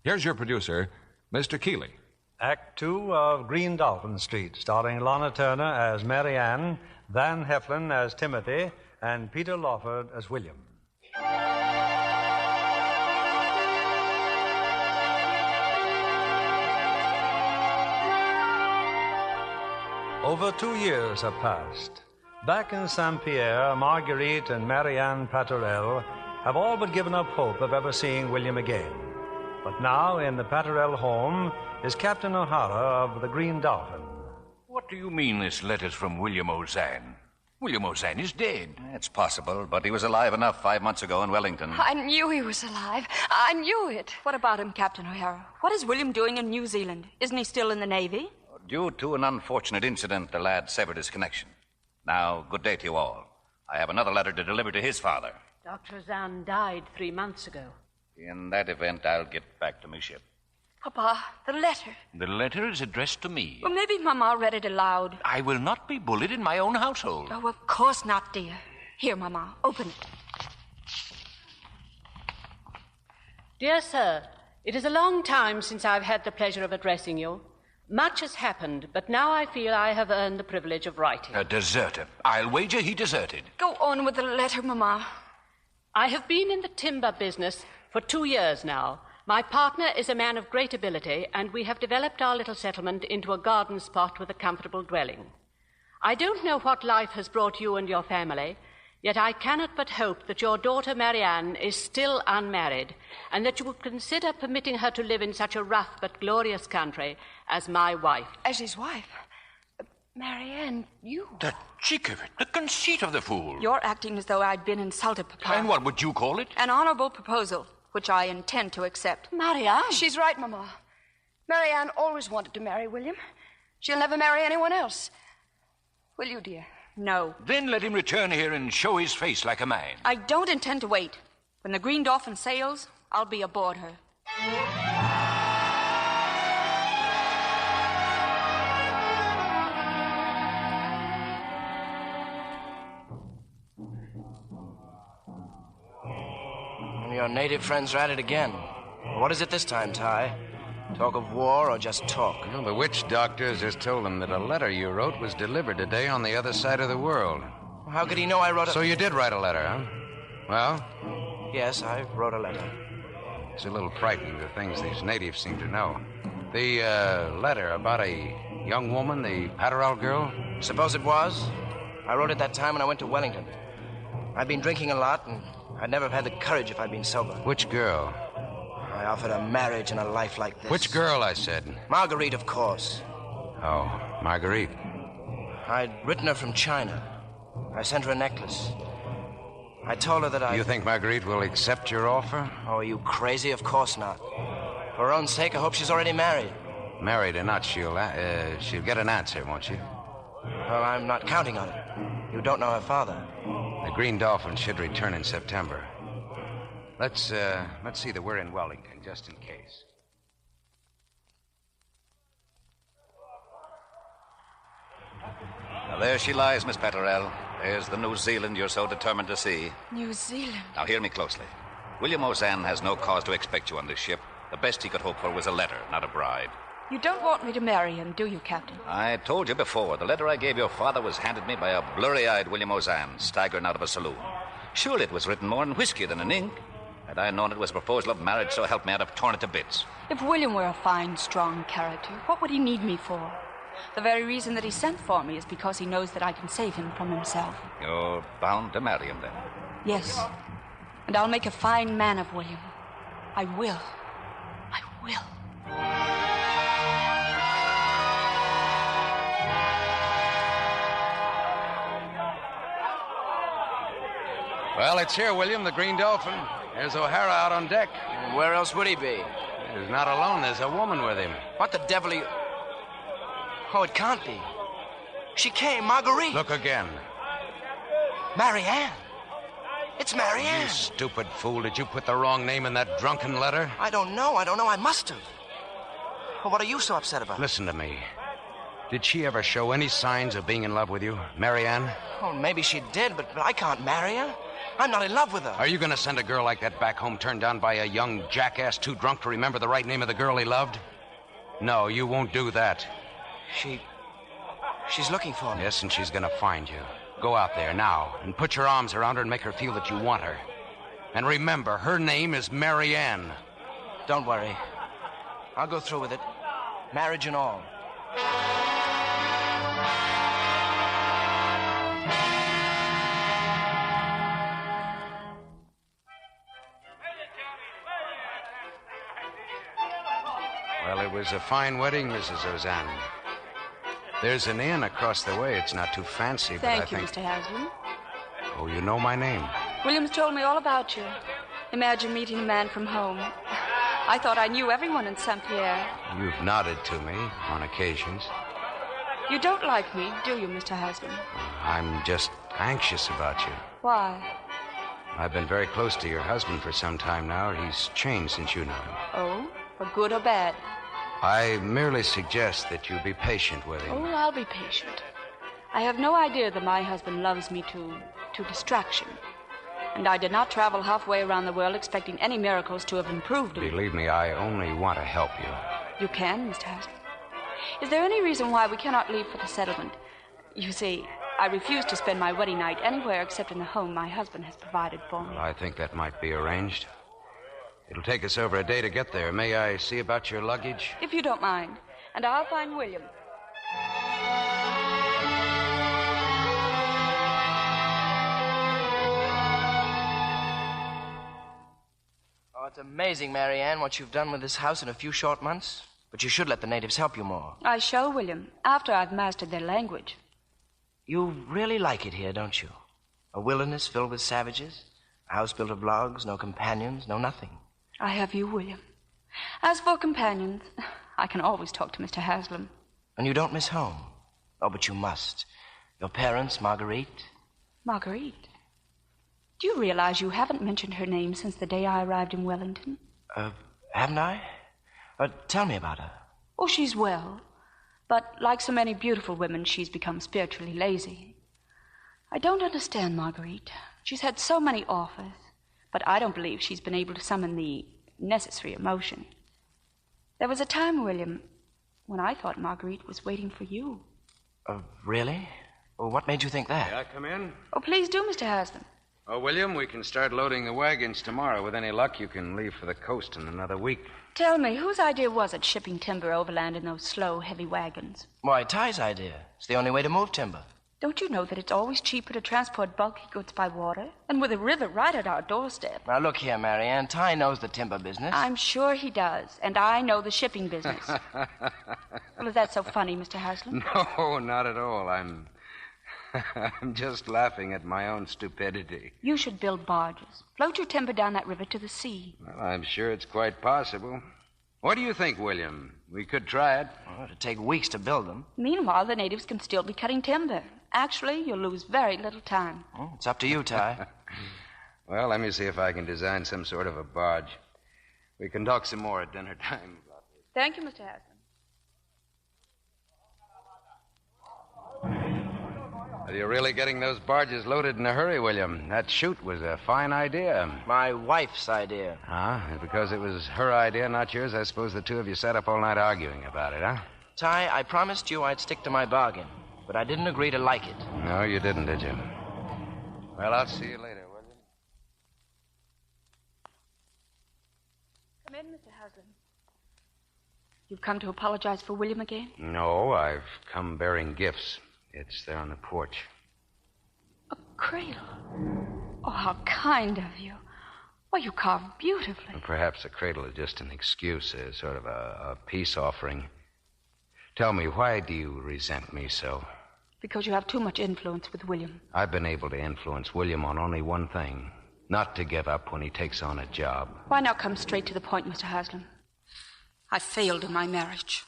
Here's your producer, Mr. Keeley. Act Two of Green Dolphin Street, starring Lana Turner as Mary Ann, Van Heflin as Timothy, and Peter Lawford as William. Over 2 years have passed. Back in Saint-Pierre, Marguerite and Marianne Paterel have all but given up hope of ever seeing William again. But now, in the Paterel home, is Captain O'Hara of the Green Dolphin. What do you mean this letter's from William Ozanne? William Ozanne is dead. It's possible, but he was alive enough 5 months ago in Wellington. I knew he was alive. I knew it. What about him, Captain O'Hara? What is William doing in New Zealand? Isn't he still in the Navy? Due to an unfortunate incident, the lad severed his connection. Now, good day to you all. I have another letter to deliver to his father. Dr. Ozanne died 3 months ago. In that event, I'll get back to my ship. Papa, the letter. The letter is addressed to me. Well, maybe Mama read it aloud. I will not be bullied in my own household. Oh, of course not, dear. Here, Mama, open it. Dear sir, it is a long time since I've had the pleasure of addressing you. Much has happened, but now I feel I have earned the privilege of writing. A deserter. I'll wager he deserted. Go on with the letter, Mama. I have been in the timber business for 2 years now. My partner is a man of great ability, and we have developed our little settlement into a garden spot with a comfortable dwelling. I don't know what life has brought you and your family, yet I cannot but hope that your daughter Marianne is still unmarried, and that you would consider permitting her to live in such a rough but glorious country as my wife. As his wife? Marianne, you... The cheek of it, the conceit of the fool. You're acting as though I'd been insulted, Papa. And what would you call it? An honorable proposal, which I intend to accept. Marianne? She's right, Mama. Marianne always wanted to marry William. She'll never marry anyone else. Will you, dear? No. Then let him return here and show his face like a man. I don't intend to wait. When the Green Dolphin sails, I'll be aboard her. Your native friends are at it again. What is it this time, Ty? Talk of war or just talk? Well, the witch doctor just told him that a letter you wrote was delivered today on the other side of the world. How could he know I wrote a... So you did write a letter, huh? Well? Yes, I wrote a letter. It's a little frightening, the things these natives seem to know. The letter about a young woman, the Paterel girl? Suppose it was. I wrote it that time when I went to Wellington. I'd been drinking a lot, and I'd never have had the courage if I'd been sober. Which girl? I offered her marriage and a life like this. Which girl, I said? Marguerite, of course. Oh, Marguerite. I'd written her from China. I sent her a necklace. I told her that I... You think Marguerite will accept your offer? Oh, are you crazy? Of course not. For her own sake, I hope she's already married. Married or not, she'll get an answer, won't she? Well, I'm not counting on it. You don't know her father. The Green Dolphin should return in September. Let's see that we're in Wellington, just in case. Now, there she lies, Miss Paterel. There's the New Zealand you're so determined to see. New Zealand? Now, hear me closely. William Ozanne has no cause to expect you on this ship. The best he could hope for was a letter, not a bride. You don't want me to marry him, do you, Captain? I told you before, the letter I gave your father was handed me by a blurry-eyed William Ozanne, staggering out of a saloon. Surely it was written more in whiskey than in ink. Had I known it was a proposal of marriage, so help me, I'd have torn it to bits. If William were a fine, strong character, what would he need me for? The very reason that he sent for me is because he knows that I can save him from himself. You're bound to marry him, then? Yes. And I'll make a fine man of William. I will. I will. Well, it's here, William, the Green Dolphin. There's O'Hara out on deck. And where else would he be? He's not alone. There's a woman with him. What the devil are you... Oh, it can't be. She came, Marguerite. Look again. Marianne. It's Marianne. You stupid fool. Did you put the wrong name in that drunken letter? I don't know. I must have. Well, what are you so upset about? Listen to me. Did she ever show any signs of being in love with you, Marianne? Oh, maybe she did, but I can't marry her. I'm not in love with her. Are you going to send a girl like that back home turned down by a young jackass too drunk to remember the right name of the girl he loved? No, you won't do that. She's looking for me. Yes, and she's going to find you. Go out there now and put your arms around her and make her feel that you want her. And remember, her name is Marianne. Don't worry. I'll go through with it. Marriage and all. Well, it was a fine wedding, Mrs. Ozanne. There's an inn across the way. It's not too fancy, but I Thank you, think... Mr. Haslam. Oh, you know my name? Williams told me all about you. Imagine meeting a man from home. I thought I knew everyone in St. Pierre. You've nodded to me on occasions. You don't like me, do you, Mr. Haslam? I'm just anxious about you. Why? I've been very close to your husband for some time now. He's changed since you know him. Oh, for good or bad? I merely suggest that you be patient with him. Oh, I'll be patient. I have no idea that my husband loves me to distraction. And I did not travel halfway around the world expecting any miracles to have improved him. Believe me, I only want to help you. You can, Mr. Haslam. Is there any reason why we cannot leave for the settlement? You see, I refuse to spend my wedding night anywhere except in the home my husband has provided for me. Well, I think that might be arranged. It'll take us over a day to get there. May I see about your luggage? If you don't mind. And I'll find William. Oh, it's amazing, Marianne, what you've done with this house in a few short months. But you should let the natives help you more. I shall, William, after I've mastered their language. You really like it here, don't you? A wilderness filled with savages, a house built of logs, no companions, no nothing. I have you, William. As for companions, I can always talk to Mr. Haslam. And you don't miss home? Oh, but you must. Your parents, Marguerite. Marguerite? Do you realize you haven't mentioned her name since the day I arrived in Wellington? Haven't I? Tell me about her. Oh, she's well. But like so many beautiful women, she's become spiritually lazy. I don't understand Marguerite. She's had so many offers, but I don't believe she's been able to summon the necessary emotion. There was a time, William, when I thought Marguerite was waiting for you. Really? Well, what made you think that? May I come in? Oh, please do, Mr. Haslam. Oh, William, we can start loading the wagons tomorrow. With any luck, you can leave for the coast in another week. Tell me, whose idea was it shipping timber overland in those slow, heavy wagons? Why, Ty's idea. It's the only way to move timber. Don't you know that it's always cheaper to transport bulky goods by water? And with a river right at our doorstep. Now, look here, Marianne. Ty knows the timber business. I'm sure he does. And I know the shipping business. Well, is that so funny, Mr. Haslam? No, not at all. I'm just laughing at my own stupidity. You should build barges. Float your timber down that river to the sea. Well, I'm sure it's quite possible. What do you think, William? We could try it. Well, it'd take weeks to build them. Meanwhile, the natives can still be cutting timber. Actually, you'll lose very little time. Well, it's up to you, Ty. Well, let me see if I can design some sort of a barge. We can talk some more at dinner time about this. Thank you, Mr. Haslam. Are you really getting those barges loaded in a hurry, William? That chute was a fine idea. My wife's idea. Huh? Because it was her idea, not yours, I suppose the two of you sat up all night arguing about it, huh? Ty, I promised you I'd stick to my bargain, but I didn't agree to like it. No, you didn't, did you? Well, I'll see you later, William. Come in, Mr. Haslam. You've come to apologize for William again? No, I've come bearing gifts. It's there on the porch. A cradle? Oh, how kind of you. Well, you carved beautifully. Perhaps a cradle is just an excuse, a sort of a peace offering. Tell me, why do you resent me so? Because you have too much influence with William. I've been able to influence William on only one thing. Not to give up when he takes on a job. Why not come straight to the point, Mr. Haslam? I failed in my marriage.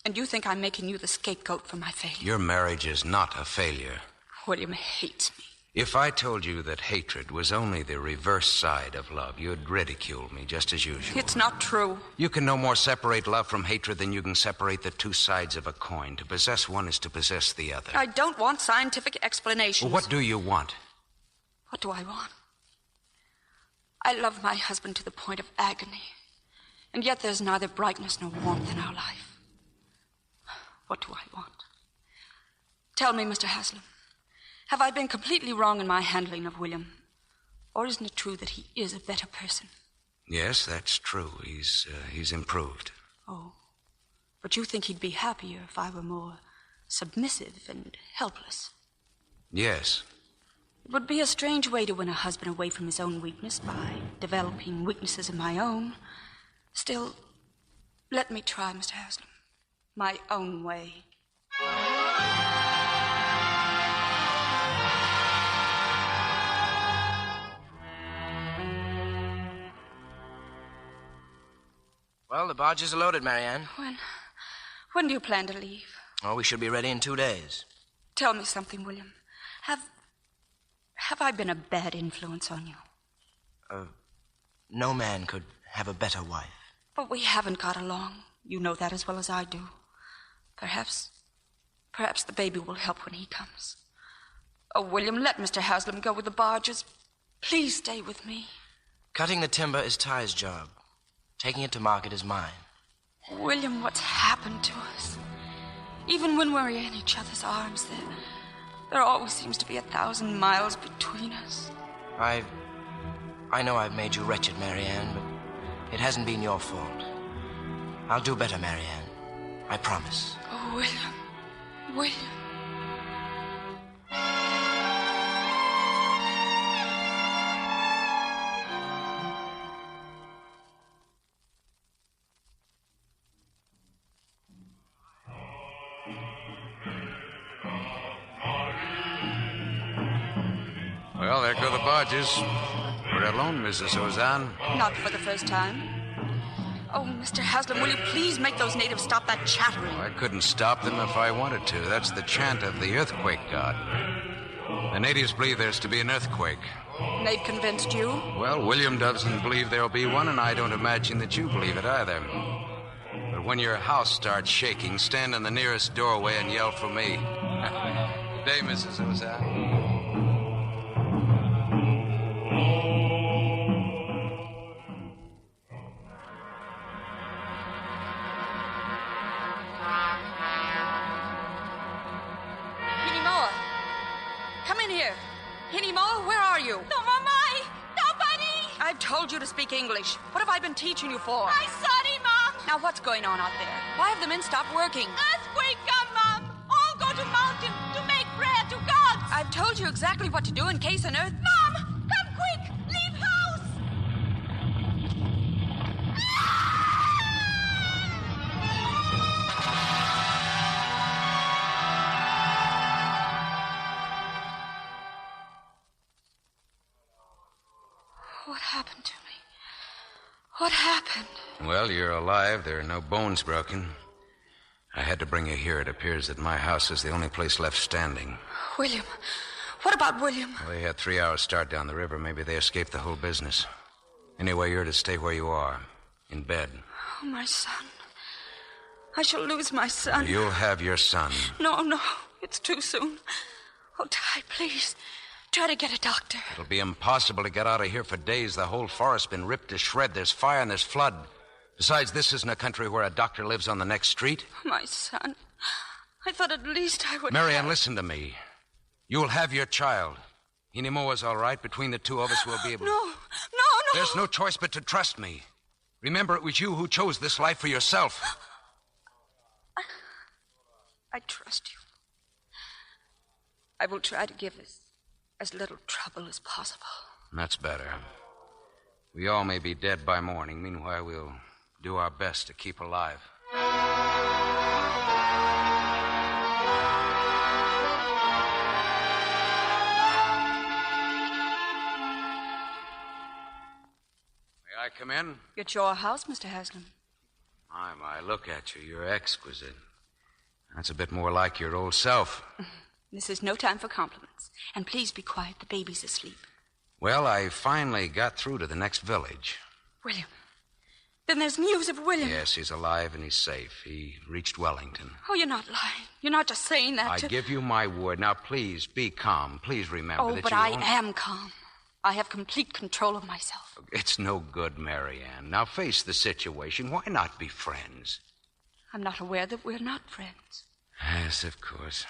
And you think I'm making you the scapegoat for my failure. Your marriage is not a failure. William hates me. If I told you that hatred was only the reverse side of love, you'd ridicule me just as usual. It's not true. You can no more separate love from hatred than you can separate the two sides of a coin. To possess one is to possess the other. I don't want scientific explanations. Well, what do you want? What do I want? I love my husband to the point of agony. And yet there's neither brightness nor warmth in our life. What do I want? Tell me, Mr. Haslam, have I been completely wrong in my handling of William? Or isn't it true that he is a better person? Yes, that's true. He's improved. Oh, but you think he'd be happier if I were more submissive and helpless? Yes. It would be a strange way to win a husband away from his own weakness by developing weaknesses of my own. Still, Let me try, Mr. Haslam. My own way. Well, the barges are loaded, Marianne. When do you plan to leave? Oh, we should be ready in 2 days. Tell me something, William. Have I been a bad influence on you? No man could have a better wife. But we haven't got along. You know that as well as I do. Perhaps the baby will help when he comes. Oh, William, let Mr. Haslam go with the barges. Please stay with me. Cutting the timber is Ty's job. Taking it to market is mine. William, what's happened to us? Even when we're in each other's arms, there always seems to be 1,000 miles between us. I know I've made you wretched, Marianne, but it hasn't been your fault. I'll do better, Marianne. I promise. Oh, William. Well, there go the barges. We're alone, Mrs. Ozan. Not for the first time. Oh, Mr. Haslam, will you please make those natives stop that chattering? I couldn't stop them if I wanted to. That's the chant of the earthquake god. The natives believe there's to be an earthquake. They've convinced you? Well, William doesn't believe there'll be one, and I don't imagine that you believe it either. But when your house starts shaking, stand in the nearest doorway and yell for me. Good day, Mrs. Ozan. I've told you to speak English. What have I been teaching you for? I'm sorry, Mom. Now, what's going on out there? Why have the men stopped working? Earthquake come, Mom. All go to mountain to make prayer to gods. I've told you exactly what to do in case an earth... Mom, come quick. Leave house. What happened to me? What happened? Well, you're alive. There are no bones broken. I had to bring you here. It appears that my house is the only place left standing. William. What about William? Well, they had 3 hours start down the river. Maybe they escaped the whole business. Anyway, you're to stay where you are, in bed. Oh, my son. I shall lose my son. You'll have your son. No. It's too soon. Oh, Ty, please. Try to get a doctor. It'll be impossible to get out of here for days. The whole forest's been ripped to shred. There's fire and there's flood. Besides, this isn't a country where a doctor lives on the next street. My son. I thought at least I would... Marianne, listen to me. You'll have your child. Inimoa's all right. Between the two of us, we'll be able to... No. There's no choice but to trust me. Remember, it was you who chose this life for yourself. I trust you. I will try to give as little trouble as possible. That's better. We all may be dead by morning. Meanwhile, we'll do our best to keep alive. May I come in? It's your house, Mr. Haslam. My, look at you. You're exquisite. That's a bit more like your old self. This is no time for compliments. And please be quiet. The baby's asleep. Well, I finally got through to the next village. William. Then there's news of William. Yes, he's alive and he's safe. He reached Wellington. Oh, you're not lying. You're not just saying that I give you my word. Now, please, be calm. Please remember that but you I won't... am calm. I have complete control of myself. It's no good, Marianne. Now, face the situation. Why not be friends? I'm not aware that we're not friends. Yes, of course.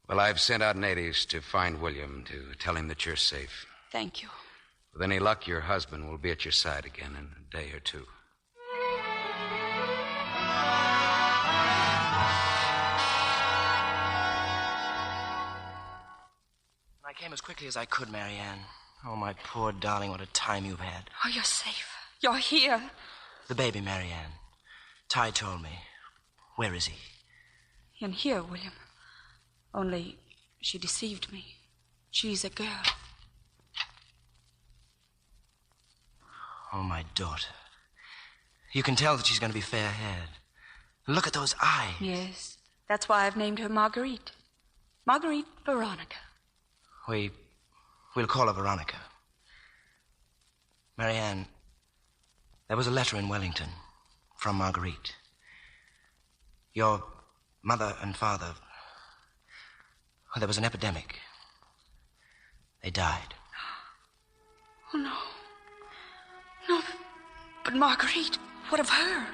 Well, I've sent out natives to find William, to tell him that you're safe. Thank you. With any luck, your husband will be at your side again in a day or two. I came as quickly as I could, Marianne. Oh, my poor darling, what a time you've had. Oh, you're safe. You're here. The baby, Marianne. Ty told me. Where is he? In here, William. Only she deceived me. She's a girl. Oh, my daughter. You can tell that she's going to be fair-haired. Look at those eyes. Yes, that's why I've named her Marguerite. Marguerite Veronica. We'll call her Veronica. Marianne, there was a letter in Wellington from Marguerite. Your mother and father... Well, there was an epidemic. They died. Oh, no. No, but Marguerite, what of her?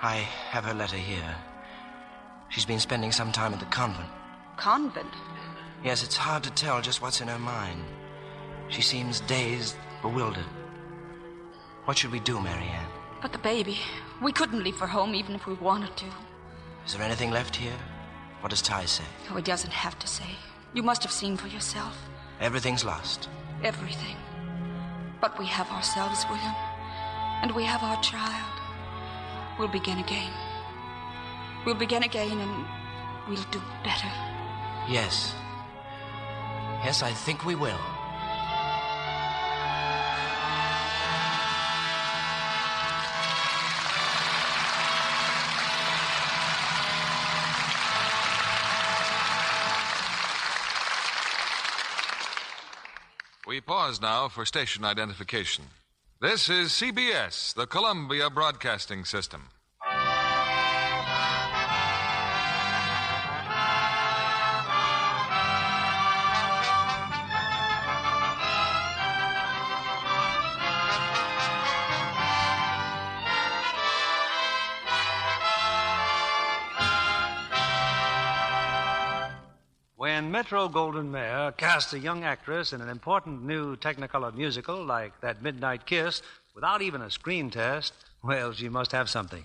I have her letter here. She's been spending some time at the convent. Convent? Yes, it's hard to tell just what's in her mind. She seems dazed, bewildered. What should we do, Marianne? But the baby. We couldn't leave for home even if we wanted to. Is there anything left here? What does Ty say? Oh, he doesn't have to say. You must have seen for yourself. Everything's lost. Everything. But we have ourselves, William. And we have our child. We'll begin again. We'll begin again and we'll do better. Yes. Yes, I think we will. We pause now for station identification. This is CBS, the Columbia Broadcasting System. When Metro-Goldwyn-Mayer cast a young actress in an important new Technicolor musical like That Midnight Kiss without even a screen test, well, she must have something.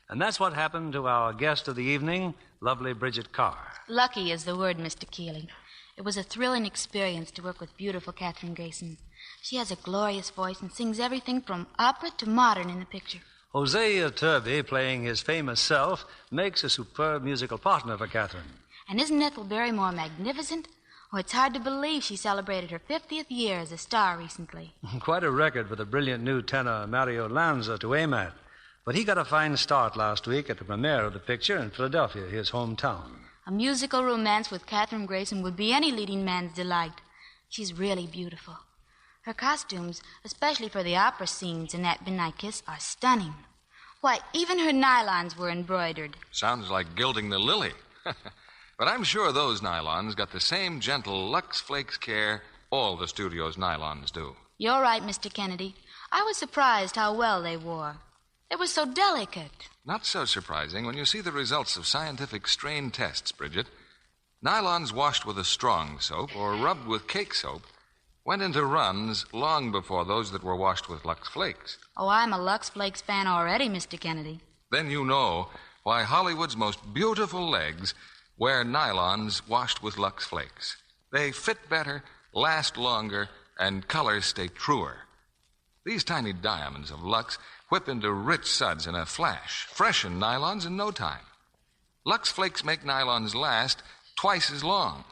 And that's what happened to our guest of the evening, lovely Bridget Carr. Lucky is the word, Mr. Keeley. It was a thrilling experience to work with beautiful Katherine Grayson. She has a glorious voice and sings everything from opera to modern in the picture. Hosea Turvey, playing his famous self, makes a superb musical partner for Katherine. And isn't Ethel Barrymore magnificent? Oh, it's hard to believe she celebrated her 50th year as a star recently. Quite a record for the brilliant new tenor Mario Lanza to aim at. But he got a fine start last week at the premiere of the picture in Philadelphia, his hometown. A musical romance with Katherine Grayson would be any leading man's delight. She's really beautiful. Her costumes, especially for the opera scenes in That Midnight Kiss, are stunning. Why, even her nylons were embroidered. Sounds like gilding the lily. But I'm sure those nylons got the same gentle Lux Flakes care all the studio's nylons do. You're right, Mr. Kennedy. I was surprised how well they wore. They were so delicate. Not so surprising when you see the results of scientific strain tests, Bridget. Nylons washed with a strong soap or rubbed with cake soap went into runs long before those that were washed with Lux Flakes. Oh, I'm a Lux Flakes fan already, Mr. Kennedy. Then you know why Hollywood's most beautiful legs wear nylons washed with Lux Flakes. They fit better, last longer, and colors stay truer. These tiny diamonds of Lux whip into rich suds in a flash, freshen nylons in no time. Lux Flakes make nylons last twice as long.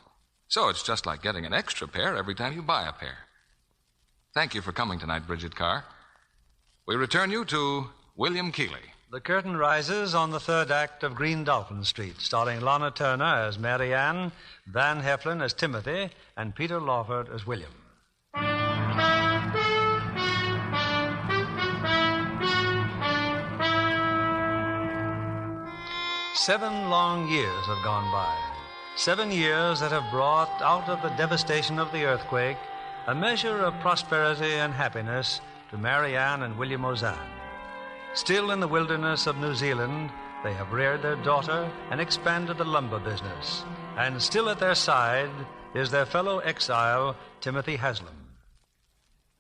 So it's just like getting an extra pair every time you buy a pair. Thank you for coming tonight, Bridget Carr. We return you to William Keeley. The curtain rises on the third act of Green Dolphin Street, starring Lana Turner as Mary Ann, Van Heflin as Timothy, and Peter Lawford as William. 7 long years have gone by. 7 years that have brought out of the devastation of the earthquake a measure of prosperity and happiness to Mary Ann and William Ozanne. Still in the wilderness of New Zealand, they have reared their daughter and expanded the lumber business. And still at their side is their fellow exile, Timothy Haslam.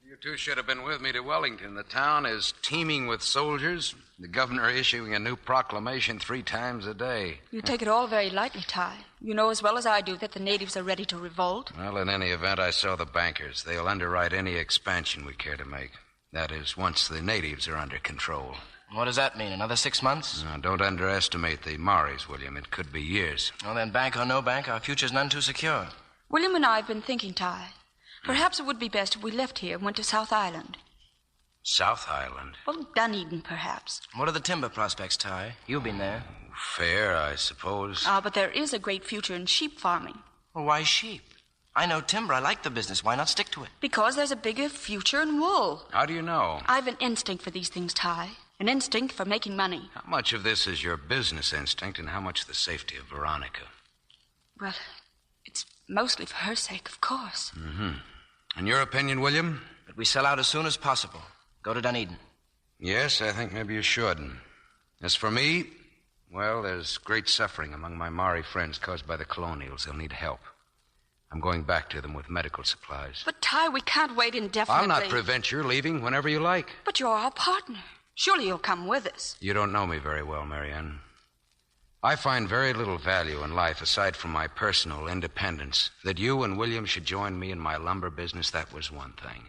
You two should have been with me to Wellington. The town is teeming with soldiers. The governor issuing a new proclamation 3 times a day. You take it all very lightly, Ty. You know as well as I do that the natives are ready to revolt. Well, in any event, I saw the bankers. They'll underwrite any expansion we care to make. That is, once the natives are under control. What does that mean? Another 6 months? Now, don't underestimate the Maoris, William. It could be years. Well, then, bank or no bank, our future's none too secure. William and I have been thinking, Ty. Perhaps it would be best if we left here and went to South Island. South Island? Well, Dunedin, perhaps. What are the timber prospects, Ty? You've been there. Fair, I suppose. But there is a great future in sheep farming. Well, why sheep? I know timber. I like the business. Why not stick to it? Because there's a bigger future in wool. How do you know? I've an instinct for these things, Ty. An instinct for making money. How much of this is your business instinct and how much the safety of Veronica? Well, it's mostly for her sake, of course. Mm-hmm. In your opinion, William? That we sell out as soon as possible. Go to Dunedin. Yes, I think maybe you should. As for me, well, there's great suffering among my Maori friends caused by the colonials. They'll need help. I'm going back to them with medical supplies. But, Ty, we can't wait indefinitely. I'll not prevent your leaving whenever you like. But you're our partner. Surely you'll come with us. You don't know me very well, Marianne. I find very little value in life aside from my personal independence. That you and William should join me in my lumber business, that was one thing.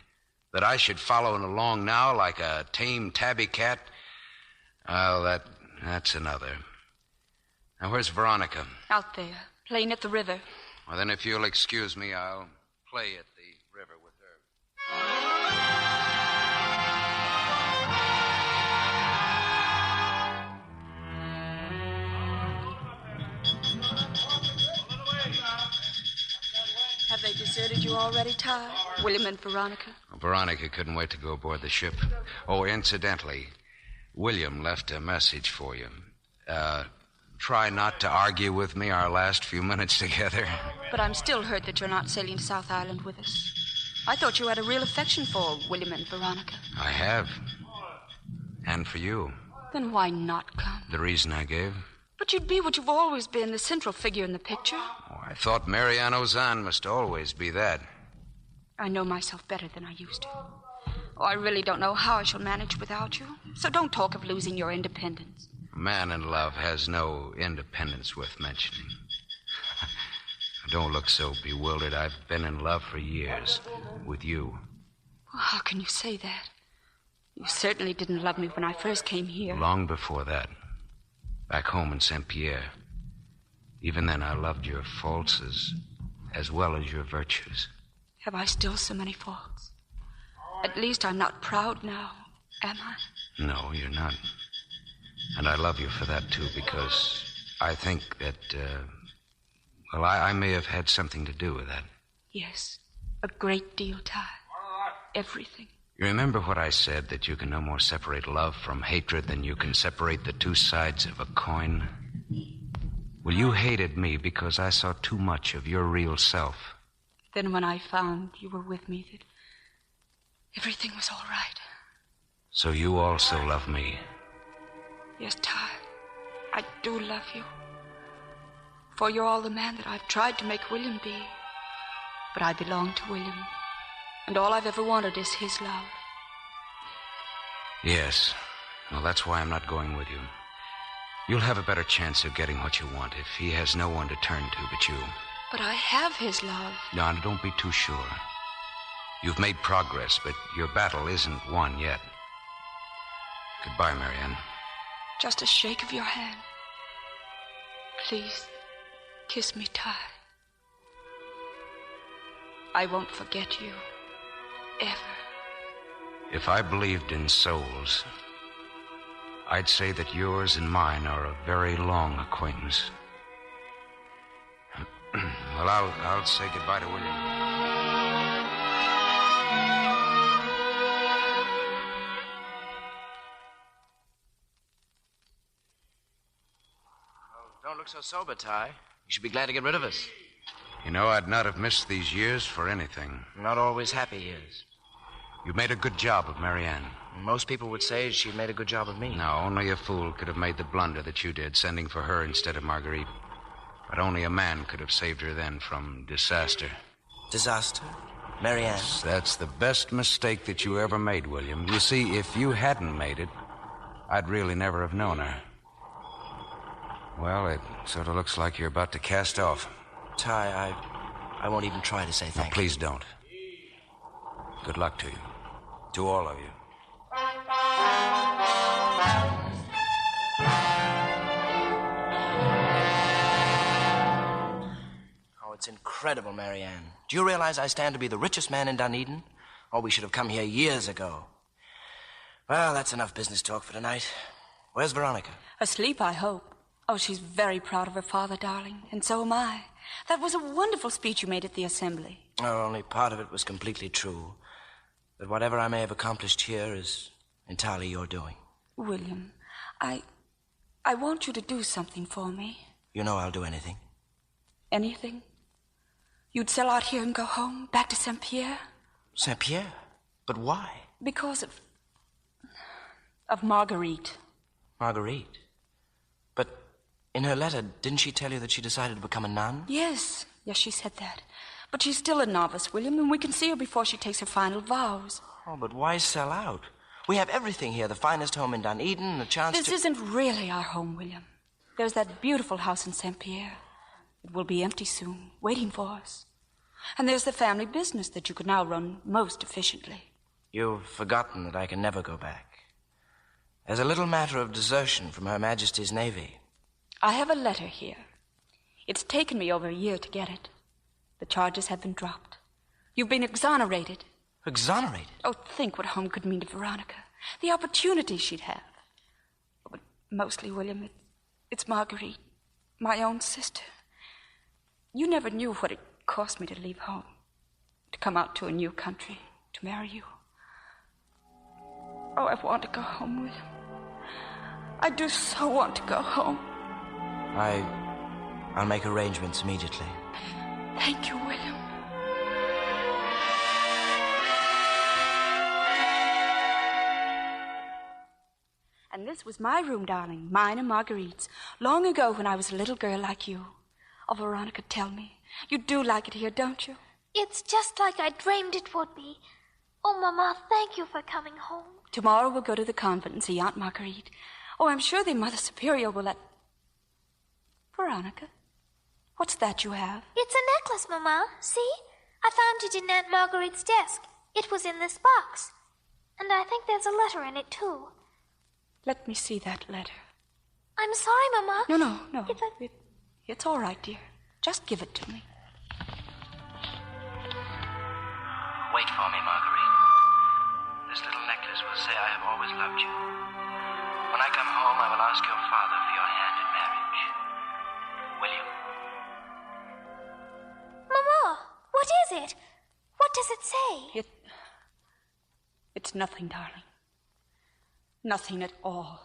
That I should follow along now like a tame tabby cat, well, that's another. Now, where's Veronica? Out there, playing at the river. Well, then, if you'll excuse me, I'll play at the river with her. Have they deserted you already, Ty? William and Veronica? Veronica couldn't wait to go aboard the ship. Oh, incidentally, William left a message for you. Try not to argue with me our last few minutes together. But I'm still hurt that you're not sailing to South Island with us. I thought you had a real affection for William and Veronica. I have. And for you. Then why not come? The reason I gave? But you'd be what you've always been, the central figure in the picture. Oh, I thought Marianne Ozanne must always be that. I know myself better than I used to. Oh, I really don't know how I shall manage without you. So don't talk of losing your independence. A man in love has no independence worth mentioning. Don't look so bewildered. I've been in love for years. With you. Well, how can you say that? You certainly didn't love me when I first came here. Long before that. Back home in St. Pierre. Even then, I loved your faults as well as your virtues. Have I still so many faults? At least I'm not proud now, am I? No, you're not. And I love you for that, too, because I think that, I may have had something to do with that. Yes, a great deal, Ty. Everything. You remember what I said, that you can no more separate love from hatred than you can separate the two sides of a coin? Well, you hated me because I saw too much of your real self. Then when I found you were with me, that everything was all right. So you also love me? Yes, Ty, I do love you. For you're all the man that I've tried to make William be. But I belong to William, and all I've ever wanted is his love. Yes. Well, that's why I'm not going with you. You'll have a better chance of getting what you want if he has no one to turn to but you. But I have his love. No, don't be too sure. You've made progress, but your battle isn't won yet. Goodbye, Marianne. Just a shake of your hand. Please, kiss me, Ty. I won't forget you, ever. If I believed in souls, I'd say that yours and mine are a very long acquaintance. Well, I'll say goodbye to William. Don't look so sober, Ty. You should be glad to get rid of us. You know, I'd not have missed these years for anything. Not always happy years. You made a good job of Marianne. Most people would say she made a good job of me. No, only a fool could have made the blunder that you did, sending for her instead of Marguerite. But only a man could have saved her then from disaster. Disaster? Marianne? That's the best mistake that you ever made, William. You see, if you hadn't made it, I'd really never have known her. Well, it sort of looks like you're about to cast off. Ty, I won't even try to say thank you. Please don't. Good luck to you. To all of you. it's incredible, Marianne. Do you realize I stand to be the richest man in Dunedin? Oh, we should have come here years ago. Well, that's enough business talk for tonight. Where's Veronica? Asleep, I hope. Oh, she's very proud of her father, darling, and so am I. That was a wonderful speech you made at the assembly. Oh, only part of it was completely true. But whatever I may have accomplished here is entirely your doing. William, I want you to do something for me. You know I'll do anything. Anything? You'd sell out here and go home, back to St. Pierre? St. Pierre? But why? Because of Marguerite. Marguerite? But in her letter, didn't she tell you that she decided to become a nun? Yes, she said that. But she's still a novice, William, and we can see her before she takes her final vows. Oh, but why sell out? We have everything here, the finest home in Dunedin, and a chance This isn't really our home, William. There's that beautiful house in St. Pierre. It will be empty soon, waiting for us. And there's the family business that you could now run most efficiently. You've forgotten that I can never go back. As a little matter of desertion from Her Majesty's Navy. I have a letter here. It's taken me over a year to get it. The charges have been dropped. You've been exonerated. Exonerated? Oh, think what home could mean to Veronica. The opportunity she'd have. But mostly, William, it's Marguerite, my own sister. You never knew what it cost me to leave home, to come out to a new country, to marry you. Oh, I want to go home, William. I do so want to go home. I'll make arrangements immediately. Thank you, William. And this was my room, darling, mine and Marguerite's, long ago when I was a little girl like you. Oh, Veronica, tell me, you do like it here, don't you? It's just like I dreamed it would be. Oh, Mama, thank you for coming home. Tomorrow we'll go to the convent and see Aunt Marguerite. Oh, I'm sure the Mother Superior will let... Veronica, what's that you have? It's a necklace, Mama. See? I found it in Aunt Marguerite's desk. It was in this box. And I think there's a letter in it, too. Let me see that letter. I'm sorry, Mama. No. It's all right, dear. Just give it to me. Wait for me, Marguerite. This little necklace will say I have always loved you. When I come home, I will ask your father for your hand in marriage. William. Mama, what is it? What does it say? It's nothing, darling. Nothing at all.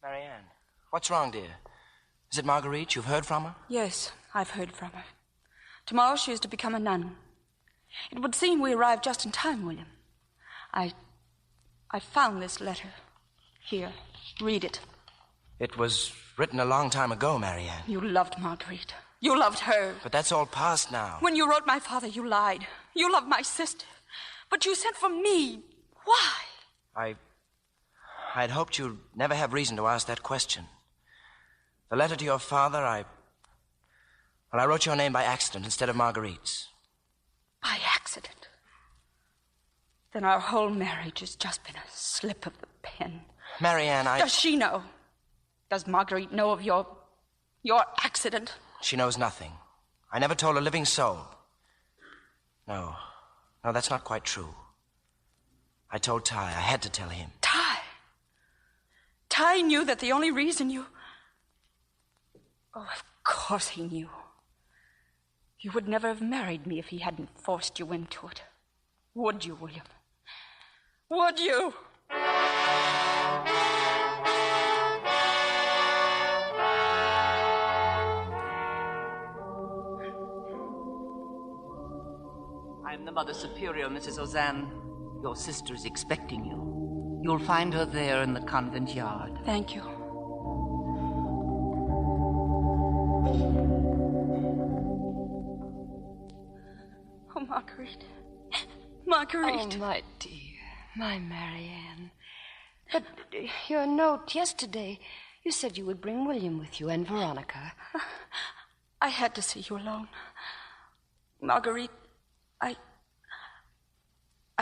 Marianne, what's wrong, dear? Is it Marguerite? You've heard from her? Yes, I've heard from her. Tomorrow she is to become a nun. It would seem we arrived just in time, William. I found this letter. Here, read it. It was written a long time ago, Marianne. You loved Marguerite. You loved her. But that's all past now. When you wrote my father, you lied. You loved my sister. But you sent for me. Why? I'd hoped you'd never have reason to ask that question. The letter to your father, I wrote your name by accident instead of Marguerite's. By accident? Then our whole marriage has just been a slip of the pen. Marianne, Does she know? Does Marguerite know of your accident? She knows nothing. I never told a living soul. No, that's not quite true. I told Ty. I had to tell him. Ty knew that the only reason you... Oh, of course he knew. You would never have married me if he hadn't forced you into it. Would you, William? Would you? I'm the Mother Superior, Mrs. Ozanne. Your sister is expecting you. You'll find her there in the convent yard. Thank you. Oh, Marguerite. Marguerite. Oh, my dear. My Marianne. But your note yesterday, you said you would bring William with you and Veronica. I had to see you alone. Marguerite, I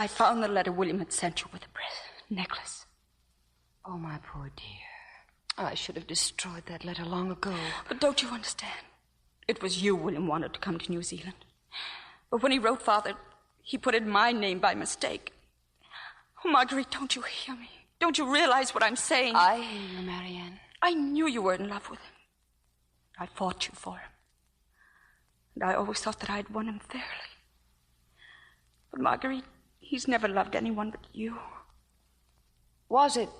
found the letter William had sent you with the necklace. Oh, my poor dear. I should have destroyed that letter long ago. But don't you understand? It was you William wanted to come to New Zealand. But when he wrote Father, he put in my name by mistake. Oh, Marguerite, don't you hear me? Don't you realize what I'm saying? I hear you, Marianne. I knew you were in love with him. I fought you for him. And I always thought that I'd won him fairly. But Marguerite, he's never loved anyone but you. Was it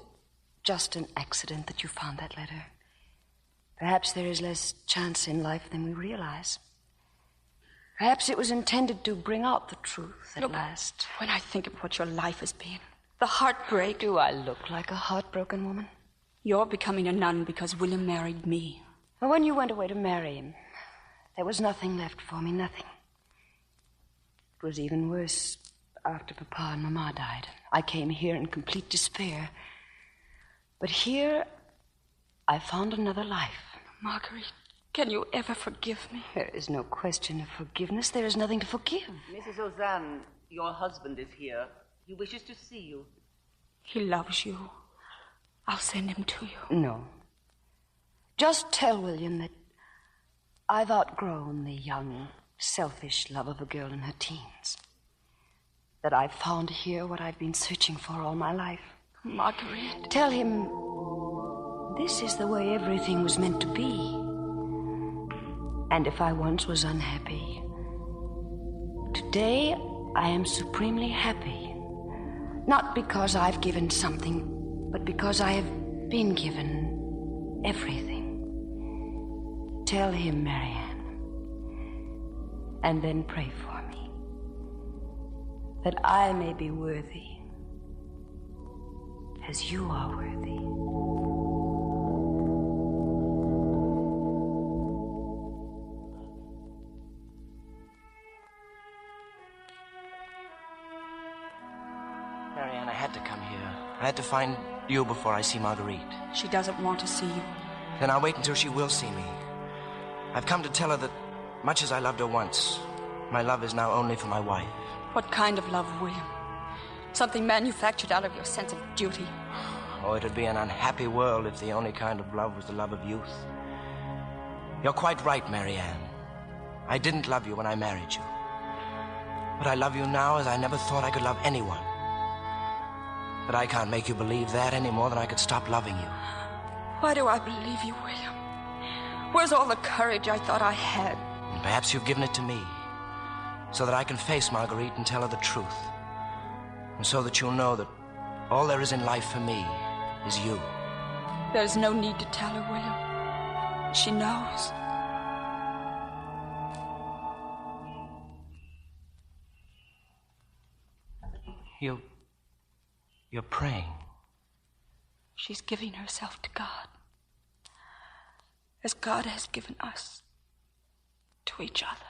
just an accident that you found that letter? Perhaps there is less chance in life than we realize. Perhaps it was intended to bring out the truth at last. When I think of what your life has been, the heartbreak... Do I look like a heartbroken woman? You're becoming a nun because William married me. Well, when you went away to marry him, there was nothing left for me, nothing. It was even worse after Papa and Mama died. I came here in complete despair. But here, I found another life. Marguerite, can you ever forgive me? There is no question of forgiveness. There is nothing to forgive. Mrs. Ozanne, your husband is here. He wishes to see you. He loves you. I'll send him to you. No. Just tell William that I've outgrown the young, selfish love of a girl in her teens. That I've found here what I've been searching for all my life. Marguerite. Tell him this is the way everything was meant to be. And if I once was unhappy, today I am supremely happy. Not because I've given something, but because I have been given everything. Tell him, Marianne, and then pray for me, that I may be worthy as you are worthy. Marianne, I had to come here. I had to find you before I see Marguerite. She doesn't want to see you. Then I'll wait until she will see me. I've come to tell her that, much as I loved her once, my love is now only for my wife. What kind of love, William? Something manufactured out of your sense of duty. Oh, it would be an unhappy world if the only kind of love was the love of youth. You're quite right, Marianne. I didn't love you when I married you. But I love you now as I never thought I could love anyone. But I can't make you believe that any more than I could stop loving you. Why do I believe you, William? Where's all the courage I thought I had? And perhaps you've given it to me, so that I can face Marguerite and tell her the truth. And so that you'll know that all there is in life for me is you. There's no need to tell her, William. She knows. You're praying. She's giving herself to God, as God has given us to each other.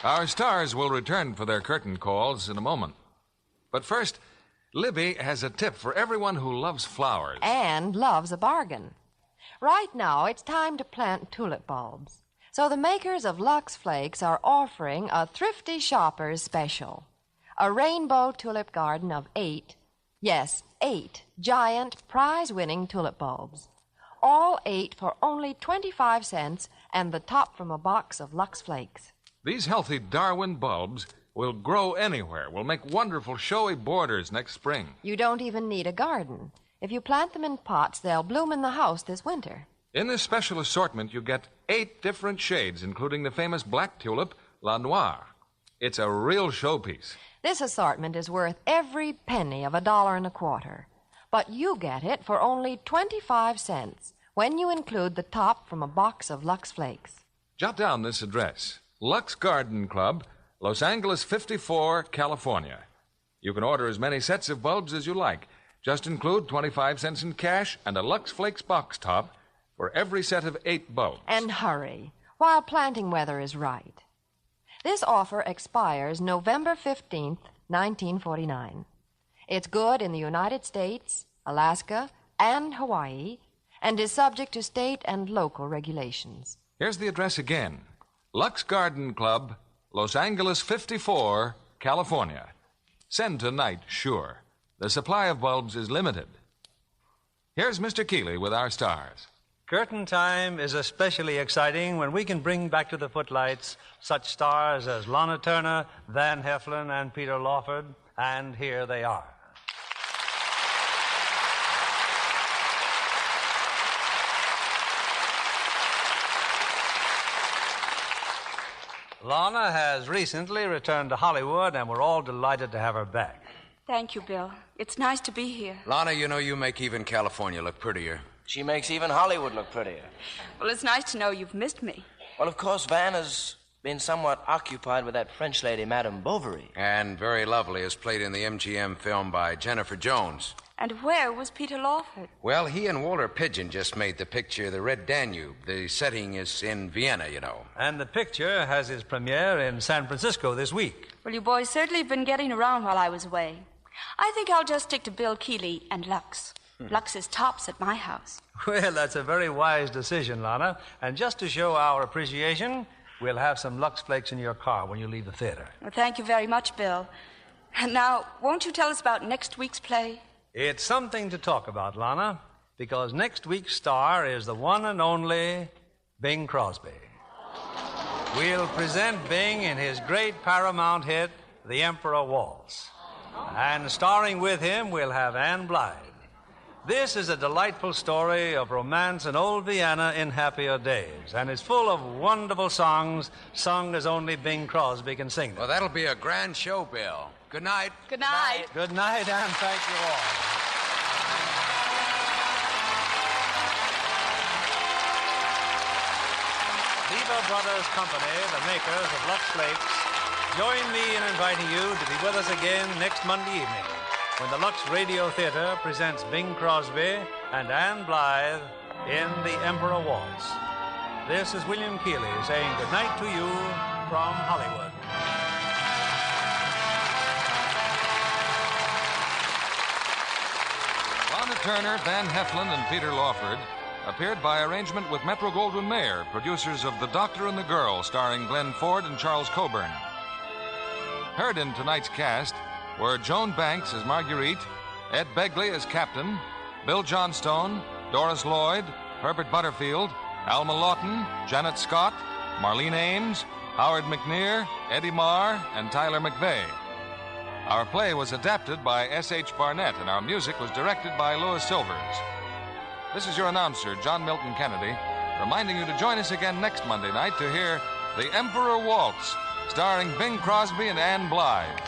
Our stars will return for their curtain calls in a moment. But first, Libby has a tip for everyone who loves flowers. And loves a bargain. Right now, it's time to plant tulip bulbs. So the makers of Lux Flakes are offering a thrifty shopper's special. A rainbow tulip garden of 8 giant prize-winning tulip bulbs. All 8 for only 25 cents and the top from a box of Lux Flakes. These healthy Darwin bulbs will grow anywhere, will make wonderful showy borders next spring. You don't even need a garden. If you plant them in pots, they'll bloom in the house this winter. In this special assortment, you get 8 different shades, including the famous black tulip, La Noire. It's a real showpiece. This assortment is worth every penny of $1.25. But you get it for only 25 cents when you include the top from a box of Lux Flakes. Jot down this address. Lux Garden Club, Los Angeles 54, California. You can order as many sets of bulbs as you like. Just include 25 cents in cash and a Lux Flakes box top for every set of 8 bulbs. And hurry, while planting weather is right. This offer expires November 15th, 1949. It's good in the United States, Alaska, and Hawaii, and is subject to state and local regulations. Here's the address again. Lux Garden Club, Los Angeles 54, California. Send tonight, sure. The supply of bulbs is limited. Here's Mr. Keeley with our stars. Curtain time is especially exciting when we can bring back to the footlights such stars as Lana Turner, Van Heflin, and Peter Lawford, and here they are. Lana has recently returned to Hollywood, and we're all delighted to have her back. Thank you, Bill. It's nice to be here. Lana, you know you make even California look prettier. She makes even Hollywood look prettier. Well, it's nice to know you've missed me. Well, of course, Van has been somewhat occupied with that French lady, Madame Bovary. And very lovely, as played in the MGM film by Jennifer Jones. And where was Peter Lawford? Well, he and Walter Pidgeon just made the picture, The Red Danube. The setting is in Vienna, you know. And the picture has its premiere in San Francisco this week. Well, you boys certainly have been getting around while I was away. I think I'll just stick to Bill Keeley and Lux. Lux is tops at my house. Well, that's a very wise decision, Lana. And just to show our appreciation, we'll have some Lux Flakes in your car when you leave the theater. Well, thank you very much, Bill. And now, won't you tell us about next week's play? It's something to talk about, Lana, because next week's star is the one and only Bing Crosby. We'll present Bing in his great Paramount hit, The Emperor Waltz. And starring with him, we'll have Anne Blythe. This is a delightful story of romance in old Vienna in happier days, and it's full of wonderful songs sung as only Bing Crosby can sing them. Well, that'll be a grand show, Bill. Good night. Good night. Good night, and thank you all. Lever Brothers Company, the makers of Lux Flakes, join me in inviting you to be with us again next Monday evening when the Lux Radio Theater presents Bing Crosby and Anne Blythe in The Emperor Waltz. This is William Keeley saying good night to you from Hollywood. Lana Turner, Van Heflin, and Peter Lawford appeared by arrangement with Metro-Goldwyn-Mayer, producers of The Doctor and the Girl, starring Glenn Ford and Charles Coburn. Heard in tonight's cast were Joan Banks as Marguerite, Ed Begley as Captain, Bill Johnstone, Doris Lloyd, Herbert Butterfield, Alma Lawton, Janet Scott, Marlene Ames, Howard McNear, Eddie Marr, and Tyler McVeigh. Our play was adapted by S.H. Barnett, and our music was directed by Louis Silvers. This is your announcer, John Milton Kennedy, reminding you to join us again next Monday night to hear The Emperor Waltz, starring Bing Crosby and Anne Blythe.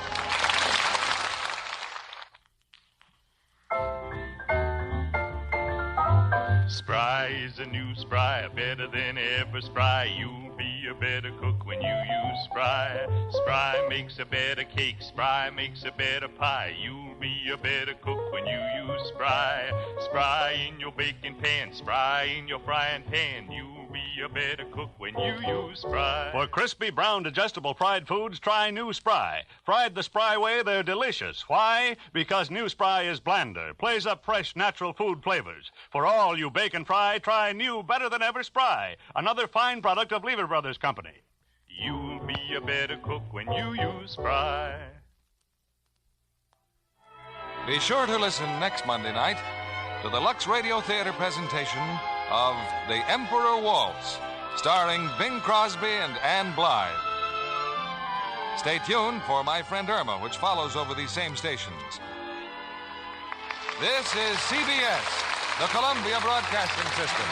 Spry is a new Spry, better than ever Spry. You'll be a better cook when you use Spry. Spry makes a better cake, Spry makes a better pie. You'll be a better cook when you use Spry. Spry in your baking pan, Spry in your frying pan. You'll be a better cook when you use Spry. For crispy, brown, digestible fried foods, try new Spry. Fried the Spry way, they're delicious. Why? Because new Spry is blander, plays up fresh, natural food flavors. For all you bake and fry, try new, better than ever Spry, another fine product of Lever Brothers Company. You'll be a better cook when you use Spry. Be sure to listen next Monday night to the Lux Radio Theater presentation of The Emperor Waltz, starring Bing Crosby and Anne Blythe. Stay tuned for My Friend Irma, which follows over these same stations. This is CBS, the Columbia Broadcasting System.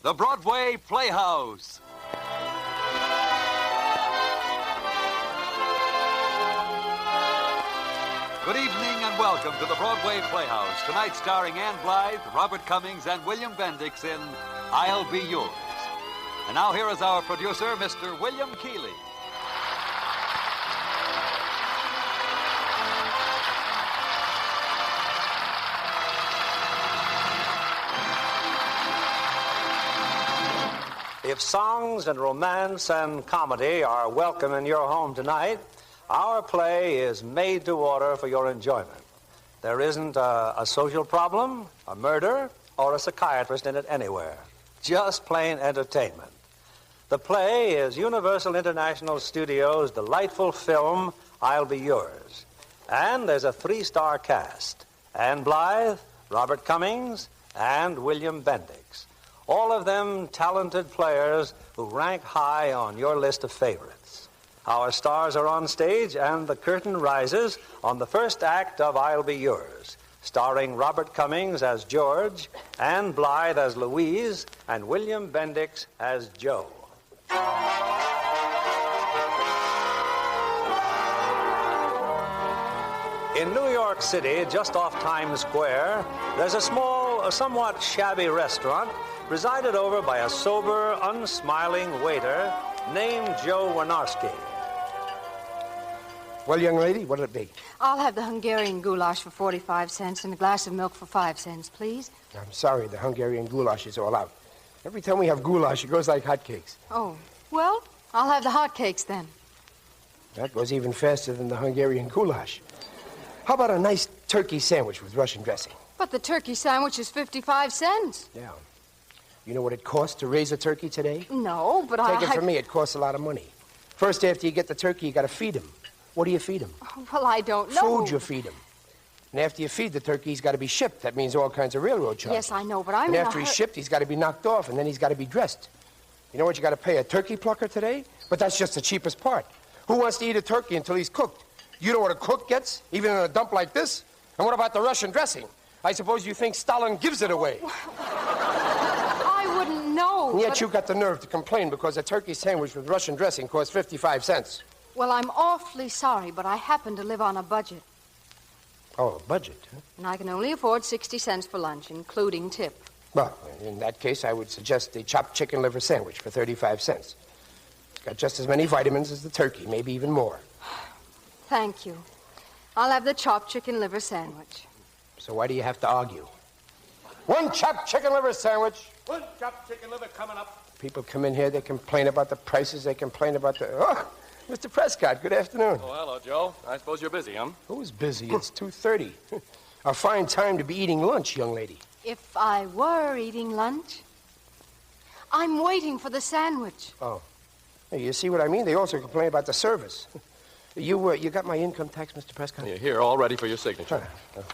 The Broadway Playhouse. Good evening and welcome to the Broadway Playhouse. Tonight starring Anne Blythe, Robert Cummings, and William Bendix in I'll Be Yours. And now here is our producer, Mr. William Keeley. If songs and romance and comedy are welcome in your home tonight, our play is made to order for your enjoyment. There isn't a social problem, a murder, or a psychiatrist in it anywhere. Just plain entertainment. The play is Universal International Studios' delightful film, I'll Be Yours. And there's a 3-star cast. Anne Blythe, Robert Cummings, and William Bendix. All of them talented players who rank high on your list of favorites. Our stars are on stage, and the curtain rises on the first act of I'll Be Yours, starring Robert Cummings as George, Anne Blythe as Louise, and William Bendix as Joe. In New York City, just off Times Square, there's a small, somewhat shabby restaurant presided over by a sober, unsmiling waiter named Joe Winarski. Well, young lady, what'll it be? I'll have the Hungarian goulash for 45 cents and a glass of milk for 5 cents, please. I'm sorry, the Hungarian goulash is all out. Every time we have goulash, it goes like hotcakes. Oh, well, I'll have the hotcakes then. That goes even faster than the Hungarian goulash. How about a nice turkey sandwich with Russian dressing? But the turkey sandwich is 55 cents. Yeah. You know what it costs to raise a turkey today? No, but Take it from me, it costs a lot of money. First, after you get the turkey, you got to feed him. What do you feed him? Well, I don't know. Food you feed him. And after you feed the turkey, he's got to be shipped. That means all kinds of railroad charges. Yes, I know, but I'm And in after a he's shipped, he's got to be knocked off, and then he's got to be dressed. You know what you got to pay a turkey plucker today? But that's just the cheapest part. Who wants to eat a turkey until he's cooked? You know what a cook gets, even in a dump like this? And what about the Russian dressing? I suppose you think Stalin gives it away. I wouldn't know. And yet you got the nerve to complain because a turkey sandwich with Russian dressing costs 55 cents. Well, I'm awfully sorry, but I happen to live on a budget. Oh, a budget, huh? And I can only afford 60 cents for lunch, including tip. Well, in that case, I would suggest the chopped chicken liver sandwich for 35 cents. It's got just as many vitamins as the turkey, maybe even more. Thank you. I'll have the chopped chicken liver sandwich. So why do you have to argue? One chopped chicken liver sandwich. One chopped chicken liver coming up. People come in here, they complain about the prices, they complain about the... Oh, Mr. Prescott, good afternoon. Oh, hello, Joe. I suppose you're busy, huh? Who's busy? It's 2:30. A fine time to be eating lunch, young lady. If I were eating lunch, I'm waiting for the sandwich. Oh. Hey, you see what I mean? They also complain about the service. You got my income tax, Mr. Prescott? You're here, all ready for your signature.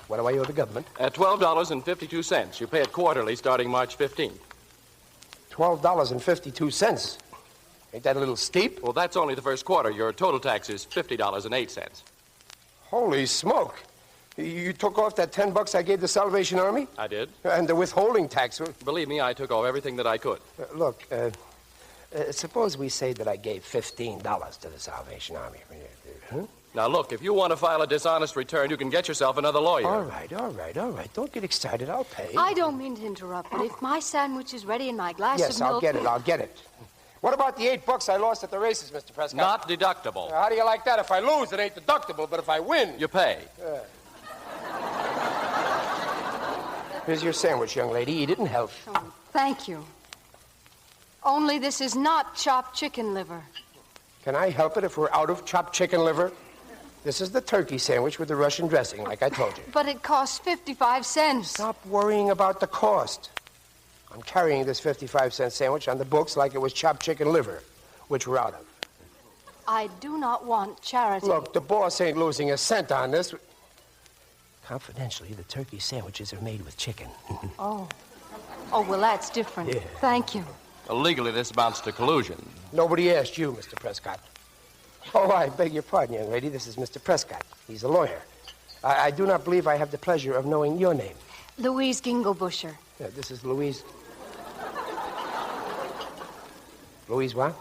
What do I owe the government? At $12.52. You pay it quarterly starting March 15th. $12.52. Ain't that a little steep? Well, that's only the first quarter. Your total tax is $50.08. Holy smoke. You took off that $10 I gave the Salvation Army? I did. And the withholding tax. Believe me, I took off everything that I could. Look, suppose we say that I gave $15 to the Salvation Army. Huh? Now, look, if you want to file a dishonest return, you can get yourself another lawyer. All right. Don't get excited. I'll pay. I don't mean to interrupt, but if my sandwich is ready and my glass Yes, of milk... Yes, I'll get it. What about the $8 I lost at the races, Mr. Prescott? Not deductible. How do you like that? If I lose, it ain't deductible, but if I win... You pay. Here's your sandwich, young lady. Eat it in health. Oh, thank you. Only this is not chopped chicken liver. Can I help it if we're out of chopped chicken liver? This is the turkey sandwich with the Russian dressing, like I told you. But it costs 55 cents. Stop worrying about the cost. I'm carrying this 55-cent sandwich on the books like it was chopped chicken liver, which we're out of. I do not want charity. Look, the boss ain't losing a cent on this. Confidentially, the turkey sandwiches are made with chicken. Oh, well, that's different. Yeah. Thank you. Legally, this amounts to collusion. Nobody asked you, Mr. Prescott. Oh, I beg your pardon, young lady. This is Mr. Prescott. He's a lawyer. I do not believe I have the pleasure of knowing your name. Louise Ginglebusher. Yeah, this is Louise. Louise what?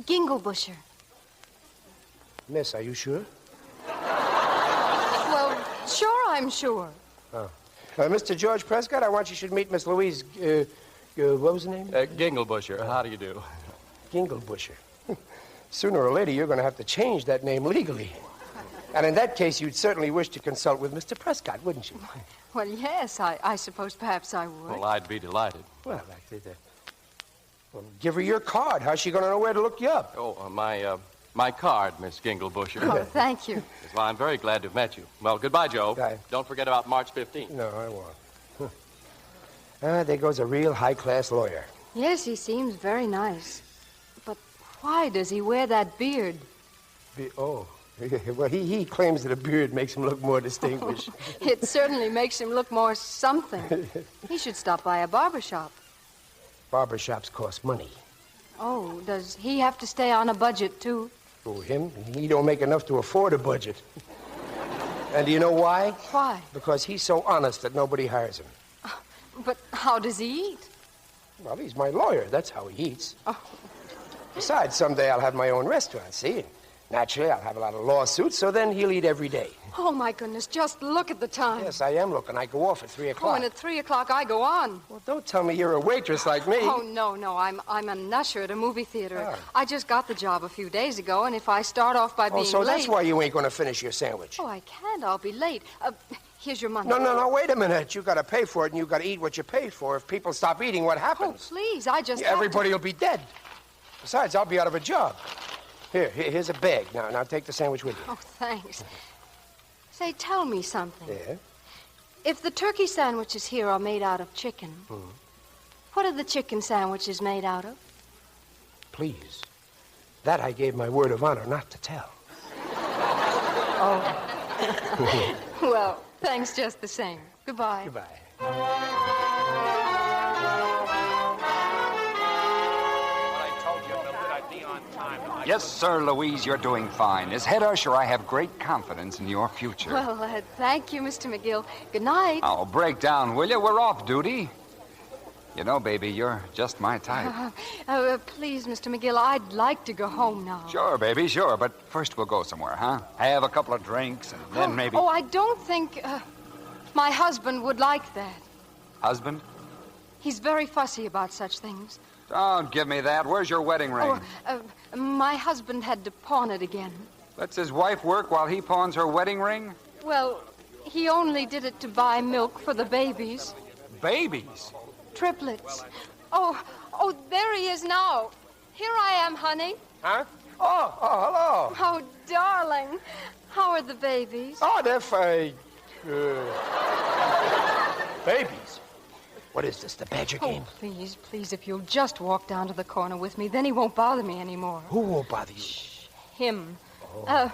Ginglebusher. Miss, are you sure? Well, sure, I'm sure. Oh. Mr. George Prescott, I want you should meet Miss Louise, what was the name? Ginglebusher. How do you do? Ginglebusher. Sooner or later, you're going to have to change that name legally. And in that case, you'd certainly wish to consult with Mr. Prescott, wouldn't you? Well, yes, I suppose perhaps I would. Well, I'd be delighted. Well, actually, Well, give her your card. How's she going to know where to look you up? Oh, my card, Miss Ginglebusher. Oh, thank you. Yes, well, I'm very glad to have met you. Well, goodbye, Joe. Bye. Don't forget about March 15th. No, I won't. There goes a real high-class lawyer. Yes, he seems very nice. But why does he wear that beard? Oh, well, he claims that a beard makes him look more distinguished. It certainly makes him look more something. He should stop by a barber shop. Barber shops cost money. Oh, does he have to stay on a budget, too? Oh, him? He don't make enough to afford a budget. And do you know why? Why? Because he's so honest that nobody hires him. But how does he eat? Well, he's my lawyer. That's how he eats. Oh. Besides, someday I'll have my own restaurant, see? Naturally, I'll have a lot of lawsuits, so then he'll eat every day. Oh, my goodness, just look at the time. Yes, I am looking. I go off at 3 o'clock. Oh, and at 3 o'clock I go on. Well, don't tell me you're a waitress like me. Oh, no. I'm an usher at a movie theater. Ah. I just got the job a few days ago, and if I start off by being so late... that's why you ain't going to finish your sandwich. Oh, I can't. I'll be late. Here's your money. No, wait a minute. You got to pay for it, and you got to eat what you paid for. If people stop eating, what happens? Oh, please, I just everybody will be dead. Besides, I'll be out of a job. Here's a bag. Now take the sandwich with you. Oh, thanks. Say, tell me something. Yeah? If the turkey sandwiches here are made out of chicken, what are the chicken sandwiches made out of? Please. That I gave my word of honor not to tell. Oh. Well, thanks just the same. Goodbye. Goodbye. Yes, sir, Louise, you're doing fine. As head usher, I have great confidence in your future. Well, thank you, Mr. McGill. Good night. Oh, break down, will you? We're off duty. You know, baby, you're just my type. Please, Mr. McGill, I'd like to go home now. Sure, baby, sure. But first we'll go somewhere, huh? Have a couple of drinks, and then maybe... Oh, I don't think my husband would like that. Husband? He's very fussy about such things. Don't give me that. Where's your wedding ring? My husband had to pawn it again. Lets his wife work while he pawns her wedding ring? Well, he only did it to buy milk for the babies. Babies? Triplets. Oh, there he is now. Here I am, honey. Huh? Oh, hello. Oh, darling. How are the babies? Oh, they're fine. Babies? What is this, the badger game? Oh, please, if you'll just walk down to the corner with me, then he won't bother me anymore. Who won't bother you? Him. Oh.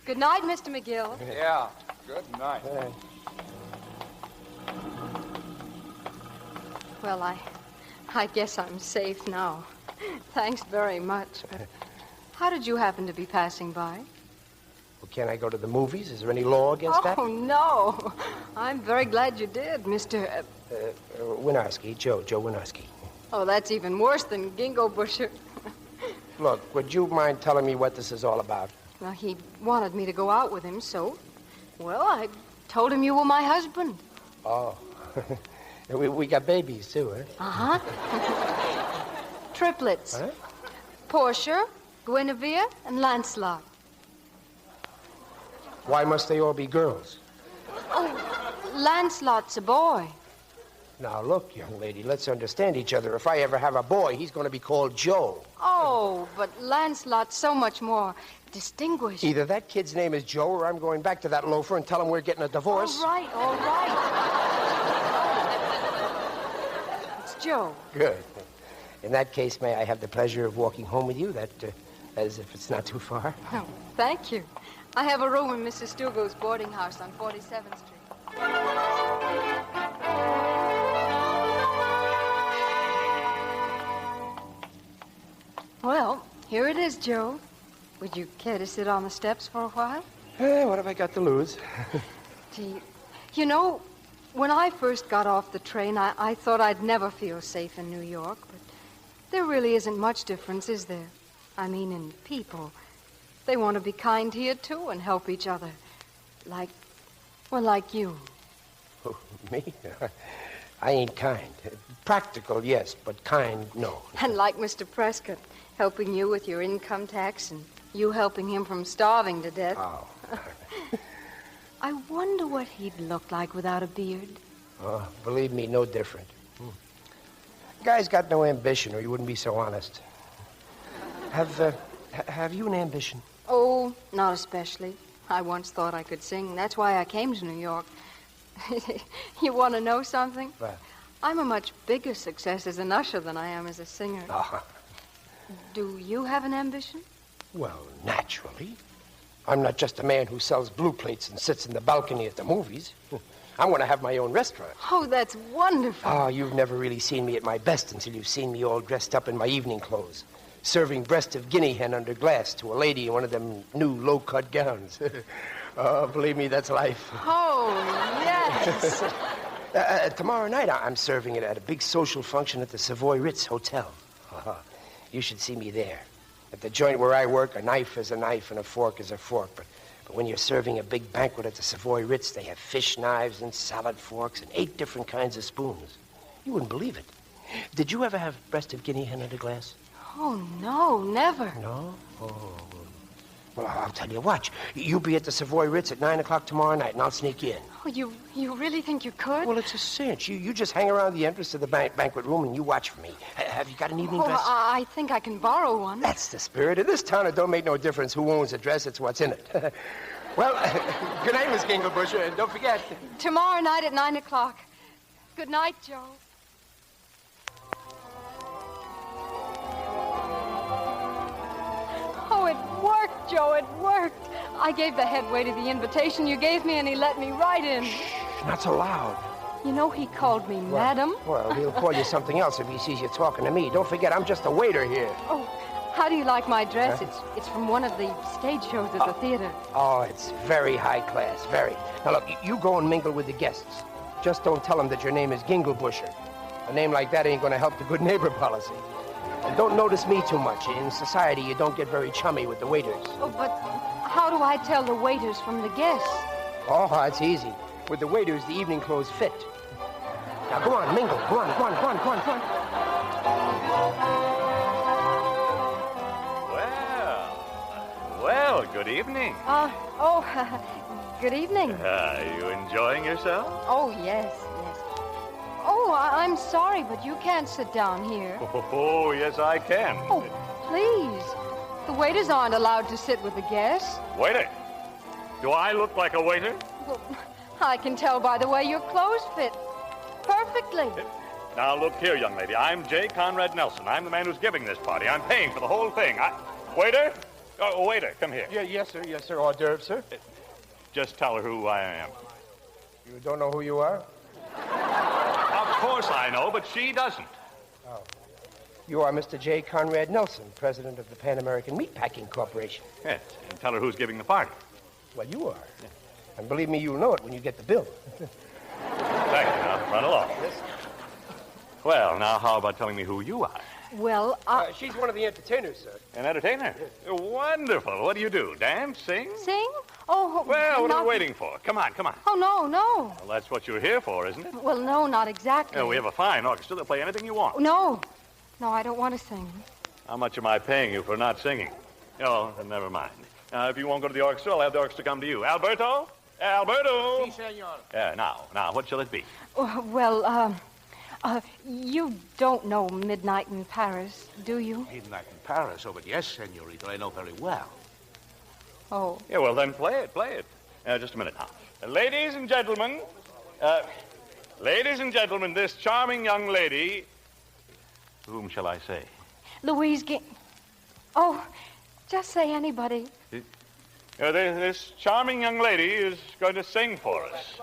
Good night, Mr. McGill. Yeah, good night. Well, I guess I'm safe now. Thanks very much. But how did you happen to be passing by? Well, can't I go to the movies? Is there any law against that? Oh, no. I'm very glad you did, Mr. Winarski, Joe Winarski. Oh, that's even worse than Ginglebusher. Look, would you mind telling me what this is all about? Well, he wanted me to go out with him, so... Well, I told him you were my husband. Oh. we got babies, too, eh? Uh-huh. Triplets. Huh? Portia, Guinevere, and Lancelot. Why must they all be girls? Oh, Lancelot's a boy. Now, look, young lady, let's understand each other. If I ever have a boy, he's going to be called Joe. Oh, but Lancelot's so much more distinguished. Either that kid's name is Joe, or I'm going back to that loafer and tell him we're getting a divorce. All right. It's Joe. Good. In that case, may I have the pleasure of walking home with you? That, as if it's not too far. Oh, thank you. I have a room in Mrs. Stugo's boarding house on 47th Street. Well, here it is, Joe. Would you care to sit on the steps for a while? What have I got to lose? Gee, you know, when I first got off the train, I thought I'd never feel safe in New York, but there really isn't much difference, is there? I mean, in people. They want to be kind here, too, and help each other. Like you. Oh, me? I ain't kind. Practical, yes, but kind, no. And like Mr. Prescott, helping you with your income tax and you helping him from starving to death. Oh. I wonder what he'd look like without a beard. Oh, believe me, no different. guy's got no ambition, or he wouldn't be so honest. Have you an ambition? Oh, not especially. I once thought I could sing. That's why I came to New York. You want to know something? What? I'm a much bigger success as an usher than I am as a singer. Oh. Do you have an ambition? Well, naturally. I'm not just a man who sells blue plates and sits in the balcony at the movies. I want to have my own restaurant. Oh, that's wonderful. Oh, you've never really seen me at my best until you've seen me all dressed up in my evening clothes, serving breast of guinea hen under glass to a lady in one of them new low-cut gowns. Oh, believe me, that's life. Oh, yes. Tomorrow night, I'm serving it at a big social function at the Savoy Ritz Hotel. You should see me there. At the joint where I work, a knife is a knife and a fork is a fork. But when you're serving a big banquet at the Savoy Ritz, they have fish knives and salad forks and 8 different kinds of spoons. You wouldn't believe it. Did you ever have breast of guinea hen under glass? Oh, no, never. No? Oh. Well, I'll tell you what. You be at the Savoy Ritz at 9 o'clock tomorrow night, and I'll sneak you in. Oh, you really think you could? Well, it's a cinch. You just hang around the entrance to the banquet room, and you watch for me. Have you got an evening dress? I think I can borrow one. That's the spirit. In this town, it don't make no difference who owns the dress. It's what's in it. Well, good night, Miss Ginglebusher, and don't forget. Tomorrow night at 9 o'clock. Good night, Joe. Oh, it worked, Joe, it worked. I gave the head waiter the invitation you gave me, and he let me right in. Shh, not so loud. You know, he called me Madam. Well, he'll call you something else if he sees you talking to me. Don't forget, I'm just a waiter here. Oh, how do you like my dress? It's from one of the stage shows at the theater. Oh, it's very high class, very. Now, look, you go and mingle with the guests. Just don't tell them that your name is Ginglebusher. A name like that ain't going to help the good neighbor policy. And don't notice me too much. In society, you don't get very chummy with the waiters. Oh, but how do I tell the waiters from the guests? Oh, it's easy. With the waiters, the evening clothes fit. Now, go on, mingle. Go on. Well, good evening. Good evening. Are you enjoying yourself? Oh, yes. Oh, I'm sorry, but you can't sit down here. Oh, yes, I can. Oh, please. The waiters aren't allowed to sit with the guests. Waiter? Do I look like a waiter? Well, I can tell by the way your clothes fit. Perfectly. Now, look here, young lady. I'm J. Conrad Nelson. I'm the man who's giving this party. I'm paying for the whole thing. Waiter? Oh, waiter, come here. Yeah, yes, sir. Hors d'oeuvre, sir. Just tell her who I am. You don't know who you are? Of course I know, but she doesn't. Oh. You are Mr. J. Conrad Nelson, president of the Pan American Meatpacking Corporation. Yes, and tell her who's giving the party. Well, you are. Yeah. And believe me, you'll know it when you get the bill. Thank you. Now, run along. Well, now, how about telling me who you are? Well, she's one of the entertainers, sir. An entertainer? Yes. Wonderful. What do you do? Dance? Sing? Sing? Oh, well, what are we waiting for? Come on. Oh, no. Well, that's what you're here for, isn't it? Well, no, not exactly. We have a fine orchestra. They'll play anything you want. No, I don't want to sing. How much am I paying you for not singing? Oh, never mind. If you won't go to the orchestra, I'll have the orchestra come to you. Alberto? Si, senor. Now, what shall it be? You don't know Midnight in Paris, do you? Midnight in Paris? Oh, but yes, senorita, I know very well. Oh. Yeah, well, then play it. Just a minute now. Ladies and gentlemen, this charming young lady... Whom shall I say? Louise Oh, just say anybody. This charming young lady is going to sing for us.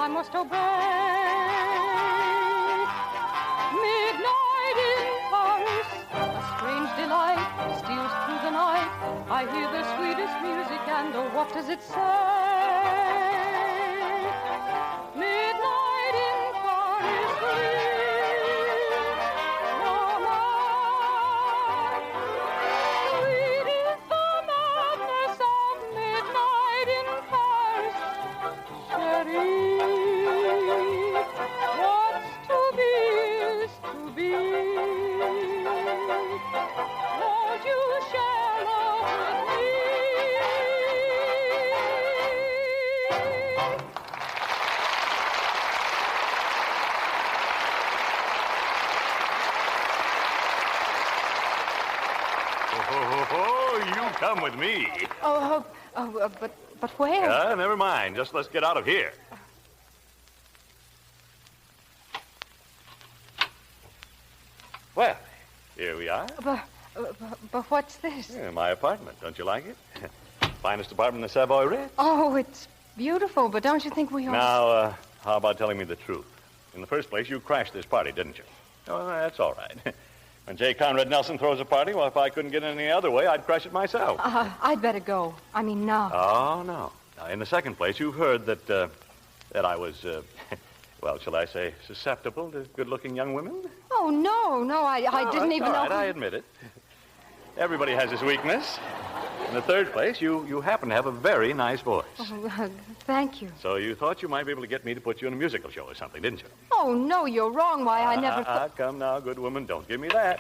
I must obey. Midnight in Paris, a strange delight steals through the night. I hear the sweetest music, and oh, what does it say? Midnight in Paris, no more. Sweet is the madness of midnight in Paris, chérie. What's to be is to be. Won't you share love with me? Oh, you come with me. But where? Never mind. Just let's get out of here. Well, here we are. But what's this? Yeah, my apartment. Don't you like it? Finest apartment in the Savoy Ritz. Oh, it's beautiful, but don't you think we ought... Now, how about telling me the truth? In the first place, you crashed this party, didn't you? Oh, that's all right. When J. Conrad Nelson throws a party, well, if I couldn't get it any other way, I'd crash it myself. I'd better go. I mean, now. Oh, no. Now, in the second place, you've heard that I was, well, shall I say, susceptible to good-looking young women? Oh, no, I didn't even know... All right, I admit it. Everybody has his weakness. In the third place, you happen to have a very nice voice. Oh, thank you. So you thought you might be able to get me to put you in a musical show or something, didn't you? Oh, no, you're wrong. Why, I never thought... Come now, good woman, don't give me that.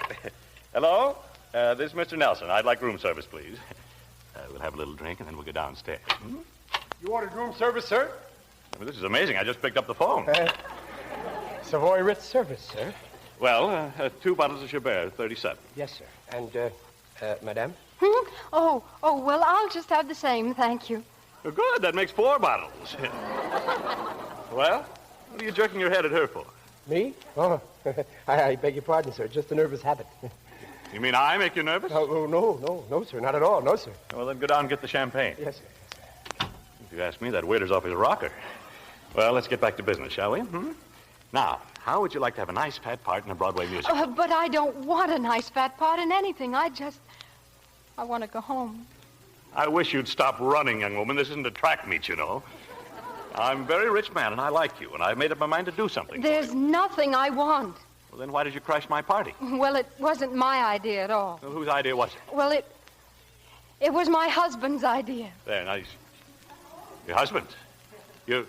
Hello? This is Mr. Nelson. I'd like room service, please. We'll have a little drink, and then we'll go downstairs. Hmm? You ordered room service, sir? Well, this is amazing. I just picked up the phone. Savoy Ritz service, sir. Well, 2 bottles of Chabert, 37. Yes, sir. And, madame? Oh, well, I'll just have the same, thank you. Oh, good. That makes 4 bottles. Well, what are you jerking your head at her for? Me? Oh, I beg your pardon, sir. Just a nervous habit. You mean I make you nervous? Oh, no, sir. Not at all. No, sir. Well, then go down and get the champagne. Yes, sir. If you ask me, that waiter's off his rocker. Well, let's get back to business, shall we? Now, how would you like to have a nice fat part in a Broadway musical? But I don't want a nice fat part in anything. I want to go home. I wish you'd stop running, young woman. This isn't a track meet, you know. I'm a very rich man, and I like you, and I've made up my mind to do something. There's nothing I want. Well, then why did you crash my party? Well, it wasn't my idea at all. Well, whose idea was it? Well, it was my husband's idea. There, nice. Your husband? You're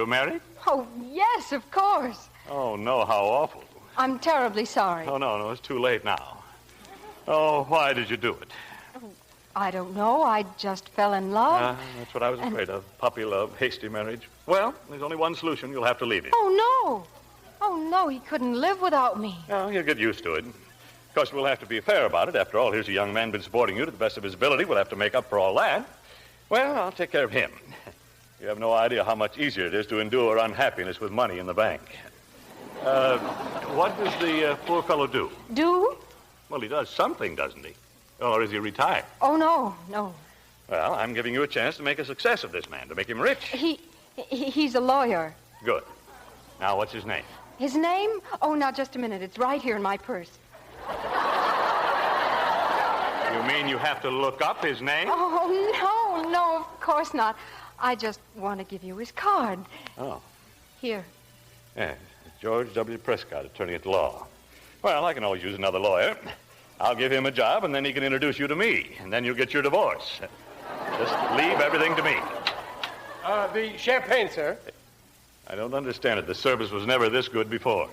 married? Oh, yes, of course. Oh, no, how awful. I'm terribly sorry. Oh, no, it's too late now. Oh, why did you do it? I don't know. I just fell in love. That's what I was afraid of. Puppy love, hasty marriage. Well, there's only one solution. You'll have to leave him. Oh, no, he couldn't live without me. Oh, he'll get used to it. Of course, we'll have to be fair about it. After all, here's a young man been supporting you to the best of his ability. We'll have to make up for all that. Well, I'll take care of him. You have no idea how much easier it is to endure unhappiness with money in the bank. What does the poor fellow do? Do? Well, he does something, doesn't he? Or is he retired? Oh, no. Well, I'm giving you a chance to make a success of this man, to make him rich. He's a lawyer. Good. Now, what's his name? His name? Oh, now, just a minute. It's right here in my purse. You mean you have to look up his name? Oh, no, of course not. I just want to give you his card. Oh. Here. Yeah, George W. Prescott, attorney at law. Well, I can always use another lawyer. I'll give him a job, and then he can introduce you to me, and then you'll get your divorce. Just leave everything to me. The champagne, sir. I don't understand it. The service was never this good before.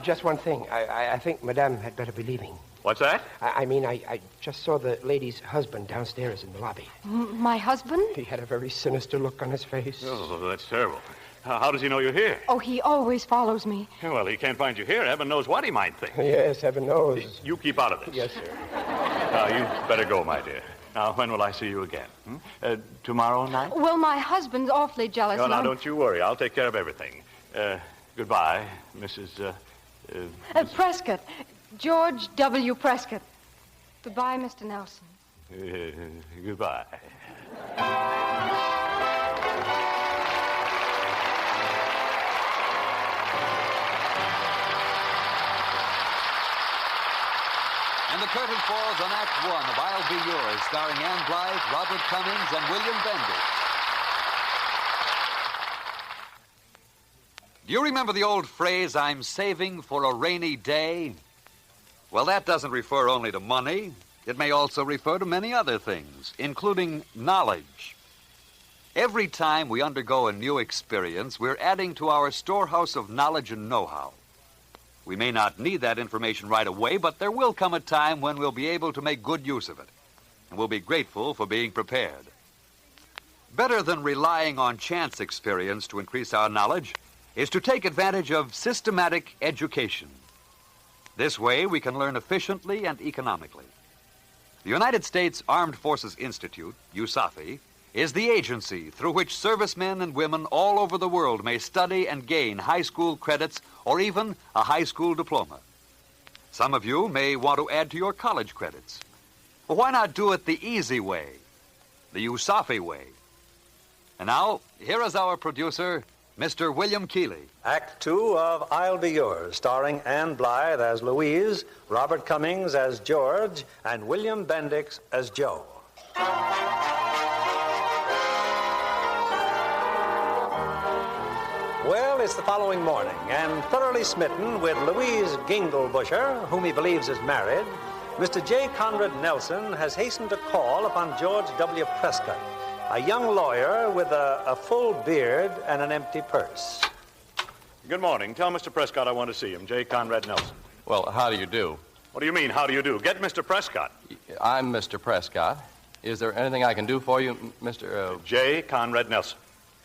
Just one thing. I think Madame had better be leaving. What's that? I just saw the lady's husband downstairs in the lobby. My husband? He had a very sinister look on his face. Oh, that's terrible. How does he know you're here? Oh, he always follows me. Well, he can't find you here. Heaven knows what he might think. Yes, heaven knows. You keep out of this. Yes, sir. You better go, my dear. Now, when will I see you again? Tomorrow night? Well, my husband's awfully jealous. No, don't you worry. I'll take care of everything. Goodbye, Mrs. Prescott. George W. Prescott. Goodbye, Mr. Nelson. Goodbye. curtain falls on Act One of I'll Be Yours, starring Ann Blythe, Robert Cummings, and William Bendix. Do you remember the old phrase, I'm saving for a rainy day? Well, that doesn't refer only to money. It may also refer to many other things, including knowledge. Every time we undergo a new experience, we're adding to our storehouse of knowledge and know-how. We may not need that information right away, but there will come a time when we'll be able to make good use of it, and we'll be grateful for being prepared. Better than relying on chance experience to increase our knowledge is to take advantage of systematic education. This way, we can learn efficiently and economically. The United States Armed Forces Institute, USAFI, is the agency through which servicemen and women all over the world may study and gain high school credits or even a high school diploma. Some of you may want to add to your college credits. Well, why not do it the easy way, the USAFI way? And now, here is our producer, Mr. William Keeley. Act Two of I'll Be Yours, starring Ann Blythe as Louise, Robert Cummings as George, and William Bendix as Joe. Well, it's the following morning, and thoroughly smitten with Louise Ginglebusher, whom he believes is married, Mr. J. Conrad Nelson has hastened to call upon George W. Prescott, a young lawyer with a full beard and an empty purse. Good morning. Tell Mr. Prescott I want to see him, J. Conrad Nelson. Well, how do you do? What do you mean, how do you do? Get Mr. Prescott. I'm Mr. Prescott. Is there anything I can do for you, Mr. J. Conrad Nelson.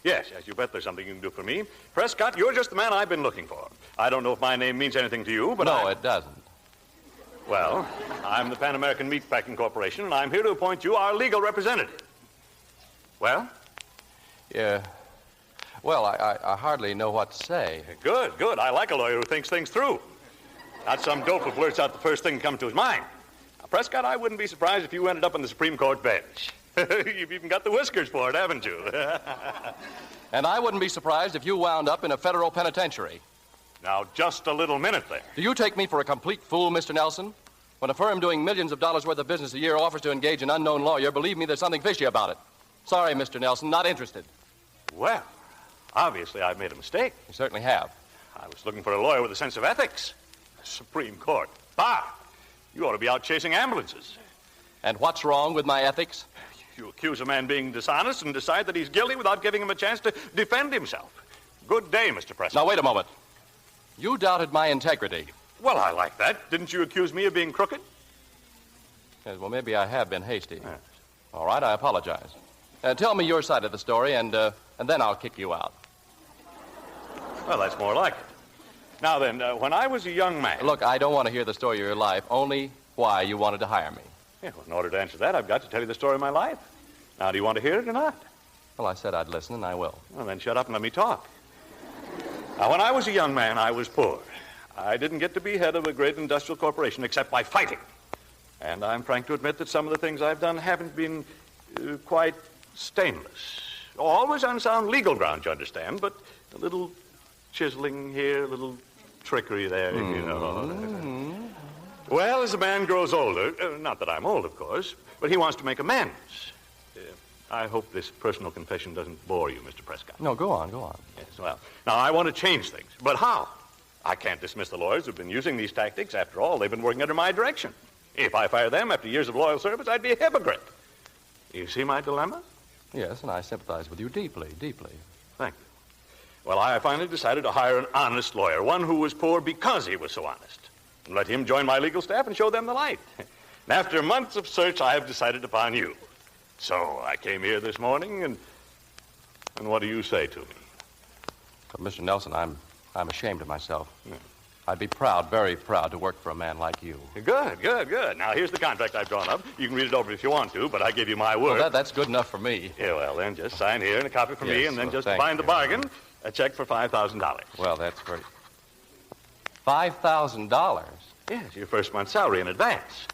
Yes, you bet there's something you can do for me. Prescott, you're just the man I've been looking for. I don't know if my name means anything to you, but No, it doesn't. Well, I'm the Pan American Meatpacking Corporation, and I'm here to appoint you our legal representative. Well? Yeah. Well, I hardly know what to say. Good, good. I like a lawyer who thinks things through. Not some dope who blurts out the first thing that comes to his mind. Now, Prescott, I wouldn't be surprised if you ended up on the Supreme Court bench. You've even got the whiskers for it, haven't you? And I wouldn't be surprised if you wound up in a federal penitentiary. Now, just a little minute there. Do you take me for a complete fool, Mr. Nelson? When a firm doing millions of dollars worth of business a year offers to engage an unknown lawyer, believe me, there's something fishy about it. Sorry, Mr. Nelson, not interested. Well, obviously I've made a mistake. You certainly have. I was looking for a lawyer with a sense of ethics. The Supreme Court. Bah! You ought to be out chasing ambulances. And what's wrong with my ethics? You accuse a man being dishonest and decide that he's guilty without giving him a chance to defend himself. Good day, Mr. Prescott. Now, wait a moment. You doubted my integrity. Well, I like that. Didn't you accuse me of being crooked? Yes, well, maybe I have been hasty. Yes. All right, I apologize. Tell me your side of the story, and then I'll kick you out. Well, that's more like it. Now then, when I was a young man... Look, I don't want to hear the story of your life, only why you wanted to hire me. Yeah, well, in order to answer that, I've got to tell you the story of my life. Now, do you want to hear it or not? Well, I said I'd listen, and I will. Well, then shut up and let me talk. Now, when I was a young man, I was poor. I didn't get to be head of a great industrial corporation except by fighting. And I'm frank to admit that some of the things I've done haven't been quite stainless. Always on sound legal grounds, you understand, but a little chiseling here, a little trickery there, you know. Well, as a man grows older, not that I'm old, of course, but he wants to make amends. I hope this personal confession doesn't bore you, Mr. Prescott. No, go on, go on. Yes, well, now I want to change things, but how? I can't dismiss the lawyers who've been using these tactics. After all, they've been working under my direction. If I fire them after years of loyal service, I'd be a hypocrite. You see my dilemma? Yes, and I sympathize with you deeply, deeply. Thank you. Well, I finally decided to hire an honest lawyer, one who was poor because he was so honest. And let him join my legal staff and show them the light. And after months of search, I have decided upon you. So I came here this morning, and what do you say to me? Well, Mr. Nelson, I'm ashamed of myself. Yeah. I'd be proud, very proud, to work for a man like you. Good, good, good. Now, here's the contract I've drawn up. You can read it over if you want to, but I give you my word. Well, that's good enough for me. Yeah, well, then just sign here and a copy for me, and then just bind the bargain, a check for $5,000. Well, that's great. $5,000? Yes, your first month's salary in advance.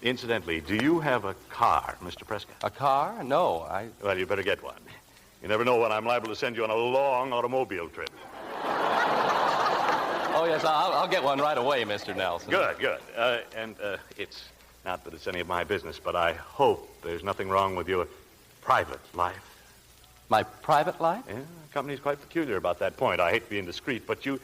Incidentally, do you have a car, Mr. Prescott? A car? No, Well, you better get one. You never know when I'm liable to send you on a long automobile trip. Oh, yes, I'll get one right away, Mr. Nelson. Good. And it's not that it's any of my business, but I hope there's nothing wrong with your private life. My private life? Yeah, the company's quite peculiar about that point. I hate to be indiscreet, but you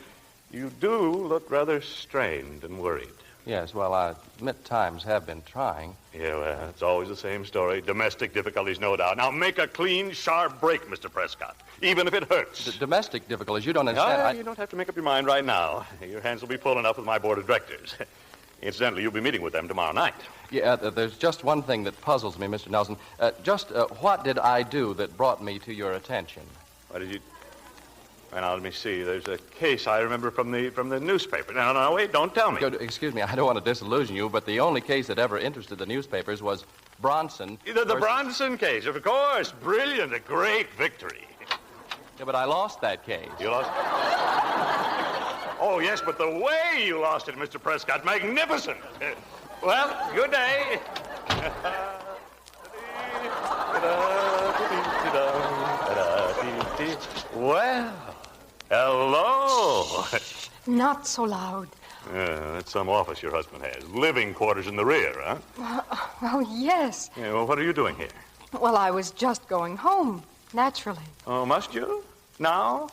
do look rather strained and worried. Yes, well, I admit times have been trying. Yeah, well, it's always the same story. Domestic difficulties, no doubt. Now, make a clean, sharp break, Mr. Prescott, even if it hurts. Domestic difficulties? You don't understand. You don't have to make up your mind right now. Your hands will be full enough with my board of directors. Incidentally, you'll be meeting with them tomorrow night. Yeah, there's just one thing that puzzles me, Mr. Nelson. What did I do that brought me to your attention? What did you... Well, now, let me see. There's a case I remember from the newspaper. No, wait, don't tell me. Excuse me, I don't want to disillusion you, but the only case that ever interested the newspapers was Bronson. The Bronson case, of course. Brilliant, a great victory. Yeah, but I lost that case. You lost? Oh, yes, but the way you lost it, Mr. Prescott, magnificent. Well, good day. Well, hello. Not so loud. That's some office your husband has. Living quarters in the rear, huh? Oh, yes. Yeah, well, what are you doing here? Well, I was just going home, naturally. Oh, must you? Now?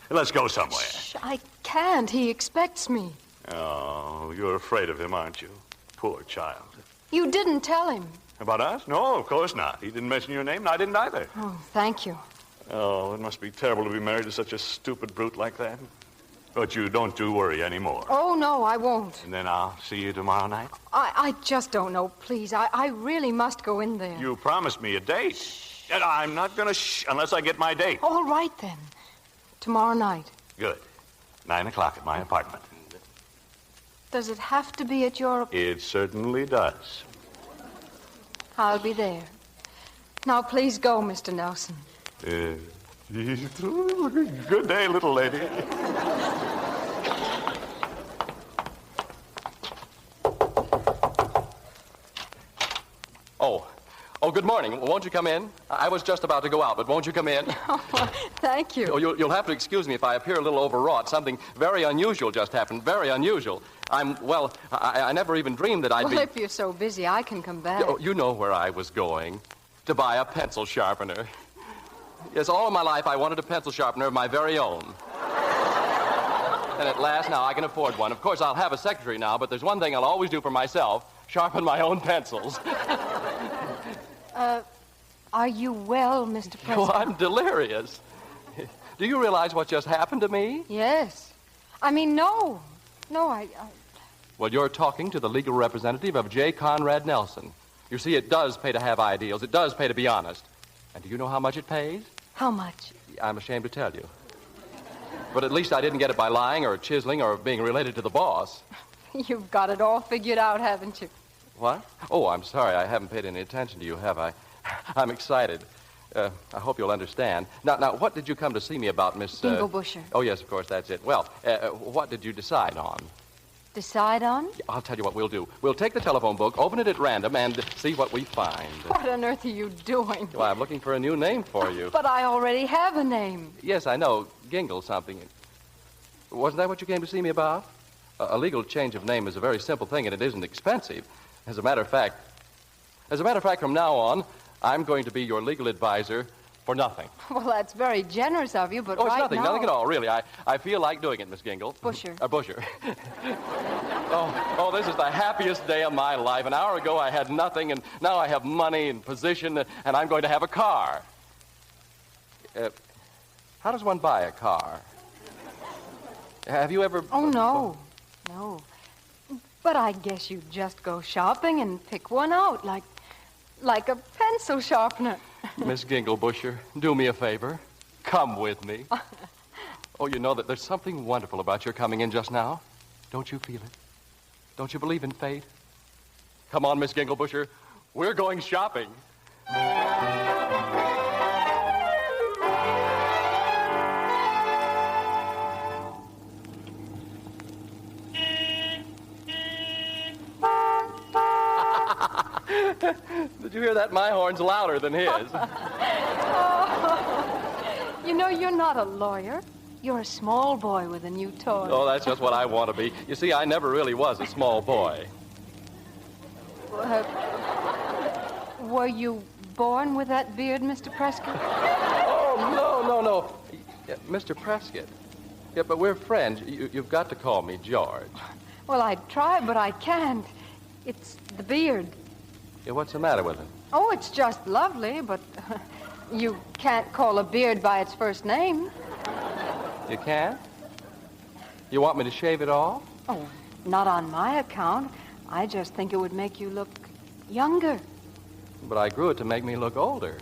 Let's go somewhere. Shh, I can't. He expects me. Oh, you're afraid of him, aren't you? Poor child. You didn't tell him. About us? No, of course not. He didn't mention your name, and I didn't either. Oh, thank you. Oh, it must be terrible to be married to such a stupid brute like that. But you don't worry anymore. Oh, no, I won't. And then I'll see you tomorrow night? I just don't know. Please, I really must go in there. You promised me a date. Shh. And I'm not going to shh unless I get my date. All right, then. Tomorrow night. Good. 9 o'clock at my apartment. Does it have to be at your... It certainly does. I'll be there. Now, please go, Mr. Nelson. Good day, little lady. Oh, good morning. Won't you come in? I was just about to go out, but won't you come in? Oh, thank you. Oh, you'll have to excuse me if I appear a little overwrought. Something very unusual just happened. Very unusual. I never even dreamed that I'd be... Well, if you're so busy, I can come back. You know where I was going. To buy a pencil sharpener. Yes, all of my life I wanted a pencil sharpener of my very own. And at last, now I can afford one. Of course, I'll have a secretary now, but there's one thing I'll always do for myself. Sharpen my own pencils. Are you well, Mr. President? Oh, I'm delirious. Do you realize what just happened to me? Yes. I mean, no. No, I... Well, you're talking to the legal representative of J. Conrad Nelson. You see, it does pay to have ideals. It does pay to be honest. And do you know how much it pays? How much? I'm ashamed to tell you. But at least I didn't get it by lying or chiseling or being related to the boss. You've got it all figured out, haven't you? What? Oh, I'm sorry. I haven't paid any attention to you, have I? I'm excited. I hope you'll understand. Now, what did you come to see me about, Miss... Dinglebusher. Oh, yes, of course, that's it. Well, what did you decide on? Decide on? I'll tell you what we'll do. We'll take the telephone book, open it at random, and see what we find. What on earth are you doing? Well, I'm looking for a new name for you. But I already have a name. Yes, I know. Gingle something. Wasn't that what you came to see me about? A legal change of name is a very simple thing, and it isn't expensive. As a matter of fact, from now on, I'm going to be your legal advisor for nothing. Well, that's very generous of you, but it's right nothing, now... nothing at all, really. I feel like doing it, Miss Gingle. Busher. Busher. Oh, this is the happiest day of my life. An hour ago, I had nothing, and now I have money and position, and I'm going to have a car. How does one buy a car? Have you ever... Oh, no. No. But I guess you just go shopping and pick one out, like a pencil sharpener. Miss Ginglebusher, do me a favor. Come with me. Oh, you know that there's something wonderful about your coming in just now. Don't you feel it? Don't you believe in fate? Come on, Miss Ginglebusher. We're going shopping. Did you hear that? My horn's louder than his. Oh, you know, you're not a lawyer. You're a small boy with a new toy. Oh, that's just what I want to be. You see, I never really was a small boy. Were you born with that beard, Mr. Prescott? Oh, no. Yeah, Mr. Prescott. Yeah, but we're friends. You've got to call me George. Well, I'd try, but I can't. It's the beard. Yeah, what's the matter with it? Oh, it's just lovely, but you can't call a beard by its first name. You can't? You want me to shave it off? Oh, not on my account. I just think it would make you look younger. But I grew it to make me look older.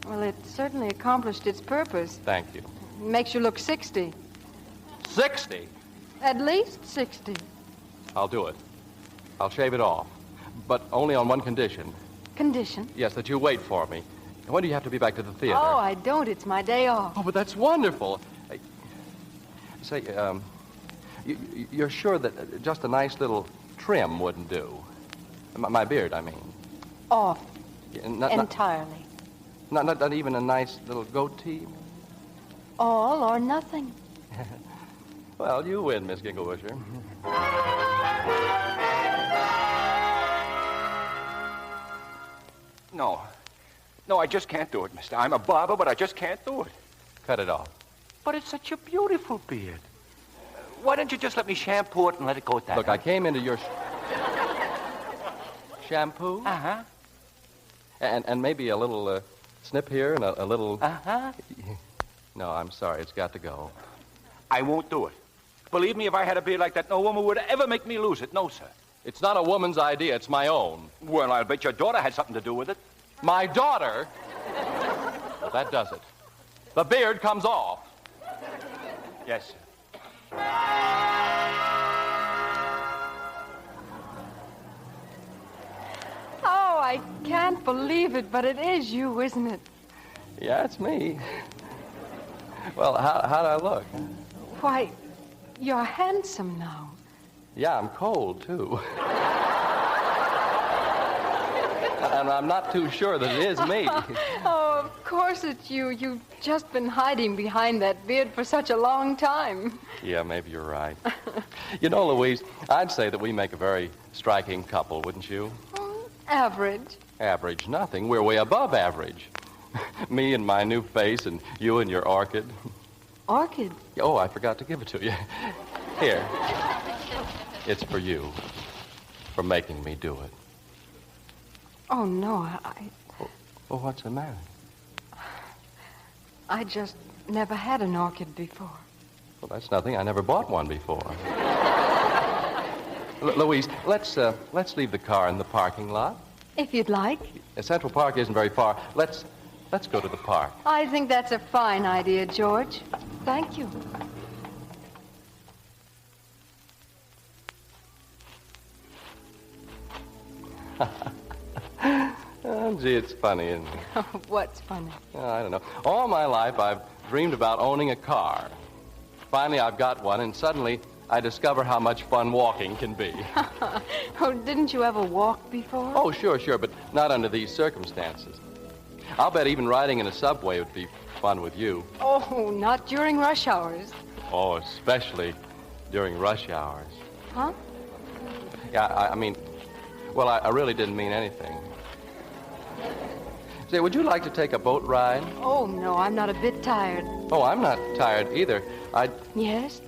Well, it certainly accomplished its purpose. Thank you. It makes you look 60. 60? At least 60. I'll do it. I'll shave it off. But only on one condition. Condition? Yes, that you wait for me. When do you have to be back to the theater? Oh, I don't. It's my day off. Oh, but that's wonderful. Say, you're sure that just a nice little trim wouldn't do? My beard, I mean. Off. Yeah, entirely. Not even a nice little goatee? All or nothing. Well, you win, Miss Ginglebusher. No, I just can't do it, mister. I'm a barber, but I just can't do it. Cut it off. But it's such a beautiful beard. Why don't you just let me shampoo it and let it go at that? Look, I came into your shampoo. Uh-huh. And maybe a little snip here and a little... Uh-huh. No, I'm sorry. It's got to go. I won't do it. Believe me, if I had a beard like that, no woman would ever make me lose it. No, sir. It's not a woman's idea. It's my own. Well, I'll bet your daughter had something to do with it. My daughter? Well, that does it. The beard comes off. Yes, sir. Oh, I can't believe it, but it is you, isn't it? Yeah, it's me. Well, how do I look? Why, you're handsome now. Yeah, I'm cold, too. And I'm not too sure that it is me. Oh, of course it's you. You've just been hiding behind that beard for such a long time. Yeah, maybe you're right. You know, Louise, I'd say that we make a very striking couple, wouldn't you? Average. Average nothing. We're way above average. Me and my new face, and you and your orchid. Orchid? Oh, I forgot to give it to you. Here. It's for you. For making me do it. Oh, no, Well, what's the matter? I just never had an orchid before. Well, that's nothing. I never bought one before. Louise, let's leave the car in the parking lot. If you'd like. Central Park isn't very far. Let's go to the park. I think that's a fine idea, George. Thank you. Oh, gee, it's funny, isn't it? What's funny? Oh, I don't know. All my life, I've dreamed about owning a car. Finally, I've got one, and suddenly I discover how much fun walking can be. Oh, didn't you ever walk before? Oh, sure, but not under these circumstances. I'll bet even riding in a subway would be fun with you. Oh, not during rush hours. Oh, especially during rush hours. Huh? Yeah, I mean, well, I really didn't mean anything. Say, would you like to take a boat ride? Oh, no, I'm not a bit tired. Oh, I'm not tired either. Yes?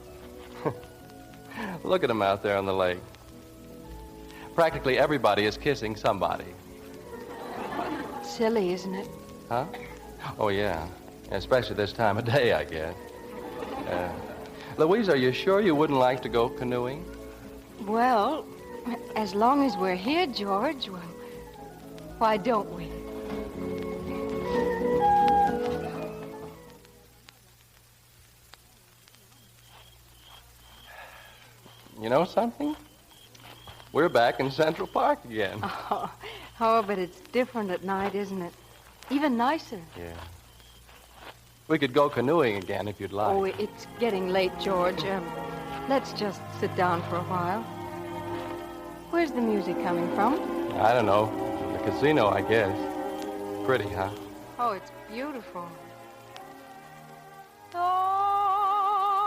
Look at them out there on the lake. Practically everybody is kissing somebody. Silly, isn't it? Huh? Oh, yeah. Especially this time of day, I guess. Louise, are you sure you wouldn't like to go canoeing? Well, as long as we're here, George, well, why don't we? You know something? We're back in Central Park again. Oh, but it's different at night, isn't it? Even nicer. Yeah. We could go canoeing again if you'd like. Oh, it's getting late, George. Let's just sit down for a while. Where's the music coming from? I don't know. The casino, I guess. Pretty, huh? Oh, it's beautiful. Oh,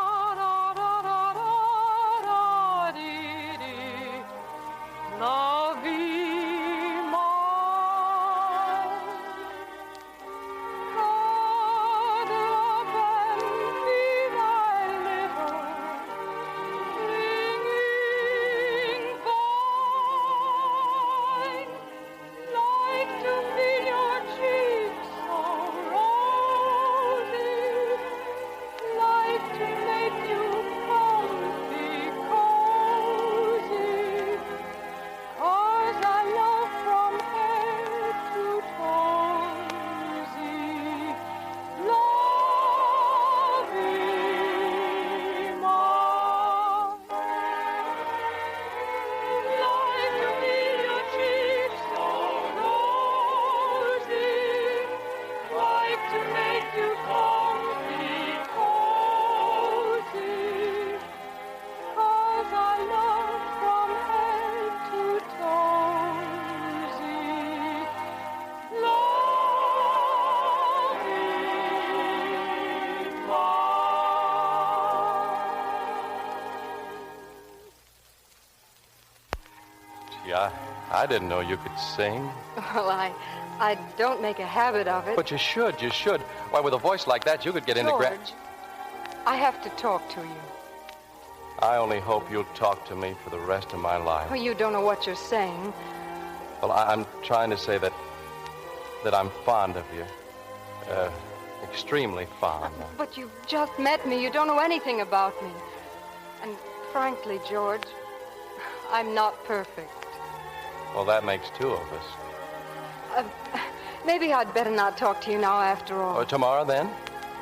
to make you comfy, cozy. 'Cause I love from head to toesy. Yeah, I didn't know you could sing. Well, I don't make a habit of it. But you should. Why, with a voice like that, you could get into George, I have to talk to you. I only hope you'll talk to me for the rest of my life. Well, you don't know what you're saying. Well, I'm trying to say that I'm fond of you. Extremely fond. But you've just met me. You don't know anything about me. And frankly, George, I'm not perfect. Well, that makes two of us. Maybe I'd better not talk to you now after all. Tomorrow, then?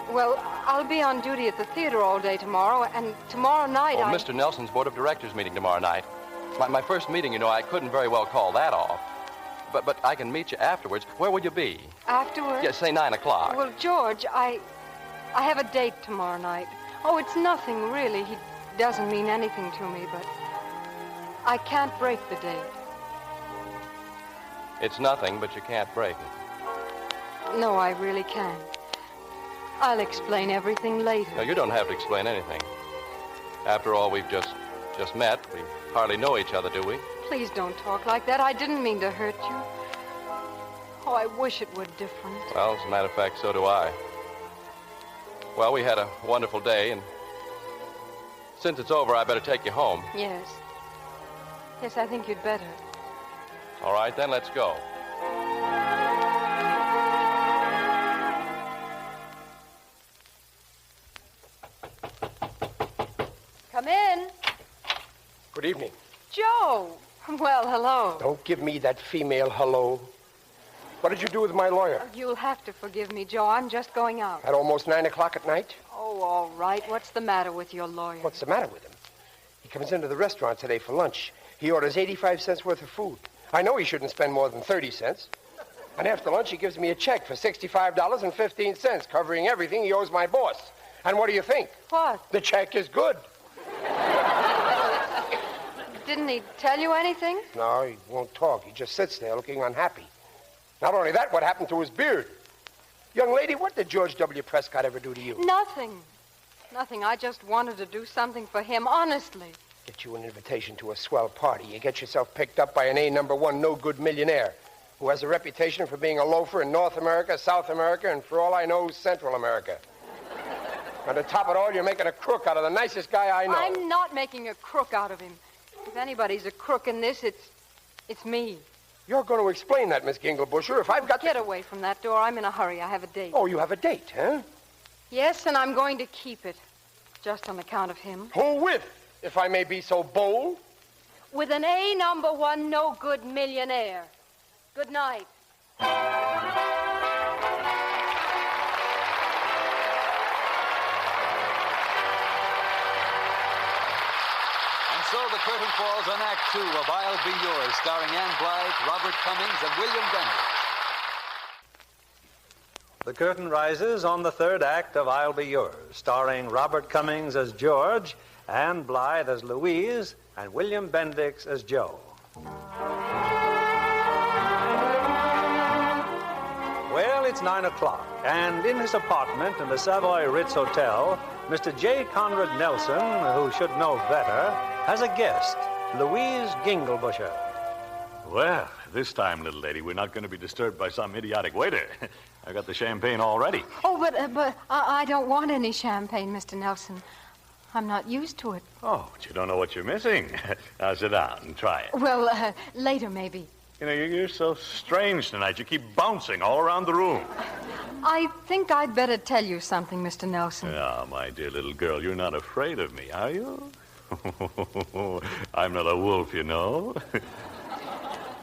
Well, I'll be on duty at the theater all day tomorrow, and tomorrow night Mr. Nelson's Board of Directors meeting tomorrow night. My first meeting, I couldn't very well call that off. But I can meet you afterwards. Where will you be? Afterwards? Yeah, say 9 o'clock. Well, George, I have a date tomorrow night. Oh, it's nothing, really. He doesn't mean anything to me, but I can't break the date. It's nothing, but you can't break it. No, I really can't. I'll explain everything later. No, you don't have to explain anything. After all, we've just met. We hardly know each other, do we? Please don't talk like that. I didn't mean to hurt you. Oh, I wish it were different. Well, as a matter of fact, so do I. Well, we had a wonderful day, and since it's over, I better take you home. Yes. Yes, I think you'd better. All right, then, let's go. Come in. Good evening. Joe. Well, hello. Don't give me that female hello. What did you do with my lawyer? You'll have to forgive me, Joe. I'm just going out. At almost 9 o'clock at night? Oh, all right. What's the matter with your lawyer? What's the matter with him? He comes into the restaurant today for lunch. He orders 85 cents worth of food. I know he shouldn't spend more than 30 cents. And after lunch, he gives me a check for $65.15, covering everything he owes my boss. And what do you think? What? The check is good. Didn't he tell you anything? No, he won't talk. He just sits there looking unhappy. Not only that, what happened to his beard? Young lady, what did George W. Prescott ever do to you? Nothing. Nothing. I just wanted to do something for him, honestly. Get you an invitation to a swell party. You get yourself picked up by an A1 no-good millionaire who has a reputation for being a loafer in North America, South America, and for all I know, Central America. And to top it all, you're making a crook out of the nicest guy I know. I'm not making a crook out of him. If anybody's a crook in this, it's me. You're going to explain that, Miss Ginglebusher, if I've got Get away from that door. I'm in a hurry. I have a date. Oh, you have a date, huh? Yes, and I'm going to keep it. Just on account of him. Who with, if I may be so bold? With an A1 no-good millionaire. Good night. So the curtain falls on Act 2 of I'll Be Yours, starring Ann Blythe, Robert Cummings, and William Bendix. The curtain rises on the third act of I'll Be Yours, starring Robert Cummings as George, Ann Blythe as Louise, and William Bendix as Joe. Well, it's 9 o'clock, and in his apartment in the Savoy Ritz Hotel, Mr. J. Conrad Nelson, who should know better, has a guest, Louise Ginglebusher. Well, this time, little lady, we're not going to be disturbed by some idiotic waiter. I got the champagne all ready. Oh, but I don't want any champagne, Mr. Nelson. I'm not used to it. Oh, but you don't know what you're missing. Now sit down and try it. Well, later maybe. You know, you're so strange tonight. You keep bouncing all around the room. I think I'd better tell you something, Mr. Nelson. Ah, my dear little girl, you're not afraid of me, are you? I'm not a wolf, you know.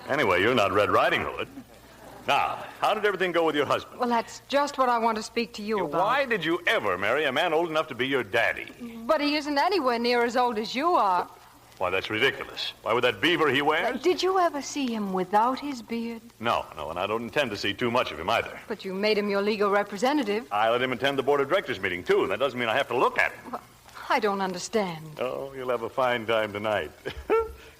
Anyway, you're not Red Riding Hood. Now, how did everything go with your husband? Well, that's just what I want to speak to you about. Why did you ever marry a man old enough to be your daddy? But he isn't anywhere near as old as you are. Why, that's ridiculous. Why, with that beaver he wears? Did you ever see him without his beard? No, and I don't intend to see too much of him either. But you made him your legal representative. I let him attend the board of directors meeting, too. That doesn't mean I have to look at him. Well, I don't understand. Oh, you'll have a fine time tonight.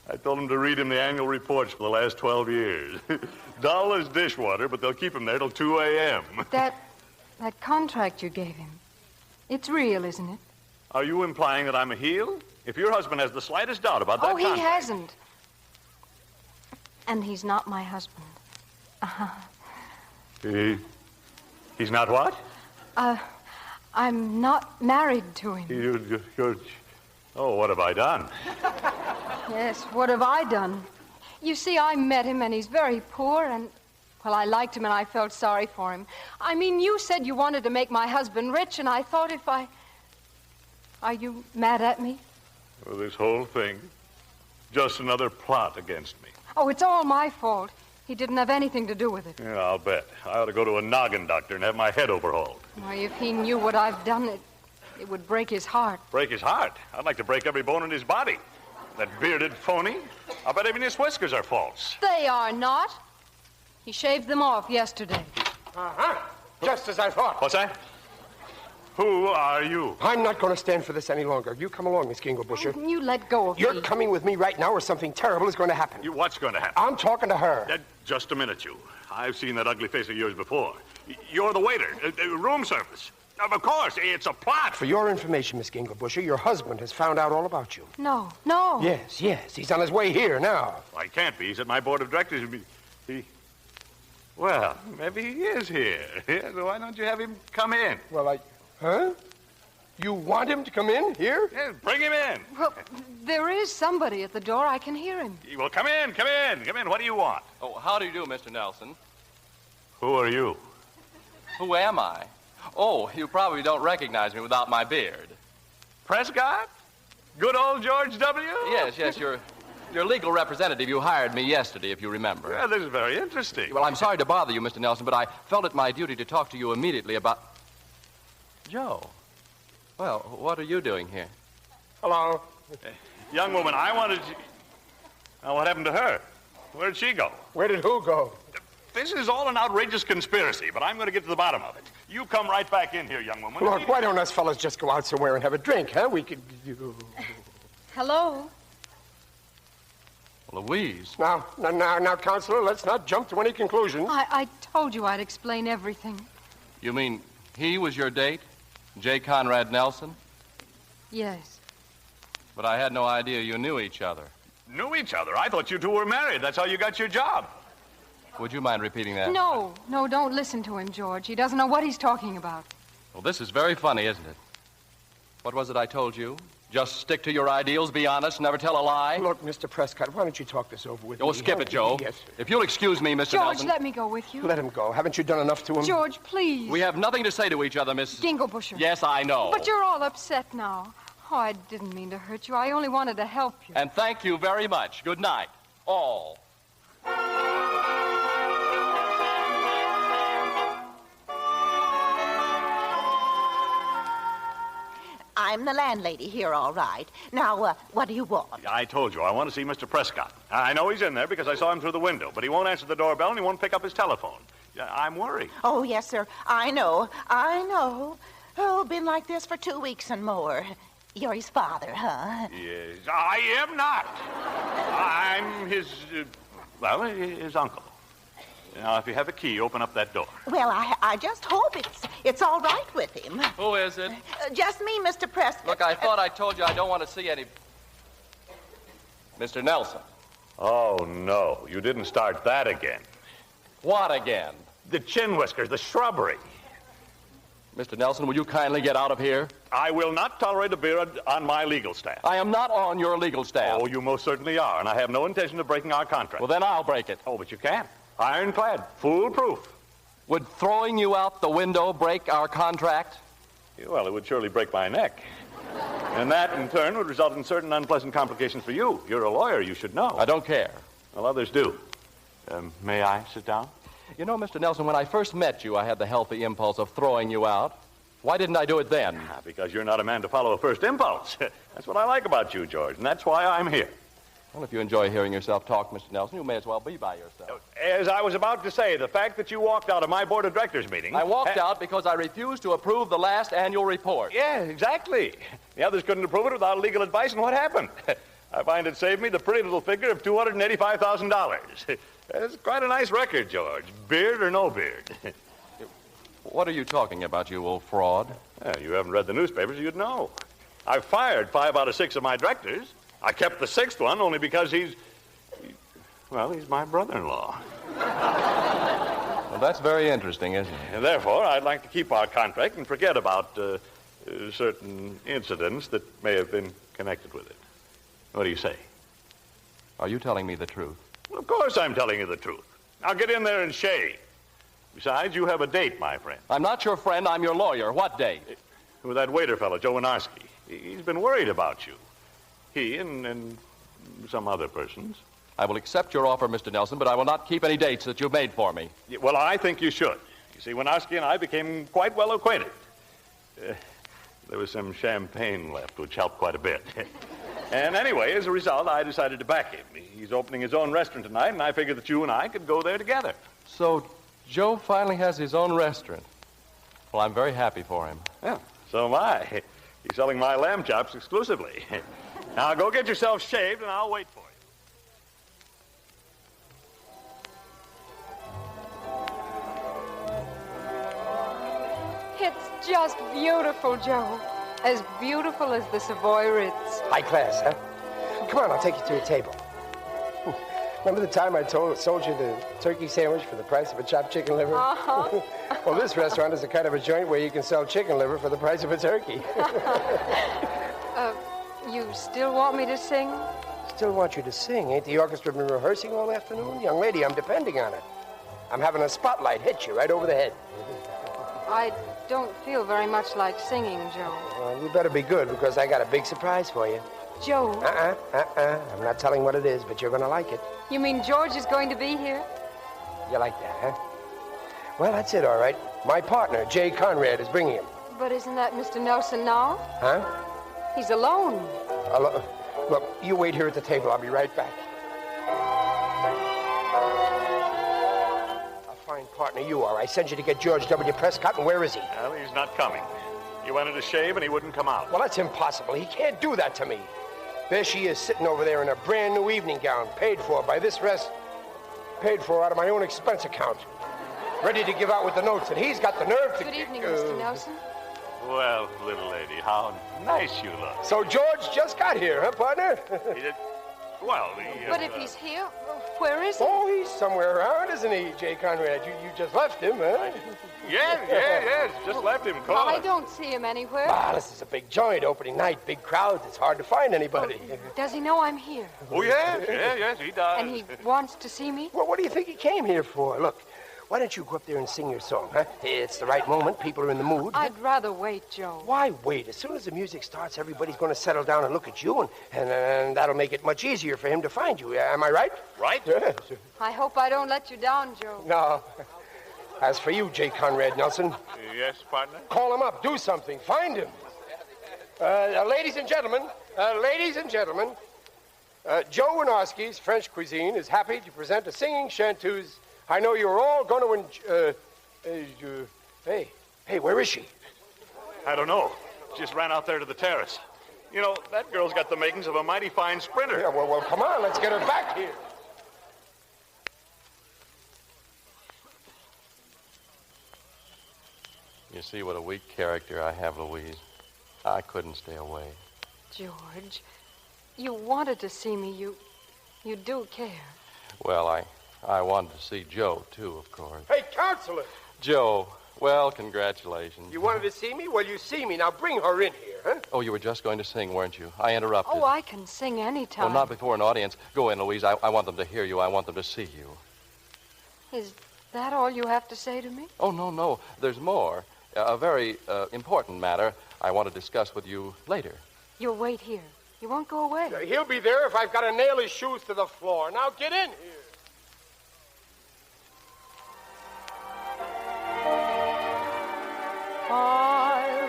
I told him to read him the annual reports for the last 12 years. Dull as dishwater, but they'll keep him there till 2 a.m. That contract you gave him, it's real, isn't it? Are you implying that I'm a heel? If your husband has the slightest doubt about that contract... he hasn't. And he's not my husband. He's not what? I'm not married to him. You're... Oh, what have I done? Yes, what have I done? You see, I met him, and he's very poor, and... Well, I liked him, and I felt sorry for him. I mean, you said you wanted to make my husband rich, and I thought if I... Are you mad at me? Well, this whole thing, just another plot against me. Oh, it's all my fault. He didn't have anything to do with it. Yeah, I'll bet. I ought to go to a noggin doctor and have my head overhauled. Why, if he knew what I've done, it would break his heart. Break his heart? I'd like to break every bone in his body. That bearded phony. I'll bet even his whiskers are false. They are not. He shaved them off yesterday. Uh-huh. Just as I thought. What's that? Who are you? I'm not going to stand for this any longer. You come along, Miss Ginglebusher. Oh, you let go of me. You're coming with me right now or something terrible is going to happen. What's going to happen? I'm talking to her. Just a minute, you. I've seen that ugly face of yours before. You're the waiter. Room service. Of course, it's a plot. For your information, Miss Ginglebusher, your husband has found out all about you. No. Yes. He's on his way here now. Well, he can't be. He's at my board of directors. Well, maybe he is here. So why don't you have him come in? Well, Huh? You want him to come in here? Yes, bring him in. Well, there is somebody at the door. I can hear him. Well, come in. What do you want? Oh, how do you do, Mr. Nelson? Who are you? Who am I? Oh, you probably don't recognize me without my beard. Prescott? Good old George W.? Yes, your legal representative. You hired me yesterday, if you remember. Well, this is very interesting. Well, I'm sorry to bother you, Mr. Nelson, but I felt it my duty to talk to you immediately about... Joe. Well, what are you doing here? Hello. Young woman, I wanted you... Now, what happened to her? Where'd she go? Where did who go? This is all an outrageous conspiracy, but I'm going to get to the bottom of it. You come right back in here, young woman. Look, why don't us fellas just go out somewhere and have a drink, huh? We could... Hello? Louise. Now, Counselor, let's not jump to any conclusions. I told you I'd explain everything. You mean he was your date? J. Conrad Nelson? Yes. But I had no idea you knew each other. Knew each other? I thought you two were married. That's how you got your job. Would you mind repeating that? No, don't listen to him, George. He doesn't know what he's talking about. Well, this is very funny, isn't it? What was it I told you? Just stick to your ideals, be honest, never tell a lie? Look, Mr. Prescott, why don't you talk this over with me? Oh, skip it, Joe. Yes. If you'll excuse me, Mr. George, Nelson. let me go with you. Let him go. Haven't you done enough to him? George, please. We have nothing to say to each other, Miss... Ginglebusher. Yes, I know. But you're all upset now. Oh, I didn't mean to hurt you. I only wanted to help you. And thank you very much. Good night, all. I'm the landlady here, all right. Now, what do you want? I told you, I want to see Mr. Prescott. I know he's in there because I saw him through the window, but he won't answer the doorbell and he won't pick up his telephone. I'm worried. Oh, yes, sir. I know. Oh, been like this for 2 weeks and more. You're his father, huh? Yes, I am not. I'm his, his uncle. Now, if you have a key, open up that door. Well, I just hope it's all right with him. Who is it? Just me, Mr. Prescott. Look, I thought I told you I don't want to see any... Mr. Nelson. Oh, no. You didn't start that again. What again? The chin whiskers, the shrubbery. Mr. Nelson, will you kindly get out of here? I will not tolerate a beard on my legal staff. I am not on your legal staff. Oh, you most certainly are, and I have no intention of breaking our contract. Well, then I'll break it. Oh, but you can't. Ironclad, foolproof. Would throwing you out the window break our contract? Well, it would surely break my neck. And that, in turn, would result in certain unpleasant complications for you. You're a lawyer, you should know. I don't care. Well, others do. May I sit down? You know, Mr. Nelson, when I first met you, I had the healthy impulse of throwing you out. Why didn't I do it then? Because you're not a man to follow a first impulse. That's what I like about you, George, and that's why I'm here. Well, if you enjoy hearing yourself talk, Mr. Nelson, you may as well be by yourself. As I was about to say, the fact that you walked out of my board of directors meeting... I walked out because I refused to approve the last annual report. Yeah, exactly. The others couldn't approve it without legal advice, and what happened? I find it saved me the pretty little figure of $285,000. That's quite a nice record, George. Beard or no beard. What are you talking about, you old fraud? You haven't read the newspapers, you'd know. I've fired 5 out of 6 of my directors. I kept the 6th one only because he's my brother-in-law. Well, that's very interesting, isn't it? And therefore, I'd like to keep our contract and forget about certain incidents that may have been connected with it. What do you say? Are you telling me the truth? Well, of course I'm telling you the truth. Now get in there and shave. Besides, you have a date, my friend. I'm not your friend, I'm your lawyer. What date? With that waiter fellow, Joe Winarski. He's been worried about you. He and some other persons. I will accept your offer, Mr. Nelson, but I will not keep any dates that you've made for me. Well, I think you should. You see, Winarski and I became quite well acquainted. There was some champagne left, which helped quite a bit. And anyway, as a result, I decided to back him. He's opening his own restaurant tonight, and I figured that you and I could go there together. So Joe finally has his own restaurant. Well, I'm very happy for him. Yeah, so am I. He's selling my lamb chops exclusively. Now, go get yourself shaved, and I'll wait for you. It's just beautiful, Joe. As beautiful as the Savoy Ritz. High class, huh? Come on, I'll take you to a table. Remember the time I sold you the turkey sandwich for the price of a chopped chicken liver? Uh-huh. Well, this restaurant is a kind of a joint where you can sell chicken liver for the price of a turkey. You still want me to sing? Still want you to sing. Ain't the orchestra been rehearsing all afternoon? Young lady, I'm depending on it. I'm having a spotlight hit you right over the head. I don't feel very much like singing, Joe. Well, you better be good, because I got a big surprise for you. Joe? I'm not telling what it is, but you're going to like it. You mean George is going to be here? You like that, huh? Well, that's it, all right. My partner, Jay Conrad, is bringing him. But isn't that Mr. Nelson now? Huh? He's alone. Look, you wait here at the table. I'll be right back. A fine partner you are. I sent you to get George W. Prescott, and where is he? Well, he's not coming. You wanted to shave, and he wouldn't come out. Well, that's impossible. He can't do that to me. There she is, sitting over there in a brand new evening gown, paid for by this paid for out of my own expense account. Ready to give out with the notes, and he's got the nerve to... Good evening, Mr. Nelson. Well, little lady, how nice you look. So George just got here, huh, partner? He did? Well, But if he's here, where is he? Oh, he's somewhere around, isn't he, Jay Conrad? You just left him, huh? Yes. Just left him, of course. I don't see him anywhere. Ah, this is a big joint, opening night, big crowds. It's hard to find anybody. Does he know I'm here? Oh, yes, he does. And he wants to see me? Well, what do you think he came here for? Look, why don't you go up there and sing your song, huh? It's the right moment. People are in the mood. I'd rather wait, Joe. Why wait? As soon as the music starts, everybody's going to settle down and look at you, and that'll make it much easier for him to find you. Am I right? Right. Yes. I hope I don't let you down, Joe. No. As for you, Jay Conrad Nelson. Yes, partner? Call him up. Do something. Find him. Ladies and gentlemen, Joe Winarski's French Cuisine is happy to present a singing chanteuse. I know you're all going to Hey, where is she? I don't know. Just ran out there to the terrace. You know, that girl's got the makings of a mighty fine sprinter. Yeah, well, come on. Let's get her back here. You see what a weak character I have, Louise. I couldn't stay away. George, you wanted to see me. You do care. Well, I wanted to see Joe, too, of course. Hey, counselor! Joe, well, congratulations. You wanted to see me? Well, you see me. Now bring her in here, huh? Oh, you were just going to sing, weren't you? I interrupted. Oh, I can sing anytime. Well, not before an audience. Go in, Louise. I want them to hear you. I want them to see you. Is that all you have to say to me? Oh, no. There's more. A very important matter I want to discuss with you later. You'll wait here. You won't go away. He'll be there if I've got to nail his shoes to the floor. Now get in here. I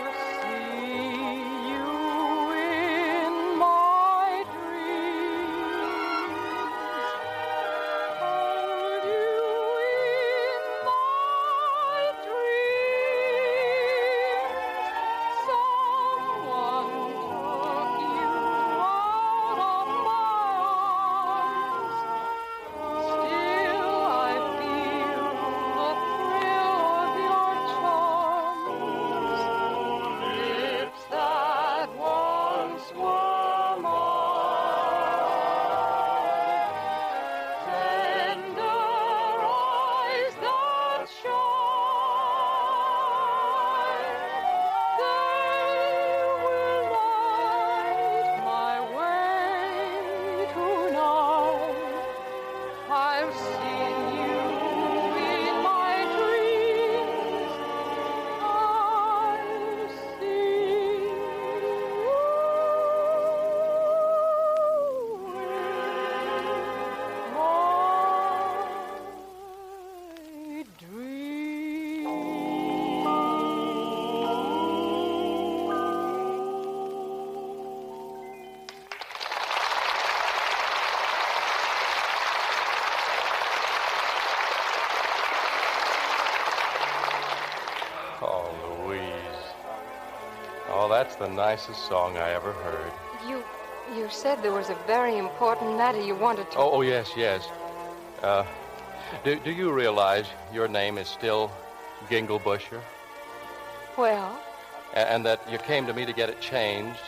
Oh, that's the nicest song I ever heard. You said there was a very important matter you wanted to... Oh, yes. Do you realize your name is still Ginglebusher? Well? And that you came to me to get it changed,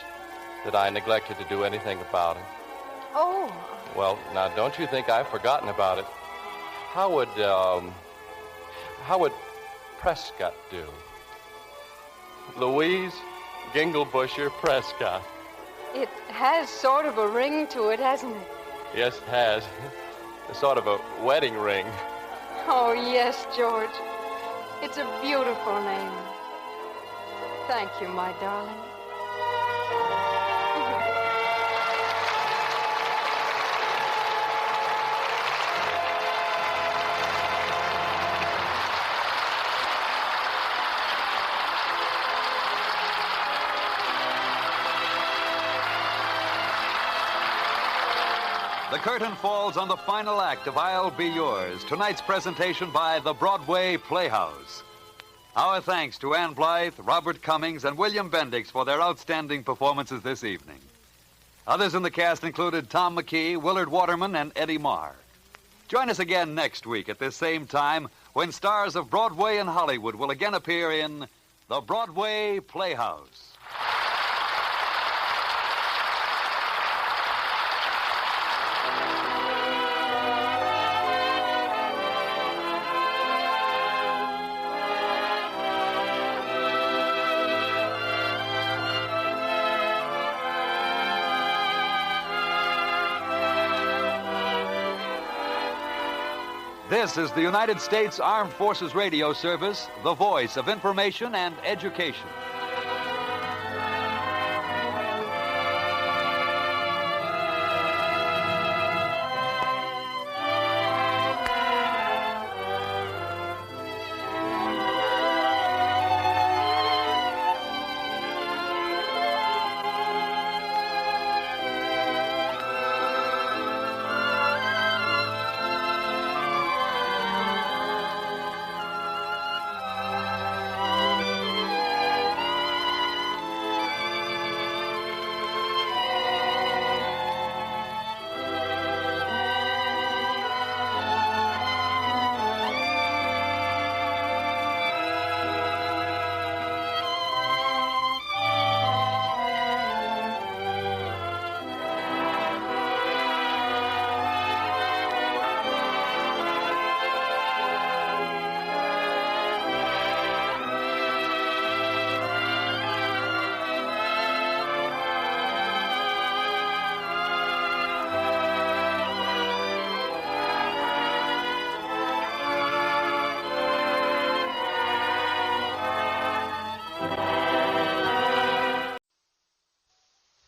that I neglected to do anything about it? Oh. Well, now, don't you think I've forgotten about it? How would Prescott do? Louise Ginglebusher Prescott. It has sort of a ring to it, hasn't it? Yes, it has. A sort of a wedding ring. Oh, yes, George. It's a beautiful name. Thank you, my darling. The curtain falls on the final act of I'll Be Yours, tonight's presentation by the Broadway Playhouse. Our thanks to Ann Blythe, Robert Cummings, and William Bendix for their outstanding performances this evening. Others in the cast included Tom McKee, Willard Waterman, and Eddie Marr. Join us again next week at this same time when stars of Broadway and Hollywood will again appear in the Broadway Playhouse. This is the United States Armed Forces Radio Service, the voice of information and education.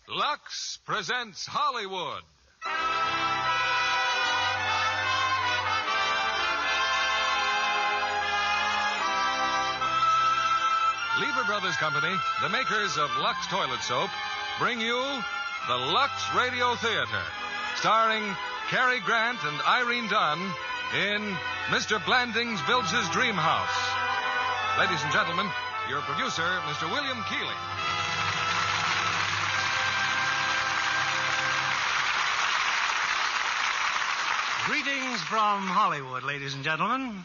Lux presents Hollywood. Lever Brothers Company, the makers of Lux Toilet Soap, bring you the Lux Radio Theater, starring Cary Grant and Irene Dunn in Mr. Blandings Builds His Dream House. Ladies and gentlemen, your producer, Mr. William Keeling. Greetings from Hollywood, ladies and gentlemen.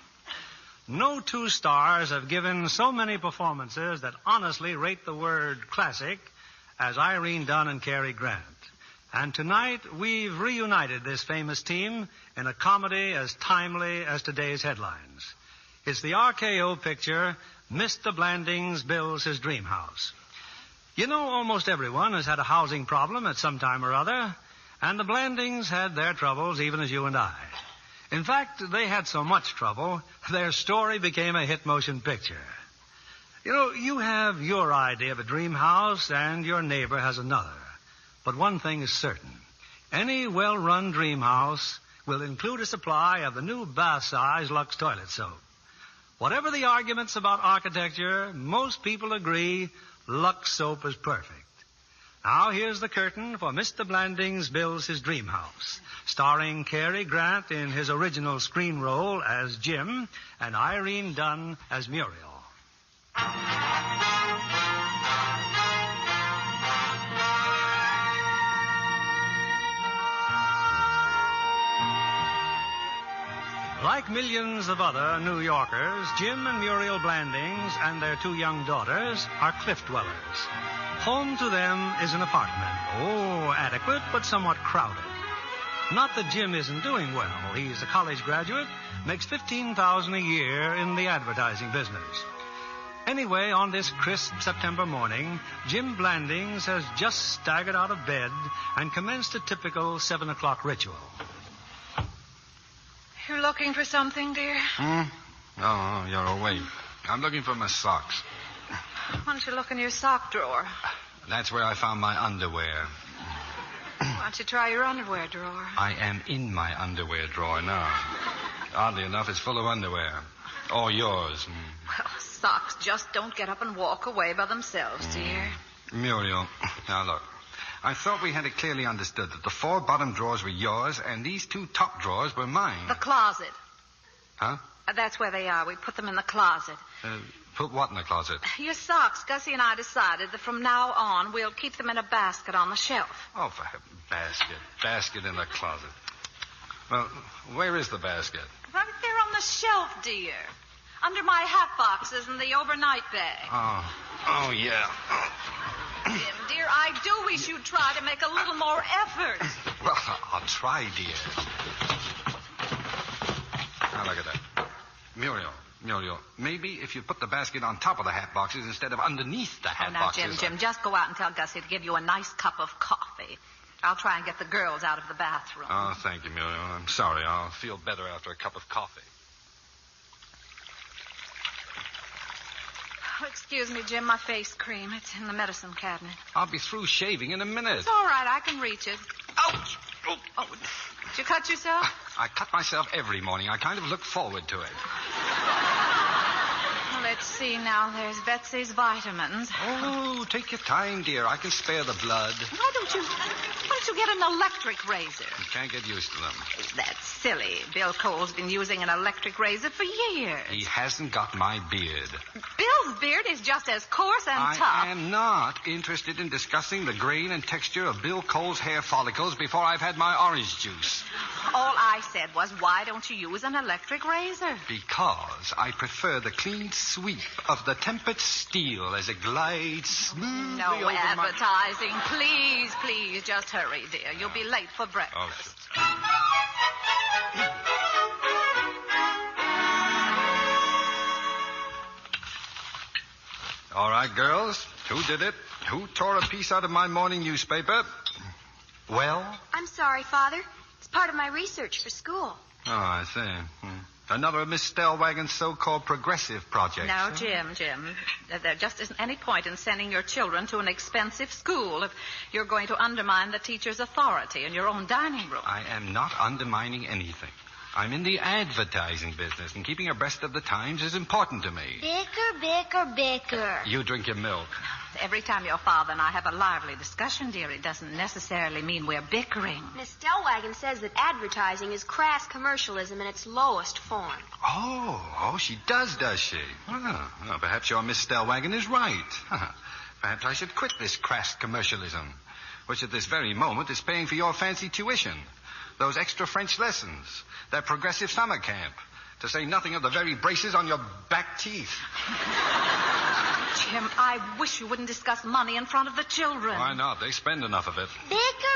No two stars have given so many performances that honestly rate the word classic as Irene Dunn and Cary Grant. And tonight, we've reunited this famous team in a comedy as timely as today's headlines. It's the RKO picture, Mr. Blandings Builds His Dream House. You know, almost everyone has had a housing problem at some time or other, and the Blandings had their troubles even as you and I. In fact, they had so much trouble, their story became a hit motion picture. You know, you have your idea of a dream house, and your neighbor has another. But one thing is certain. Any well-run dream house will include a supply of the new bath-size Lux Toilet Soap. Whatever the arguments about architecture, most people agree Lux Soap is perfect. Now, here's the curtain for Mr. Blandings Builds His Dream House, starring Cary Grant in his original screen role as Jim and Irene Dunn as Muriel. Like millions of other New Yorkers, Jim and Muriel Blandings and their 2 young daughters are cliff dwellers. Home to them is an apartment. Oh, adequate, but somewhat crowded. Not that Jim isn't doing well. He's a college graduate, makes $15,000 a year in the advertising business. Anyway, on this crisp September morning, Jim Blandings has just staggered out of bed and commenced a typical 7 o'clock ritual. You're looking for something, dear? Oh, you're awake. I'm looking for my socks. Why don't you look in your sock drawer? That's where I found my underwear. Why don't you try your underwear drawer? I am in my underwear drawer now. Oddly enough, it's full of underwear. All yours. Well, socks just don't get up and walk away by themselves, dear. Muriel, now look. I thought we had it clearly understood that the 4 bottom drawers were yours and these 2 top drawers were mine. The closet. Huh? That's where they are. We put them in the closet. Put what in the closet? Your socks. Gussie and I decided that from now on we'll keep them in a basket on the shelf. Oh, for heaven's basket. Basket in the closet. Well, where is the basket? Right there on the shelf, dear. Under my hat boxes and the overnight bag. Oh, yeah. Jim, dear, I do wish you'd try to make a little more effort. Well, I'll try, dear. Now, look at that. Muriel, maybe if you put the basket on top of the hat boxes instead of underneath the hat boxes. Jim, just go out and tell Gussie to give you a nice cup of coffee. I'll try and get the girls out of the bathroom. Oh, thank you, Muriel. I'm sorry. I'll feel better after a cup of coffee. Oh, excuse me, Jim, my face cream. It's in the medicine cabinet. I'll be through shaving in a minute. It's all right. I can reach it. Ouch! Oh, did you cut yourself? I cut myself every morning. I kind of look forward to it. Well, let's see now. There's Betsy's vitamins. Oh, take your time, dear. I can spare the blood. Why don't you get an electric razor? You can't get used to them. That's silly. Bill Cole's been using an electric razor for years. He hasn't got my beard. Bill's beard is just as coarse and tough. I am not interested in discussing the grain and texture of Bill Cole's hair follicles before I've had my orange juice. All I said was, why don't you use an electric razor? Because I prefer the clean sweep of the tempered steel as it glides smoothly No over advertising. Please, just hurry, dear. You'll be late for breakfast. All right, girls. Who did it? Who tore a piece out of my morning newspaper? Well? I'm sorry, Father. It's part of my research for school. Oh, I see. Another of Miss Stellwagon's so-called progressive projects. Now, Jim, there just isn't any point in sending your children to an expensive school if you're going to undermine the teacher's authority in your own dining room. I am not undermining anything. I'm in the advertising business, and keeping abreast of the times is important to me. Bicker. You drink your milk. Every time your father and I have a lively discussion, dear, it doesn't necessarily mean we're bickering. Miss Stellwagen says that advertising is crass commercialism in its lowest form. Oh, she does she? Well, perhaps your Miss Stellwagen is right. Perhaps I should quit this crass commercialism, which at this very moment is paying for your fancy tuition, those extra French lessons, that progressive summer camp, to say nothing of the very braces on your back teeth. Jim, I wish you wouldn't discuss money in front of the children. Why not? They spend enough of it.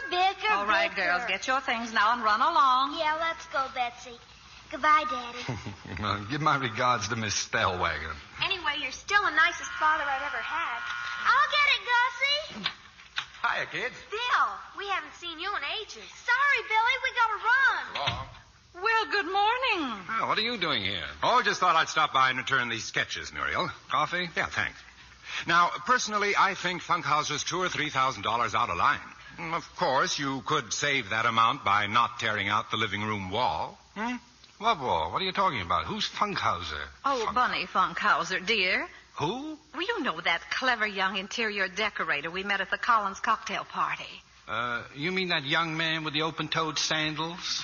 Bicker. All right, girls, get your things now and run along. Yeah, let's go, Betsy. Goodbye, Daddy. Well, give my regards to Miss Stellwagen. Anyway, you're still the nicest father I've ever had. I'll get it, Gussie. Hiya, kids. Bill, we haven't seen you in ages. Sorry, Billy, we gotta run. Long. Well, good morning. Oh, what are you doing here? Oh, just thought I'd stop by and return these sketches, Muriel. Coffee? Yeah, thanks. Now, personally, I think Funkhauser's $2,000 or $3,000 out of line. Of course, you could save that amount by not tearing out the living room wall. What wall? What are you talking about? Who's Funkhauser? Oh, Bunny Funkhauser, dear. Who? Well, you know that clever young interior decorator we met at the Collins cocktail party. You mean that young man with the open-toed sandals?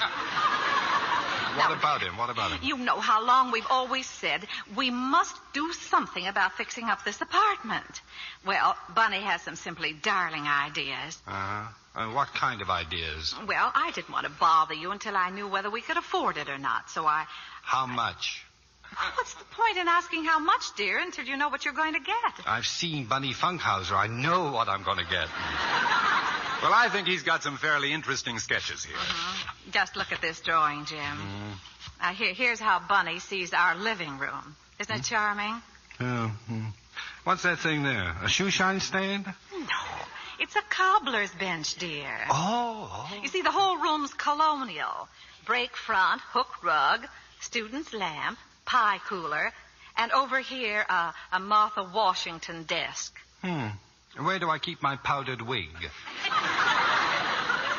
What about him? What about him? You know how long we've always said we must do something about fixing up this apartment. Well, Bunny has some simply darling ideas. What kind of ideas? Well, I didn't want to bother you until I knew whether we could afford it or not, so How much? What's the point in asking how much, dear, until you know what you're going to get? I've seen Bunny Funkhauser. I know what I'm going to get. Well, I think he's got some fairly interesting sketches here. Just look at this drawing, Jim. Here's how Bunny sees our living room. Isn't it charming? What's that thing there? A shoe shine stand? No, it's a cobbler's bench, dear. Oh. You see, the whole room's colonial. Break front, hook rug, student's lamp, pie cooler, and over here, a Martha Washington desk. Where do I keep my powdered wig?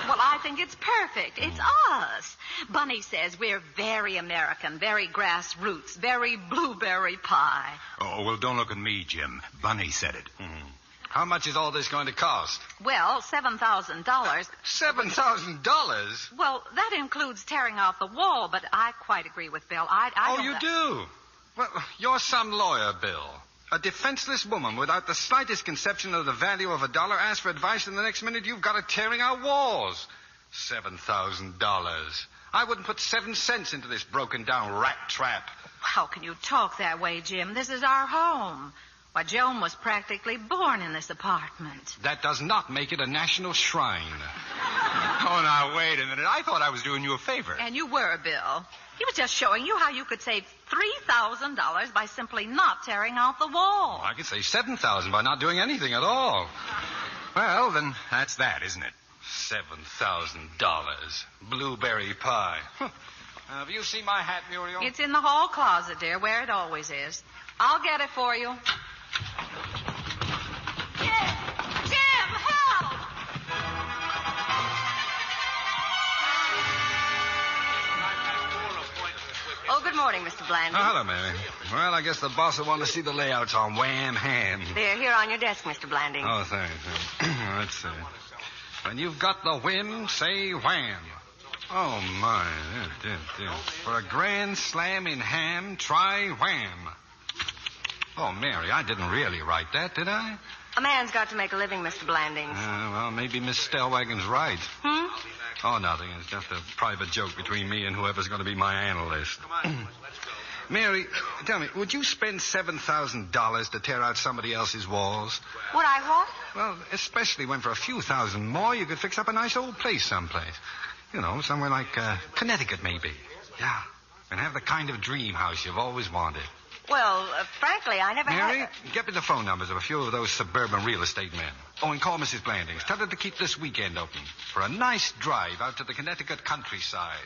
Well, I think it's perfect. It's us. Bunny says we're very American, very grassroots, very blueberry pie. Oh, well, don't look at me, Jim. Bunny said it. How much is all this going to cost? Well, $7,000. $7,000? Well, that includes tearing off the wall, but I quite agree with Bill. You do? Well, you're some lawyer, Bill. A defenseless woman without the slightest conception of the value of $1 asks for advice, and the next minute you've got her tearing out walls. $7,000. I wouldn't put 7 cents into this broken-down rat trap. How can you talk that way, Jim? This is our home. Why, Joan was practically born in this apartment. That does not make it a national shrine. Oh, now, wait a minute. I thought I was doing you a favor. And you were, Bill. He was just showing you how you could save $3,000 by simply not tearing out the wall. I could save $7,000 by not doing anything at all. Well, then that's that, isn't it? $7,000. Blueberry pie. Have you seen my hat, Muriel? It's in the hall closet, dear, where it always is. I'll get it for you. Jim, help! Oh, good morning, Mr. Blanding. Oh, hello, Mary. Well, I guess the boss will want to see the layouts on Wham Ham. They're here on your desk, Mr. Blanding. Oh, thanks. Let's see. When you've got the whim, say wham. Oh, my. For a grand slam in ham, try wham. Oh, Mary, I didn't really write that, did I? A man's got to make a living, Mr. Blanding. Well, maybe Miss Stellwagen's right. Oh, nothing. It's just a private joke between me and whoever's going to be my analyst. Mary, tell me, would you spend $7,000 to tear out somebody else's walls? Would I what? Well, especially when for a few thousand more you could fix up a nice old place someplace. You know, somewhere like Connecticut, maybe. Yeah, and have the kind of dream house you've always wanted. Well, frankly, I never Mary, get me the phone numbers of a few of those suburban real estate men. Oh, and call Mrs. Blandings. Tell her to keep this weekend open for a nice drive out to the Connecticut countryside.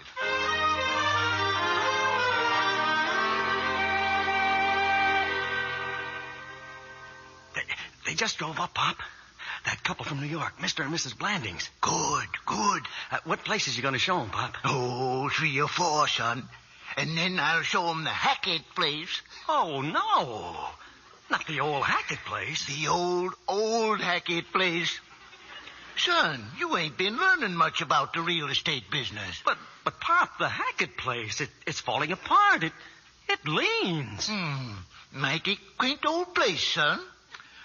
They just drove up, Pop. That couple from New York, Mr. and Mrs. Blandings. Good. What places you going to show them, Pop? Oh, 3 or 4, son. And then I'll show 'em the Hackett place. Oh, no. Not the old Hackett place. The old Hackett place. Son, you ain't been learning much about the real estate business. But Pop, the Hackett place, it's falling apart. It leans. Mighty quaint old place, son.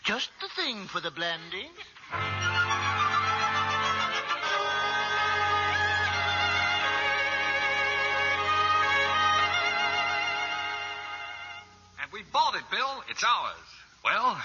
Just the thing for the Blandings. We bought it, Bill. It's ours. Well,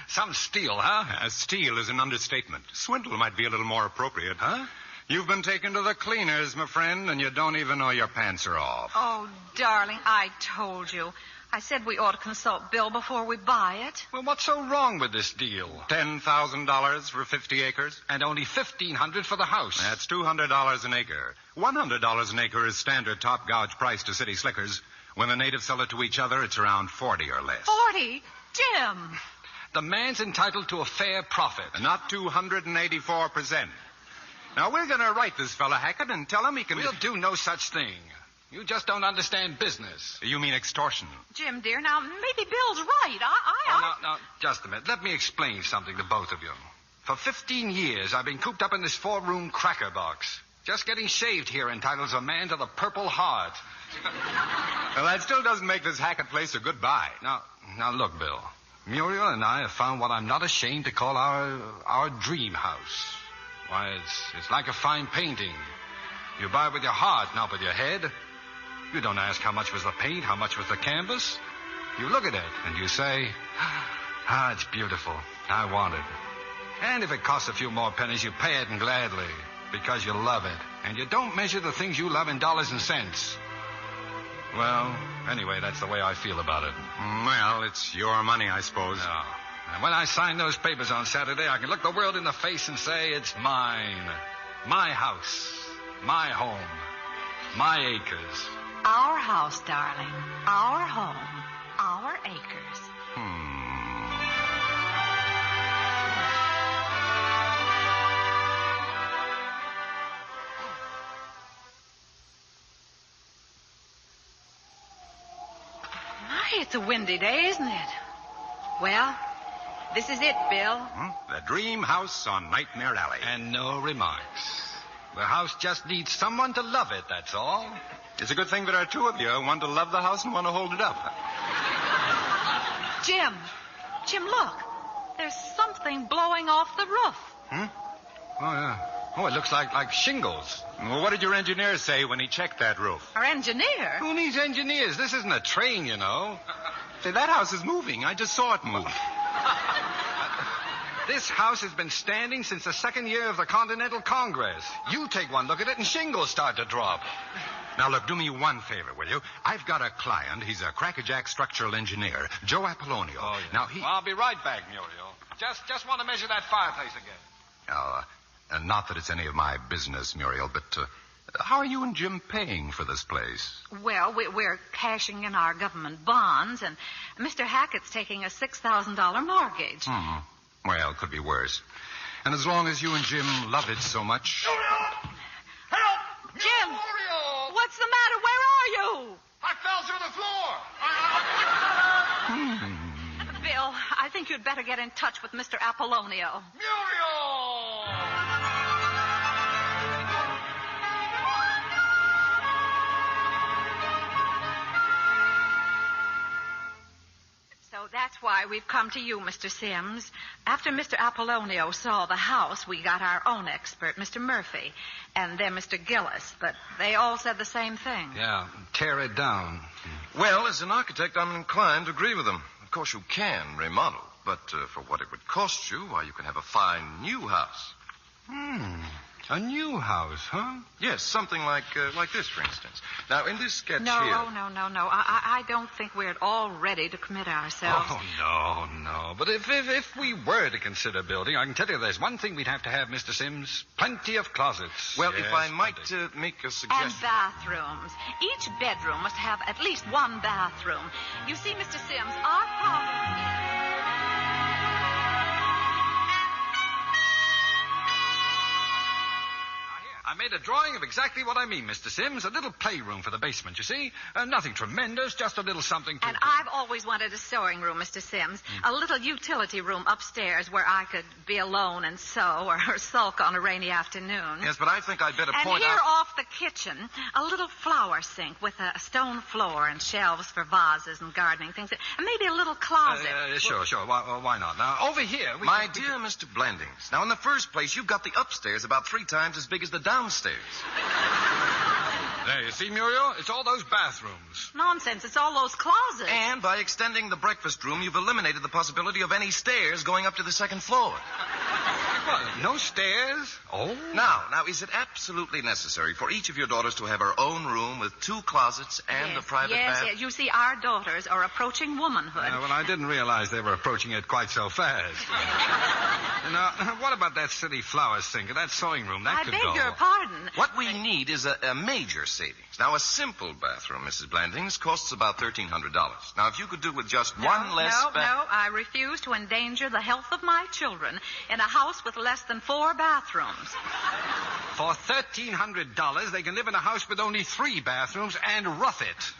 some steal, huh? Steal is an understatement. Swindle might be a little more appropriate. Huh? You've been taken to the cleaners, my friend, and you don't even know your pants are off. Oh, darling, I told you. I said we ought to consult Bill before we buy it. Well, what's so wrong with this deal? $10,000 for 50 acres? And only $1,500 for the house. That's $200 an acre. $100 an acre is standard top gouge price to city slickers. When the natives sell it to each other, it's around 40 or less. 40? Jim! The man's entitled to a fair profit. Not 284%. Now, we're going to write this fella Hackett and tell him he can... We'll do no such thing. You just don't understand business. You mean extortion? Jim, dear, now, maybe Bill's right. Now, just a minute. Let me explain something to both of you. For 15 years, I've been cooped up in this 4-room cracker box. Just getting shaved here entitles a man to the Purple Heart. Well, that still doesn't make this Hackett place a good buy. Now look, Bill. Muriel and I have found what I'm not ashamed to call our dream house. Why, it's like a fine painting. You buy it with your heart, not with your head. You don't ask how much was the paint, how much was the canvas. You look at it and you say, it's beautiful. I want it. And if it costs a few more pennies, you pay it gladly because you love it. And you don't measure the things you love in dollars and cents. Well, anyway, that's the way I feel about it. Well, it's your money, I suppose. No. And when I sign those papers on Saturday, I can look the world in the face and say it's mine. My house. My home. My acres. Our house, darling. Our home. Our acres. My, it's a windy day, isn't it? Well, this is it, Bill. The dream house on Nightmare Alley. And no remarks. The house just needs someone to love it, that's all. It's a good thing there are two of you, one to love the house and one to hold it up. Jim, look. There's something blowing off the roof. Oh, yeah. Oh, it looks like shingles. Well, what did your engineer say when he checked that roof? Our engineer? Who needs engineers? This isn't a train, you know. Say, that house is moving. I just saw it move. This house has been standing since the second year of the Continental Congress. You take one look at it and shingles start to drop. Now, look, do me one favor, will you? I've got a client. He's a crackerjack structural engineer, Joe Apollonio. Oh, yeah. Now, I'll be right back, Muriel. Just want to measure that fireplace again. Not that it's any of my business, Muriel, but how are you and Jim paying for this place? Well, we're cashing in our government bonds, and Mr. Hackett's taking a $6,000 mortgage. Well, it could be worse. And as long as you and Jim love it so much... Help! Jim! Muriel! What's the matter? Where are you? I fell through the floor. Bill, I think you'd better get in touch with Mr. Apollonio. Muriel! So that's why we've come to you, Mr. Sims. After Mr. Apollonio saw the house, we got our own expert, Mr. Murphy, and then Mr. Gillis, but they all said the same thing. Yeah, tear it down. Well, as an architect, I'm inclined to agree with them. Of course, you can remodel, but for what it would cost you, why, you can have a fine new house. A new house, huh? Yes, something like this, for instance. Now, in this sketch No. here... No. I don't think we're at all ready to commit ourselves. Oh, no. But if we were to consider building, I can tell you there's one thing we'd have to have, Mr. Sims. Plenty of closets. Well, yes, if I might make a suggestion... And bathrooms. Each bedroom must have at least one bathroom. You see, Mr. Sims, our problem is... I made a drawing of exactly what I mean, Mr. Sims. A little playroom for the basement, you see. Nothing tremendous, just a little something to... And I've always wanted a sewing room, Mr. Sims. A little utility room upstairs where I could be alone and sew or sulk on a rainy afternoon. Yes, but I think I'd better point out... And here out... off the kitchen, a little flower sink with a stone floor and shelves for vases and gardening things. And maybe a little closet. Sure. Why not? Now, over here... My dear Mr. Blendings, now, in the first place, you've got the upstairs about 3 times as big as the downstairs. There, you see, Muriel? It's all those bathrooms. Nonsense. It's all those closets. And by extending the breakfast room, you've eliminated the possibility of any stairs going up to the second floor. What, no stairs? Oh. Now, is it absolutely necessary for each of your daughters to have her own room with 2 closets and a private bath? Yes. You see, our daughters are approaching womanhood. Well, I didn't realize they were approaching it quite so fast. Now, what about that city flower sink and that sewing room? That could go. I beg your pardon. What we need is a major savings. Now, a simple bathroom, Mrs. Blandings, costs about $1,300. Now, if you could do with just one less... No, I refuse to endanger the health of my children in a house with less than 4 bathrooms. For $1,300, they can live in a house with only 3 bathrooms and rough it.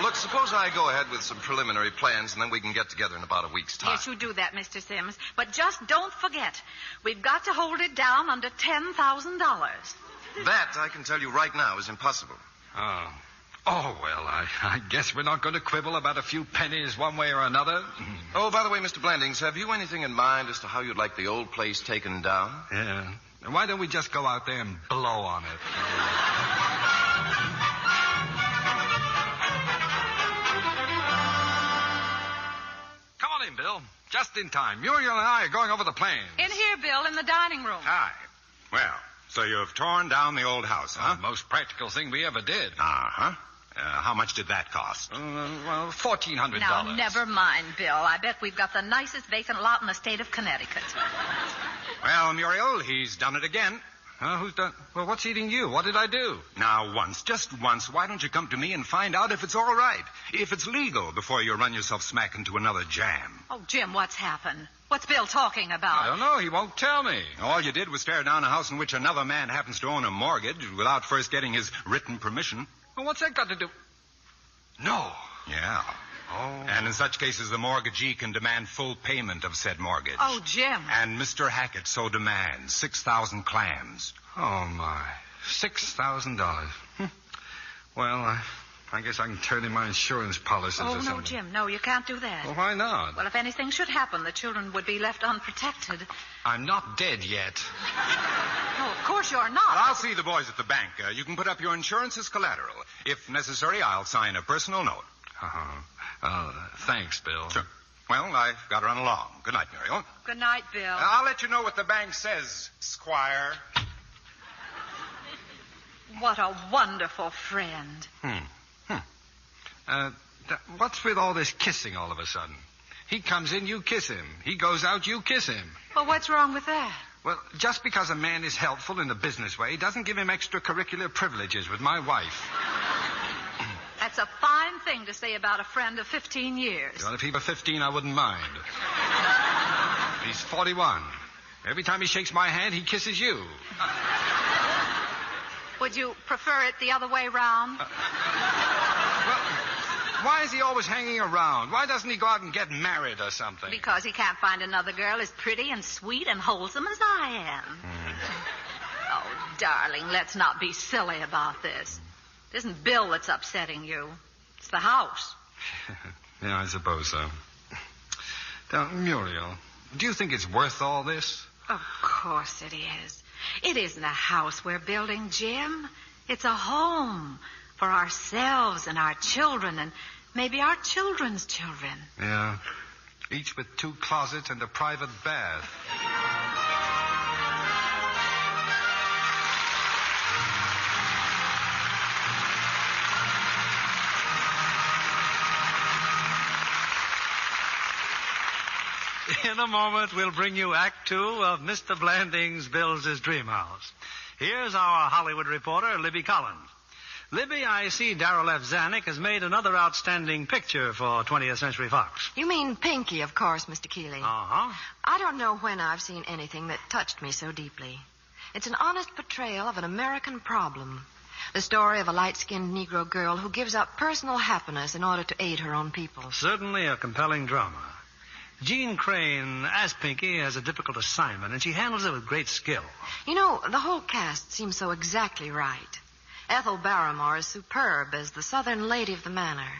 Look, suppose I go ahead with some preliminary plans, and then we can get together in about a week's time. Yes, you do that, Mr. Sims. But just don't forget, we've got to hold it down under $10,000. That, I can tell you right now, is impossible. Oh, well, I guess we're not going to quibble about a few pennies one way or another. Oh, by the way, Mr. Blandings, have you anything in mind as to how you'd like the old place taken down? Yeah. Why don't we just go out there and blow on it? Come on in, Bill. Just in time. Muriel and I are going over the plans. In here, Bill, in the dining room. Hi. Well, so you've torn down the old house, huh? The most practical thing we ever did. Uh-huh. How much did that cost? Well, $1,400. Now, never mind, Bill. I bet we've got the nicest vacant lot in the state of Connecticut. Well, Muriel, he's done it again. Who's done? Well, what's eating you? What did I do? Now, just once, why don't you come to me and find out if it's all right, if it's legal, before you run yourself smack into another jam? Oh, Jim, what's happened? What's Bill talking about? I don't know. He won't tell me. All you did was tear down a house in which another man happens to own a mortgage without first getting his written permission. Well, what's that got to do? No. Yeah. Oh. And in such cases, the mortgagee can demand full payment of said mortgage. Oh, Jim. And Mr. Hackett so demands 6,000 clams. Oh, my. $6,000. Well, I guess I can turn in my insurance policies or something. Oh, no, Jim. No, you can't do that. Well, why not? Well, if anything should happen, the children would be left unprotected. I'm not dead yet. No, of course you're not. Well, I'll see the boys at the bank. You can put up your insurance as collateral. If necessary, I'll sign a personal note. Thanks, Bill. Sure. Well, I've got to run along. Good night, Muriel. Good night, Bill. I'll let you know what the bank says, Squire. What a wonderful friend. What's with all this kissing all of a sudden? He comes in, you kiss him. He goes out, you kiss him. Well, what's wrong with that? Well, just because a man is helpful in a business way doesn't give him extracurricular privileges with my wife. That's a fine thing to say about a friend of 15 years. Well, if he were 15, I wouldn't mind. He's 41. Every time he shakes my hand, he kisses you. Would you prefer it the other way round? Why is he always hanging around? Why doesn't he go out and get married or something? Because he can't find another girl as pretty and sweet and wholesome as I am. Oh, darling, let's not be silly about this. It isn't Bill that's upsetting you. It's the house. Yeah, I suppose so. Now, Muriel, do you think it's worth all this? Of course it is. It isn't a house we're building, Jim. It's a home for ourselves and our children and maybe our children's children. Yeah. Each with 2 closets and a private bath. In a moment, we'll bring you Act 2 of Mr. Blandings Builds His Dream House. Here's our Hollywood reporter, Libby Collins. Libby, I see Darrell F. Zanuck has made another outstanding picture for 20th Century Fox. You mean Pinky, of course, Mr. Keeley. Uh-huh. I don't know when I've seen anything that touched me so deeply. It's an honest portrayal of an American problem. The story of a light-skinned Negro girl who gives up personal happiness in order to aid her own people. Certainly a compelling drama. Jean Crane, as Pinky, has a difficult assignment, and she handles it with great skill. You know, the whole cast seems so exactly right. Ethel Barrymore is superb as the southern lady of the manor.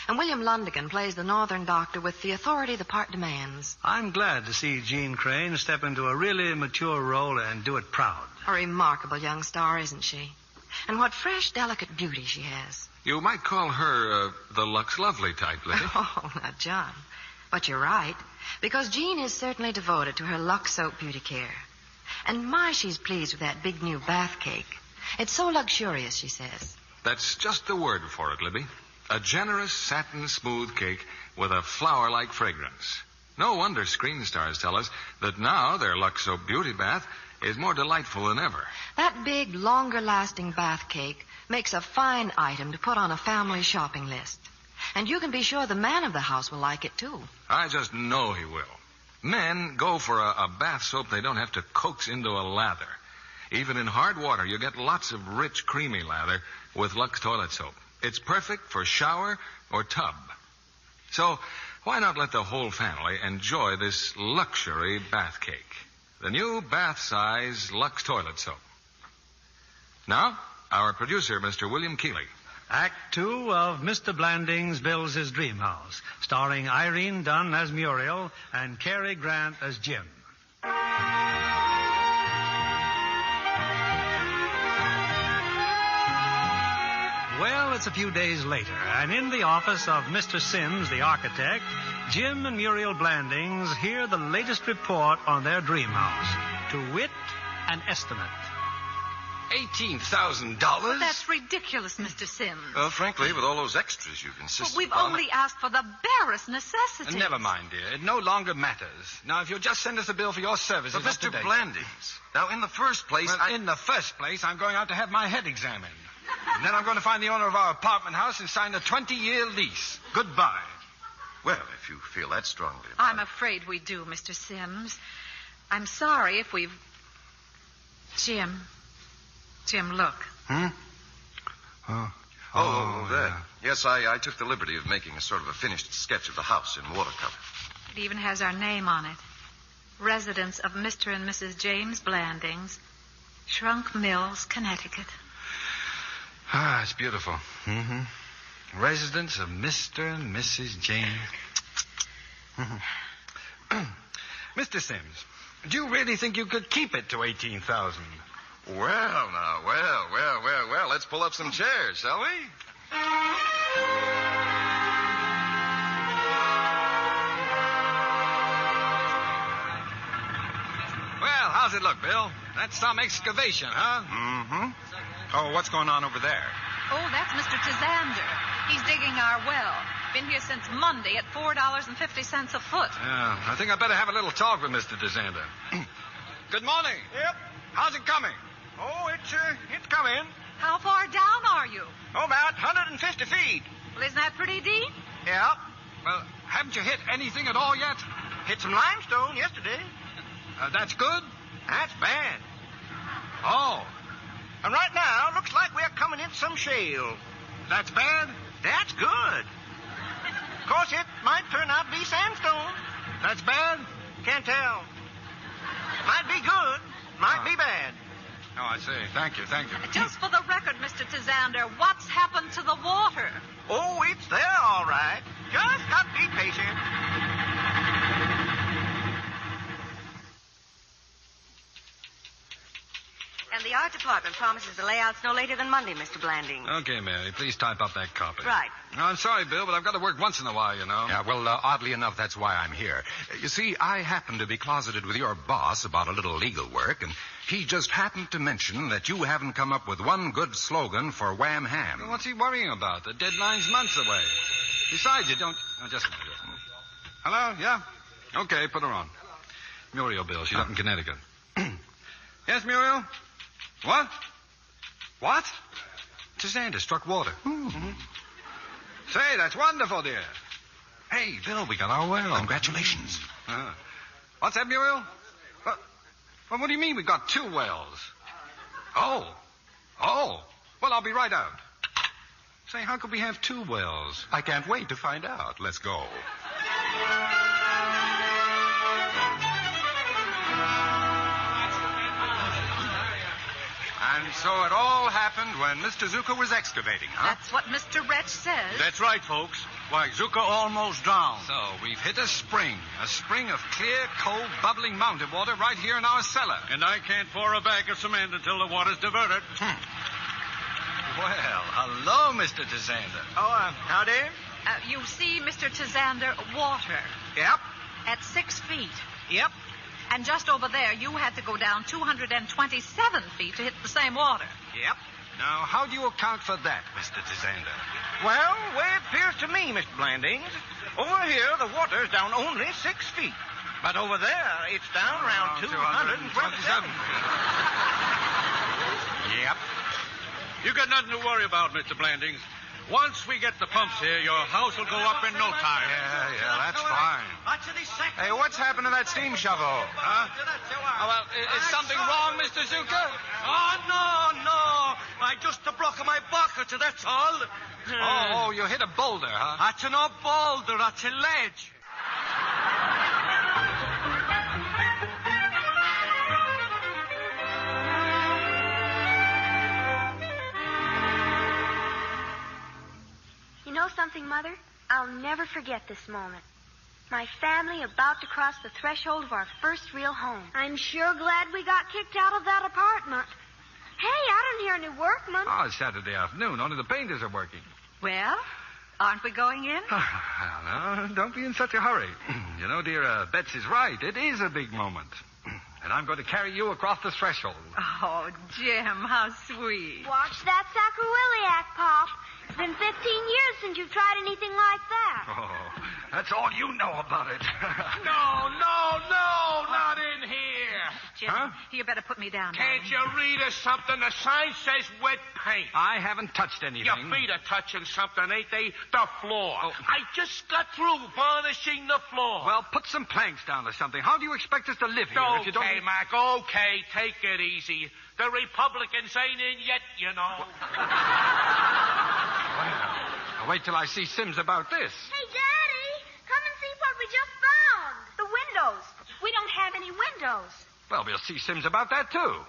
And William Lundigan plays the northern doctor with the authority the part demands. I'm glad to see Jean Crane step into a really mature role and do it proud. A remarkable young star, isn't she? And what fresh, delicate beauty she has. You might call her the Lux Lovely type, lady. Oh, now, John. But you're right, because Jean is certainly devoted to her Lux soap beauty care. And my, she's pleased with that big new bath cake. It's so luxurious, she says. That's just the word for it, Libby. A generous, satin-smooth cake with a flower-like fragrance. No wonder screen stars tell us that now their Lux Soap beauty bath is more delightful than ever. That big, longer-lasting bath cake makes a fine item to put on a family shopping list. And you can be sure the man of the house will like it, too. I just know he will. Men go for a bath soap they don't have to coax into a lather. Even in hard water, you get lots of rich, creamy lather with Lux toilet soap. It's perfect for shower or tub. So why not let the whole family enjoy this luxury bath cake? The new bath-size Lux toilet soap. Now, our producer, Mr. William Keeley. Act 2 of Mr. Blandings Builds His Dream House, starring Irene Dunn as Muriel and Cary Grant as Jim. Well, it's a few days later, and in the office of Mr. Sims, the architect, Jim and Muriel Blandings hear the latest report on their dream house. To wit, an estimate. $18,000? That's ridiculous, Mr. Sims. Well, frankly, with all those extras you've insisted But we've on... only asked for the barest necessities. Never mind, dear. It no longer matters. Now, if you'll just send us a bill for your services... But, Mr. Blandings, now, in the first place... Well, in the first place, I'm going out to have my head examined. And then I'm going to find the owner of our apartment house and sign a 20-year lease. Goodbye. Well, if you feel that strongly about I'm afraid we do, Mr. Sims. I'm sorry if we've... Jim, look. Hmm? Oh, that. Yeah. Yes, I took the liberty of making a sort of a finished sketch of the house in watercolor. It even has our name on it. Residence of Mr. and Mrs. James Blandings, Shrunk Mills, Connecticut. Ah, it's beautiful. Mm-hmm. Residence of Mr. and Mrs. James. Mr. Sims, do you really think you could keep it to $18,000? Well, now, well. Let's pull up some chairs, shall we? Well, how's it look, Bill? That's some excavation, huh? Mm-hmm. Oh, what's going on over there? Oh, that's Mr. Tizander. He's digging our well. Been here since Monday at $4.50 a foot. Yeah, I think I better have a little talk with Mr. Tizander. Good morning. Yep. How's it coming? Oh, it's coming. How far down are you? Oh, about 150 feet. Well, isn't that pretty deep? Yeah. Well, haven't you hit anything at all yet? Hit some limestone yesterday. That's good? That's bad. Oh. And right now, looks like we're coming into some shale. That's bad? That's good. Of course, it might turn out to be sandstone. That's bad? Can't tell. Might be good, might be bad. Oh, I see. Thank you. Just for the record, Mr. Tizander, what's happened to the water? Oh, it's there all right. Just got to be patient. And the art department promises the layouts no later than Monday, Mr. Blanding. Okay, Mary. Please type up that copy. Right. No, I'm sorry, Bill, but I've got to work once in a while, you know. Yeah, well, oddly enough, that's why I'm here. You see, I happen to be closeted with your boss about a little legal work, and he just happened to mention that you haven't come up with one good slogan for Wham Ham. Well, what's he worrying about? The deadline's months away. Besides, you don't... Oh, just a minute. Hello? Yeah? Okay, put her on. Muriel, Bill. She's up in Connecticut. Yes, Muriel? What? What? Tizander struck water. Mm-hmm. Say, that's wonderful, dear. Hey, Bill, we got our well. Congratulations. What's that, Muriel? What do you mean we got two wells? Oh. Well, I'll be right out. Say, how could we have two wells? I can't wait to find out. Let's go. And so it all happened when Mr. Zucker was excavating, huh? That's what Mr. Wretch says. That's right, folks. Why, Zucker almost drowned. So we've hit a spring of clear, cold, bubbling mountain water right here in our cellar. And I can't pour a bag of cement until the water's diverted. Well, hello, Mr. Tizander. Oh, howdy. You see, Mr. Tizander, water. Yep. At 6 feet. Yep. And just over there, you had to go down 227 feet to hit the same water. Yep. Now, how do you account for that, Mr. Tizander? Well, the way it appears to me, Mr. Blandings, over here the water's down only 6 feet. But over there, it's down around 227 feet. Yep. You got nothing to worry about, Mr. Blandings. Once we get the pumps here, your house will go up in no time. Yeah, that's fine. Hey, what's happened to that steam shovel? Huh? Oh, well, is something wrong, Mr. Zucker? Oh, no. I just broke my bucket, that's all. Oh, you hit a boulder, huh? That's no boulder, that's a ledge. You know something, Mother? I'll never forget this moment. My family about to cross the threshold of our first real home. I'm sure glad we got kicked out of that apartment. Hey, I don't hear any workmen. Oh, it's Saturday afternoon. Only the painters are working. Well, aren't we going in? No, don't be in such a hurry. You know, dear, Betsy's right. It is a big moment. And I'm going to carry you across the threshold. Oh, Jim, how sweet. Watch that sacroiliac, Pop. It's been 15 years since you've tried anything like that. Oh, that's all you know about it. No, not in here. Jim, you better put me down. Can't you read us something? The sign says wet paint. I haven't touched anything. Your feet are touching something, ain't they? The floor. Oh. I just got through varnishing the floor. Well, put some planks down or something. How do you expect us to live here if you don't... Okay, Mac, okay. Take it easy. The Republicans ain't in yet, you know. Well, I'll wait till I see Sims about this. Hey, Daddy, come and see what we just found. The windows. We don't have any windows. Well, we'll see Sims about that, too.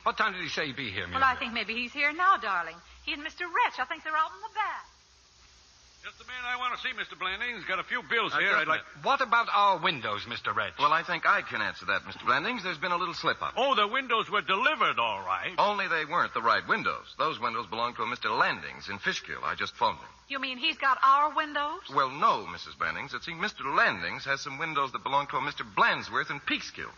What time did he say he'd be here, Well, I think maybe he's here now, darling. He and Mr. Wretch, I think they're out in the back. Just the man I want to see, Mr. Blandings. Got a few bills here. I'd like... What about our windows, Mr. Wretch? Well, I think I can answer that, Mr. Blandings. There's been a little slip-up. Oh, the windows were delivered, all right. Only they weren't the right windows. Those windows belong to a Mr. Landings in Fishkill. I just phoned him. You mean he's got our windows? Well, no, Mrs. Blandings. It seems Mr. Landings has some windows that belong to a Mr. Blandsworth in Peekskill.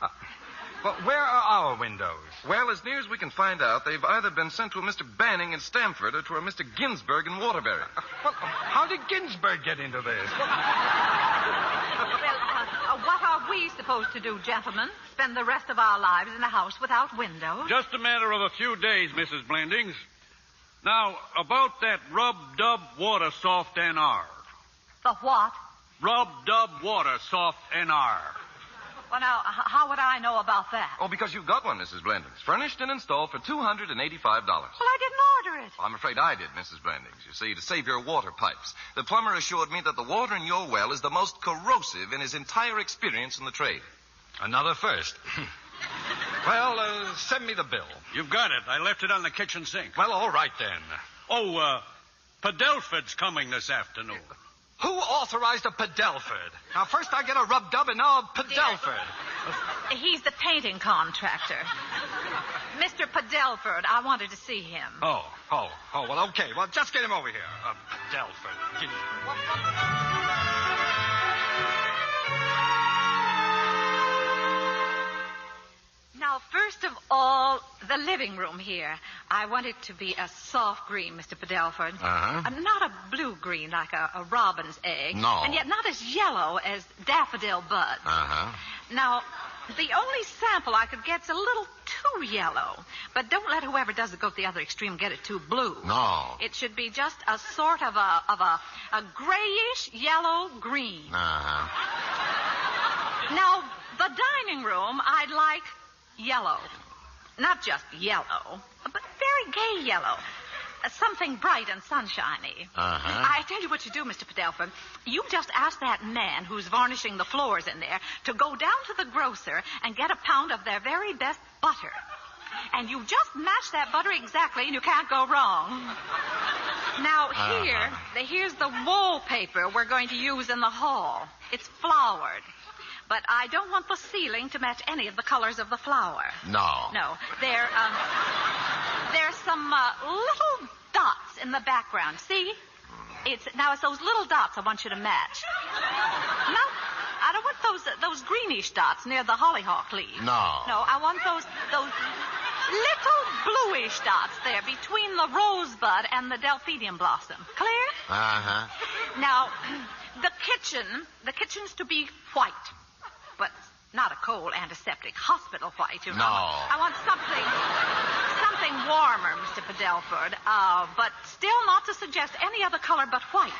Well, where are our windows? Well, as near as we can find out, they've either been sent to a Mr. Banning in Stamford or to a Mr. Ginsburg in Waterbury. Well, how did Ginsburg get into this? Well, what are we supposed to do, gentlemen? Spend the rest of our lives in a house without windows? Just a matter of a few days, Mrs. Blandings. Now, about that rub-dub water soft NR. The what? Rub-dub water soft NR. Well, now, how would I know about that? Oh, because you got one, Mrs. Blandings. Furnished and installed for $285. Well, I didn't order it. I'm afraid I did, Mrs. Blandings. You see, to save your water pipes. The plumber assured me that the water in your well is the most corrosive in his entire experience in the trade. Another first. Well, send me the bill. You've got it. I left it on the kitchen sink. Well, all right, then. Oh, Padelford's coming this afternoon. Who authorized a Padelford? Now, first I get a rub-dub and now a Padelford. He's the painting contractor. Mr. Padelford, I wanted to see him. Oh, well, okay. Well, just get him over here. Padelford. Now, first of all, the living room here. I want it to be a soft green, Mr. Padelford. Uh-huh. Not a blue green like a robin's egg. No. And yet not as yellow as daffodil buds. Uh-huh. Now, the only sample I could get's a little too yellow. But don't let whoever does it go to the other extreme get it too blue. No. It should be just a sort of a grayish yellow green. Uh-huh. Now, the dining room, I'd like yellow. Not just yellow, but very gay yellow. Something bright and sunshiny. Uh-huh. I tell you what you do, Mr. Padelford. You just ask that man who's varnishing the floors in there to go down to the grocer and get a pound of their very best butter. And you just match that butter exactly and you can't go wrong. Now, here's the wallpaper we're going to use in the hall. It's flowered. But I don't want the ceiling to match any of the colors of the flower. No. No. There's some little dots in the background. See? It's those little dots I want you to match. No, I don't want those greenish dots near the hollyhock leaf. No. No, I want those little bluish dots there between the rosebud and the delphinium blossom. Clear? Uh-huh. Now, the kitchen's to be white. But not a cold antiseptic hospital white, you know. No. I want something something warmer, Mr. Padelford, but still not to suggest any other color but white.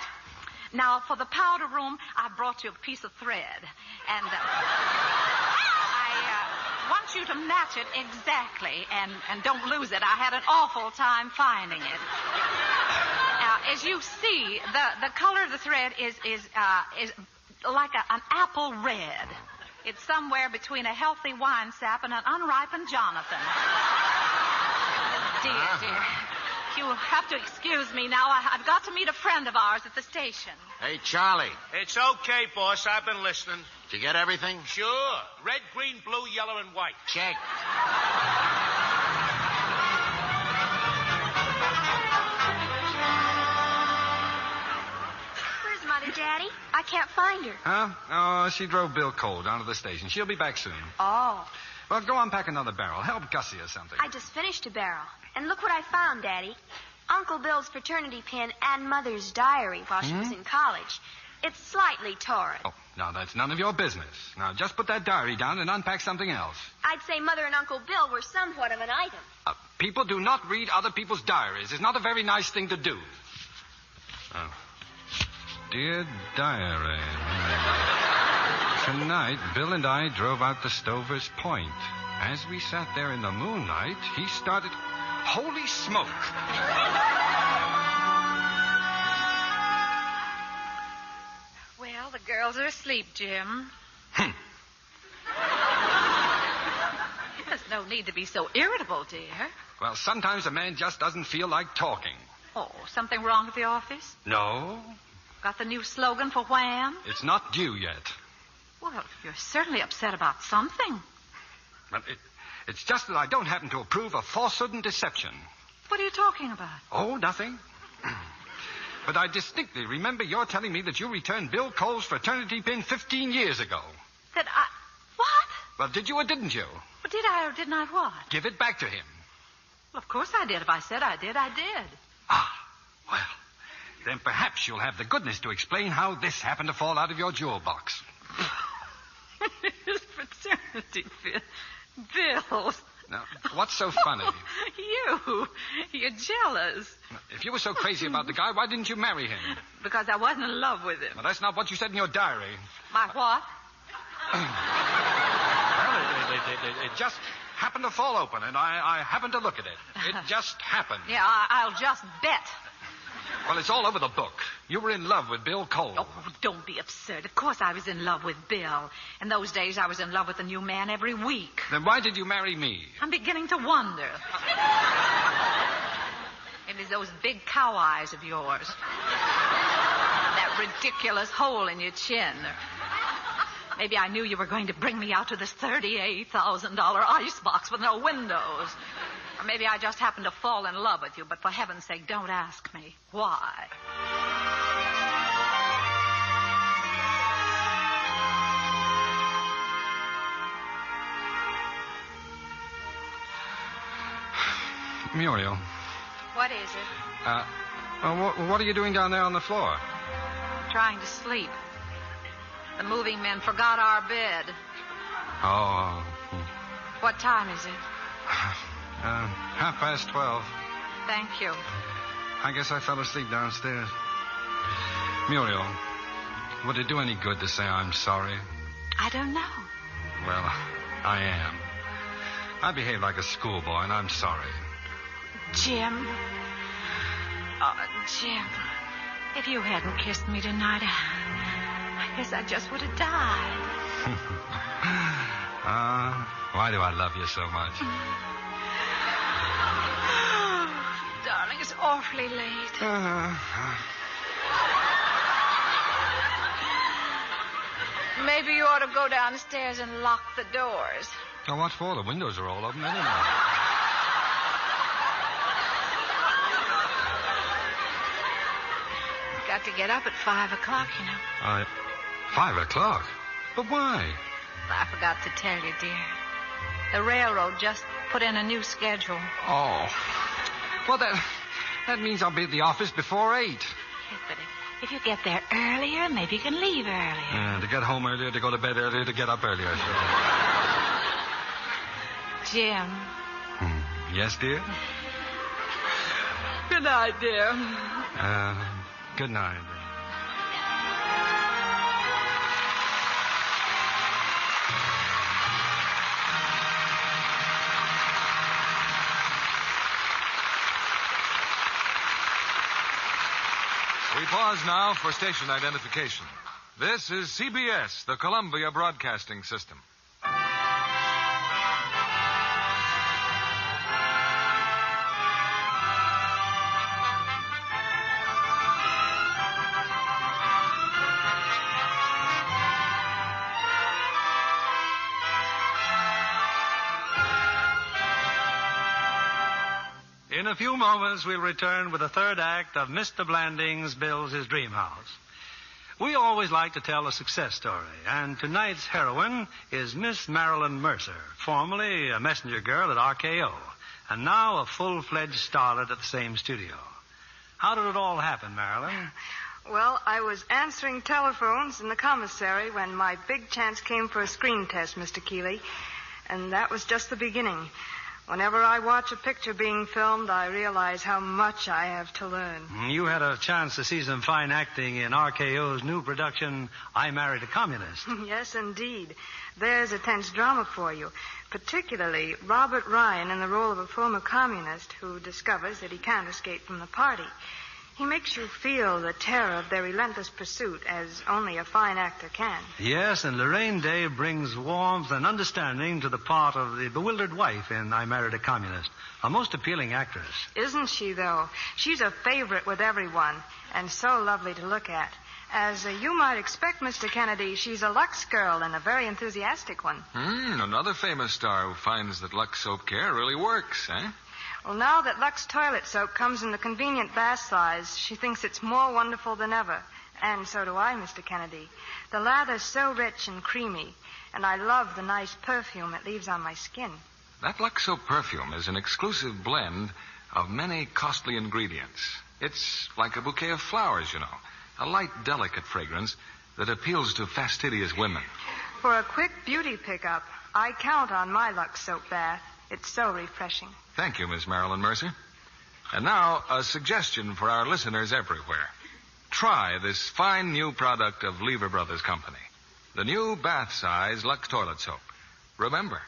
Now, for the powder room, I brought you a piece of thread, and I want you to match it exactly, and don't lose it. I had an awful time finding it. Now, as you see, the color of the thread is like an apple red. It's somewhere between a healthy wine sap and an unripened Jonathan. Dear. You'll have to excuse me now. I've got to meet a friend of ours at the station. Hey, Charlie. It's okay, boss. I've been listening. Did you get everything? Sure. Red, green, blue, yellow, and white. Check. Where's Mother, Daddy? I can't find her. Huh? Oh, she drove Bill Cole down to the station. She'll be back soon. Oh. Well, go unpack another barrel. Help Gussie or something. I just finished a barrel. And look what I found, Daddy. Uncle Bill's fraternity pin and Mother's diary while she was in college. It's slightly torn. Oh, now that's none of your business. Now, just put that diary down and unpack something else. I'd say Mother and Uncle Bill were somewhat of an item. People do not read other people's diaries. It's not a very nice thing to do. Oh. Dear Diary. Tonight, Bill and I drove out to Stover's Point. As we sat there in the moonlight, he started... Holy smoke! Well, the girls are asleep, Jim. There's no need to be so irritable, dear. Well, sometimes a man just doesn't feel like talking. Oh, something wrong at the office? No. Got the new slogan for Wham? It's not due yet. Well, you're certainly upset about something. But it's just that I don't happen to approve of falsehood and deception. What are you talking about? Oh, nothing. But I distinctly remember your telling me that you returned Bill Cole's fraternity pin 15 years ago. That I... What? Well, did you or didn't you? Well, did I or didn't I what? Give it back to him. Well, of course I did. If I said I did, I did. Well, then perhaps you'll have the goodness to explain how this happened to fall out of your jewel box. His fraternity pin. Bill. Now, what's so funny? You're jealous. If you were so crazy about the guy, why didn't you marry him? Because I wasn't in love with him. Well, that's not what you said in your diary. My what? Well, it just happened to fall open, and I happened to look at it. It just happened. Yeah, I'll just bet. Well, it's all over the book. You were in love with Bill Cole. Oh, don't be absurd. Of course I was in love with Bill. In those days, I was in love with a new man every week. Then why did you marry me? I'm beginning to wonder. It is those big cow eyes of yours. That ridiculous hole in your chin. Maybe I knew you were going to bring me out to this $38,000 icebox with no windows. Or maybe I just happened to fall in love with you, but for heaven's sake, don't ask me why. Muriel. What is it? What are you doing down there on the floor? I'm trying to sleep. The moving men forgot our bed. Oh. What time is it? 12:30. Thank you. I guess I fell asleep downstairs. Muriel, would it do any good to say I'm sorry? I don't know. Well, I am. I behaved like a schoolboy, and I'm sorry. Jim. Oh, Jim. If you hadn't kissed me tonight, I guess I just would have died. Why do I love you so much? Darling, it's awfully late. Maybe you ought to go downstairs and lock the doors. Oh, what for? The windows are all open anyway. Got to get up at 5 o'clock, you know. 5 o'clock? But why? I forgot to tell you, dear. The railroad just put in a new schedule. Oh. Well, that means I'll be at the office before 8. Yes, but if you get there earlier, maybe you can leave earlier. To get home earlier, to go to bed earlier, to get up earlier. So. Jim. Yes, dear? Good night, dear. Good night. We pause now for station identification. This is CBS, the Columbia Broadcasting System. In a few moments, we'll return with the third act of Mr. Blandings Builds His Dream House. We always like to tell a success story, and tonight's heroine is Miss Marilyn Mercer, formerly a messenger girl at RKO, and now a full-fledged starlet at the same studio. How did it all happen, Marilyn? Well, I was answering telephones in the commissary when my big chance came for a screen test, Mr. Keeley, and that was just the beginning. Whenever I watch a picture being filmed, I realize how much I have to learn. You had a chance to see some fine acting in RKO's new production, I Married a Communist. Yes, indeed. There's a tense drama for you, particularly Robert Ryan in the role of a former communist who discovers that he can't escape from the party. He makes you feel the terror of their relentless pursuit, as only a fine actor can. Yes, and Lorraine Day brings warmth and understanding to the part of the bewildered wife in I Married a Communist. A most appealing actress. Isn't she, though? She's a favorite with everyone, and so lovely to look at. As you might expect, Mr. Kennedy, she's a Lux girl and a very enthusiastic one. Another famous star who finds that Lux soap care really works, eh? Well, now that Lux toilet soap comes in the convenient bath size, she thinks it's more wonderful than ever. And so do I, Mr. Kennedy. The lather's so rich and creamy, and I love the nice perfume it leaves on my skin. That Lux soap perfume is an exclusive blend of many costly ingredients. It's like a bouquet of flowers, you know. A light, delicate fragrance that appeals to fastidious women. For a quick beauty pickup, I count on my Lux soap bath. It's so refreshing. Thank you, Miss Marilyn Mercer. And now, a suggestion for our listeners everywhere. Try this fine new product of Lever Brothers Company. The new bath-size Lux toilet soap. Remember,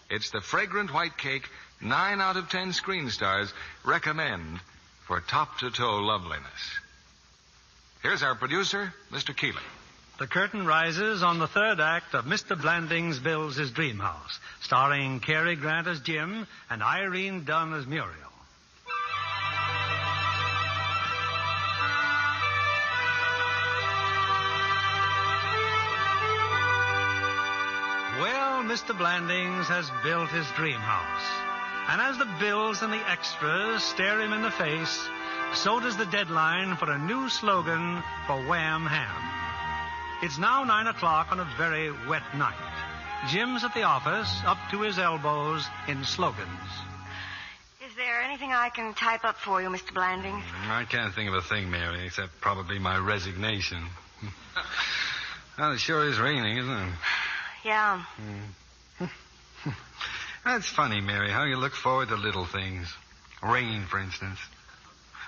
it's the fragrant white cake 9 out of 10 screen stars recommend for top-to-toe loveliness. Here's our producer, Mr. Keeley. The curtain rises on the third act of Mr. Blandings Builds His Dream House, starring Cary Grant as Jim and Irene Dunn as Muriel. Well, Mr. Blandings has built his dream house. And as the bills and the extras stare him in the face, so does the deadline for a new slogan for Wham Ham. It's now 9 o'clock on a very wet night. Jim's at the office, up to his elbows in slogans. Is there anything I can type up for you, Mr. Blandings? I can't think of a thing, Mary, except probably my resignation. Well, it sure is raining, isn't it? Yeah. That's funny, Mary, how you look forward to little things. Rain, for instance.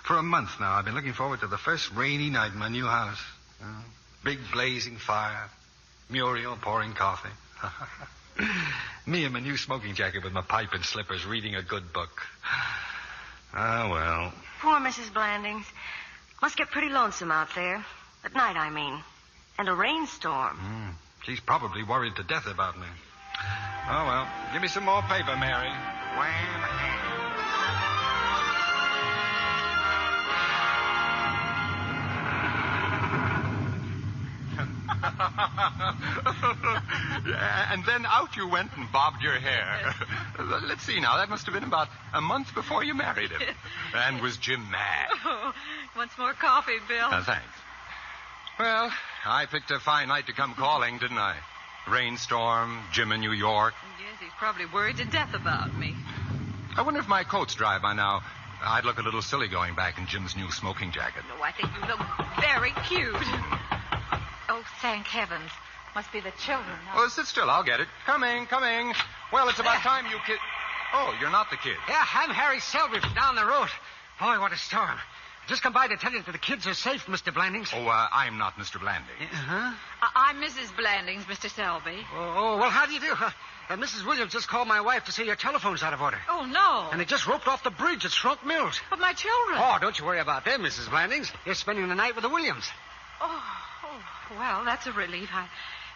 For a month now, I've been looking forward to the first rainy night in my new house. Big blazing fire. Muriel pouring coffee. Me in my new smoking jacket with my pipe and slippers reading a good book. Ah, well. Poor Mrs. Blandings. Must get pretty lonesome out there. At night, I mean. And a rainstorm. She's probably worried to death about me. Oh, well. Give me some more paper, Mary. Wham. And then out you went and bobbed your hair. Let's see now. That must have been about a month before you married him. And was Jim mad? Oh, wants more coffee, Bill? Thanks. Well, I picked a fine night to come calling, didn't I? Rainstorm, Jim in New York. Yes, he's probably worried to death about me. I wonder if my coat's dry by now. I'd look a little silly going back in Jim's new smoking jacket. No, I think you look very cute. Oh, thank heavens. Must be the children. Oh, sit still. I'll get it. Coming. Well, it's about time you kid... Oh, you're not the kid. Yeah, I'm Harry Selby from down the road. Boy, what a storm. Just come by to tell you that the kids are safe, Mr. Blandings. Oh, I'm not Mr. Blandings. Uh-huh. I'm Mrs. Blandings, Mr. Selby. Oh, well, how do you do? Mrs. Williams just called my wife to say your telephone's out of order. Oh, no. And they just roped off the bridge at Shrunk Mills. But my children. Oh, don't you worry about them, Mrs. Blandings. They're spending the night with the Williams. Oh, well, that's a relief. I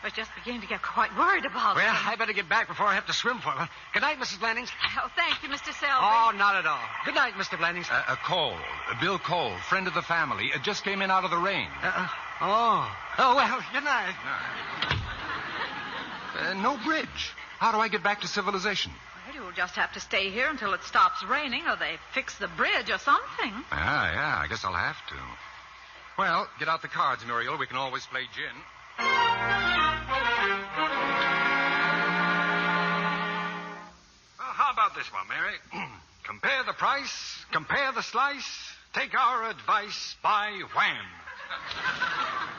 was just beginning to get quite worried about Well, them. I better get back before I have to swim for them. Good night, Mrs. Blandings. Oh, thank you, Mr. Selby. Oh, not at all. Good night, Mr. Blandings. Cole. Bill Cole, friend of the family, just came in out of the rain. Oh, well, good night. No bridge. How do I get back to civilization? Well, you'll just have to stay here until it stops raining or they fix the bridge or something. Yeah, I guess I'll have to. Well, get out the cards, Muriel. We can always play gin. Well, how about this one, Mary? Compare the price, compare the slice, take our advice, buy wham.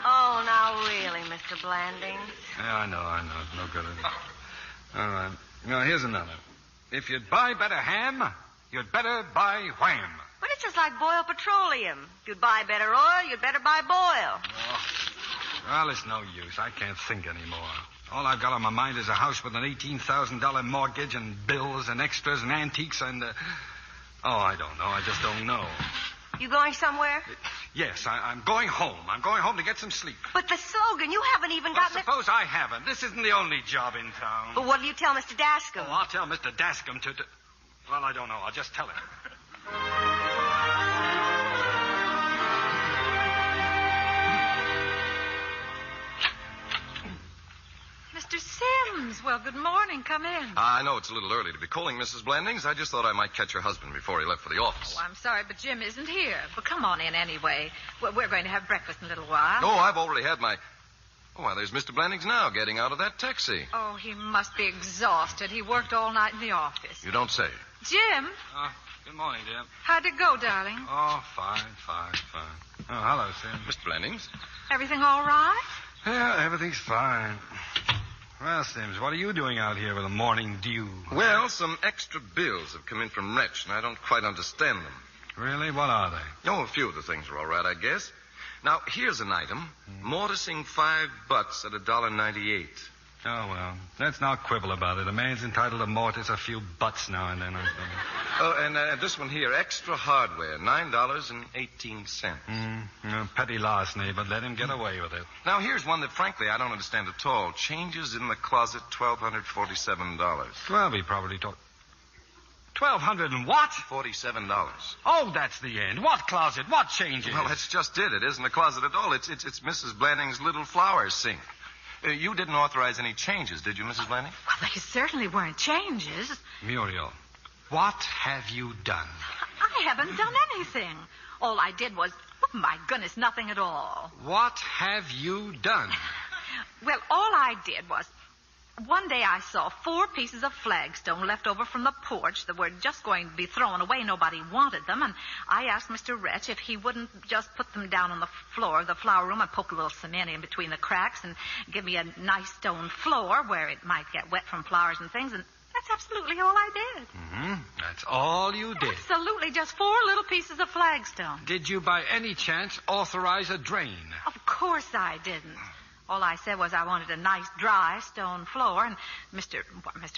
Oh, now really, Mr. Blandings. Yeah, I know. It's no good. All right. Here's another. If you'd buy better ham, you'd better buy wham. But it's just like Boyle Petroleum. If you'd buy better oil, you'd better buy Boyle. Well, it's no use. I can't think anymore. All I've got on my mind is a house with an $18,000 mortgage and bills and extras and antiques and... I don't know. I just don't know. You going somewhere? Yes, I'm going home. I'm going home to get some sleep. But the slogan, you haven't even gotten it. Suppose I haven't. This isn't the only job in town. But what do you tell Mr. Dascom? Oh, I'll tell Mr. Dascom to... Well, I don't know. I'll just tell him. Mr. Sims, well, good morning. Come in. I know it's a little early to be calling, Mrs. Blandings. I just thought I might catch your husband before he left for the office. Oh, I'm sorry, but Jim isn't here. But come on in anyway. We're going to have breakfast in a little while. Oh, I've already had my... Oh, why, there's Mr. Blandings now getting out of that taxi. Oh, he must be exhausted. He worked all night in the office. You don't say. Jim? Good morning, dear. How'd it go, darling? Oh, fine. Oh, hello, Sim. Mr. Blandings? Everything all right? Yeah, everything's fine. Well, Sims, what are you doing out here with a morning dew? Well, some extra bills have come in from Wretch, and I don't quite understand them. Really? What are they? Oh, a few of the things are all right, I guess. Now, here's an item. Mortising $5 at $1.98. Oh, well, let's not quibble about it. A man's entitled to mortise a few butts now and then. Oh, and this one here, extra hardware, $9.18. Petty larceny, but let him get away with it. Now, here's one that, frankly, I don't understand at all. Changes in the closet, $1,247. Well, he probably took... $1,200 and what? $47. Oh, that's the end. What closet? What changes? Well, that's just it. It isn't a closet at all. It's Mrs. Blanding's little flower sink. You didn't authorize any changes, did you, Mrs. Blanding? Well, they certainly weren't changes. Muriel, what have you done? I haven't done anything. All I did was, oh, my goodness, nothing at all. What have you done? Well, all I did was, one day I saw 4 pieces of flagstone left over from the porch that were just going to be thrown away. Nobody wanted them. And I asked Mr. Wretch if he wouldn't just put them down on the floor of the flower room and poke a little cement in between the cracks and give me a nice stone floor where it might get wet from flowers and things. And that's absolutely all I did. Mm-hmm. That's all you did? Absolutely. Just 4 little pieces of flagstone. Did you by any chance authorize a drain? Of course I didn't. All I said was I wanted a nice, dry stone floor, and Mr.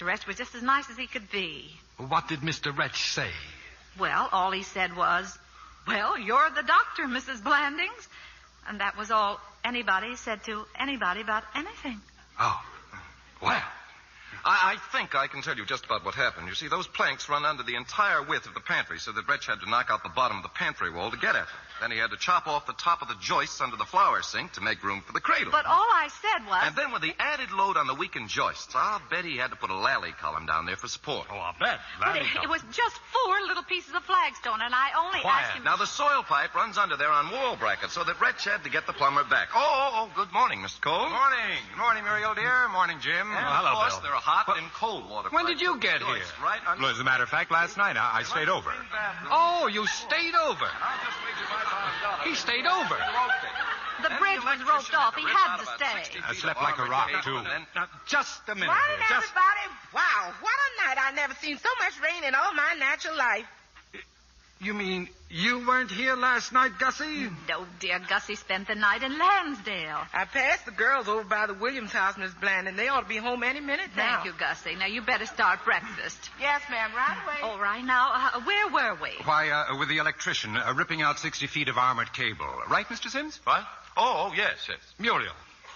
Wretch was just as nice as he could be. What did Mr. Wretch say? Well, all he said was, well, you're the doctor, Mrs. Blandings. And that was all anybody said to anybody about anything. Oh, well. I think I can tell you just about what happened. You see, those planks run under the entire width of the pantry, so that Wretch had to knock out the bottom of the pantry wall to get at them. Then he had to chop off the top of the joists under the flower sink to make room for the cradle. But all I said was... And then with the added load on the weakened joists, I'll bet he had to put a lally column down there for support. Oh, I'll bet. But it was just 4 little pieces of flagstone, and I only asked him... Now, the soil pipe runs under there on wall brackets, so that Wretch had to get the plumber back. Oh, good morning, Mr. Cole. Morning. Good morning, Muriel, dear. Morning, Jim. And, of course, there are hot and cold water When pipes did you get here? Right under... Well, as a matter of fact, last night I stayed over. Oh, you stayed over. He stayed over. The bridge was roped off. He had to stay. I slept like a rock, too. Now, just a minute. Morning, here. everybody. Wow, what a night. I never seen so much rain in all my natural life. You mean you weren't here last night, Gussie? No, dear. Gussie spent the night in Lansdale. I passed the girls over by the Williams house, Miss Blanding. They ought to be home any minute now. Thank you, Gussie. Now, you better start breakfast. Yes, ma'am, right away. All right. Now, where were we? Why, with the electrician ripping out 60 feet of armored cable. Right, Mr. Sims? What? Oh, yes. Muriel,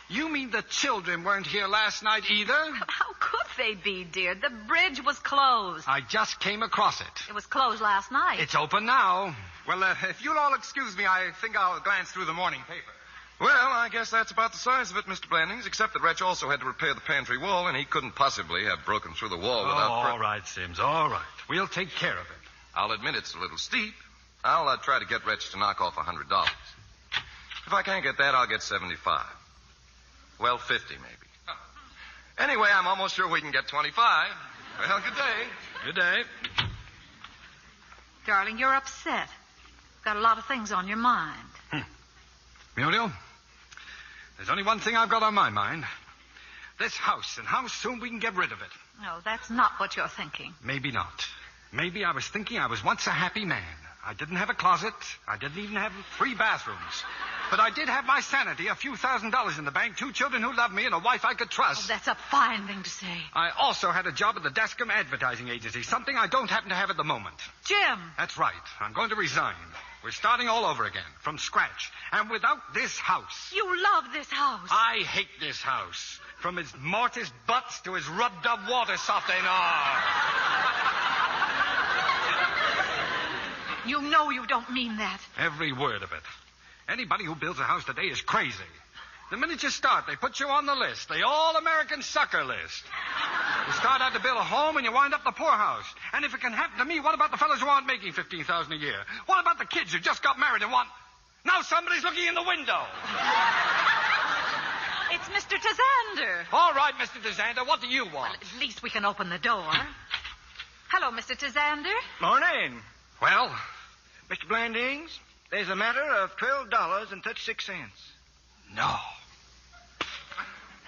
you mean the children weren't here last night either? How could they be, dear? The bridge was closed. I just came across it. It was closed last night. It's open now. Well, if you'll all excuse me, I think I'll glance through the morning paper. Well, I guess that's about the size of it, Mr. Blandings, except that Wretch also had to repair the pantry wall, and he couldn't possibly have broken through the wall without... all right, Sims, all right. We'll take care of it. I'll admit it's a little steep. I'll try to get Wretch to knock off $100. If I can't get that, I'll get 75. Well, 50 maybe. Anyway, I'm almost sure we can get 25. Well, good day. Good day. Darling, you're upset. Got a lot of things on your mind. Muriel, there's only one thing I've got on my mind. This house, and how soon we can get rid of it. No, that's not what you're thinking. Maybe not. Maybe I was thinking I was once a happy man. I didn't have a closet. I didn't even have 3 bathrooms. But I did have my sanity, a few $1,000s in the bank, 2 children who loved me, and a wife I could trust. Oh, that's a fine thing to say. I also had a job at the Dascom Advertising Agency, something I don't happen to have at the moment. Jim! That's right. I'm going to resign. We're starting all over again, from scratch. And without this house. You love this house. I hate this house. From its mortise butts to its rubbed-up water softener. You know you don't mean that. Every word of it. Anybody who builds a house today is crazy. The minute you start, they put you on the list, the all-American sucker list. You start out to build a home and you wind up the poorhouse. And if it can happen to me, what about the fellows who aren't making $15,000 a year? What about the kids who just got married and want... Now somebody's looking in the window. It's Mr. Tazander. All right, Mr. Tazander, what do you want? Well, at least we can open the door. Hello, Mr. Tazander. Morning. Well? Mr. Blandings, there's a matter of $12.36. No.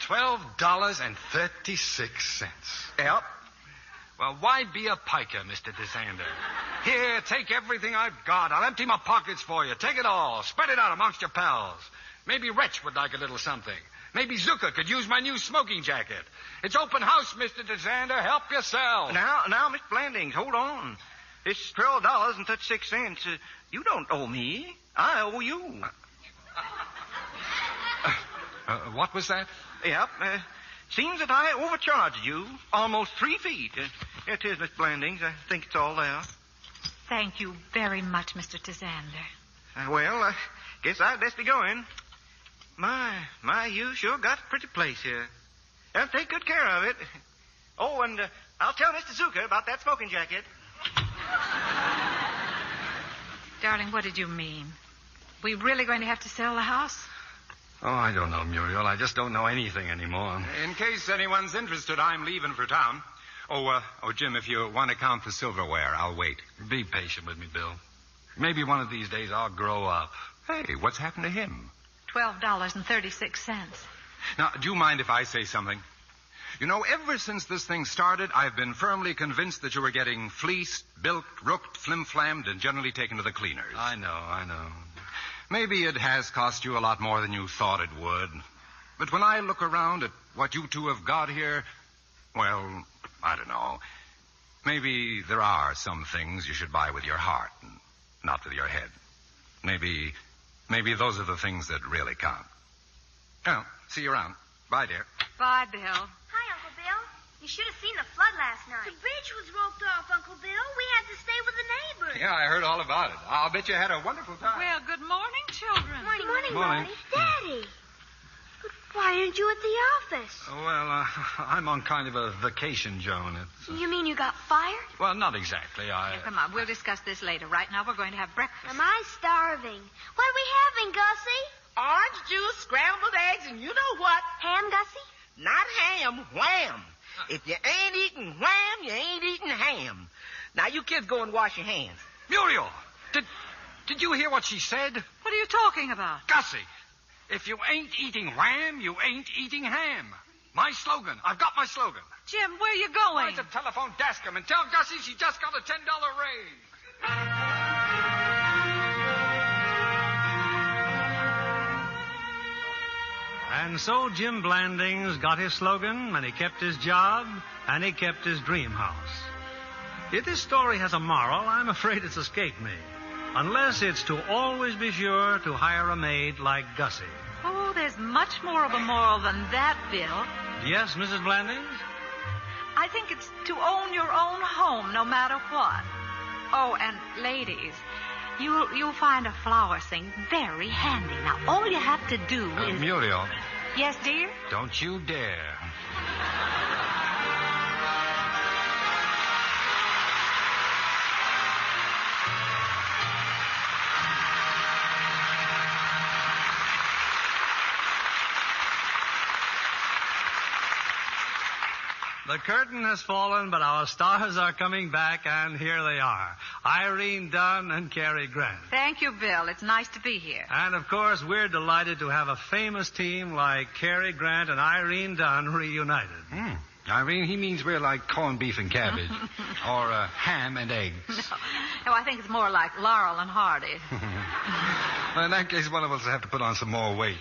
$12.36. Yep. Well, why be a piker, Mr. Tazander? Here, take everything I've got. I'll empty my pockets for you. Take it all. Spread it out amongst your pals. Maybe Wretch would like a little something. Maybe Zucker could use my new smoking jacket. It's open house, Mr. Tazander. Help yourself. Now, Mr. Blandings, hold on. It's $12.36. You don't owe me. I owe you. What was that? Yep. Seems that I overcharged you almost 3 feet. Here it is, Miss Blandings. I think it's all there. Thank you very much, Mr. Tazander. Well, I guess I'd best be going. My, you sure got a pretty place here. I'll take good care of it. Oh, and I'll tell Mr. Zucker about that smoking jacket. Darling, what did you mean? We really going to have to sell the house? Oh, I don't know, Muriel. I just don't know anything anymore. In case anyone's interested, I'm leaving for town. Oh, Jim, if you want to count the silverware, I'll wait. Be patient with me, Bill. Maybe one of these days I'll grow up. Hey, what's happened to him? $12.36. Now, do you mind if I say something? You know, ever since this thing started, I've been firmly convinced that you were getting fleeced, bilked, rooked, flim-flammed, and generally taken to the cleaners. I know. Maybe it has cost you a lot more than you thought it would. But when I look around at what you two have got here, well, I don't know. Maybe there are some things you should buy with your heart and not with your head. Maybe those are the things that really count. Well, see you around. Bye, dear. Bye, Bill. Hi, Uncle Bill. You should have seen the flood last night. The bridge was roped off, Uncle Bill. We had to stay with the neighbors. Yeah, I heard all about it. I'll bet you had a wonderful time. Well, good morning, children. Good morning, Morning. Mommy. Daddy. But why aren't you at the office? Well, I'm on kind of a vacation, Joan. You mean you got fired? Well, not exactly. Now, come on, we'll discuss this later. Right now, we're going to have breakfast. Am I starving? What are we having, Gussie? Orange juice, scrambled eggs, and you know what? Ham, Gussie? Not ham, wham. If you ain't eating wham, you ain't eating ham. Now, you kids go and wash your hands. Muriel, did you hear what she said? What are you talking about? Gussie, if you ain't eating wham, you ain't eating ham. My slogan. I've got my slogan. Jim, where are you Oh, going? it's a telephone desk him and tell Gussie she just got a $10 raise. And so Jim Blandings got his slogan, and he kept his job, and he kept his dream house. If this story has a moral, I'm afraid it's escaped me. Unless it's to always be sure to hire a maid like Gussie. Oh, there's much more of a moral than that, Bill. Yes, Mrs. Blandings? I think it's to own your own home no matter what. Oh, and ladies, you'll find a flower thing very handy. Now, all you have to do is... Muriel. Yes, dear? Don't you dare. The curtain has fallen, but our stars are coming back, and here they are. Irene Dunn and Cary Grant. Thank you, Bill. It's nice to be here. And, of course, we're delighted to have a famous team like Cary Grant and Irene Dunn reunited. Irene, he means we're like corned beef and cabbage. Or ham and eggs. No, I think it's more like Laurel and Hardy. Well, in that case, one of us will have to put on some more weight.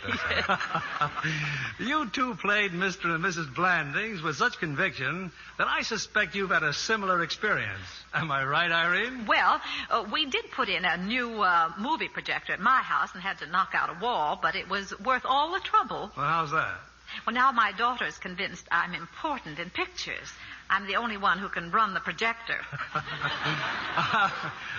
You two played Mr. and Mrs. Blandings with such conviction that I suspect you've had a similar experience. Am I right, Irene? Well, we did put in a new movie projector at my house and had to knock out a wall, but it was worth all the trouble. Well, how's that? Well, now my daughter's convinced I'm important in pictures. I'm the only one who can run the projector.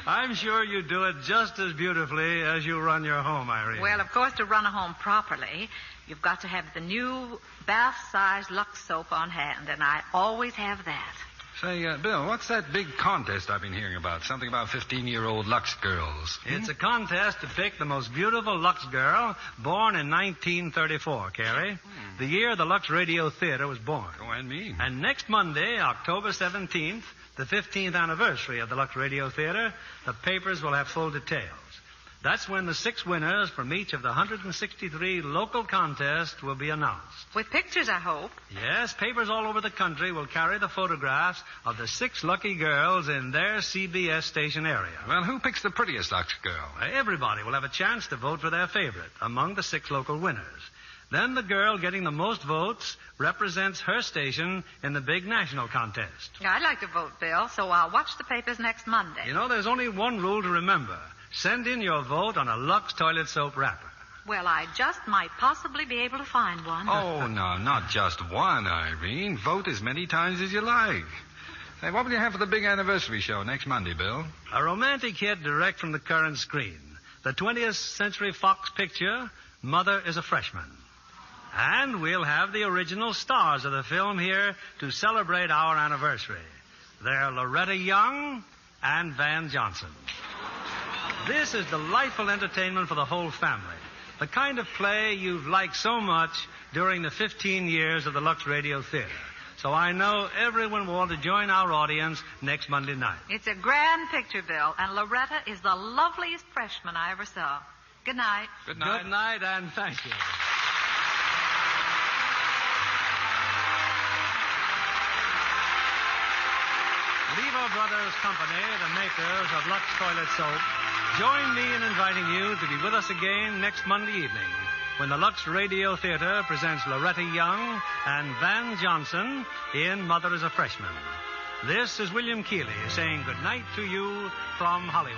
I'm sure you do it just as beautifully as you run your home, Irene. Well, of course, to run a home properly, you've got to have the new bath-size Lux soap on hand, and I always have that. Say, Bill, what's that big contest I've been hearing about? Something about 15-year-old Lux girls. It's a contest to pick the most beautiful Lux girl born in 1934, Cary. The year the Lux Radio Theater was born. Go and me. And next Monday, October 17th, the 15th anniversary of the Lux Radio Theater, the papers will have full details. That's when the 6 winners from each of the 163 local contests will be announced. With pictures, I hope. Yes, papers all over the country will carry the photographs of the 6 lucky girls in their CBS station area. Well, who picks the prettiest Lux girl? Everybody will have a chance to vote for their favorite among the 6 local winners. Then the girl getting the most votes represents her station in the big national contest. I'd like to vote, Bill, so I'll watch the papers next Monday. You know, there's only one rule to remember. Send in your vote on a Lux toilet soap wrapper. Well, I just might possibly be able to find one. Oh, no, not just one, Irene. Vote as many times as you like. Say, what will you have for the big anniversary show next Monday, Bill? A romantic hit direct from the current screen. The 20th Century Fox picture, Mother is a Freshman. And we'll have the original stars of the film here to celebrate our anniversary. They're Loretta Young and Van Johnson. This is delightful entertainment for the whole family. The kind of play you've liked so much during the 15 years of the Lux Radio Theater. So I know everyone will want to join our audience next Monday night. It's a grand picture, Bill, and Loretta is the loveliest freshman I ever saw. Good night. Good night. Good night, and thank you. Lever Brothers Company, the makers of Lux Toilet Soap, join me in inviting you to be with us again next Monday evening when the Lux Radio Theater presents Loretta Young and Van Johnson in Mother is a Freshman. This is William Keeley saying good night to you from Hollywood.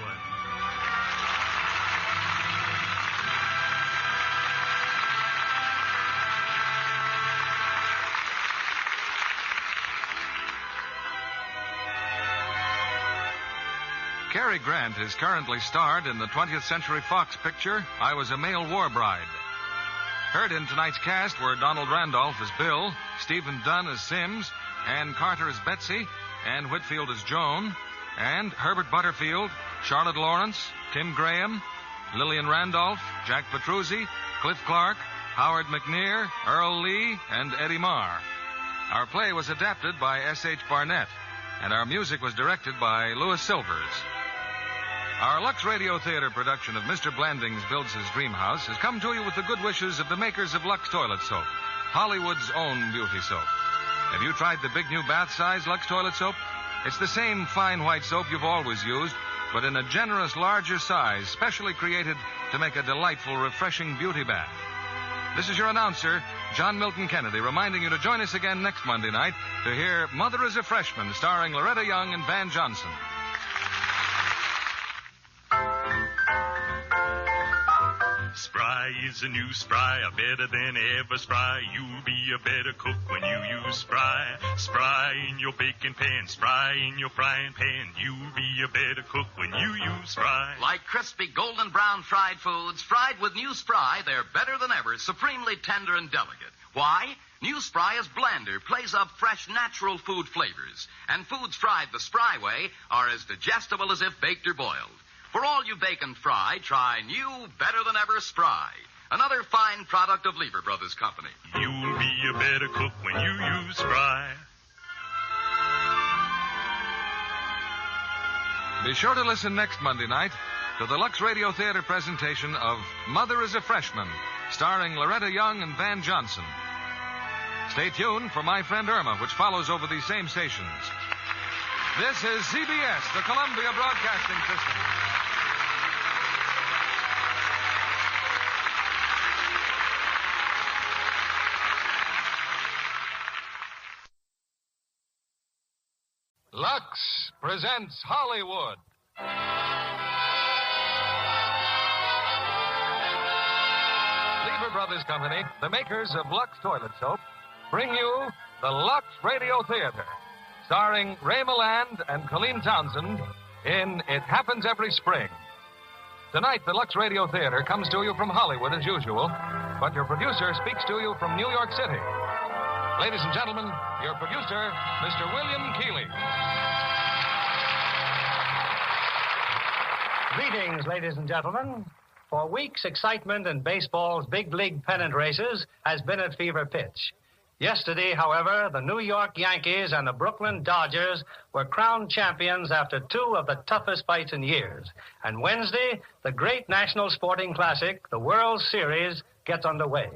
Cary Grant is currently starred in the 20th Century Fox picture, I Was a Male War Bride. Heard in tonight's cast were Donald Randolph as Bill, Stephen Dunn as Sims, Ann Carter as Betsy, Ann Whitfield as Joan, and Herbert Butterfield, Charlotte Lawrence, Tim Graham, Lillian Randolph, Jack Petruzzi, Cliff Clark, Howard McNear, Earl Lee, and Eddie Marr. Our play was adapted by S.H. Barnett, and our music was directed by Louis Silvers. Our Lux Radio Theater production of Mr. Blandings Builds His Dream House has come to you with the good wishes of the makers of Lux Toilet Soap, Hollywood's own beauty soap. Have you tried the big new bath size Lux toilet soap? It's the same fine white soap you've always used, but in a generous, larger size, specially created to make a delightful, refreshing beauty bath. This is your announcer, John Milton Kennedy, reminding you to join us again next Monday night to hear Mother is a Freshman, starring Loretta Young and Van Johnson. Spry is a new Spry, a better than ever Spry. You'll be a better cook when you use Spry. Spry in your baking pan, Spry in your frying pan. You'll be a better cook when you use Spry. Like crispy golden brown fried foods, fried with new Spry, they're better than ever, supremely tender and delicate. Why? New Spry is blender, plays up fresh, natural food flavors. And foods fried the Spry way are as digestible as if baked or boiled. For all you bake and fry, try new, better than ever Spry. Another fine product of Lever Brothers Company. You'll be a better cook when you use Spry. Be sure to listen next Monday night to the Lux Radio Theater presentation of Mother is a Freshman, starring Loretta Young and Van Johnson. Stay tuned for My Friend Irma, which follows over these same stations. This is CBS, the Columbia Broadcasting System. Lux presents Hollywood. Lever Brothers Company, the makers of Lux toilet soap, bring you the Lux Radio Theater, starring Ray Milland and Colleen Townsend in It Happens Every Spring. Tonight, the Lux Radio Theater comes to you from Hollywood as usual, but your producer speaks to you from New York City. Ladies and gentlemen, your producer, Mr. William Keeley. Greetings, ladies and gentlemen. For weeks, excitement in baseball's big league pennant races has been at fever pitch. Yesterday, however, the New York Yankees and the Brooklyn Dodgers were crowned champions after two of the toughest fights in years. And Wednesday, the great national sporting classic, the World Series, gets underway.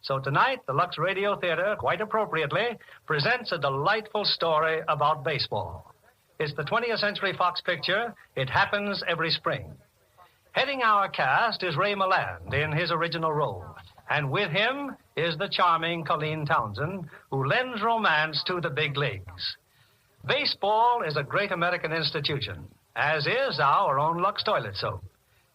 So tonight, the Lux Radio Theater, quite appropriately, presents a delightful story about baseball. It's the 20th Century Fox picture, It Happens Every Spring. Heading our cast is Ray Milland in his original role. And with him is the charming Colleen Townsend, who lends romance to the big leagues. Baseball is a great American institution, as is our own Lux toilet soap.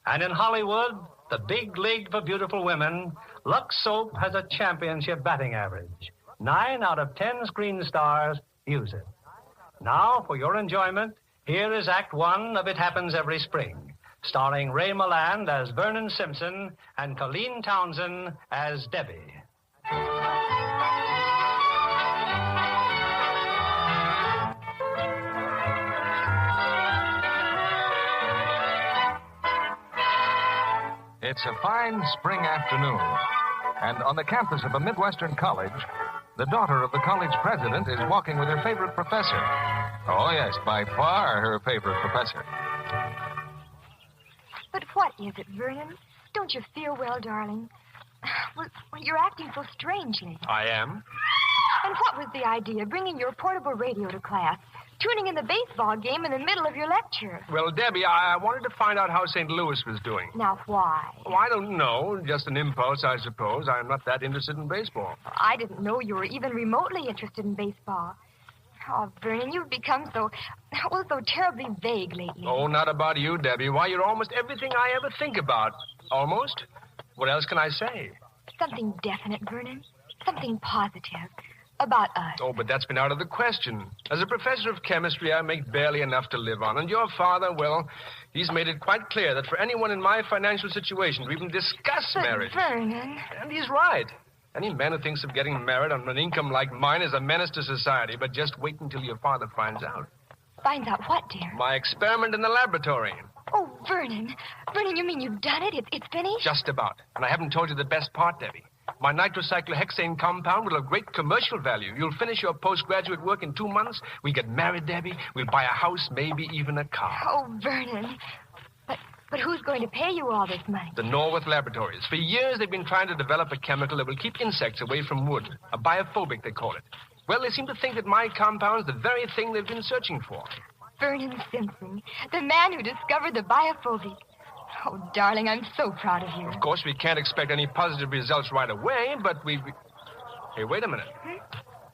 And in Hollywood, the big league for beautiful women, Lux soap has a championship batting average. 9 out of 10 screen stars use it. Now, for your enjoyment, here is Act One of It Happens Every Spring, starring Ray Milland as Vernon Simpson and Colleen Townsend as Debbie. It's a fine spring afternoon, and on the campus of a Midwestern college, the daughter of the college president is walking with her favorite professor. Oh, yes, by far her favorite professor. But what is it, Vernon? Don't you feel well, darling? Well, you're acting so strangely. I am? And what was the idea, bringing your portable radio to class, tuning in the baseball game in the middle of your lecture? Well, Debbie, I wanted to find out how St. Louis was doing. Now, why? Oh, I don't know. Just an impulse, I suppose. I'm not that interested in baseball. I didn't know you were even remotely interested in baseball. Oh, Vernon, you've become so terribly vague lately. Oh, not about you, Debbie. Why, you're almost everything I ever think about. Almost? What else can I say? Something definite, Vernon. Something positive. About us. Oh, but that's been out of the question. As a professor of chemistry, I make barely enough to live on. And your father, well, he's made it quite clear that for anyone in my financial situation to even discuss marriage... Vernon... And he's right. Any man who thinks of getting married on an income like mine is a menace to society. But just wait until your father finds out. Finds out what, dear? My experiment in the laboratory. Oh, Vernon. Vernon, you mean you've done it? It's finished? Just about. And I haven't told you the best part, Debbie. My nitrocyclohexane compound will have great commercial value. You'll finish your postgraduate work in 2 months. We'll get married, Debbie. We'll buy a house, maybe even a car. Oh, Vernon. But who's going to pay you all this money? The Norworth Laboratories. For years, they've been trying to develop a chemical that will keep insects away from wood. A biophobic, they call it. Well, they seem to think that my compound's the very thing they've been searching for. Vernon Simpson, the man who discovered the biophobic. Oh, darling, I'm so proud of you. Of course, we can't expect any positive results right away, but we... Hey, wait a minute.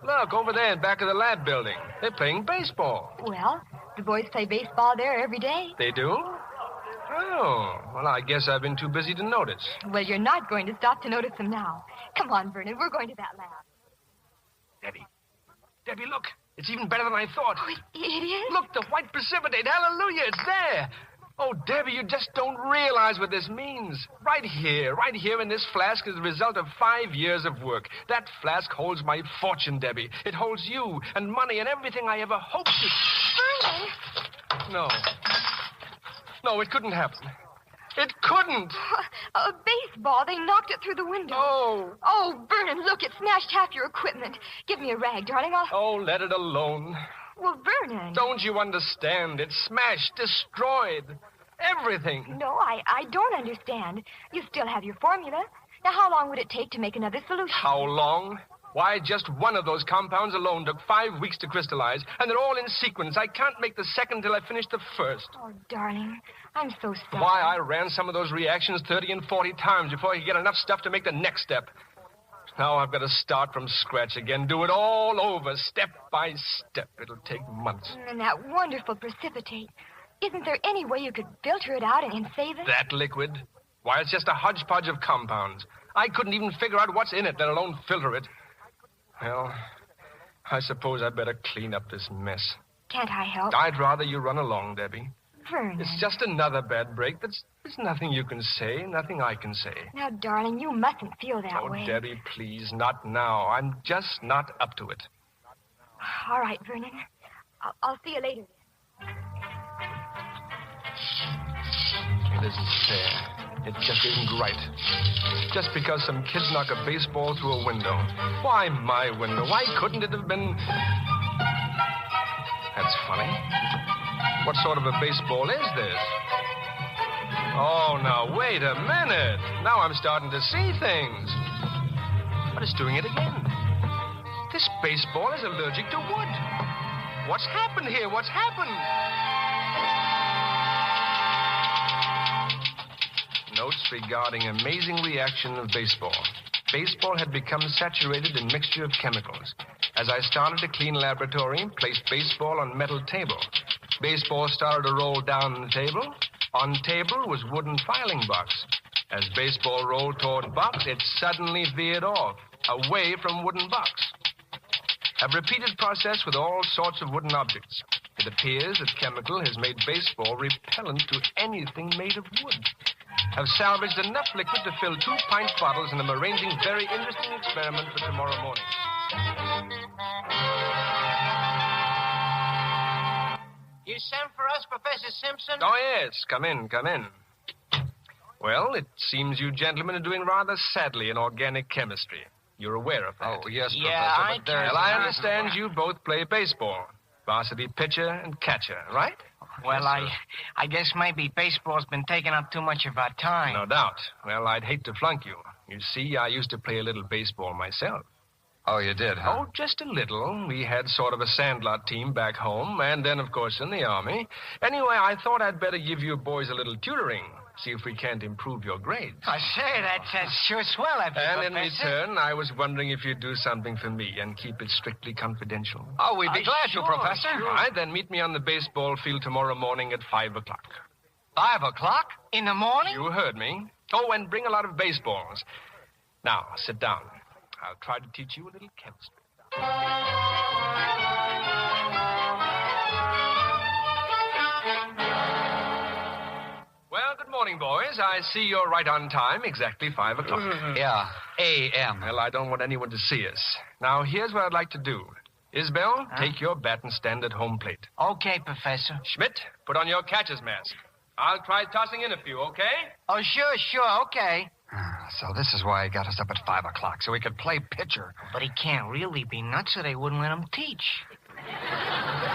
Look, over there in back of the lab building. They're playing baseball. Well, the boys play baseball there every day. They do? Oh, well, I guess I've been too busy to notice. Well, you're not going to stop to notice them now. Come on, Vernon, we're going to that lab. Debbie, look. It's even better than I thought. Oh, it is? Look, the white precipitate. Hallelujah, it's there. Oh, Debbie, you just don't realize what this means. Right here in this flask is the result of 5 years of work. That flask holds my fortune, Debbie. It holds you and money and everything I ever hoped to... Vernon! No, it couldn't happen. It couldn't. A baseball. They knocked it through the window. Oh, Vernon, look, it smashed half your equipment. Give me a rag, darling. Oh, let it alone. Well, Vernon. Don't you understand? It's smashed, destroyed. Everything. No, I don't understand. You still have your formula. Now, how long would it take to make another solution? How long? Why, just one of those compounds alone took 5 weeks to crystallize, and they're all in sequence. I can't make the second till I finish the first. Oh, darling, I'm so sorry. Why, I ran some of those reactions 30 and 40 times before I could get enough stuff to make the next step. Now I've got to start from scratch again, do it all over, step by step. It'll take months. And that wonderful precipitate. Isn't there any way you could filter it out and save it? That liquid? Why, it's just a hodgepodge of compounds. I couldn't even figure out what's in it, let alone filter it. Well, I suppose I'd better clean up this mess. Can't I help? I'd rather you run along, Debbie. Vernon. It's just another bad break. There's nothing you can say, nothing I can say. Now, darling, you mustn't feel that way. Oh, Debbie, please, not now. I'm just not up to it. All right, Vernon. I'll see you later. It isn't fair. It just isn't right. Just because some kids knock a baseball through a window. Why my window? Why couldn't it have been... That's funny. What sort of a baseball is this? Oh, now, wait a minute. Now I'm starting to see things. But it's doing it again. This baseball is allergic to wood. What's happened here? What's happened? Notes regarding amazing reaction of baseball. Baseball had become saturated in mixture of chemicals. As I started to clean laboratory, placed baseball on metal table. Baseball started to roll down the table. On table was wooden filing box. As baseball rolled toward box, it suddenly veered off, away from wooden box. A repeated process with all sorts of wooden objects. It appears that chemical has made baseball repellent to anything made of wood. Have salvaged enough liquid to fill 2-pint bottles, and I'm arranging very interesting experiment for tomorrow morning. You sent for us, Professor Simpson? Oh, yes. Come in. Well, it seems you gentlemen are doing rather sadly in organic chemistry. You're aware of that. Oh, yes, yeah, Professor, but Well, I understand you both play baseball. Varsity pitcher and catcher, right? Well, yes, I guess maybe baseball's been taking up too much of our time. No doubt. Well, I'd hate to flunk you. You see, I used to play a little baseball myself. Oh, you did, huh? Oh, just a little. We had sort of a sandlot team back home, and then, of course, in the Army. Anyway, I thought I'd better give you boys a little tutoring. See if we can't improve your grades. I say, that's sure swell of you, And in Professor. return, I was wondering if you'd do something for me and keep it strictly confidential. Oh, we'd be glad to, Professor. All right, then meet me on the baseball field tomorrow morning at 5 o'clock. 5 o'clock? In the morning? You heard me. Oh, and bring a lot of baseballs. Now, sit down. I'll try to teach you a little chemistry. Well, good morning, boys. I see you're right on time, exactly 5 o'clock. Yeah, A.M. Well, I don't want anyone to see us. Now, here's what I'd like to do. Isabel, take your bat and stand at home plate. Okay, Professor. Schmidt, put on your catcher's mask. I'll try tossing in a few, okay? Oh, sure, okay. So this is why he got us up at 5 o'clock, so he could play pitcher. But he can't really be nuts, or they wouldn't let him teach.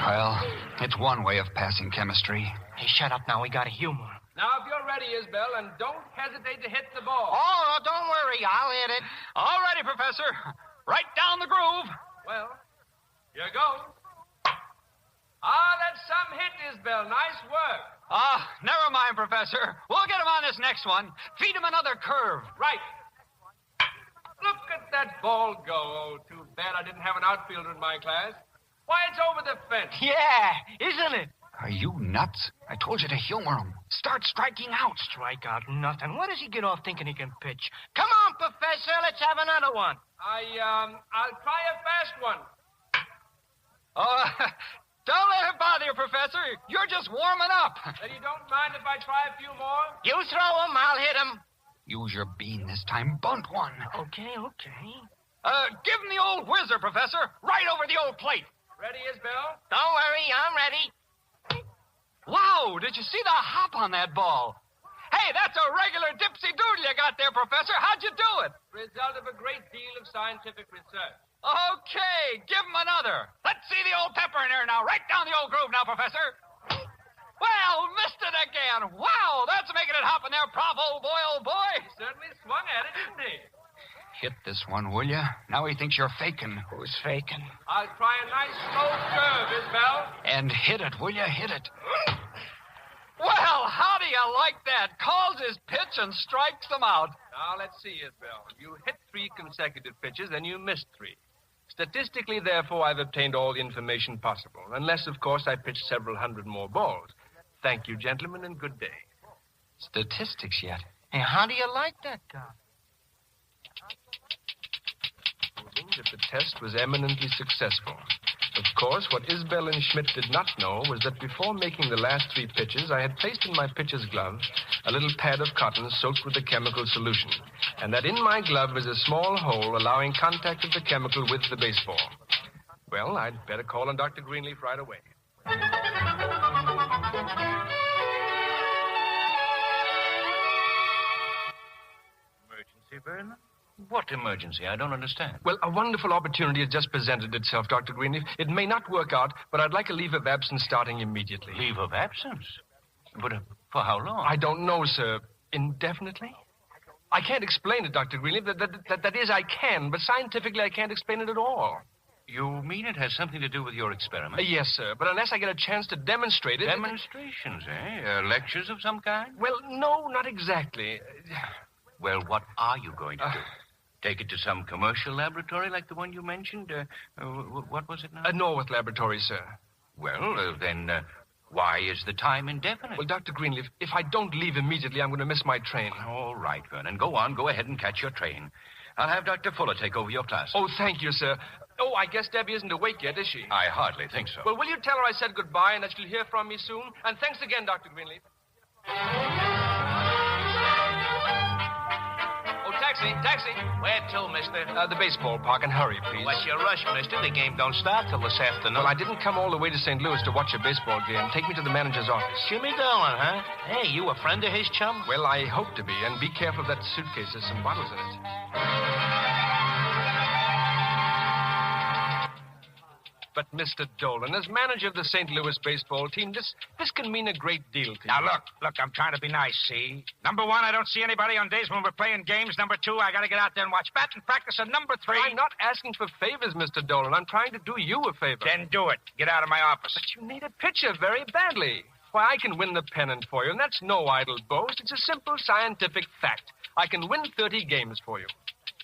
Well, it's one way of passing chemistry. Hey, shut up now. We got a humor. Now, if you're ready, Isabel, and don't hesitate to hit the ball. Oh, don't worry. I'll hit it. All righty, Professor. Right down the groove. Well, Here goes. That's some hit, Isbell. Nice work. Never mind, Professor. We'll get him on this next one. Feed him another curve. Right. Look at that ball go. Oh, too bad I didn't have an outfielder in my class. Why, it's over the fence. Yeah, isn't it? Are you nuts? I told you to humor him. Start striking out. Strike out nothing. What does he get off thinking he can pitch? Come on, Professor. Let's have another one. I'll try a fast one. Don't let him bother you, Professor. You're just warming up. Then you don't mind if I try a few more? You throw him, I'll hit him. Use your bean this time. Bunt one. Okay. Give him the old whizzer, Professor. Right over the old plate. Ready, Isbell? Don't worry, I'm ready. Wow, did you see the hop on that ball? Hey, that's a regular dipsy-doodle you got there, Professor. How'd you do it? Result of a great deal of scientific research. Okay, give him another. Let's see the old pepper in there now. Right down the old groove now, Professor. Well, missed it again. Wow, that's making it hop in there, Prof, old boy. He certainly swung at it, didn't he? Hit this one, will you? Now he thinks you're faking. Who's faking? I'll try a nice slow curve, Isbell. And hit it, will you? Hit it. Well, how do you like that? Calls his pitch and strikes them out. Now, let's see, Isbell. You hit 3 consecutive pitches, then you missed 3. Statistically, therefore, I've obtained all the information possible. Unless, of course, I pitched several hundred more balls. Thank you, gentlemen, and good day. Statistics yet? Hey, how do you like that guy? That the test was eminently successful. Of course, what Isbell and Schmidt did not know was that before making the last 3 pitches, I had placed in my pitcher's glove a little pad of cotton soaked with a chemical solution, and that in my glove is a small hole allowing contact of the chemical with the baseball. Well, I'd better call on Dr. Greenleaf right away. Emergency, Vernon? What emergency? I don't understand. Well, a wonderful opportunity has just presented itself, Dr. Greenleaf. It may not work out, but I'd like a leave of absence starting immediately. Leave of absence? But for how long? I don't know, sir. Indefinitely? I can't explain it, Dr. Greenleaf. That is, I can, but scientifically I can't explain it at all. You mean it has something to do with your experiment? Yes, sir, but unless I get a chance to demonstrate it... Demonstrations, eh? Lectures of some kind? Well, no, not exactly. Well, what are you going to do? Take it to some commercial laboratory like the one you mentioned? What was it now? A Norwood laboratory, sir. Well, then, why is the time indefinite? Well, Dr. Greenleaf, if I don't leave immediately, I'm going to miss my train. All right, Vernon. Go on. Go ahead and catch your train. I'll have Dr. Fuller take over your class. Oh, thank you, sir. Oh, I guess Debbie isn't awake yet, is she? I hardly think so. Well, will you tell her I said goodbye and that she'll hear from me soon? And thanks again, Dr. Greenleaf. Taxi. Where to, mister? The baseball park, and hurry, please. What's your rush, mister? The game don't start till this afternoon. Well, I didn't come all the way to St. Louis to watch a baseball game. Take me to the manager's office. Jimmy Dolan, huh? Hey, you a friend of his, chum? Well, I hope to be, and be careful of that suitcase. There's some bottles in it. But, Mr. Dolan, as manager of the St. Louis baseball team, this can mean a great deal to you. Now, look, I'm trying to be nice, see? Number 1, I don't see anybody on days when we're playing games. Number 2, I got to get out there and watch batting practice. And number 3... I'm not asking for favors, Mr. Dolan. I'm trying to do you a favor. Then do it. Get out of my office. But you need a pitcher very badly. Why, I can win the pennant for you, and that's no idle boast. It's a simple scientific fact. I can win 30 games for you.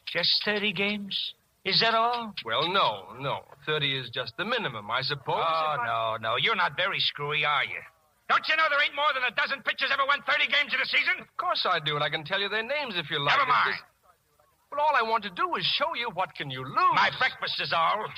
Just 30 games? Is that all? Well, no. 30 is just the minimum, I suppose. Oh, no. You're not very screwy, are you? Don't you know there ain't more than a dozen pitchers ever won 30 games in a season? Of course I do, and I can tell you their names if you like. Never mind. Well, all I want to do is show you what can you lose. My breakfast is all.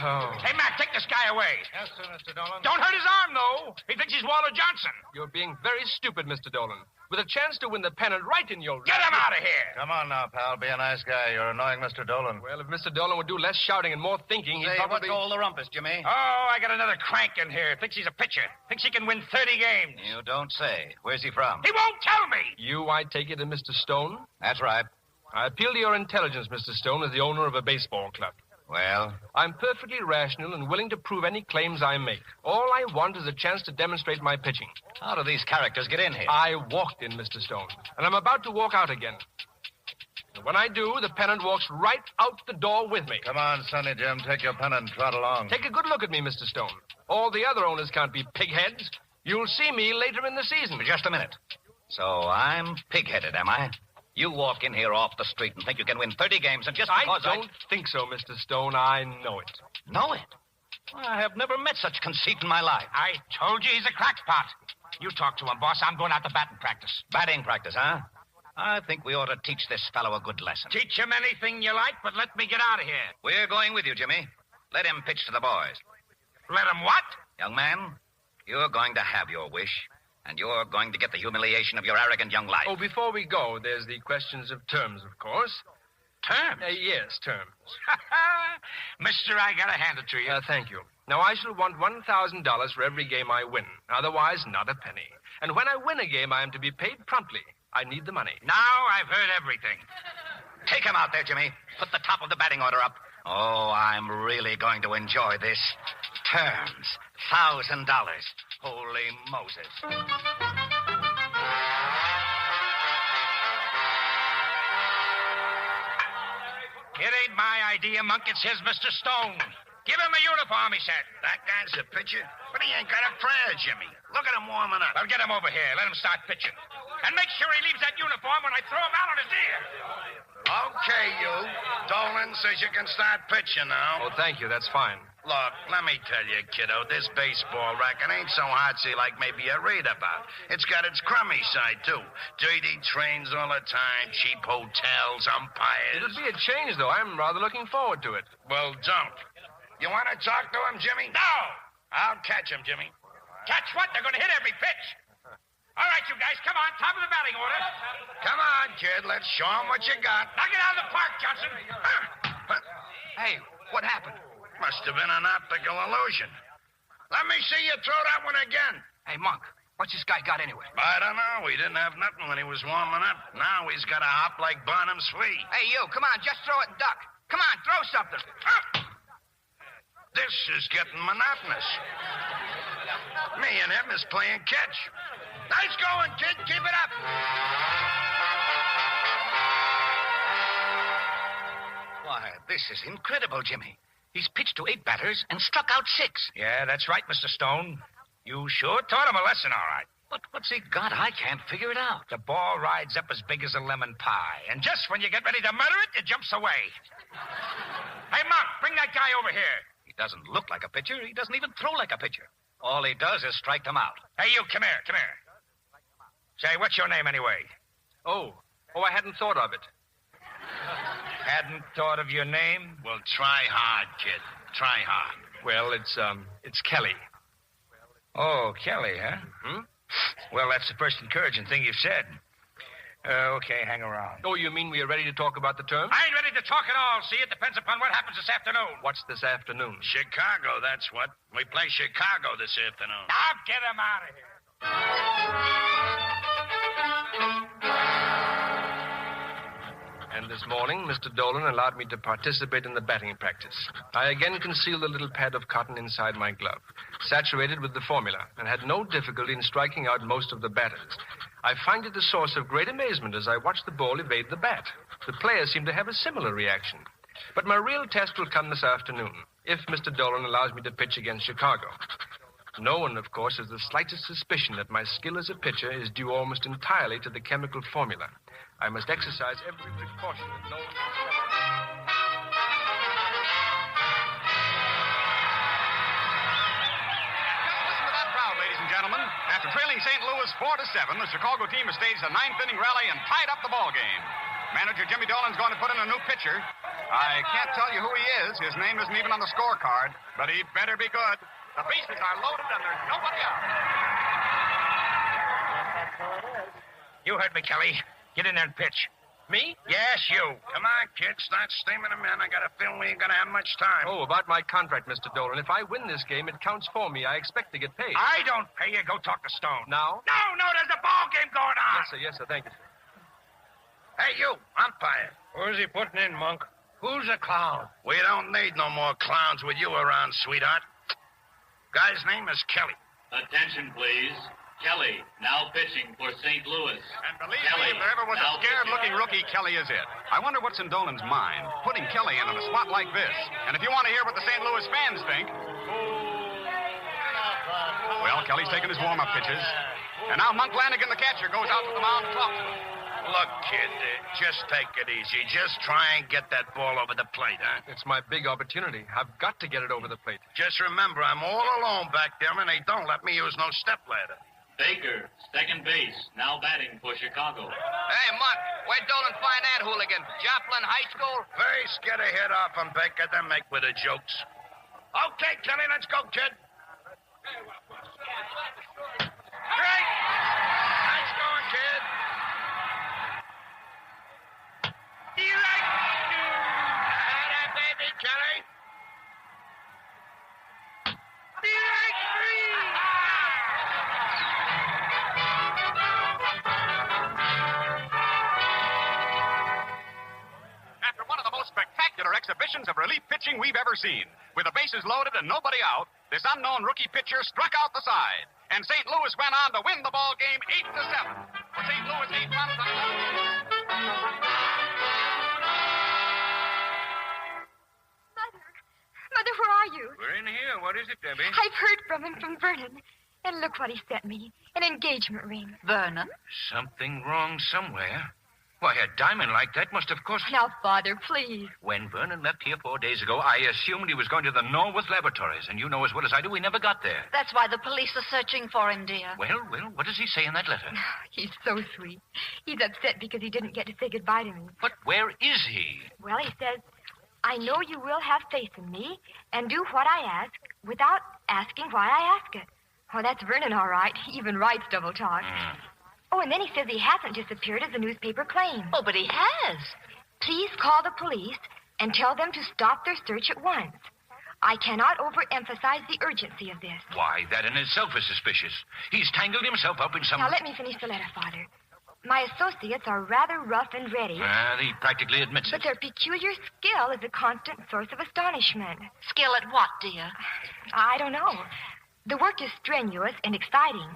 Oh. Hey, Mac, take this guy away. Yes, sir, Mr. Dolan. Don't hurt his arm, though. He thinks he's Walter Johnson. You're being very stupid, Mr. Dolan. With a chance to win the pennant right in your... Get him out of here. Come on now, pal. Be a nice guy. You're annoying Mr. Dolan. Well, if Mr. Dolan would do less shouting and more thinking, he'd probably... what's all the rumpus, Jimmy? Oh, I got another crank in here. Thinks he's a pitcher. Thinks he can win 30 games. You don't say. Where's he from? He won't tell me. You, I take it, to Mr. Stone? That's right. I appeal to your intelligence, Mr. Stone, as the owner of a baseball club. Well? I'm perfectly rational and willing to prove any claims I make. All I want is a chance to demonstrate my pitching. How do these characters get in here? I walked in, Mr. Stone, and I'm about to walk out again. And when I do, the pennant walks right out the door with me. Come on, Sonny Jim. Take your pennant and trot along. Take a good look at me, Mr. Stone. All the other owners can't be pigheads. You'll see me later in the season. Just a minute. So I'm pig-headed, am I? You walk in here off the street and think you can win 30 games, and just because I don't think so, Mr. Stone. I know it. Know it? Well, I have never met such conceit in my life. I told you he's a crackpot. You talk to him, boss. I'm going out to batting practice. Batting practice, huh? I think we ought to teach this fellow a good lesson. Teach him anything you like, but let me get out of here. We're going with you, Jimmy. Let him pitch to the boys. Let him what? Young man, you're going to have your wish, and you're going to get the humiliation of your arrogant young life. Oh, before we go, there's the questions of terms, of course. Terms? Yes, terms. Mister, I gotta hand it to you. Thank you. Now, I shall want $1,000 for every game I win. Otherwise, not a penny. And when I win a game, I am to be paid promptly. I need the money. Now I've heard everything. Take him out there, Jimmy. Put the top of the batting order up. Oh, I'm really going to enjoy this. Terms. $1,000. Holy Moses. It ain't my idea, Monk. It's his, Mr. Stone. Give him a uniform, he said. That guy's a pitcher, but he ain't got a prayer, Jimmy. Look at him warming up. Well, get him over here. Let him start pitching. And make sure he leaves that uniform when I throw him out on his ear. Okay, you. Dolan says you can start pitching now. Oh, thank you. That's fine. Look, let me tell you, kiddo, this baseball racket ain't so artsy like maybe you read about. It's got its crummy side, too. Dirty trains all the time, cheap hotels, umpires. It'll be a change, though. I'm rather looking forward to it. Well, don't. You want to talk to him, Jimmy? No! I'll catch him, Jimmy. Catch what? They're going to hit every pitch. All right, you guys, come on. Top of the batting order. Come on, kid. Let's show him what you got. Knock it out of the park, Johnson. Hey, what happened? Must have been an optical illusion. Let me see you throw that one again. Hey, Monk, what's this guy got anyway? I don't know. He didn't have nothing when he was warming up. Now he's got to hop like Barnum's Flea. Hey, you, come on. Just throw it and duck. Come on, throw something. This is getting monotonous. Me and him is playing catch. Nice going, kid. Keep it up. Why, this is incredible, Jimmy. He's pitched to 8 batters and struck out 6. Yeah, that's right, Mr. Stone. You sure taught him a lesson, all right. But what's he got? I can't figure it out. The ball rides up as big as a lemon pie, and just when you get ready to murder it, it jumps away. Hey, Monk, bring that guy over here. He doesn't look like a pitcher. He doesn't even throw like a pitcher. All he does is strike them out. Hey, you, come here, come here. Say, what's your name anyway? Oh, I hadn't thought of it. Hadn't thought of your name? Well, try hard, kid. Try hard. Well, it's Kelly. Oh, Kelly, huh? Hmm? Well, that's the first encouraging thing you've said. Okay, hang around. Oh, you mean we are ready to talk about the terms? I ain't ready to talk at all. See, it depends upon what happens this afternoon. What's this afternoon? Chicago, that's what. We play Chicago this afternoon. Now get him out of here. And this morning, Mr. Dolan allowed me to participate in the batting practice. I again concealed a little pad of cotton inside my glove, saturated with the formula, and had no difficulty in striking out most of the batters. I find it a source of great amazement as I watch the ball evade the bat. The players seem to have a similar reaction. But my real test will come this afternoon, if Mr. Dolan allows me to pitch against Chicago. No one, of course, has the slightest suspicion that my skill as a pitcher is due almost entirely to the chemical formula. I must exercise every precaution that no one can Listen to that crowd, ladies and gentlemen. After trailing St. Louis 4-7, the Chicago team has staged a 9th-inning rally and tied up the ball game. Manager Jimmy Dolan's going to put in a new pitcher. I can't tell you who he is. His name isn't even on the scorecard, but he better be good. The bases are loaded and there's nobody out. You heard me, Kelly. Get in there and pitch. Me? Yes, you. Come on, kid. Start steaming them in. I got a feeling we ain't going to have much time. Oh, about my contract, Mr. Dolan. If I win this game, it counts for me. I expect to get paid. I don't pay you. Go talk to Stone. Now? No, there's a ball game going on. Yes, sir. Thank you, sir. Hey, you, umpire. Who's he putting in, Monk? Who's a clown? We don't need no more clowns with you around, sweetheart. Guy's name is Kelly. Attention, please. Kelly, now pitching for St. Louis. And believe Kelly, me, if there ever was a now scared-looking rookie, Kelly is it. I wonder what's in Dolan's mind, putting Kelly in on a spot like this. And if you want to hear what the St. Louis fans think... Well, Kelly's taking his warm-up pitches. And now Monk Lanigan, the catcher, goes out to the mound to talk to him. Look, kid, just take it easy. Just try and get that ball over the plate, huh? It's my big opportunity. I've got to get it over the plate. Just remember, I'm all alone back there, and they don't let me use no stepladder. Baker, second base, now batting for Chicago. Hey, Monk, where'd Dolan find that hooligan? Joplin High School? First, get a hit off him, Baker, then make with the jokes. Okay, Kelly, let's go, kid. Great! Nice going, kid. Do you like that, baby, Kelly? Do you like After one of the most spectacular exhibitions of relief pitching we've ever seen, with the bases loaded and nobody out, this unknown rookie pitcher struck out the side, and St. Louis went on to win the ball game 8-7. For St. Louis, 8 runs on Mother, where are you? We're in here. What is it, Debbie? I've heard from him, from Vernon. And look what he sent me. An engagement ring. Vernon? Something wrong somewhere. Why, a diamond like that must have cost... Now, Father, please. When Vernon left here 4 days ago, I assumed he was going to the Norwood Laboratories. And you know as well as I do, we never got there. That's why the police are searching for him, dear. Well, what does he say in that letter? He's so sweet. He's upset because he didn't get to say goodbye to me. But where is he? Well, he says, I know you will have faith in me and do what I ask without asking why I ask it. Oh, that's Vernon, all right. He even writes double talk. Oh, and then he says he hasn't disappeared as the newspaper claims. Oh, but he has. Please call the police and tell them to stop their search at once. I cannot overemphasize the urgency of this. Why, that in itself is suspicious. He's tangled himself up in some... Now, let me finish the letter, Father. My associates are rather rough and ready. He practically admits But it. their peculiar skill is a constant source of astonishment. Skill at what, dear? I don't know. The work is strenuous and exciting,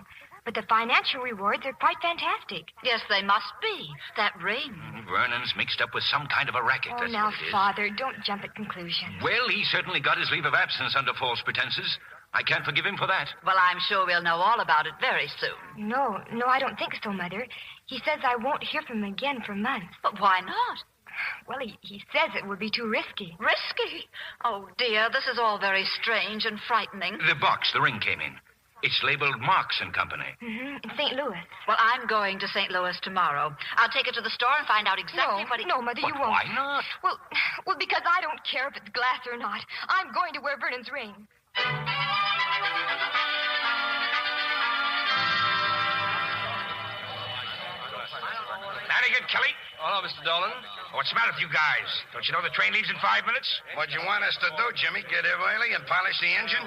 but the financial rewards are quite fantastic. Yes, they must be. That ring. Vernon's mixed up with some kind of a racket. Oh, That's now, what it is. Father, don't jump at conclusions. Well, he certainly got his leave of absence under false pretenses. I can't forgive him for that. Well, I'm sure we'll know all about it very soon. No, I don't think so, Mother. He says I won't hear from him again for months. But why not? Well, he says it would be too risky. Risky? Oh, dear, this is all very strange and frightening. The box the ring came in. It's labeled Marks and Company. In St. Louis. Well, I'm going to St. Louis tomorrow. I'll take it to the store and find out exactly what he... No, Mother, you won't. Why not? Well, because I don't care if it's glass or not. I'm going to wear Vernon's ring. Howdy, good Kelly. Hello, Mr. Dolan. What's the matter with you guys? Don't you know the train leaves in 5 minutes? What'd you want us to do, Jimmy? Get here early and polish the engine?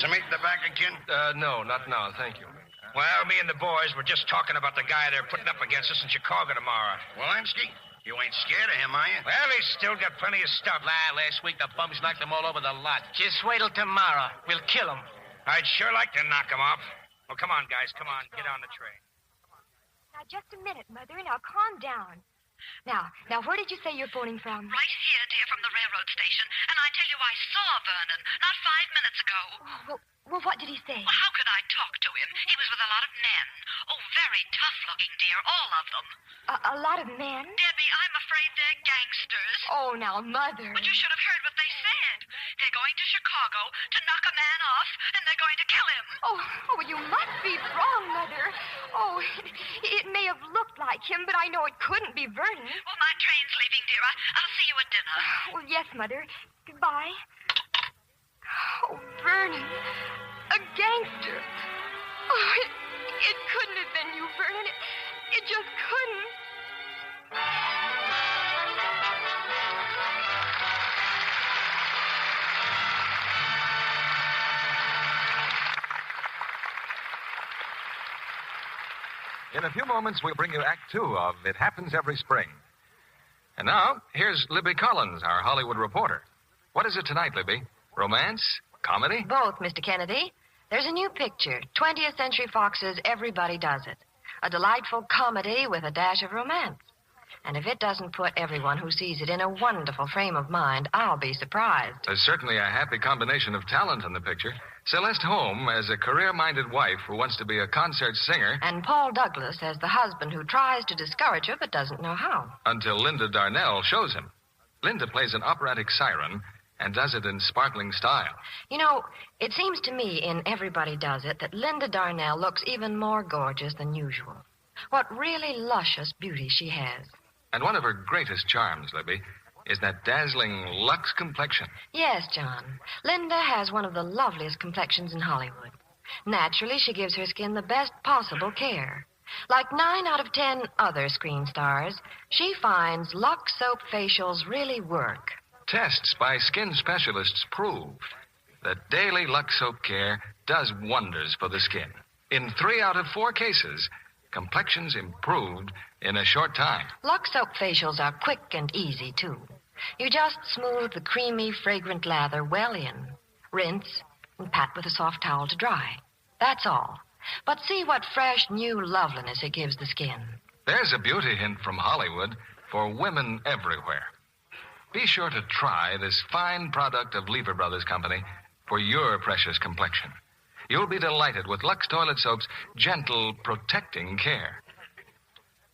Some meat in the back again? No, not now, thank you. Well, me and the boys were just talking about the guy they're putting up against us in Chicago tomorrow. Walensky? You ain't scared of him, are you? Well, he's still got plenty of stuff. Last week the bums knocked them all over the lot. Just wait till tomorrow. We'll kill him. I'd sure like to knock him off. Well, come on, guys. Come on. Get on the train. Now, just a minute, Mother. Now, calm down. Now, where did you say you're phoning from? Right here, dear, from the railroad station. And I tell you, I saw Vernon not 5 minutes ago. Well, what did he say? Well, how could I talk to him? He was with a lot of men. Oh, very tough-looking, dear, all of them. A lot of men? Debbie, I'm afraid they're gangsters. Oh, now, Mother. But you should have heard what they said. They're going to Chicago to knock a man off, and they're going to kill him. Oh, you must be wrong, Mother. Oh, it may have looked like him, but I know it couldn't be Vernon. Well, my train's leaving, dear. I'll see you at dinner. Well, yes, Mother. Goodbye. Oh, Vernon. A gangster. Oh, it couldn't have been you, Vernon. It just couldn't. In a few moments, we'll bring you Act Two of It Happens Every Spring. And now, here's Libby Collins, our Hollywood reporter. What is it tonight, Libby? Romance? Comedy? Both, Mr. Kennedy. There's a new picture, 20th Century Fox's Everybody Does It. A delightful comedy with a dash of romance. And if it doesn't put everyone who sees it in a wonderful frame of mind, I'll be surprised. There's certainly a happy combination of talent in the picture. Celeste Holm as a career-minded wife who wants to be a concert singer. And Paul Douglas as the husband who tries to discourage her but doesn't know how. Until Linda Darnell shows him. Linda plays an operatic siren and does it in sparkling style. You know, it seems to me in Everybody Does It that Linda Darnell looks even more gorgeous than usual. What really luscious beauty she has. And one of her greatest charms, Libby, is that dazzling Lux complexion. Yes, John. Linda has one of the loveliest complexions in Hollywood. Naturally, she gives her skin the best possible care. Like 9 out of 10 other screen stars, she finds Lux soap facials really work. Tests by skin specialists prove that daily Lux soap care does wonders for the skin. In 3 out of 4 cases, complexions improved in a short time. Lux soap facials are quick and easy, too. You just smooth the creamy, fragrant lather well in, rinse, and pat with a soft towel to dry. That's all. But see what fresh, new loveliness it gives the skin. There's a beauty hint from Hollywood for women everywhere. Be sure to try this fine product of Lever Brothers Company for your precious complexion. You'll be delighted with Lux Toilet Soap's gentle, protecting care.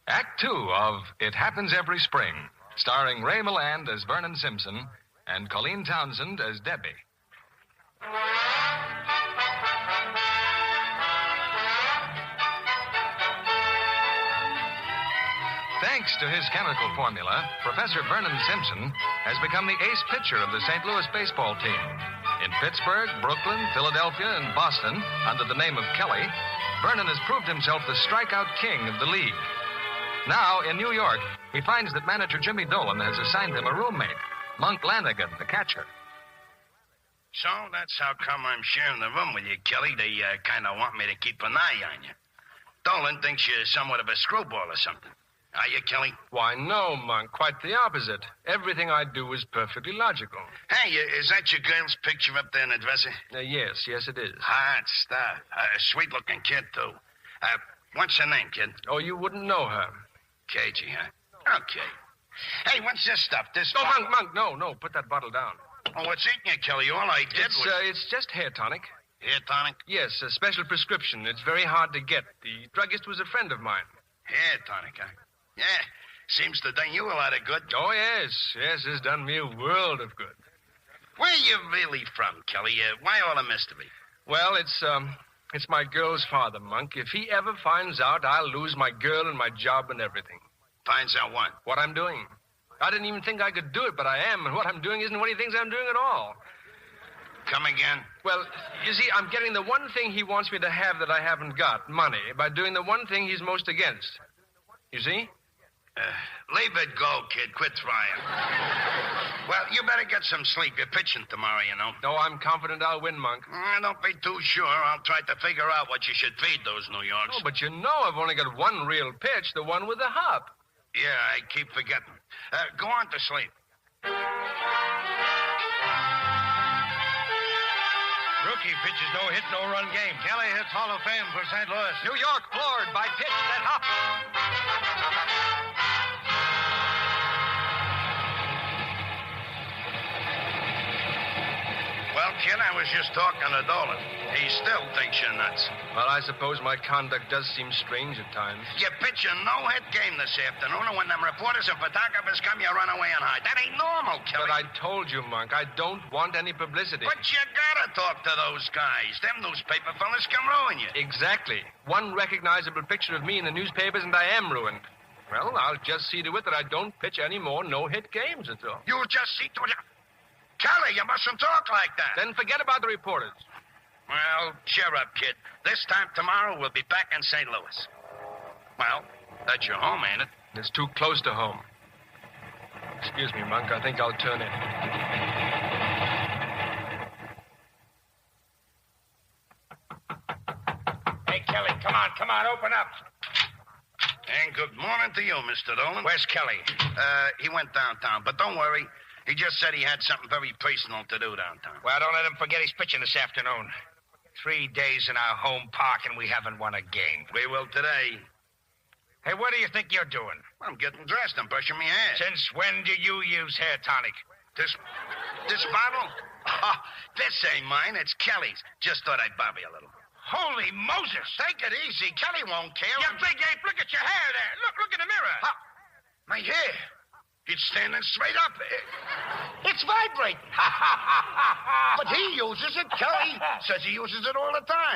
Act 2 of It Happens Every Spring, starring Ray Milland as Vernon Simpson and Colleen Townsend as Debbie. Thanks to his chemical formula, Professor Vernon Simpson has become the ace pitcher of the St. Louis baseball team. In Pittsburgh, Brooklyn, Philadelphia, and Boston, under the name of Kelly, Vernon has proved himself the strikeout king of the league. Now, in New York, he finds that manager Jimmy Dolan has assigned him a roommate, Monk Lanigan, the catcher. So that's how come I'm sharing the room with you, Kelly. They kind of want me to keep an eye on you. Dolan thinks you're somewhat of a screwball or something. Are you, Kelly? Why, no, Monk. Quite the opposite. Everything I do is perfectly logical. Hey, is that your girl's picture up there in the dresser? Yes, it is. Hot stuff. Sweet-looking kid, too. What's her name, kid? Oh, you wouldn't know her. Cagey, huh? Okay. Hey, what's this stuff? Monk, no. Put that bottle down. Oh, what's eating you, Kelly? All I did was... It's just hair tonic. Hair tonic? Yes, a special prescription. It's very hard to get. The druggist was a friend of mine. Hair tonic, huh? Yeah, seems to done you a lot of good. Oh, yes, it's done me a world of good. Where are you really from, Kelly? Why all the mystery? Well, it's my girl's father, Monk. If he ever finds out, I'll lose my girl and my job and everything. Finds out what? What I'm doing. I didn't even think I could do it, but I am, and what I'm doing isn't what he thinks I'm doing at all. Come again? Well, you see, I'm getting the one thing he wants me to have that I haven't got, money, by doing the one thing he's most against. You see? Leave it go, kid. Quit trying. Well, you better get some sleep. You're pitching tomorrow, you know. No, I'm confident I'll win, Monk. Don't be too sure. I'll try to figure out what you should feed those New Yorks. Oh, but you know I've only got one real pitch, the one with the hop. Yeah, I keep forgetting. Go on to sleep. Rookie pitches no hit, no run game. Kelly hits Hall of Fame for St. Louis. New York floored by pitch that hops. Well, kid, I was just talking to Dolan. He still thinks you're nuts. Well, I suppose my conduct does seem strange at times. You pitch a no-hit game this afternoon, and when them reporters and photographers come, you run away and hide. That ain't normal, Kelly. But I told you, Monk, I don't want any publicity. But you gotta talk to those guys. Them newspaper fellas can ruin you. Exactly. One recognizable picture of me in the newspapers, and I am ruined. Well, I'll just see to it that I don't pitch any more no-hit games, that's all. You'll just see to it. Kelly, you mustn't talk like that. Then forget about the reporters. Well, cheer up, kid. This time tomorrow, we'll be back in St. Louis. Well, that's your home, ain't it? It's too close to home. Excuse me, Monk. I think I'll turn in. Hey, Kelly, come on, open up. And good morning to you, Mr. Dolan. Where's Kelly? He went downtown, but don't worry. He just said he had something very personal to do downtown. Well, don't let him forget he's pitching this afternoon. 3 days in our home park and we haven't won a game. We will today. Hey, what do you think you're doing? I'm getting dressed. I'm brushing my hair. Since when do you use hair tonic? This bottle? Oh, this ain't mine. It's Kelly's. Just thought I'd bother you a little. Holy Moses! Take it easy. Kelly won't care. You big ape, look at your hair there. Look in the mirror. My hair. It's standing straight up. It's vibrating. But he uses it. Kelly says he uses it all the time.